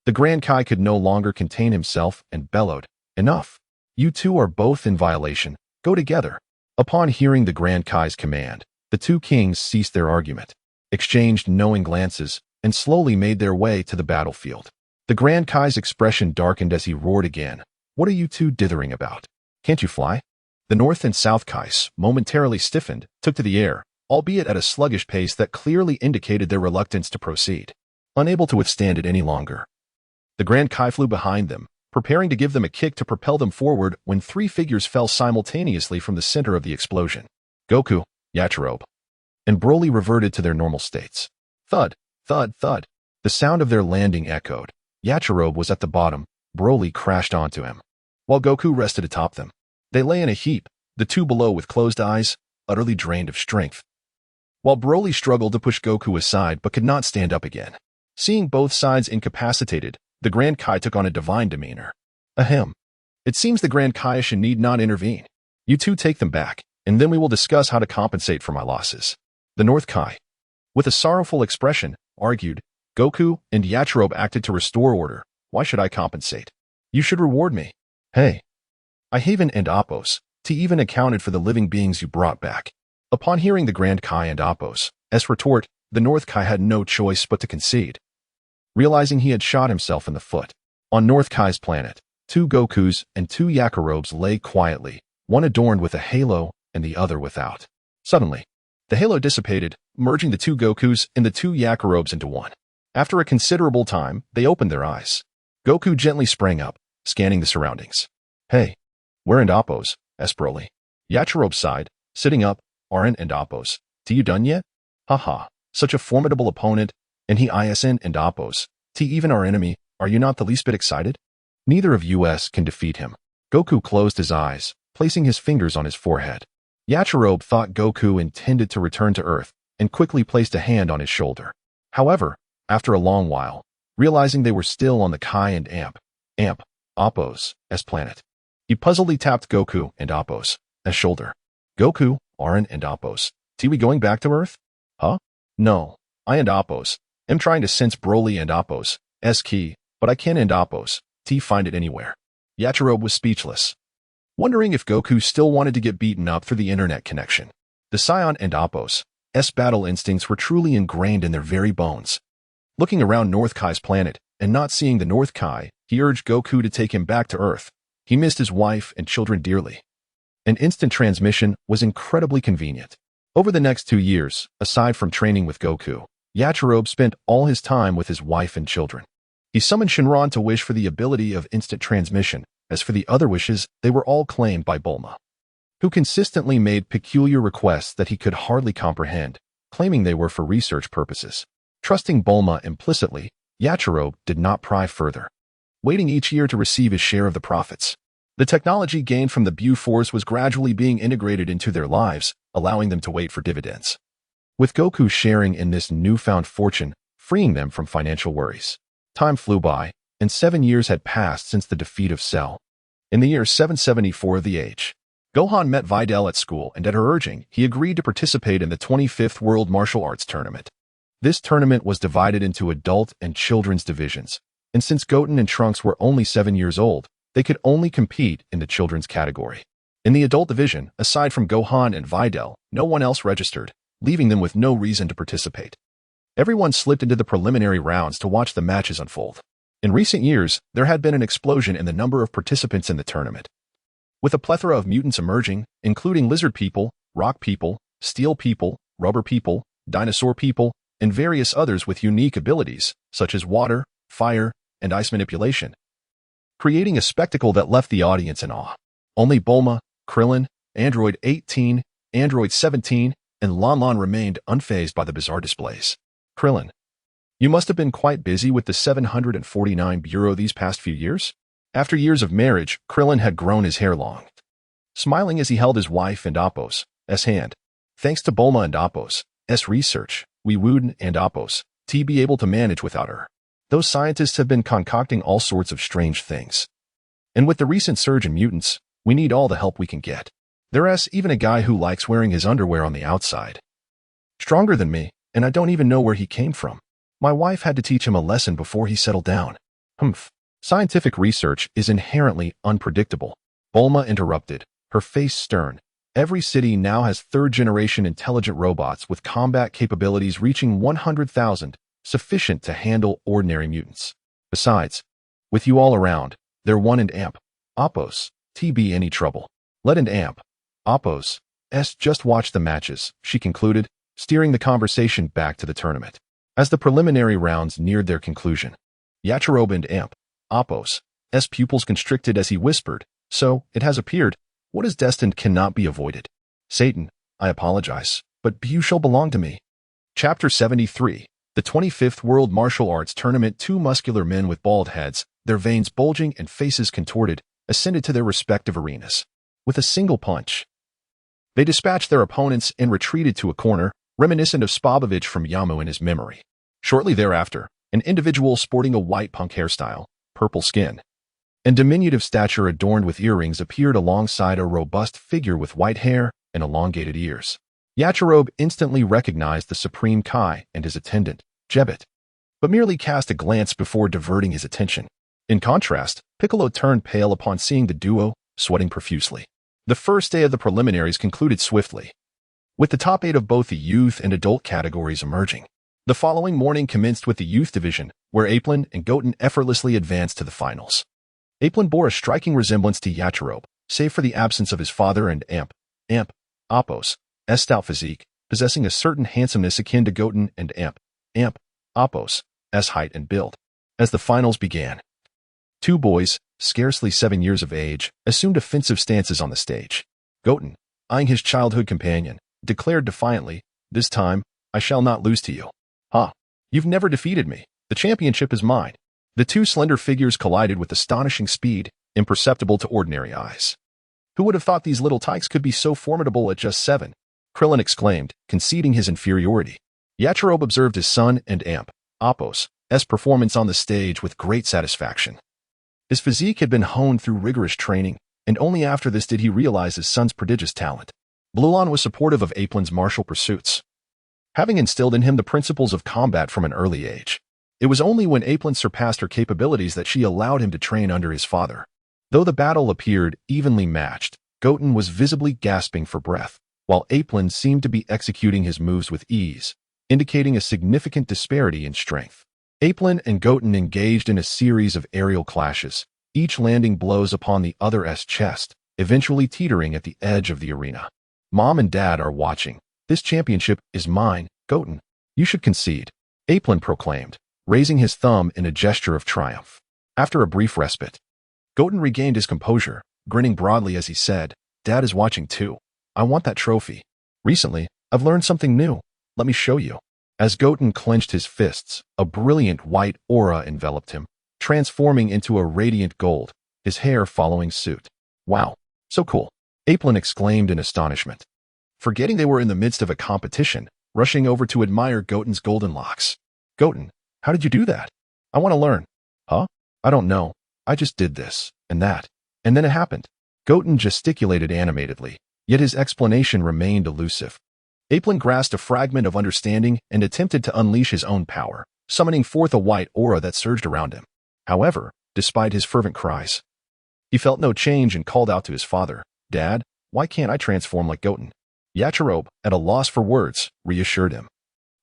the Grand Kai could no longer contain himself and bellowed, Enough. You two are both in violation. Go together. Upon hearing the Grand Kai's command, the two kings ceased their argument, exchanged knowing glances, and slowly made their way to the battlefield. The Grand Kai's expression darkened as he roared again. What are you two dithering about? Can't you fly? The North and South Kais, momentarily stiffened, took to the air, albeit at a sluggish pace that clearly indicated their reluctance to proceed. Unable to withstand it any longer, the Grand Kai flew behind them, preparing to give them a kick to propel them forward when three figures fell simultaneously from the center of the explosion. Goku, Yachirobe, and Broly reverted to their normal states. Thud, thud, thud. The sound of their landing echoed. Yachirobe was at the bottom. Broly crashed onto him, while Goku rested atop them. They lay in a heap, the two below with closed eyes, utterly drained of strength, while Broly struggled to push Goku aside but could not stand up again. Seeing both sides incapacitated, the Grand Kai took on a divine demeanor. Ahem. It seems the Grand Kaioshin need not intervene. You two take them back, and then we will discuss how to compensate for my losses. The North Kai, with a sorrowful expression, argued. Goku and Yachirobe acted to restore order. Why should I compensate? You should reward me. Hey. I Haven and Apos, T even accounted for the living beings you brought back. Upon hearing the Grand Kai and Apos, S retort, the North Kai had no choice but to concede. Realizing he had shot himself in the foot. On North Kai's planet, two Gokus and two Yachirobes lay quietly, one adorned with a halo and the other without. Suddenly, the halo dissipated, merging the two Gokus and the two Yakurobes into one. After a considerable time, they opened their eyes. Goku gently sprang up, scanning the surroundings. Hey, we're in Oppos, Broly. Yachirobe sighed, sitting up. Aren't and Oppos. You done yet? Haha, such a formidable opponent, and he ISN and Oppos. Even our enemy, are you not the least bit excited? Neither of us can defeat him. Goku closed his eyes, placing his fingers on his forehead. Yachirobe thought Goku intended to return to Earth and quickly placed a hand on his shoulder. However, after a long while, realizing they were still on the Kai and Oppos' planet, he puzzledly tapped Goku and Oppos' shoulder. Goku, Arin and Oppos, we going back to Earth? Huh? No, I and Oppos. am trying to sense Broly and Oppos' key, but I can't end Oppos' find it anywhere. Yachirobe was speechless, wondering if Goku still wanted to get beaten up through the internet connection. The Saiyan and Oppos' battle instincts were truly ingrained in their very bones. Looking around North Kai's planet and not seeing the North Kai, he urged Goku to take him back to Earth. He missed his wife and children dearly. An instant transmission was incredibly convenient. Over the next 2 years, aside from training with Goku, Yachirobe spent all his time with his wife and children. He summoned Shinron to wish for the ability of instant transmission. As for the other wishes, they were all claimed by Bulma, who consistently made peculiar requests that he could hardly comprehend, claiming they were for research purposes. Trusting Bulma implicitly, Yachirobe did not pry further, waiting each year to receive his share of the profits. The technology gained from the Bu-Force was gradually being integrated into their lives, allowing them to wait for dividends. With Goku sharing in this newfound fortune, freeing them from financial worries. Time flew by, and 7 years had passed since the defeat of Cell. In the year 774 of the age, Gohan met Videl at school, and at her urging, he agreed to participate in the 25th World Martial Arts Tournament. This tournament was divided into adult and children's divisions, and since Goten and Trunks were only 7 years old, they could only compete in the children's category. In the adult division, aside from Gohan and Videl, no one else registered, leaving them with no reason to participate. Everyone slipped into the preliminary rounds to watch the matches unfold. In recent years, there had been an explosion in the number of participants in the tournament, with a plethora of mutants emerging, including lizard people, rock people, steel people, rubber people, dinosaur people, and various others with unique abilities, such as water, fire, and ice manipulation, creating a spectacle that left the audience in awe. Only Bulma, Krillin, Android 18, Android 17, and Lon remained unfazed by the bizarre displays. Krillin, you must have been quite busy with the 749 Bureau these past few years? After years of marriage, Krillin had grown his hair long, smiling as he held his wife and Oppos' hand. Thanks to Bulma and Oppos' research, we wouldn't and Oppos' be able to manage without her. Those scientists have been concocting all sorts of strange things. And with the recent surge in mutants, we need all the help we can get. There's even a guy who likes wearing his underwear on the outside. Stronger than me, and I don't even know where he came from. My wife had to teach him a lesson before he settled down. Scientific research is inherently unpredictable. Bulma interrupted, her face stern. Every city now has third-generation intelligent robots with combat capabilities reaching 100,000, sufficient to handle ordinary mutants. Besides, with you all around, they're one and Oppos' be any trouble. Let and Oppos' just watch the matches, she concluded, steering the conversation back to the tournament. As the preliminary rounds neared their conclusion, Yachirobe and Oppos' pupils constricted as he whispered, so, it has appeared, what is destined cannot be avoided. Satan, I apologize, but you shall belong to me. Chapter 73. The 25th World Martial Arts Tournament. Two muscular men with bald heads, their veins bulging and faces contorted, ascended to their respective arenas. With a single punch, they dispatched their opponents and retreated to a corner, reminiscent of Spobovich from Yamu in his memory. Shortly thereafter, an individual sporting a white punk hairstyle, purple skin, and diminutive stature adorned with earrings appeared alongside a robust figure with white hair and elongated ears. Yachirobe instantly recognized the Supreme Kai and his attendant, Jebet, but merely cast a glance before diverting his attention. In contrast, Piccolo turned pale upon seeing the duo, sweating profusely. The first day of the preliminaries concluded swiftly, with the top 8 of both the youth and adult categories emerging. The following morning commenced with the youth division, where Aplin and Goten effortlessly advanced to the finals. Aplin bore a striking resemblance to Yachirobe, save for the absence of his father and Oppos' stout physique, possessing a certain handsomeness akin to Goten and Amp, Apos, height and build. As the finals began, two boys, scarcely 7 years of age, assumed offensive stances on the stage. Goten, eyeing his childhood companion, declared defiantly, "This time, I shall not lose to you." "Ha! You've never defeated me. The championship is mine." The two slender figures collided with astonishing speed, imperceptible to ordinary eyes. "Who would have thought these little tykes could be so formidable at just 7? Krillin exclaimed, conceding his inferiority. Yachirobe observed his son and Apos' performance on the stage with great satisfaction. His physique had been honed through rigorous training, and only after this did he realize his son's prodigious talent. Bluon was supportive of Aplin's martial pursuits, having instilled in him the principles of combat from an early age. It was only when Aplin surpassed her capabilities that she allowed him to train under his father. Though the battle appeared evenly matched, Goten was visibly gasping for breath, while Aplin seemed to be executing his moves with ease, indicating a significant disparity in strength. Aplin and Goten engaged in a series of aerial clashes, each landing blows upon the other's chest, eventually teetering at the edge of the arena. "Mom and Dad are watching. This championship is mine, Goten. You should concede," Aplin proclaimed, raising his thumb in a gesture of triumph. After a brief respite, Goten regained his composure, grinning broadly as he said, "Dad is watching too. I want that trophy. Recently, I've learned something new. Let me show you." As Goten clenched his fists, a brilliant white aura enveloped him, transforming into a radiant gold, his hair following suit. "Wow, so cool," Aplin exclaimed in astonishment, forgetting they were in the midst of a competition, rushing over to admire Goten's golden locks. "Goten, how did you do that? I want to learn." "Huh? I don't know. I just did this, and that, and then it happened." Goten gesticulated animatedly, yet his explanation remained elusive. Aplin grasped a fragment of understanding and attempted to unleash his own power, summoning forth a white aura that surged around him. However, despite his fervent cries, he felt no change and called out to his father, "Dad, why can't I transform like Goten?" Yachirobe, at a loss for words, reassured him.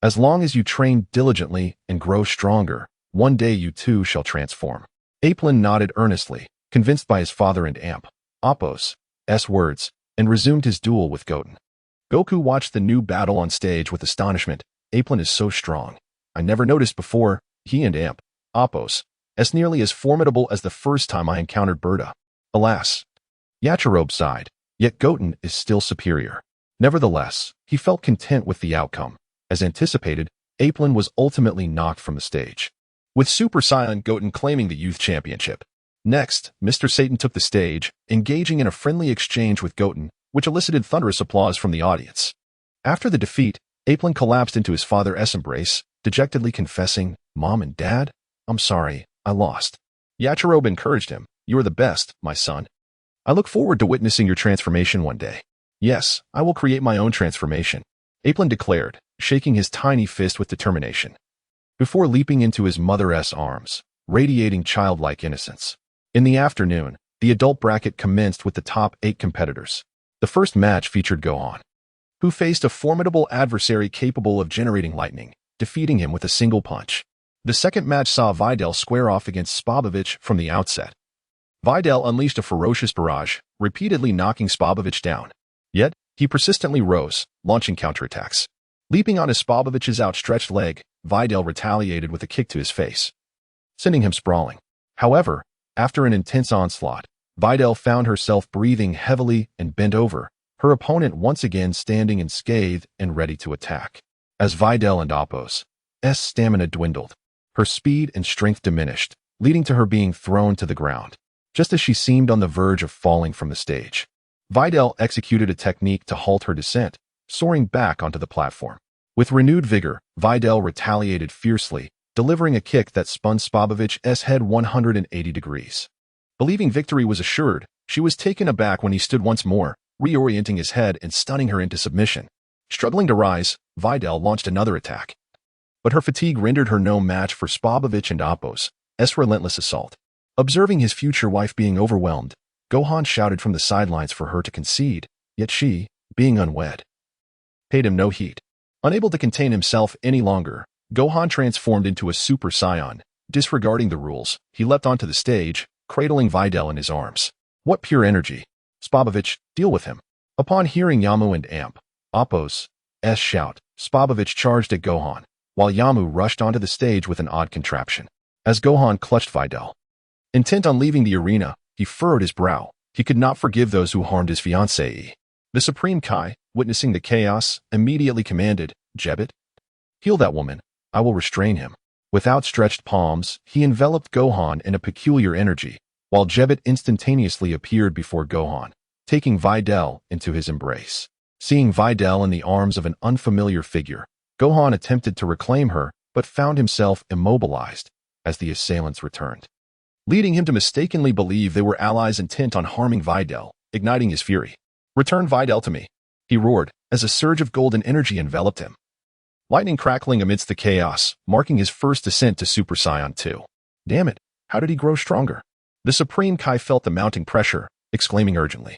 "As long as you train diligently and grow stronger, one day you too shall transform." Aplin nodded earnestly, convinced by his father and Apos' words, and resumed his duel with Goten. Goku watched the new battle on stage with astonishment. "Aplin is so strong. I never noticed before. He and Apos' nearly as formidable as the first time I encountered Berta." Alas, Yachirobe sighed, yet Goten is still superior. Nevertheless, he felt content with the outcome. As anticipated, Aplin was ultimately knocked from the stage, with Super Saiyan Goten claiming the youth championship. Next, Mr. Satan took the stage, engaging in a friendly exchange with Goten, which elicited thunderous applause from the audience. After the defeat, Aplin collapsed into his father's embrace, dejectedly confessing, "Mom and Dad, I'm sorry, I lost." Yachirobe encouraged him, "You are the best, my son. I look forward to witnessing your transformation one day." "Yes, I will create my own transformation," Aplin declared, shaking his tiny fist with determination, before leaping into his mother's arms, radiating childlike innocence. In the afternoon, the adult bracket commenced with the top 8 competitors. The first match featured Gohan, who faced a formidable adversary capable of generating lightning, defeating him with a single punch. The second match saw Videl square off against Spabovich from the outset. Videl unleashed a ferocious barrage, repeatedly knocking Spabovich down. Yet, he persistently rose, launching counterattacks. Leaping on Spabovich's outstretched leg, Videl retaliated with a kick to his face, sending him sprawling. However, after an intense onslaught, Videl found herself breathing heavily and bent over, her opponent once again standing unscathed and ready to attack. As Videl and Apos' stamina dwindled, her speed and strength diminished, leading to her being thrown to the ground, just as she seemed on the verge of falling from the stage. Videl executed a technique to halt her descent, soaring back onto the platform. With renewed vigor, Videl retaliated fiercely, delivering a kick that spun Spabovich's head 180 degrees. Believing victory was assured, she was taken aback when he stood once more, reorienting his head and stunning her into submission. Struggling to rise, Videl launched another attack. But her fatigue rendered her no match for Spabovich and Apos' relentless assault. Observing his future wife being overwhelmed, Gohan shouted from the sidelines for her to concede, yet she, being unwed, paid him no heed. Unable to contain himself any longer, Gohan transformed into a Super Saiyan. Disregarding the rules, he leapt onto the stage, cradling Videl in his arms. "What pure energy! Spabovich, deal with him." Upon hearing Yamu and Apos' shout, Spobovich charged at Gohan, while Yamu rushed onto the stage with an odd contraption. As Gohan clutched Videl, intent on leaving the arena, he furrowed his brow. He could not forgive those who harmed his fiancée. The Supreme Kai, witnessing the chaos, immediately commanded, Jebet, heal that woman. I will restrain him. With outstretched palms, he enveloped Gohan in a peculiar energy, while Jebet instantaneously appeared before Gohan, taking Videl into his embrace. Seeing Videl in the arms of an unfamiliar figure, Gohan attempted to reclaim her, but found himself immobilized as the assailants returned, leading him to mistakenly believe they were allies intent on harming Videl, igniting his fury. Return Videl to me, he roared, as a surge of golden energy enveloped him. Lightning crackling amidst the chaos, marking his first descent to Super Saiyan 2. Damn it, how did he grow stronger? The Supreme Kai felt the mounting pressure, exclaiming urgently,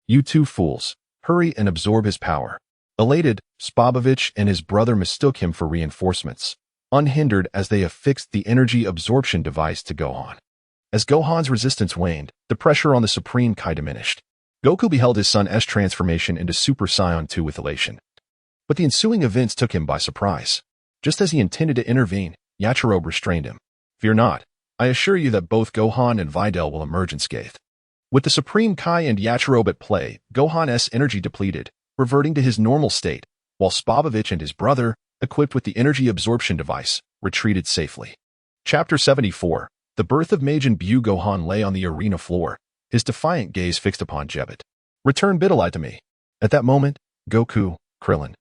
You two fools, hurry and absorb his power. Elated, Spobovich and his brother mistook him for reinforcements, unhindered as they affixed the energy absorption device to Gohan. As Gohan's resistance waned, the pressure on the Supreme Kai diminished. Goku beheld his son's transformation into Super Saiyan 2 with elation. But the ensuing events took him by surprise. Just as he intended to intervene, Yachirobe restrained him. Fear not. I assure you that both Gohan and Videl will emerge unscathed. With the Supreme Kai and Yachirobe at play, Gohan's energy depleted, reverting to his normal state, while Spobovich and his brother, equipped with the energy absorption device, retreated safely. Chapter 74. The birth of Majin Buu. Gohan lay on the arena floor, his defiant gaze fixed upon Jebet. Return Bidalai to me. At that moment, Goku, Krillin,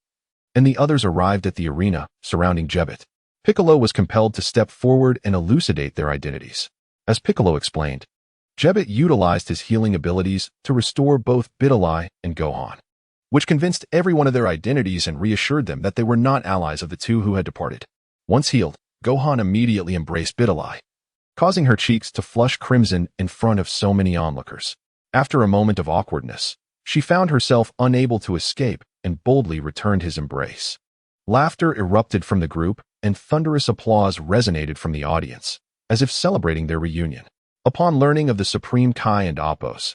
and the others arrived at the arena, surrounding Jebet. Piccolo was compelled to step forward and elucidate their identities. As Piccolo explained, Jebet utilized his healing abilities to restore both Bidalai and Gohan, which convinced everyone of their identities and reassured them that they were not allies of the two who had departed. Once healed, Gohan immediately embraced Bidalai, causing her cheeks to flush crimson in front of so many onlookers. After a moment of awkwardness, she found herself unable to escape and boldly returned his embrace. Laughter erupted from the group, and thunderous applause resonated from the audience, as if celebrating their reunion. Upon learning of the Supreme Kai and Apos'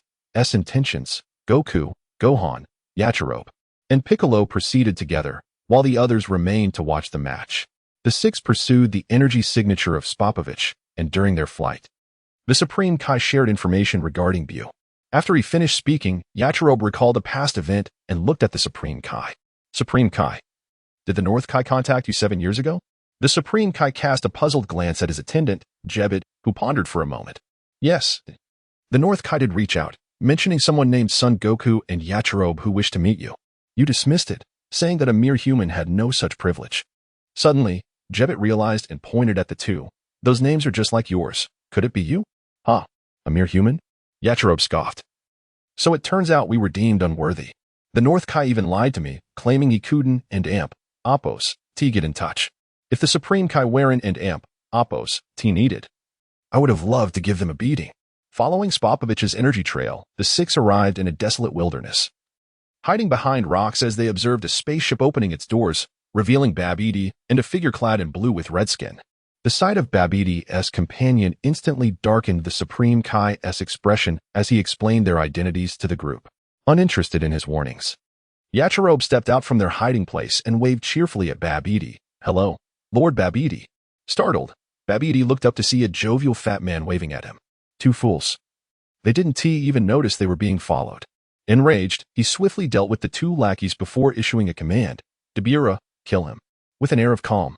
intentions, Goku, Gohan, Yachirobe, and Piccolo proceeded together, while the others remained to watch the match. The six pursued the energy signature of Spobovich, and during their flight, the Supreme Kai shared information regarding Buu. After he finished speaking, Yachirobe recalled a past event and looked at the Supreme Kai. Supreme Kai, did the North Kai contact you 7 years ago? The Supreme Kai cast a puzzled glance at his attendant, Jebet, who pondered for a moment. Yes. The North Kai did reach out, mentioning someone named Son Goku and Yachirobe who wished to meet you. You dismissed it, saying that a mere human had no such privilege. Suddenly, Jebet realized and pointed at the two. Those names are just like yours. Could it be you? Huh, a mere human? Yachirobe scoffed. So it turns out we were deemed unworthy. The North Kai even lied to me, claiming he couldn't and Amp, Apos, T get in touch. If the Supreme Kai Waren and Amp, Apos, T needed, I would have loved to give them a beating. Following Spopovich's energy trail, the six arrived in a desolate wilderness, hiding behind rocks as they observed a spaceship opening its doors, revealing Babidi and a figure clad in blue with red skin. The sight of Babidi's companion instantly darkened the Supreme Kai's expression as he explained their identities to the group, uninterested in his warnings. Yachirobe stepped out from their hiding place and waved cheerfully at Babidi. Hello, Lord Babidi. Startled, Babidi looked up to see a jovial fat man waving at him. Two fools. They didn't even notice they were being followed. Enraged, he swiftly dealt with the two lackeys before issuing a command. Dabura, kill him. With an air of calm,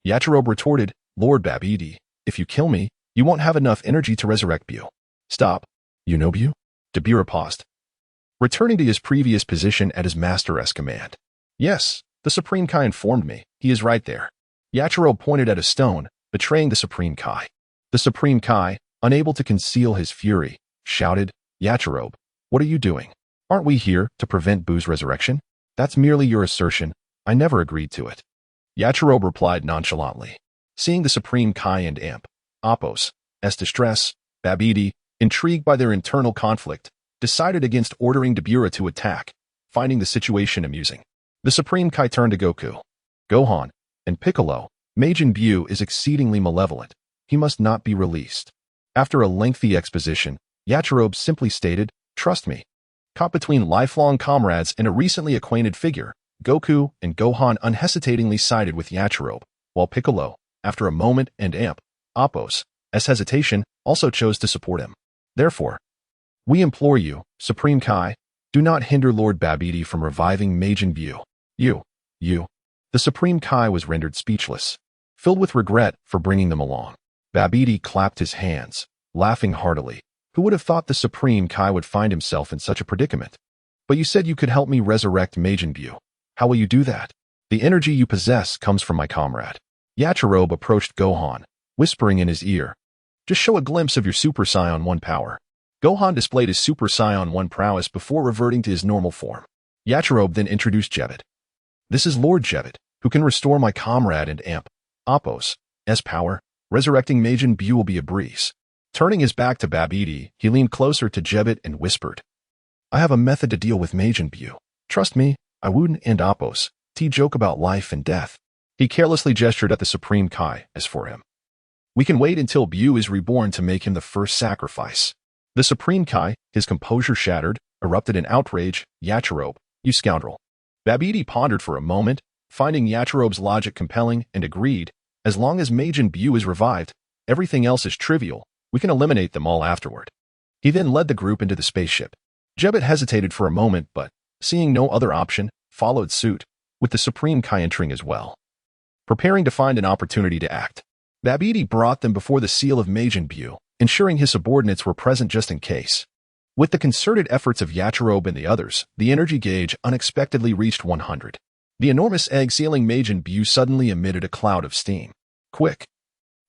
Yachirobe retorted, Lord Babidi, if you kill me, you won't have enough energy to resurrect Buu. Stop. You know Buu? Dabura paused, returning to his previous position at his master's command. Yes, the Supreme Kai informed me. He is right there. Yachirobe pointed at a stone, betraying the Supreme Kai. The Supreme Kai, unable to conceal his fury, shouted, Yachirobe, what are you doing? Aren't we here to prevent Buu's resurrection? That's merely your assertion. I never agreed to it. Yachirobe replied nonchalantly. Seeing the Supreme Kai and Amp, Apos' distress, Babidi, intrigued by their internal conflict, decided against ordering Dabura to attack, finding the situation amusing. The Supreme Kai turned to Goku, Gohan, and Piccolo. Majin Buu is exceedingly malevolent. He must not be released. After a lengthy exposition, Yachirobe simply stated, trust me. Caught between lifelong comrades and a recently acquainted figure, Goku and Gohan unhesitatingly sided with Yachirobe, while Piccolo, after a moment and Apos, as hesitation, also chose to support him. Therefore, we implore you, Supreme Kai, do not hinder Lord Babidi from reviving Majin Buu. You. The Supreme Kai was rendered speechless, filled with regret for bringing them along. Babidi clapped his hands, laughing heartily. Who would have thought the Supreme Kai would find himself in such a predicament? But you said you could help me resurrect Majin Buu. How will you do that? The energy you possess comes from my comrade. Yachirobe approached Gohan, whispering in his ear, just show a glimpse of your Super Saiyan 1 power. Gohan displayed his Super Saiyan 1 prowess before reverting to his normal form. Yachirobe then introduced Jebbet. This is Lord Jebbet, who can restore my comrade and Apos' power. Resurrecting Majin Buu will be a breeze. Turning his back to Babidi, he leaned closer to Jebbet and whispered, I have a method to deal with Majin Buu. Trust me, I wouldn't and Apos. Joke about life and death. He carelessly gestured at the Supreme Kai. As for him, we can wait until Buu is reborn to make him the first sacrifice. The Supreme Kai, his composure shattered, erupted in outrage. Yachirobe, you scoundrel. Babidi pondered for a moment, finding Yachirobe's logic compelling, and agreed, as long as Majin Buu is revived, everything else is trivial. We can eliminate them all afterward. He then led the group into the spaceship. Jebbet hesitated for a moment, but, seeing no other option, followed suit, with the Supreme Kai entering as well. Preparing to find an opportunity to act, Babidi brought them before the seal of Majin Buu, ensuring his subordinates were present just in case. With the concerted efforts of Yachirobe and the others, the energy gauge unexpectedly reached 100. The enormous egg sealing Majin Buu suddenly emitted a cloud of steam. Quick!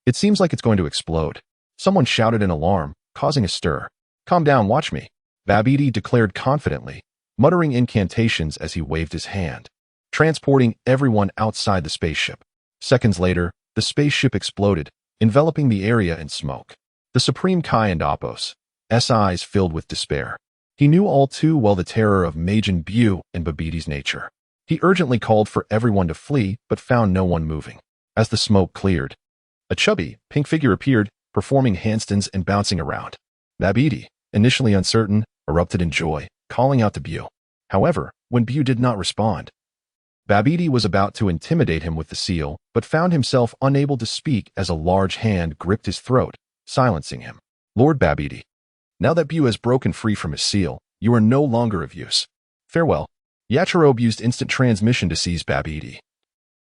It seems like it's going to explode. Someone shouted in alarm, causing a stir. Calm down, watch me, Babidi declared confidently, muttering incantations as he waved his hand, transporting everyone outside the spaceship. Seconds later, the spaceship exploded, enveloping the area in smoke. The Supreme Kai and Apos' eyes filled with despair. He knew all too well the terror of Majin Buu and Babidi's nature. He urgently called for everyone to flee, but found no one moving. As the smoke cleared, a chubby, pink figure appeared, performing handstands and bouncing around. Babidi, initially uncertain, erupted in joy, calling out to Buu. However, when Buu did not respond, Babidi was about to intimidate him with the seal, but found himself unable to speak as a large hand gripped his throat, silencing him. Lord Babidi, now that Buu has broken free from his seal, you are no longer of use. Farewell. Yachirobe used instant transmission to seize Babidi,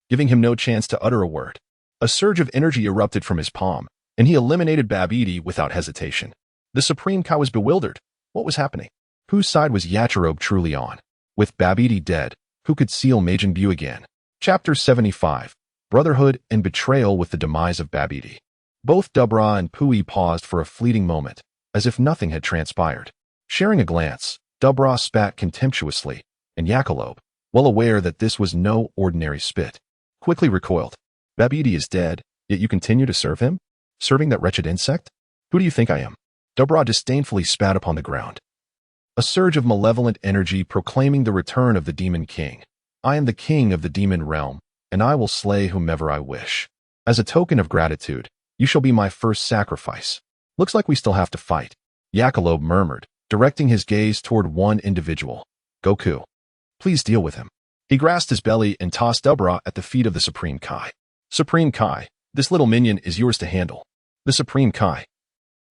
giving him no chance to utter a word. A surge of energy erupted from his palm, and he eliminated Babidi without hesitation. The Supreme Kai was bewildered. What was happening? Whose side was Yachirobe truly on? With Babidi dead, who could seal Majin Buu again? Chapter 75. Brotherhood and Betrayal with the Demise of Babidi. Both Dabra and Pui paused for a fleeting moment, as if nothing had transpired. Sharing a glance, Dabra spat contemptuously, and Yachirobe, well aware that this was no ordinary spit, quickly recoiled. Babidi is dead, yet you continue to serve him? Serving that wretched insect? Who do you think I am? Dabra disdainfully spat upon the ground. A surge of malevolent energy proclaiming the return of the Demon King. I am the king of the demon realm, and I will slay whomever I wish. As a token of gratitude, you shall be my first sacrifice. Looks like we still have to fight, Yachirobe murmured, directing his gaze toward one individual. Goku. Please deal with him. He grasped his belly and tossed Dabra at the feet of the Supreme Kai. Supreme Kai, this little minion is yours to handle. The Supreme Kai,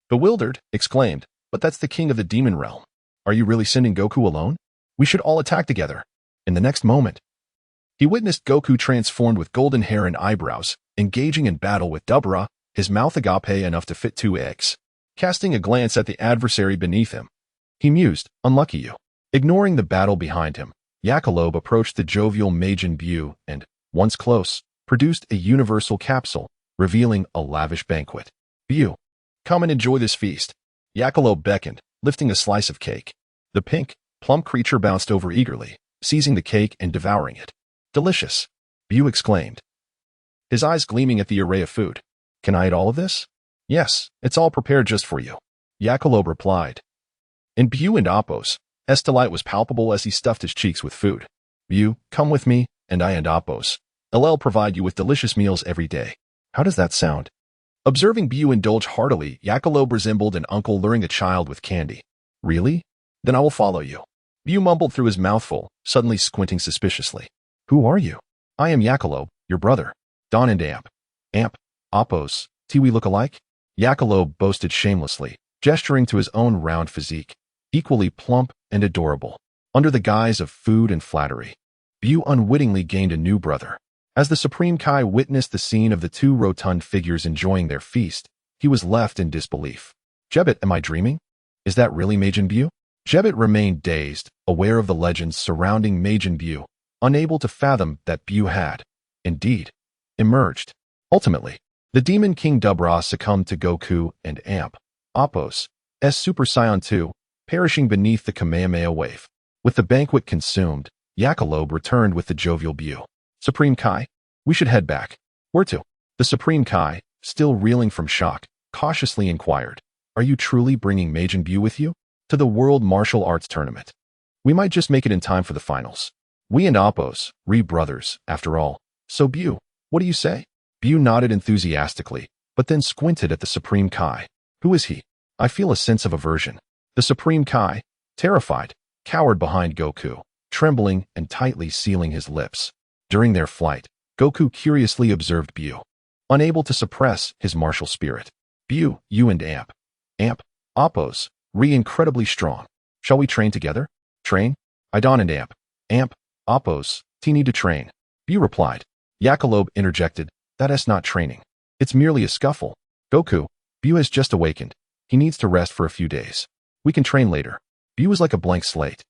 bewildered, exclaimed, but that's the king of the demon realm. Are you really sending Goku alone? We should all attack together. In the next moment, he witnessed Goku transformed with golden hair and eyebrows, engaging in battle with Dabra, his mouth agape enough to fit 2 eggs. Casting a glance at the adversary beneath him, he mused, unlucky you. Ignoring the battle behind him, Yachirobe approached the jovial Majin Buu and, once close, produced a universal capsule, revealing a lavish banquet. Buu, come and enjoy this feast. Yachirobe beckoned, lifting a slice of cake. The pink, plump creature bounced over eagerly, seizing the cake and devouring it. Delicious, Buu exclaimed, his eyes gleaming at the array of food. Can I eat all of this? Yes, it's all prepared just for you, Yachirobe replied. In Buu and Apos' delight was palpable as he stuffed his cheeks with food. Buu, come with me, and I and Apos' will provide you with delicious meals every day. How does that sound? Observing Buu indulge heartily, Yachirobe resembled an uncle luring a child with candy. Really? Then I will follow you. Buu mumbled through his mouthful, suddenly squinting suspiciously. Who are you? I am Yakalob, your brother. Don and Amp. Amp, Oppos, we look alike? Yakalob boasted shamelessly, gesturing to his own round physique, equally plump and adorable. Under the guise of food and flattery, Bu unwittingly gained a new brother. As the Supreme Kai witnessed the scene of the two rotund figures enjoying their feast, he was left in disbelief. Jebit, am I dreaming? Is that really Majin Bu? Jebit remained dazed, aware of the legends surrounding Majin Bu, unable to fathom that Bu had, indeed, emerged. Ultimately, the Demon King Dubra succumbed to Goku and Amp, Oppos, Super Saiyan 2, perishing beneath the Kamehameha wave. With the banquet consumed, Yakalob returned with the jovial Bu. Supreme Kai, we should head back. Where to? The Supreme Kai, still reeling from shock, cautiously inquired, are you truly bringing Majin Bu with you? To the World Martial Arts Tournament. We might just make it in time for the finals. We and Oppos, brothers, after all. So Bu, what do you say? Bu nodded enthusiastically, but then squinted at the Supreme Kai. Who is he? I feel a sense of aversion. The Supreme Kai, terrified, cowered behind Goku, trembling and tightly sealing his lips. During their flight, Goku curiously observed Bu, unable to suppress his martial spirit. Bu, you and Amp, Oppos, incredibly strong. Shall we train together? Train? Idon and Amp, Oppos, need to train. Bu replied. Yakalob interjected, that's not training. It's merely a scuffle. Goku, Bu has just awakened. He needs to rest for a few days. We can train later. Bu was like a blank slate,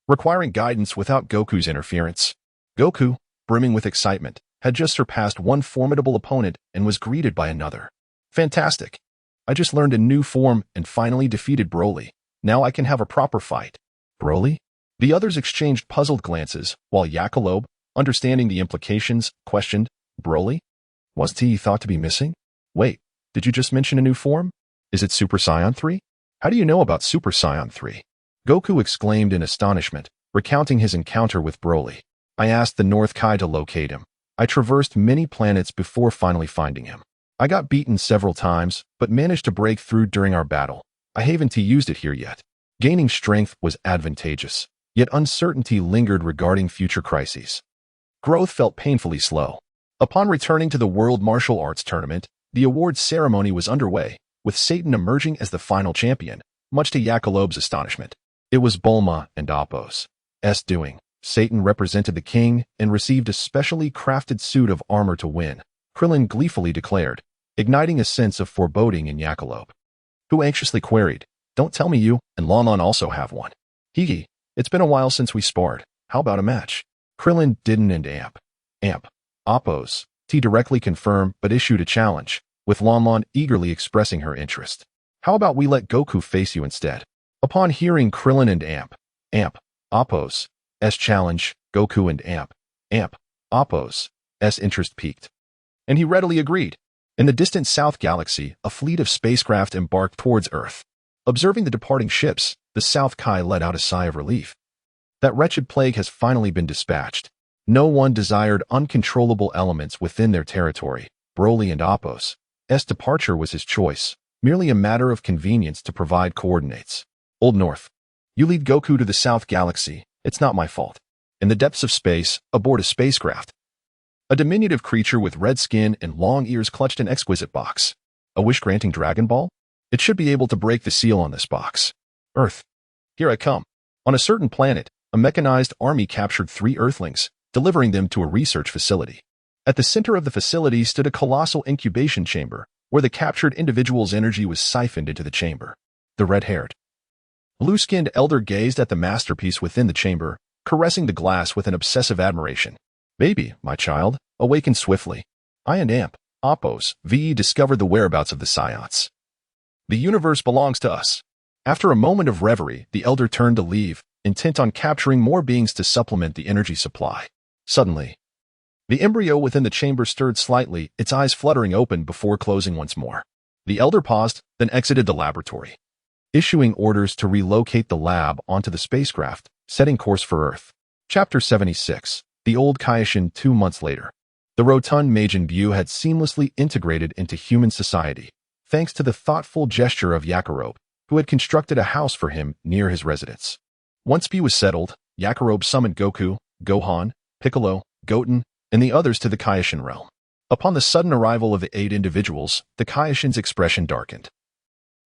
requiring guidance without Goku's interference. Goku, brimming with excitement, had just surpassed one formidable opponent and was greeted by another. Fantastic. I just learned a new form and finally defeated Broly. Now I can have a proper fight. Broly? The others exchanged puzzled glances, while Yakalob, understanding the implications, questioned, Broly? Was he thought to be missing? Wait, did you just mention a new form? Is it Super Saiyan 3? How do you know about Super Saiyan 3? Goku exclaimed in astonishment, recounting his encounter with Broly. I asked the North Kai to locate him. I traversed many planets before finally finding him. I got beaten several times, but managed to break through during our battle. I haven't used it here yet. Gaining strength was advantageous, yet uncertainty lingered regarding future crises. Growth felt painfully slow. Upon returning to the World Martial Arts Tournament, the awards ceremony was underway, with Satan emerging as the final champion, much to Yakalob's astonishment. It was Bulma and Oppos' doing. Satan represented the king and received a specially crafted suit of armor to win, Krillin gleefully declared, igniting a sense of foreboding in Yakalob, who anxiously queried, don't tell me you and Lon also have one. Higi, it's been a while since we sparred. How about a match? Krillin didn't and Amp, Oppos, directly confirmed but issued a challenge, with Lon eagerly expressing her interest. How about we let Goku face you instead? Upon hearing Krillin and Amp, Oppos' challenge, Goku and Amp, Oppos' interest peaked. And he readily agreed. In the distant South Galaxy, a fleet of spacecraft embarked towards Earth. Observing the departing ships, the South Kai let out a sigh of relief. That wretched plague has finally been dispatched. No one desired uncontrollable elements within their territory. Broly and Oppos' departure was his choice, merely a matter of convenience to provide coordinates. Old North, you lead Goku to the South Galaxy. It's not my fault. In the depths of space, aboard a spacecraft, a diminutive creature with red skin and long ears clutched an exquisite box. A wish-granting Dragon Ball? It should be able to break the seal on this box. Earth. Here I come. On a certain planet, a mechanized army captured 3 Earthlings, delivering them to a research facility. At the center of the facility stood a colossal incubation chamber, where the captured individual's energy was siphoned into the chamber. The red-haired, blue-skinned elder gazed at the masterpiece within the chamber, caressing the glass with an obsessive admiration. Baby, my child, awaken swiftly. I and Amp, Oppos, discovered the whereabouts of the Science. The universe belongs to us. After a moment of reverie, the elder turned to leave, intent on capturing more beings to supplement the energy supply. Suddenly, the embryo within the chamber stirred slightly, its eyes fluttering open before closing once more. The elder paused, then exited the laboratory, issuing orders to relocate the lab onto the spacecraft, setting course for Earth. Chapter 76. The Old Kaishin 2 months later. The rotund Majin Bu had seamlessly integrated into human society, thanks to the thoughtful gesture of Yakalob, who had constructed a house for him near his residence. Once Bu was settled, Yakalob summoned Goku, Gohan, Piccolo, Goten, and the others to the Kaioshin realm. Upon the sudden arrival of the 8 individuals, the Kaioshin's expression darkened.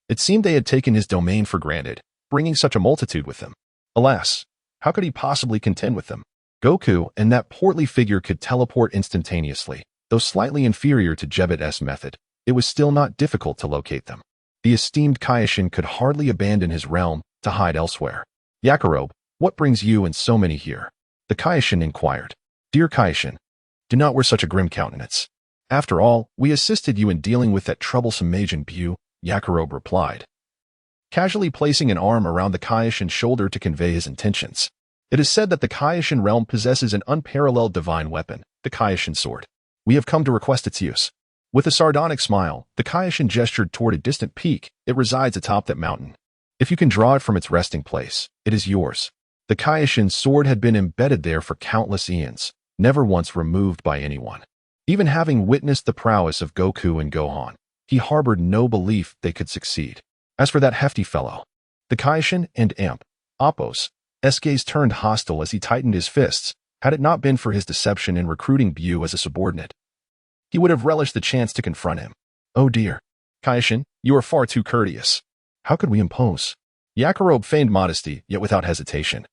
It seemed they had taken his domain for granted, bringing such a multitude with them. Alas, how could he possibly contend with them? Goku and that portly figure could teleport instantaneously. Though slightly inferior to Jebbet's method, it was still not difficult to locate them. The esteemed Kaioshin could hardly abandon his realm to hide elsewhere. Yakirobe, what brings you and so many here? The Kaioshin inquired. Dear Kaioshin, do not wear such a grim countenance. After all, we assisted you in dealing with that troublesome Majin Buu, Yakirobe replied, casually placing an arm around the Kaioshin's shoulder to convey his intentions. It is said that the Kaioshin realm possesses an unparalleled divine weapon, the Kaioshin sword. We have come to request its use. With a sardonic smile, the Kaioshin gestured toward a distant peak. It resides atop that mountain. If you can draw it from its resting place, it is yours. The Kaioshin sword had been embedded there for countless eons, never once removed by anyone. Even having witnessed the prowess of Goku and Gohan, he harbored no belief they could succeed. As for that hefty fellow, the Kaioshin and Apos, gaze turned hostile as he tightened his fists. Had it not been for his deception in recruiting Buu as a subordinate, he would have relished the chance to confront him. Oh dear. Kaioshin, you are far too courteous. How could we impose? Yakirobe feigned modesty, yet without hesitation.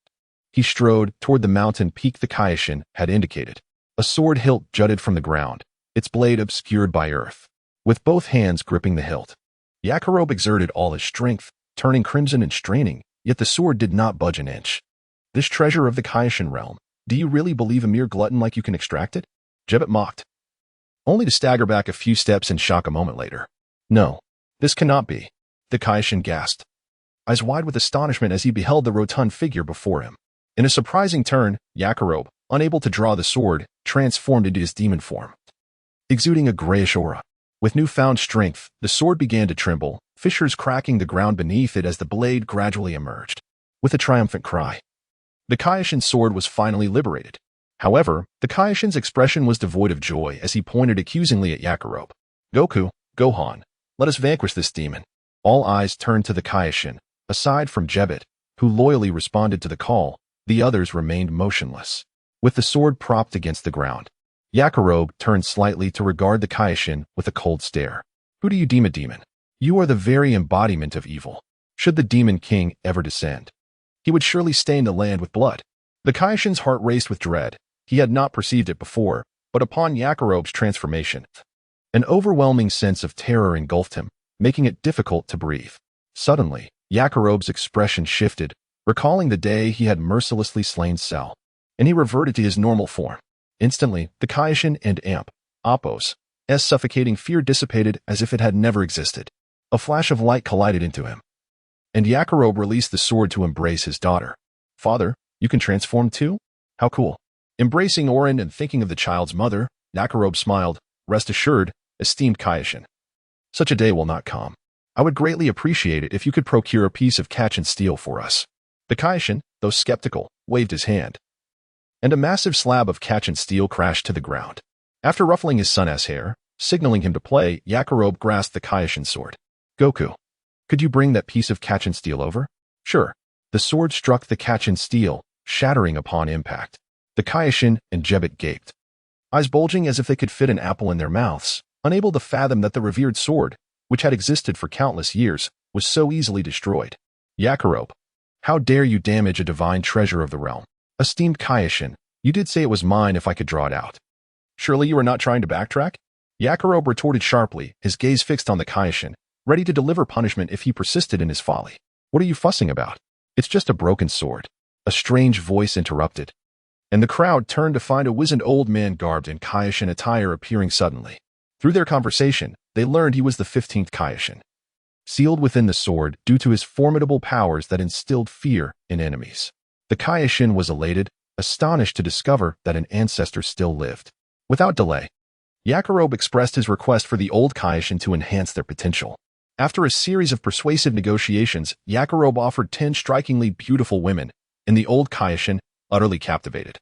He strode toward the mountain peak the Kaioshin had indicated. A sword hilt jutted from the ground, its blade obscured by earth. With both hands gripping the hilt, Yakirobe exerted all his strength, turning crimson and straining, yet the sword did not budge an inch. This treasure of the Kaioshin realm, do you really believe a mere glutton like you can extract it? Jebbet mocked, only to stagger back a few steps in shock a moment later. No, this cannot be. The Kaioshin gasped, eyes wide with astonishment as he beheld the rotund figure before him. In a surprising turn, Yakirobe, unable to draw the sword, transformed into his demon form, exuding a grayish aura. With newfound strength, the sword began to tremble, fissures cracking the ground beneath it as the blade gradually emerged. With a triumphant cry, the Kaioshin sword was finally liberated. However, the Kaioshin's expression was devoid of joy as he pointed accusingly at Yakirobe. Goku, Gohan, let us vanquish this demon. All eyes turned to the Kaioshin. Aside from Jebbet, who loyally responded to the call, the others remained motionless. With the sword propped against the ground, Yakirobe turned slightly to regard the Kaioshin with a cold stare. Who do you deem a demon? You are the very embodiment of evil. Should the Demon King ever descend, he would surely stain the land with blood. The Kaioshin's heart raced with dread. He had not perceived it before, but upon Yakirobe's transformation, an overwhelming sense of terror engulfed him, making it difficult to breathe. Suddenly, Yakirobe's expression shifted, recalling the day he had mercilessly slain Cell, and he reverted to his normal form. Instantly, the Kaioshin and Apos' suffocating fear dissipated as if it had never existed. A flash of light collided into him, and Yakirobe released the sword to embrace his daughter. Father, you can transform too? How cool. Embracing Orin and thinking of the child's mother, Yakirobe smiled. Rest assured, esteemed Kaioshin, such a day will not come. I would greatly appreciate it if you could procure a piece of Kachin steel for us. The Kaioshin, though skeptical, waved his hand, and a massive slab of Kachin steel crashed to the ground. After ruffling his son's hair, signaling him to play, Yakirobe grasped the Kaioshin sword. Goku, could you bring that piece of Kachin steel over? Sure. The sword struck the Kachin steel, shattering upon impact. The Kaioshin and Jebbet gaped, eyes bulging as if they could fit an apple in their mouths, unable to fathom that the revered sword, which had existed for countless years, was so easily destroyed. Yakirobe, how dare you damage a divine treasure of the realm? Esteemed Kaioshin, you did say it was mine if I could draw it out. Surely you are not trying to backtrack? Yakirobe retorted sharply, his gaze fixed on the Kaioshin, ready to deliver punishment if he persisted in his folly. What are you fussing about? It's just a broken sword. A strange voice interrupted, and the crowd turned to find a wizened old man garbed in Kaioshin attire appearing suddenly. Through their conversation, they learned he was the 15th Kaioshin, sealed within the sword due to his formidable powers that instilled fear in enemies. The Kaioshin was elated, astonished to discover that an ancestor still lived. Without delay, Yakirobe expressed his request for the old Kaioshin to enhance their potential. After a series of persuasive negotiations, Yakirobe offered 10 strikingly beautiful women, and the old Kaioshin, utterly captivated,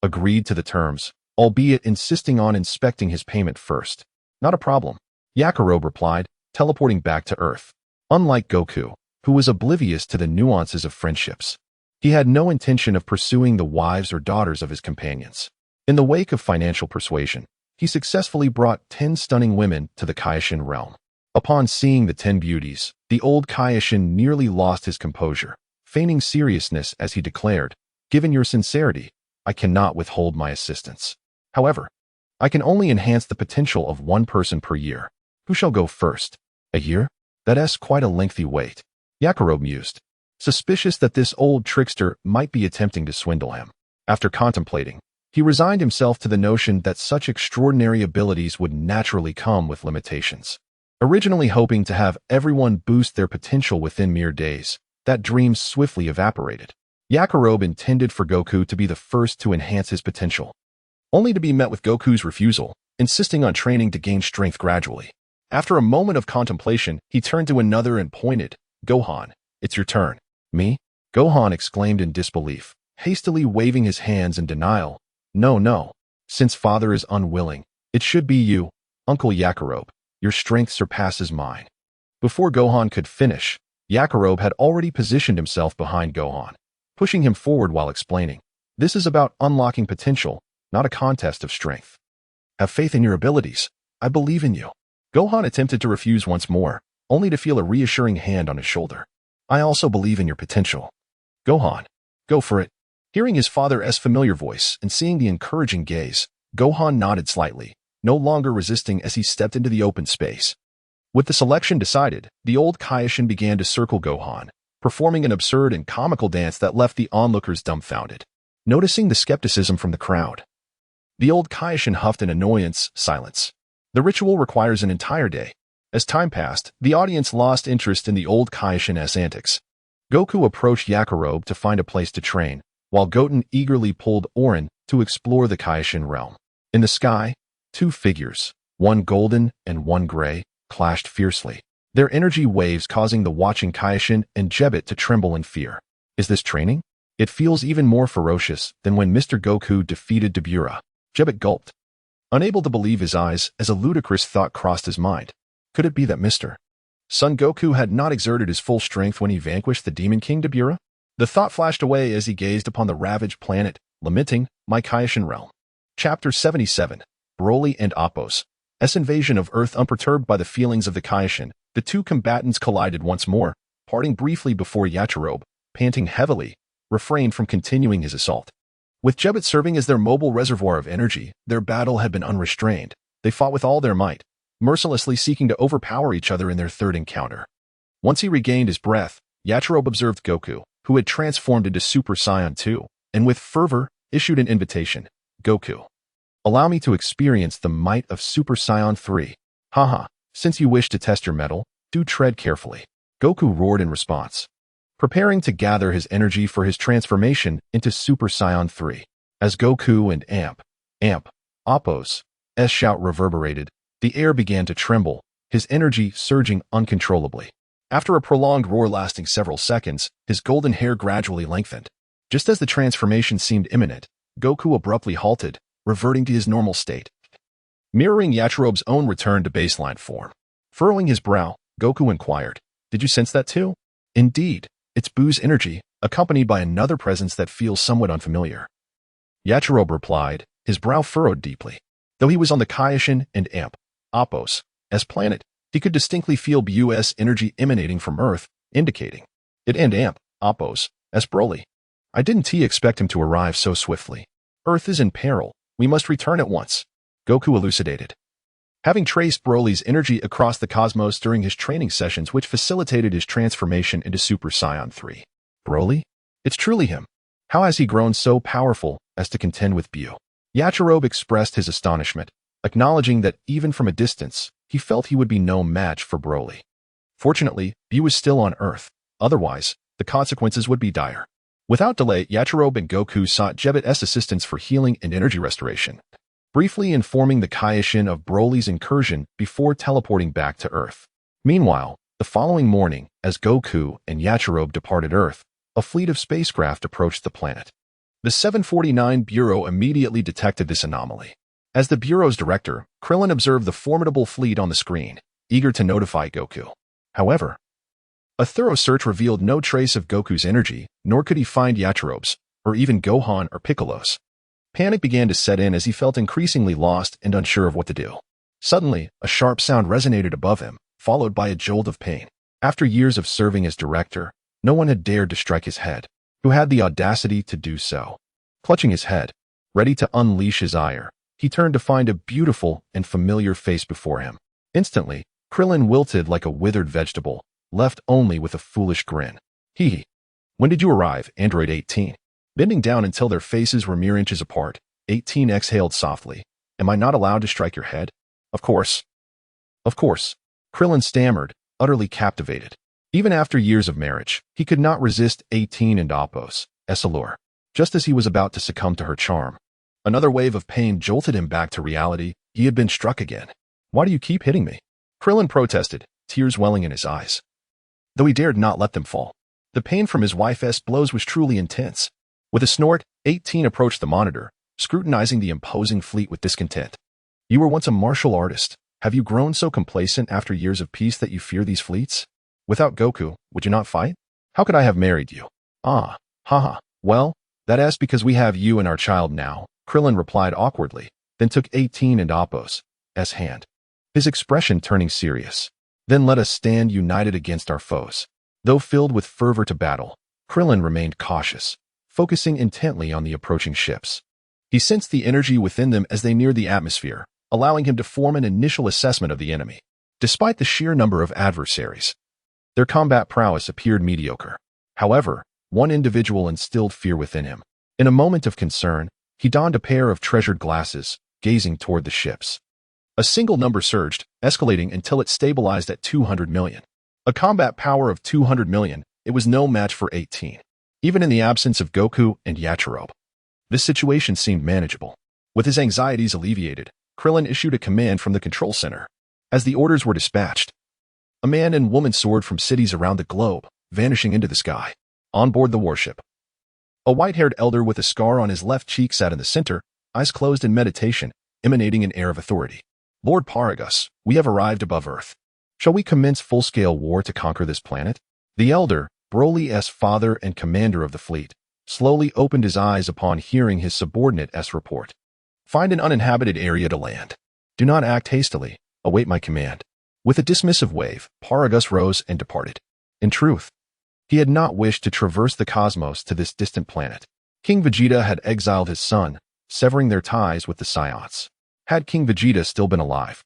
agreed to the terms, albeit insisting on inspecting his payment first. Not a problem, Yakirobe replied, teleporting back to Earth. Unlike Goku, who was oblivious to the nuances of friendships, he had no intention of pursuing the wives or daughters of his companions. In the wake of financial persuasion, he successfully brought 10 stunning women to the Kaioshin realm. Upon seeing the 10 beauties, the old Kaioshin nearly lost his composure, feigning seriousness as he declared, "Given your sincerity, I cannot withhold my assistance. However, I can only enhance the potential of one person per year. Who shall go first? A year? That's quite a lengthy wait." Yakirobe mused, suspicious that this old trickster might be attempting to swindle him. After contemplating, he resigned himself to the notion that such extraordinary abilities would naturally come with limitations. Originally hoping to have everyone boost their potential within mere days, that dream swiftly evaporated. Yakirobe intended for Goku to be the first to enhance his potential, only to be met with Goku's refusal, insisting on training to gain strength gradually. After a moment of contemplation, he turned to another and pointed, "Gohan, it's your turn." "Me?" Gohan exclaimed in disbelief, hastily waving his hands in denial. No. Since father is unwilling, it should be you, Uncle Yakirobe. Your strength surpasses mine." Before Gohan could finish, Yakirobe had already positioned himself behind Gohan, pushing him forward while explaining, "This is about unlocking potential, not a contest of strength. Have faith in your abilities. I believe in you." Gohan attempted to refuse once more, only to feel a reassuring hand on his shoulder. "I also believe in your potential. Gohan, go for it." Hearing his father's familiar voice and seeing the encouraging gaze, Gohan nodded slightly, no longer resisting as he stepped into the open space. With the selection decided, the old Kaioshin began to circle Gohan, performing an absurd and comical dance that left the onlookers dumbfounded. Noticing the skepticism from the crowd, the old Kaioshin huffed in annoyance. Silence. The ritual requires an entire day. As time passed, the audience lost interest in the old Kaioshin's antics. Goku approached Yakirobe to find a place to train, while Goten eagerly pulled Orin to explore the Kaioshin realm. In the sky, two figures, one golden and one gray, clashed fiercely, their energy waves causing the watching Kaioshin and Jebet to tremble in fear. Is this training? It feels even more ferocious than when Mr. Goku defeated Dabura. Jebet gulped, unable to believe his eyes as a ludicrous thought crossed his mind. Could it be that Mr. Son Goku had not exerted his full strength when he vanquished the Demon King Dabura? The thought flashed away as he gazed upon the ravaged planet, lamenting, "My Kaioshin realm." Chapter 77, Broly and Apos. Invasion of Earth. Unperturbed by the feelings of the Kaioshin, the two combatants collided once more, parting briefly before Yachirobe, panting heavily, refrained from continuing his assault. With Jebet serving as their mobile reservoir of energy, their battle had been unrestrained. They fought with all their might, mercilessly seeking to overpower each other in their third encounter. Once he regained his breath, Yachirobe observed Goku, who had transformed into Super Saiyan 2, and with fervor, issued an invitation. "Goku, allow me to experience the might of Super Saiyan 3. Haha, since you wish to test your mettle, do tread carefully." Goku roared in response, preparing to gather his energy for his transformation into Super Saiyan 3. As Goku and Apos' shout reverberated, the air began to tremble, his energy surging uncontrollably. After a prolonged roar lasting several seconds, his golden hair gradually lengthened. Just as the transformation seemed imminent, Goku abruptly halted, reverting to his normal state, mirroring Yachirobe's own return to baseline form. Furrowing his brow, Goku inquired, "Did you sense that too?" "Indeed, it's Buu's energy, accompanied by another presence that feels somewhat unfamiliar." Yachirobe replied, his brow furrowed deeply. Though he was on the Kaioshin and Apos' planet, he could distinctly feel Buu's energy emanating from Earth, indicating it and Apos' Broly. "I didn't expect him to arrive so swiftly. Earth is in peril. We must return at once," Goku elucidated, having traced Broly's energy across the cosmos during his training sessions, which facilitated his transformation into Super Saiyan 3. "Broly? It's truly him. How has he grown so powerful as to contend with Buu?" Yachirobe expressed his astonishment, acknowledging that even from a distance, he felt he would be no match for Broly. Fortunately, Buu was still on Earth. Otherwise, the consequences would be dire. Without delay, Yachirobe and Goku sought Jebet's assistance for healing and energy restoration, briefly informing the Kaioshin of Broly's incursion before teleporting back to Earth. Meanwhile, the following morning, as Goku and Yachirobe departed Earth, a fleet of spacecraft approached the planet. The 749 Bureau immediately detected this anomaly. As the Bureau's director, Krillin observed the formidable fleet on the screen, eager to notify Goku. However, a thorough search revealed no trace of Goku's energy, nor could he find Yachirobe's, or even Gohan or Piccolo's. Panic began to set in as he felt increasingly lost and unsure of what to do. Suddenly, a sharp sound resonated above him, followed by a jolt of pain. After years of serving as director, no one had dared to strike his head. Who had the audacity to do so? Clutching his head, ready to unleash his ire, he turned to find a beautiful and familiar face before him. Instantly, Krillin wilted like a withered vegetable, left only with a foolish grin. Hee. When did you arrive, Android 18? Bending down until their faces were mere inches apart, 18 exhaled softly. Am I not allowed to strike your head? Of course. Of course. Krillin stammered, utterly captivated. Even after years of marriage, he could not resist 18 and Appo's allure. Just as he was about to succumb to her charm, another wave of pain jolted him back to reality. He had been struck again. Why do you keep hitting me? Krillin protested, tears welling in his eyes. Though he dared not let them fall. The pain from his wife's blows was truly intense. With a snort, 18 approached the monitor, scrutinizing the imposing fleet with discontent. You were once a martial artist. Have you grown so complacent after years of peace that you fear these fleets? Without Goku, would you not fight? How could I have married you? Ah, haha. Well, that is because we have you and our child now, Krillin replied awkwardly, then took 18 and Appo's hand, his expression turning serious. Then let us stand united against our foes. Though filled with fervor to battle, Krillin remained cautious, focusing intently on the approaching ships. He sensed the energy within them as they neared the atmosphere, allowing him to form an initial assessment of the enemy. Despite the sheer number of adversaries, their combat prowess appeared mediocre. However, one individual instilled fear within him. In a moment of concern, he donned a pair of treasured glasses, gazing toward the ships. A single number surged, escalating until it stabilized at 200 million. A combat power of 200 million, it was no match for 18. Even in the absence of Goku and Yachirobe, this situation seemed manageable. With his anxieties alleviated, Krillin issued a command from the control center. As the orders were dispatched, a man and woman soared from cities around the globe, vanishing into the sky. On board the warship, a white-haired elder with a scar on his left cheek sat in the center, eyes closed in meditation, emanating an air of authority. Lord Paragus, we have arrived above Earth. Shall we commence full-scale war to conquer this planet? The elder, Broly's father and commander of the fleet, slowly opened his eyes upon hearing his subordinate's report. Find an uninhabited area to land. Do not act hastily. Await my command. With a dismissive wave, Paragus rose and departed. In truth, he had not wished to traverse the cosmos to this distant planet. King Vegeta had exiled his son, severing their ties with the Saiyans. Had King Vegeta still been alive,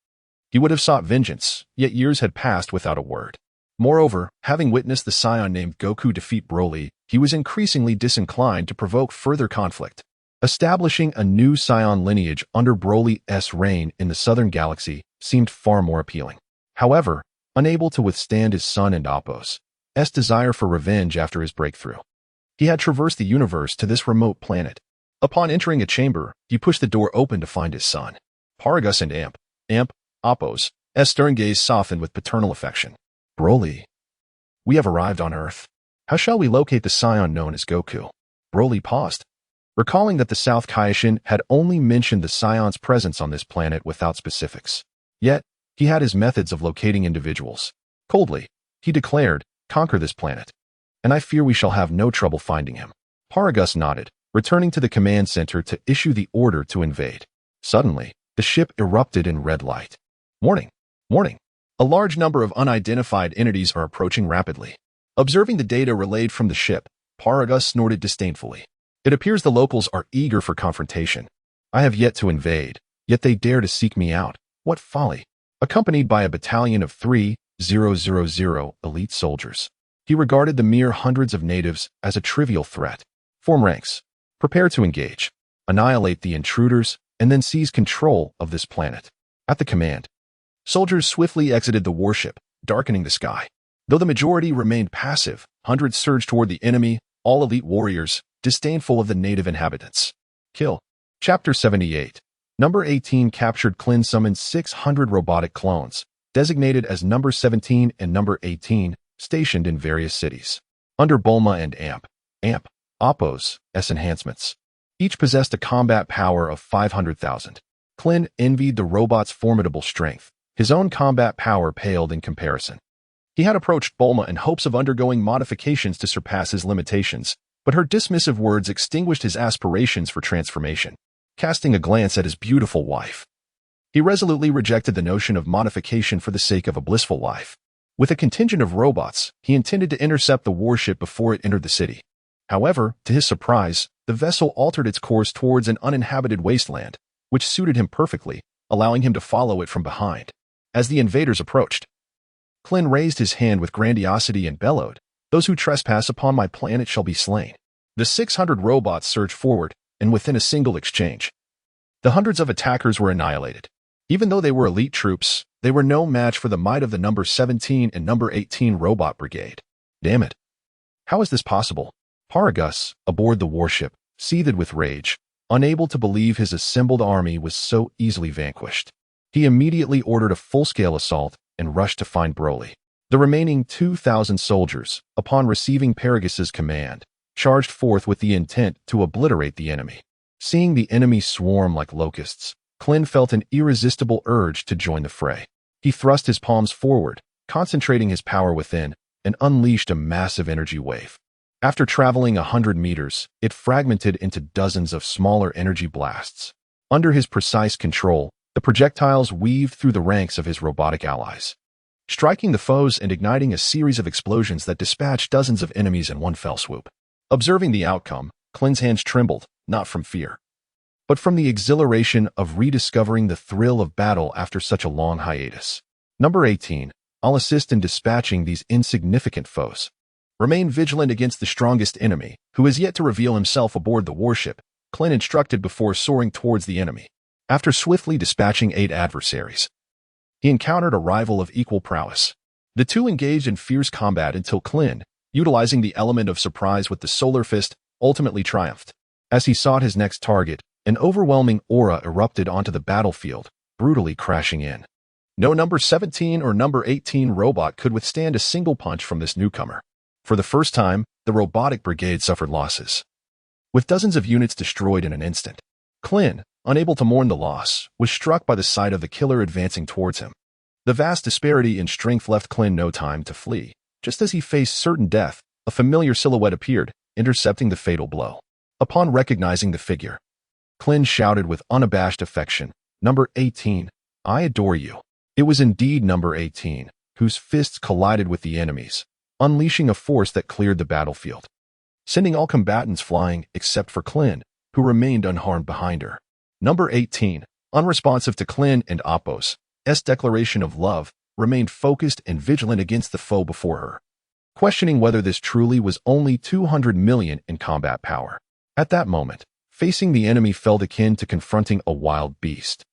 he would have sought vengeance, yet years had passed without a word. Moreover, having witnessed the Saiyan named Goku defeat Broly, he was increasingly disinclined to provoke further conflict. Establishing a new Saiyan lineage under Broly's reign in the southern galaxy seemed far more appealing. However, unable to withstand his son and Appo's desire for revenge after his breakthrough, he had traversed the universe to this remote planet. Upon entering a chamber, he pushed the door open to find his son. Paragus and Appo's stern gaze softened with paternal affection. Broly, we have arrived on Earth. How shall we locate the Saiyan known as Goku? Broly paused, recalling that the South Kaishin had only mentioned the Saiyan's presence on this planet without specifics. Yet, he had his methods of locating individuals. Coldly, he declared, conquer this planet, and I fear we shall have no trouble finding him. Paragus nodded, returning to the command center to issue the order to invade. Suddenly, the ship erupted in red light. Warning! Warning! A large number of unidentified entities are approaching rapidly. Observing the data relayed from the ship, Paragus snorted disdainfully. It appears the locals are eager for confrontation. I have yet to invade, yet they dare to seek me out. What folly! Accompanied by a battalion of 3,000 elite soldiers, he regarded the mere hundreds of natives as a trivial threat. Form ranks. Prepare to engage. Annihilate the intruders, and then seize control of this planet. At the command, soldiers swiftly exited the warship, darkening the sky. Though the majority remained passive, hundreds surged toward the enemy, all elite warriors, disdainful of the native inhabitants. Kill. Chapter 78. Number 18 captured Klin summoned 600 robotic clones, designated as Number 17 and Number 18, stationed in various cities. Under Bulma and Appo's enhancements, each possessed a combat power of 500,000. Klin envied the robot's formidable strength. His own combat power paled in comparison. He had approached Bulma in hopes of undergoing modifications to surpass his limitations, but her dismissive words extinguished his aspirations for transformation. casting a glance at his beautiful wife. He resolutely rejected the notion of modification for the sake of a blissful life. With a contingent of robots, he intended to intercept the warship before it entered the city. However, to his surprise, the vessel altered its course towards an uninhabited wasteland, which suited him perfectly, allowing him to follow it from behind. As the invaders approached, Klin raised his hand with grandiosity and bellowed, "Those who trespass upon my planet shall be slain." The 600 robots surged forward, and within a single exchange, the hundreds of attackers were annihilated. Even though they were elite troops, they were no match for the might of the number 17 and number 18 robot brigade. Damn it. How is this possible? Paragus, aboard the warship, seethed with rage, unable to believe his assembled army was so easily vanquished. He immediately ordered a full-scale assault and rushed to find Broly. The remaining 2,000 soldiers, upon receiving Paragus's command, charged forth with the intent to obliterate the enemy. Seeing the enemy swarm like locusts, Klin felt an irresistible urge to join the fray. He thrust his palms forward, concentrating his power within, and unleashed a massive energy wave. After traveling 100 meters, it fragmented into dozens of smaller energy blasts. Under his precise control, the projectiles weaved through the ranks of his robotic allies, striking the foes and igniting a series of explosions that dispatched dozens of enemies in one fell swoop. Observing the outcome, Klin's hands trembled, not from fear, but from the exhilaration of rediscovering the thrill of battle after such a long hiatus. Number 18. I'll assist in dispatching these insignificant foes. Remain vigilant against the strongest enemy, who has yet to reveal himself aboard the warship, Klin instructed before soaring towards the enemy. After swiftly dispatching 8 adversaries, he encountered a rival of equal prowess. The two engaged in fierce combat until Klin, utilizing the element of surprise with the Solar Fist, ultimately triumphed. As he sought his next target, an overwhelming aura erupted onto the battlefield, brutally crashing in. No number 17 or number 18 robot could withstand a single punch from this newcomer. For the first time, the robotic brigade suffered losses, with dozens of units destroyed in an instant. Klin, unable to mourn the loss, was struck by the sight of the killer advancing towards him. The vast disparity in strength left Klin no time to flee. Just as he faced certain death, a familiar silhouette appeared, intercepting the fatal blow. Upon recognizing the figure, Klin shouted with unabashed affection, "Number 18, I adore you." It was indeed number 18, whose fists collided with the enemy's, unleashing a force that cleared the battlefield, sending all combatants flying except for Klin, who remained unharmed behind her. Number 18, unresponsive to Klin and Appo's declaration of love, remained focused and vigilant against the foe before her, questioning whether this truly was only 200 million in combat power. At that moment, facing the enemy felt akin to confronting a wild beast,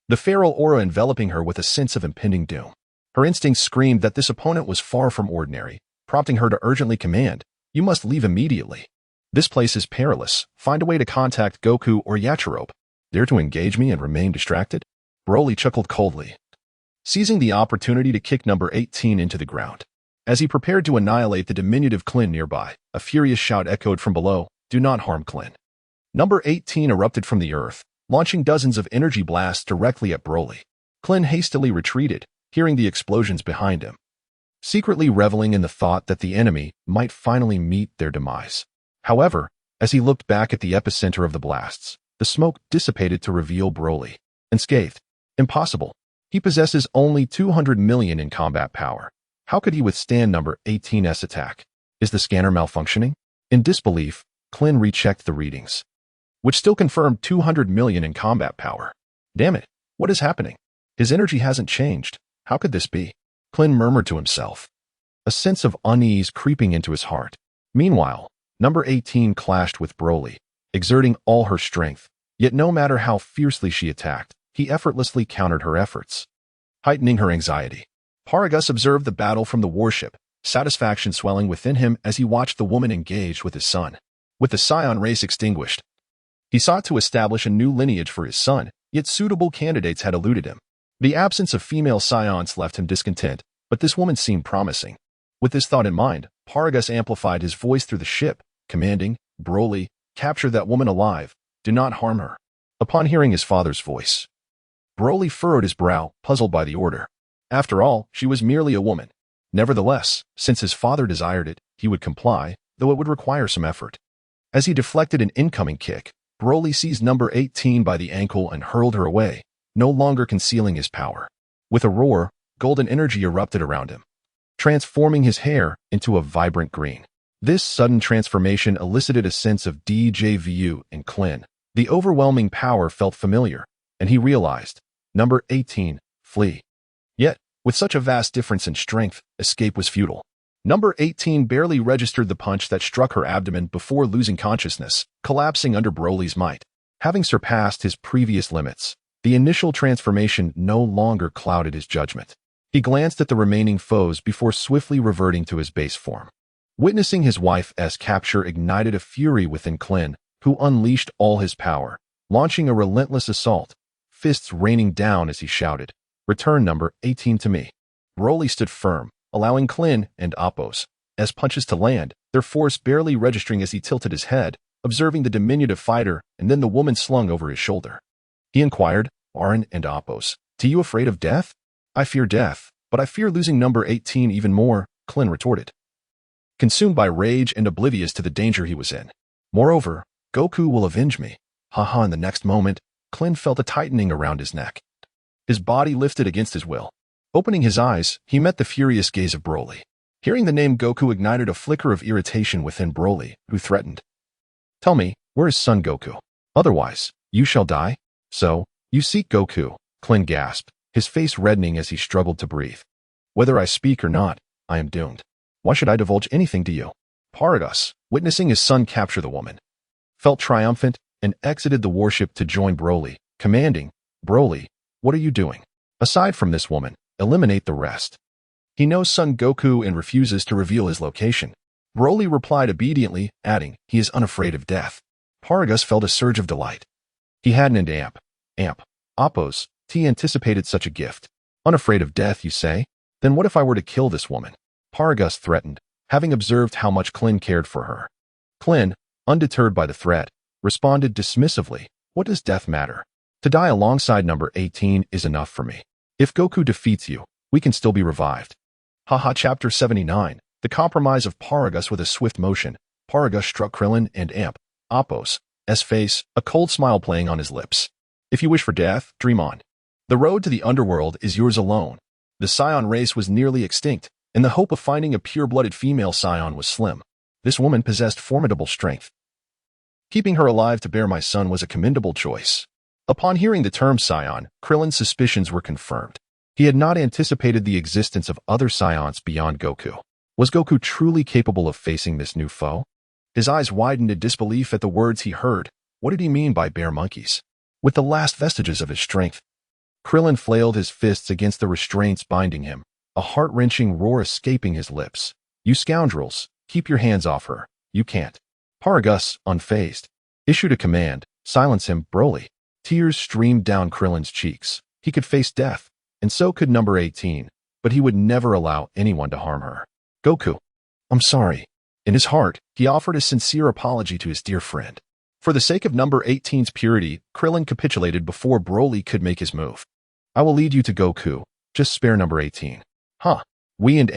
the feral aura enveloping her with a sense of impending doom. Her instincts screamed that this opponent was far from ordinary, prompting her to urgently command, "You must leave immediately. This place is perilous. Find a way to contact Goku or Yachirobe." "Dare to engage me and remain distracted?" Broly chuckled coldly, seizing the opportunity to kick number 18 into the ground. As he prepared to annihilate the diminutive Klin nearby, a furious shout echoed from below, "Do not harm Klin." Number 18 erupted from the earth, launching dozens of energy blasts directly at Broly. Klin hastily retreated, hearing the explosions behind him, secretly reveling in the thought that the enemy might finally meet their demise. However, as he looked back at the epicenter of the blasts, the smoke dissipated to reveal Broly, unscathed. Impossible. He possesses only 200 million in combat power. How could he withstand number 18's attack? Is the scanner malfunctioning? In disbelief, Klin rechecked the readings, which still confirmed 200 million in combat power. Damn it, what is happening? His energy hasn't changed. How could this be? Klin murmured to himself, a sense of unease creeping into his heart. Meanwhile, number 18 clashed with Broly, exerting all her strength, yet no matter how fiercely she attacked, he effortlessly countered her efforts, heightening her anxiety. Paragus observed the battle from the warship, satisfaction swelling within him as he watched the woman engaged with his son. With the scion race extinguished, he sought to establish a new lineage for his son, yet suitable candidates had eluded him. The absence of female scions left him discontent, but this woman seemed promising. With this thought in mind, Paragus amplified his voice through the ship, commanding, "Broly, capture that woman alive. Do not harm her." Upon hearing his father's voice, Broly furrowed his brow, puzzled by the order. After all, she was merely a woman. Nevertheless, since his father desired it, he would comply, though it would require some effort. As he deflected an incoming kick, Broly seized number 18 by the ankle and hurled her away, no longer concealing his power. With a roar, golden energy erupted around him, transforming his hair into a vibrant green. This sudden transformation elicited a sense of déjà vu in Klin. The overwhelming power felt familiar, and he realized, number 18, flee. Yet, with such a vast difference in strength, escape was futile. Number 18 barely registered the punch that struck her abdomen before losing consciousness, collapsing under Broly's might. Having surpassed his previous limits, the initial transformation no longer clouded his judgment. He glanced at the remaining foes before swiftly reverting to his base form. Witnessing his wife's capture ignited a fury within Klin, who unleashed all his power, launching a relentless assault, fists raining down as he shouted, "Return number 18 to me." Broly stood firm, allowing Klin and Appo's punches to land, their force barely registering as he tilted his head, observing the diminutive fighter and then the woman slung over his shoulder. He inquired, "Arin and Appo's, are you afraid of death?" "I fear death, but I fear losing number 18 even more," Klin retorted, consumed by rage and oblivious to the danger he was in. "Moreover, Goku will avenge me." Haha, in the next moment, Klin felt a tightening around his neck. His body lifted against his will. Opening his eyes, he met the furious gaze of Broly. Hearing the name Goku ignited a flicker of irritation within Broly, who threatened, "Tell me, where is Son Goku? Otherwise, you shall die." "So, you seek Goku," Klin gasped, his face reddening as he struggled to breathe. "Whether I speak or not, I am doomed. Why should I divulge anything to you?" Paragus, witnessing his son capture the woman, felt triumphant and exited the warship to join Broly, commanding, "Broly, what are you doing? Aside from this woman, eliminate the rest." He knows Son Goku and refuses to reveal his location. Broly replied obediently, adding, "He is unafraid of death." Paragus felt a surge of delight. He had an Appo's anticipated such a gift. "Unafraid of death, you say? Then what if I were to kill this woman?" Paragus threatened, having observed how much Klin cared for her. Klin, undeterred by the threat, responded dismissively, "What does death matter? To die alongside number 18 is enough for me. If Goku defeats you, we can still be revived." Haha. Chapter 79. The compromise of Paragus. With a swift motion, Paragus struck Krillin and Appo's face, a cold smile playing on his lips. "If you wish for death, dream on. The road to the underworld is yours alone." The Scion race was nearly extinct, and the hope of finding a pure-blooded female Scion was slim. This woman possessed formidable strength. Keeping her alive to bear my son was a commendable choice. Upon hearing the term Scion, Krillin's suspicions were confirmed. He had not anticipated the existence of other Scions beyond Goku. Was Goku truly capable of facing this new foe? His eyes widened in disbelief at the words he heard. What did he mean by bear monkeys? With the last vestiges of his strength, Krillin flailed his fists against the restraints binding him, a heart-wrenching roar escaping his lips. "You scoundrels, keep your hands off her. You can't." Paragus, unfazed, issued a command, "Silence him, Broly." Tears streamed down Krillin's cheeks. He could face death, and so could number 18, but he would never allow anyone to harm her. "Goku, I'm sorry." In his heart, he offered a sincere apology to his dear friend. For the sake of number 18's purity, Krillin capitulated before Broly could make his move. "I will lead you to Goku. Just spare number 18. Huh. We and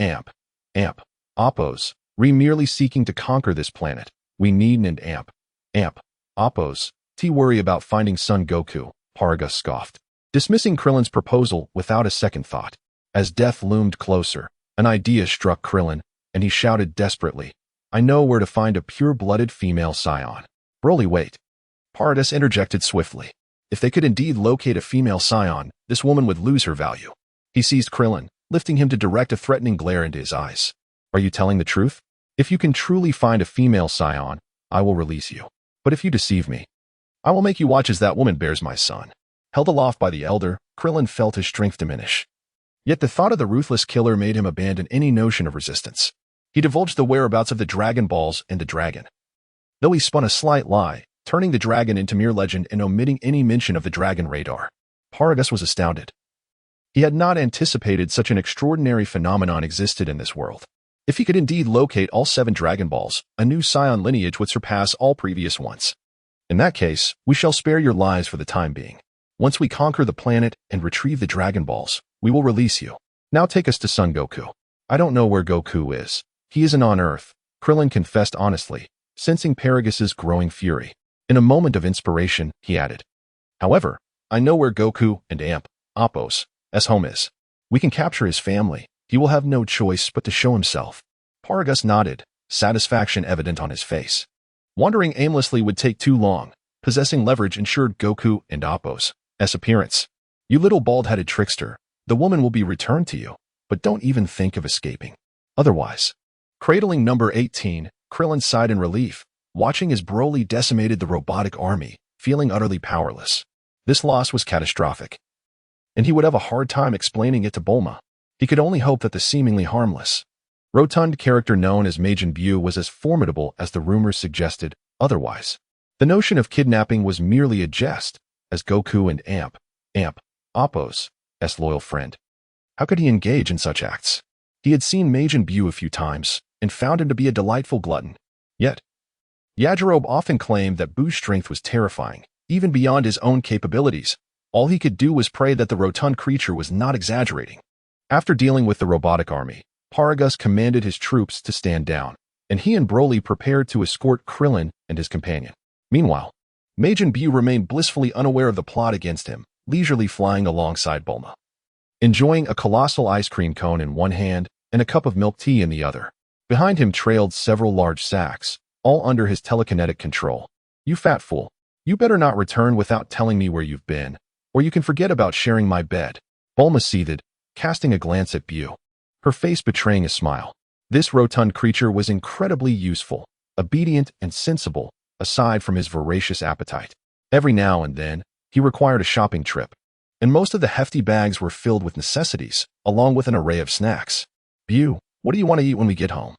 Appo's, merely seeking to conquer this planet. We need an Appo's, worry about finding Son Goku," Paragus scoffed, dismissing Krillin's proposal without a second thought. As death loomed closer, an idea struck Krillin, and he shouted desperately, "I know where to find a pure-blooded female Scion." "Broly, wait." Paragus interjected swiftly. If they could indeed locate a female Scion, this woman would lose her value. He seized Krillin, lifting him to direct a threatening glare into his eyes. "Are you telling the truth? If you can truly find a female Scion, I will release you. But if you deceive me, I will make you watch as that woman bears my son." Held aloft by the elder, Krillin felt his strength diminish. Yet the thought of the ruthless killer made him abandon any notion of resistance. He divulged the whereabouts of the Dragon Balls and the dragon, though he spun a slight lie, turning the dragon into mere legend and omitting any mention of the dragon radar. Paragus was astounded. He had not anticipated such an extraordinary phenomenon existed in this world. If he could indeed locate all 7 Dragon Balls, a new Scion lineage would surpass all previous ones. In that case, we shall spare your lives for the time being. Once we conquer the planet and retrieve the Dragon Balls, we will release you. Now take us to Son Goku. "I don't know where Goku is. He isn't on Earth," Krillin confessed honestly, sensing Paragus's growing fury. In a moment of inspiration, he added, "However, I know where Goku and Appo's home is. We can capture his family. He will have no choice but to show himself." Paragus nodded, satisfaction evident on his face. Wandering aimlessly would take too long. Possessing leverage ensured Goku and Appo's appearance. "You little bald-headed trickster, the woman will be returned to you, but don't even think of escaping. Otherwise." Cradling number 18, Krillin sighed in relief, watching as Broly decimated the robotic army, feeling utterly powerless. This loss was catastrophic, and he would have a hard time explaining it to Bulma. He could only hope that the seemingly harmless, rotund character known as Majin Buu was as formidable as the rumors suggested otherwise. The notion of kidnapping was merely a jest, as Goku and Appo's loyal friend. How could he engage in such acts? He had seen Majin Buu a few times, and found him to be a delightful glutton. Yet, Yajirobe often claimed that Buu's strength was terrifying, even beyond his own capabilities. All he could do was pray that the rotund creature was not exaggerating. After dealing with the robotic army, Paragus commanded his troops to stand down, and he and Broly prepared to escort Krillin and his companion. Meanwhile, Majin Buu remained blissfully unaware of the plot against him, leisurely flying alongside Bulma, enjoying a colossal ice cream cone in one hand and a cup of milk tea in the other. Behind him trailed several large sacks, all under his telekinetic control. "You fat fool. You better not return without telling me where you've been, or you can forget about sharing my bed." Bulma seethed, casting a glance at Buu, her face betraying a smile. This rotund creature was incredibly useful, obedient and sensible, aside from his voracious appetite. Every now and then, he required a shopping trip, and most of the hefty bags were filled with necessities, along with an array of snacks. "Buu, what do you want to eat when we get home?"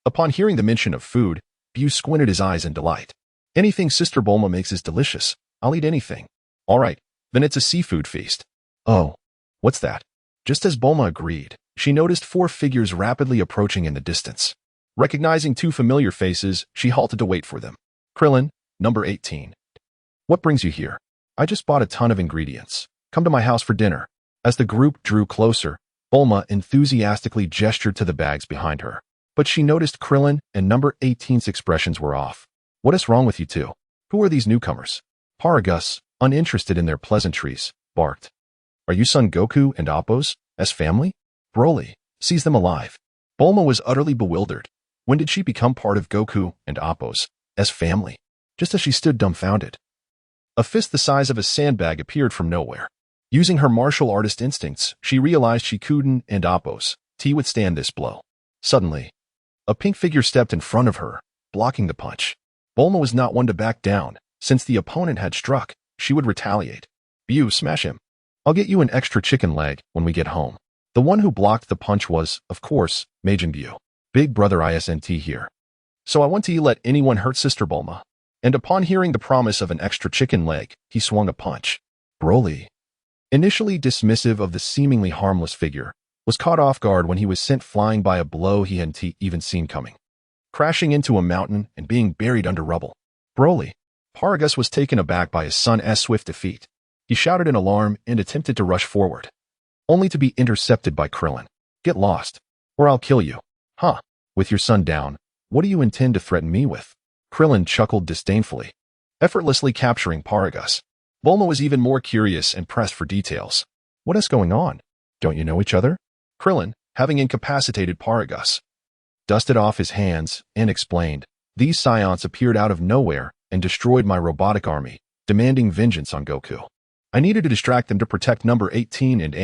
Upon hearing the mention of food, Buu squinted his eyes in delight. "Anything Sister Bulma makes is delicious. I'll eat anything." "All right, then it's a seafood feast." "Oh, what's that?" Just as Bulma agreed, she noticed 4 figures rapidly approaching in the distance. Recognizing 2 familiar faces, she halted to wait for them. "Krillin, number 18. What brings you here?" "I just bought a ton of ingredients. Come to my house for dinner." As the group drew closer, Bulma enthusiastically gestured to the bags behind her. But she noticed Krillin and number 18's expressions were off. "What is wrong with you two? Who are these newcomers?" Paragus, uninterested in their pleasantries, barked. "Are you Son Goku and Appo's family?" Broly, "Seize them alive." Bulma was utterly bewildered. When did she become part of Goku and Appo's family? Just as she stood dumbfounded, a fist the size of a sandbag appeared from nowhere. Using her martial artist instincts, she realized she couldn't and Appo's withstand this blow. Suddenly, a pink figure stepped in front of her, blocking the punch. Bulma was not one to back down. Since the opponent had struck, she would retaliate. "Buu, smash him. I'll get you an extra chicken leg when we get home." The one who blocked the punch was, of course, Majin Buu. "Big brother isn't here. So I want to let anyone hurt Sister Bulma." And upon hearing the promise of an extra chicken leg, he swung a punch. Broly, initially dismissive of the seemingly harmless figure, was caught off guard when he was sent flying by a blow he hadn't even seen coming, crashing into a mountain and being buried under rubble. Broly, Paragus was taken aback by his son's swift defeat. He shouted in alarm and attempted to rush forward, only to be intercepted by Krillin. "Get lost, or I'll kill you." "Huh, with your son down, what do you intend to threaten me with?" Krillin chuckled disdainfully, effortlessly capturing Paragus. Bulma was even more curious and pressed for details. "What is going on? Don't you know each other?" Krillin, having incapacitated Paragus, dusted off his hands and explained, "These scions appeared out of nowhere and destroyed my robotic army, demanding vengeance on Goku. I needed to distract them to protect number 18 and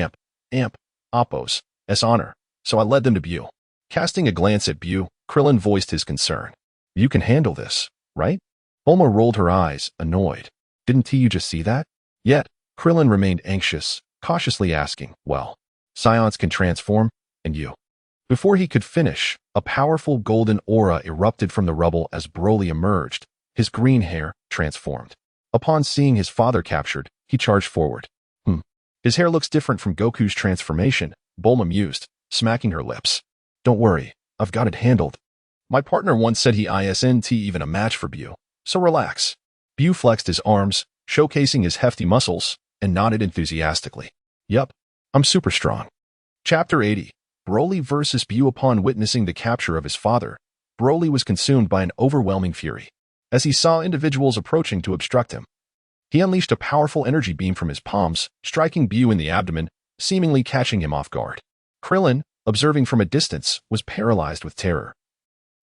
Appo's honor, so I led them to Buu." Casting a glance at Buu, Krillin voiced his concern. "You can handle this, right?" Bulma rolled her eyes, annoyed. "Didn't you just see that?" Yet, Krillin remained anxious, cautiously asking, "Well, scions can transform, and you?" Before he could finish, a powerful golden aura erupted from the rubble as Broly emerged, his green hair transformed. Upon seeing his father captured, he charged forward. His hair looks different from Goku's transformation," Bulma mused, smacking her lips. "Don't worry, I've got it handled. My partner once said he isn't even a match for Buu, so relax." Buu flexed his arms, showcasing his hefty muscles, and nodded enthusiastically. "Yup, I'm super strong." Chapter 80, Broly vs. Buu. Upon witnessing the capture of his father, Broly was consumed by an overwhelming fury. as he saw individuals approaching to obstruct him. He unleashed a powerful energy beam from his palms, striking Bu in the abdomen, seemingly catching him off guard. Krillin, observing from a distance, was paralyzed with terror.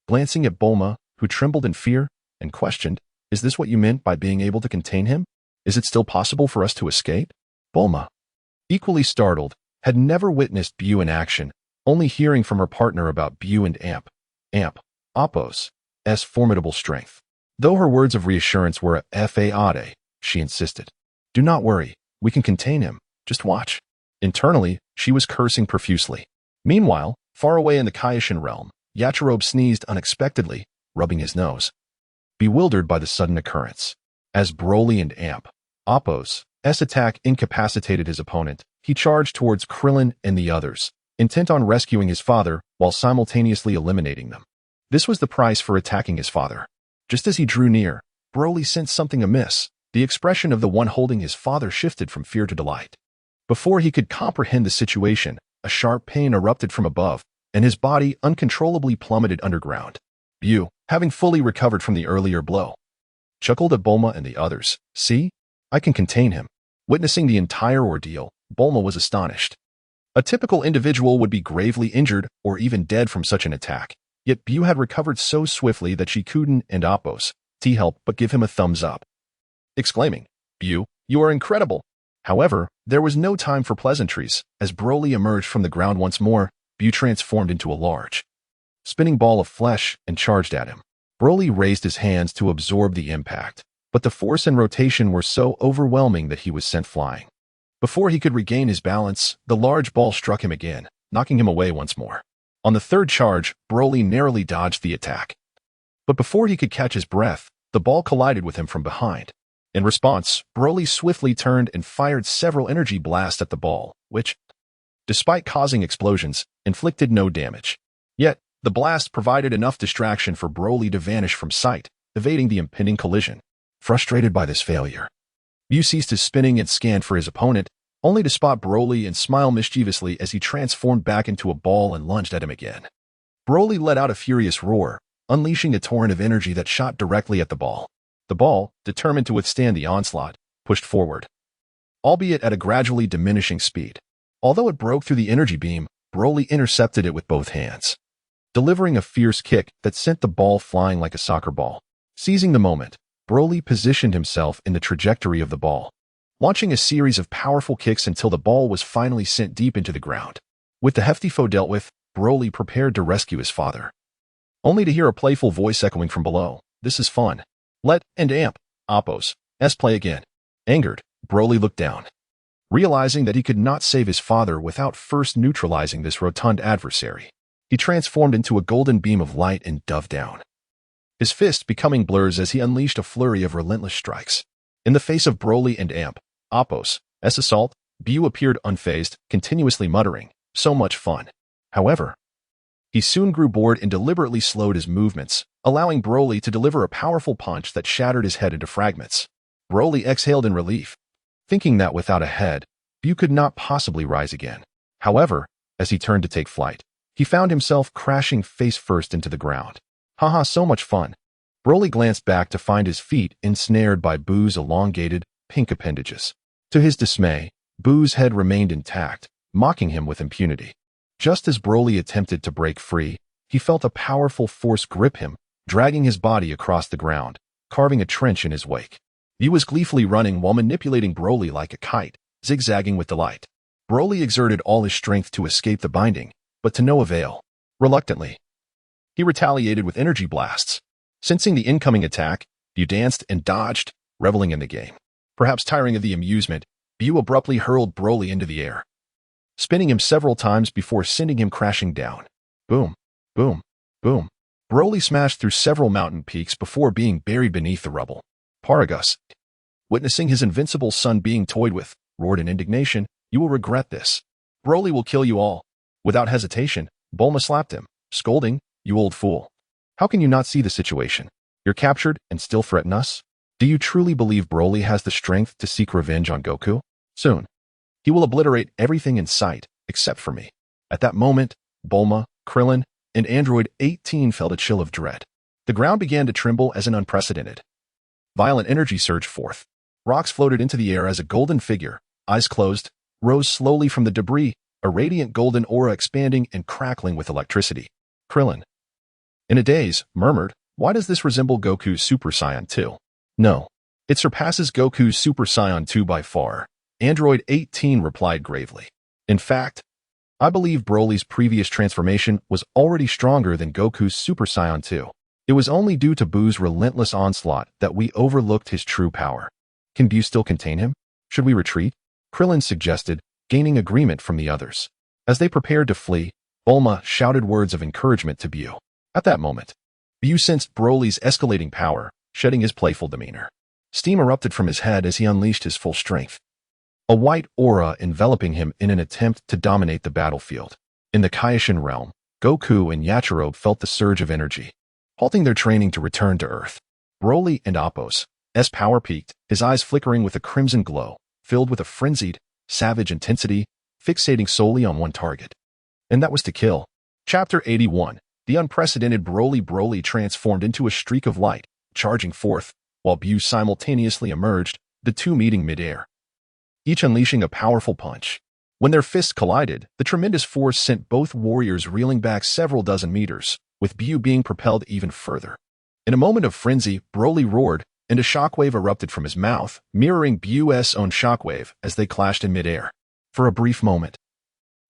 Glancing at Bulma, who trembled in fear, and questioned, "Is this what you meant by being able to contain him? Is it still possible for us to escape?" Bulma, equally startled, had never witnessed Bu in action, only hearing from her partner about Bu and Appo's formidable strength. Though her words of reassurance were a fade, she insisted, "Do not worry, we can contain him, just watch." Internally, she was cursing profusely. Meanwhile, far away in the Kaioshin realm, Yachirobe sneezed unexpectedly, rubbing his nose, bewildered by the sudden occurrence. As Broly and Appo's attack incapacitated his opponent, he charged towards Krillin and the others, intent on rescuing his father while simultaneously eliminating them. This was the price for attacking his father. Just as he drew near, Broly sensed something amiss. The expression of the one holding his father shifted from fear to delight. Before he could comprehend the situation, a sharp pain erupted from above, and his body uncontrollably plummeted underground. Bu, having fully recovered from the earlier blow, chuckled at Bulma and the others. "See? I can contain him." Witnessing the entire ordeal, Bulma was astonished. A typical individual would be gravely injured or even dead from such an attack, yet Bu had recovered so swiftly that she couldn't and Appo's help but give him a thumbs up, exclaiming, "Bu, you are incredible." However, there was no time for pleasantries. As Broly emerged from the ground once more, Bu transformed into a large, spinning ball of flesh and charged at him. Broly raised his hands to absorb the impact, but the force and rotation were so overwhelming that he was sent flying. Before he could regain his balance, the large ball struck him again, knocking him away once more. On the third charge, Broly narrowly dodged the attack. But before he could catch his breath, the ball collided with him from behind. In response, Broly swiftly turned and fired several energy blasts at the ball, which, despite causing explosions, inflicted no damage. Yet, the blast provided enough distraction for Broly to vanish from sight, evading the impending collision. Frustrated by this failure, Bu ceased his spinning and scanned for his opponent, only to spot Broly and smile mischievously as he transformed back into a ball and lunged at him again. Broly let out a furious roar, unleashing a torrent of energy that shot directly at the ball. The ball, determined to withstand the onslaught, pushed forward, albeit at a gradually diminishing speed. Although it broke through the energy beam, Broly intercepted it with both hands, delivering a fierce kick that sent the ball flying like a soccer ball. Seizing the moment, Broly positioned himself in the trajectory of the ball, launching a series of powerful kicks until the ball was finally sent deep into the ground. With the hefty foe dealt with, Broly prepared to rescue his father, only to hear a playful voice echoing from below, "This is fun. Let Appo's play again." Angered, Broly looked down, realizing that he could not save his father without first neutralizing this rotund adversary. He transformed into a golden beam of light and dove down, his fist becoming blurs as he unleashed a flurry of relentless strikes. In the face of Broly and Appo's assault, Bu appeared unfazed, continuously muttering, "So much fun." However, he soon grew bored and deliberately slowed his movements, allowing Broly to deliver a powerful punch that shattered his head into fragments. Broly exhaled in relief, thinking that without a head, Bu could not possibly rise again. However, as he turned to take flight, he found himself crashing face first into the ground. "Haha, so much fun." Broly glanced back to find his feet ensnared by Bu's elongated, pink appendages. To his dismay, Bu's head remained intact, mocking him with impunity. Just as Broly attempted to break free, he felt a powerful force grip him, dragging his body across the ground, carving a trench in his wake. He was gleefully running while manipulating Broly like a kite, zigzagging with delight. Broly exerted all his strength to escape the binding, but to no avail. Reluctantly, he retaliated with energy blasts. Sensing the incoming attack, Bu danced and dodged, reveling in the game. Perhaps tiring of the amusement, Bu abruptly hurled Broly into the air, spinning him several times before sending him crashing down. Boom, boom, boom. Broly smashed through several mountain peaks before being buried beneath the rubble. Paragus, witnessing his invincible son being toyed with, roared in indignation, "You will regret this. Broly will kill you all." Without hesitation, Bulma slapped him, scolding, "You old fool. How can you not see the situation? You're captured and still threaten us? Do you truly believe Broly has the strength to seek revenge on Goku? Soon, he will obliterate everything in sight, except for me." At that moment, Bulma, Krillin, and Android 18 felt a chill of dread. The ground began to tremble as an unprecedented. Violent energy surged forth. Rocks floated into the air as a golden figure, eyes closed, rose slowly from the debris, a radiant golden aura expanding and crackling with electricity. Krillin, in a daze, murmured, "Why does this resemble Goku's Super Saiyan 2? No. It surpasses Goku's Super Saiyan 2 by far," Android 18 replied gravely. "In fact, I believe Broly's previous transformation was already stronger than Goku's Super Saiyan 2. It was only due to Buu's relentless onslaught that we overlooked his true power. Can Buu still contain him? Should we retreat?" Krillin suggested, gaining agreement from the others. As they prepared to flee, Bulma shouted words of encouragement to Buu. At that moment, Buu sensed Broly's escalating power, shedding his playful demeanor. Steam erupted from his head as he unleashed his full strength, a white aura enveloping him in an attempt to dominate the battlefield. In the Kaioshin realm, Goku and Yachirobe felt the surge of energy, halting their training to return to Earth. Broly and Appo's power peaked, his eyes flickering with a crimson glow, filled with a frenzied, savage intensity, fixating solely on one target. And that was to kill. Chapter 81. The unprecedented Broly transformed into a streak of light, charging forth, while Buu simultaneously emerged, the two meeting midair, each unleashing a powerful punch. When their fists collided, the tremendous force sent both warriors reeling back several dozen meters, with Buu being propelled even further. In a moment of frenzy, Broly roared, and a shockwave erupted from his mouth, mirroring Buu's own shockwave as they clashed in midair. For a brief moment,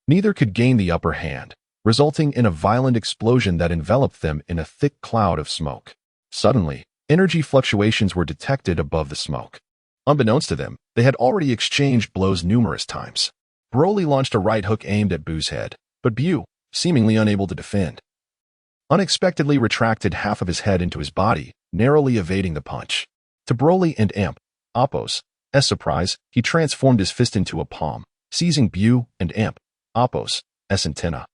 neither could gain the upper hand, resulting in a violent explosion that enveloped them in a thick cloud of smoke. Suddenly, energy fluctuations were detected above the smoke. Unbeknownst to them, they had already exchanged blows numerous times. Broly launched a right hook aimed at Buu's head, but Buu, seemingly unable to defend, unexpectedly retracted half of his head into his body, narrowly evading the punch. To Broly and Appo's surprise, he transformed his fist into a palm, seizing Buu and Appo's antenna,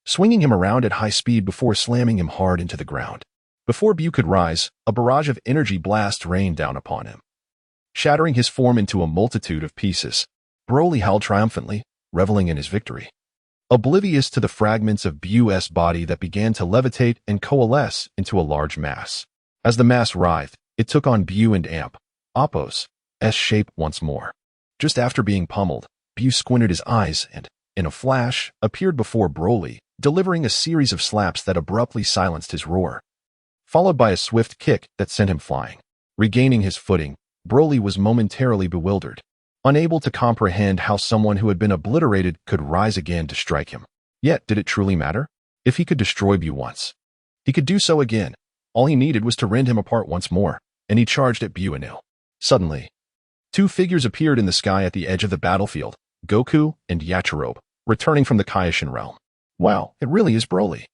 swinging him around at high speed before slamming him hard into the ground. Before Buu could rise, a barrage of energy blasts rained down upon him, shattering his form into a multitude of pieces. Broly howled triumphantly, reveling in his victory, oblivious to the fragments of Buu's body that began to levitate and coalesce into a large mass. As the mass writhed, it took on Buu and Appo's shape once more. Just after being pummeled, Buu squinted his eyes and, in a flash, appeared before Broly, delivering a series of slaps that abruptly silenced his roar, followed by a swift kick that sent him flying. Regaining his footing, Broly was momentarily bewildered, unable to comprehend how someone who had been obliterated could rise again to strike him. Yet, did it truly matter? If he could destroy Buu once, he could do so again. All he needed was to rend him apart once more, and he charged at Buu anew. Suddenly, two figures appeared in the sky at the edge of the battlefield, Goku and Yachirobe, returning from the Kaioshin realm. "Wow, it really is Broly.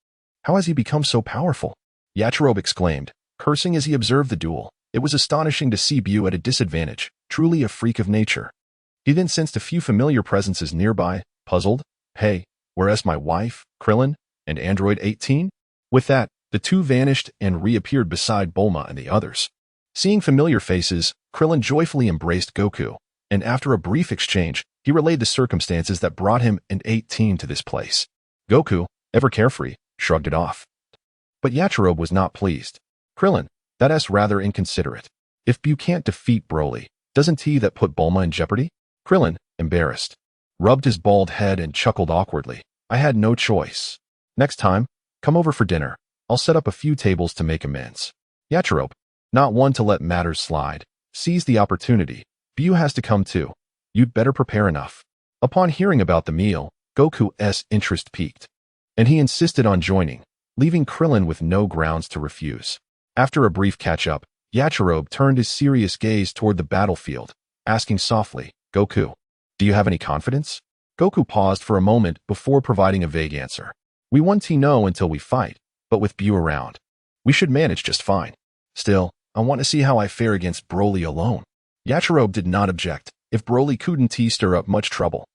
How has he become so powerful?" Yachirobe exclaimed, cursing as he observed the duel. It was astonishing to see Buu at a disadvantage, truly a freak of nature. He then sensed a few familiar presences nearby, puzzled. "Hey, where's my wife, Krillin, and Android 18? With that, the two vanished and reappeared beside Bulma and the others. Seeing familiar faces, Krillin joyfully embraced Goku, and after a brief exchange, he relayed the circumstances that brought him and 18 to this place. Goku, ever carefree, shrugged it off. But Yachirobe was not pleased. "Krillin, that's rather inconsiderate. If Buu can't defeat Broly, doesn't he that put Bulma in jeopardy?" Krillin, embarrassed, rubbed his bald head and chuckled awkwardly. "I had no choice. Next time, come over for dinner. I'll set up a few tables to make amends." Yachirobe, not one to let matters slide, seized the opportunity. "Buu has to come too. You'd better prepare enough." Upon hearing about the meal, Goku's interest piqued, and he insisted on joining, leaving Krillin with no grounds to refuse. After a brief catch-up, Yachirobe turned his serious gaze toward the battlefield, asking softly, "Goku, do you have any confidence?" Goku paused for a moment before providing a vague answer. "We won't know until we fight, but with Buu around, we should manage just fine. Still, I want to see how I fare against Broly alone." Yachirobe did not object. If Broly couldn't stir up much trouble,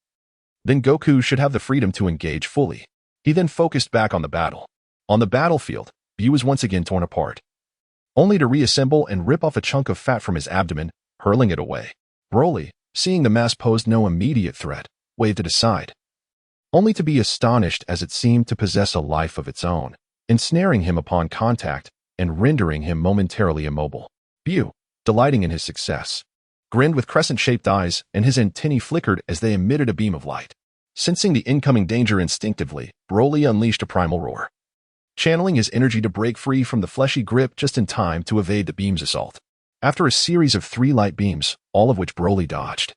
then Goku should have the freedom to engage fully. He then focused back on the battle. On the battlefield, Buu was once again torn apart, only to reassemble and rip off a chunk of fat from his abdomen, hurling it away. Broly, seeing the mass posed no immediate threat, waved it aside, only to be astonished as it seemed to possess a life of its own. Ensnaring him upon contact, and rendering him momentarily immobile. Bu, delighting in his success, grinned with crescent-shaped eyes, and his antennae flickered as they emitted a beam of light. Sensing the incoming danger instinctively, Broly unleashed a primal roar, channeling his energy to break free from the fleshy grip just in time to evade the beam's assault. After a series of 3 light beams, all of which Broly dodged,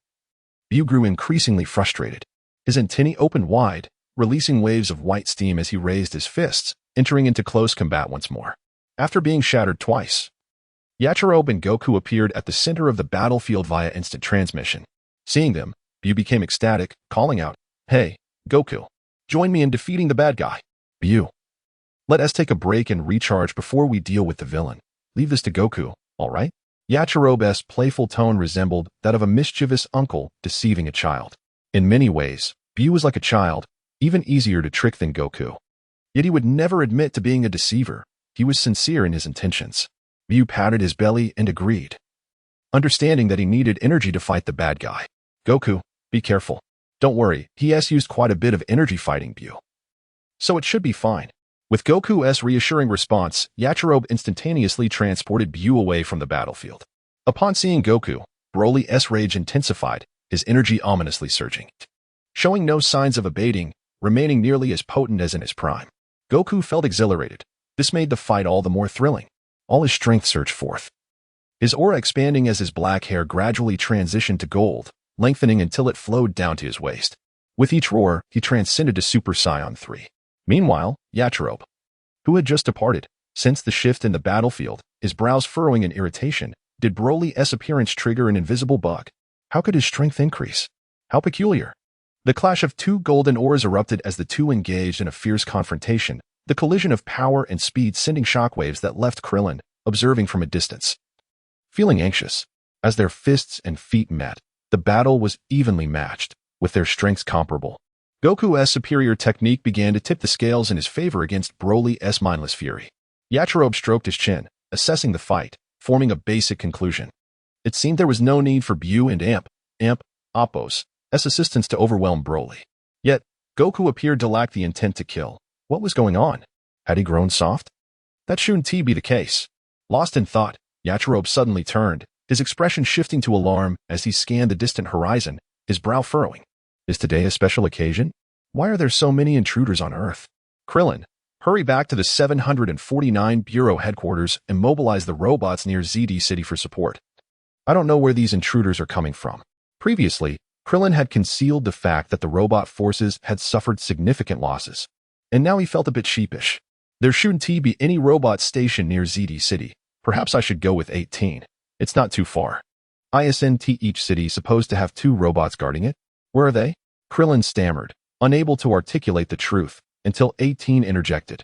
Bu grew increasingly frustrated. His antennae opened wide, releasing waves of white steam as he raised his fists, entering into close combat once more. After being shattered twice, Yachirobe and Goku appeared at the center of the battlefield via instant transmission. Seeing them, Bu became ecstatic, calling out, "Hey, Goku, join me in defeating the bad guy." "Bu, let us take a break and recharge before we deal with the villain. Leave this to Goku, all right?" Yachirobe's playful tone resembled that of a mischievous uncle deceiving a child. In many ways, Bu was like a child, even easier to trick than Goku. Yet he would never admit to being a deceiver. He was sincere in his intentions. Bu patted his belly and agreed, understanding that he needed energy to fight the bad guy. "Goku, be careful. Don't worry, he has used quite a bit of energy fighting Bu, so it should be fine." With Goku's reassuring response, Yachirobe instantaneously transported Bu away from the battlefield. Upon seeing Goku, Broly's rage intensified, his energy ominously surging, showing no signs of abating, remaining nearly as potent as in his prime. Goku felt exhilarated. This made the fight all the more thrilling. All his strength surged forth, his aura expanding as his black hair gradually transitioned to gold, lengthening until it flowed down to his waist. With each roar, he transcended to Super Saiyan 3. Meanwhile, Yachirobe, who had just departed, sensed the shift in the battlefield, his brows furrowing in irritation. Did Broly's appearance trigger an invisible bug? How could his strength increase? How peculiar. The clash of 2 golden auras erupted as the two engaged in a fierce confrontation, the collision of power and speed sending shockwaves that left Krillin observing from a distance, feeling anxious. As their fists and feet met, the battle was evenly matched, with their strengths comparable. Goku's superior technique began to tip the scales in his favor against Broly's mindless fury. Yachirobe stroked his chin, assessing the fight, forming a basic conclusion. It seemed there was no need for Bu and Appo's assistance to overwhelm Broly. Yet, Goku appeared to lack the intent to kill. What was going on? Had he grown soft? That shouldn't be the case. Lost in thought, Yachirobe suddenly turned, his expression shifting to alarm as he scanned the distant horizon, his brow furrowing. Is today a special occasion? Why are there so many intruders on Earth? Krillin, hurry back to the 749 Bureau headquarters and mobilize the robots near ZD City for support. I don't know where these intruders are coming from. Previously, Krillin had concealed the fact that the robot forces had suffered significant losses, and now he felt a bit sheepish. There shouldn't be any robots stationed near ZD City. Perhaps I should go with 18. It's not too far. Isn't each city supposed to have 2 robots guarding it? Where are they? Krillin stammered, unable to articulate the truth, until 18 interjected.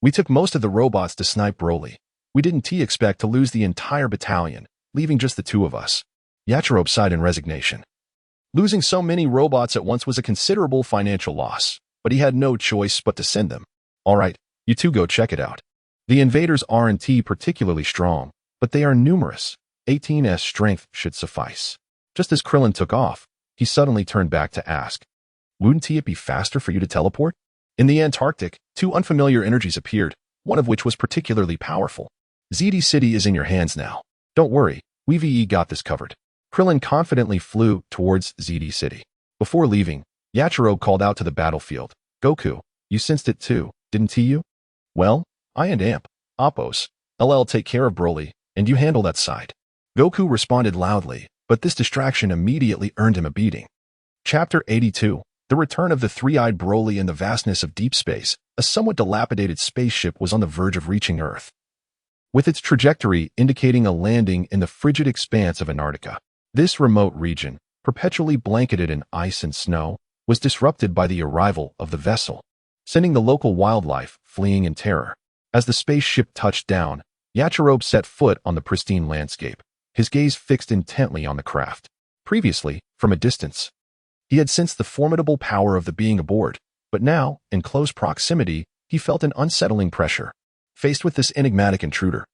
We took most of the robots to snipe Broly. We didn't expect to lose the entire battalion, leaving just the 2 of us. Yachirobe sighed in resignation. Losing so many robots at once was a considerable financial loss, but he had no choice but to send them. All right, you 2 go check it out. The invaders aren't particularly strong, but they are numerous. 18's strength should suffice. Just as Krillin took off, he suddenly turned back to ask, "Wouldn't it be faster for you to teleport?" In the Antarctic, 2 unfamiliar energies appeared, one of which was particularly powerful. ZD City is in your hands now. Don't worry, we've got this covered. Krillin confidently flew towards ZD City. Before leaving, Yachirobe called out to the battlefield, "Goku, you sensed it too, didn't you?" "Well, I and Appo's, LL take care of Broly, and you handle that side." Goku responded loudly, but this distraction immediately earned him a beating. Chapter 82. The return of the 3-eyed Broly in the vastness of deep space. A somewhat dilapidated spaceship was on the verge of reaching Earth, with its trajectory indicating a landing in the frigid expanse of Antarctica. This remote region, perpetually blanketed in ice and snow, was disrupted by the arrival of the vessel, sending the local wildlife fleeing in terror. As the spaceship touched down, Yachirobe set foot on the pristine landscape, his gaze fixed intently on the craft. Previously, from a distance, he had sensed the formidable power of the being aboard, but now, in close proximity, he felt an unsettling pressure. Faced with this enigmatic intruder,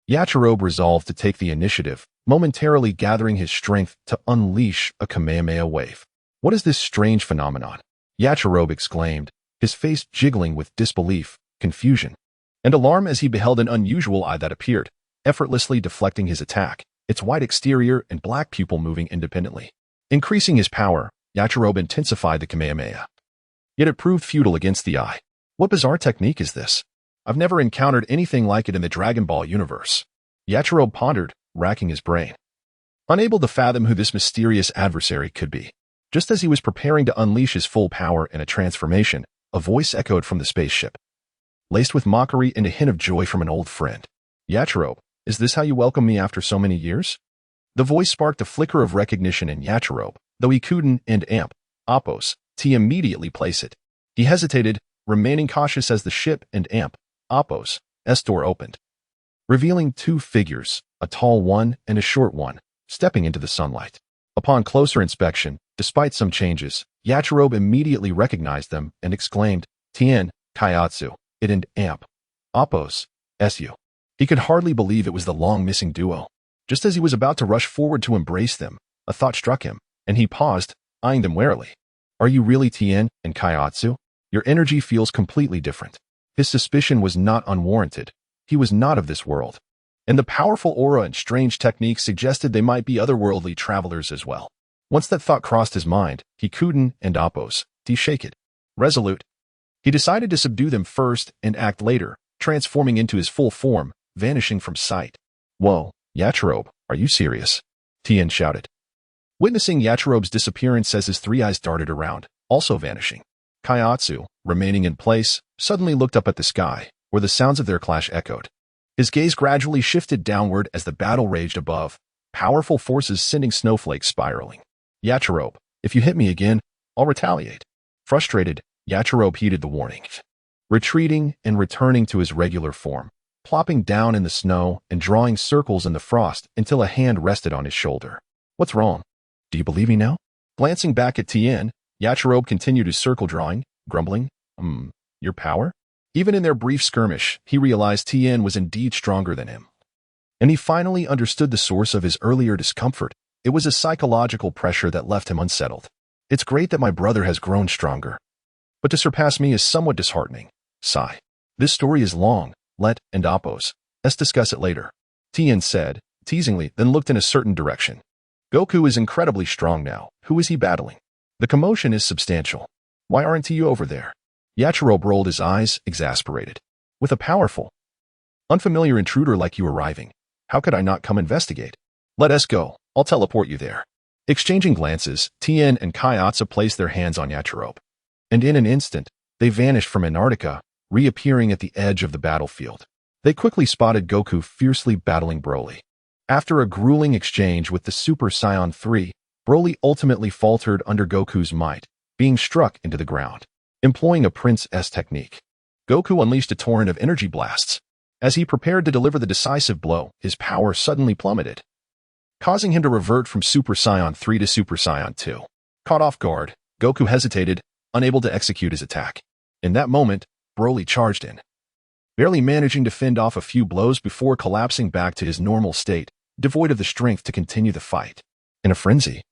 Yachirobe resolved to take the initiative, momentarily gathering his strength to unleash a Kamehameha wave. "What is this strange phenomenon?" Yachirobe exclaimed, his face jiggling with disbelief, confusion, and alarm as he beheld an unusual eye that appeared, effortlessly deflecting his attack, its white exterior and black pupil moving independently. Increasing his power, Yachirobe intensified the Kamehameha. Yet it proved futile against the eye. What bizarre technique is this? I've never encountered anything like it in the Dragon Ball universe. Yachirobe pondered, racking his brain, unable to fathom who this mysterious adversary could be. Just as he was preparing to unleash his full power in a transformation, a voice echoed from the spaceship, laced with mockery and a hint of joy from an old friend. Yachirobe, is this how you welcome me after so many years? The voice sparked a flicker of recognition in Yachirobe, though he couldn't and amp, Oppos, to immediately place it. He hesitated, remaining cautious as the ship and amp, Oppos, S door opened, revealing two figures, a tall one and a short one, stepping into the sunlight. Upon closer inspection, despite some changes, Yachirobe immediately recognized them and exclaimed, Tien, Kaiatsu, it and amp, Oppos, SU. He could hardly believe it was the long-missing duo. Just as he was about to rush forward to embrace them, a thought struck him, and he paused, eyeing them warily. Are you really Tien and Kaiatsu? Your energy feels completely different. His suspicion was not unwarranted. He was not of this world, and the powerful aura and strange techniques suggested they might be otherworldly travelers as well. Once that thought crossed his mind, he couldn't and Oppos, to shake it. Resolute, he decided to subdue them first and act later, transforming into his full form, vanishing from sight. Whoa, Yachirobe, are you serious? Tien shouted, witnessing Yachirobe's disappearance as his three eyes darted around, also vanishing. Kaiatsu, remaining in place, suddenly looked up at the sky, where the sounds of their clash echoed. His gaze gradually shifted downward as the battle raged above, powerful forces sending snowflakes spiraling. Yachirobe, if you hit me again, I'll retaliate. Frustrated, Yachirobe heeded the warning, retreating and returning to his regular form, plopping down in the snow and drawing circles in the frost until a hand rested on his shoulder. What's wrong? Do you believe me now? Glancing back at Tien, Yachirobe continued his circle drawing, grumbling, your power? Even in their brief skirmish, he realized Tien was indeed stronger than him. And he finally understood the source of his earlier discomfort. It was a psychological pressure that left him unsettled. It's great that my brother has grown stronger, but to surpass me is somewhat disheartening. Sigh. This story is long. Let and Oppos, let's discuss it later. Tien said, teasingly, then looked in a certain direction. Goku is incredibly strong now. Who is he battling? The commotion is substantial. Why aren't you over there? Yachirobe rolled his eyes, exasperated. With a powerful, unfamiliar intruder like you arriving, how could I not come investigate? Let us go. I'll teleport you there. Exchanging glances, Tien and Kaiatsu placed their hands on Yachirobe, and in an instant, they vanished from Antarctica, reappearing at the edge of the battlefield. They quickly spotted Goku fiercely battling Broly. After a grueling exchange with the Super Saiyan 3, Broly ultimately faltered under Goku's might, being struck into the ground. Employing a Prince S technique, Goku unleashed a torrent of energy blasts. As he prepared to deliver the decisive blow, his power suddenly plummeted, causing him to revert from Super Saiyan 3 to Super Saiyan 2. Caught off guard, Goku hesitated, unable to execute his attack. In that moment, Broly charged in, barely managing to fend off a few blows before collapsing back to his normal state, devoid of the strength to continue the fight. In a frenzy,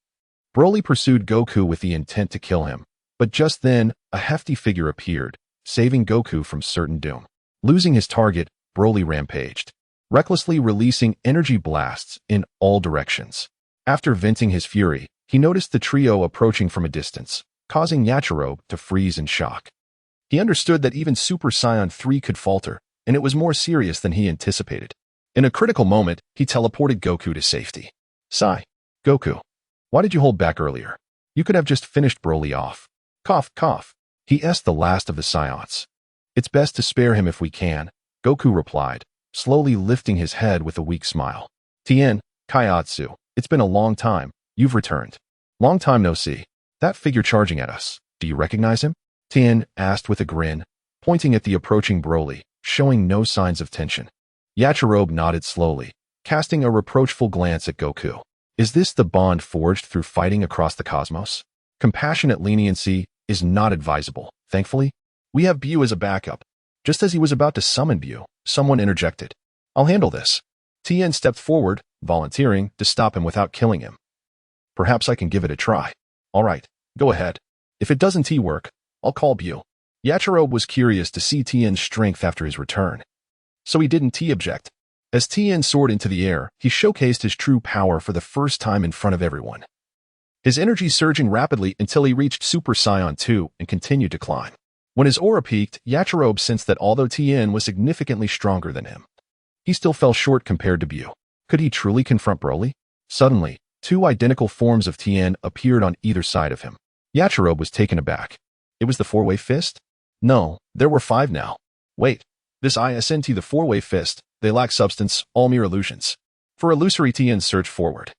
Broly pursued Goku with the intent to kill him, but just then, a hefty figure appeared, saving Goku from certain doom. Losing his target, Broly rampaged, recklessly releasing energy blasts in all directions. After venting his fury, he noticed the trio approaching from a distance, causing Yachirobe to freeze in shock. He understood that even Super Saiyan 3 could falter, and it was more serious than he anticipated. In a critical moment, he teleported Goku to safety. Sigh. Goku, why did you hold back earlier? You could have just finished Broly off. Cough, cough. He asked the last of the Saiyans. It's best to spare him if we can, Goku replied, slowly lifting his head with a weak smile. Tien, Kaiatsu, it's been a long time. You've returned. Long time no see. That figure charging at us. Do you recognize him? Tien asked with a grin, pointing at the approaching Broly, showing no signs of tension. Yachirobe nodded slowly, casting a reproachful glance at Goku. Is this the bond forged through fighting across the cosmos? Compassionate leniency is not advisable. Thankfully, we have Bu as a backup. Just as he was about to summon Bu, someone interjected. I'll handle this. Tien stepped forward, volunteering to stop him without killing him. Perhaps I can give it a try. All right, go ahead. If it doesn't work, I'll call Bu. Yachirobe was curious to see Tien's strength after his return. so he didn't object. As Tien soared into the air, he showcased his true power for the first time in front of everyone. His energy surging rapidly until he reached Super Saiyan 2 and continued to climb. When his aura peaked, Yachirobe sensed that although Tien was significantly stronger than him, he still fell short compared to Bu. Could he truly confront Broly? Suddenly, two identical forms of Tien appeared on either side of him. Yachirobe was taken aback. It was the four-way fist? No, there were five now. Wait, this isn't the four-way fist. They lack substance, all mere illusions. For illusory Tien surged forward,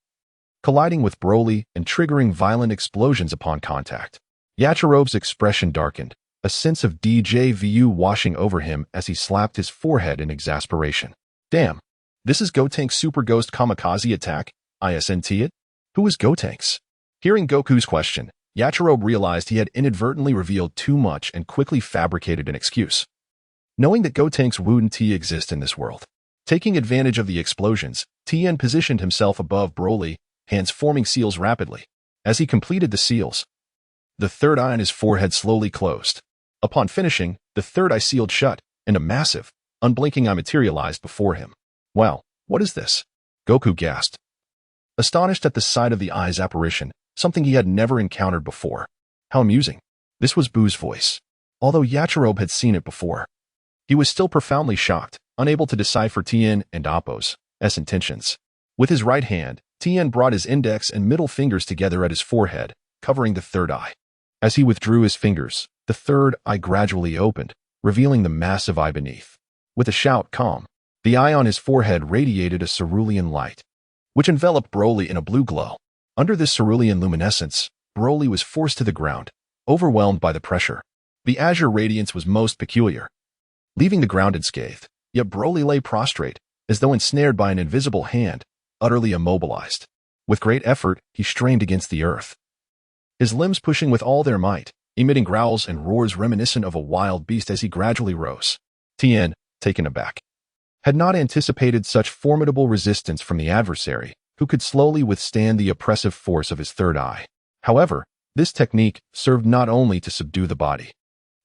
colliding with Broly and triggering violent explosions upon contact. Yachirobe's expression darkened, a sense of deja vu washing over him as he slapped his forehead in exasperation. Damn, this is Gotank's Super Ghost Kamikaze attack, isn't it? Who is Gotank's? Hearing Goku's question, Yachirobe realized he had inadvertently revealed too much and quickly fabricated an excuse. Knowing that Gotank's wouldn't exist in this world. Taking advantage of the explosions, Tien positioned himself above Broly, hands forming seals rapidly. As he completed the seals, the third eye on his forehead slowly closed. Upon finishing, the third eye sealed shut, and a massive, unblinking eye materialized before him. Wow, what is this? Goku gasped, astonished at the sight of the eye's apparition, something he had never encountered before. How amusing. This was Buu's voice. Although Yachirobe had seen it before, he was still profoundly shocked, unable to decipher Tien and Appo's intentions. With his right hand, Tien brought his index and middle fingers together at his forehead, covering the third eye. As he withdrew his fingers, the third eye gradually opened, revealing the massive eye beneath. With a shout, calm, the eye on his forehead radiated a cerulean light, which enveloped Broly in a blue glow. Under this cerulean luminescence, Broly was forced to the ground, overwhelmed by the pressure. The azure radiance was most peculiar, leaving the ground unscathed. Yet Broly lay prostrate, as though ensnared by an invisible hand, utterly immobilized. With great effort, he strained against the earth, his limbs pushing with all their might, emitting growls and roars reminiscent of a wild beast as he gradually rose. Tien, taken aback, had not anticipated such formidable resistance from the adversary, who could slowly withstand the oppressive force of his third eye. However, this technique served not only to subdue the body,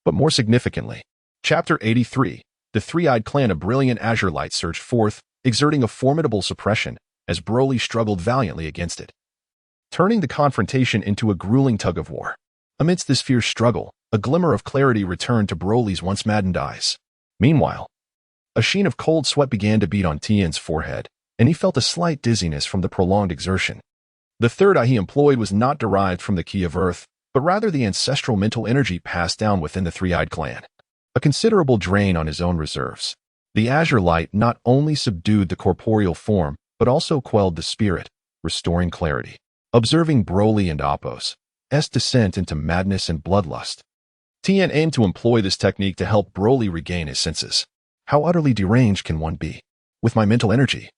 but more significantly. Chapter 83. The three-eyed clan of brilliant azure light surged forth, exerting a formidable suppression, as Broly struggled valiantly against it, turning the confrontation into a grueling tug-of-war. Amidst this fierce struggle, a glimmer of clarity returned to Broly's once maddened eyes. Meanwhile, a sheen of cold sweat began to bead on Tien's forehead, and he felt a slight dizziness from the prolonged exertion. The third eye he employed was not derived from the Ki of Earth, but rather the ancestral mental energy passed down within the three-eyed clan. A considerable drain on his own reserves. The azure light not only subdued the corporeal form, but also quelled the spirit, restoring clarity. Observing Broly and Appo's descent into madness and bloodlust, Tien aimed to employ this technique to help Broly regain his senses. How utterly deranged can one be? With my mental energy,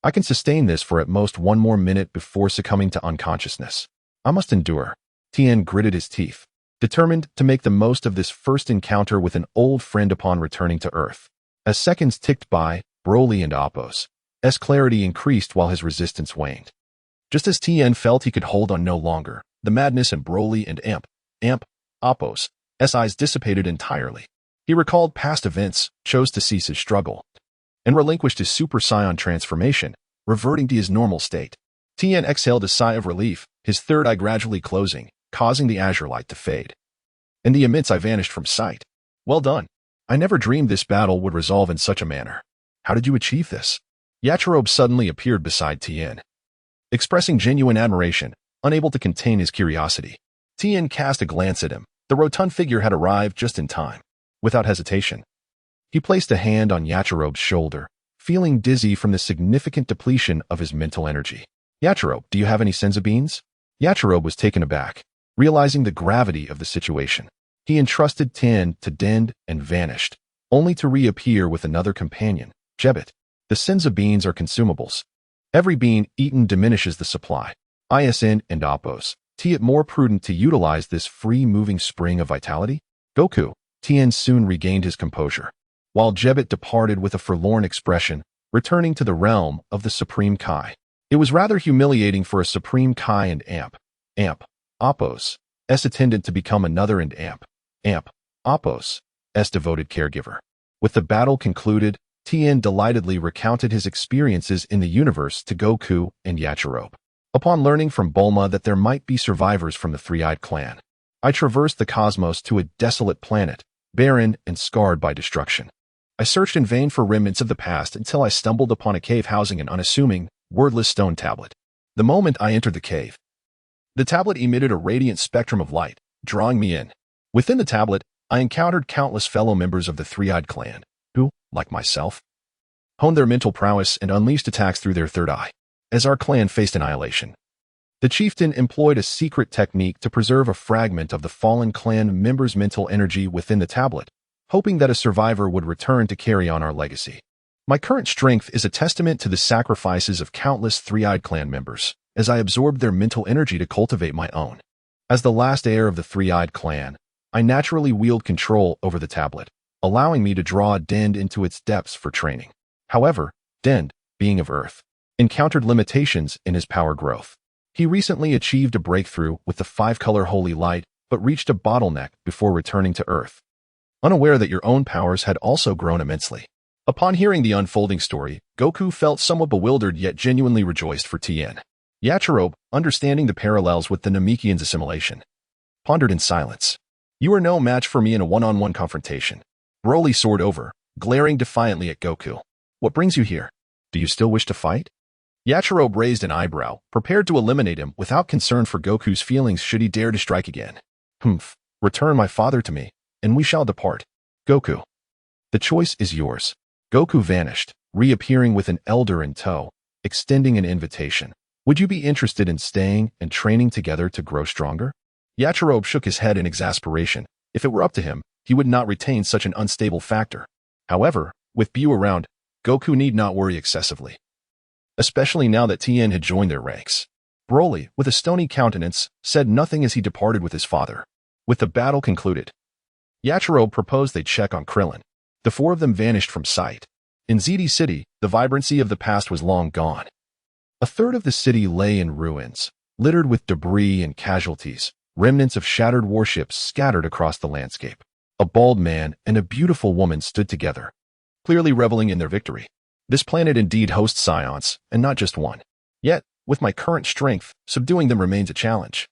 I can sustain this for at most one more minute before succumbing to unconsciousness. I must endure. Tien gritted his teeth, determined to make the most of this first encounter with an old friend upon returning to Earth. As seconds ticked by, Broly and Appo's clarity increased while his resistance waned. Just as Tien felt he could hold on no longer, the madness in Broly and Appo's eyes dissipated entirely. He recalled past events, chose to cease his struggle, and relinquished his Super Saiyan transformation, reverting to his normal state. Tien exhaled a sigh of relief, his third eye gradually closing, causing the azure light to fade, and the immense eye vanished from sight. Well done. I never dreamed this battle would resolve in such a manner. How did you achieve this? Yachirobe suddenly appeared beside Tien, expressing genuine admiration, unable to contain his curiosity. Tien cast a glance at him. The rotund figure had arrived just in time. Without hesitation, he placed a hand on Yachirobe's shoulder, feeling dizzy from the significant depletion of his mental energy. Yachirobe, do you have any senzu beans? Yachirobe was taken aback, realizing the gravity of the situation. He entrusted Tien to Dend and vanished, only to reappear with another companion, Jebet. The senzu beans are consumables. Every bean eaten diminishes the supply. Isn and Appo's it more prudent to utilize this free-moving spring of vitality? Goku. Tien soon regained his composure, while Jebet departed with a forlorn expression, returning to the realm of the Supreme Kai. It was rather humiliating for a Supreme Kai and Appo's attendant to become another and Appo's devoted caregiver. With the battle concluded, Tien delightedly recounted his experiences in the universe to Goku and Yachirobe. Upon learning from Bulma that there might be survivors from the Three-Eyed Clan, I traversed the cosmos to a desolate planet, barren and scarred by destruction. I searched in vain for remnants of the past until I stumbled upon a cave housing an unassuming, wordless stone tablet. The moment I entered the cave, the tablet emitted a radiant spectrum of light, drawing me in. Within the tablet, I encountered countless fellow members of the Three-Eyed Clan, who, like myself, honed their mental prowess and unleashed attacks through their third eye. As our clan faced annihilation, the chieftain employed a secret technique to preserve a fragment of the fallen clan members' mental energy within the tablet, hoping that a survivor would return to carry on our legacy. My current strength is a testament to the sacrifices of countless Three-Eyed Clan members, as I absorbed their mental energy to cultivate my own. As the last heir of the Three-Eyed Clan, I naturally wield control over the tablet, allowing me to draw Dend into its depths for training. However, Dend, being of Earth, encountered limitations in his power growth. He recently achieved a breakthrough with the five-color holy light, but reached a bottleneck before returning to Earth, unaware that your own powers had also grown immensely. Upon hearing the unfolding story, Goku felt somewhat bewildered yet genuinely rejoiced for Tien. Yachirobe, understanding the parallels with the Namekian's assimilation, pondered in silence. You are no match for me in a one-on-one confrontation. Broly soared over, glaring defiantly at Goku. What brings you here? Do you still wish to fight? Yachirobe raised an eyebrow, prepared to eliminate him without concern for Goku's feelings should he dare to strike again. Return my father to me, and we shall depart. Goku. The choice is yours. Goku vanished, reappearing with an elder in tow, extending an invitation. Would you be interested in staying and training together to grow stronger? Yachirobe shook his head in exasperation. If it were up to him, he would not retain such an unstable factor. However, with Bu around, Goku need not worry excessively, especially now that Tien had joined their ranks. Broly, with a stony countenance, said nothing as he departed with his father. With the battle concluded, Yachirobe proposed they check on Krillin. The four of them vanished from sight. In ZD City, the vibrancy of the past was long gone. A third of the city lay in ruins, littered with debris and casualties, remnants of shattered warships scattered across the landscape. A bald man and a beautiful woman stood together, clearly reveling in their victory. This planet indeed hosts scions, and not just one. Yet, with my current strength, subduing them remains a challenge.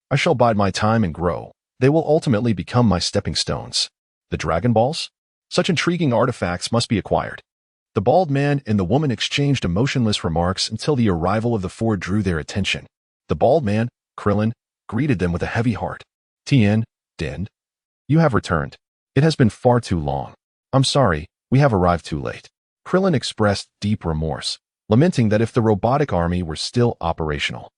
I shall bide my time and grow. They will ultimately become my stepping stones. The Dragon Balls? Such intriguing artifacts must be acquired. The bald man and the woman exchanged emotionless remarks until the arrival of the four drew their attention. The bald man, Krillin, greeted them with a heavy heart. Tien, Dend, you have returned. It has been far too long. I'm sorry, we have arrived too late. Krillin expressed deep remorse, lamenting that if the robotic army were still operational,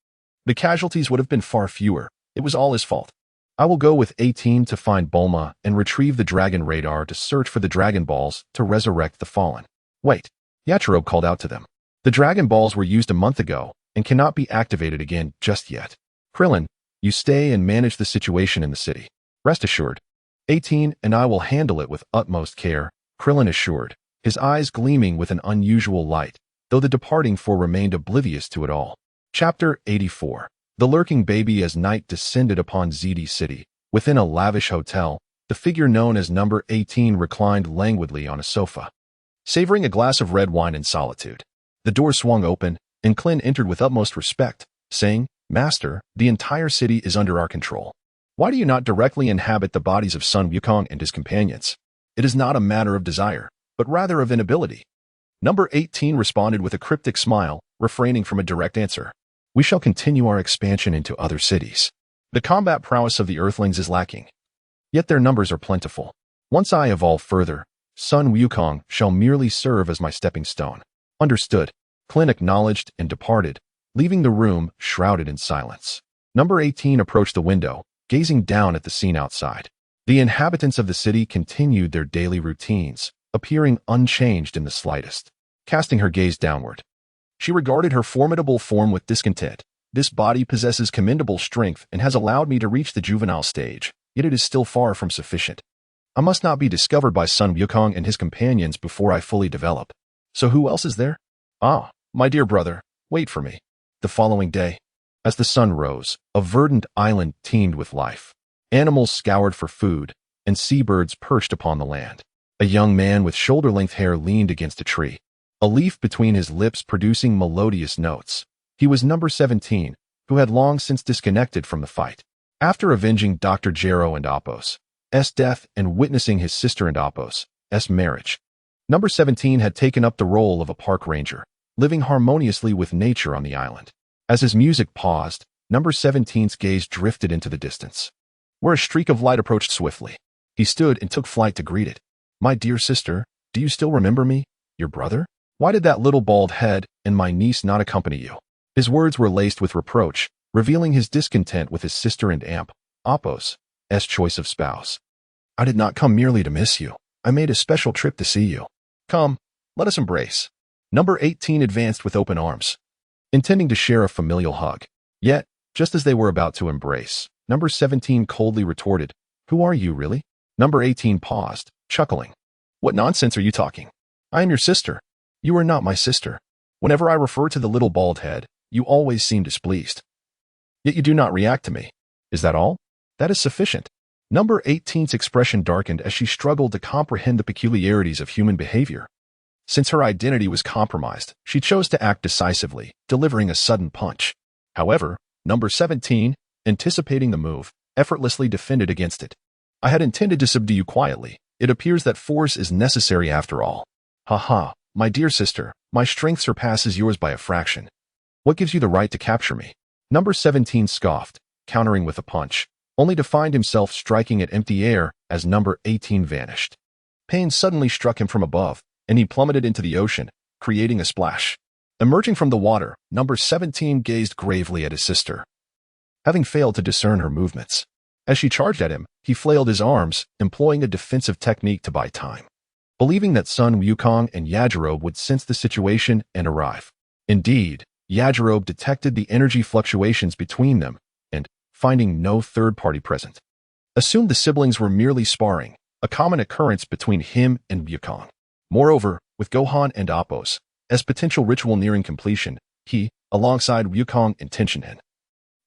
the casualties would have been far fewer. It was all his fault. I will go with 18 to find Bulma and retrieve the Dragon Radar to search for the Dragon Balls to resurrect the fallen. Wait, Yachirobe called out to them. The Dragon Balls were used a month ago and cannot be activated again just yet. Krillin, you stay and manage the situation in the city. Rest assured, 18 and I will handle it with utmost care, Krillin assured, his eyes gleaming with an unusual light, though the departing four remained oblivious to it all. Chapter 84. The lurking baby. As night descended upon ZD City, within a lavish hotel, the figure known as number 18 reclined languidly on a sofa, savoring a glass of red wine in solitude. The door swung open, and Klin entered with utmost respect, saying, Master, the entire city is under our control. Why do you not directly inhabit the bodies of Sun Wukong and his companions? It is not a matter of desire, but rather of inability. Number 18 responded with a cryptic smile, refraining from a direct answer. We shall continue our expansion into other cities. The combat prowess of the Earthlings is lacking, yet their numbers are plentiful. Once I evolve further, Sun Wukong shall merely serve as my stepping stone. Understood. Klin acknowledged and departed, leaving the room shrouded in silence. Number 18 approached the window, gazing down at the scene outside. The inhabitants of the city continued their daily routines, appearing unchanged in the slightest. Casting her gaze downward, she regarded her formidable form with discontent. This body possesses commendable strength and has allowed me to reach the juvenile stage, yet it is still far from sufficient. I must not be discovered by Sun Wukong and his companions before I fully develop. So who else is there? Ah, my dear brother, wait for me. The following day, as the sun rose, a verdant island teemed with life. Animals scoured for food, and seabirds perched upon the land. A young man with shoulder-length hair leaned against a tree, a leaf between his lips producing melodious notes. He was number 17, who had long since disconnected from the fight. After avenging Dr. Gero and Apos' death and witnessing his sister and Apos' marriage, number 17 had taken up the role of a park ranger, living harmoniously with nature on the island. As his music paused, number 17's gaze drifted into the distance, where a streak of light approached swiftly. He stood and took flight to greet it. "My dear sister, do you still remember me? Your brother? Why did that little bald head and my niece not accompany you?" His words were laced with reproach, revealing his discontent with his sister and Apos' choice of spouse. "I did not come merely to miss you. I made a special trip to see you. Come, let us embrace." Number 18 advanced with open arms, intending to share a familial hug. Yet, just as they were about to embrace, number 17 coldly retorted, "Who are you, really?" Number 18 paused, chuckling. "What nonsense are you talking? I am your sister. You are not my sister. Whenever I refer to the little bald head, you always seem displeased. Yet you do not react to me. Is that all? That is sufficient." Number 18's expression darkened as she struggled to comprehend the peculiarities of human behavior. Since her identity was compromised, she chose to act decisively, delivering a sudden punch. However, number 17, anticipating the move, effortlessly defended against it. "I had intended to subdue you quietly. It appears that force is necessary after all. Ha, my dear sister, my strength surpasses yours by a fraction. What gives you the right to capture me?" Number 17 scoffed, countering with a punch, only to find himself striking at empty air as number 18 vanished. Pain suddenly struck him from above, and he plummeted into the ocean, creating a splash. Emerging from the water, number 17 gazed gravely at his sister, having failed to discern her movements. As she charged at him, he flailed his arms, employing a defensive technique to buy time, believing that Sun Wukong and Yajirobe would sense the situation and arrive. Indeed, Yajirobe detected the energy fluctuations between them and, finding no third party present, assumed the siblings were merely sparring, a common occurrence between him and Wukong. Moreover, with Gohan and Apos' potential ritual nearing completion, he, alongside Wukong and Tenshinhan,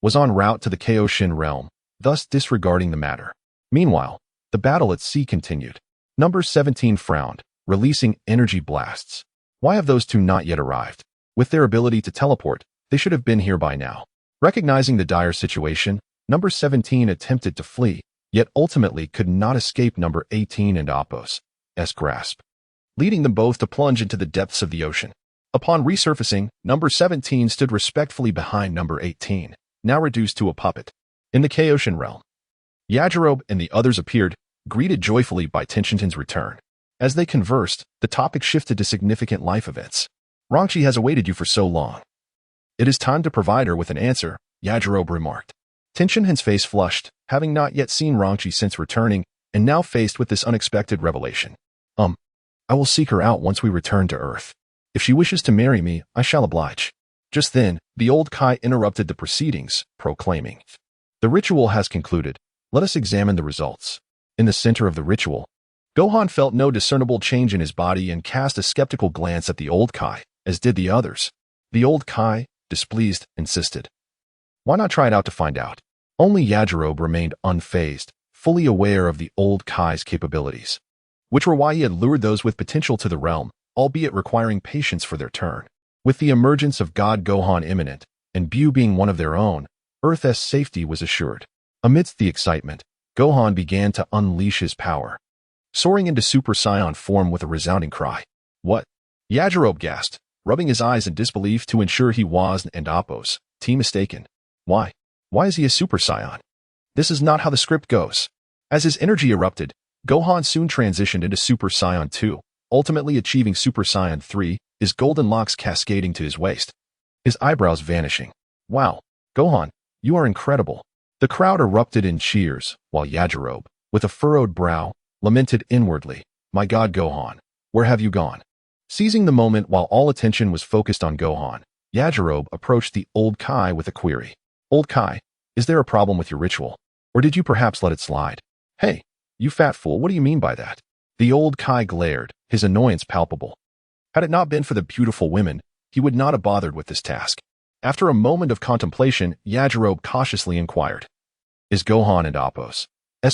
was en route to the Kaioshin realm, thus disregarding the matter. Meanwhile, the battle at sea continued. Number 17 frowned, releasing energy blasts. Why have those two not yet arrived? With their ability to teleport, they should have been here by now. Recognizing the dire situation, number 17 attempted to flee, yet ultimately could not escape number 18 and Apos' grasp, leading them both to plunge into the depths of the ocean. Upon resurfacing, number 17 stood respectfully behind number 18, now reduced to a puppet. In the Kaioshin realm, Yajirobe and the others appeared, greeted joyfully by Tenshinhan's return. As they conversed, the topic shifted to significant life events. "Rongchi has awaited you for so long. It is time to provide her with an answer," Yajirobe remarked. Tenshinhan's face flushed, having not yet seen Rongchi since returning, and now faced with this unexpected revelation. I will seek her out once we return to Earth. If she wishes to marry me, I shall oblige." Just then, the old Kai interrupted the proceedings, proclaiming, "The ritual has concluded. Let us examine the results." In the center of the ritual, Gohan felt no discernible change in his body and cast a skeptical glance at the old Kai, as did the others. The old Kai, displeased, insisted, "Why not try it out to find out?" Only Yajirobe remained unfazed, fully aware of the old Kai's capabilities, which were why he had lured those with potential to the realm, albeit requiring patience for their turn. With the emergence of God Gohan imminent, and Bu being one of their own, Earth's safety was assured. Amidst the excitement, Gohan began to unleash his power, soaring into Super Saiyan form with a resounding cry. "What?" Yajirobe gasped, rubbing his eyes in disbelief to ensure he was and Apos' mistaken. Why is he a Super Saiyan? This is not how the script goes." As his energy erupted, Gohan soon transitioned into Super Saiyan 2, ultimately achieving Super Saiyan 3, his golden locks cascading to his waist, his eyebrows vanishing. "Wow, Gohan, you are incredible." The crowd erupted in cheers, while Yajirobe, with a furrowed brow, lamented inwardly, "My God Gohan, where have you gone?" Seizing the moment while all attention was focused on Gohan, Yajirobe approached the old Kai with a query. "Old Kai, is there a problem with your ritual? Or did you perhaps let it slide?" "Hey, you fat fool, what do you mean by that?" The old Kai glared, his annoyance palpable. Had it not been for the beautiful women, he would not have bothered with this task. After a moment of contemplation, Yajirobe cautiously inquired, "Is Gohan and Apos'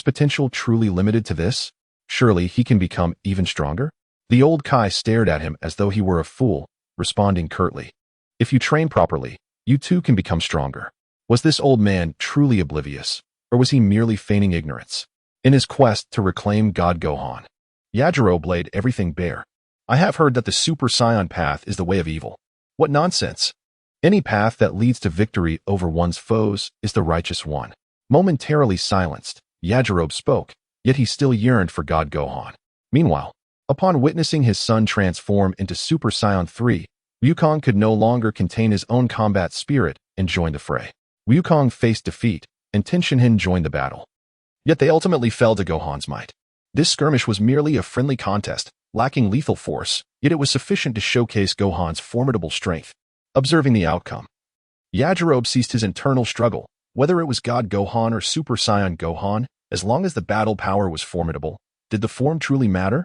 potential truly limited to this? Surely he can become even stronger? The old Kai stared at him as though he were a fool, responding curtly. If you train properly, you too can become stronger. Was this old man truly oblivious, or was he merely feigning ignorance? In his quest to reclaim God Gohan, Yajirobe laid everything bare. I have heard that the Super Saiyan path is the way of evil. What nonsense! Any path that leads to victory over one's foes is the righteous one. Momentarily silenced, Yajirobe spoke, yet he still yearned for God Gohan. Meanwhile, upon witnessing his son transform into Super Saiyan 3, Wukong could no longer contain his own combat spirit and joined the fray. Wukong faced defeat, and Tenshinhan joined the battle. Yet they ultimately fell to Gohan's might. This skirmish was merely a friendly contest, lacking lethal force, yet it was sufficient to showcase Gohan's formidable strength. Observing the outcome, Yajirobe ceased his internal struggle. Whether it was God Gohan or Super Saiyan Gohan, as long as the battle power was formidable, did the form truly matter?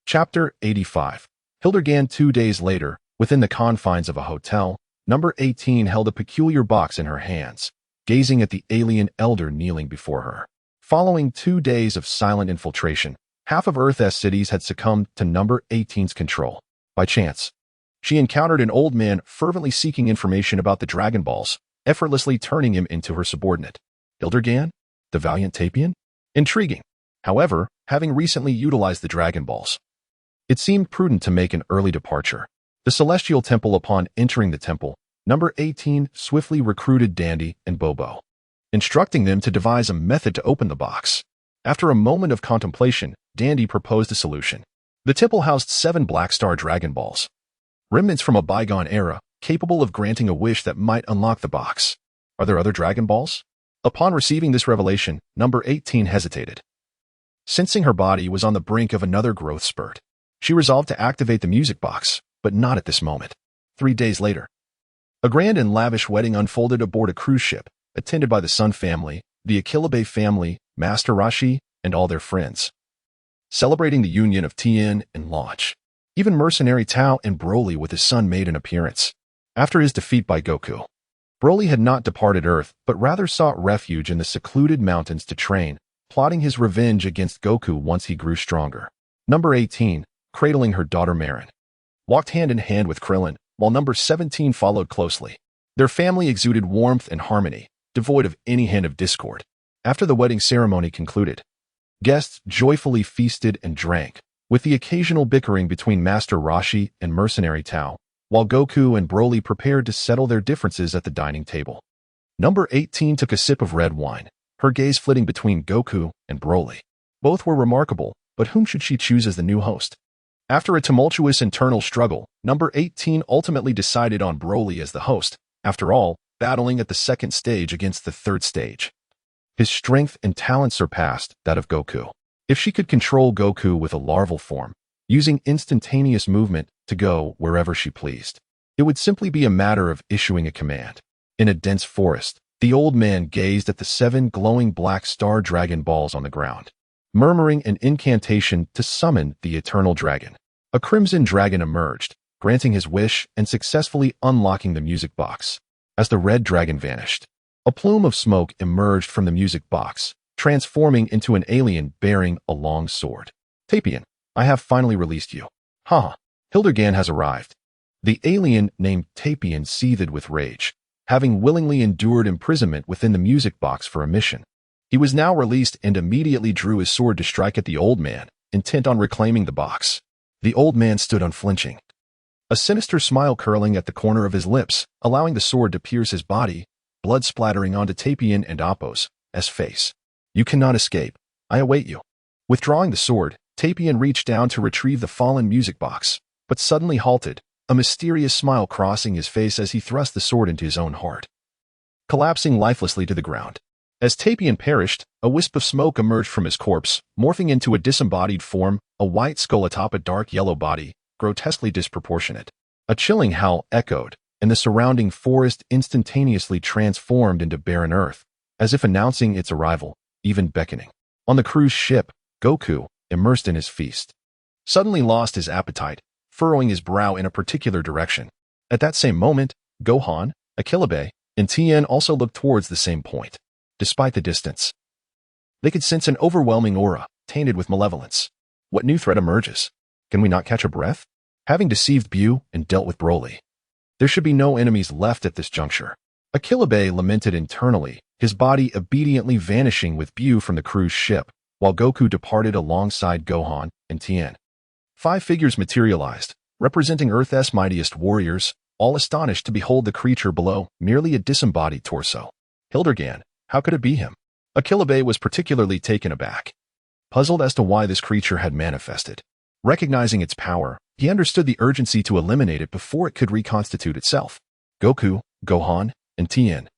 Chapter 85. Hildergan 2 days later, within the confines of a hotel, number 18 held a peculiar box in her hands, gazing at the alien elder kneeling before her. Following 2 days of silent infiltration, half of Earth's cities had succumbed to number 18's control. By chance, she encountered an old man fervently seeking information about the Dragon Balls, effortlessly turning him into her subordinate. Hildergan? The valiant Tapian? Intriguing. However, having recently utilized the Dragon Balls, it seemed prudent to make an early departure. The Celestial Temple. Upon entering the temple, number 18 swiftly recruited Dandy and Bobo, instructing them to devise a method to open the box. After a moment of contemplation, Dandy proposed a solution. The temple housed 7 Black Star Dragon Balls, remnants from a bygone era, capable of granting a wish that might unlock the box. Are there other Dragon Balls? Upon receiving this revelation, number 18 hesitated. Sensing her body was on the brink of another growth spurt, she resolved to activate the music box, but not at this moment. 3 days later, a grand and lavish wedding unfolded aboard a cruise ship, attended by the Sun family, the Akilabe family, Master Rashi, and all their friends, celebrating the union of Tien and Launch. Even mercenary Tao and Broly with his son made an appearance. After his defeat by Goku, Broly had not departed Earth, but rather sought refuge in the secluded mountains to train, plotting his revenge against Goku once he grew stronger. Number 18, cradling her daughter Marin, walked hand in hand with Krillin, while number 17 followed closely. Their family exuded warmth and harmony, devoid of any hint of discord. After the wedding ceremony concluded, guests joyfully feasted and drank, with the occasional bickering between Master Rashi and mercenary Tao, while Goku and Broly prepared to settle their differences at the dining table. Number 18 took a sip of red wine, her gaze flitting between Goku and Broly. Both were remarkable, but whom should she choose as the new host? After a tumultuous internal struggle, number 18 ultimately decided on Broly as the host, after all, battling at the second stage against the third stage. His strength and talent surpassed that of Goku. If she could control Goku with a larval form, using instantaneous movement to go wherever she pleased, it would simply be a matter of issuing a command. In a dense forest, the old man gazed at the 7 glowing Black Star Dragon Balls on the ground, murmuring an incantation to summon the Eternal Dragon. A crimson dragon emerged, granting his wish and successfully unlocking the music box. As the red dragon vanished, a plume of smoke emerged from the music box, transforming into an alien bearing a long sword. Tapian, I have finally released you. Ha! Hildergan has arrived. The alien named Tapian seethed with rage, having willingly endured imprisonment within the music box for a mission. He was now released and immediately drew his sword to strike at the old man, intent on reclaiming the box. The old man stood unflinching, a sinister smile curling at the corner of his lips, allowing the sword to pierce his body, blood splattering onto Tapian and Appo's face. You cannot escape. I await you. Withdrawing the sword, Tapian reached down to retrieve the fallen music box, but suddenly halted, a mysterious smile crossing his face as he thrust the sword into his own heart, collapsing lifelessly to the ground. As Tapian perished, a wisp of smoke emerged from his corpse, morphing into a disembodied form, a white skull atop a dark yellow body, grotesquely disproportionate. A chilling howl echoed, and the surrounding forest instantaneously transformed into barren earth, as if announcing its arrival, even beckoning. On the cruise ship, Goku, immersed in his feast, suddenly lost his appetite, furrowing his brow in a particular direction. At that same moment, Gohan, Akilabe, and Tien also looked towards the same point. Despite the distance, they could sense an overwhelming aura, tainted with malevolence. What new threat emerges? Can we not catch a breath? Having deceived Bu and dealt with Broly, there should be no enemies left at this juncture. Akilabe lamented internally, his body obediently vanishing with Bu from the cruise ship, while Goku departed alongside Gohan and Tien. 5 figures materialized, representing Earth's mightiest warriors, all astonished to behold the creature below, merely a disembodied torso. Hildergan, how could it be him? Akilabe was particularly taken aback, puzzled as to why this creature had manifested. Recognizing its power, he understood the urgency to eliminate it before it could reconstitute itself. Goku, Gohan, and Tien.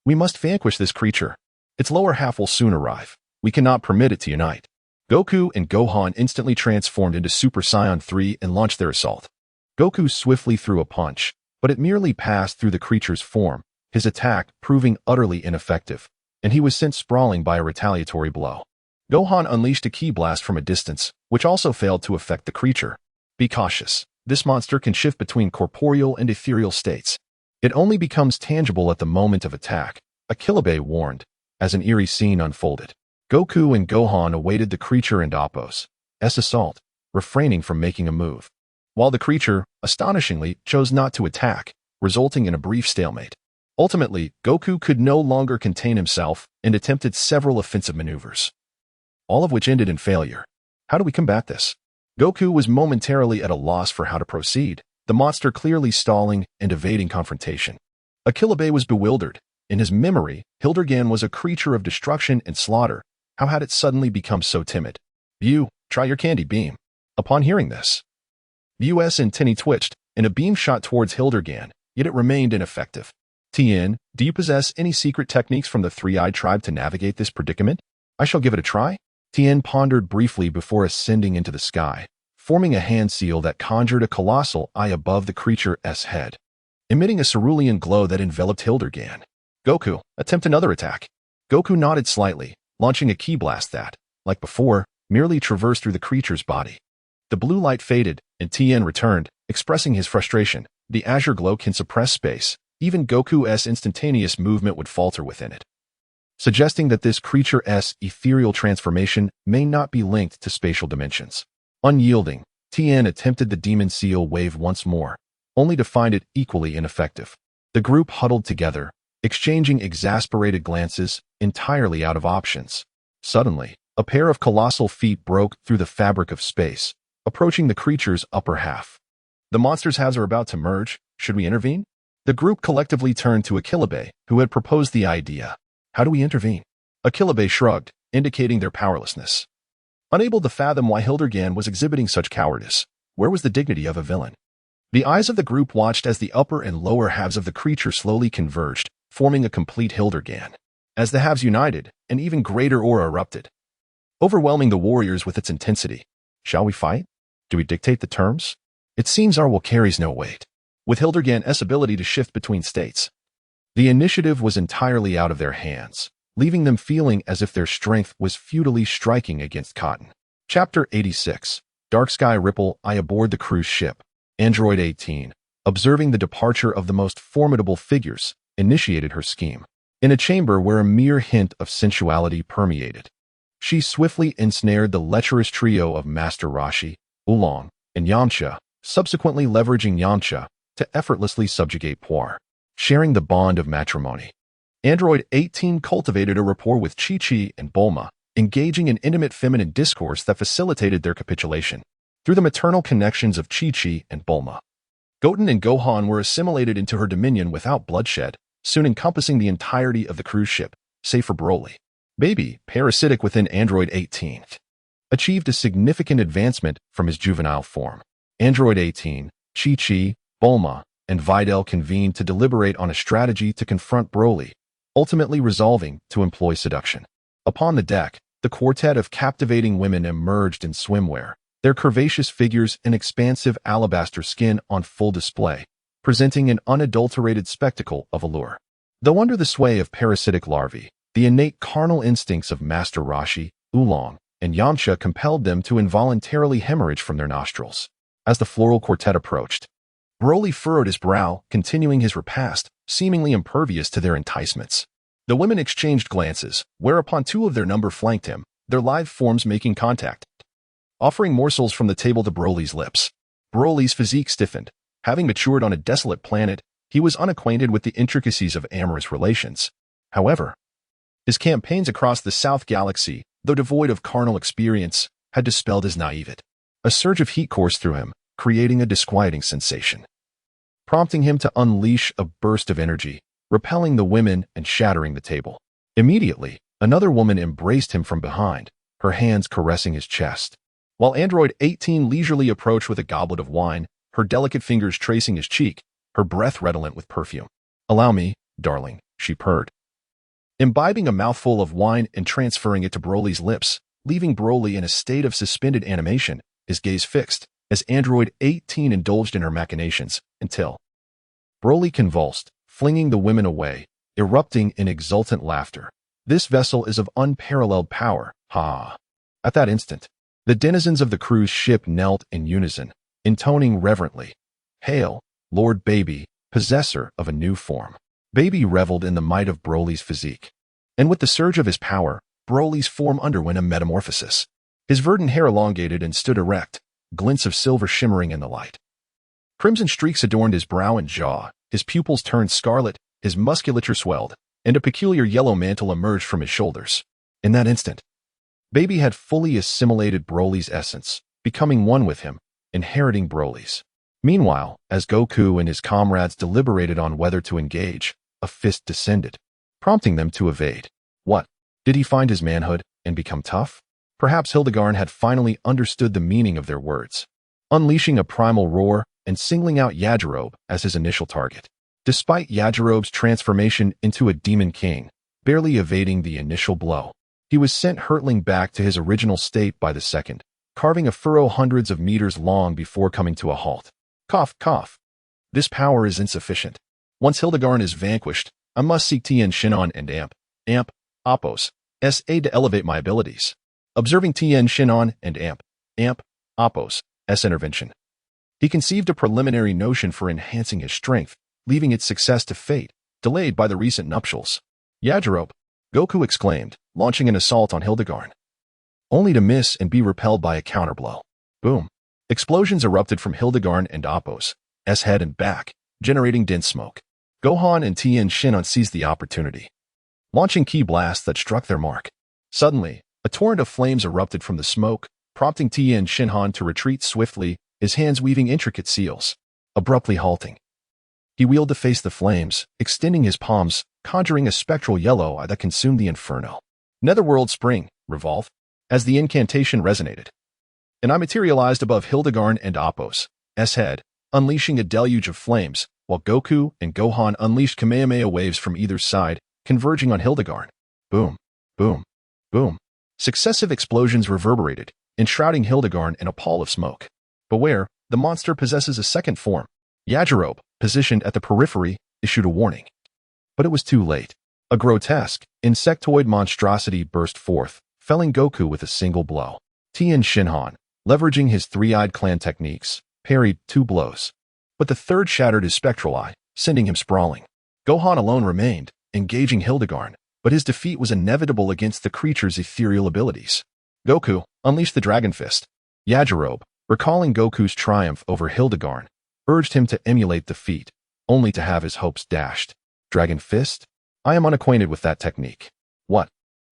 We must vanquish this creature. Its lower half will soon arrive. We cannot permit it to unite. Goku and Gohan instantly transformed into Super Saiyan 3 and launched their assault. Goku swiftly threw a punch, but it merely passed through the creature's form, his attack proving utterly ineffective, and he was sent sprawling by a retaliatory blow. Gohan unleashed a ki blast from a distance, which also failed to affect the creature. Be cautious. This monster can shift between corporeal and ethereal states. It only becomes tangible at the moment of attack, Akilabe warned, as an eerie scene unfolded. Goku and Gohan awaited the creature and Appo's assault, refraining from making a move, while the creature, astonishingly, chose not to attack, resulting in a brief stalemate. Ultimately, Goku could no longer contain himself and attempted several offensive maneuvers, all of which ended in failure. How do we combat this? Goku was momentarily at a loss for how to proceed, the monster clearly stalling and evading confrontation. Akilabe was bewildered. In his memory, Hildergan was a creature of destruction and slaughter. How had it suddenly become so timid? Bu, try your candy beam. Upon hearing this, Bu's antennae twitched, and a beam shot towards Hildergan, yet it remained ineffective. Tien, do you possess any secret techniques from the Three-Eyed Tribe to navigate this predicament? I shall give it a try. Tien pondered briefly before ascending into the sky, forming a hand seal that conjured a colossal eye above the creature's head, emitting a cerulean glow that enveloped Hildergan. Goku, attempt another attack. Goku nodded slightly, launching a ki blast that, like before, merely traversed through the creature's body. The blue light faded, and Tien returned, expressing his frustration. The azure glow can suppress space. Even Goku's instantaneous movement would falter within it, suggesting that this creature's ethereal transformation may not be linked to spatial dimensions. Unyielding, Tien attempted the demon seal wave once more, only to find it equally ineffective. The group huddled together, exchanging exasperated glances, entirely out of options. Suddenly, a pair of colossal feet broke through the fabric of space, approaching the creature's upper half. The monster's halves are about to merge. Should we intervene? The group collectively turned to Akilabe, who had proposed the idea. How do we intervene? Akilabe shrugged, indicating their powerlessness. Unable to fathom why Hildergan was exhibiting such cowardice, where was the dignity of a villain? The eyes of the group watched as the upper and lower halves of the creature slowly converged, forming a complete Hildergan. As the halves united, an even greater aura erupted, overwhelming the warriors with its intensity. Shall we fight? Do we dictate the terms? It seems our will carries no weight. With Hildergan's ability to shift between states, the initiative was entirely out of their hands, leaving them feeling as if their strength was futilely striking against cotton. Chapter 86. Dark Sky Ripple. I aboard the cruise ship. Android 18, observing the departure of the most formidable figures, initiated her scheme. In a chamber where a mere hint of sensuality permeated, she swiftly ensnared the lecherous trio of Master Roshi, Oolong, and Yamcha, subsequently leveraging Yamcha to effortlessly subjugate Puar, sharing the bond of matrimony. Android 18 cultivated a rapport with Chi-Chi and Bulma, engaging in intimate feminine discourse that facilitated their capitulation. Through the maternal connections of Chi-Chi and Bulma, Goten and Gohan were assimilated into her dominion without bloodshed, soon encompassing the entirety of the cruise ship, save for Broly. Baby, parasitic within Android 18, achieved a significant advancement from his juvenile form. Android 18, Chi-Chi, Bulma, and Videl convened to deliberate on a strategy to confront Broly, ultimately resolving to employ seduction. Upon the deck, the quartet of captivating women emerged in swimwear, their curvaceous figures and expansive alabaster skin on full display, presenting an unadulterated spectacle of allure. Though under the sway of parasitic larvae, the innate carnal instincts of Master Roshi, Oolong, and Yamcha compelled them to involuntarily hemorrhage from their nostrils. As the floral quartet approached, Broly furrowed his brow, continuing his repast, seemingly impervious to their enticements. The women exchanged glances, whereupon 2 of their number flanked him, their live forms making contact. offering morsels from the table to Broly's lips. Broly's physique stiffened. Having matured on a desolate planet, he was unacquainted with the intricacies of amorous relations. However, his campaigns across the South Galaxy, though devoid of carnal experience, had dispelled his naivete. A surge of heat coursed through him, creating a disquieting sensation, prompting him to unleash a burst of energy, repelling the women and shattering the table. Immediately, another woman embraced him from behind, her hands caressing his chest. While Android 18 leisurely approached with a goblet of wine, her delicate fingers tracing his cheek, her breath redolent with perfume. "Allow me, darling," she purred, imbibing a mouthful of wine and transferring it to Broly's lips, leaving Broly in a state of suspended animation, his gaze fixed, as Android 18 indulged in her machinations, until Broly convulsed, flinging the women away, erupting in exultant laughter. "This vessel is of unparalleled power, ha!" At that instant, the denizens of the cruise ship knelt in unison, intoning reverently, "Hail, Lord Baby, possessor of a new form." Baby reveled in the might of Broly's physique. And with the surge of his power, Broly's form underwent a metamorphosis. His verdant hair elongated and stood erect, glints of silver shimmering in the light. Crimson streaks adorned his brow and jaw, his pupils turned scarlet, his musculature swelled, and a peculiar yellow mantle emerged from his shoulders. In that instant, Baby had fully assimilated Broly's essence, becoming one with him, inheriting Broly's. Meanwhile, as Goku and his comrades deliberated on whether to engage, a fist descended, prompting them to evade. What? Did he find his manhood and become tough? Perhaps Hildegard had finally understood the meaning of their words, unleashing a primal roar and singling out Yajirobe as his initial target. Despite Yajirobe's transformation into a demon king, barely evading the initial blow, he was sent hurtling back to his original state by the second, carving a furrow hundreds of meters long before coming to a halt. Cough, cough. This power is insufficient. Once Hildegard is vanquished, I must seek Tien Shinhan and Amp, Apos, S.A. to elevate my abilities. Observing Tien Shinhan and Amp, Apos, S. intervention, he conceived a preliminary notion for enhancing his strength, leaving its success to fate, delayed by the recent nuptials. Yajirobe, Goku exclaimed, launching an assault on Hildegard, only to miss and be repelled by a counterblow. Boom. Explosions erupted from Hildegard and Apos, S head and back, generating dense smoke. Gohan and Tien Shinhan seized the opportunity, launching ki blasts that struck their mark. Suddenly, a torrent of flames erupted from the smoke, prompting Tien Shinhan to retreat swiftly, his hands weaving intricate seals. Abruptly halting, he wheeled to face the flames, extending his palms, conjuring a spectral yellow eye that consumed the inferno. Netherworld Spring, revolve, as the incantation resonated, and I materialized above Hildegard and Apos, S head, unleashing a deluge of flames, while Goku and Gohan unleashed Kamehameha waves from either side, converging on Hildegard. Boom, boom, boom. Successive explosions reverberated, enshrouding Hildegard in a pall of smoke. Beware, the monster possesses a second form. Yajirobe, positioned at the periphery, issued a warning. But it was too late. A grotesque, insectoid monstrosity burst forth, felling Goku with a single blow. Tien Shinhan, leveraging his three-eyed clan techniques, parried 2 blows. But the third shattered his spectral eye, sending him sprawling. Gohan alone remained, engaging Hildegard, but his defeat was inevitable against the creature's ethereal abilities. Goku unleashed the Dragon Fist. Yajirobe, recalling Goku's triumph over Hildegard, urged him to emulate the feat, only to have his hopes dashed. Dragon Fist? I am unacquainted with that technique. What?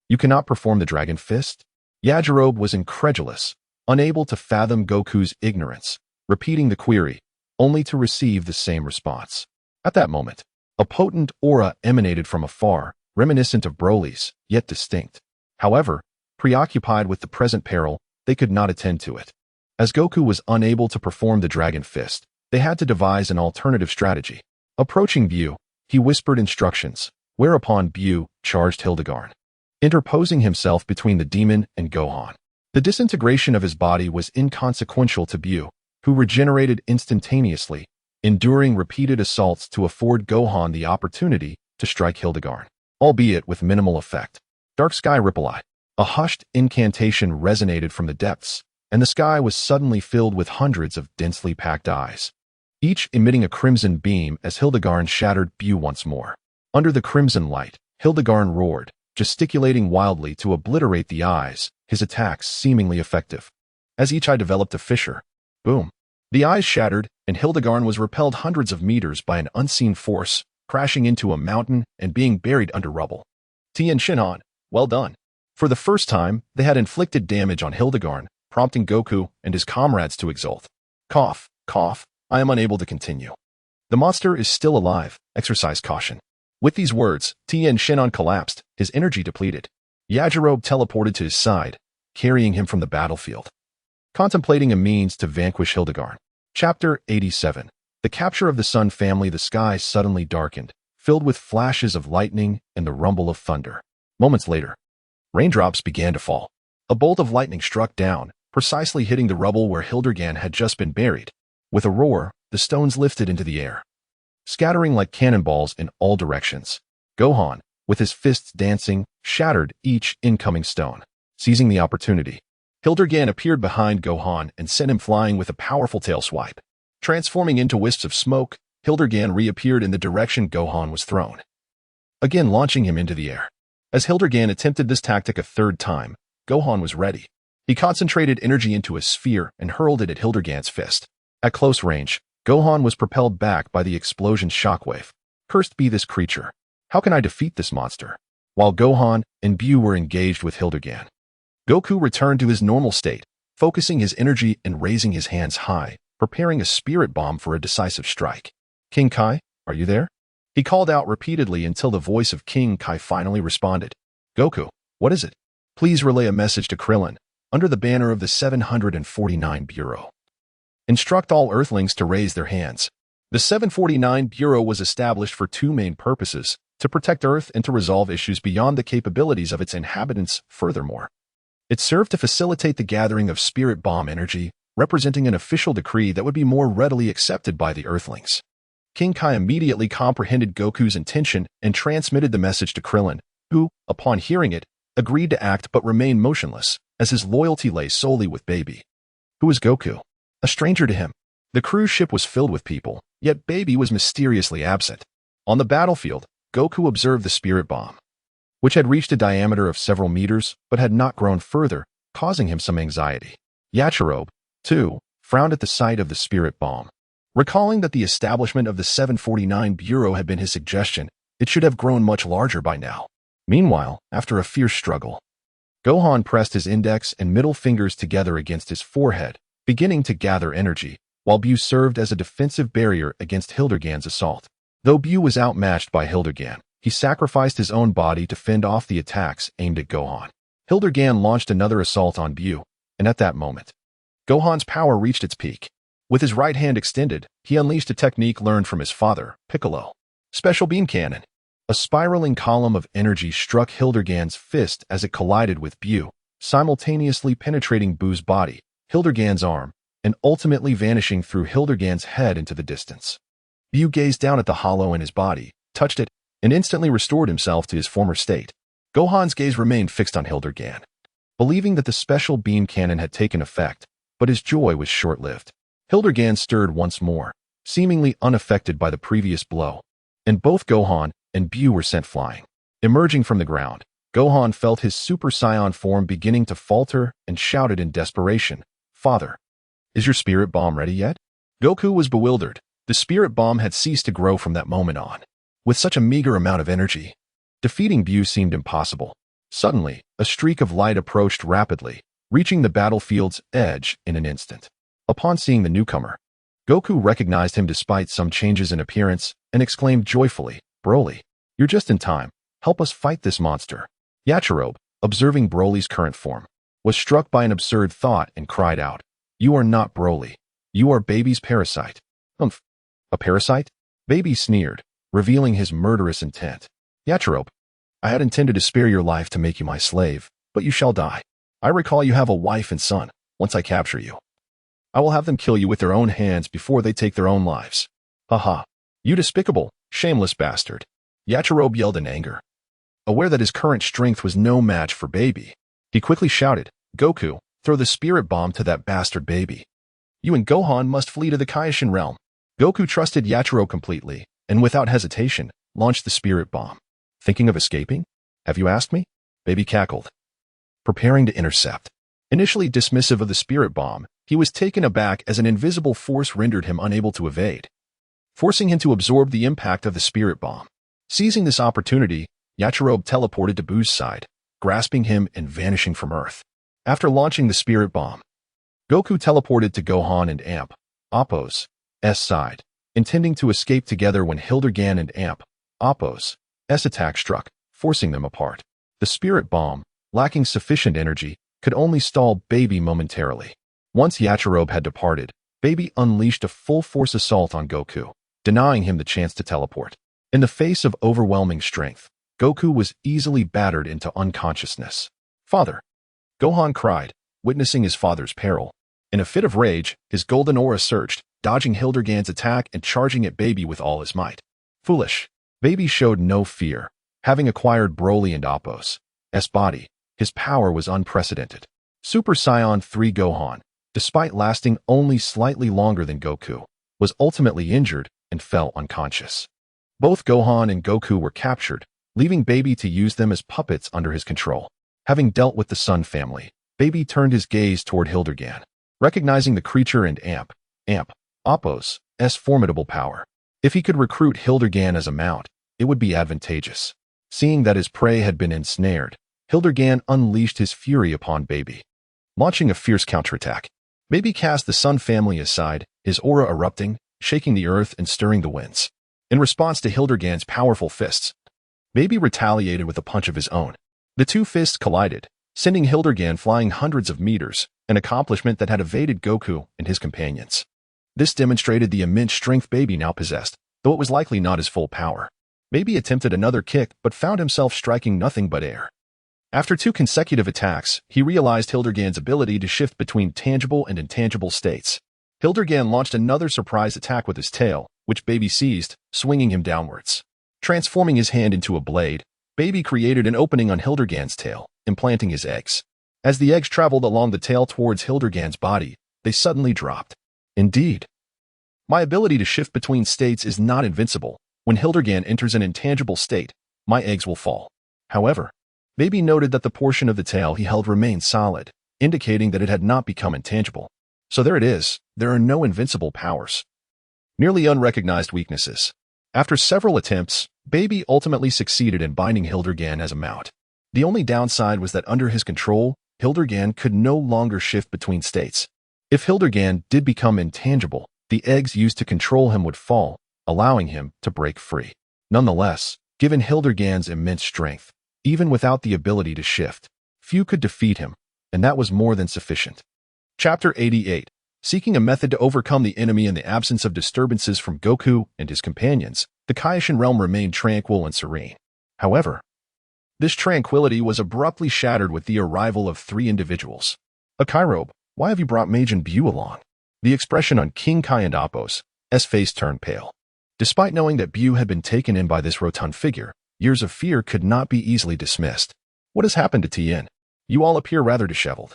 You cannot perform the Dragon Fist? Yajirobe was incredulous, unable to fathom Goku's ignorance, repeating the query, only to receive the same response. At that moment, a potent aura emanated from afar, reminiscent of Broly's, yet distinct. However, preoccupied with the present peril, they could not attend to it. As Goku was unable to perform the Dragon Fist, they had to devise an alternative strategy. Approaching Bu, he whispered instructions, whereupon Bu charged Hildegard, interposing himself between the demon and Gohan. The disintegration of his body was inconsequential to Bu, who regenerated instantaneously, enduring repeated assaults to afford Gohan the opportunity to strike Hildegard, albeit with minimal effect. Dark Sky Ripple Eye. A hushed incantation resonated from the depths, and the sky was suddenly filled with hundreds of densely packed eyes, each emitting a crimson beam as Hildegard shattered Bu once more. Under the crimson light, Hildegard roared, gesticulating wildly to obliterate the eyes, his attacks seemingly effective. as each eye developed a fissure. Boom. The eyes shattered, and Hildegard was repelled hundreds of meters by an unseen force, crashing into a mountain and being buried under rubble. Tien Shinhan, well done. For the first time, they had inflicted damage on Hildegard, prompting Goku and his comrades to exult. Cough, cough, I am unable to continue. The monster is still alive, exercise caution. With these words, Tien Shinhan collapsed, his energy depleted. Yajirobe teleported to his side, carrying him from the battlefield. Contemplating a means to vanquish Hildegard. Chapter 87. The capture of the Sun family. The sky suddenly darkened, filled with flashes of lightning and the rumble of thunder. Moments later, raindrops began to fall. A bolt of lightning struck down, precisely hitting the rubble where Hildegard had just been buried. With a roar, the stones lifted into the air, scattering like cannonballs in all directions. Gohan, with his fists dancing, shattered each incoming stone. Seizing the opportunity, Hildegard appeared behind Gohan and sent him flying with a powerful tail swipe. Transforming into wisps of smoke, Hildegard reappeared in the direction Gohan was thrown, again launching him into the air. As Hildegard attempted this tactic a third time, Gohan was ready. He concentrated energy into a sphere and hurled it at Hildegard's fist. At close range, Gohan was propelled back by the explosion's shockwave. Cursed be this creature. How can I defeat this monster? While Gohan and Bu were engaged with Hildegard, Goku returned to his normal state, focusing his energy and raising his hands high, preparing a spirit bomb for a decisive strike. King Kai, are you there? He called out repeatedly until the voice of King Kai finally responded. Goku, what is it? Please relay a message to Krillin, under the banner of the 749 Bureau. Instruct all Earthlings to raise their hands. The 749 Bureau was established for two main purposes, to protect Earth and to resolve issues beyond the capabilities of its inhabitants. Furthermore, it served to facilitate the gathering of spirit bomb energy, representing an official decree that would be more readily accepted by the Earthlings. King Kai immediately comprehended Goku's intention and transmitted the message to Krillin, who, upon hearing it, agreed to act but remained motionless, as his loyalty lay solely with Baby. Who was Goku? A stranger to him. The cruise ship was filled with people, yet Baby was mysteriously absent. On the battlefield, Goku observed the spirit bomb, which had reached a diameter of several meters but had not grown further, causing him some anxiety. Yajirobe, too, frowned at the sight of the spirit bomb. Recalling that the establishment of the 749 Bureau had been his suggestion, it should have grown much larger by now. Meanwhile, after a fierce struggle, Gohan pressed his index and middle fingers together against his forehead, beginning to gather energy, while Bu served as a defensive barrier against Hildegard's assault. Though Bu was outmatched by Hildegard, he sacrificed his own body to fend off the attacks aimed at Gohan. Hildegard launched another assault on Bu, and at that moment, Gohan's power reached its peak. With his right hand extended, he unleashed a technique learned from his father, Piccolo. Special Beam Cannon. A spiraling column of energy struck Hildegard's fist as it collided with Bu, simultaneously penetrating Bu's body, Hildegard's arm, and ultimately vanishing through Hildegard's head into the distance. Bu gazed down at the hollow in his body, touched it, and instantly restored himself to his former state. Gohan's gaze remained fixed on Hildegard, believing that the special beam cannon had taken effect, but his joy was short-lived. Hildegard stirred once more, seemingly unaffected by the previous blow, and both Gohan and Bu were sent flying. Emerging from the ground, Gohan felt his Super Saiyan form beginning to falter and shouted in desperation, "Father, is your spirit bomb ready yet?" Goku was bewildered. The spirit bomb had ceased to grow from that moment on. With such a meager amount of energy, defeating Bu seemed impossible. Suddenly, a streak of light approached rapidly, reaching the battlefield's edge in an instant. Upon seeing the newcomer, Goku recognized him despite some changes in appearance and exclaimed joyfully, "Broly, you're just in time. Help us fight this monster." Yajirobe, observing Broly's current form, was struck by an absurd thought and cried out, "You are not Broly. You are Baby's parasite." "Humph. A parasite?" Baby sneered, revealing his murderous intent. "Yajirobe, I had intended to spare your life to make you my slave, but you shall die. I recall you have a wife and son. Once I capture you, I will have them kill you with their own hands before they take their own lives." "Haha, you despicable, shameless bastard." Yajirobe yelled in anger, aware that his current strength was no match for Baby. He quickly shouted, "Goku, throw the spirit bomb to that bastard Baby. You and Gohan must flee to the Kaishin realm." Goku trusted Yajirobe completely, and without hesitation, launched the spirit bomb. "Thinking of escaping? Have you asked me?" Baby cackled, preparing to intercept. Initially dismissive of the spirit bomb, he was taken aback as an invisible force rendered him unable to evade, forcing him to absorb the impact of the spirit bomb. Seizing this opportunity, Yachirobe teleported to Buu's side, grasping him and vanishing from Earth. After launching the spirit bomb, Goku teleported to Gohan and Appo's side, intending to escape together when Hildergan and Appo's attack struck, forcing them apart. The spirit bomb, lacking sufficient energy, could only stall Baby momentarily. Once Yachirobe had departed, Baby unleashed a full-force assault on Goku, denying him the chance to teleport. In the face of overwhelming strength, Goku was easily battered into unconsciousness. "Father!" Gohan cried, witnessing his father's peril. In a fit of rage, his golden aura surged, dodging Hildergan's attack and charging at Baby with all his might. Foolish. Baby showed no fear. Having acquired Broly and Appo's body, his power was unprecedented. Super Saiyan 3 Gohan, despite lasting only slightly longer than Goku, was ultimately injured and fell unconscious. Both Gohan and Goku were captured, leaving Baby to use them as puppets under his control. Having dealt with the Sun family, Baby turned his gaze toward Hildergan, recognizing the creature and Appo's formidable power. If he could recruit Hildergan as a mount, it would be advantageous. Seeing that his prey had been ensnared, Hildergan unleashed his fury upon Baby, launching a fierce counterattack. Baby cast the Sun family aside, his aura erupting, shaking the earth and stirring the winds. In response to Hildergan's powerful fists, Baby retaliated with a punch of his own. The two fists collided, sending Hildergan flying hundreds of meters, an accomplishment that had evaded Goku and his companions. This demonstrated the immense strength Baby now possessed, though it was likely not his full power. Baby attempted another kick but found himself striking nothing but air. After 2 consecutive attacks, he realized Hildergan's ability to shift between tangible and intangible states. Hildergan launched another surprise attack with his tail, which Baby seized, swinging him downwards. Transforming his hand into a blade, Baby created an opening on Hildergan's tail, implanting his eggs. As the eggs traveled along the tail towards Hildergan's body, they suddenly dropped. Indeed, my ability to shift between states is not invincible. When Hildergan enters an intangible state, my eggs will fall. However, Baby noted that the portion of the tail he held remained solid, indicating that it had not become intangible. So there it is, there are no invincible powers. Nearly unrecognized weaknesses. After several attempts, Baby ultimately succeeded in binding Hildergan as a mount. The only downside was that under his control, Hildergan could no longer shift between states. If Hildergan did become intangible, the eggs used to control him would fall, allowing him to break free. Nonetheless, given Hildergan's immense strength, even without the ability to shift, few could defeat him, and that was more than sufficient. Chapter 88. Seeking a method to overcome the enemy in the absence of disturbances from Goku and his companions, the Kaioshin realm remained tranquil and serene. However, this tranquility was abruptly shattered with the arrival of 3 individuals. "Yachirobe, why have you brought Majin Buu along?" The expression on King Kai and Appo's face turned pale. Despite knowing that Buu had been taken in by this rotund figure, years of fear could not be easily dismissed. "What has happened to Tien? You all appear rather disheveled,"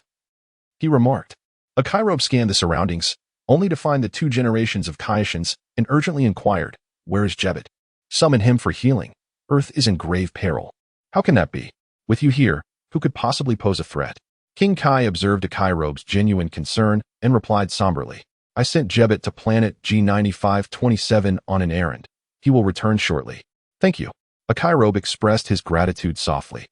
he remarked. Yachirobe scanned the surroundings, only to find the 2 generations of Kaioshins, and urgently inquired, "Where is Jebet? Summon him for healing. Earth is in grave peril." "How can that be? With you here, who could possibly pose a threat?" King Kai observed Yachirobe's genuine concern and replied somberly, "I sent Jebet to planet G9527 on an errand. He will return shortly." "Thank you." Yachirobe expressed his gratitude softly.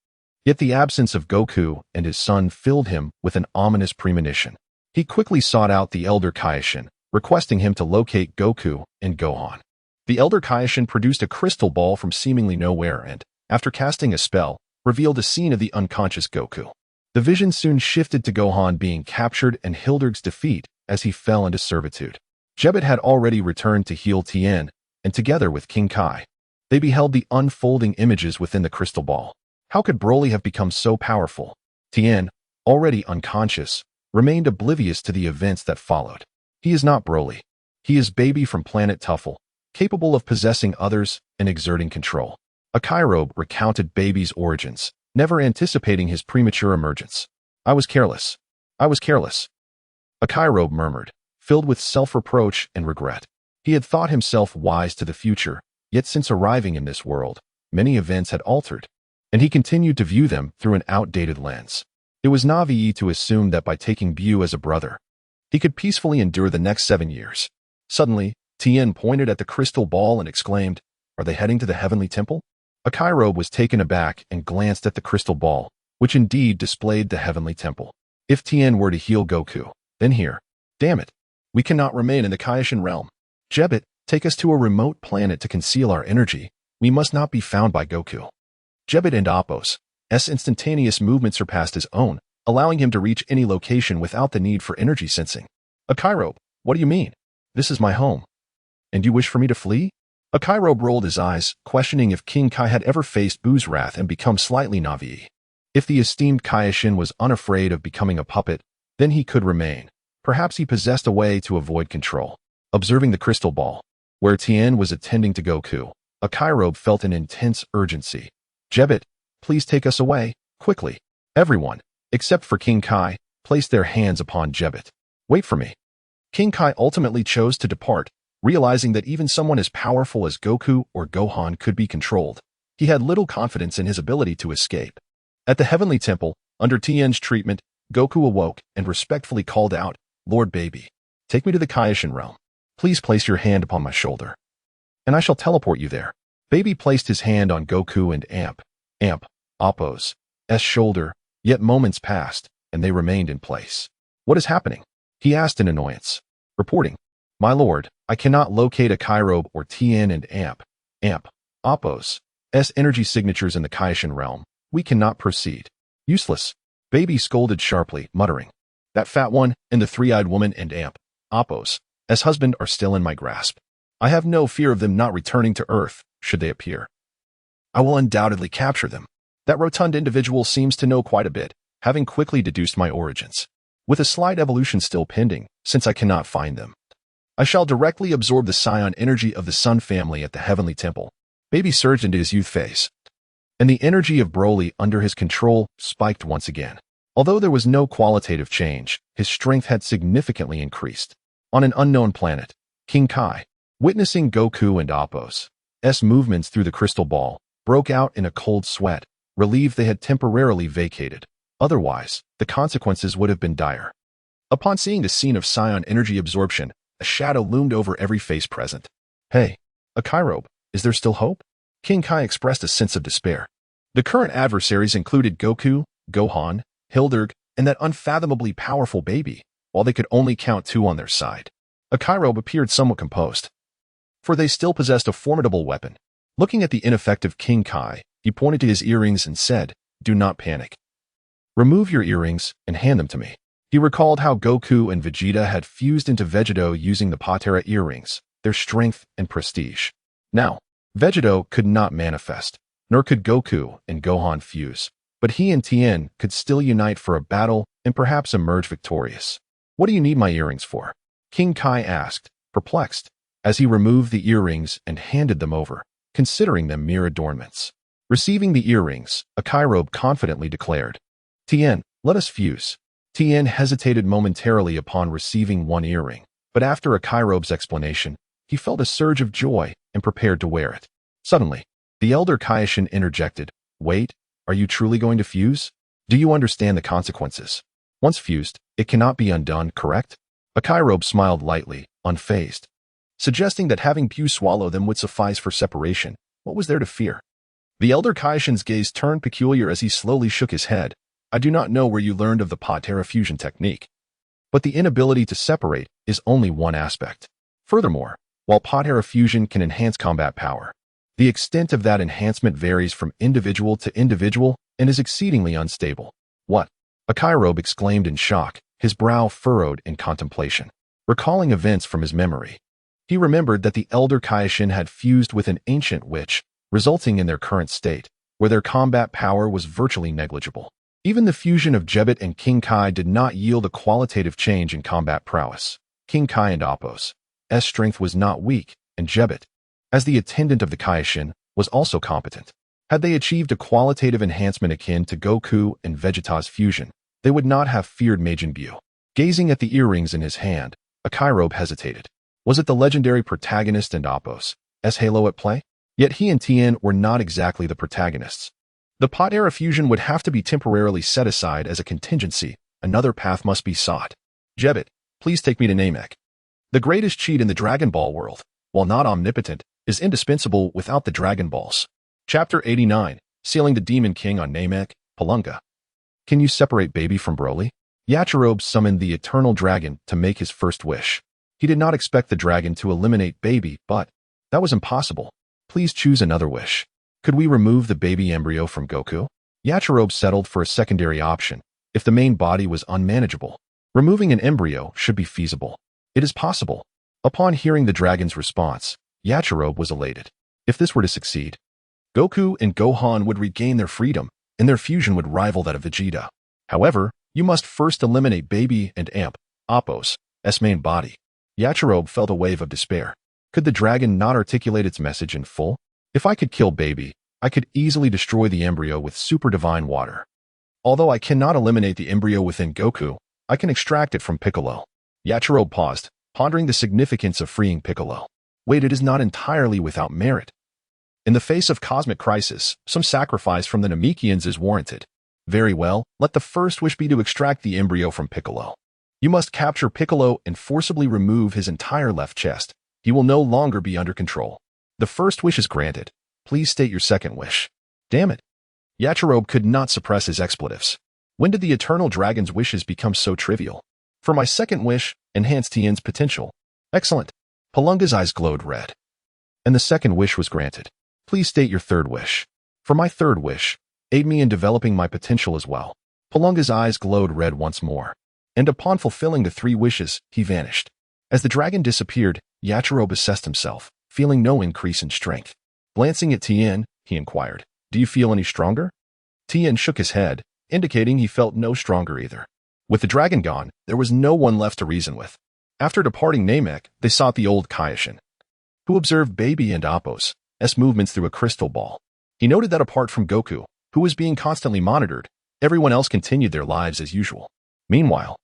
Yet the absence of Goku and his son filled him with an ominous premonition. He quickly sought out the Elder Kaioshin, requesting him to locate Goku and Gohan. The Elder Kaioshin produced a crystal ball from seemingly nowhere and, after casting a spell, revealed a scene of the unconscious Goku. The vision soon shifted to Gohan being captured and Hilderg's defeat as he fell into servitude. Jebet had already returned to heal Tien, and together with King Kai, they beheld the unfolding images within the crystal ball. How could Broly have become so powerful? Tien, already unconscious, remained oblivious to the events that followed. He is not Broly. He is Baby from planet Tuffle, capable of possessing others and exerting control. Yachirobe recounted Baby's origins, never anticipating his premature emergence. "I was careless. I was careless," Yachirobe murmured, filled with self-reproach and regret. He had thought himself wise to the future, yet since arriving in this world, many events had altered, and he continued to view them through an outdated lens. It was naive to assume that by taking Bu as a brother, he could peacefully endure the next 7 years. Suddenly, Tien pointed at the crystal ball and exclaimed, "Are they heading to the heavenly temple?" Akairobe was taken aback and glanced at the crystal ball, which indeed displayed the heavenly temple. If Tien were to heal Goku, then here. Damn it. We cannot remain in the Kaioshin realm. Jebbit, take us to a remote planet to conceal our energy. We must not be found by Goku. Jebbit and Apos' instantaneous movement surpassed his own, allowing him to reach any location without the need for energy sensing. Akairobe, what do you mean? This is my home. And you wish for me to flee? Akairobe rolled his eyes, questioning if King Kai had ever faced Bu's wrath and become slightly naive. If the esteemed Kaioshin was unafraid of becoming a puppet, then he could remain. Perhaps he possessed a way to avoid control. Observing the crystal ball, where Tien was attending to Goku, Akairobe felt an intense urgency. Jebbit, please take us away, quickly. Everyone, except for King Kai, placed their hands upon Jebbit. Wait for me. King Kai ultimately chose to depart, realizing that even someone as powerful as Goku or Gohan could be controlled. He had little confidence in his ability to escape. At the Heavenly Temple, under Tien's treatment, Goku awoke and respectfully called out, "Lord Baby, take me to the Kaioshin realm. Please place your hand upon my shoulder, and I shall teleport you there." Baby placed his hand on Goku and Apos' shoulder, yet moments passed, and they remained in place. "What is happening?" he asked in annoyance. Reporting, "My lord, I cannot locate Akairobe or Tien and Apos' energy signatures in the Kaioshin realm. We cannot proceed." "Useless." Baby scolded sharply, muttering, "That fat one and the three-eyed woman and Apos' husband are still in my grasp. I have no fear of them not returning to Earth, should they appear. I will undoubtedly capture them. That rotund individual seems to know quite a bit, having quickly deduced my origins. With a slight evolution still pending, since I cannot find them, I shall directly absorb the Scion energy of the Sun family at the Heavenly Temple." Baby surged into his youth phase, and the energy of Broly under his control spiked once again. Although there was no qualitative change, his strength had significantly increased. On an unknown planet, King Kai, witnessing Goku and Apos' movements through the crystal ball, broke out in a cold sweat, relieved they had temporarily vacated. Otherwise, the consequences would have been dire. Upon seeing the scene of Scion energy absorption, a shadow loomed over every face present. "Hey, Akairobe, is there still hope?" King Kai expressed a sense of despair. The current adversaries included Goku, Gohan, Hildurg, and that unfathomably powerful Baby, while they could only count 2 on their side. Akairobe appeared somewhat composed, for they still possessed a formidable weapon. Looking at the ineffective King Kai, he pointed to his earrings and said, "Do not panic. Remove your earrings and hand them to me." He recalled how Goku and Vegeta had fused into Vegeto using the Patera earrings, their strength and prestige. Now, Vegeto could not manifest, nor could Goku and Gohan fuse, but he and Tien could still unite for a battle and perhaps emerge victorious. "What do you need my earrings for?" King Kai asked, perplexed, as he removed the earrings and handed them over, considering them mere adornments. Receiving the earrings, Akairobe confidently declared, "Tien, let us fuse." Tien hesitated momentarily upon receiving one earring, but after Akairobe's explanation, he felt a surge of joy and prepared to wear it. Suddenly, the elder Kaioshin interjected, "Wait, are you truly going to fuse? Do you understand the consequences? Once fused, it cannot be undone, correct?" Akairobe smiled lightly, unfazed, suggesting that having Bu swallow them would suffice for separation. What was there to fear? The elder Kaioshin's gaze turned peculiar as he slowly shook his head. "I do not know where you learned of the Patera fusion technique, but the inability to separate is only one aspect. Furthermore, while Patera fusion can enhance combat power, the extent of that enhancement varies from individual to individual and is exceedingly unstable." "What?" Akairobe exclaimed in shock, his brow furrowed in contemplation. Recalling events from his memory, he remembered that the elder Kaioshin had fused with an ancient witch, resulting in their current state, where their combat power was virtually negligible. Even the fusion of Jebbit and King Kai did not yield a qualitative change in combat prowess. King Kai and Apos' strength was not weak, and Jebbit, as the attendant of the Kaioshin, was also competent. Had they achieved a qualitative enhancement akin to Goku and Vegeta's fusion, they would not have feared Majin Buu. Gazing at the earrings in his hand, Akairobe hesitated. Was it the legendary protagonist and Apos' halo at play? Yet he and Tien were not exactly the protagonists. The pot era fusion would have to be temporarily set aside as a contingency. Another path must be sought. Jebbit, please take me to Namek. The greatest cheat in the Dragon Ball world, while not omnipotent, is indispensable without the Dragon Balls. Chapter 89, Sealing the Demon King on Namek, Palunga. Can you separate baby from Broly? Yachirobe summoned the Eternal Dragon to make his first wish. He did not expect the dragon to eliminate baby, but that was impossible. Please choose another wish. Could we remove the baby embryo from Goku? Yachirobe settled for a secondary option. If the main body was unmanageable, removing an embryo should be feasible. It is possible. Upon hearing the dragon's response, Yachirobe was elated. If this were to succeed, Goku and Gohan would regain their freedom, and their fusion would rival that of Vegeta. However, you must first eliminate Baby and Amp, Appo's main body. Yachirobe felt a wave of despair. Could the dragon not articulate its message in full? If I could kill Baby, I could easily destroy the embryo with super divine water. Although I cannot eliminate the embryo within Goku, I can extract it from Piccolo. Yachirobe paused, pondering the significance of freeing Piccolo. Wait, it is not entirely without merit. In the face of cosmic crisis, some sacrifice from the Namekians is warranted. Very well, let the first wish be to extract the embryo from Piccolo. You must capture Piccolo and forcibly remove his entire left chest. He will no longer be under control. The first wish is granted. Please state your second wish. Damn it. Yachirobe could not suppress his expletives. When did the Eternal Dragon's wishes become so trivial? For my second wish, enhance Tien's potential. Excellent. Palunga's eyes glowed red. And the second wish was granted. Please state your third wish. For my third wish, aid me in developing my potential as well. Palunga's eyes glowed red once more. And upon fulfilling the three wishes, he vanished. As the dragon disappeared, Yachirobe assessed himself, feeling no increase in strength. Glancing at Tien, he inquired, "Do you feel any stronger?" Tien shook his head, indicating he felt no stronger either. With the dragon gone, there was no one left to reason with. After departing Namek, they sought the old Kaioshin, who observed Baby and Appo's movements through a crystal ball. He noted that apart from Goku, who was being constantly monitored, everyone else continued their lives as usual. Meanwhile,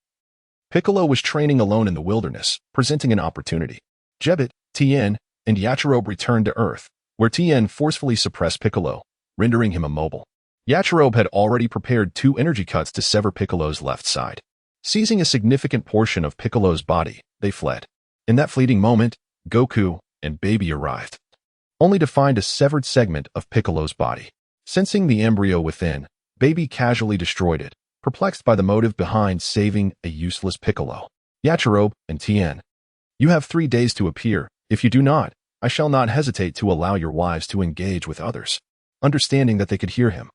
Piccolo was training alone in the wilderness, presenting an opportunity. Jebbit, Tien, and Yachirobe returned to Earth, where Tien forcefully suppressed Piccolo, rendering him immobile. Yachirobe had already prepared 2 energy cuts to sever Piccolo's left side. Seizing a significant portion of Piccolo's body, they fled. In that fleeting moment, Goku and Baby arrived, only to find a severed segment of Piccolo's body. Sensing the embryo within, Baby casually destroyed it, perplexed by the motive behind saving a useless Piccolo. Yachirobe and Tien, you have 3 days to appear. If you do not, I shall not hesitate to allow your wives to engage with others. Understanding that they could hear him,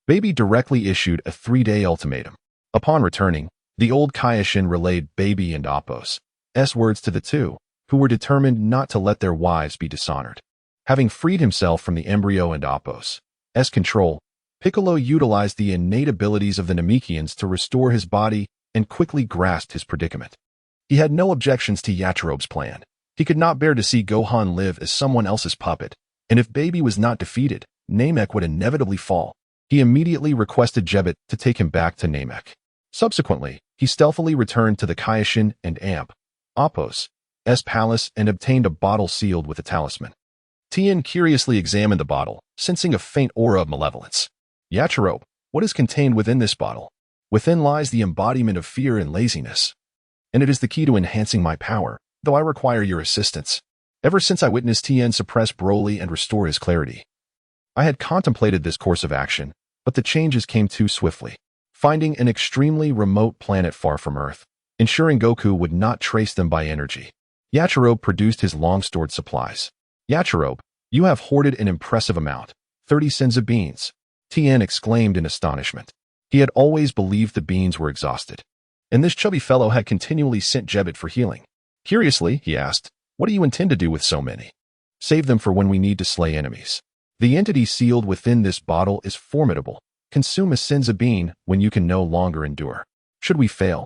Baby directly issued a 3-day ultimatum. Upon returning, the old Kaioshin relayed Baby and Appo's words to the two, who were determined not to let their wives be dishonored. Having freed himself from the embryo and Appo's control, Piccolo utilized the innate abilities of the Namekians to restore his body and quickly grasped his predicament. He had no objections to Yachirobe's plan. He could not bear to see Gohan live as someone else's puppet, and if Baby was not defeated, Namek would inevitably fall. He immediately requested Jebbit to take him back to Namek. Subsequently, he stealthily returned to the Kaioshin and Amp, Appo's palace and obtained a bottle sealed with a talisman. Tien curiously examined the bottle, sensing a faint aura of malevolence. Yachirobe, what is contained within this bottle? Within lies the embodiment of fear and laziness. And it is the key to enhancing my power, though I require your assistance. Ever since I witnessed Tien suppress Broly and restore his clarity, I had contemplated this course of action, but the changes came too swiftly. Finding an extremely remote planet far from Earth, ensuring Goku would not trace them by energy, Yachirobe produced his long-stored supplies. Yachirobe, you have hoarded an impressive amount, 30 sins of beans. Tien exclaimed in astonishment. He had always believed the beans were exhausted, and this chubby fellow had continually sent Jebbit for healing. Curiously, he asked, what do you intend to do with so many? Save them for when we need to slay enemies. The entity sealed within this bottle is formidable. Consume a sins of bean when you can no longer endure. Should we fail,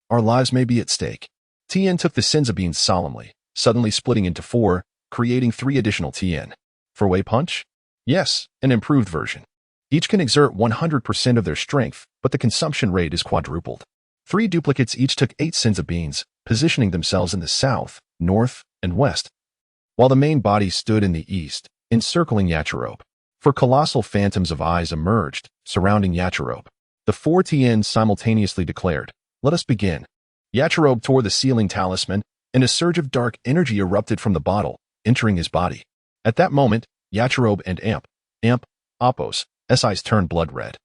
our lives may be at stake. Tien took the sins of beans solemnly, suddenly splitting into 4, creating 3 additional Tien. Four-way punch? Yes, an improved version. Each can exert 100% of their strength, but the consumption rate is quadrupled. 3 duplicates each took 8 sins of beans, positioning themselves in the south, north, and west, while the main body stood in the east, encircling Yachirobe. For colossal phantoms of eyes emerged, surrounding Yachirobe. The four Tiens simultaneously declared, "Let us begin." Yachirobe tore the sealing talisman, and a surge of dark energy erupted from the bottle, entering his body. At that moment, Yachirobe and Apos, eyes turned blood red.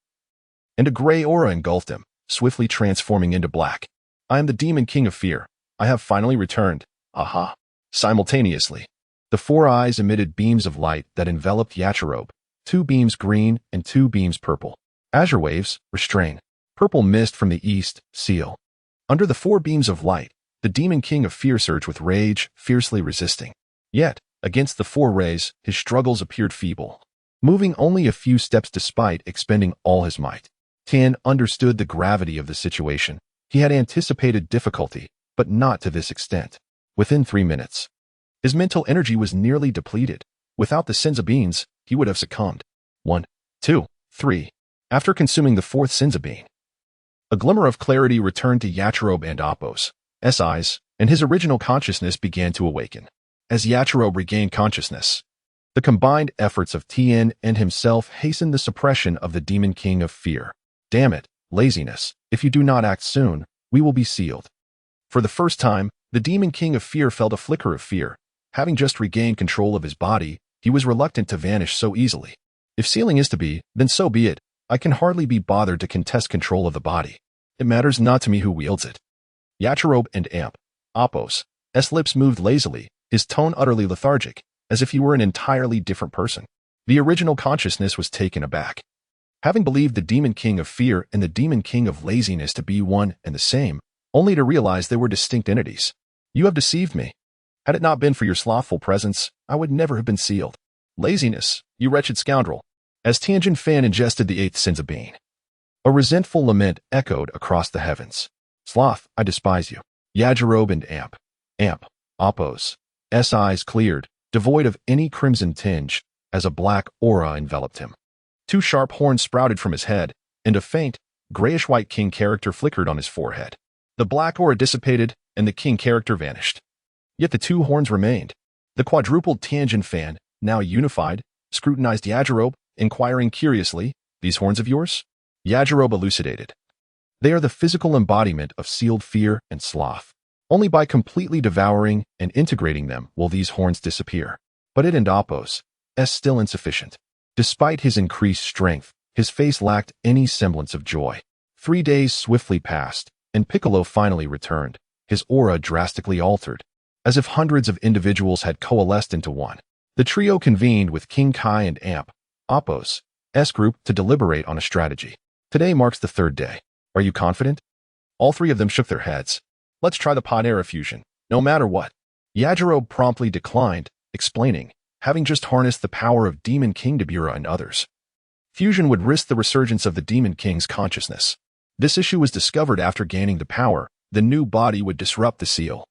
And a gray aura engulfed him, swiftly transforming into black. "I am the Demon King of Fear. I have finally returned. Aha." Simultaneously, the four eyes emitted beams of light that enveloped Yachirobe, 2 beams green and 2 beams purple. Azure waves, restrain. Purple mist from the east, seal. Under the 4 beams of light, the Demon King of Fear surged with rage, fiercely resisting. Yet, against the 4 rays, his struggles appeared feeble, moving only a few steps despite expending all his might. Tien understood the gravity of the situation. He had anticipated difficulty, but not to this extent. Within 3 minutes, his mental energy was nearly depleted. Without the Senza beans, he would have succumbed. 1, 2, 3. After consuming the 4th Senza bean, a glimmer of clarity returned to Yachirobe and Apos' eyes, and his original consciousness began to awaken. As Yachirobe regained consciousness, the combined efforts of Tien and himself hastened the suppression of the Demon King of Fear. "Damn it, laziness. If you do not act soon, we will be sealed." For the first time, the Demon King of Fear felt a flicker of fear. Having just regained control of his body, he was reluctant to vanish so easily. If sealing is to be, then so be it. I can hardly be bothered to contest control of the body. It matters not to me who wields it. Yachirobe and Apos' lips moved lazily, his tone utterly lethargic, as if he were an entirely different person. The original consciousness was taken aback. Having believed the Demon King of Fear and the Demon King of Laziness to be one and the same, only to realize they were distinct entities. "You have deceived me. Had it not been for your slothful presence, I would never have been sealed. Laziness, you wretched scoundrel." As Tianjin Fan ingested the 8th Senza bean, a resentful lament echoed across the heavens. "Sloth, I despise you." Yajirobe and Apos' eyes cleared, devoid of any crimson tinge, as a black aura enveloped him. 2 sharp horns sprouted from his head, and a faint, grayish-white king character flickered on his forehead. The black aura dissipated, and the king character vanished. Yet the 2 horns remained. The quadrupled Tianjin Fan, now unified, scrutinized Yajirobe, inquiring curiously, "These horns of yours?" Yajirobe elucidated. "They are the physical embodiment of sealed fear and sloth. Only by completely devouring and integrating them will these horns disappear." But it and Apos' still insufficient. Despite his increased strength, his face lacked any semblance of joy. 3 days swiftly passed, and Piccolo finally returned, his aura drastically altered, as if hundreds of individuals had coalesced into one. The trio convened with King Kai and Apos' group to deliberate on a strategy. "Today marks the 3rd day. Are you confident?" All 3 of them shook their heads. "Let's try the Pod-Era fusion, no matter what." Yajirobe promptly declined, explaining, having just harnessed the power of Demon King Dabura and others. Fusion would risk the resurgence of the Demon King's consciousness. This issue was discovered after gaining the power. The new body would disrupt the seal,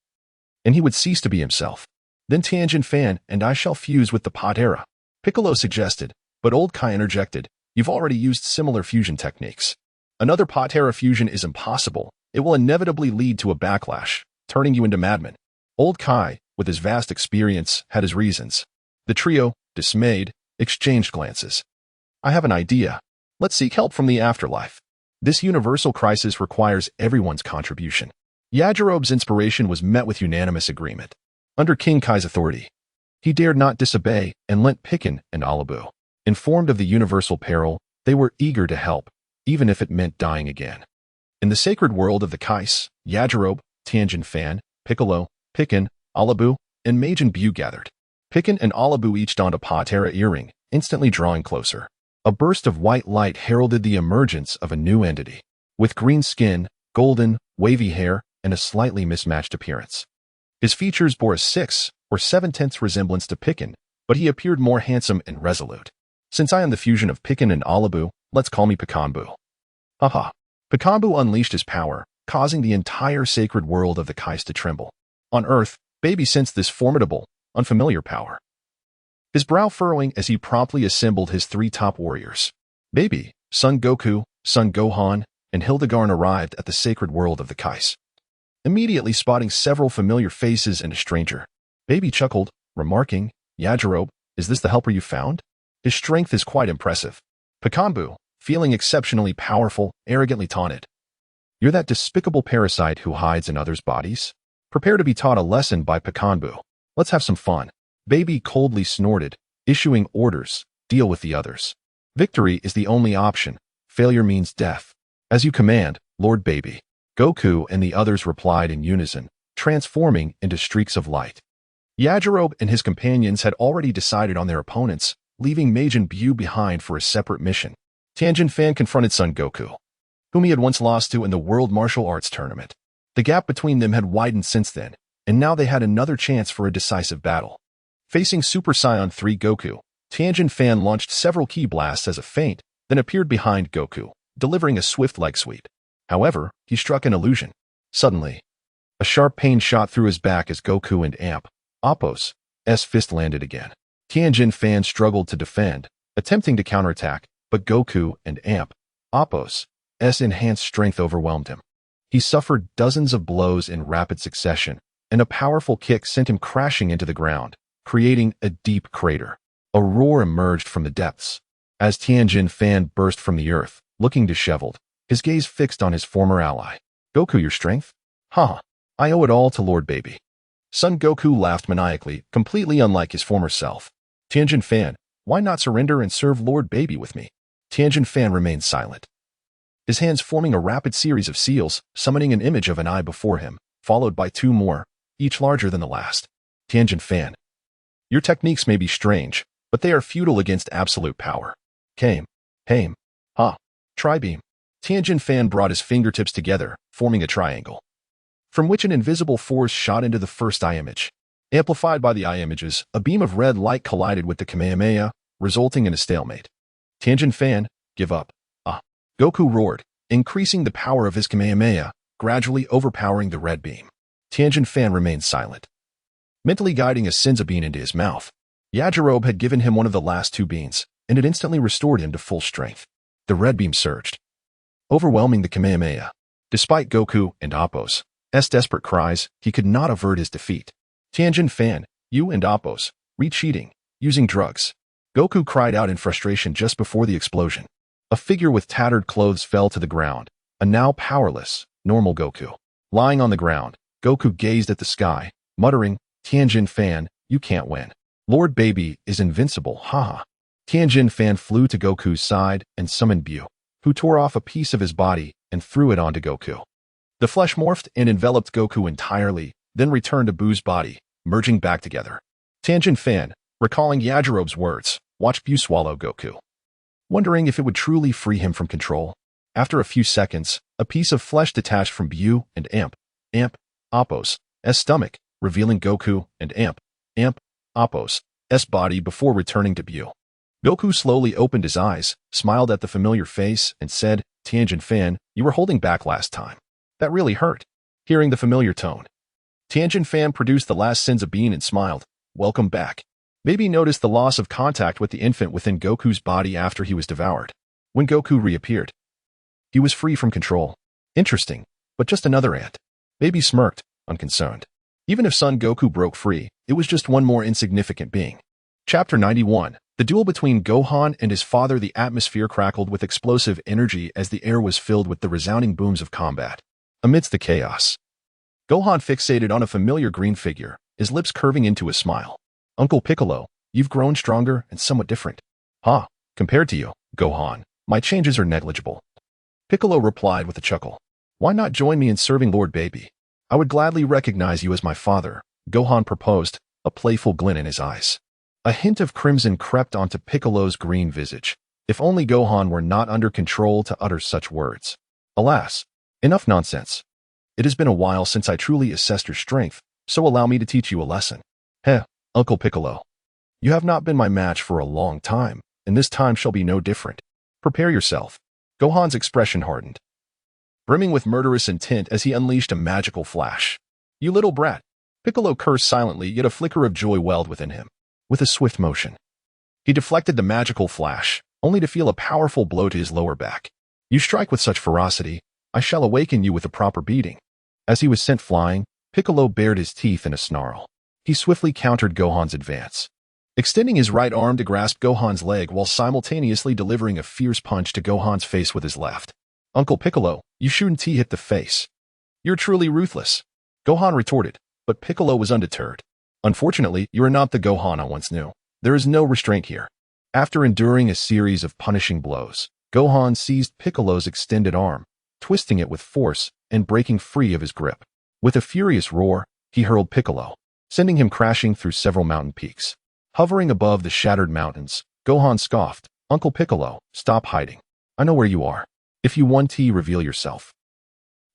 and he would cease to be himself. "Then Tianjin Fan and I shall fuse with the Pod-Era," Piccolo suggested, but old Kai interjected, "You've already used similar fusion techniques. Another Pod-Era fusion is impossible. It will inevitably lead to a backlash, turning you into madmen." Old Kai, with his vast experience, had his reasons. The trio, dismayed, exchanged glances. "I have an idea. Let's seek help from the afterlife. This universal crisis requires everyone's contribution." Yajirobe's inspiration was met with unanimous agreement. Under King Kai's authority, he dared not disobey and lent Pikin and Alabu. Informed of the universal peril, they were eager to help, even if it meant dying again. In the sacred world of the Kais, Yajirobe, Tianjin Fan, Piccolo, Pikin, Alabu, and Majin Bu gathered. Pikin and Alabu each donned a Pod-Era earring, instantly drawing closer. A burst of white light heralded the emergence of a new entity, with green skin, golden, wavy hair, and a slightly mismatched appearance. His features bore a 6 or 7/10 resemblance to Pikin, but he appeared more handsome and resolute. "Since I am the fusion of Pikin and Alabu, let's call me Pekanbu." Haha. Pekanbu unleashed his power, causing the entire sacred world of the Kais to tremble. On Earth, Baby sensed this formidable, unfamiliar power, his brow furrowing as he promptly assembled his 3 top warriors. Baby, Son Goku, Son Gohan, and Hildegarn arrived at the sacred world of the Kais, immediately spotting several familiar faces and a stranger. Baby chuckled, remarking, "Yajirobe, is this the helper you found?" His strength is quite impressive. Pekanbu, feeling exceptionally powerful, arrogantly taunted. You're that despicable parasite who hides in others' bodies? Prepare to be taught a lesson by Pekanbu. Let's have some fun. Baby coldly snorted, issuing orders. Deal with the others. Victory is the only option. Failure means death. As you command, Lord Baby. Goku and the others replied in unison, transforming into streaks of light. Yajirobe and his companions had already decided on their opponents, leaving Majin Buu behind for a separate mission. Tianjin Fan confronted Son Goku, whom he had once lost to in the World Martial Arts Tournament. The gap between them had widened since then, and now they had another chance for a decisive battle. Facing Super Saiyan 3 Goku, Tianjin Fan launched several ki blasts as a feint, then appeared behind Goku, delivering a swift leg sweep. However, he struck an illusion. Suddenly, a sharp pain shot through his back as Goku and Appo's fist landed again. Tianjin Fan struggled to defend, attempting to counterattack, but Goku and Appo's enhanced strength overwhelmed him. He suffered dozens of blows in rapid succession, and a powerful kick sent him crashing into the ground, creating a deep crater. A roar emerged from the depths. As Tianjin Fan burst from the earth, looking disheveled, his gaze fixed on his former ally. Goku, your strength? I owe it all to Lord Baby. Son Goku laughed maniacally, completely unlike his former self. Tianjin Fan, why not surrender and serve Lord Baby with me? Tianjin Fan remained silent, his hands forming a rapid series of seals, summoning an image of an eye before him, followed by two more, each larger than the last. Tianjin Fan, your techniques may be strange, but they are futile against absolute power. Tri-beam. Tianjin Fan brought his fingertips together, forming a triangle, from which an invisible force shot into the first eye image. Amplified by the eye images, a beam of red light collided with the Kamehameha, resulting in a stalemate. Tianjin Fan, give up. Goku roared, increasing the power of his Kamehameha, gradually overpowering the red beam. Tianjin Fan remained silent, mentally guiding a Senzu bean into his mouth. Yajirobe had given him one of the last two beans, and it instantly restored him to full strength. The red beam surged, overwhelming the Kamehameha. Despite Goku and Appo's desperate cries, he could not avert his defeat. Tianjin Fan, you and Appo's re-cheating, using drugs. Goku cried out in frustration just before the explosion. A figure with tattered clothes fell to the ground, a now powerless, normal Goku. Lying on the ground, Goku gazed at the sky, muttering, Tianjin Fan, you can't win. Lord Baby is invincible, Tianjin Fan flew to Goku's side and summoned Buu, who tore off a piece of his body and threw it onto Goku. The flesh morphed and enveloped Goku entirely, then returned to Buu's body, merging back together. Tianjin Fan, recalling Yajirobe's words, watched Buu swallow Goku, wondering if it would truly free him from control. After a few seconds, a piece of flesh detached from Buu and Appo's stomach, revealing Goku and Appo's body before returning to Buu. Goku slowly opened his eyes, smiled at the familiar face, and said, Tianjin Fan, you were holding back last time. That really hurt. Hearing the familiar tone, Tianjin Fan produced the last Senzu bean and smiled. Welcome back. Baby noticed the loss of contact with the infant within Goku's body after he was devoured. When Goku reappeared, he was free from control. Interesting, but just another ant. Baby smirked, unconcerned. Even if Son Goku broke free, it was just one more insignificant being. Chapter 91. The duel between Gohan and his father. The atmosphere crackled with explosive energy as the air was filled with the resounding booms of combat. Amidst the chaos, Gohan fixated on a familiar green figure, his lips curving into a smile. Uncle Piccolo, you've grown stronger and somewhat different. Compared to you, Gohan, my changes are negligible. Piccolo replied with a chuckle. Why not join me in serving Lord Baby? I would gladly recognize you as my father, Gohan proposed, a playful glint in his eyes. A hint of crimson crept onto Piccolo's green visage. If only Gohan were not under control to utter such words. Alas, enough nonsense. It has been a while since I truly assessed your strength, so allow me to teach you a lesson. Uncle Piccolo. You have not been my match for a long time, and this time shall be no different. Prepare yourself. Gohan's expression hardened, brimming with murderous intent as he unleashed a magical flash. You little brat. Piccolo cursed silently, yet a flicker of joy welled within him. With a swift motion, he deflected the magical flash, only to feel a powerful blow to his lower back. You strike with such ferocity, I shall awaken you with a proper beating. As he was sent flying, Piccolo bared his teeth in a snarl. He swiftly countered Gohan's advance. extending his right arm to grasp Gohan's leg while simultaneously delivering a fierce punch to Gohan's face with his left. Uncle Piccolo, you shouldn't hit the face. You're truly ruthless. Gohan retorted, but Piccolo was undeterred. Unfortunately, you are not the Gohan I once knew. There is no restraint here. After enduring a series of punishing blows, Gohan seized Piccolo's extended arm, twisting it with force and breaking free of his grip. With a furious roar, he hurled Piccolo, sending him crashing through several mountain peaks. Hovering above the shattered mountains, Gohan scoffed, Uncle Piccolo, stop hiding. I know where you are. If you want to reveal yourself.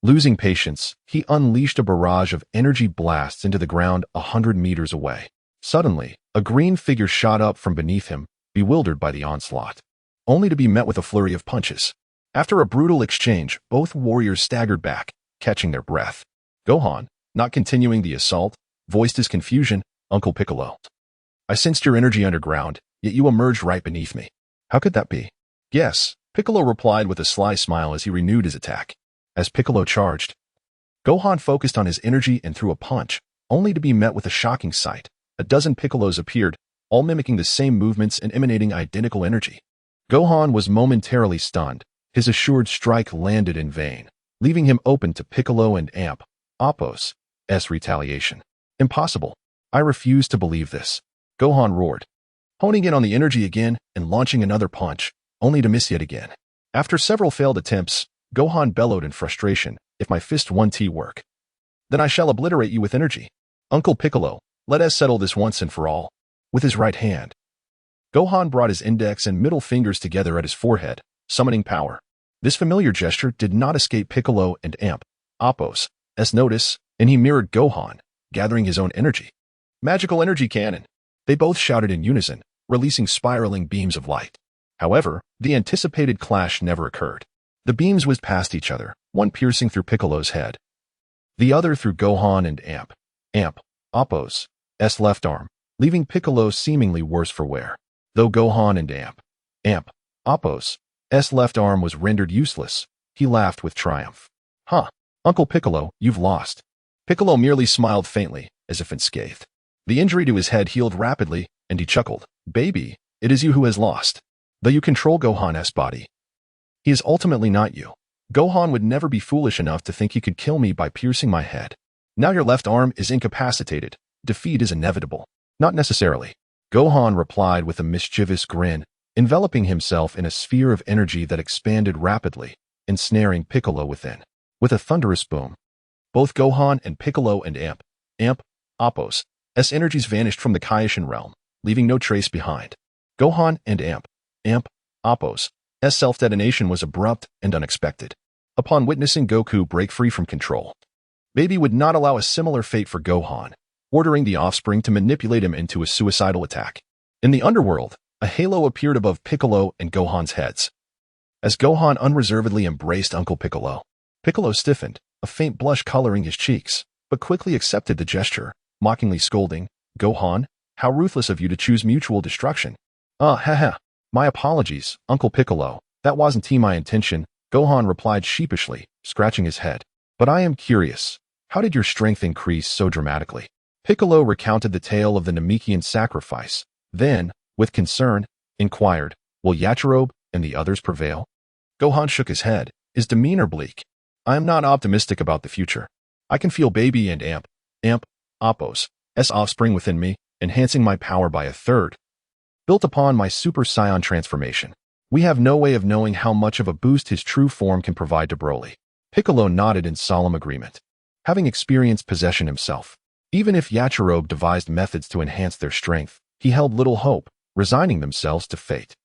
Losing patience, he unleashed a barrage of energy blasts into the ground 100 meters away. Suddenly, a green figure shot up from beneath him, bewildered by the onslaught, only to be met with a flurry of punches. After a brutal exchange, both warriors staggered back, catching their breath. Gohan, not continuing the assault, voiced his confusion, Uncle Piccolo. I sensed your energy underground, yet you emerged right beneath me. How could that be? Yes, Piccolo replied with a sly smile as he renewed his attack. As Piccolo charged, Gohan focused on his energy and threw a punch, only to be met with a shocking sight. A dozen Piccolos appeared, all mimicking the same movements and emanating identical energy. Gohan was momentarily stunned. His assured strike landed in vain, leaving him open to Piccolo and Amp, Apos, retaliation. Impossible. I refuse to believe this. Gohan roared, honing in on the energy again and launching another punch, only to miss yet again. After several failed attempts, Gohan bellowed in frustration, if my fist won't work, then I shall obliterate you with energy. Uncle Piccolo, let us settle this once and for all. With his right hand, Gohan brought his index and middle fingers together at his forehead, summoning power. This familiar gesture did not escape Piccolo and Amp, Apos, notice, and he mirrored Gohan, gathering his own energy. Magical energy cannon. They both shouted in unison, releasing spiraling beams of light. However, the anticipated clash never occurred. The beams whizzed past each other, one piercing through Piccolo's head, the other through Gohan and Amp, Apos' left arm, leaving Piccolo seemingly worse for wear. Though Gohan and Amp, Apos' left arm was rendered useless, he laughed with triumph. Huh, Uncle Piccolo, you've lost. Piccolo merely smiled faintly, as if unscathed. The injury to his head healed rapidly, and he chuckled. Baby, it is you who has lost. Though you control Gohan's body, he is ultimately not you. Gohan would never be foolish enough to think he could kill me by piercing my head. Now your left arm is incapacitated. Defeat is inevitable. Not necessarily. Gohan replied with a mischievous grin, enveloping himself in a sphere of energy that expanded rapidly, ensnaring Piccolo within. With a thunderous boom, both Gohan and Piccolo and Amp, Apos' energies vanished from the Kaioshin realm, leaving no trace behind. Gohan and Amp, Apos' self-detonation was abrupt and unexpected. Upon witnessing Goku break free from control, Baby would not allow a similar fate for Gohan, ordering the offspring to manipulate him into a suicidal attack. In the underworld, a halo appeared above Piccolo and Gohan's heads. As Gohan unreservedly embraced Uncle Piccolo, Piccolo stiffened, a faint blush coloring his cheeks, but quickly accepted the gesture, mockingly scolding, Gohan, how ruthless of you to choose mutual destruction. Haha. My apologies, Uncle Piccolo. That wasn't my intention, Gohan replied sheepishly, scratching his head. But I am curious. How did your strength increase so dramatically? Piccolo recounted the tale of the Namekian sacrifice. Then, with concern, inquired, will Yachirobe and the others prevail? Gohan shook his head, his demeanor bleak. I am not optimistic about the future. I can feel Baby and Amp, Apos' offspring within me, enhancing my power by a third. Built upon my Super Saiyan transformation, we have no way of knowing how much of a boost his true form can provide to Broly. Piccolo nodded in solemn agreement, having experienced possession himself. Even if Yachirobe devised methods to enhance their strength, he held little hope, resigning themselves to fate.